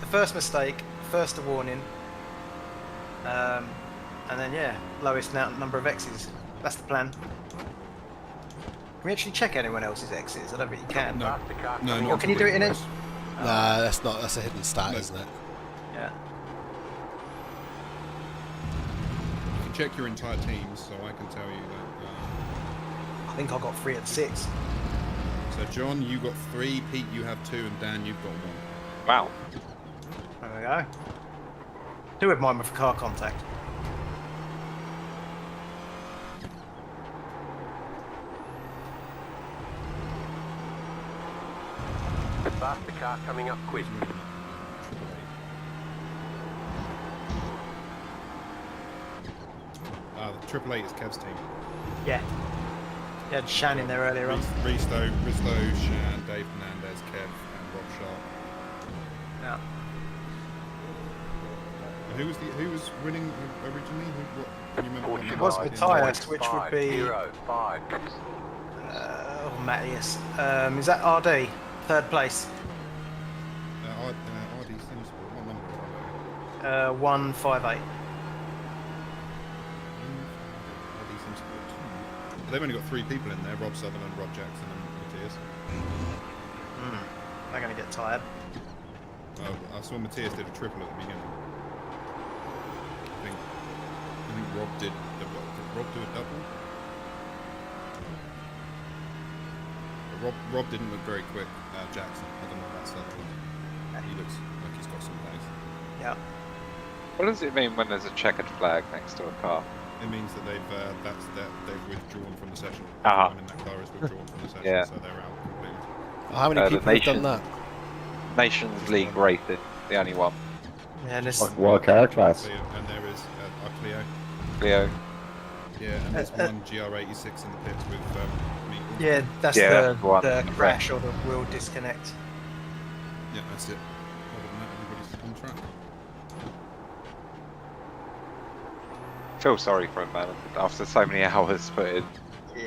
The first mistake, first a warning, and then lowest number of X's. That's the plan. Can we actually check anyone else's X's? I don't think you can. No, no, Or not can you do it in it? Nah, that's not. That's a hidden stat, No. isn't it? Yeah. You can check your entire teams, so I can tell you that. I think I got 3 at 6. So John, you got 3. Pete, you have 2, and Dan, you've got 1. Wow. There we go. 2 of mine were for car contact. Faster car coming up quick. The Triple Eight is Kev's team. Yeah. You had Shan in there earlier on. Risto, Shan, Dave Fernandez, Kev, and Rob Sharp. Yeah. Who was winning originally? Can you remember? It was Matthias, which would be 5. Matthias. Is that RD? 3rd place. RD Simsport. What number are 158. RD Simsport 2. They've only got 3 people in there: Rob Sutherland, Rob Jackson, and Matthias. They're going to get tired. Oh, I saw Matthias did a triple at the beginning. I think Rob did. Did Rob do a double? Rob didn't look very quick. Jackson, I don't know about Sutherland. He looks like he's got some pace. Yeah. What does it mean when there's a checkered flag next to a car? It means that they've withdrawn from the session. Ah. Everyone in that car is withdrawn from the session, Yeah. so they're out completely. How many The people have done that? Nations League rated, the only one. Yeah, this. What car class? And there is Clio. Leo. Yeah, and there's one GR86 in the pits with me. Yeah, that's Yeah, the one. crash or the wheel disconnect. Yeah, that's it. Other than that, everybody's on track. Feel sorry for him, man. After so many hours put in.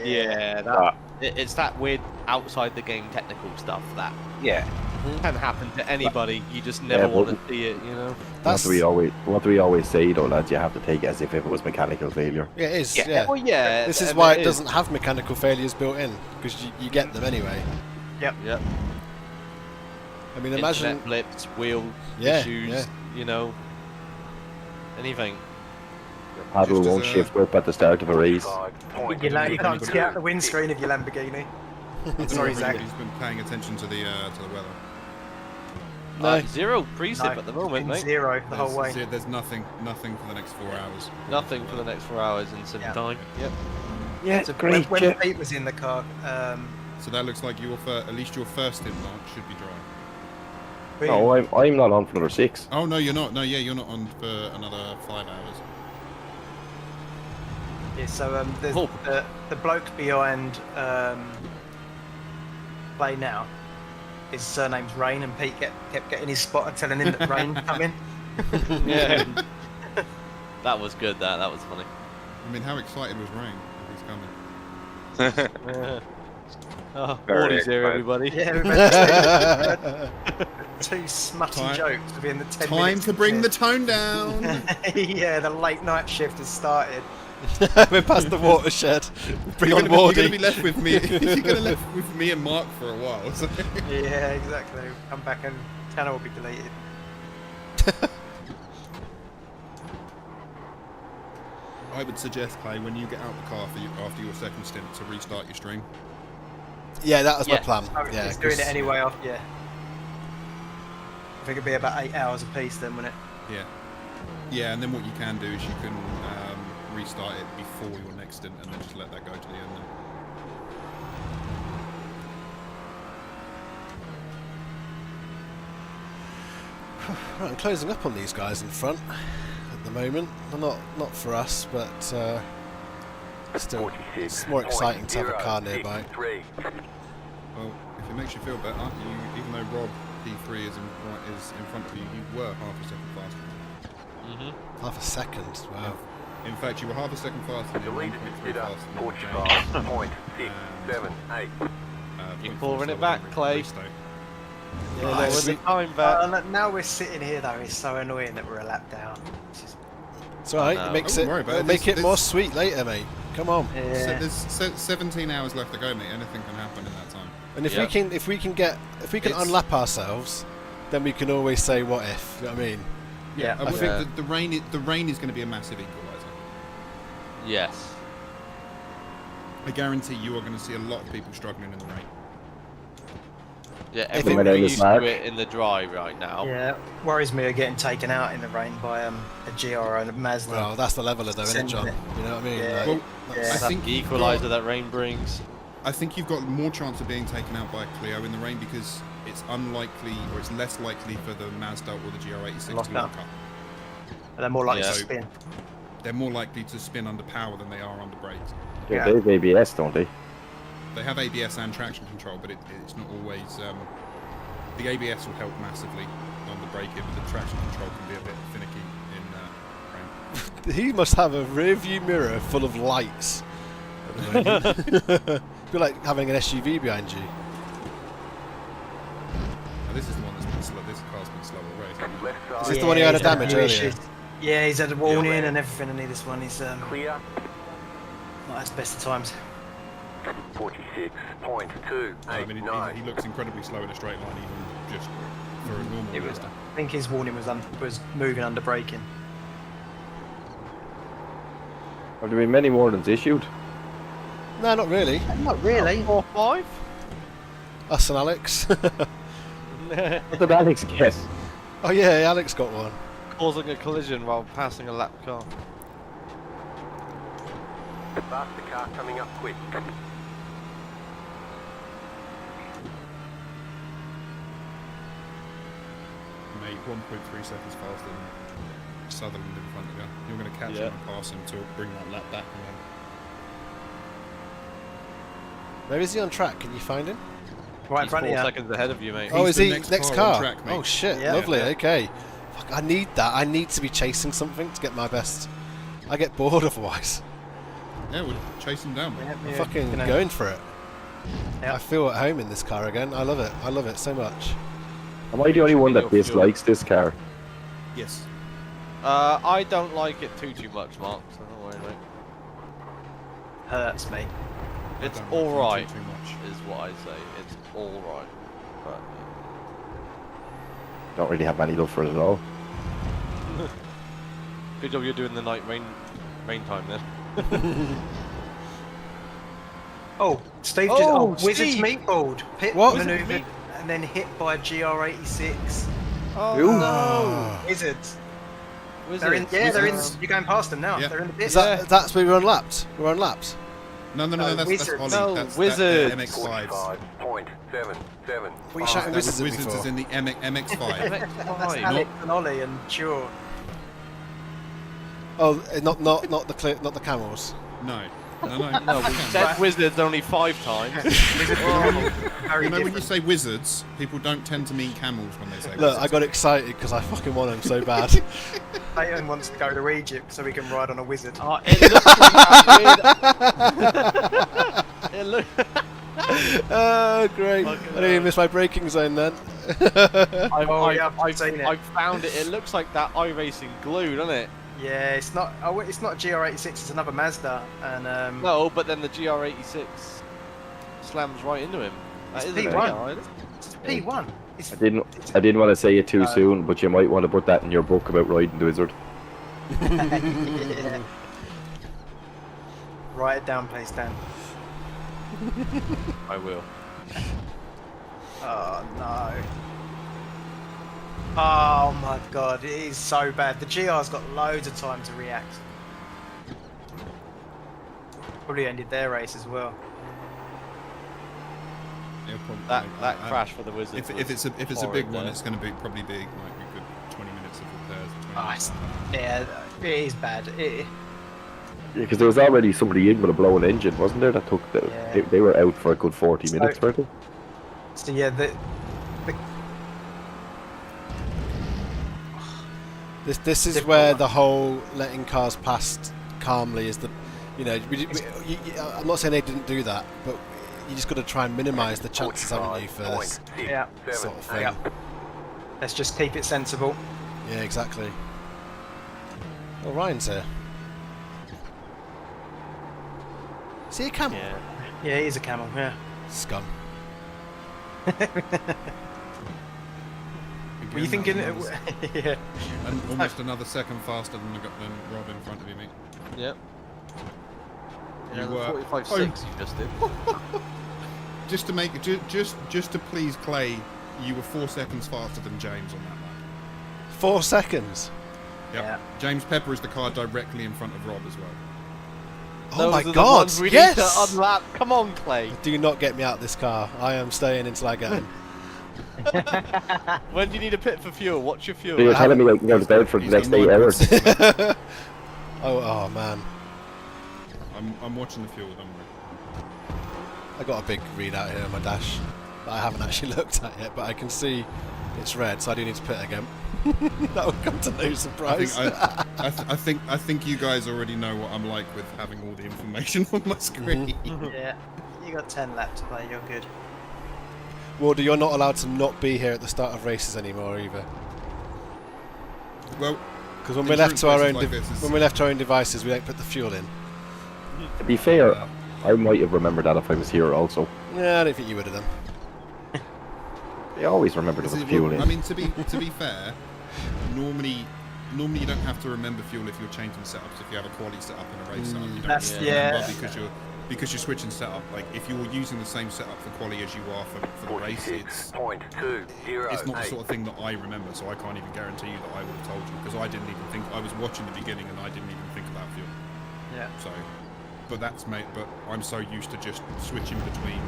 Yeah, it's that weird outside the game technical stuff that Yeah. can happen to anybody. You just never Yeah, want but- to see it, you know. What do we always say though, lads? You have to take it as if it was mechanical failure. Yeah, it is. Yeah. Yeah. Well, yeah. This is I mean, why it doesn't have mechanical failures built in, because you get them anyway. Yep. I mean, imagine. Internet blips, wheel issues, yeah. you know, anything. Paddle Just as won't a- shift up at the start of a race. You can't see out the windscreen of your Lamborghini. Sorry, Zach. He's been paying attention to the weather. No. Zero precip at the moment, mate. 0 the whole way. There's nothing for the next 4 hours. Nothing for the next 4 hours in sim time. Yep. Yeah, So great. when Pete was in the car, So that looks like at least your first in mark should be dry. No, I'm not on for another 6. Oh no, you're not. No, yeah, you're not on for another 5 hours. yeah, so there's the bloke behind Play Now. His surname's Rain, and Pete kept getting his spotter telling him that Rain coming. Yeah. That was good. That was funny. I mean, how excited was Rain if he's coming? Oh, Very Morty's here, excited. everybody. Yeah, we've had 2 smutty Time- jokes within the 10 Time minutes. to bring the tone down. Yeah, the late night shift has started. We're past the watershed. Bring on You're gonna Mordy. be left with me. You're gonna be left with me and Mark for a while. So. Yeah, exactly. Come back and channel will be deleted. I would suggest, Clay, when you get out the car after your second stint, to restart your stream. Yeah, that was my plan. Oh, Yeah, it's doing it 'cause- anyway. Yeah. I think it'd be about 8 hours a piece then, wouldn't it? Yeah. Yeah, and then what you can do is you can restart it before your next stint, and then just let that go to the end. Then. Right, I'm closing up on these guys in front at the moment. Well, not for us, but still, it's more exciting to have a car nearby. Well, if it makes you feel better, even though Rob P3 is in front of you, you were half a second faster. Half a second, wow. In fact, you were half a second faster than 1.3 faster than 45.678. You're clawing it back, Clay. Yeah, There nice. was a time back. Now we're sitting here though. It's so annoying that we're a lap down. It's alright, Oh, no. it makes Don't it, worry about it'll it. make it There's- more sweet later, mate. Come on. Yeah. There's 17 hours left to go, mate. Anything can happen in that time. And if Yeah. we can It's- unlap ourselves, then we can always say what if. You know what I mean? Yeah. I think the rain is going to be a massive equaliser. Yes. I guarantee you are going to see a lot of people struggling in the rain. Yeah, If everyone's it- used to it in the dry right now. Yeah, worries me are getting taken out in the rain by a GR and a Mazda. Well, that's the leveler though, isn't it, John? You know what I mean? Yeah. Like, Well, Yeah. I That's think the you've equaliser got- that rain brings. I think you've got more chance of being taken out by a Clio in the rain because it's unlikely, or it's less likely for the Mazda or the GR86 Lock to up. lock up. And they're more likely Yeah. to spin. They're more likely to spin under power than they are under brakes. Yeah, they have ABS, don't they? They have ABS and traction control, but it's not always. The ABS will help massively on the braking, but the traction control can be a bit finicky in rain. he must have a rear view mirror full of lights. At the moment. Be like having an SUV behind you. Now, this is the one that's been slow. This car's been slow already. Is this the one who had a he's had damage few earlier? issues. Yeah, he's had a warning Yeah. and everything, and this one is Clear. not as best of times. 46.289. I mean, he looks incredibly slow in a straight line, even just for a normal Mazda. I think his warning was moving under braking. Have there been many warnings issued? No, not really. Not really. 4 5. Us and Alex. What did Alex get? Oh yeah, Alex got one. Causing a collision while passing a lap car. Faster car coming up quick. Mate, 1.3 seconds faster than Sutherland in front of you. You're going to catch Yeah. him and pass him to bring that lap back again. Where is he on track? Can you find him? Right in He's front 4 of you. seconds ahead of you, mate. Oh, He's is the he next next car on car? track, mate. Oh shit, Yeah. lovely. Yeah. Okay. Fuck, I need that. I need to be chasing something to get my best. I get bored otherwise. Yeah, we'll chase him down, mate. Yeah, I'm yeah, fucking you know. going for it. Yeah. I feel at home in this car again. I love it. I love it so much. Am I the only one that Your fuel. dislikes this car? Yes. I don't like it too much, Mark. So don't worry, mate. Hurts me. It's I don't like all right, too much. is what I say. It's all right. But Don't really have any love for it at all. good job you're doing the night rain time then. Oh, Steve Oh, just Wizard's Steve! meatballed. Pit What? maneuvered and then hit by a GR86. Oh Ooh. no! Wizards. Wizards. They're in. Yeah, they're in. Wizards. You're going past them now. Yeah. They're in the pit. Is that's where we're unlapped? We're unlapped. No, No, that's Wizards. Holly. No, that's Wizards. MX5s. 45.777. What are you shouting That's wizards at me Wizards is for? in the MX5. That's MX5. Alex and Ollie and Sure. Oh, not the camels. No. No, we said wizards only 5 times. Very You know, when you different. say wizards, people don't tend to mean camels when they say Look, wizards. I got excited because I fucking want him so bad. Clayton wants to go to Egypt so he can ride on a wizard. Oh, it looks like that weird. It look. Oh, great. I Fucking didn't even miss my braking zone then. I've seen it. I've found it. It looks like that iRacing glue, doesn't it? Yeah, it's not. Oh, it's not a GR86. It's another Mazda. And No, but then the GR86 slams right into him. That It's is an P1. AI. it's P1. It's I didn't want to say it too soon, but you might want to put that in your book about riding the Wizard. yeah. Write it down, please, Dan. I will. Oh no. Oh my god, it is so bad. The GR's got loads of time to react. Probably ended their race as well. Yeah, probably, That crash for the Wizards. If it's a big one, it's going to be probably big, like a good 20 minutes of repairs. Yeah, it is bad. Yeah, because there was already somebody in with a blown engine, wasn't there? That took they were out for a good 40 minutes, weren't they? So yeah, This is where the whole letting cars past calmly is the, you know, I'm not saying they didn't do that, but you just got to try and minimise the chances, haven't you, for this sort of thing. Let's just keep it sensible. Yeah, exactly. Oh, Ryan's here. Is he a camel? Yeah, he is a camel. Yeah. Scum. Were you thinking? Yeah. And almost another second faster than Rob in front of you, mate. Yep. You Yeah, were 45.6 you just did. Just to make just to please Clay, you were 4 seconds faster than James on that lap. 4 seconds. Yep. Yeah. James Pepper is the car directly in front of Rob as well. Oh my God! We yes. need to unlap. Come on, Clay. Do not get me out of this car. I am staying until I get in. When do you need a pit for fuel? What's your fuel? So you're telling me I can go to bed for the next 8 hours? oh man. I'm watching the fuel, don't worry. I got a big readout here on my dash that I haven't actually looked at yet, but I can see it's red, so I do need to pit again. That will come to no surprise. I think you guys already know what I'm like with having all the information on my screen. Yeah, you got 10 laps to play. You're good. Warder, you're not allowed to not be here at the start of races anymore either. Well, because when we left to our own devices, we don't put the fuel in. To be fair, I might have remembered that if I was here also. Yeah, I don't think you would have done. I always remember to put the fuel in. I mean, to be fair, normally you don't have to remember fuel if you're changing setups. If you have a quality setup in a race setup, you don't remember because you're switching setup. Like if you're using the same setup for quality as you are for the race, it's not the sort of thing that I remember. So I can't even guarantee you that I would have told you because I didn't even think. I was watching the beginning and I didn't even think about fuel. Yeah. So, but I'm so used to just switching between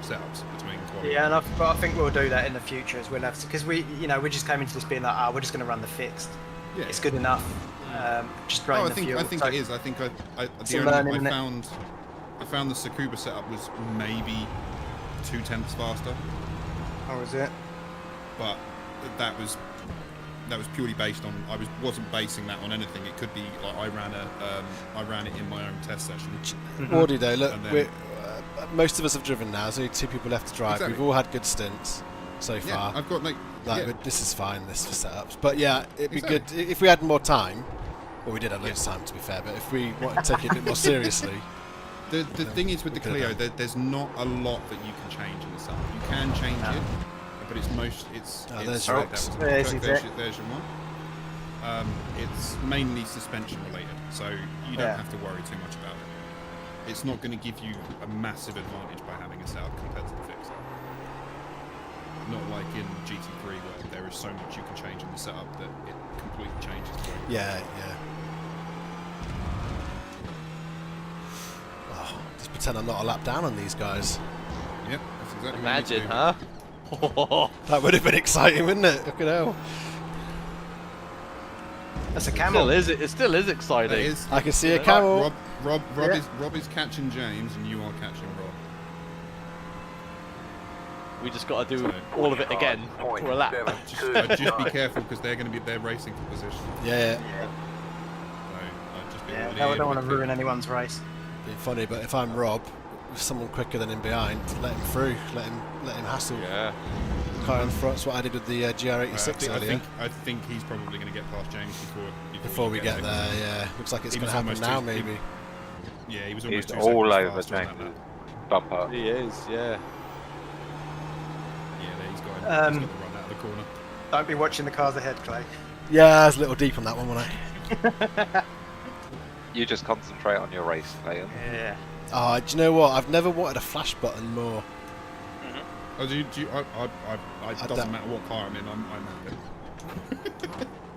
setups between quality. Yeah, and I think we'll do that in the future as we'll have to, because we just came into this being like, we're just going to run the fixed. Yeah. It's good enough. Just drain the fuel. I think it is. I think I found the Tsukuba setup was maybe 0.2 faster. How was it? But that was purely based on wasn't basing that on anything. It could be like I ran it in my own test session. Wardy though, look, most of us have driven now. There's only 2 people left to drive. Exactly. We've all had good stints so far. I've got this is fine. This for setups, but yeah, it'd be good if we had more time. Well, we did have loads of time to be fair, but if we wanted to take it a bit more seriously. The thing is with the Clio, there's not a lot that you can change in the setup. You can change it, but there's there's your one. It's mainly suspension related, so you don't have to worry too much about it. It's not going to give you a massive advantage by having a setup compared to the fixed. Not like in GT3 where there is so much you can change in the setup that it completely changes the way. Yeah. Oh, just pretend I'm not a lap down on these guys. Yep, that's exactly. Imagine, huh? That would have been exciting, wouldn't it? Look at how. That's a camel. It still is exciting. I can see a camel. Rob is catching James and you are catching Rob. We just got to do all of it again for a lap. Just be careful because they're going to be racing for position. Yeah. I don't want to ruin anyone's race. Be funny, but if I'm Rob, with someone quicker than him behind, let him through. Let him hassle. Yeah. Car in front. That's what I did with the GR86 earlier. I think he's probably going to get past James before we get there. Yeah, looks like it's going to happen now, maybe. Yeah, he was almost all over James' bumper. He is, yeah. Yeah, he's got to run out of the corner. Don't be watching the cars ahead, Clay. Yeah, I was a little deep on that one, wasn't I? You just concentrate on your race, Leon. Yeah. Oh, do you know what? I've never wanted a flash button more. Oh, it doesn't matter what car I'm in, I'm happy.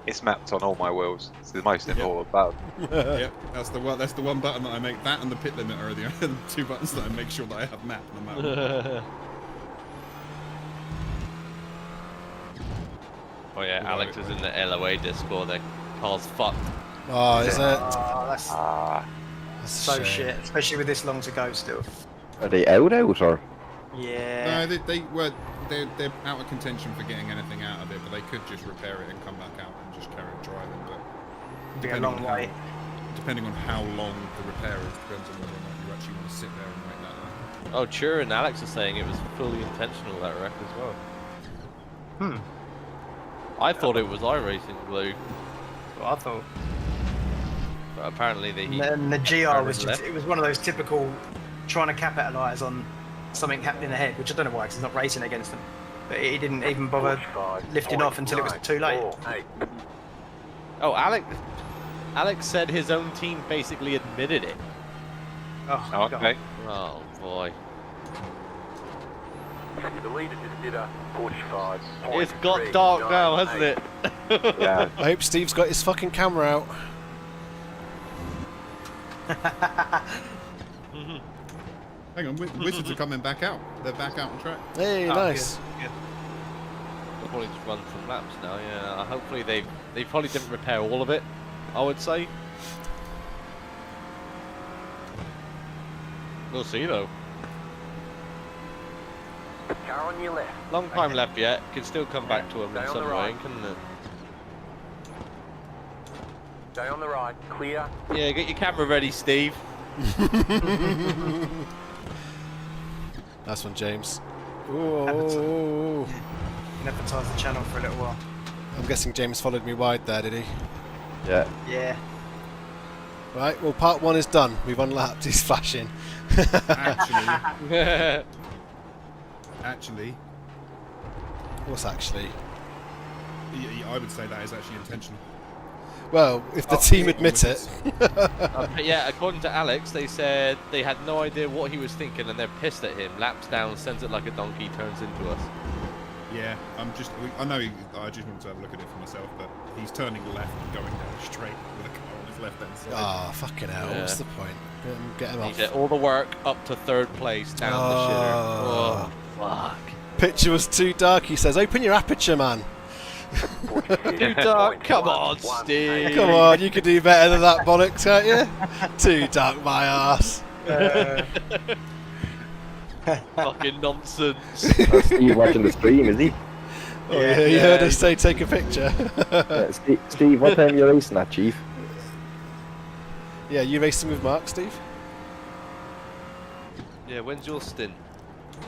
It's mapped on all my wheels. It's the most important button. Yeah, that's the one button that I make. That and the pit limiter are the other 2 buttons that I make sure that I have mapped no matter what. Oh yeah, Alex is in the LOA Discord. The car's fucked. Oh, is it? Oh, that's That's so a shame. shit, especially with this long to go still. Are they out or? Yeah. No, they're out of contention for getting anything out of it, but they could just repair it and come back out and just carry on driving. But Be a long way. Depending on how long the repair is, depends on whether or not you actually want to sit there and wait that long. Oh, sure, and Alex is saying it was fully intentional, that wreck as well. I thought it was iRacing glue. Well, I thought. But apparently the heat. And the GR was just, it was one of those typical trying to capitalise on something happening ahead, which I don't know why, because he's not racing against them. But he didn't even bother lifting off until it was too late. Oh, Alex said his own team basically admitted it. Oh, okay. Oh boy. The leader just did a 45. It's got dark now, hasn't it? Yeah. I hope Steve's got his fucking camera out. Hang on, Wizards are coming back out. They're back out on track. Hey, nice. Good. They'll probably just run some laps now. Yeah. Hopefully they probably didn't repair all of it. I would say. We'll see though. Car on your left. Long time left yet. Can still come back to him in Stay on some the way, right. couldn't it? Stay on the right. Clear. Yeah, get your camera ready, Steve. Nice one, James. Ooh. Can advertise the channel for a little while. I'm guessing James followed me wide there, did he? Yeah. Yeah. Right, well, part 1 is done. We've unlapped. He's flashing. Actually, What's actually? I would say that is actually intentional. Well, if the team admit it. Yeah, according to Alex, they said they had no idea what he was thinking and they're pissed at him. Laps down, sends it like a donkey, turns into us. Yeah, I know. I just wanted to have a look at it for myself, but he's turning left and going down straight with a car on his left hand side. Oh, fucking hell. Yeah. What's the point? Get him He off. did all the work up to 3rd place down the shitter. Oh, fuck. Picture was too dark, he says. Open your aperture, man. Too dark. Come on, Steve. Come on, you can do better than that, bollocks, can't you? Too dark, my ass. Fucking nonsense. That's Steve watching the stream, is he? Oh, yeah, you heard us say take a picture. Steve, what time are you racing at, Chief? Yeah, you racing with Mark, Steve? Yeah, when's your stint,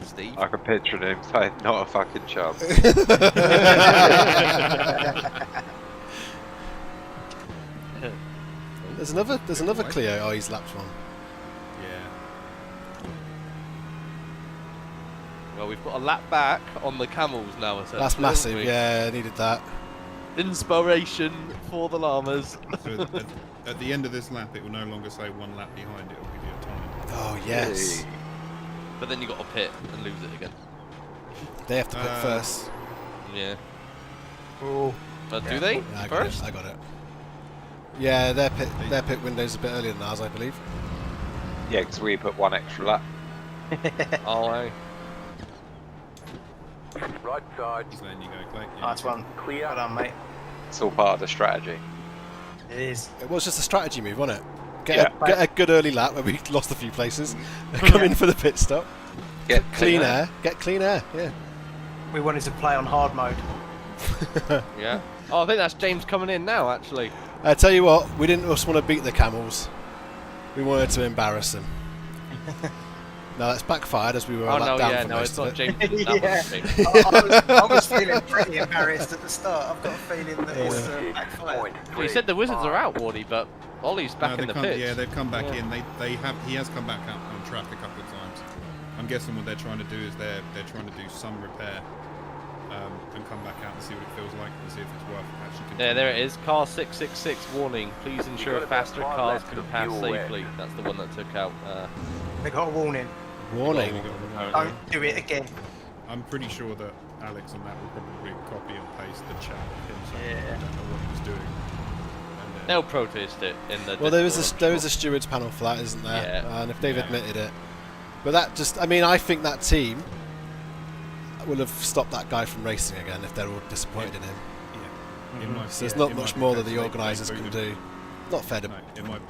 Steve? I can picture him saying, not a fucking chance. There's another Clio. Oh, he's lapped one. Yeah. Well, we've got a lap back on the camels now, essentially. That's massive. haven't we? Yeah, needed that. Inspiration for the llamas. So at the end of this lap, it will no longer say 1 lap behind. It will give you a time. Oh yes. But then you got to pit and lose it again. They have to pit first. Yeah. Oh. But do they? Yeah, First? I got it. Yeah, their pit window's a bit earlier than ours, I believe. Yeah, because we put 1 extra lap. Oh, aye. Right side. He's letting you go, Clay. Yeah. Nice one. Clear. Well done, mate. It's all part of the strategy. It is. It was just a strategy move, wasn't it? Get Yeah. a good early lap where we lost a few places. Come in for the pit stop. Get Clean air. Get clean air. Yeah. We wanted to play on hard mode. Yeah. Oh, I think that's James coming in now, actually. I tell you what, we didn't just want to beat the camels. We wanted to embarrass them. No, that's backfired as we were Oh, a lap no, down yeah, for no, most it's of not it. James. That was James. I was feeling pretty embarrassed at the start. I've got a feeling that it's backfired. Well, he said the Wizards are out, Wardy, but Ollie's back in the pit. Yeah, they've come back in. He has come back out on track a couple of times. I'm guessing what they're trying to do is they're trying to do some repair and come back out and see what it feels like and see if it's worth actually continuing. Yeah, there it is. Car 666 warning. Please ensure faster cars can pass safely. That's the one that took out. They got a warning. Warning. Don't do it again. I'm pretty sure that Alex on that will probably copy and paste the chat of him saying Yeah. I don't know what he was doing. And then- They'll protest it in the. Well, there is Discord, a stewards panel for that, isn't there? Yeah. And if they've Yeah. admitted it, but that just, I mean, I think that team will have stopped that guy from racing again if they're all disappointed in him. Yeah. It might- So there's yeah, not it much might be more the that the case organisers they can boot him. do. Not fair to. No, it might.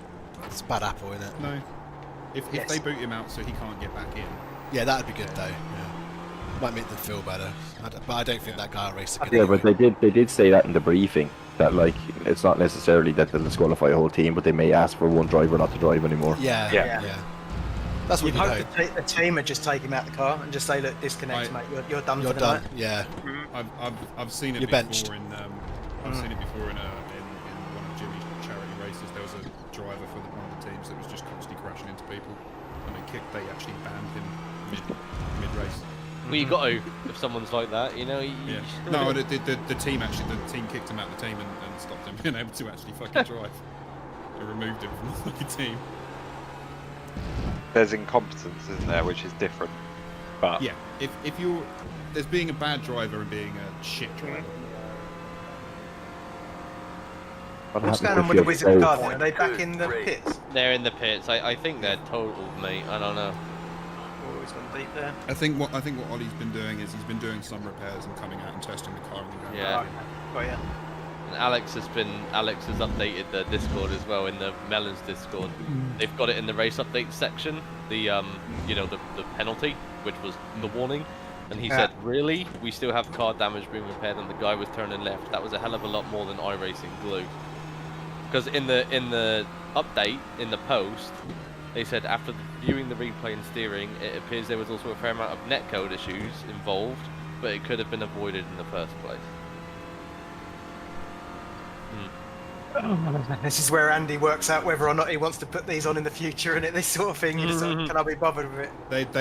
It's a bad apple, isn't it? No. If Yes. they boot him out so he can't get back in. Yeah, that'd be good though. Yeah. Might make them feel better. But I don't think that guy will race again. Yeah, anyway. but they did say that in the briefing that like it's not necessarily that they'll disqualify a whole team, but they may ask for one driver not to drive anymore. Yeah, Yeah. yeah. That's what You'd you hope hope. the team would just take him out the car and just say, look, disconnect, mate. You're done You're for the done. night. Yeah. I've seen it You're before benched. in I've seen it before in one of Jimmy's charity races. There was a driver for one of the teams that was just constantly crashing into people, and they actually banned him mid race. Well, you got to if someone's like that, you know. Yeah. No, the team kicked him out of the team and stopped him being able to actually fucking drive. They removed him from the fucking team. There's incompetence, isn't there, which is different. But Yeah, if you're there's being a bad driver and being a shit driver. What's going on with the Wizard car then? Are they back in the pits? They're in the pits. I think they're total, mate. I don't know. Oh, he's gone deep there. I think what Ollie's been doing is he's been doing some repairs and coming out and testing the car. And going Yeah. Oh, yeah. And Alex has updated the Discord as well in the Melons Discord. They've got it in the race update section. The you know the penalty, which was the warning, and he said, "Really? We still have car damage being repaired, and the guy was turning left. That was a hell of a lot more than iRacing glue." Because in the update in the post, they said after viewing the replay and steering, it appears there was also a fair amount of netcode issues involved, but it could have been avoided in the first place. This is where Andy works out whether or not he wants to put these on in the future and this sort of thing. He's like, can I be bothered with it?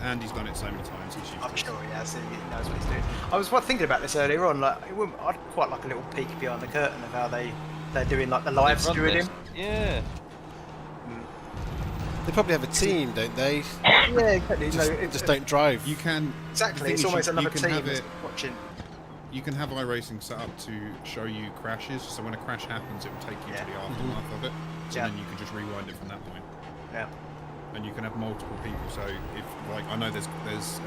Andy's done it so many times. I'm sure he has. He knows what he's doing. I was thinking about this earlier on. Like, I'd quite like a little peek behind the curtain of how they're doing like the live stewarding. Yeah. They probably have a team, don't they? Yeah, exactly. Just don't drive. You can Exactly. It's almost another team have that's it. watching. You can have iRacing set up to show you crashes, so when a crash happens, it will take you to the aftermath of it. So then you can just rewind it from that point. Yeah. And you can have multiple people. So if like I know there's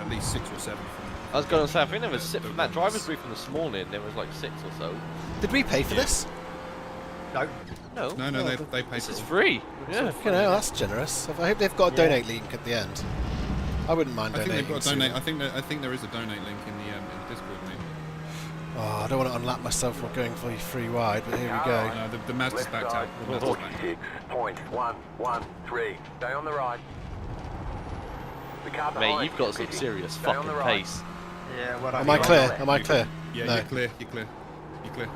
at least 6 or 7 from. I was going to say I think there was 6 from that driver's briefing this morning. There was like 6 or so. Did we pay for this? No. No. They paid This for is it. free. Yeah. You know, that's generous. I hope they've got a donate link at the end. I wouldn't mind I think donating. they've got a to- donate. I think there is a donate link in the Discord. Mate. Oh, I don't want to unlap myself for going fully free wide, but here we go. No, the Mazda's backed out. The Mazda's backed out. 46.113. Stay on the right. The car Mate, behind you've got is some picking. serious Stay on fucking the right. pace. Yeah. What Am I clear? Am I clear? Yeah, No. you're clear. You're clear. You're clear.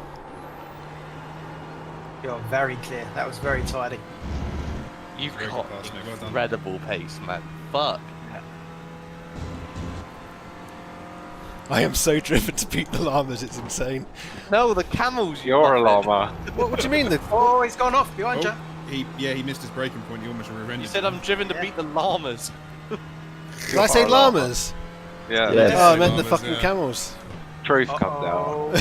You're very clear. That was very tidy. You've Very got good pass, mate. Well done. incredible pace, man. Fuck. I am so driven to beat the llamas, it's insane. No, the camels. You're a llama. What do you mean? Oh, he's gone off behind you. He missed his braking point. He almost rear-ended. You said I'm driven to beat the llamas. Did I say llamas? Yeah. Yes. Oh, I meant the Llamas, fucking yeah. camels. Truth comes out.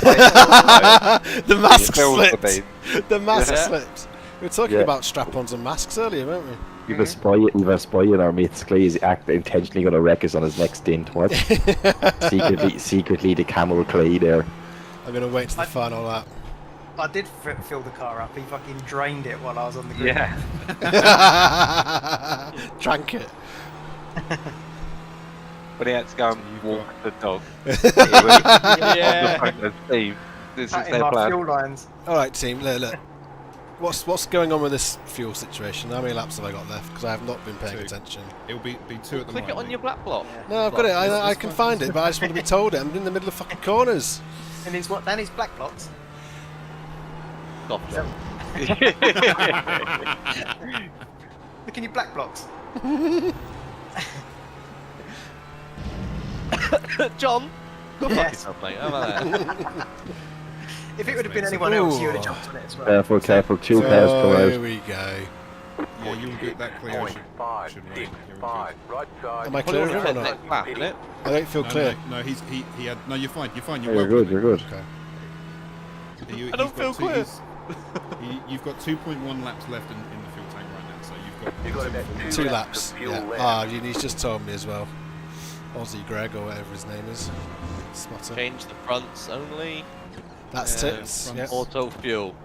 The mask Spills the slipped. beans. The mask Yeah. slipped. We were talking Yeah. about strap-ons and masks earlier, weren't we? We've a spy in our midst. Clay is intentionally going to wreck us on his next stint. What? secretly the camel Clay there. I'm going to wait to the final lap. I did fill the car up. He fucking drained it while I was on the grid. Yeah. Drank it. But he had to go and walk the dog. Yeah. On the phone to Steve. This is Cutting their my plan. fuel lines. All right, team. Look. What's going on with this fuel situation? How many laps have I got left? Because I have not been paying 2. attention. It'll be 2 at the Click it moment. on your black block. No, I've got it. I can find it, but I just want to be told it. I'm in the middle of fucking corners. And he's what? Then he's black blocks. Stop. Look in your black blocks. John, Go fuck Yes. yourself, mate. How about that? If it would have been anyone else, you would have jumped on it as well. Careful, careful. Two cars come Here out. we go. Yeah, you'll get that Clio should wait. You're all good. Right side. Am I clear of him or not? Next lap, innit? I don't feel clear. No, he had. No, you're fine. You're fine. Oh, You're you're well good. You're good. Okay. I don't feel clear. You've got 2.1 laps left in the fuel tank right now, so You've got about Two two laps. of fuel Yeah. left. Ah, he's just told me as well. Aussie Greg or whatever his name is. Spotter. Change the fronts only. That's Yeah, tits. front Yeah. Auto fuel.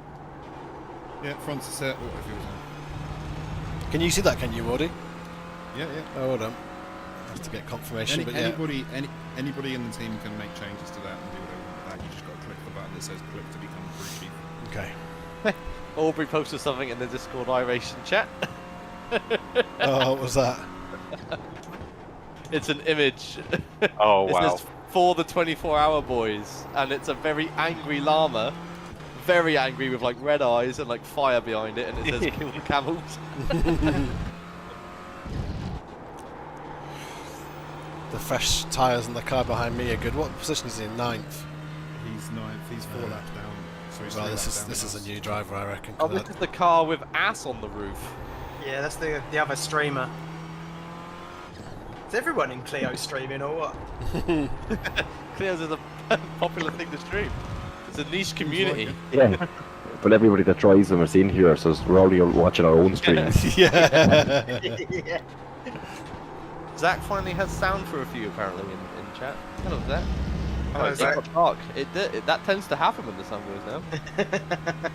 Yeah, front's set. Auto fuel's on. Can you see that? Can you, Audie? Yeah, yeah. Oh, hold on. I have to get confirmation. But yeah. Anybody in the team can make changes to that and do whatever with that. You just got to click the button that says click to become crew chief. Okay. Aubrey posted something in the Discord iRacing chat. Oh, what was that? It's an image. Oh, It wow. says, for the 24-hour boys, and it's a very angry llama, very angry with like red eyes and like fire behind it, and it says kill the camels. The fresh tyres on the car behind me are good. What position is he in? Ninth. He's ninth. He's 4 laps down. So he's Well, 3 this laps is down this now. is a new driver, I reckon. Oh, this is the car with ass on the roof. Yeah, that's the other streamer. Is everyone in Clio streaming or what? Clio's is a popular thing to stream. It's a niche community. Yeah. But everybody that drives them is in here, so we're only watching our own streams. Yeah. Yeah. Zach finally has sound for a few apparently in chat. Hello, Zach. Hello, it Zach. got dark. That tends to happen when the sun goes down.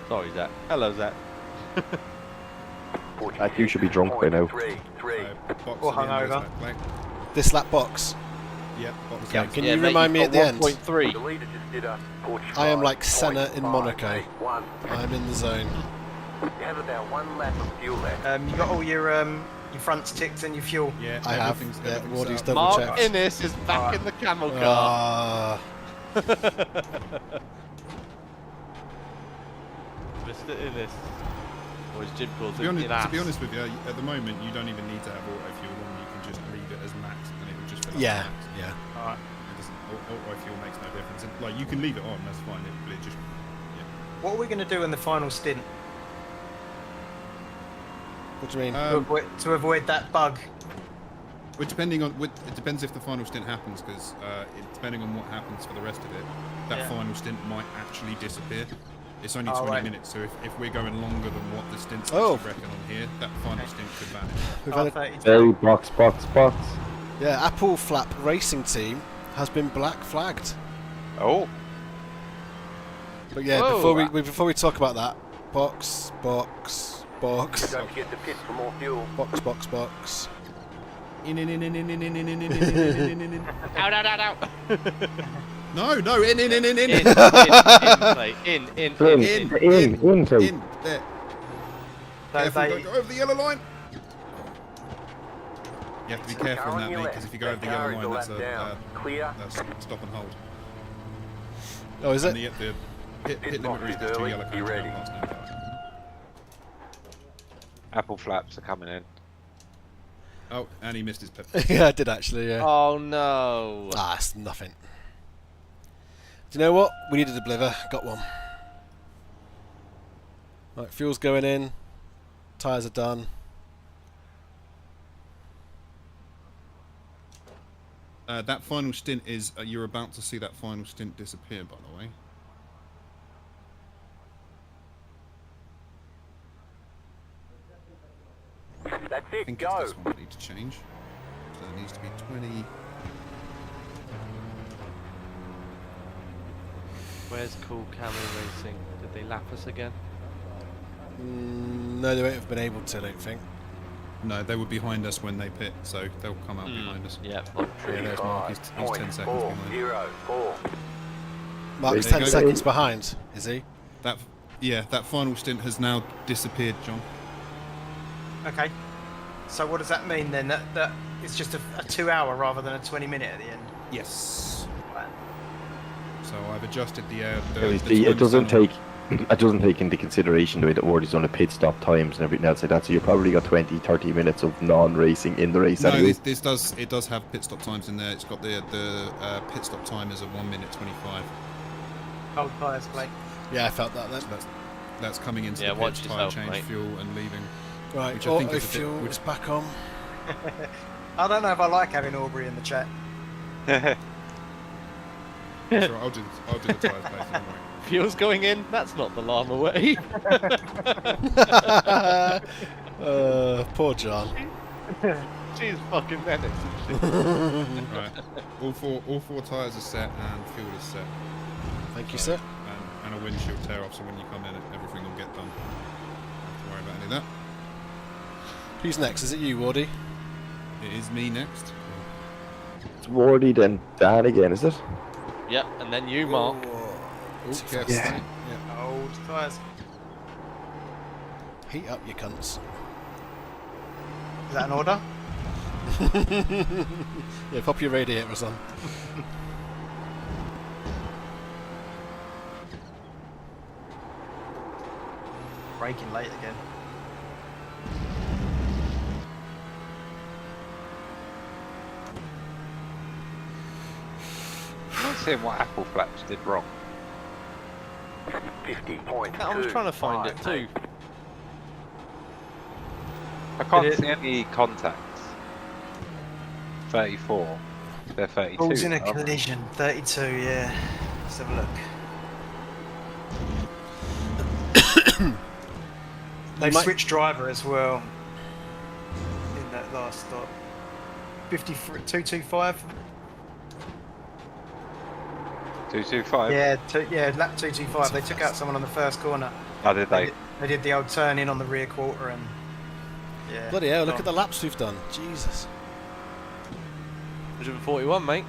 Sorry, Zach. Hello, Zach. Like, you should be drunk by now. Three. Box Or at the end of hungover. this lap, This lap box. Yep, box Okay, at the can Yeah, you mate, remind me you've at the got end? 1.3. The leader just did a Porsche I am drive, like Senna in 0.581. Monaco. I'm in the zone. You have about 1 lap of fuel left. You got all your fronts ticked and your fuel. Yeah, I have. everything's- Yeah, everything's Wardy's set up. double Mark checked. Innes is back in the camel car. Ah, Mr. Innes. Or as Jim calls To him, be, in honest, ass. to be honest with you, at the moment you don't even need to have auto fuel on. You can just leave it as max, and it will just fill up. yeah, to max. yeah. Alright. It doesn't. Auto fuel makes no difference. And, like you can leave it on, that's fine. But it just. Yeah. What are we going to do in the final stint What do you mean? to avoid that bug? Well, depending on it depends if the final stint happens, because depending on what happens for the rest of it, that Yeah. final stint might actually disappear. It's only Oh, 20 right. minutes, so if we're going longer than what the stints Oh. actually reckon on here, that final stint could vanish. We've Oh, had a, 32. Very box. yeah, Apple Flap Racing Team has been black flagged. Oh, But yeah, Whoa. before we talk about that, box. Don't forget to pit for more fuel. Box. In. Out, out, out, out. No, in. In, play. In. In. There. So Careful, they- don't go over the yellow line. You have to be careful Car on on that, your mate, left. because if you go That over the car yellow is a line, that's lap a down. Clear. stop and hold. Oh, is And it? the pit Pit limiter box is is there's 2 early. yellow Be cones ready. down past now. Apple flaps are coming in. Oh, and he missed his pit. Yeah, I did actually. Yeah. Oh no. Ah, it's nothing. Do you know what? We needed a bliver. Got one. Right, fuel's going in. Tyres are done. That final stint is, you're about to see that final stint disappear, by the way. That's I it, think go. it's this one that needs to change. So there needs to be 20. Where's Cool Camel Racing? Did they lap us again? No, they won't have been able to, I don't think. No, they were behind us when they pit, so they'll come out behind us. Yeah. Yeah, there's Mark. He's 10 seconds behind. 5.404. Mark's There you 10 go. seconds behind, is he? That final stint has now disappeared, John. Okay. So what does that mean then? That it's just a 2 hour rather than a 20-minute at the end. Yes. Right. So I've adjusted the It doesn't times take. It doesn't take into consideration the way that Wardy's done the pit stop times and everything else like that, so you probably got 20-30 minutes of non-racing in the race No, anyway. this does have pit stop times in there. It's got the pit stop time is at 1 minute 25. Cold tyres, Blake. Yeah, I felt that then. So that's coming into Yeah, the watch pits, tyre yourself, change, mate. fuel, and leaving. Right, Which I think auto is a bit- fuel which- is back on. I don't know if I like having Aubrey in the chat. Sure, I'll do the tyres, Blake. Don't worry. Fuel's going in. That's not the llama way. Poor John. She's fucking menace. Right. All four tyres are set and fuel is set. Thank you, So, sir. and a windshield tear off, so when you come in, everything will get done. Don't worry about any of that. Who's next? Is it you, Wardy? It is me next. It's Wardy, then Dan again, is it? Yep, and then you, Mark. Oh, careful. Yeah. Old tyres. Heat up, you cunts. Is that an order? Yeah, pop your radiators on. Braking late again. I'm not seeing what Apple Flaps did wrong. 50.2. I was trying to find it too. I can't Did it- see any contacts. 34. They're 32. Balls in a aren't they? collision. 32, yeah. Let's have a look. They've might- switched driver as well in that last stop. 225? 225? Yeah, lap 225. They took out someone on the first corner. How did they? They did the old turn in on the rear quarter and. Yeah. Bloody hell, look at the laps we've done. Jesus. 141, mate.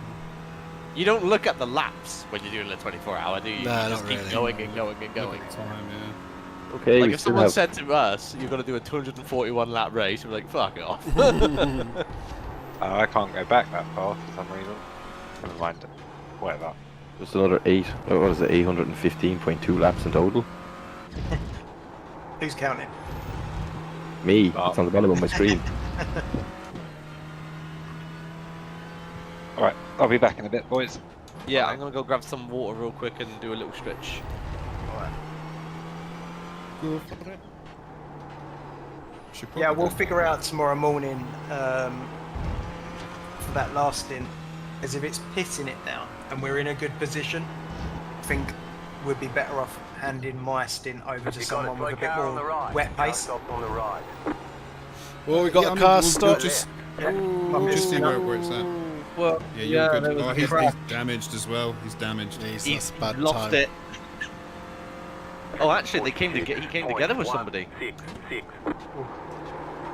You don't look at the laps when you're doing the 24-hour, do you? No, You just not keep really. going and going and Look going. at the time, yeah. Okay, Like we if still someone have... said to us, "You're gonna do a 241 lap race," we're like, "Fuck it off." I can't go back that far for some reason. Never mind. Whatever. Just another 815.2 laps in total. Who's counting? Me, Oh. it's on the bottom of my screen. Alright, I'll be back in a bit, boys. Yeah, I'm gonna go grab some water real quick and do a little stretch. Alright. Go for it. Should Yeah, probably we'll do- figure out tomorrow morning for that last stint. As if it's pitting it now and we're in a good position, I think we'd be better off handing my stint over to You've got someone a with a bit car on the more right. wet Car pace. stopped on the right. Well, we got Yeah, the I mean, car we'll stopped. just Yeah. we'll just see where it's at. Well, Yeah, you're good. there was Oh, a he's crash. damaged as well. He's damaged. Jeez, He's that's bad lost time. it. Oh, actually, he came together with somebody. 166.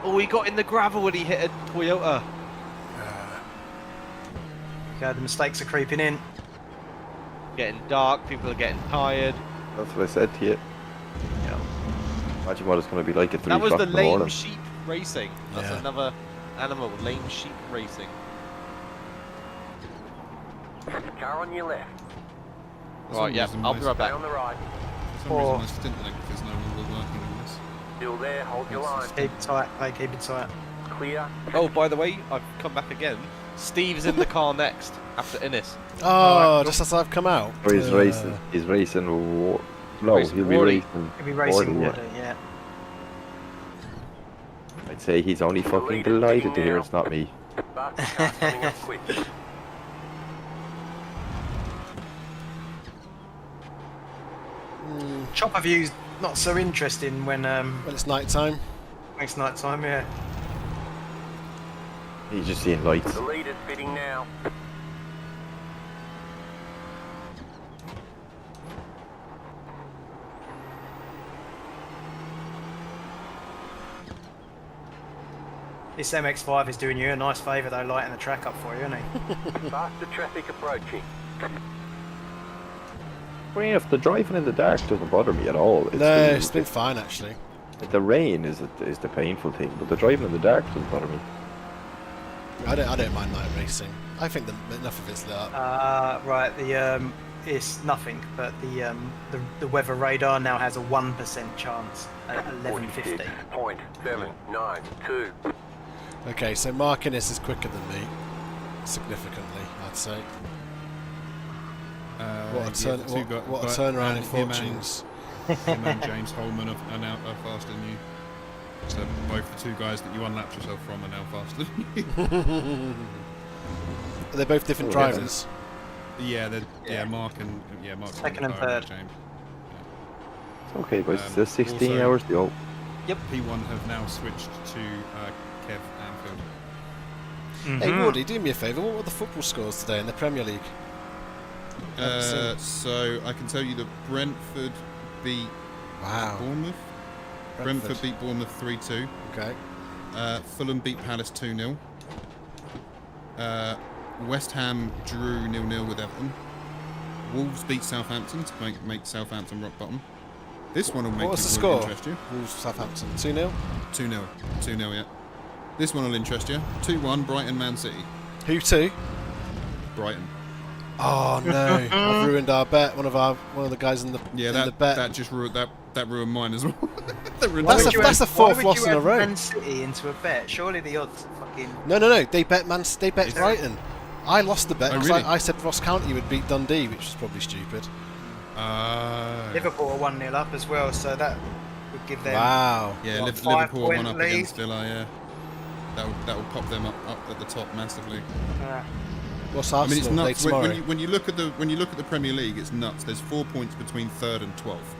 Oh, he got in the gravel when he hit a Toyota. Okay, the mistakes are creeping in. Getting dark, people are getting tired. That's what I said to you. Yeah. Imagine what it's going to be like at 3 That was o'clock the in the lame morning. sheep racing. That's Yeah. another animal, lame sheep racing. Car on your left. For some Right, yeah, reason I'll my- be right Stay back. on the right. For some reason, my stint length is no longer working on this. Still there. Hold your line. Keep it tight, mate, keep it tight. Clear. Oh, by the way, I've come back again. Steve's in the car next, after Innes. Oh, just as I've come out. Or he's racing. He's racing. No, Racing he'll be Wardy. racing. He'll be racing Wardy, water, yeah. I'd say he's only fucking delighted to hear it's not me. Fastest car coming up quick. Chopper view's not so interesting when When it's night time. it's night time, yeah. He's just seeing lights. The leader's fitting now. This MX-5 is doing you a nice favour though, lighting the track up for you, isn't he? Faster traffic approaching. I mean, if the driving in the dark doesn't bother me at all. No, it's been fine actually. The rain is the painful thing, but the driving in the dark doesn't bother me. I don't mind night racing. I think enough of it's lit up. Right, the it's nothing, but the weather radar now has a 1% chance at 11:50. 46.792. Okay, so Mark Innes is quicker than me, significantly, I'd say. What a turnaround in fortunes. Him and James Holman are now faster than you. So both the two guys that you unlapped yourself from are now faster than you. Are they both different drivers? Yeah, Mark's second and third. James. Okay, boys, there's 16 hours to go. Yep. P1 have now switched to Kev Anfield. Hey, Wardy, do me a favour. What were the football scores today in the Premier League? So I can tell you that Brentford beat Bournemouth. Brentford beat Bournemouth 3-2. Okay. Fulham beat Palace 2-0. West Ham drew 0-0 with Everton. Wolves beat Southampton to make Southampton rock bottom. This one will make What's the really score? interest you. Wolves Southampton 2-0. 2-0, yeah. This one will interest you. 2-1 Brighton Man City. Who to? Brighton. Oh no! I've ruined our bet. One of the guys in the bet. That just ruined that ruined mine as well. That's the fourth loss in a row. Man City into a bet. Surely the odds are fucking. No. They bet Brighton. I lost the bet because I said Ross County would beat Dundee, which was probably stupid. Liverpool are 1-0 up as well, so that would give them. Wow. Yeah, Liverpool are 1 up against Villa. Yeah, that would pop them up at the top massively. What's Arsenal? It's nuts. When you look at the Premier League, it's nuts. There's 4 points between 3rd and 12th.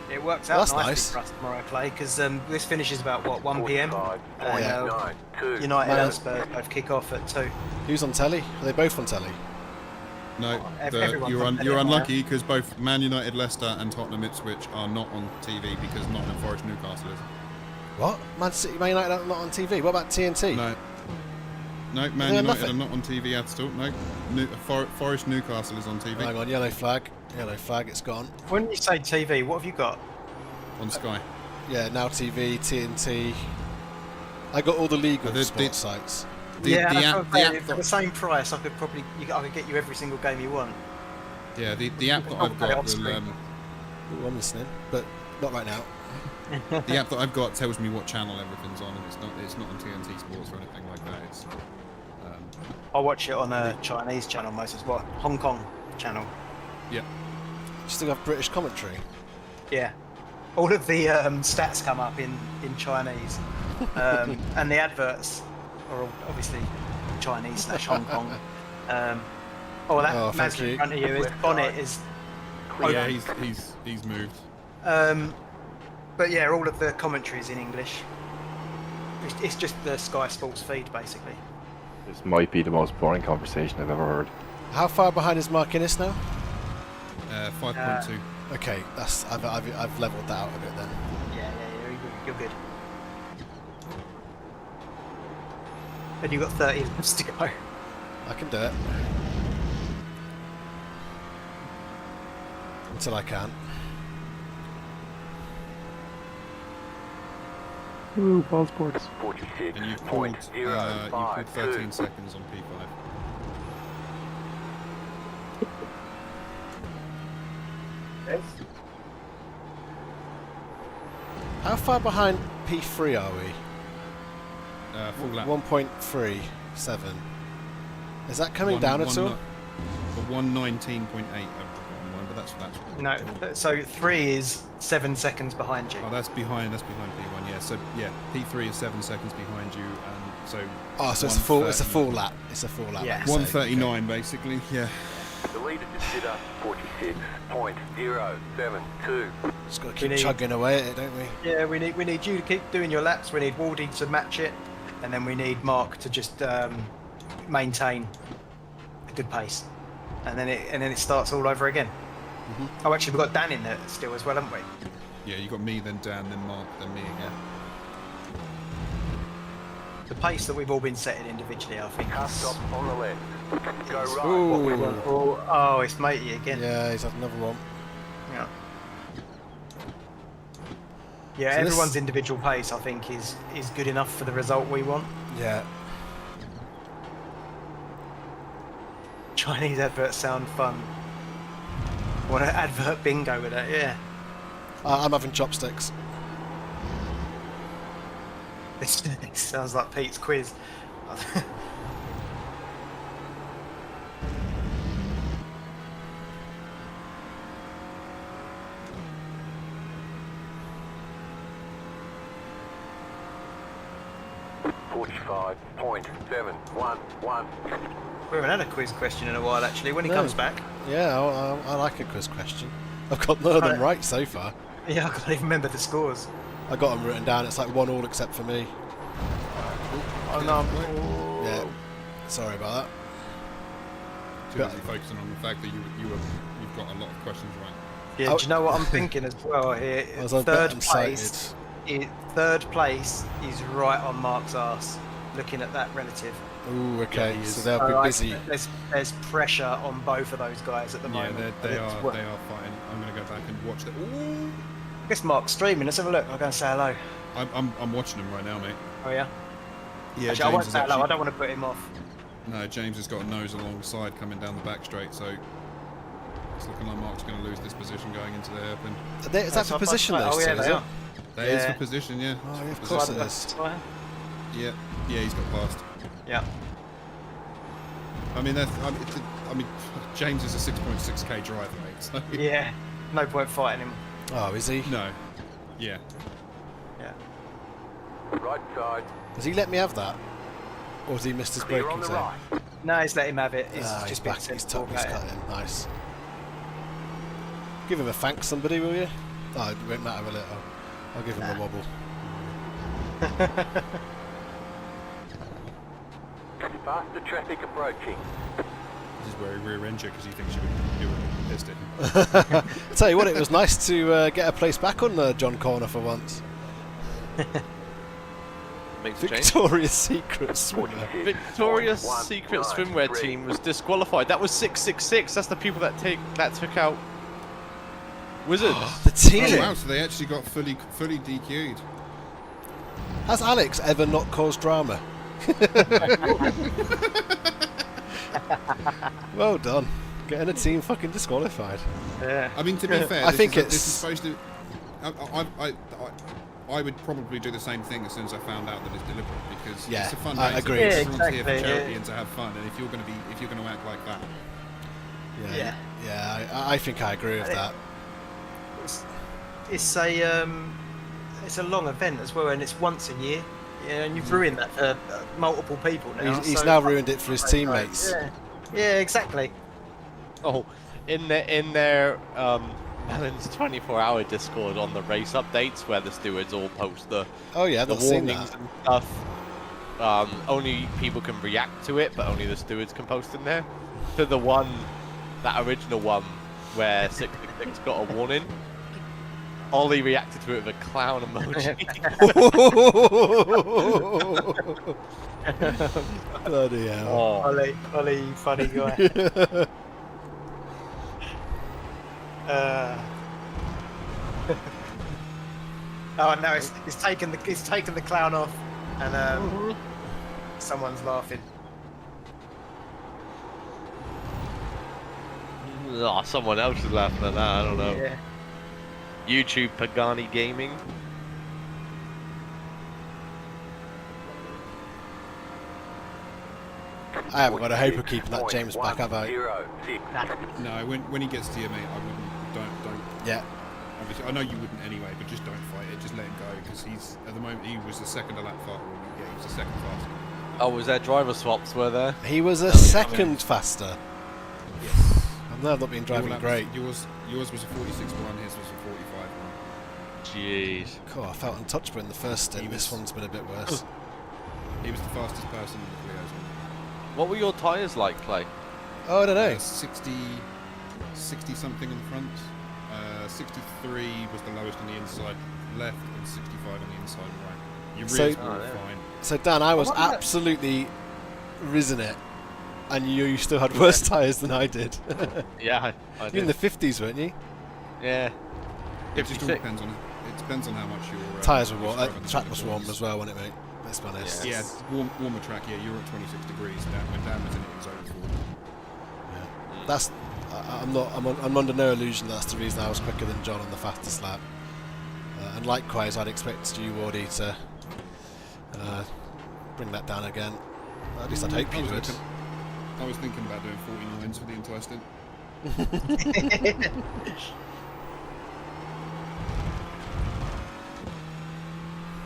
It works out nicely for us tomorrow, Clay, because this finishes about 1 p.m. United and Spurs both kick off at 2. Who's on telly? Are they both on telly? No, you're unlucky because both Man United, Leicester, and Tottenham Ipswich are not on TV because Nottingham Forest, Newcastle is. What? Man United are not on TV. What about TNT? No, Man United are not on TV at all. No, Forest Newcastle is on TV. Hang on, yellow flag, it's gone. When you say TV, what have you got? On Sky. Yeah, Now TV, TNT. I got all the legal sports sites. For the same price, I could get you every single game you want. Yeah, the app that I've got will. I'm listening, but not right now. The app that I've got tells me what channel everything's on, and it's not on TNT Sports or anything like that. It's. I watch it on a Chinese channel most as well, Hong Kong channel. Yeah. You still have British commentary? Yeah. All of the stats come up in Chinese, and the adverts are obviously Chinese / Hong Kong. That Mazda in front of you, his bonnet is. Yeah, he's moved. But yeah, all of the commentary is in English. It's just the Sky Sports feed, basically. This might be the most boring conversation I've ever heard. How far behind is Mark Innes now? 5.2. Okay, I've levelled that out a bit then. Yeah, you're good. And you've got 30 laps to go. I can do it. Until I can't. Ooh, ball sports. 46. And you've pulled 13 seconds on P5. How far behind P3 are we? Full lap. 1.37. Is that coming down at all? 119.8, but that's no. So 3 is 7 seconds behind you. Oh, that's behind P1. Yeah. So yeah, P3 is 7 seconds behind you, and so. Oh, so it's a full lap. It's a full lap. Yeah. 139 basically. Yeah. The leader just did a 46.072. Just got to keep chugging away at it, don't we? Yeah, we need you to keep doing your laps. We need Waldy to match it, and then we need Mark to just maintain a good pace, and then it starts all over again. Mm-hmm. Oh, actually, we've got Dan in there still as well, haven't we? Yeah, you got me, then Dan, then Mark, then me again. The pace that we've all been setting individually, I think. Stop on the left. Go right. Oh, it's Matey again. Yeah, he's had another one. Yeah. Yeah, so everyone's individual pace, I think, is good enough for the result we want. Yeah. Chinese adverts sound fun. Want to advert bingo with that? Yeah. I'm having chopsticks. This sounds like Pete's quiz. We haven't had a quiz question in a while, actually. When he comes back. Yeah, I like a quiz question. I've got none of them right so far. Yeah, I can't even remember the scores. I got them written down. It's like 1-1 except for me. Oh no. Yeah. Sorry about that. Too busy focusing on the fact that you've got a lot of questions right. Yeah, do you know what I'm thinking as well here? Third place is right on Mark's arse, looking at that relative. Ooh, okay. Yeah, so they'll be busy. There's pressure on both of those guys at the moment. Yeah, they are fighting. I'm going to go back and watch that. Ooh. I guess Mark's streaming. Let's have a look. I'll go and say hello. I'm watching him right now, mate. Oh yeah. Yeah, actually, I won't say hello. I don't want to put him off. No, James has got a nose alongside coming down the back straight, so it's looking like Mark's going to lose this position going into the hairpin. Is that for position, those two, is it? That is for position, yeah. Oh, yeah, of course it is. Yeah, he's got past. Yeah. I mean, James is a 6.6k driver, mate. So. Yeah. No point fighting him. Oh, is he? No. Yeah. Yeah. Right side. Has he let me have that? Or has he missed his braking zone? Right. No, he's let him have it. He's just back. He's cut him. Nice. Give him a thanks, somebody, will you? Oh, it won't matter, will it? I'll give him a wobble. Faster traffic approaching. This is where he rear-ends you because he thinks you would pissed it. I tell you what, it was nice to get a place back on John Corner for once. Victoria's Secret Swimmer. Victoria's Secret Swimwear team was disqualified. That was 666. That's the people that took out Wizards. The team. Oh, wow, so they actually got fully DQ'd. Has Alex ever not caused drama? Well done. Getting a team fucking disqualified. Yeah. I mean, to be fair, this is supposed to. I would probably do the same thing as soon as I found out that it's deliberate because it's a fun race. I agree. Yeah, everyone's here for charity and to have fun, and if you're going to act like that, I think I agree with that. It's a long event as well, and it's once a year. Yeah, and you've ruined that for multiple people now. He's now ruined it for his teammates. Yeah, exactly. Oh, in their Melons 24-hour Discord on the race updates where the stewards all post the warnings and stuff. Only people can react to it, but only the stewards can post in there. To that original one where 666 got a warning. Ollie reacted to it with a clown emoji. Bloody hell. Ollie, you funny guy. Oh no, it's taken the clown off, and someone's laughing. Oh, someone else is laughing at that. I don't know. Yeah. YouTube Pagani Gaming. I haven't got a hope of keeping that James back, have I? No, when he gets to you, mate, I wouldn't. Don't. Yeah. Obviously, I know you wouldn't anyway, but just don't fight it. Just let him go because he's at the moment he was the second a lap faster. Yeah, he was the second fastest. Oh, was there driver swaps? Were there? He was a second faster. Yes. I've not been driving great. Yours was a 46.1, his was a 45.1. Jeez. God, I felt untouchable in the first stint. This one's been a bit worse. He was the fastest person in the Clio's. What were your tyres like, Clay? Oh, I don't know. 60 something on the front. 63 was the lowest on the inside left, and 65 on the inside right. Your rears were fine. So Dan, I was absolutely risen it, and you still had worse tyres than I did. Yeah, I did. You're in the 50s, weren't you? Yeah. It just all depends on how much your tyres were warm. Track was warm as well, wasn't it, mate? Let's be honest. Yeah, warmer track. Yeah, you're at 26 degrees. When Dan was in it, it was over 40. Yeah. That's. I'm under no illusion that's the reason I was quicker than John on the fastest lap. And likewise, I'd expect you, Wardy, to bring that down again. At least I'd hope you would. I was thinking about doing 49s for the entire stint.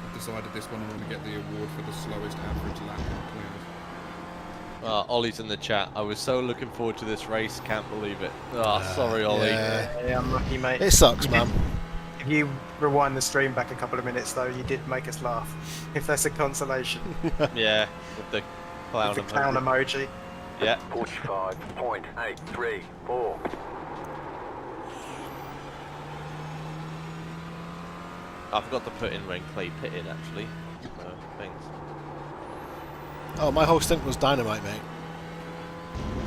I've decided this one I'm going to get the award for the slowest average lap in Cloud. Ollie's in the chat. I was so looking forward to this race. Can't believe it. Sorry, Ollie. Yeah, unlucky, mate. It sucks, man. If you rewind the stream back a couple of minutes, though, you did make us laugh. If that's a consolation. Yeah, with the clown With the clown emoji. Yeah. 45.834. I forgot to put in when Clay pitted, actually. Thanks. Oh, my whole stint was dynamite, mate.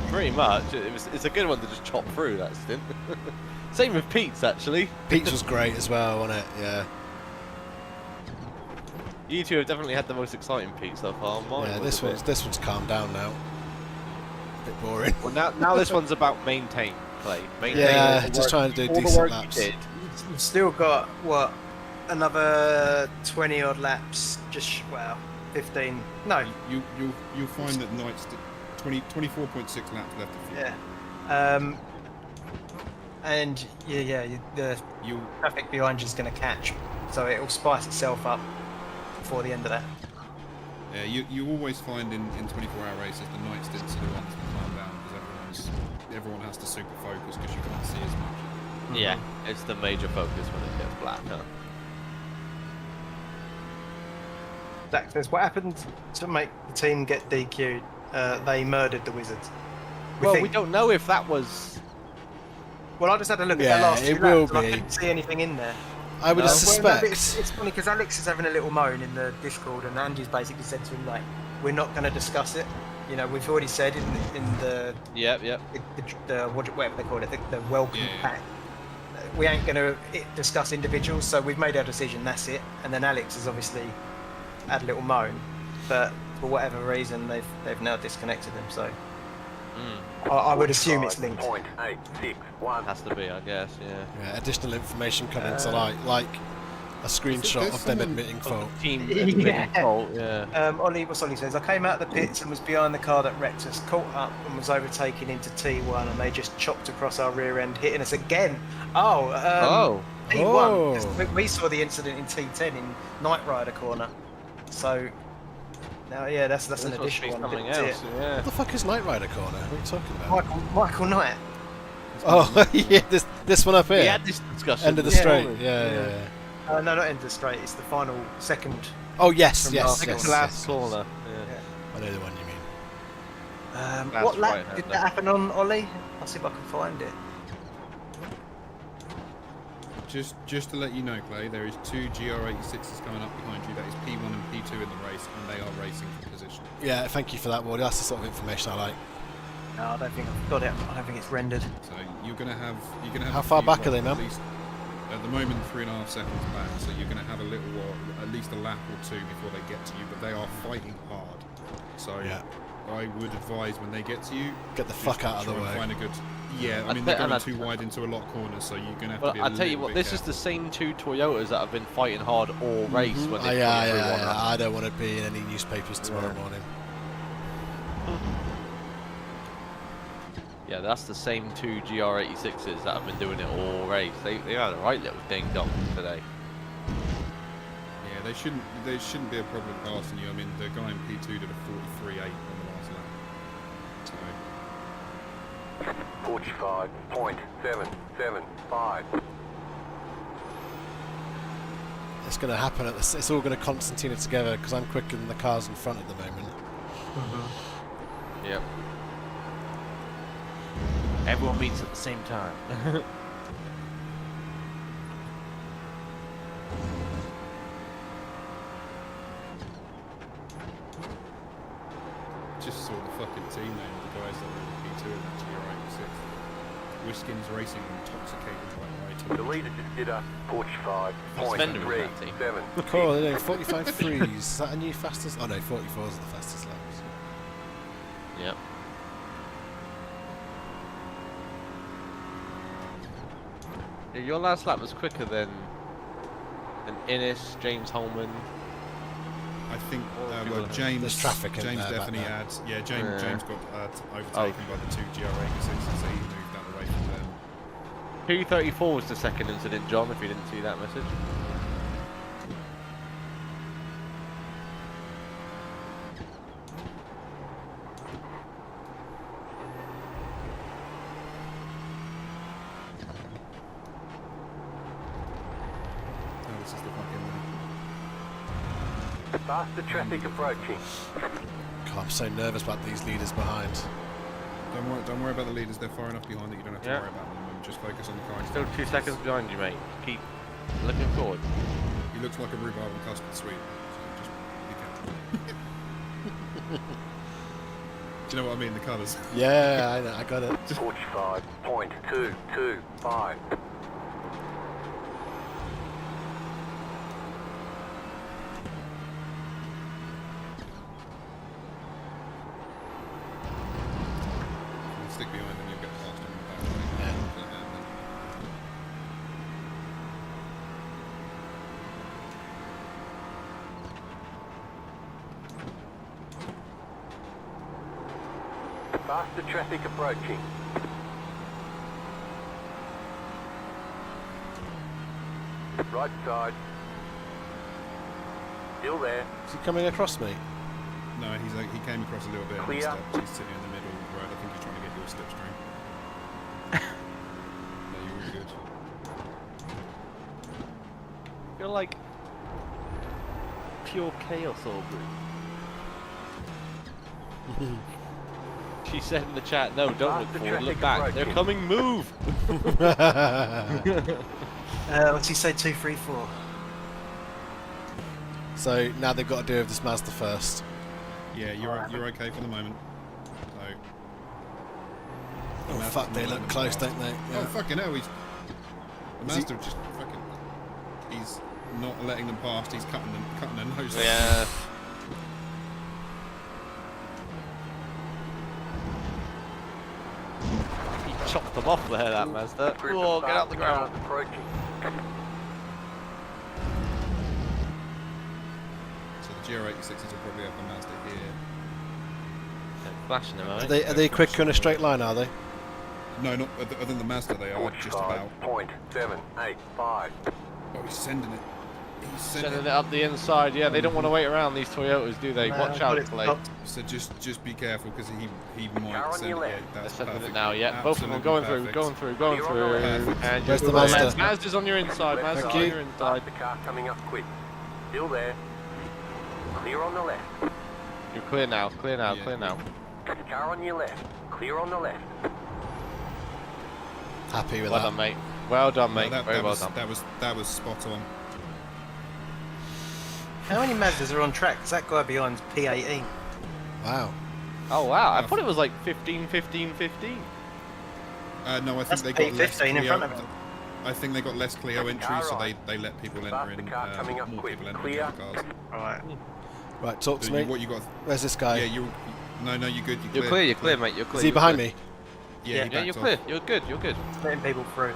Pretty much. It's a good one to just chop through, that stint. Same with Pete's, actually. Pete's was great as well, wasn't it? Yeah. You two have definitely had the most exciting Pete so far. Mine Yeah, was this one's calmed down now. A bit boring. Well, now this one's about maintain, Clay. Maintain Yeah, just trying to do all the decent work laps. you did. You've still got, what, another 20 odd laps? Just, well, 15. No. You'll find that Knight's 24.6 laps left of you. Yeah. And the traffic behind you is going to catch, so it'll spice itself up before the end of that. Yeah, you always find in 24-hour races the night stints are the ones that calm down because everyone has to super focus because you can't see as much. Yeah, it's the major focus when it gets black, huh? Zach says, what happened to make the team get DQ'd? They murdered the Wizards. We don't know if that was... Well, I just had a look at Yeah, their last it few will laps and I be. couldn't see anything in there. I would Well, no, suspect. but it's funny because Alex is having a little moan in the Discord, and Andy's basically said to him, like, we're not going to discuss it. You know, we've already said in the Yep. whatever they call it, the welcome pack, we ain't going to discuss individuals, so we've made our decision, that's it. And then Alex has obviously had a little moan, but for whatever reason, they've now disconnected them, so... I would assume it's linked. Has to be, I guess, Yeah, additional information coming to light, like a screenshot of them admitting fault. Team admitting fault, Ollie says, I came out of the pits and was behind the car that wrecked us, caught up and was overtaken into T1, and they just chopped across our rear end, hitting us again. T1. We saw the incident in T10 in Knight Rider corner. So, now, yeah, that's an additional one. Something else, What the fuck is Knight Rider corner? What are you talking about? Michael Knight. Oh, yeah, this one up here. We had this discussion. End of the straight. Yeah. No, not end of the straight. It's the final second. Oh yes, from last corner. Last corner. I know the one you mean. What lap right-hand did there. that happen on, Ollie? I'll see if I can find it. Just to let you know, Clay, there is 2 GR86s coming up behind you. That is P1 and P2 in the race, and they are racing for position. Yeah, thank you for that, Wardy. That's the sort of information I like. No, I don't think I've got it. I don't think it's rendered. So you're gonna have. How a far few back are they, laps, man? at least- At the moment, 3.5 seconds back. So you're gonna have a little while, at least a lap or two before they get to you. But they are fighting hard. So Yeah. I would advise when they get to you, Get the just fuck out of the try and way. Find a good. Yeah, I I mean bet- they're going and too wide into a lot of corners, so you're gonna have Well, to be. I'll tell you what, this is the same 2 Toyotas that have been fighting hard all race when they Yeah. I don't want to be in any newspapers tomorrow morning. Yeah, that's the same 2 GR86s that have been doing it all race. They had a right little ding dong today. Yeah, they shouldn't be a problem passing you. I mean, the guy in P2 did a 43.8 on the last lap. So 45.775. It's going to happen. It's all going to Constantina together because I'm quicker than the cars in front at the moment. Yep. Everyone meets at the same time. just saw the fucking team name of the guys that were in P2 in that GR86. Whiskins Racing Intoxicated by Writing. The leader just did a 45.37. Cool, they're doing 45 threes. Is that a new fastest? Oh no, 44s are the fastest laps. Yep. Yeah, your last lap was quicker than Innes, James Holman. I think people well, James. There's traffic in James there back definitely there. had. Yeah, James got overtaken by the two GR86s, so he moved out of the way from them. 2:34 was the second incident, John. If you didn't see that message. Oh, this is the fucking. Faster traffic approaching. God, I'm so nervous about these leaders behind. Don't worry about the leaders. They're far enough behind that you don't have to worry about them. Just focus on the car. Still 2 seconds behind you, mate. Keep looking forward. He looks like a rhubarb and custard sweet. So just be careful. Do you know what I mean? The colours. Yeah, I know, I got it. 45.225. Stick behind them, you'll get past them. Faster traffic approaching. Right side. Still there. Is he coming across me? No, he came across a little bit. Clear. And stopped. He's sitting in the middle of the road. I think he's trying to get your slipstream. No, you're all good. You're like pure chaos, Aubrey. She said in the chat, no, don't look forward, look back. They're coming, move! What's he say? 2, 3, 4. So now they've got to do with this Mazda first. Yeah, you're okay for the moment. So. Oh fuck, they look close, don't they? Oh fucking hell, the Mazda just fucking. He's not letting them past. He's cutting their nose. Yeah. He chopped them off there, that Mazda. Oh, get out the ground. So the GR86s will probably have the Mazda here. Flashing them, Are they quicker in a straight line, are they? No, not other than the Mazda. They are just about. 45.785. Oh, he's sending it. He's Sending it up the inside. Yeah, they don't want to wait around these Toyotas, do they? Watch out, Clay. So just be careful because he might send it. Yeah, They're that's sending perfect. it now. Yeah, both of them Absolutely going through. Perfect. And where's the Mazda? Mazda's on your inside. Mazda's on your inside. The car coming up quick. Still there. Clear on the left. You're clear now. Clear now. Yeah. Clear now. Car on your left. Clear on the left. Happy with Well that. done, mate. Well done, No, mate. Very well done. That was spot on. How many Mazdas are on track? 'Cause that guy behind's P18. Wow. Oh wow! I thought it was like 15, 15, 15. No, I think That's they got less P15 in Clio. front of him. I think they got less Clio entries, so they let people enter in. car coming up More quick. people enter Clear. in cars. Right. Right, talk to So me. what you got? Where's this guy? Yeah, you. No, you're good. You're clear. You're clear, mate. You're clear. Is he you're behind clear. me? Yeah, Yeah, he you're backed clear. off. You're good. You're good. Letting people through.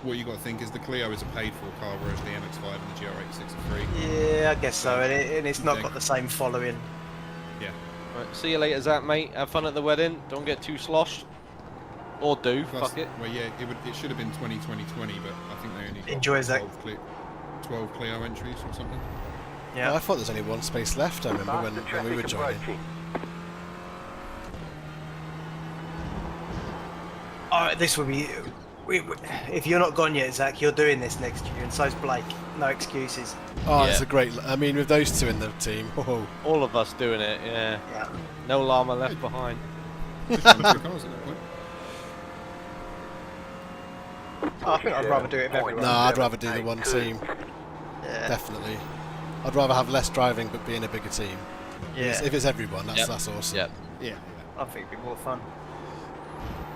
What you got to think is the Clio is a paid-for car, whereas the MX-5 and the GR86 are free. Yeah, I guess so. And it's not got the same following. Yeah. Right, see you later, Zach, mate. Have fun at the wedding. Don't get too sloshed. Or do. Plus, Fuck it. Well, yeah, it should have been 2020, but I think they only got Enjoy, Zach. 12 Clio entries or something. Yeah. Oh, I thought there was only one space left. I remember when we were joining. Alright, this will be. If you're not gone yet, Zach, you're doing this next year, and so's Blake. No excuses. Oh, Yeah. it's a great. I mean, with those two in the team. Oh. All of us doing it. Yeah. Yeah. No llama left behind. Just run two cars at that point. I think I'd rather do it if everyone. No, I'd rather do the one team. Yeah. Definitely. I'd rather have less driving but be in a bigger team. Yeah. If it's everyone, that's Yep. that's awesome. Yep. Yeah. I think it'd be more fun.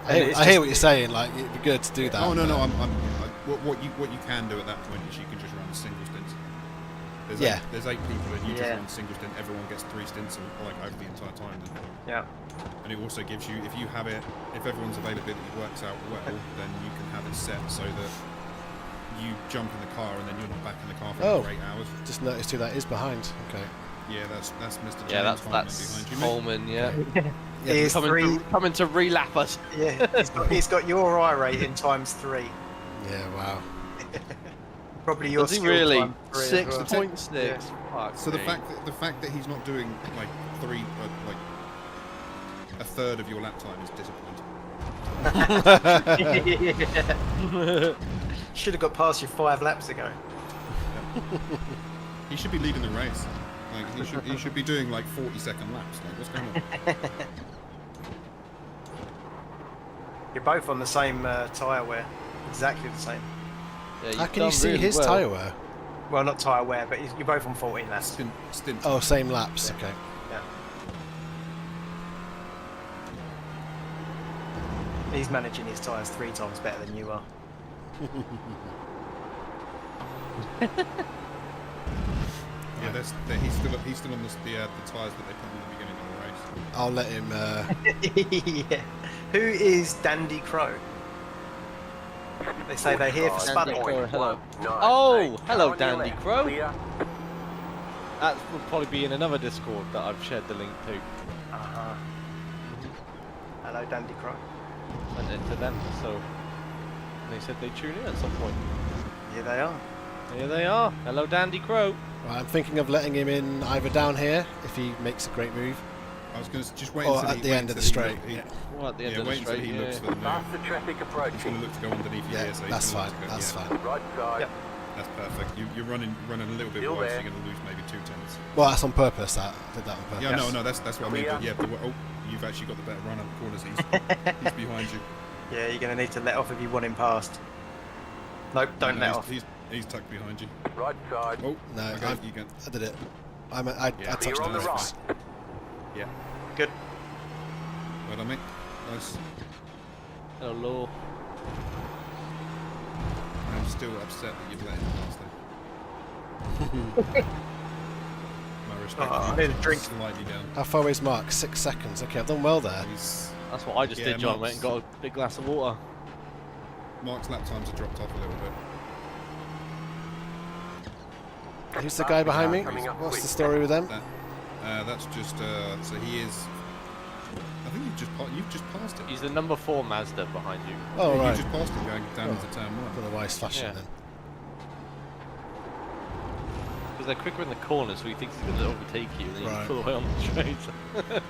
I hear what you're saying. Like, it'd be good to do that. Oh no, but- no. What you can do at that point is you can just run single stints. There's 8 people and you just Yeah. run single stint. Everyone gets 3 stints and, like over the entire time. Yeah. And it also gives you, if you have it, if everyone's availability works out well, then you can have it set so that you jump in the car and then you're not back in the car for 8 hours. Just noticed who that is behind. Okay. Yeah, that's Mr. James Yeah, that's Holman behind you. mate. Holman. Yeah. He's coming to relap us. Yeah, he's got your I rating times 3. Yeah, wow. Probably your Does he skill really? time 3 as well. 6.6. Fuck So the me. fact that he's not doing like a third of your lap time is disappointing. Should have got past you 5 laps ago. He should be leading the race. Like he should be doing like 40-second laps. Like what's going on? You're both on the same tyre wear, exactly the same. Yeah, How can you see his tyre wear? Well, not tyre wear, but you're both on 14 laps. Stint. Oh, same laps. Okay. Yeah. He's managing his tyres 3 times better than you are. Yeah, he's still on the tyres that they put in the beginning of the race. I'll let him. Yeah. Who is Dandy Crow? They say they're here for Dandy spudding. Crow, hello. Oh, hello, Dandy Crow. That will probably be in another Discord that I've shared the link to. Uh-huh. Hello, Dandy Crow. Sent it to them, so they said they'd tune in at some point. Here they are. Here they are. Hello, Dandy Crow. Right, I'm thinking of letting him in either down here if he makes a great move, I was going to just wait or until at the end of the straight. Well, at the end of the wait until straight, he looks for the move. Faster traffic He's going approaching. to look to go underneath you Yeah, here, so that's he's gonna fine. look to go, That's yeah. fine. Right side. Yep. That's perfect. You're running a little bit Still wide, so there. you're going to lose maybe 2 tenths. Well, that's on purpose. That I did that on purpose. Yeah, no, that's what I mean. Clear. But yeah, you've actually got the better run up the corners. He's behind you. Yeah, you're going to need to let off if you want him past. Nope, don't let off. He's tucked behind you. Right side. Oh, No, okay, I you can. did it. I Yeah. touched Clear on the the ropes. right. Yeah. Good. Well done, mate. Nice. Hello. I'm still upset that you've let him pass though. My respect. Oh, I need a drink. Slightly down. How far away is Mark? 6 seconds. Okay, I've done well there. That's what I just did, John. Mark's- Went and got a big glass of water. Mark's lap times have dropped off a little bit. Who's the guy behind me? Coming up What's quick. the story with them? That's just so he is. I think you've just passed him. He's the number 4 Mazda behind you. Oh, You right. just passed him going down Oh. into turn 1. For the wise fashion Yeah. then. Because they're quicker in the corner, so he thinks he's going to overtake you, and then Right. you pull away on the straight.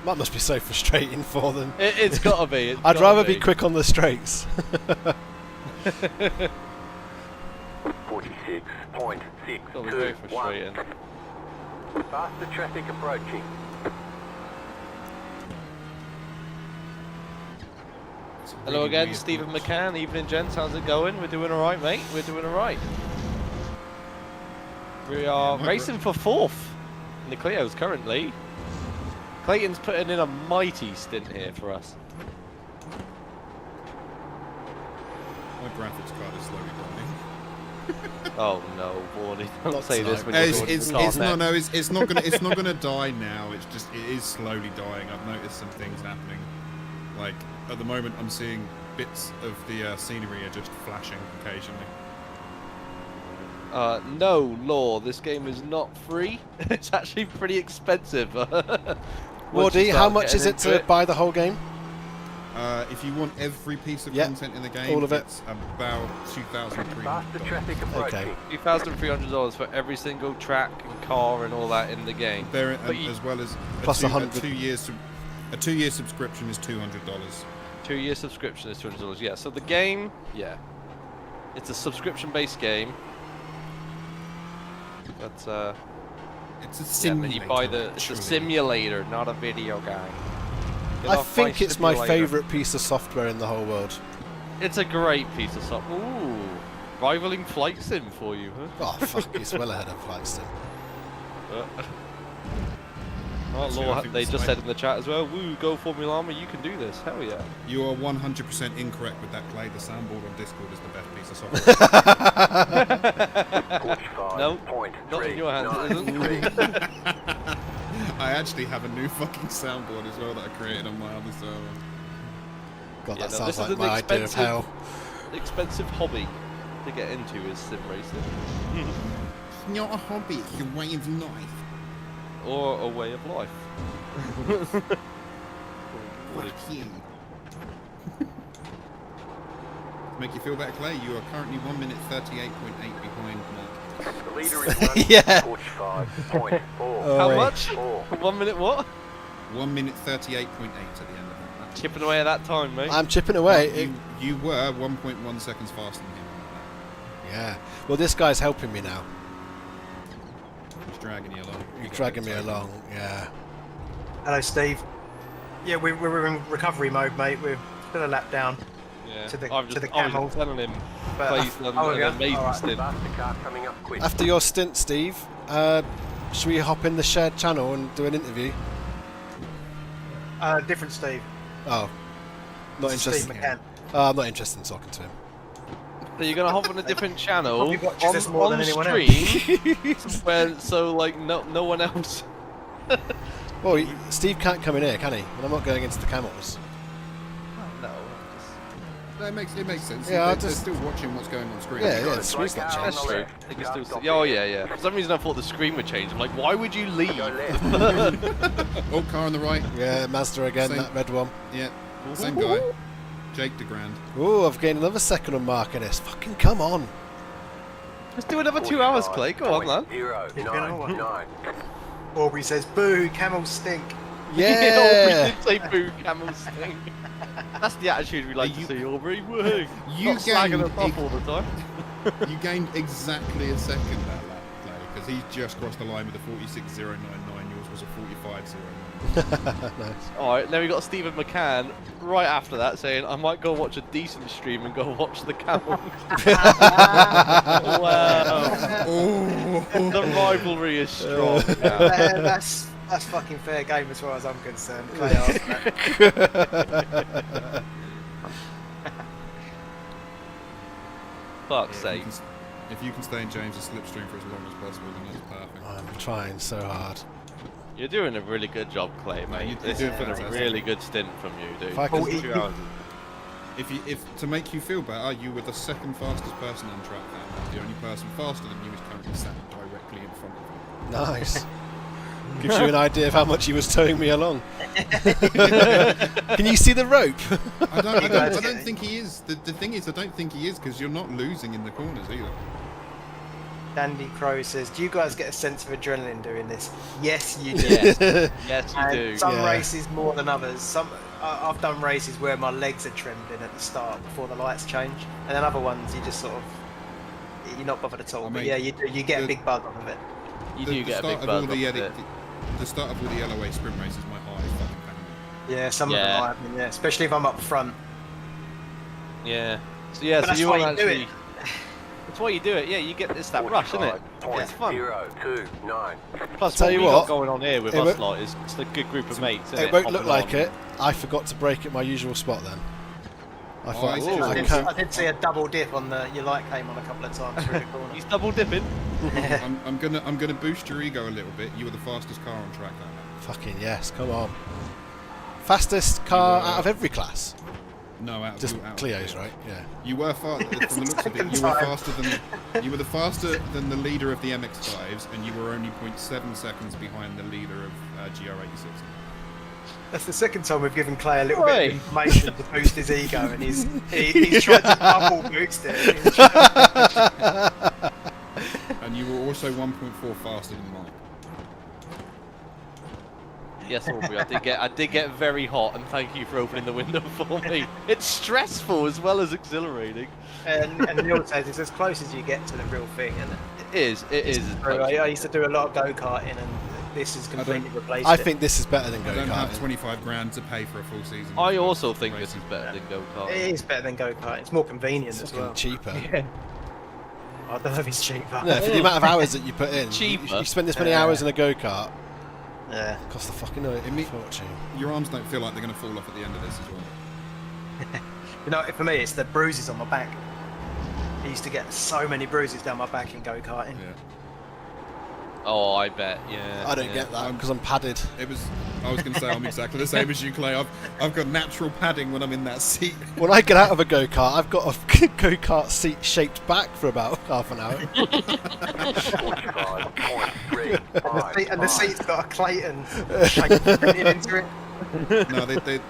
That must be so frustrating for them. It's got to be. I'd rather be quick on the straights. 46.621. Got to be very frustrating. Faster traffic approaching. It's a Hello really again, weird Stephen match. McCann. Evening, gents. How's it going? We're doing all right, mate. We're doing all right. We are my racing for 4th in the Clios currently. Clayton's putting in a mighty stint here for us. My graphics card is slowly dying. Oh no, Wardy! Don't Not say this tonight. when you're It's going to it's the car it's not next. no it's not gonna die now. It is slowly dying. I've noticed some things happening. Like at the moment, I'm seeing bits of the scenery are just flashing occasionally. No, law. This game is not free. It's actually pretty expensive. Wardy, how much is it to buy the whole game? If you want every piece of Yeah, content in the game, all of it. it's about $2,300. Faster traffic approaching. $2,300 for every single track and car and all that in the game. There, But you- as well as Plus a 100. 2-year subscription is $200. 2-year subscription is $200. Yeah. So the game, yeah, it's a subscription-based game. But It's a yeah, simulator. but you buy the. It's a actually. simulator, not a video game. Get I off think it's my simulator. favourite piece of software in the whole world. It's a great piece of software. Ooh, rivaling Flight Sim for you, huh? Oh, fuck, it's well ahead of Flight Sim. Oh, Actually, I Law, think they this just might- said in the chat as well, woo, go Formullama, you can do this, hell yeah. You are 100% incorrect with that, Clay. The soundboard on Discord is the best piece of software. 45.6. Not in your hands, it isn't. I actually have a new fucking soundboard as well that I created on my other server. God, Yeah, that no, sounds this like is an my idea of hell. expensive hobby to get into is sim racing. It's not a hobby, it's a way of life. Or a way of life. Fuck you. To make you feel better, Clay, you are currently 1 minute 38.8 behind Mark. The leader is Yeah. 45.4. How right. much? 1 minute what? 1 minute 38.8 at the end of that. Chipping away at that time, mate. I'm chipping away. You were 1.1 seconds faster than him. Yeah. Well, this guy's helping me now. He's dragging you along. He's dragging me along. Yeah. Hello, Steve. Yeah, we're in recovery mode, mate. We're still a lap down Yeah. to the I was camel. just telling him, But- Clay's done oh, an yeah. amazing Alright. stint. Faster car coming up quick. After your stint, Steve, should we hop in the shared channel and do an interview? Different Steve. Oh, not This is interested. Steve McCann. I'm not interested in talking to him. So you're gonna hop on a different channel Probably watches this more on than anyone stream, so like no one else. Well, Steve can't come in here, can he? And I'm not going into the camels. No. No, it makes sense. Yeah, They're still watching what's going on screen. Yeah, the screen's not That's changed. true. They can still see. Oh yeah, yeah. For some reason I thought the screen would change. I'm like, why would you leave? Oh, car on the right. Yeah, Mazda again, Same. that red one. Yeah, same guy. Jake DeGrand. Oh, I've gained another second on Mark in this. Fucking come on. Let's do another 2 hours, Clay. Go on, man. 099. Aubrey says, "Boo, camels stink." Yeah. Aubrey did say boo, camels stink. That's the attitude we like to see, Aubrey. Woohoo! You Not slagging gained us off all the time. You gained exactly a second that lap, Clay, because he's just crossed the line with a 46.099. Yours was a 45.099. Nice. Alright, then we got Stephen McCann right after that saying, I might go watch a decent stream and go watch the camels. Wow. Oh. The rivalry is strong. That's fucking fair game as far as I'm concerned. Clay asked that. Fuck's sake. If you can stay in James' slipstream for as long as possible, then that's perfect. I'm trying so hard. You're doing a really good job, Clay, mate. you're This doing has been a fantastic. really good stint from you, dude. If I can- 2 hours. If to make you feel better, you were the second fastest person on track that night. The only person faster than you is currently sat directly in front of you. Nice. Gives you an idea of how much he was towing me along. Can you see the rope? I don't think he is. The thing is, I don't think he is because you're not losing in the corners either. Dandy Crow says, "Do you guys get a sense of adrenaline doing this?" Yes, you do. Yes, yes you And do. some Yeah. races more than others. I've done races where my legs are trembling at the start before the lights change, and then other ones you just sort of you're not bothered at all. I But mean, yeah, you do. You get a big buzz off of it. You do get a big buzz off of it. The start of all the LOA sprint races, my heart is fucking pounding. Yeah, some of them I mean, yeah, especially if I'm up front. Yeah. So But that's you why want you do actually. it. That's why you do it. Yeah, you get it's that rush, isn't it? It's fun. 029. Plus, Tell what you we what, got going on here with it us won't- lot is it's a good group of mates. Isn't It won't Hopping look like on. it. I forgot to brake at my usual spot then. I thought I I can't. did see a double dip on the. Your light came on a couple of times through the corner. He's double dipping. I'm gonna boost your ego a little bit. You were the fastest car on track that night. Fucking yes, come on. Fastest car out of every class. No, out of Just out of Clio's, Clio. right? Yeah. You were from the looks of it, you were faster than you were faster than the leader of the MX-5s, and you were only 0.7 seconds behind the leader of GR86. That's the second time we've given Clay a little Right. bit of information to boost his ego, and he's tried to double boost it. And you were also 1.4 faster than Mark. Yes, Aubrey, I did get very hot, and thank you for opening the window for me. It's stressful as well as exhilarating. And Neil says it's as close as you get to the real thing, and It is. It is. I used to do a lot of go-karting, and this has completely replaced I it. think this is better than I don't have go-karting. 25 grand to pay for a full season. I also think this is better than go kart. It is better than go-karting. It's more convenient It's as fucking well. cheaper. Yeah. I don't know if it's cheaper. No, for the amount of hours that you put in, Cheaper. you spend this many hours in a go-kart. Yeah. It costs a fucking fortune. Your arms don't feel like they're going to fall off at the end of this as well. You know, for me, it's the bruises on my back. I used to get so many bruises down my back in go-karting. Yeah. Oh, I bet. Yeah. I don't get that because I'm padded. I was going to say I'm exactly the same as you, Clay. I've got natural padding when I'm in that seat. When I get out of a go-kart, I've got a go-kart seat shaped back for about half an hour. And the seat's got a Clayton shape printed into it. No, they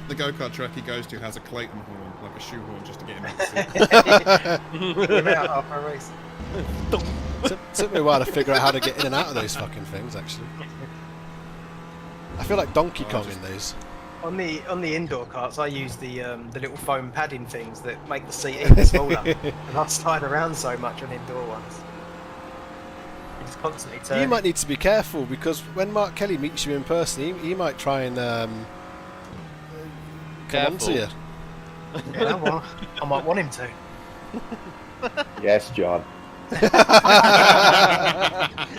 the go-kart track he goes to has a Clayton horn, like a shoehorn, just to get him out of the seat. We're out after a race. Took me a while to figure out how to get in and out of those fucking things, actually. I feel like Donkey Kong in these. On the indoor karts, I use the little foam padding things that make the seat even smaller. And I slide around so much on indoor ones. It's constantly turning. You might need to be careful because when Mark Kelly meets you in person, he might try and come on to you. Yeah, well, I might want him to. Yes, John.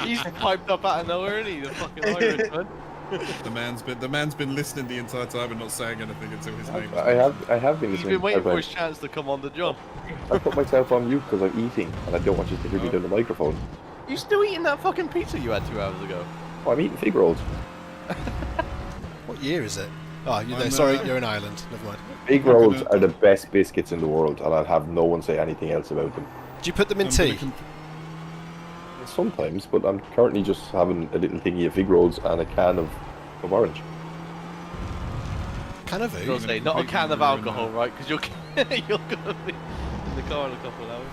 He's piped up out of nowhere, isn't he? The fucking Irishman. The man's been listening the entire time and not saying anything until his name. I have been listening. He's been waiting for his chance to come on the job. I put myself on mute because I'm eating and I don't want you to hear me down the microphone. You still eating that fucking pizza you had 2 hours ago? Oh, I'm eating fig rolls. What year is it? Oh, sorry, you're in Ireland. Never mind. Fig rolls are the best biscuits in the world, and I'll have no one say anything else about them. Do you put them in tea? Sometimes, but I'm currently just having a little thingy of fig rolls and a can of orange. Can of You'll say, not a can of alcohol, right? Because you're going to be in the car in a couple of hours.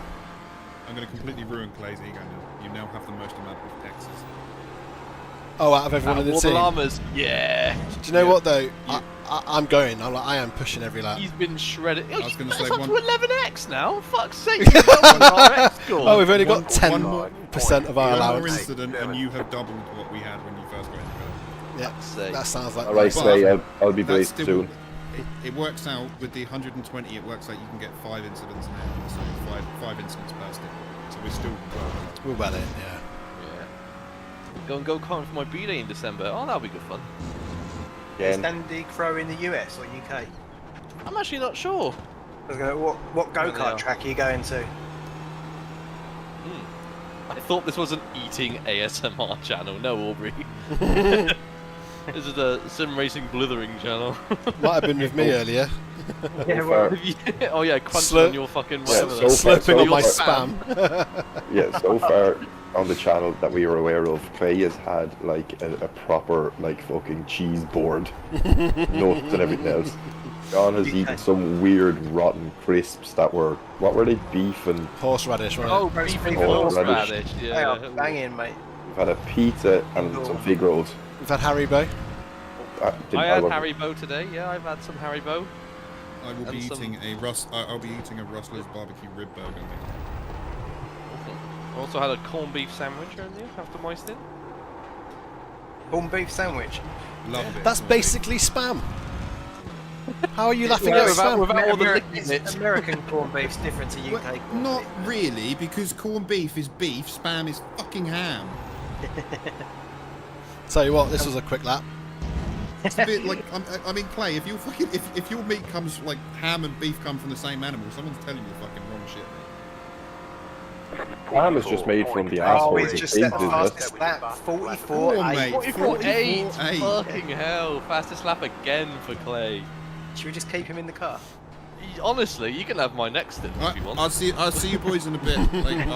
I'm going to completely ruin Clay's ego now. You now have the most amount of X's. Oh, out of everyone in the team? Llamas, yeah. Do you know what though? I'm going. I am pushing every lap. He's been shredded. I was going to say up one. to 11x now. Fuck's sake! Oh, we've only got 10% of our One more allowance. incident, and you have doubled what we had when you first got into it. Yeah, that sounds like. All right, Clay, I'll be That's braced still- soon. It works out with the 120. It works out you can get 5 incidents now, so five incidents per stick. So we're still We're well in, yeah. Go and go karting for my B-Day in December. Oh, that'll be good fun. Is Andy Crow in the US or UK? I'm actually not sure. I was going, what Where they go-kart are. track are you going to? I thought this was an eating ASMR channel. No, Aubrey. This is a sim racing blithering channel. Might have been with me earlier. Yeah, well, Oh yeah, crunching on your fucking whatever. Slurping on my Your spam. Yeah, so far on the channel that we are aware of, Clay has had like a proper like fucking cheese board, nuts and everything else. John has eaten some weird rotten crisps that were, what were they, beef and horseradish, right? Oh, beef and horseradish. horseradish. they Yeah. are banging, mate. We've had a pizza and some fig rolls. We've had Haribo. I had Haribo today. Yeah, I've had some Haribo. I will be eating I'll be eating a Rustler's barbecue rib burger. I also had a corned beef sandwich earlier after my stint. Corned beef sandwich. Loved it. That's basically spam. How are you laughing Yeah, at without- spam? without all the liquid in it. American corned beef's different to UK corned Not beef. really, because corned beef is beef, spam is fucking ham. Tell you what, this was a quick lap. It's a bit like I mean, Clay. If you fucking if your meat comes like ham and beef come from the same animal, someone's telling you fucking wrong shit. Ham is just made from the Oh, asshole. it's just set the fastest lap. 44, Come on, 8. mate. 44.8. 44.8. Fucking hell! Fastest lap again for Clay. Should we just keep him in the car? Honestly, you can have my next stint if you want. I'll see you boys in a bit. Like,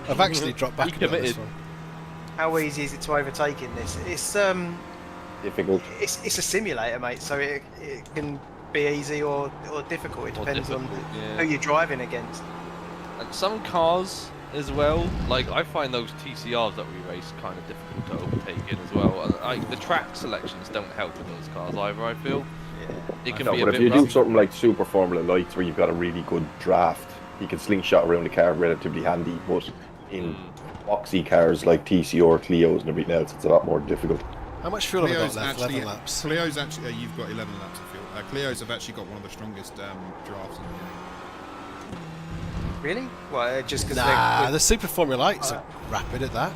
I've actually dropped back a bit on this one. How easy is it to overtake in this? It's Difficult. it's a simulator, mate. So it can be easy or difficult. It depends on who you're driving against. And some cars as well, like I find those TCRs that we race kind of difficult to overtake in as well. And, like the track selections don't help with those cars either. I feel it can No, be a but bit if you do rough. something like Super Formula Lights where you've got a really good draft, you can slingshot around the car relatively handy. But in boxy cars like TCR, Clios, and everything else, it's a lot more difficult. How much fuel have I got Clio's left? actually 11 laps. Clio's actually you've got 11 laps of fuel. Clio's have actually got one of the strongest drafts in the game. Really? Well, just because Nah, the Super Formula Lights are rapid at that.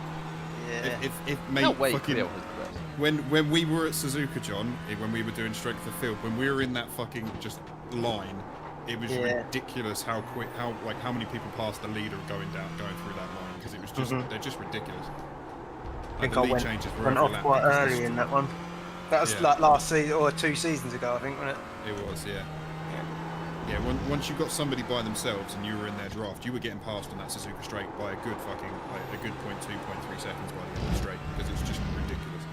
Yeah. If mate, No way, fucking, Clio was the best. when we were at Suzuka, John, when we were doing strength of field, when we were in that fucking just line, It was ridiculous how quick, how many people passed the leader going through that line, because it was just they're just ridiculous. I think the I lead went changes were off overlapping quite because early in that one. That was like last season or 2 seasons ago, I think, wasn't it? It was, yeah. Yeah, once you got somebody by themselves and you were in their draft, you were getting passed on that Suzuka straight by a good 0.2, 0.3 seconds by the end of the straight, because it's just ridiculous.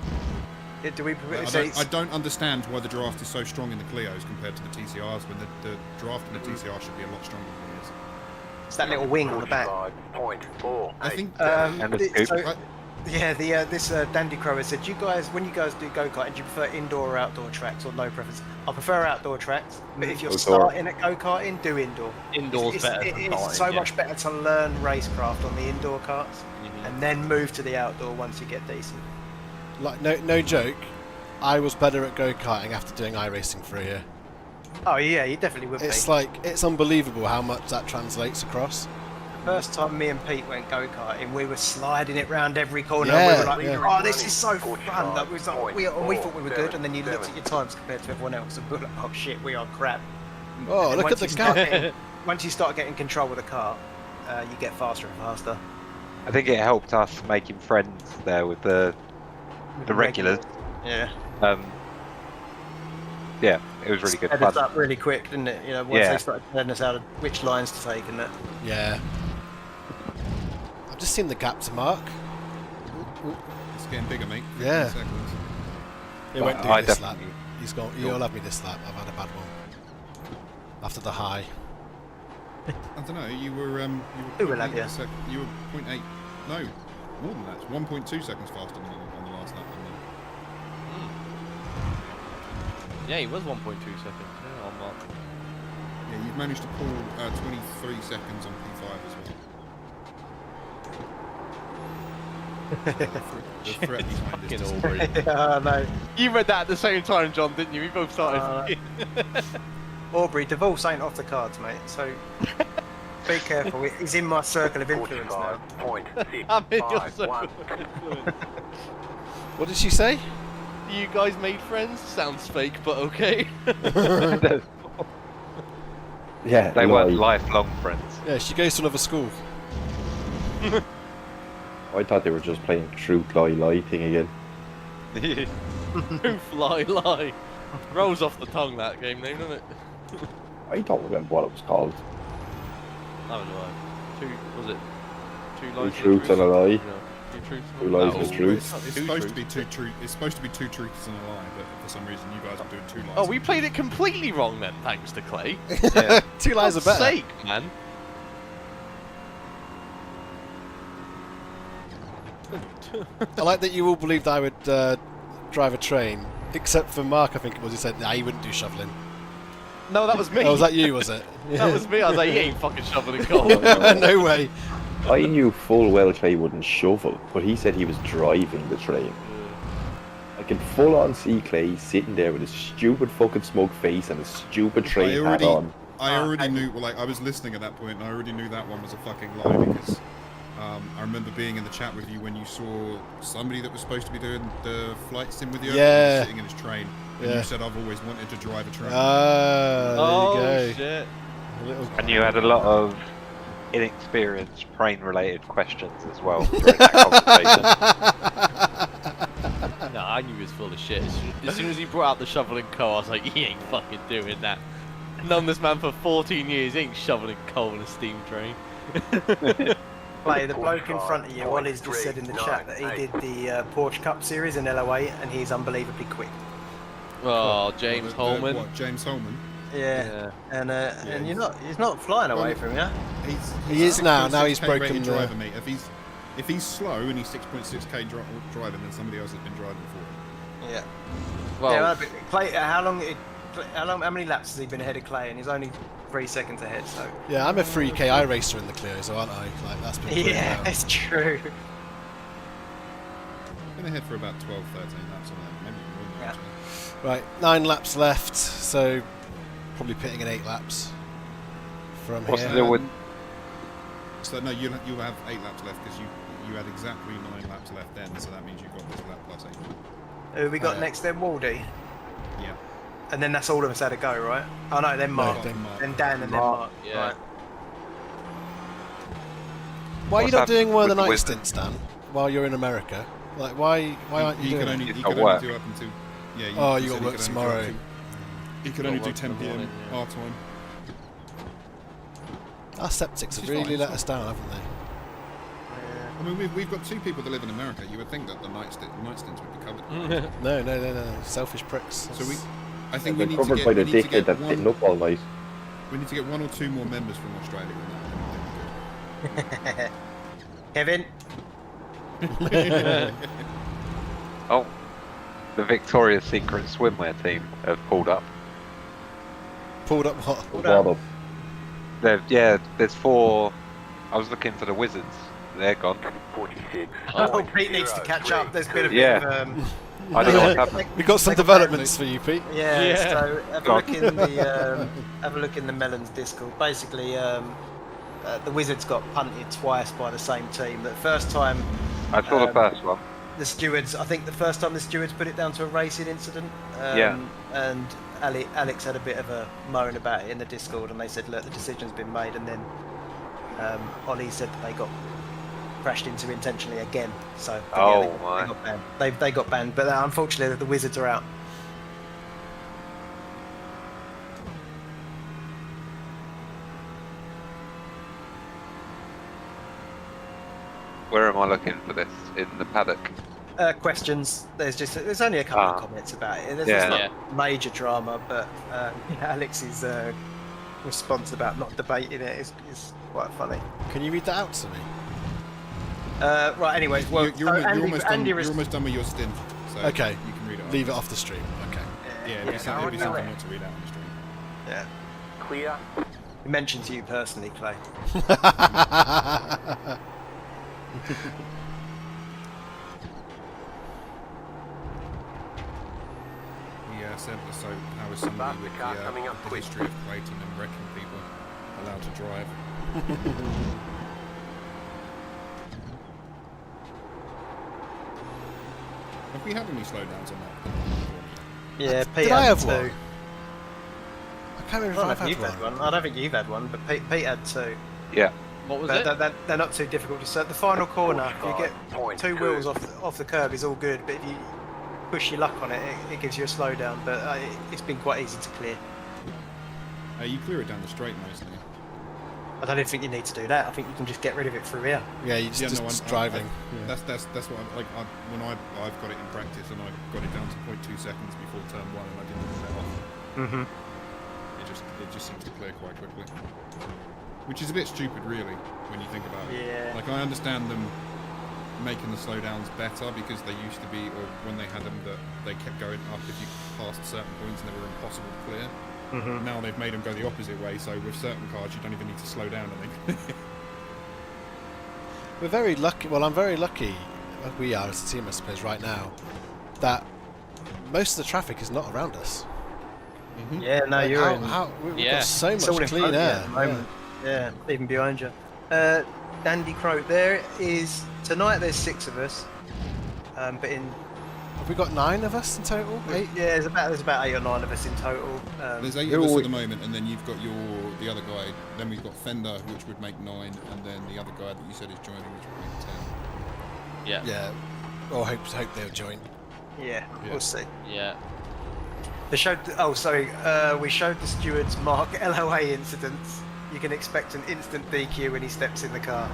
I don't understand why the draft is so strong in the Clios compared to the TCRs, when the draft in the TCR should be a lot stronger than it is. It's that little wing on the back. I think. This Dandy Crow has said, when you guys do go-karting, do you prefer indoor or outdoor tracks, or no preference? I prefer outdoor tracks, but if you're starting at go-karting, do indoor. Indoor's better. It's so much better to learn racecraft on the indoor karts, and then move to the outdoor once you get decent. Like no joke, I was better at go-karting after doing iRacing for a year. Oh yeah, you definitely would It's be. it's unbelievable how much that translates across. First time me and Pete went go-karting, we were sliding it round every corner. Yeah, and we were like, "Oh, this is so fun!" Like, we thought we were good, and then you looked at your times compared to everyone else, and we were like, "Oh shit, we are crap." Oh, look at the gap! Once you start getting control of the car, you get faster and faster. I think it helped us making friends there with the regulars. Yeah. Yeah, it was really good Sped fun. us up really quick, didn't it? You know, once they started telling us out of which lines to take and that. Yeah. I've just seen the gap to Mark. It's getting bigger, mate. Yeah. 15 seconds. He won't do I this lap. definitely- He's gone. You'll have me this lap. I've had a bad one. After the high. I don't know. You were Who will have you? You were 0.8. No, more than that. It's 1.2 seconds faster than on the last lap. Yeah, he was 1.2 seconds. Yeah, on Mark. Yeah, you've managed to pull 23 seconds on P5 as well. The threat behind this is No. You read that at the same time, John, didn't you? We both started. Aubrey, divorce ain't off the cards, mate. So be careful. He's in my circle of influence now. I'm in your circle of influence. What did she say? You guys made friends? Sounds fake, but okay. Yeah, They weren't lifelong friends. Yeah, she goes to another school. I thought they were just playing Truth Lie thing again. Truth, lie. Rolls off the tongue, that game name, doesn't it? I don't remember what it was called. I don't know. Two lies. Two truths and a lie. No, two truths. Two lies and a It's truth. supposed to be two truths. It's supposed to be two truths and a lie, but for some reason you guys are doing 2 lies. Oh, we played it completely wrong then, thanks to Clay. Yeah. 2 lies are For better. sake, man. I like that you all believed I would drive a train, except for Mark. I think it was. He said, "Nah, he wouldn't do shoveling." No, that was me. Oh, was that you? Was it? That was me. I was like, he ain't fucking shoveling coal. No way. I knew full well Clay wouldn't shovel, but he said he was driving the train. I can full on see Clay sitting there with his stupid fucking smug face and his stupid train hat on. I already knew, like, I was listening at that point, and I already knew that one was a fucking lie, because I remember being in the chat with you when you saw somebody that was supposed to be doing the flight sim with you, Yeah. sitting in his train, and you said, I've always wanted to drive a train. Ah, there you go. Shit. And you had a lot of inexperienced train-related questions as well during that conversation. No, I knew he was full of shit. As soon as he brought out the shoveling coal, I was like, he ain't fucking doing that. Known this man for 14 years, he ain't shoveling coal in a steam train. Play the bloke in front of you. Ollie's just said in the chat that he did the Porsche Cup series in LO8, and he's unbelievably quick. Oh, James Holman. What, James Holman? Yeah. And he's not flying away from you. He is now. Now he's 6K broken rated the. driver, mate. If he's slow and he's 6.6k driving, then somebody else has been driving for him. Yeah. Well, Yeah, but Clay, how many laps has he been ahead of Clay? And he's only 3 seconds ahead. So. Yeah, I'm a 3K iRacer in the Clios, aren't I? Like that's been. proven Yeah, out. it's true. Been ahead for about 12, 13 laps on that, maybe more than that. actually. Right, 9 laps left, so probably pitting in 8 laps from What's here. the deal with? So no, you'll have 8 laps left because you had exactly 9 laps left then, so that means you've got this lap plus 8. Who we got yeah. next then, Waldy? Yeah. And then that's all of us had a go, right? Oh no, then Mark, then Mark. then Dan, and then Mark. Yeah. Right. Why are you What's not doing happened one of the with night the stints, Dan? While you're in America, like why aren't you He doing could it? only, he It's could got only work. do up until. Yeah. Oh, he you said got he work could only do tomorrow. up to- He could only do 10 p.m. our time. Our septics Which have is really fine, let it's us down, haven't they? I mean, we've got 2 people that live in America. You would think that the night stints would be covered. No. Selfish pricks. So I think They're we need to covered get, by the we need to dickhead get that's one. sitting up all night. We need to get 1 or 2 more members from Australia. Kevin. Oh, the Victoria's Secret swimwear team have pulled up. Pulled up what? Pulled up. There's 4. I was looking for the Wizards. They're gone. 46. Oh, Pete needs to catch up. There's been a bit Yeah. of. I don't know what's happened. We've got some developments for you, Pete. Yeah, so have a Go look in the have a look in the Melons Discord. Basically, the Wizards got punted twice by the same team. The first time, I saw the first one. the stewards. I think the first time the stewards put it down to a racing incident. Yeah. And Alex had a bit of a moan about it in the Discord, and they said, "Look, the decision's been made." And then Ollie said that they got crashed into intentionally again. So Oh, they my. got banned. They got banned, but unfortunately the Wizards are out. Where am I looking for this? In the paddock. Questions. There's only a couple of comments about it. There's not major drama, but Alex's response about not debating it is quite funny. Can you read that out to me? Right. Anyways, well, You're almost done with your stint. So Okay. You can read it. Leave it off the stream. Okay. Yeah, it'd be something not to read out on the stream. Yeah. Clear. He mentions you personally, Clay. Yeah, so how is somebody with the history of Clayton and wrecking people allowed to drive? Have we had any slowdowns on that? Yeah, Pete Did I have 2. one? I can't remember if I've you've had had one. one. I don't think you've had one, but Pete had 2. Yeah. What was But it? they're not too difficult. So the final corner, if you get 2 wheels off the curb, is all good. But if you push your luck on it, it gives you a slowdown. But it's been quite easy to clear. You clear it down the straight mostly. I don't even think you need to do that. I think you can just get rid of it through here. Yeah, you just driving. That's what when I've got it in practice and I got it down to 0.2 seconds before turn 1 and I didn't even let off. Mm-hmm. It just seems to clear quite quickly. Which is a bit stupid, really, when you think about it. Yeah. Like, I understand them making the slowdowns better because they used to be, or when they had them, that they kept going up if you passed certain points and they were impossible to clear. Mm-hmm. Now they've made them go the opposite way, so with certain cars you don't even need to slow down, I think. We're very lucky. Well, I'm very lucky, like we are as a team, I suppose, right now, that most of the traffic is not around us. Mm-hmm. Yeah, no, Like, you're we've got so It's all much in clean front of you air. at the moment. Yeah, even behind you. Dandy Crow, there is tonight. There's 6 of us, but in Have we got 9 of us in total? 8? yeah, there's about 8 or 9 of us in total. There's 8 of us at the moment, and then you've got the other guy. Then we've got Fender, which would make 9, and then the other guy that you said is joining, which would make 10. Yeah. Yeah. Or hope they'll join. Yeah, we'll see. Yeah. They showed. We showed the stewards mark LOA incidents. You can expect an instant DQ when he steps in the car.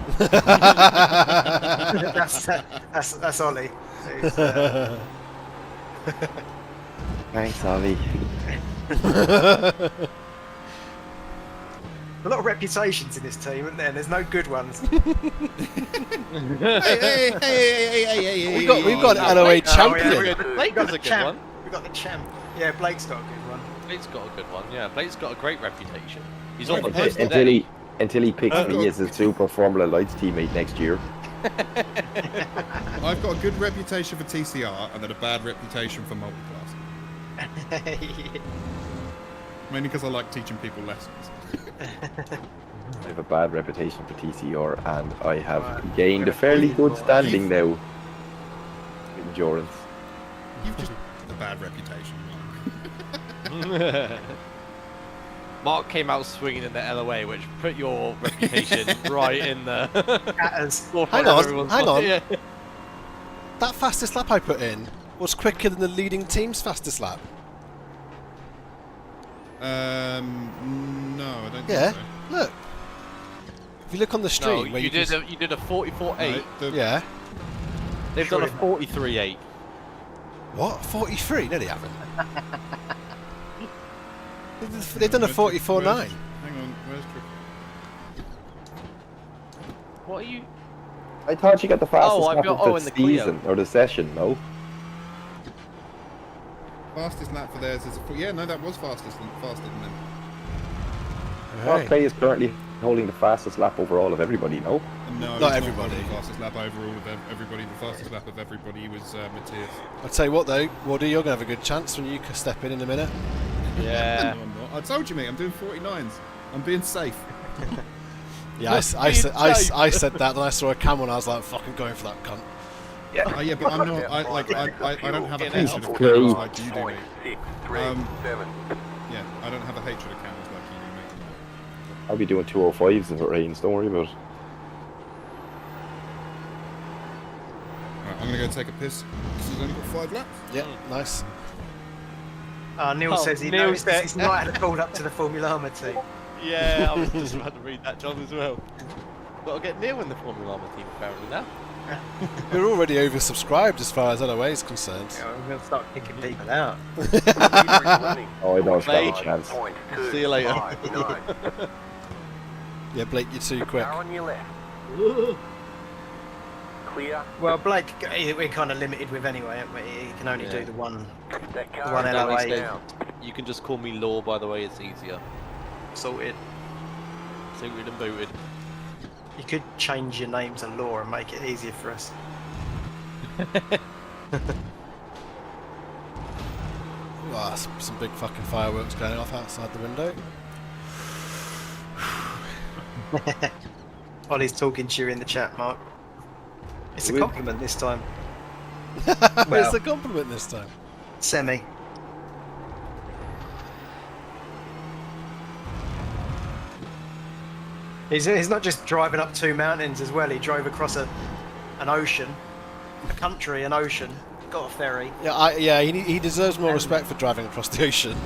that's Ollie. Thanks, Ollie. A lot of reputations in this team, isn't there? There's no good ones. Hey! We've got an LOA champion. Blake has a good one. We've got the champ. Yeah, Blake's got a good one. Blake's got a good one. Yeah, Blake's got a great reputation. He's on the post Until he picks me as a Super Formula Lights teammate next year. I've got a good reputation for TCR and then a bad reputation for multi-class. Mainly because I like teaching people lessons. I have a bad reputation for TCR and I have gained a fairly good standing now. Endurance. You've just a bad reputation, Mark. Mark came out swinging in the LOA, which put your reputation right in the... Hang on. Yeah. That fastest lap I put in was quicker than the leading team's fastest lap. No, I don't Yeah, think so. look. If you look on the stream, No, where you did a 44.8. Yeah. They've done a 43.8. What? 43? No, they haven't. They've done a 44.9. Hang on, where's Triple? What are you? I thought you got the fastest I've lap got- of in the the Clio. season or the session, no? Fastest lap for theirs is yeah, no, that was faster than them. Mark Clay is currently holding the fastest lap overall of everybody, no? No, Not he's everybody. holding the fastest lap overall of everybody. The fastest lap of everybody was Matthias. I'll tell you what though, Woody, you're going to have a good chance when you step in a minute. Yeah. No, I'm not. I told you, mate. I'm doing 49s. I'm being safe. Yeah, I said that, then I saw a camera and I was like, fucking going for that cunt. Yeah, yeah, but I'm not. I don't have a Fucking hatred of hell. cameras like you do, mate. 637. Yeah, I don't have a hatred of cameras like you do, mate. I'll be doing 205s if it rains, don't worry about it. Alright, I'm gonna go take a piss. This has only got 5 laps. Yeah, nice. Neil says he Neil knows said- he's not had called up to the Formullama team. Yeah, I was just about to read that, John, as well. Got to get Neil in the Formullama team apparently now. We're already oversubscribed as far as LOA is concerned. Yeah, I'm going to start kicking people out. Oh, I don't stand a Mate. chance. See you later. Yeah, Blake, you're too quick. Car on your left. Clear. Well, Blake, we're kind of limited with anyway. He can only do the one. That The car one is LOA. down. You can just call me Law, by the way, it's easier. Sorted. Suited and booted. You could change your name to Law and make it easier for us. Oh, some big fucking fireworks going off outside the window. Ollie's talking to you in the chat, Mark. It's a compliment this time. Where's the compliment this time? Semi. He's not just driving up 2 mountains as well. He drove across an ocean, a country, an ocean, got a ferry. Yeah, he deserves more respect for driving across the ocean.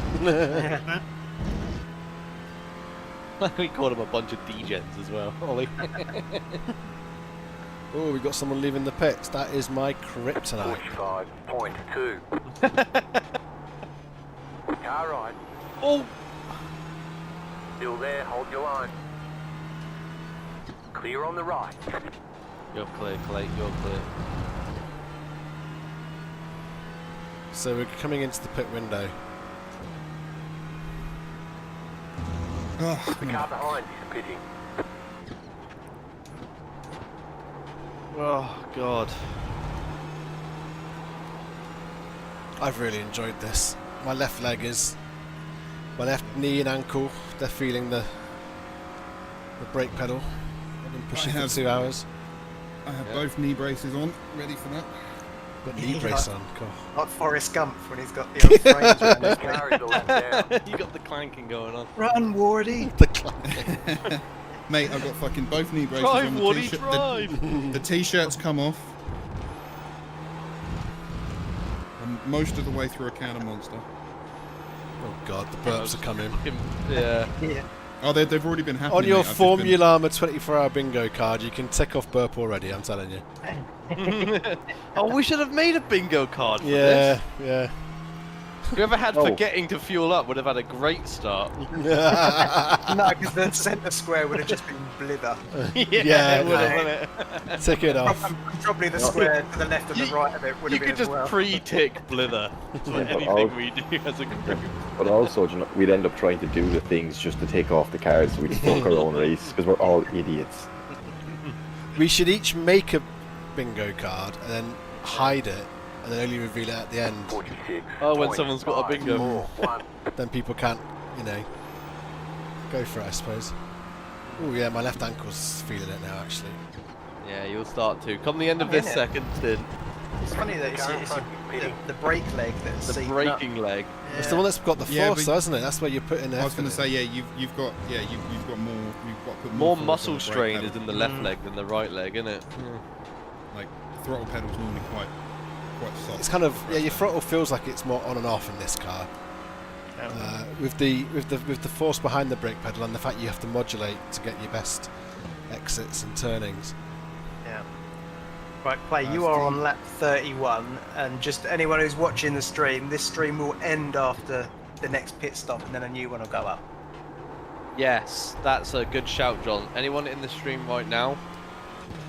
We called him a bunch of degens as well, Ollie. Oh, we got someone leaving the pits. That is my kryptonite. 45.2. Car right. Oh! Still there, hold your line. Clear on the right. You're clear, Clay, you're clear. So we're coming into the pit window. The car behind is pitting. Oh, God. I've really enjoyed this. My left leg is... My left knee and ankle, they're feeling the brake pedal. I've been pushing for 2 hours. I have both knee braces on, ready for that. Got knee brace on, God. Like Forrest Gump when he's got the old frames around his Car neck. is a lap down. You got the clanking going on. Run, Wardy! The clanking. Mate, I've got fucking both knee braces Drive, on. The Woody, t-shirt- drive! The t-shirt's come off. I'm most of the way through a can of Monster. Oh God, the burps are coming. Yeah. Yeah. Oh, they've already been happening. On your mate. I've just been- Formullama 24-hour bingo card, you can tick off burp already, I'm telling you. Oh, we should have made a bingo card for Yeah, this. yeah. Whoever had Oh. forgetting to fuel up would have had a great start. No, because the centre square would have just been blither. Yeah, it would have, no. wouldn't it? Tick it off. Probably the square to the left and the right of it would You have been could just as well. pre-tick blither for Yeah, but anything we do as a group. But also, you know, we'd end up trying to do the things just to take off the cards so we'd fuck our own race because we're all idiots. We should each make a bingo card and then hide it and then only reveal it at the end. 46. Oh, when someone's got a bingo. Then people can't, you know, go for it, I suppose. Oh yeah, my left ankle's feeling it now, actually. Yeah, you'll start to. Come the end of this second stint. It's funny that it's the brake leg that's The seating braking up. leg. It's the one that's got the Yeah, force, but- though, isn't it? That's where you put in. I was going to say, yeah, you've got more. You've got to put More force on muscle the brake strain pedal. is in the left leg than the right leg, isn't it? Like throttle pedal's normally quite soft. It's kind of your throttle feels like it's more on and off in this car. With the force behind the brake pedal and the fact you have to modulate to get your best exits and turnings. Yeah. Right, Clay, you are on lap 31, and just anyone who's watching the stream, this stream will end after the next pit stop, and then a new one will go up. Yes, that's a good shout, John. Anyone in the stream right now,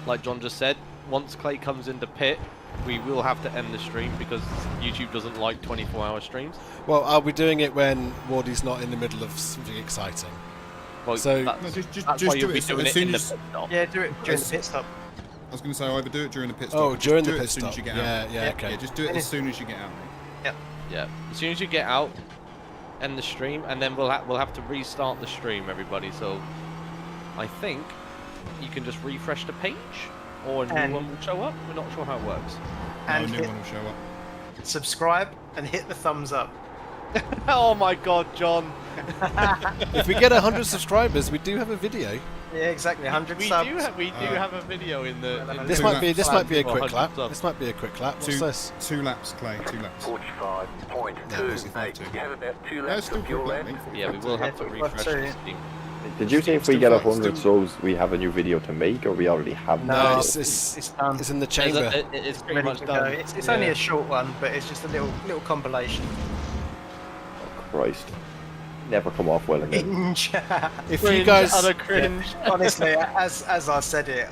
like John just said, once Clay comes into pit, we will have to end the stream because YouTube doesn't like 24-hour streams. Well, I'll be doing it when Wardy's not in the middle of something exciting. Well, so that's why you'll be doing it in the pit stop. Yeah, do it during the pit stop. I was going to say either do it during the pit stop. Oh, during the do it pit as soon as stop. you get Yeah, out. yeah, okay. Yeah, just do it as soon as you get out, mate. Yep. Yeah. As soon as you get out, end the stream, and then we'll have to restart the stream, everybody. So I think you can just refresh the page, or a new one will show up. We're not sure how it works. And No, a new one will show up. Subscribe and hit the thumbs up. Oh my God, John! If we get 100 subscribers, we do have a video. Yeah, exactly. 100 We subs. do have a video in the. This might be a quick lap. Subs. This might be a quick lap. What's this? 2 laps, Clay. 2 laps. 45.28. You have about 2 laps still of fuel quick lap, left. mate. Yeah, we will have to refresh the stream. Did you say if we get 100 subs, we have a new video to make, or we already have? No, one? it's done. in the chamber. It's pretty Ready much to go. done. It's only a short one, but it's just a little compilation. Christ, never come off well again. Cringe. If you guys, utter cringe. Honestly, as I said it,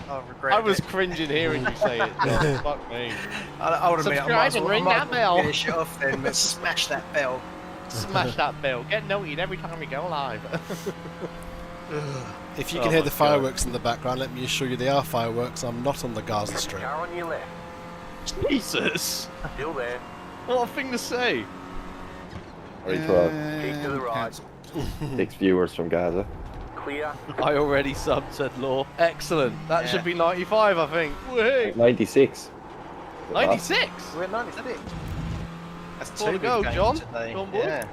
I regret I was it. cringing hearing you say it. John. Fuck me. I would admit, I might as well, ring I might that as well bell. finish it off then, but smash that bell. Smash that bell. Get noted every time we go live. if you can hear the fireworks in the background, let me assure you they are fireworks. I'm not on the Gaza Strip. Car on your left. Jesus! Still there. What a thing to say. Sorry for Keep to the right. 6 viewers from Gaza. Clear. I already subbed, said Law. Excellent. That should be 95, I think. Woohoo! 96. 96? We're at 96. That's More to go, games John. today. Go on, boy. Yeah.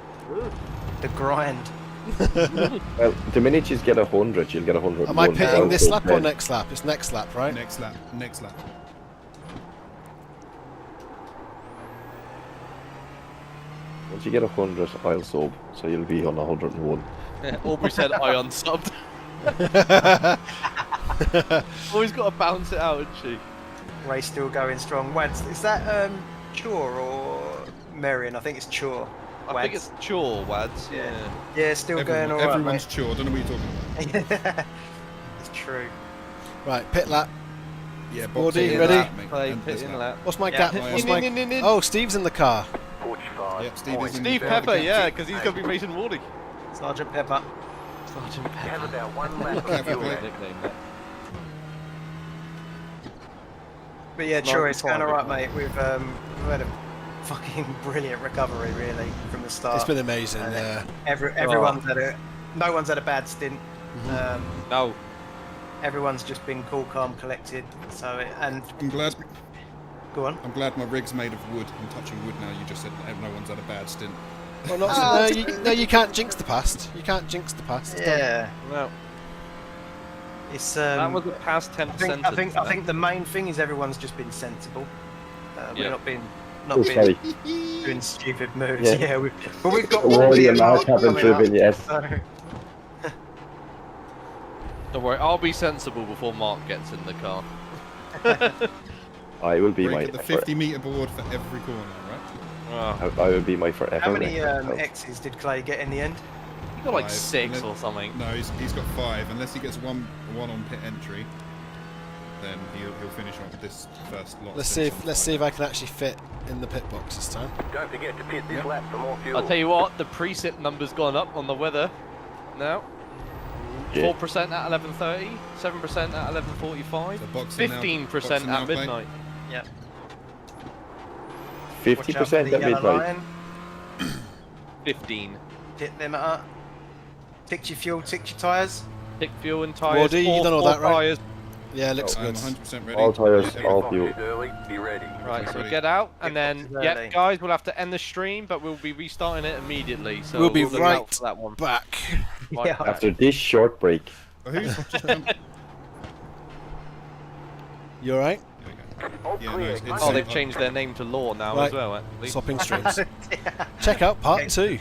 The grind. Well, the minute you get 100, you'll get 100. Am I pitting this lap or next lap? It's next lap, right? Next lap. Next lap. Once you get 100, I'll sub, so you'll be on 101. Aubrey said I unsubbed. Always got to balance it out, isn't she? Ray still going strong. Wads, is that Chore or Marion? I think it's Chore. I think it's Chore, Wads. Yeah. Yeah, still going alright. Everyone's chore. I don't know what you're talking about. It's true. Right, pit lap. Yeah, Wardy, ready? Play pit in lap. What's my Yeah. gap? What's my? Oh, Steve's in the car. 45. Yep, Steve is in Steve the Pepper, yeah, because he's going to be racing Wardy. Sergeant Pepper. Sergeant You have Pepper. about 1 lap of Clever fuel play. left. Nickname that. But yeah, Chore, it's going 95, alright, mate. We've had a fucking brilliant recovery, really, from the start. It's been amazing. And Yeah. Everyone's had a... No one's had a bad stint. No. Everyone's just been cool, calm, collected. So, and I'm glad. go on. I'm glad my rig's made of wood. I'm touching wood now. You just said no one's had a bad stint. Well, not, no, you can't jinx the past. You can't jinx the past. It's done. Yeah, No. it's That was a past tense I sentence. think the main thing is everyone's just been sensible. Yeah. We're not been Oh, sorry. doing stupid moves. Yeah. Yeah, but we've got Wardy and Mark Mark haven't coming up, driven yet. so- Don't worry, I'll be sensible before Mark gets in the car. I will be Break my. at the 50-meter board for every corner, right? Oh, I will be my forever. How many record. X's did Clay get in the end? you got like 5, 6 and or something. No, he's got 5. Unless he gets one on pit entry, then he'll finish off this first lot. Let's see if I can actually fit in the pit box this time. Don't forget to pit this lap for more fuel. I'll tell you what, the preset number's gone up on the weather now. Yeah. 4% at 11:30, 7% at 11:45, So boxing now- 15% boxing now, at Clay? midnight. Yeah. 50% at midnight. 15. Hit them at. Ticked your fuel, ticked your tyres. Tick fuel and tyres. Wardy, you done all that, right? Tyres. Yeah, looks I'm good. 100% ready. All tyres, Yeah, all Fox fuel. is early. Be ready. Right, so Ready. get out, and Get then, boxes yep, early. guys, we'll have to end the stream, but we'll be restarting it immediately. So We'll be look out right for that one. back. Right Yeah. back. After this short break. Oh, who's just jumped? You alright? All Yeah, no, clear. it's Oh, they've changed their name to Law now Right. as well, actually. Swapping streams. Check out part 2.